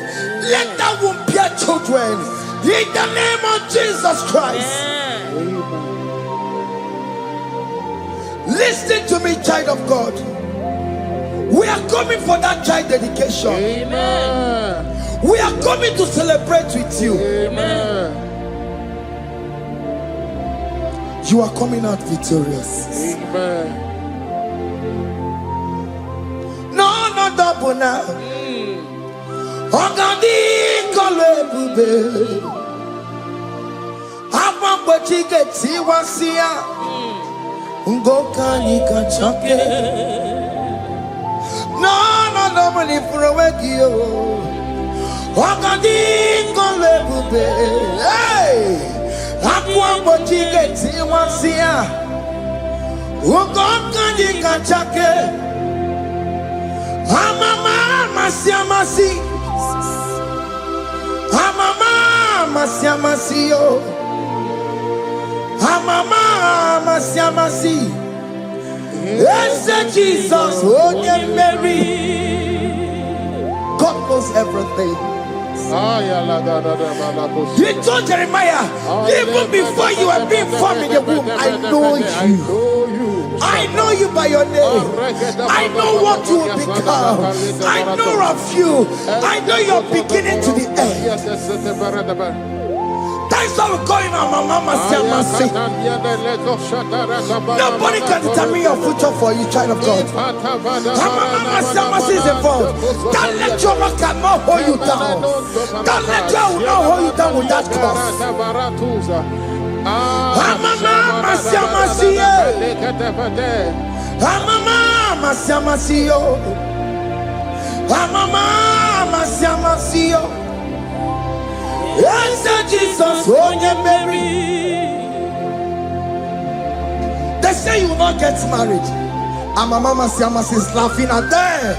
Let that womb bear children. In the name of Jesus Christ. Amen. Listen to me, child of God. We are coming for that child dedication. Amen. We are coming to celebrate with you. Amen. You are coming out victorious. Amen. No, double now. Ogadi kole bube. Apa bojige tiwasia. Ngoka nikachake. No, money for a wegio. Ogadi kole bube. Hey, apa bojige tiwasia. Ngoka nikachake. Amama masiamasi. Amama masiamasio. Amama masiamasi. Yes, Jesus, oh yeah, Mary. God knows everything. You told Jeremiah, even before you were being formed in the womb, I know you. I know you by your name. I know what you will become. I know of you. I know your beginning to the end. That Why is that going on, Mama Siamasi? Nobody can determine your future for you, child of God. Mama Siamasi is involved. Don't let your rock not hold you down. Don't let your not hold you down with that cross. Mama Siamasi. Mama Siamasi. Mama Siamasi. Yes, Jesus, oh, Mary. They say you will not get married. And my Mama Siamasi is laughing at them.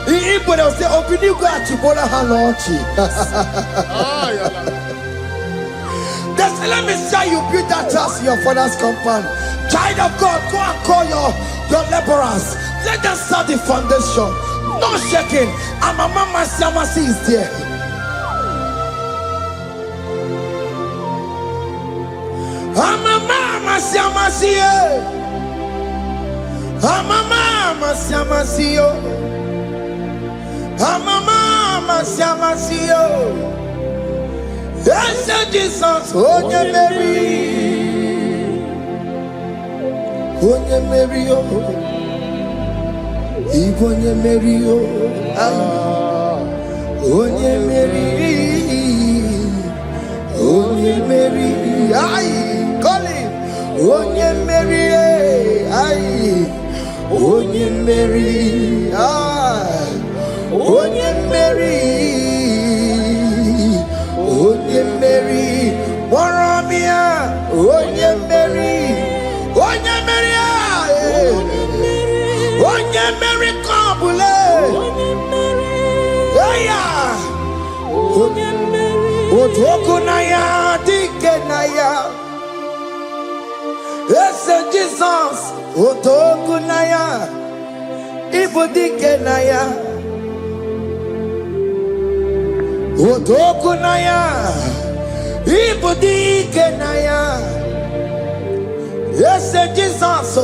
People will say, oh, you go at Chibola Hanochi. They say, let me say you build that house in your father's compound. Child of God, go and call your laborers. Let them start the foundation. No shaking. And my Mama Siamasi is there. Mama Siamasi. Mama Siamasi. Mama Siamasi. Yes, Jesus, oh, Mary. Oh, Mary, oh. Even Mary, oh. Oh, Mary. Oh, Mary. Aye. Call him. Oh, Mary. Aye. Oh, Mary. Ah. Oh, Mary. Oh, Mary. Waramia. Oh, Mary. Oh, Mary. Oh, Mary. Kabule. Oh, yeah. Oh, Mary. Oh, Tokunaya. Dikenaya. Yes, Jesus, Otokunaya, Ibudikenaya, Otokunaya, Ibudikenaya. Yes, Jesus,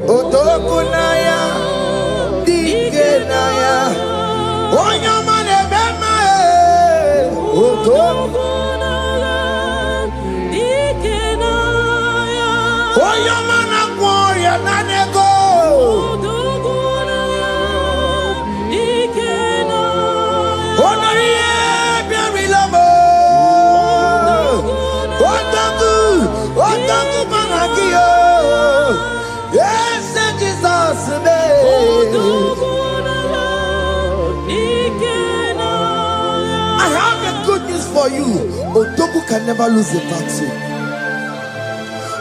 Otokunaya, Dikenaya. Onyamane bema, Otokunaya. Oh, your man, a warrior, Nanego. Oh, no, yeah, very lover. Oh, Tangu, Managio. Yes, Jesus, I have a good news for you. Otoku can never lose a battle.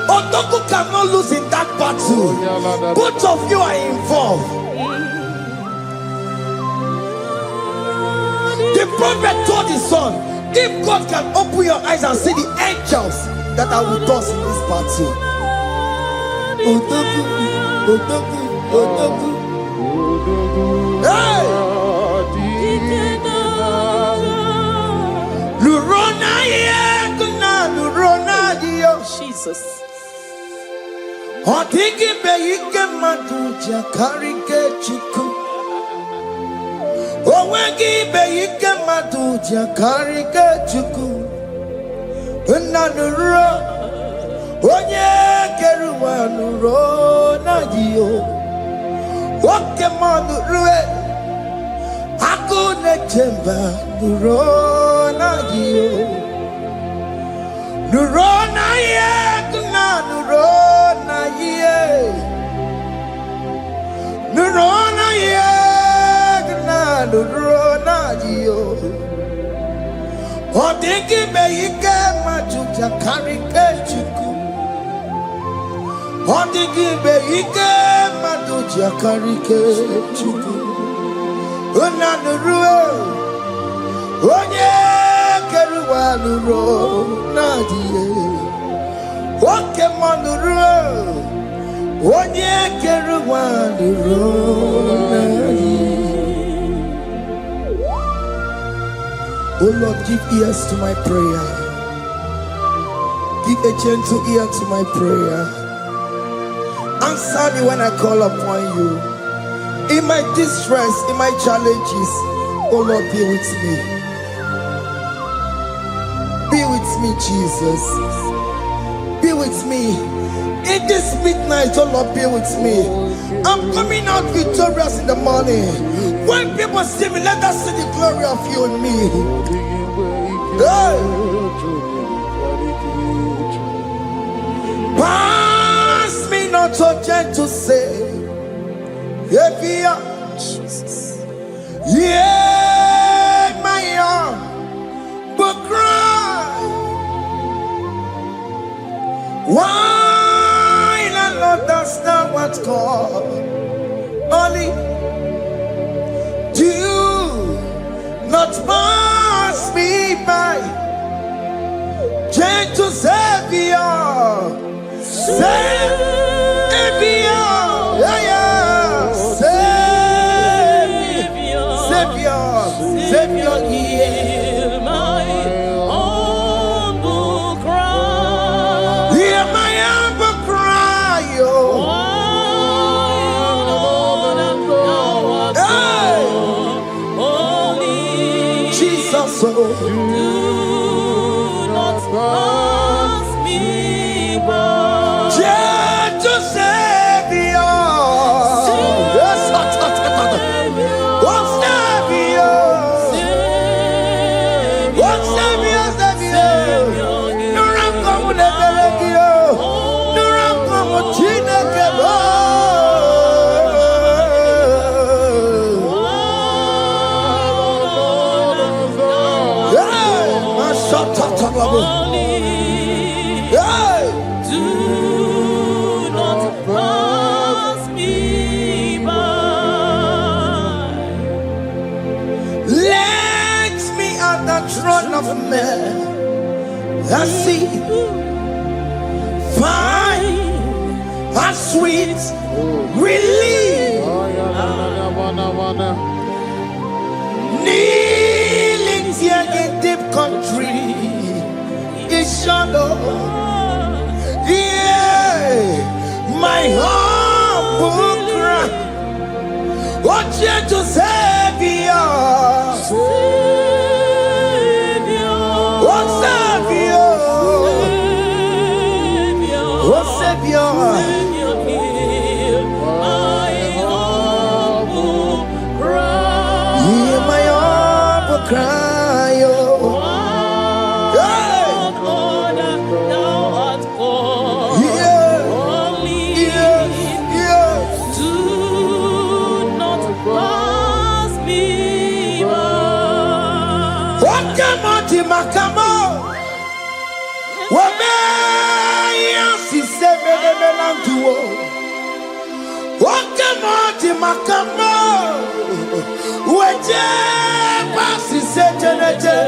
Otoku cannot lose in that battle. Both of you are involved. The prophet told his son, if God can open your eyes and see the angels that are with us in this battle. Otoku, Otoku, Otoku. Hey! Lurona yekuna, Lurona dio. Jesus. Otiki beike maduja karike chiku. Owegi beike maduja karike chiku. Unanuro, onye keruwa nuro na dio. Woke manurue, akune chemba nuro na dio. Nuro na ye, kuna nuro. Nurona yegna nurona dio. Odiki beike majuja karike chiku. Odiki beike majuja karike chiku. Una nurue. Onye keruwa nurona dio. Woke manurue. Onye keruwa nurona dio. Oh Lord, give ears to my prayer. Give a gentle ear to my prayer. Answer me when I call upon you. In my distress, in my challenges, oh Lord, be with me. Be with with me, Jesus. Be with me. In this midnight, oh Lord, be with me. I'm coming out victorious in the morning. When people see me, let us see the glory of you in me. Hey. Pass me not so gentle to say, Jesus. Yeah, my arm, but cry. Why not understand what's called? Only do not pass me by, gentle Savior, Savior, yeah, yeah, Savior, Savior, hear my humble cry. Hear my humble cry, oh. Only Jesus, oh. do not pass me by. Gentle Savior, yes, oh, Savior, oh, Savior, Savior, no ram come with a belegio, no ram come with Chineke. Do not pass me by. Let me at the throne of men. I see, fine and sweet relief. Kneeling here in deep country is shadow. Yeah, my humble cry. What you to Savior? What Savior? What Savior? Hear my humble cry, oh. Makamo, Wame, si sebe de melantuo. Wakamo, Makamo, Weje, Pasi Seteneje,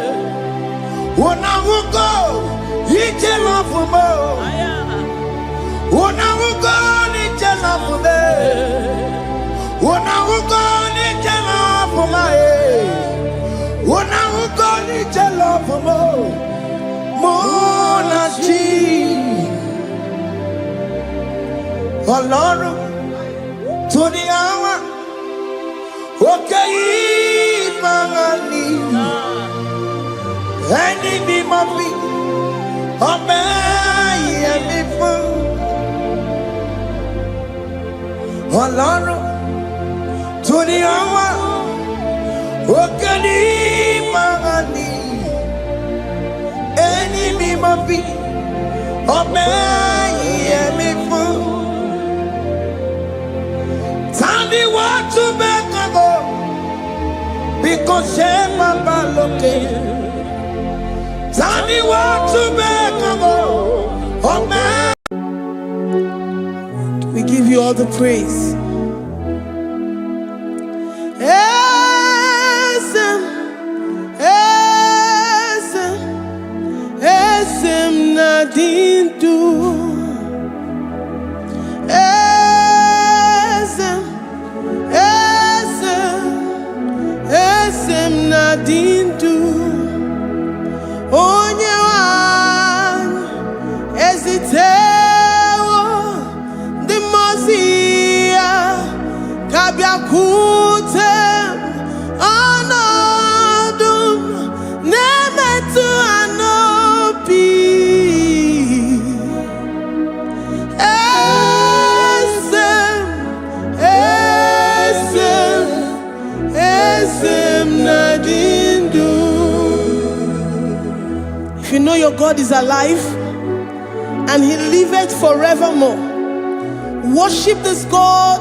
Wonawugo, Yije Lafumo, Wonawugo, Nije Lafume, Wonawugo, Nije Lafume. When I will go to the love for more than she, Lord, to the hour, okay, Mangani, and be my feet, obey and be full, Lord, to the hour. Wakani mangani, enemy mabi, obey me fu. Tani watu bekago, because shema baloke. Tani watu bekago, obey. We give you all the praise. Dindu esem na dindu onyewan ezitewo dimozia kabia kutem anadum nemetu anopi is alive and he liveth forevermore. Worship this God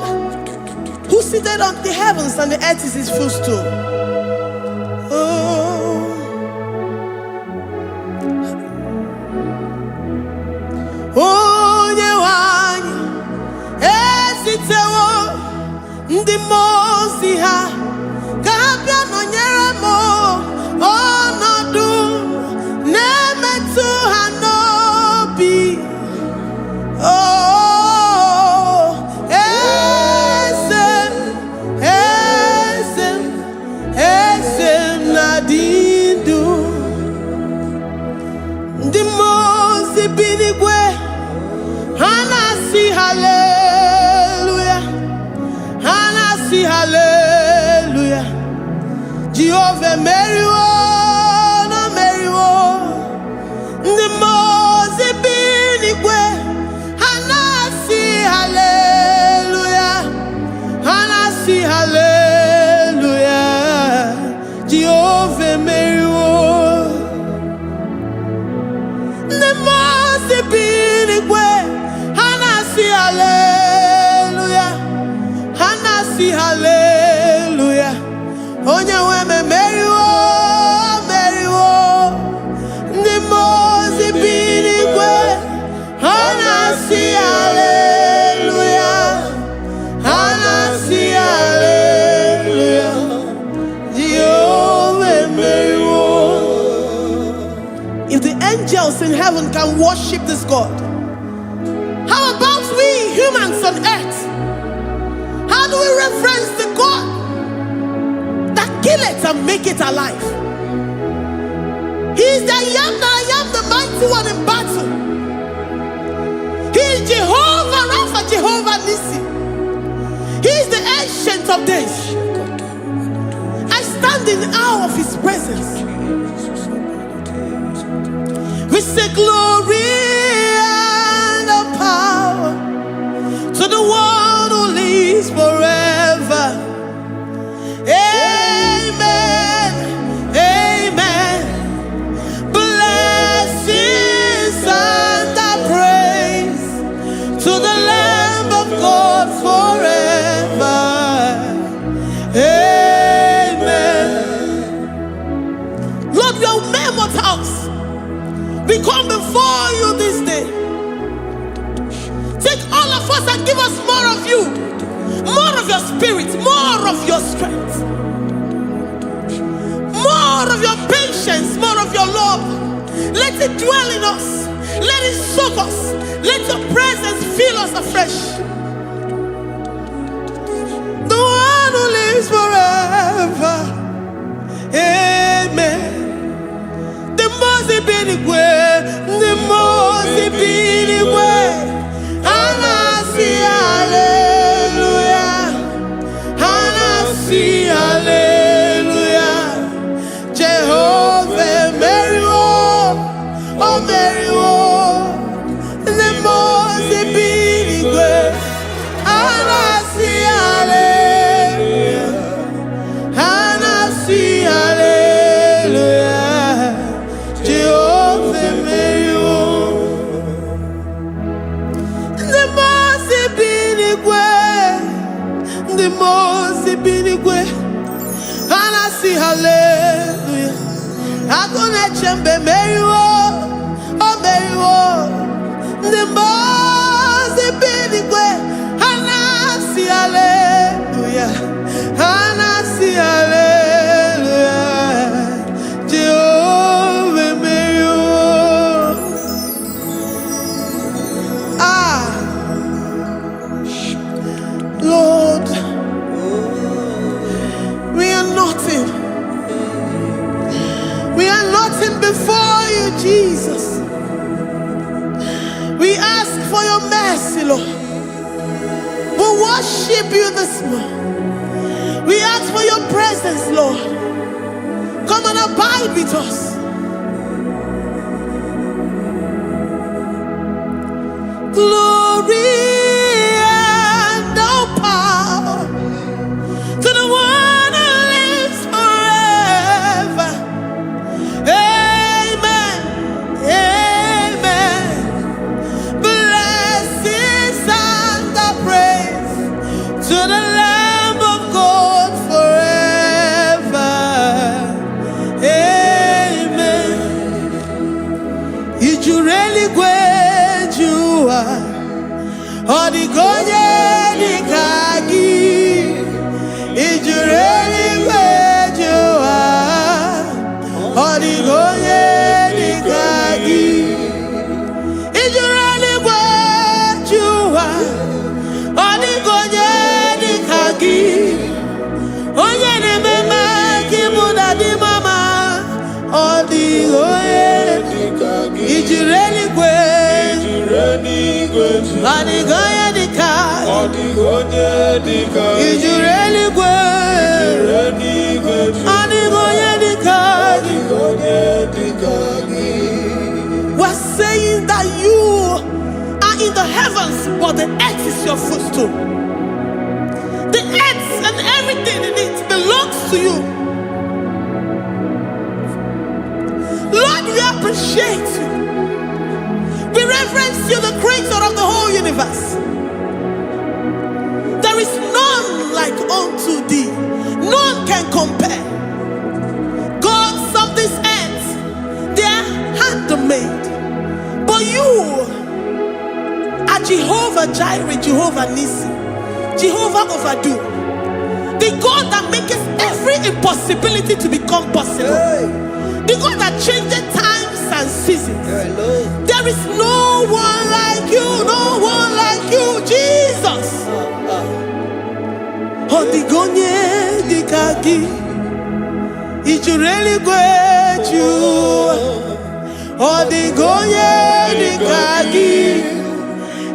who seated on the heavens and the earth is his footstool. Oh, Nyewani, esitewo ndi mozi ha kabia no nyeremo onodu nemetu hanobi. Oh, esem nadindu ndi mozi binigwe. Hanasi hallelujah, Hanasi hallelujah. Jehovah Mary no Mary the Mose binigwe. Hanasi hallelujah, Hanasi hallelujah. Jehovah Mary the Mose binigwe. Hallelujah, Hanasi hallelujah. Onye weme Mary the Mose binigwe. Hanasi hallelujah, Hanasi hallelujah. Jehovah Mary. If the angels in heaven can worship this God, how about we humans on earth? How do we reference the God that kill it and make it alive? He is the I am, the mighty one in battle. He is Jehovah Rapha, Jehovah Nissi. He is the ancient of days. I stand in awe of his presence. We say glory power to the one who lives forever. Amen, amen. Blessings and praise to the Lamb of God forever. Amen. Lord, we are mere mortals. We come before you this day. Take all of us and give us more of you, more of your spirit, more of your strength, more of your patience, more of your love. Let it dwell in us. Let it soak us. Let your presence fill us afresh. The one who lives forever. Amen. The Mose binigwe, the Mose binigwe. Hanasi hallelujah, Hanasi hallelujah. Jehovah Mary oh Mary the Mose binigwe. Hanasi hallelujah, Hanasi hallelujah. Jehovah Mary the Mose binigwe. Hanasi hallelujah. Agone chembe Mary oh Mary the Mose binigwe. Hanasi hallelujah, Hanasi hallelujah. Jehovah Mary. Lord, we are nothing. We are nothing before you, Jesus. We ask for your mercy, Lord. We worship you this morning. We ask for your presence, Lord. Come and abide with us. Glory and all power to the one who lives forever. Amen. Amen. Odigonye dikagi Ijureli gwejua Odigonye dikagi Ijureli gwejua Odigonye dikagi Onye nemema kimuda di mama Odigonye dikagi Ijureli Odigonye dikagi Odigonye dikagi Ijureli Odigonye dikagi. We're saying that you are in the heavens, but the earth is your footstool. The earth and everything in it belongs to you. Lord, we appreciate you. We reverence you, the creator of the whole universe. There is none like unto thee. None can compare. Gods of this earth, they are handmade. But you are Jehovah Jireh, Jehovah Nissi, Jehovah Overdo. The God that makes every impossibility to become possible. The God that changes times and seasons. There is no one like you, no one like you, Jesus. Odigonye dikagi Ijureli gweju Odigonye dikagi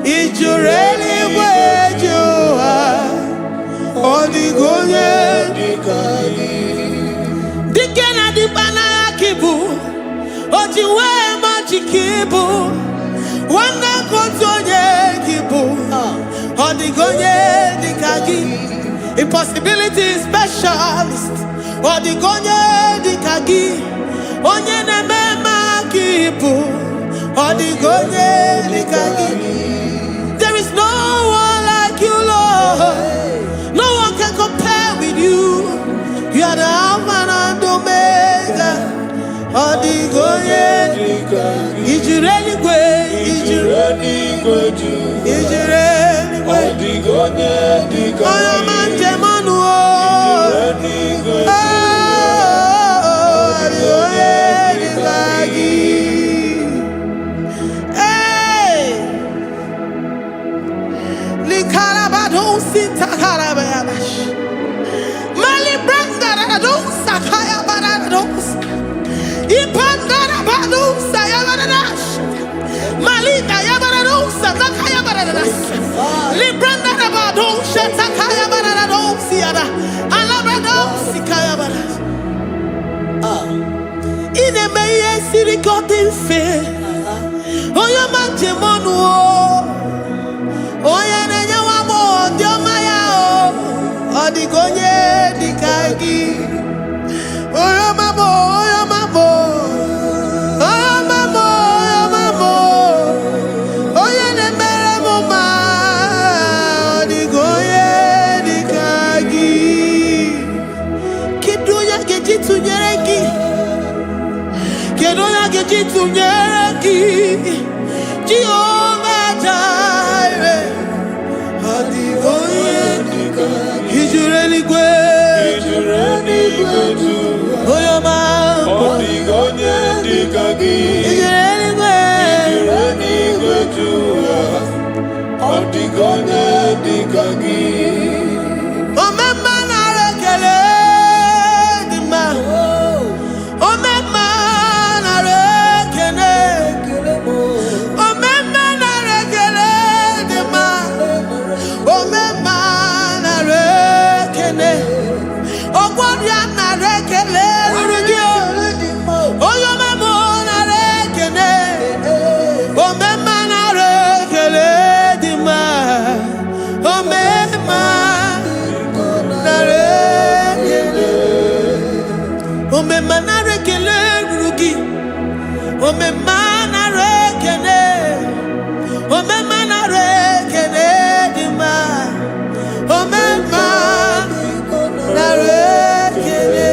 Ijureli gweju Odigonye dikagi Dikena dibana kibu Ojiwe majikibu Wana kotonye kibu Odigonye dikagi Impossibility specialist Odigonye dikagi Onye nemema kibu Odigonye dikagi. There is no one like you, Lord. No one can compare with you. You are the Alpha and Omega. Odigonye dikagi Ijureli gwe Ijureli Odigonye dikagi Oyamante manu Odigonye dikagi. Hey Likarabado sita karabayabash Mali branda rado sakaya barados Ipandara badu sayabaradas Malika yabarados sakaya baradas Libranda badu shatakaya barados siada Alabrados sikaya baradas. Ine meye sirikotin fe Oya mantemonu Oya nenya wamo Diomaya Odigonye dikagi Oya mamo Jehovah Jireh, Odigonye dikagi Ijureli gwe Oyama Odigonye dikagi Ijureli gwe Odigonye dikagi. Omema na rekele dima Omema na rekele Omema na rekele dima Omema na rekele Ogwaria na rekele rugio Oyomemo na rekele Omema na rekele dima Omema na rekele Omema na rekele rugi Omema na rekele Omema na rekele dima Omema na rekele.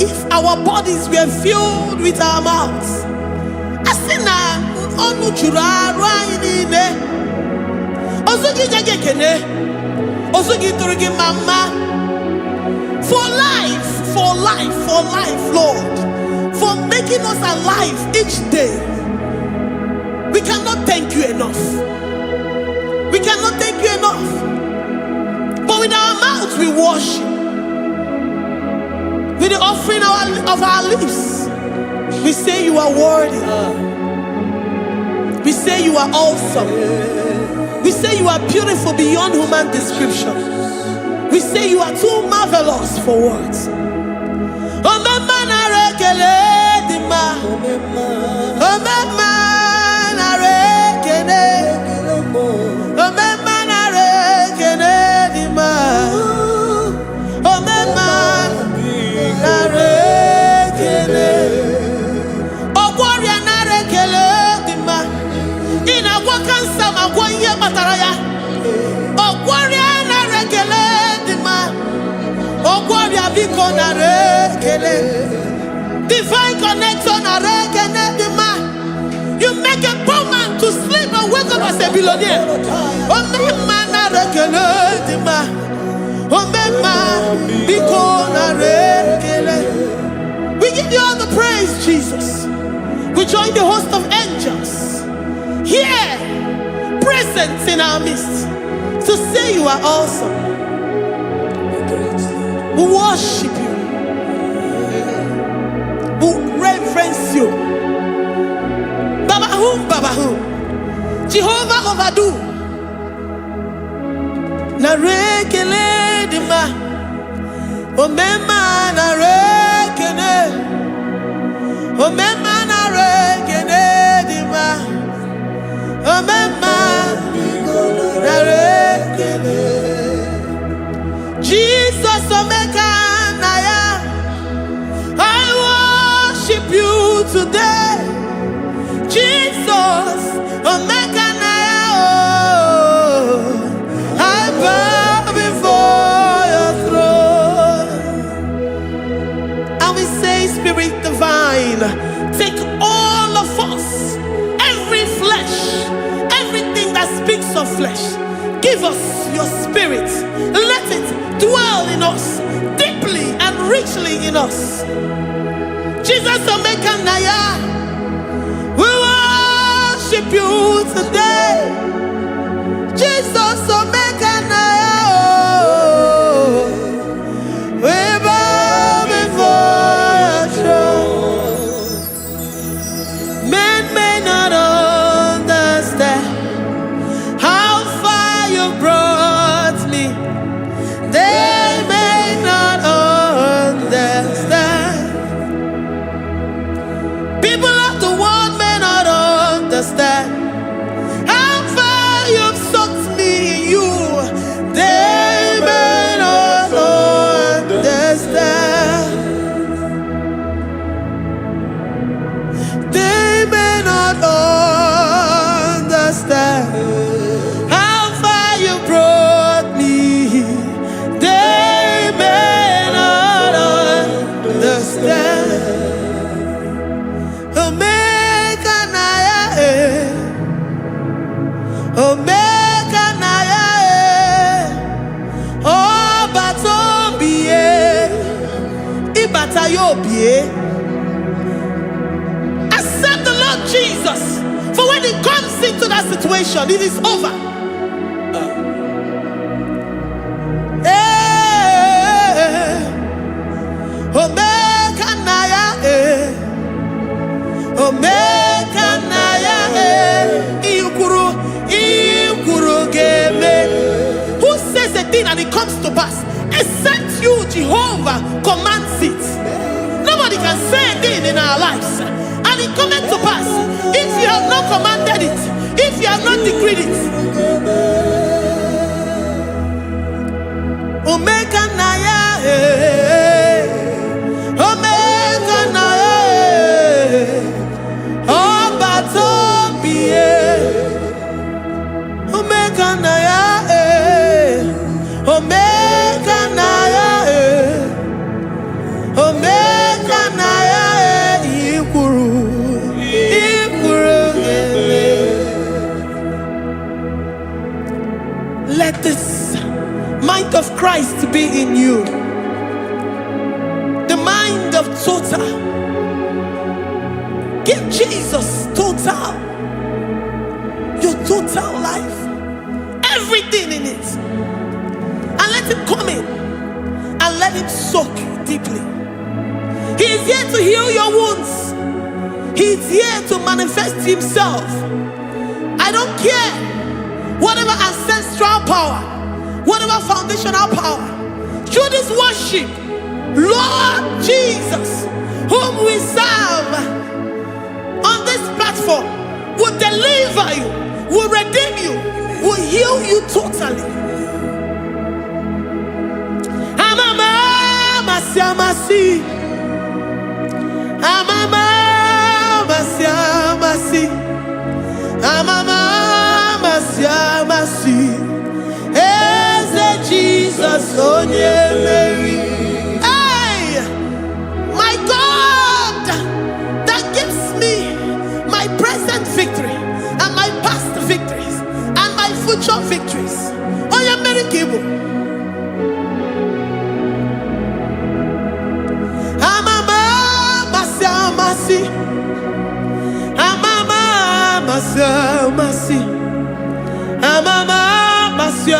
If our bodies were filled with our mouths Asina onu chura rainine Osugi jagekene. Osugi turugi mama. For life, Lord. For making us alive each day. We cannot thank you enough. We cannot thank you enough. But with our mouths we worship. With the offering of our lips, we say you are worthy. We say you are awesome. We say you are beautiful beyond human description. We say you are too marvelous for words. Divine connection. You make a poor man to sleep and wake up as a billionaire. We give you all the praise, Jesus. We join the host of angels here, present in our midst, to say you are awesome. We worship you. We reverence you. Babahum. Jehovah overdo. Narekele dima. Omema narekene. Omema narekene dima. Omema narekene. Jesus omeka naya. I worship you today. Jesus, omeka naya. I bow before your throne. And we say, Spirit divine, take all of us, every flesh, everything that speaks of flesh. Give us your spirit. Let it dwell in us, deeply and richly in us. Jesus, omeka naya. We worship you today. Jesus, omeka naya. We bow before your throne. Men may not understand how far you brought me. They may not understand. People of the world may not understand how far you've sucked me in you. They may not understand. They may not understand how far you brought me. They may not understand. Omeka naya, oh batombie, ibatayobie. Accept the Lord Jesus, for when He comes into that situation, it is over. Omeka naya, omeka naya, who says a thing and it comes to pass? Except you, Jehovah, commands it. Nobody can say a thing in our lives and it comes to pass if you have not commanded it, if you have not decreed it. Omeka naya, omeka naya, oh batombie. Omeka naya, omeka naya, omeka naya, ikuru. victory in you. The mind of total. Give Jesus total. Your total life. Everything in it. And let him come in. And let him soak deeply. He is here to heal your wounds. He is here to manifest himself. I don't care. Whatever ancestral power, whatever foundational power, through this worship, Lord Jesus, whom we serve on this platform, will deliver you, will redeem you, will heal you totally. Amamasi, amamasi, amamasi, Eze Jesus, onye Mary. Hey, my God, that gives me my present victory and my past victories and my future victories. Onye Mary Kibu. Amamasi, amamasi, amamasi,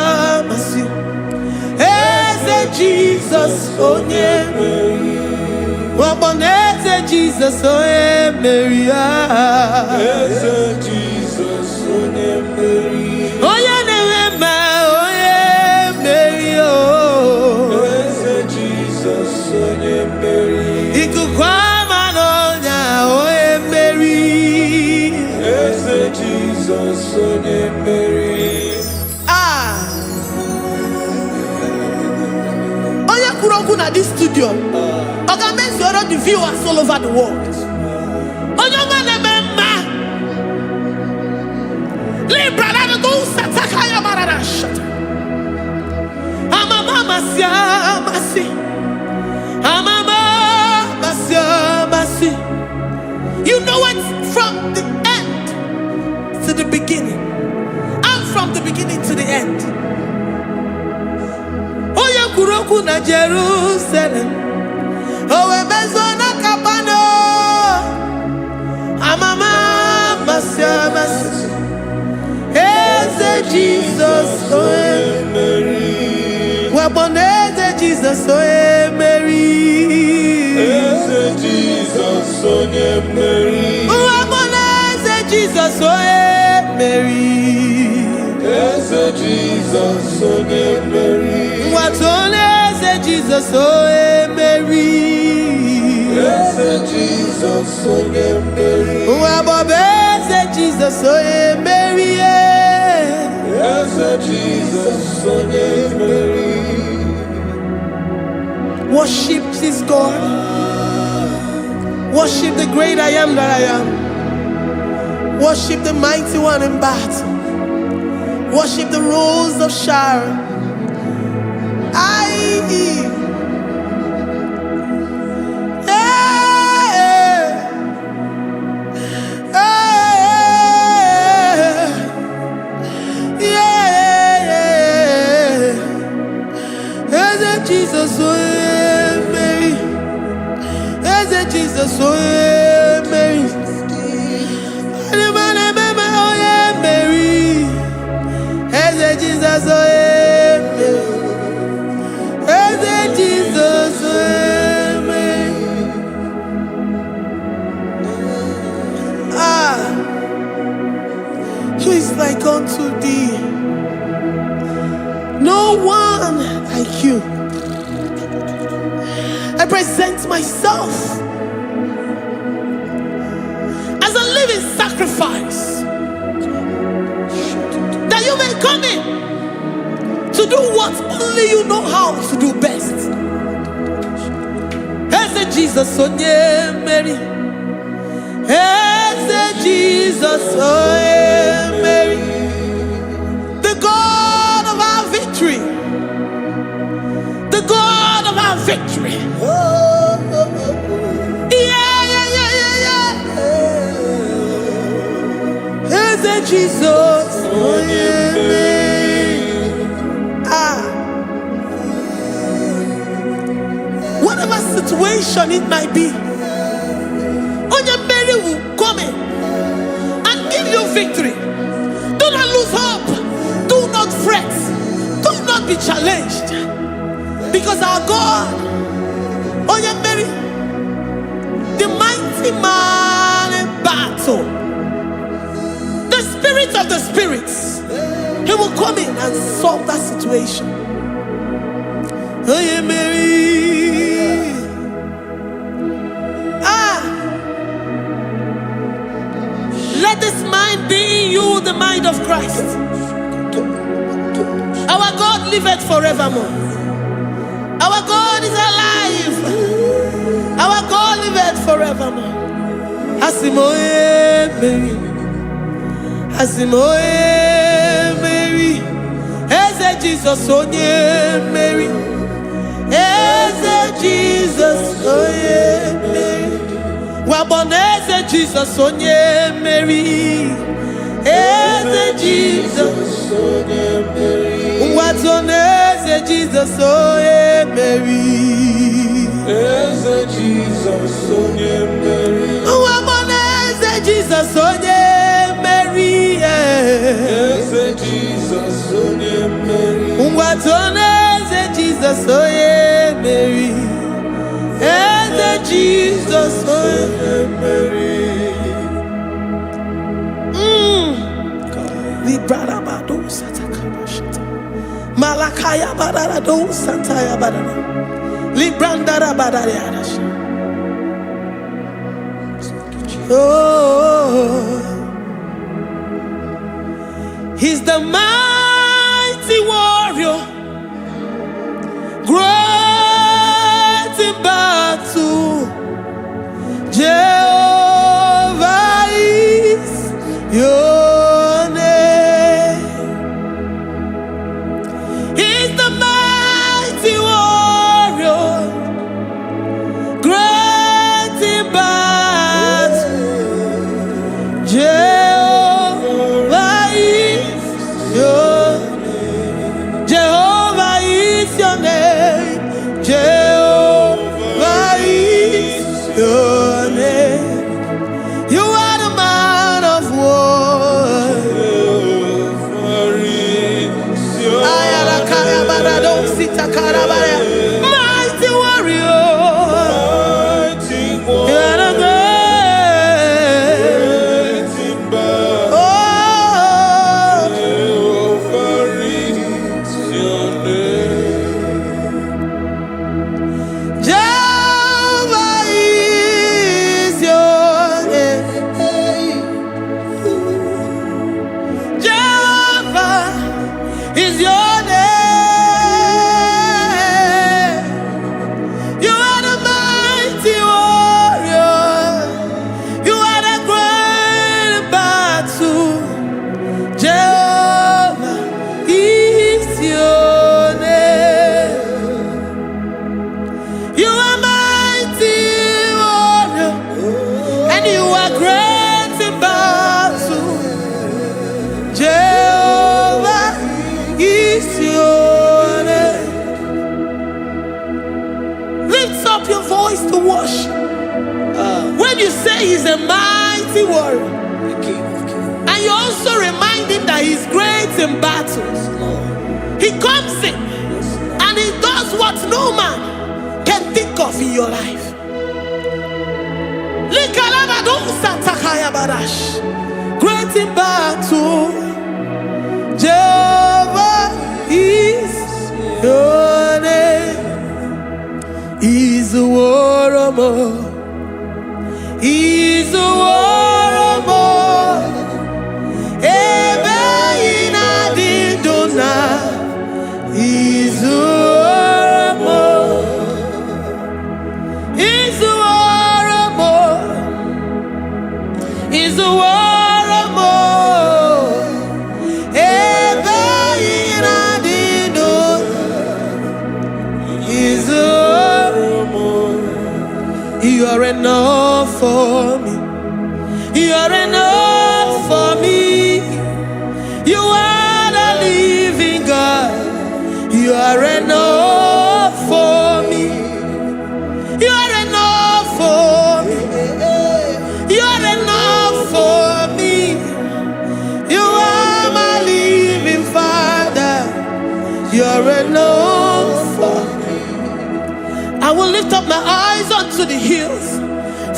Eze Jesus, onye Mary. Eze Jesus, onye Mary. Eze Jesus, onye Mary. Onye Nehema, onye Mary. Eze Jesus, onye Mary. Ikukwama n'ọnya, onye Mary. Eze Jesus, onye Mary. At this studio, organize the viewers all over the world. You know it from the end to the beginning, and from the beginning to the end. Kuroku na Jerusalem, owe bezona kapano, amama masiamas, Eze Jesus, oe Mary, waboneze Jesus, oe Mary, Eze Jesus, oe Mary, waboneze Jesus, oe Mary, Eze Jesus, oe Mary. Eze Jesus, oh Mary. Eze Jesus, oh Mary. Eze Jesus, oh Mary. Eze Jesus, oh Mary. Worship this God. Worship the great I am that I am. Worship the mighty one in battle. Worship the rose of Sharon. Jesus, oh Mary. Eze Jesus, oh Mary. Mary. Eze Jesus, oh Mary. Eze Jesus, oh Mary. Who is like unto thee? No one like you. I present myself as a living sacrifice, that you may come in to do what only you know how to do best. Eze Jesus, oh Mary. Eze Jesus, oh Mary. The God of our victory. The God of our victory. Eze Jesus, oh Mary. situation it might be, Mary will come in and give you victory. Do not lose hope. Do not fret. Do not be challenged. Because our God, Mary, the mighty man in battle, the spirit of the spirits, he will come in and solve that situation. Mary. Let this mind be in you, the mind of Christ. Our God liveth forevermore. Our God is alive. Our God liveth forevermore. Asimoe Mary. Asimoe Mary. Eze Jesus onye Mary. Eze Jesus onye Mary. Waboneze Jesus onye Mary. Eze Jesus onye Mary. Watoneze Jesus onye Mary. Eze Jesus onye Mary. Waboneze Jesus onye Mary. Eze Jesus onye Mary. Watoneze Jesus onye Mary. Eze Jesus onye Mary. Librarabado satakabashita. Malakaya bararado sataya barara. Librandara barariadash. Oh, he's the mighty warrior, great in battle. Jehovah is your name. He's the mighty warrior, great in battle. Jehovah is your name. Jehovah is your name. Jehovah is your name. You are the man of war. Mighty warrior. You are the great. Oh, Jehovah is your name. Jehovah is your name. Jehovah is your name. You are the mighty warrior. You are the great battle. Jehovah is your name. You are mighty warrior, and you are great in battle. Jehovah is your name. Lift up your voice to worship. When you say he's a mighty warrior, and you also remind him that he's great in battles, he comes in and he does what no man can think of in your life. Great in battle, Jehovah is your name. He's a warrior. He's a warrior. Ebe ina dindona. He's a warrior. He's a warrior. He's a warrior. Ebe ina dindona. He's a warrior. You are enough for you're enough for me. I will lift up my eyes unto the hills.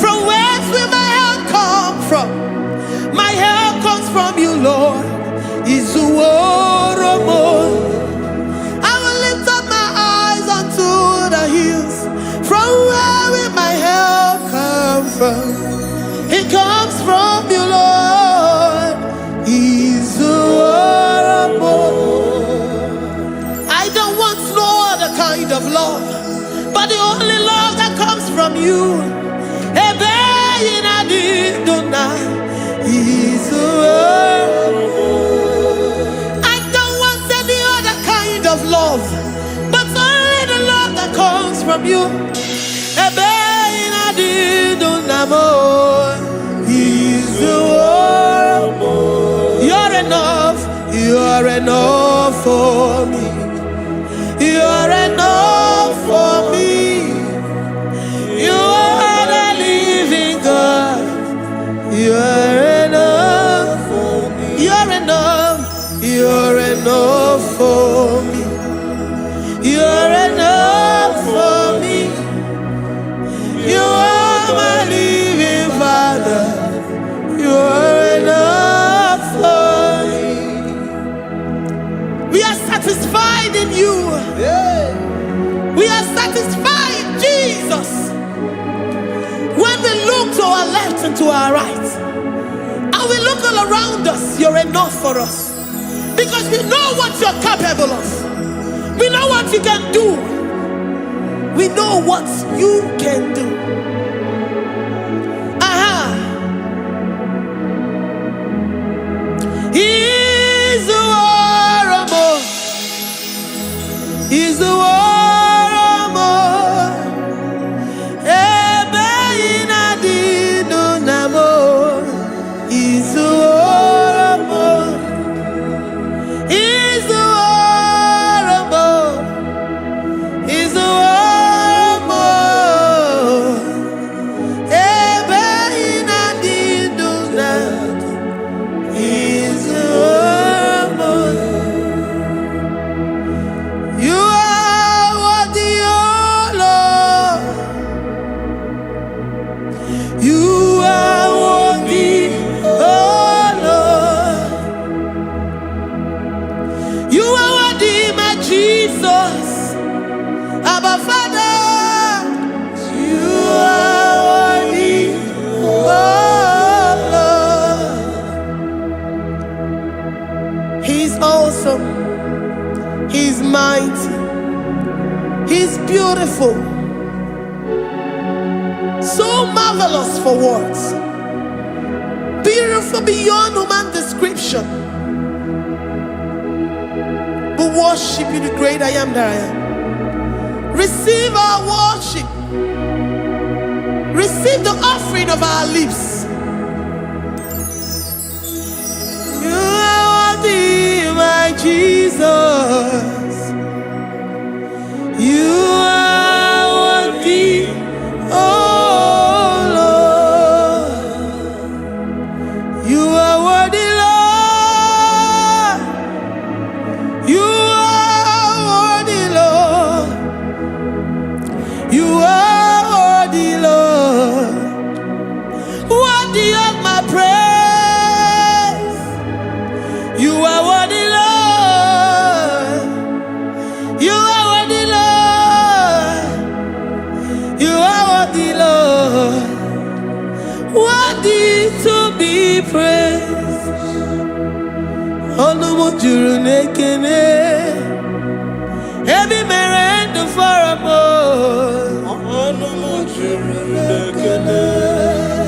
From whence will my help come from? My help comes from you, Lord. Izuoromo. I will lift up my eyes unto the hills. From where will my help come from? It comes from you, Lord. Izuoromo. I don't want no other kind of love, but the only love that comes from you. I don't want any other kind of love, but only the love that comes from you. You're enough, you're enough for me. You're enough for me. You are the living God. You're enough for me. You're enough. You're enough for me. You're enough for me. You are my living Father. You're enough for me. We are satisfied in you. We are satisfied in Jesus. When we look to our left and to our right, and we look all around us, you're enough for us. Because we know what you're capable of. We know what you can do. We know what you can do. He's the warrior. He's the warrior. He's mighty. He's beautiful. So marvelous for words. Beautiful beyond human description. We worship you, the great I am that I am. Receive our worship. Receive the offering of our lips. You are worthy, my Jesus. You are worthy, oh Lord. You are worthy, Lord. You are worthy, Lord. You are worthy, Lord. Worthy of my praise. You are worthy, Lord. You are worthy, Lord. You are worthy, Lord. Worthy to be praised. Onumujuru nekene. Every merend for a more. Onumujuru nekene.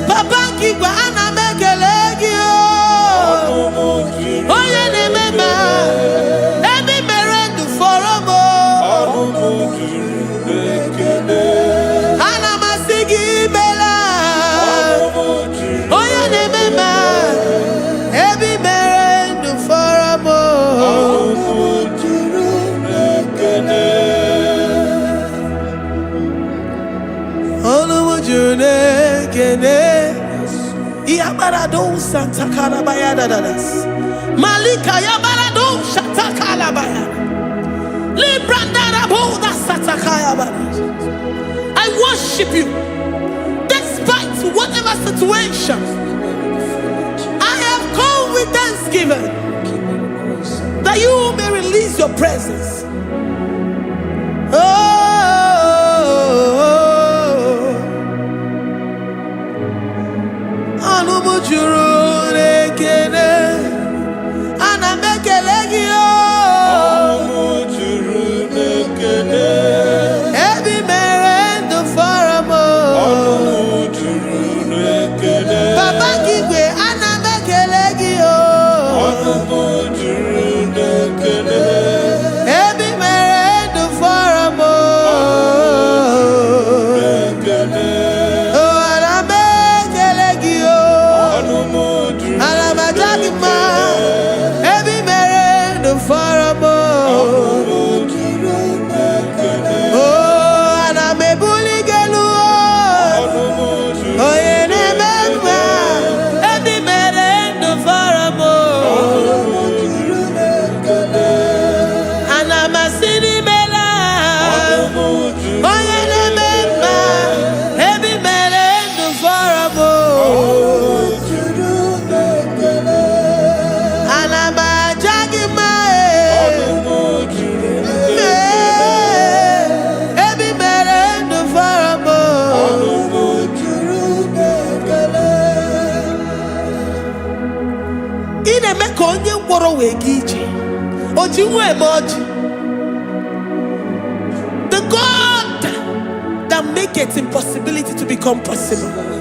Papa kiba ana mekelegi o. Onumujuru. Oye ne mema. Every merend for a more. Onumujuru nekene. Ana masigi bela. Onumujuru. Oye ne mema. Every merend for a more. Onumujuru nekene. Yabarado Santa Calabaya Dadas Malika Yabarado Shata Calabaya I worship you despite whatever situation. I have come with thanksgiving that you may release your presence. The God that makes impossibility to become possible.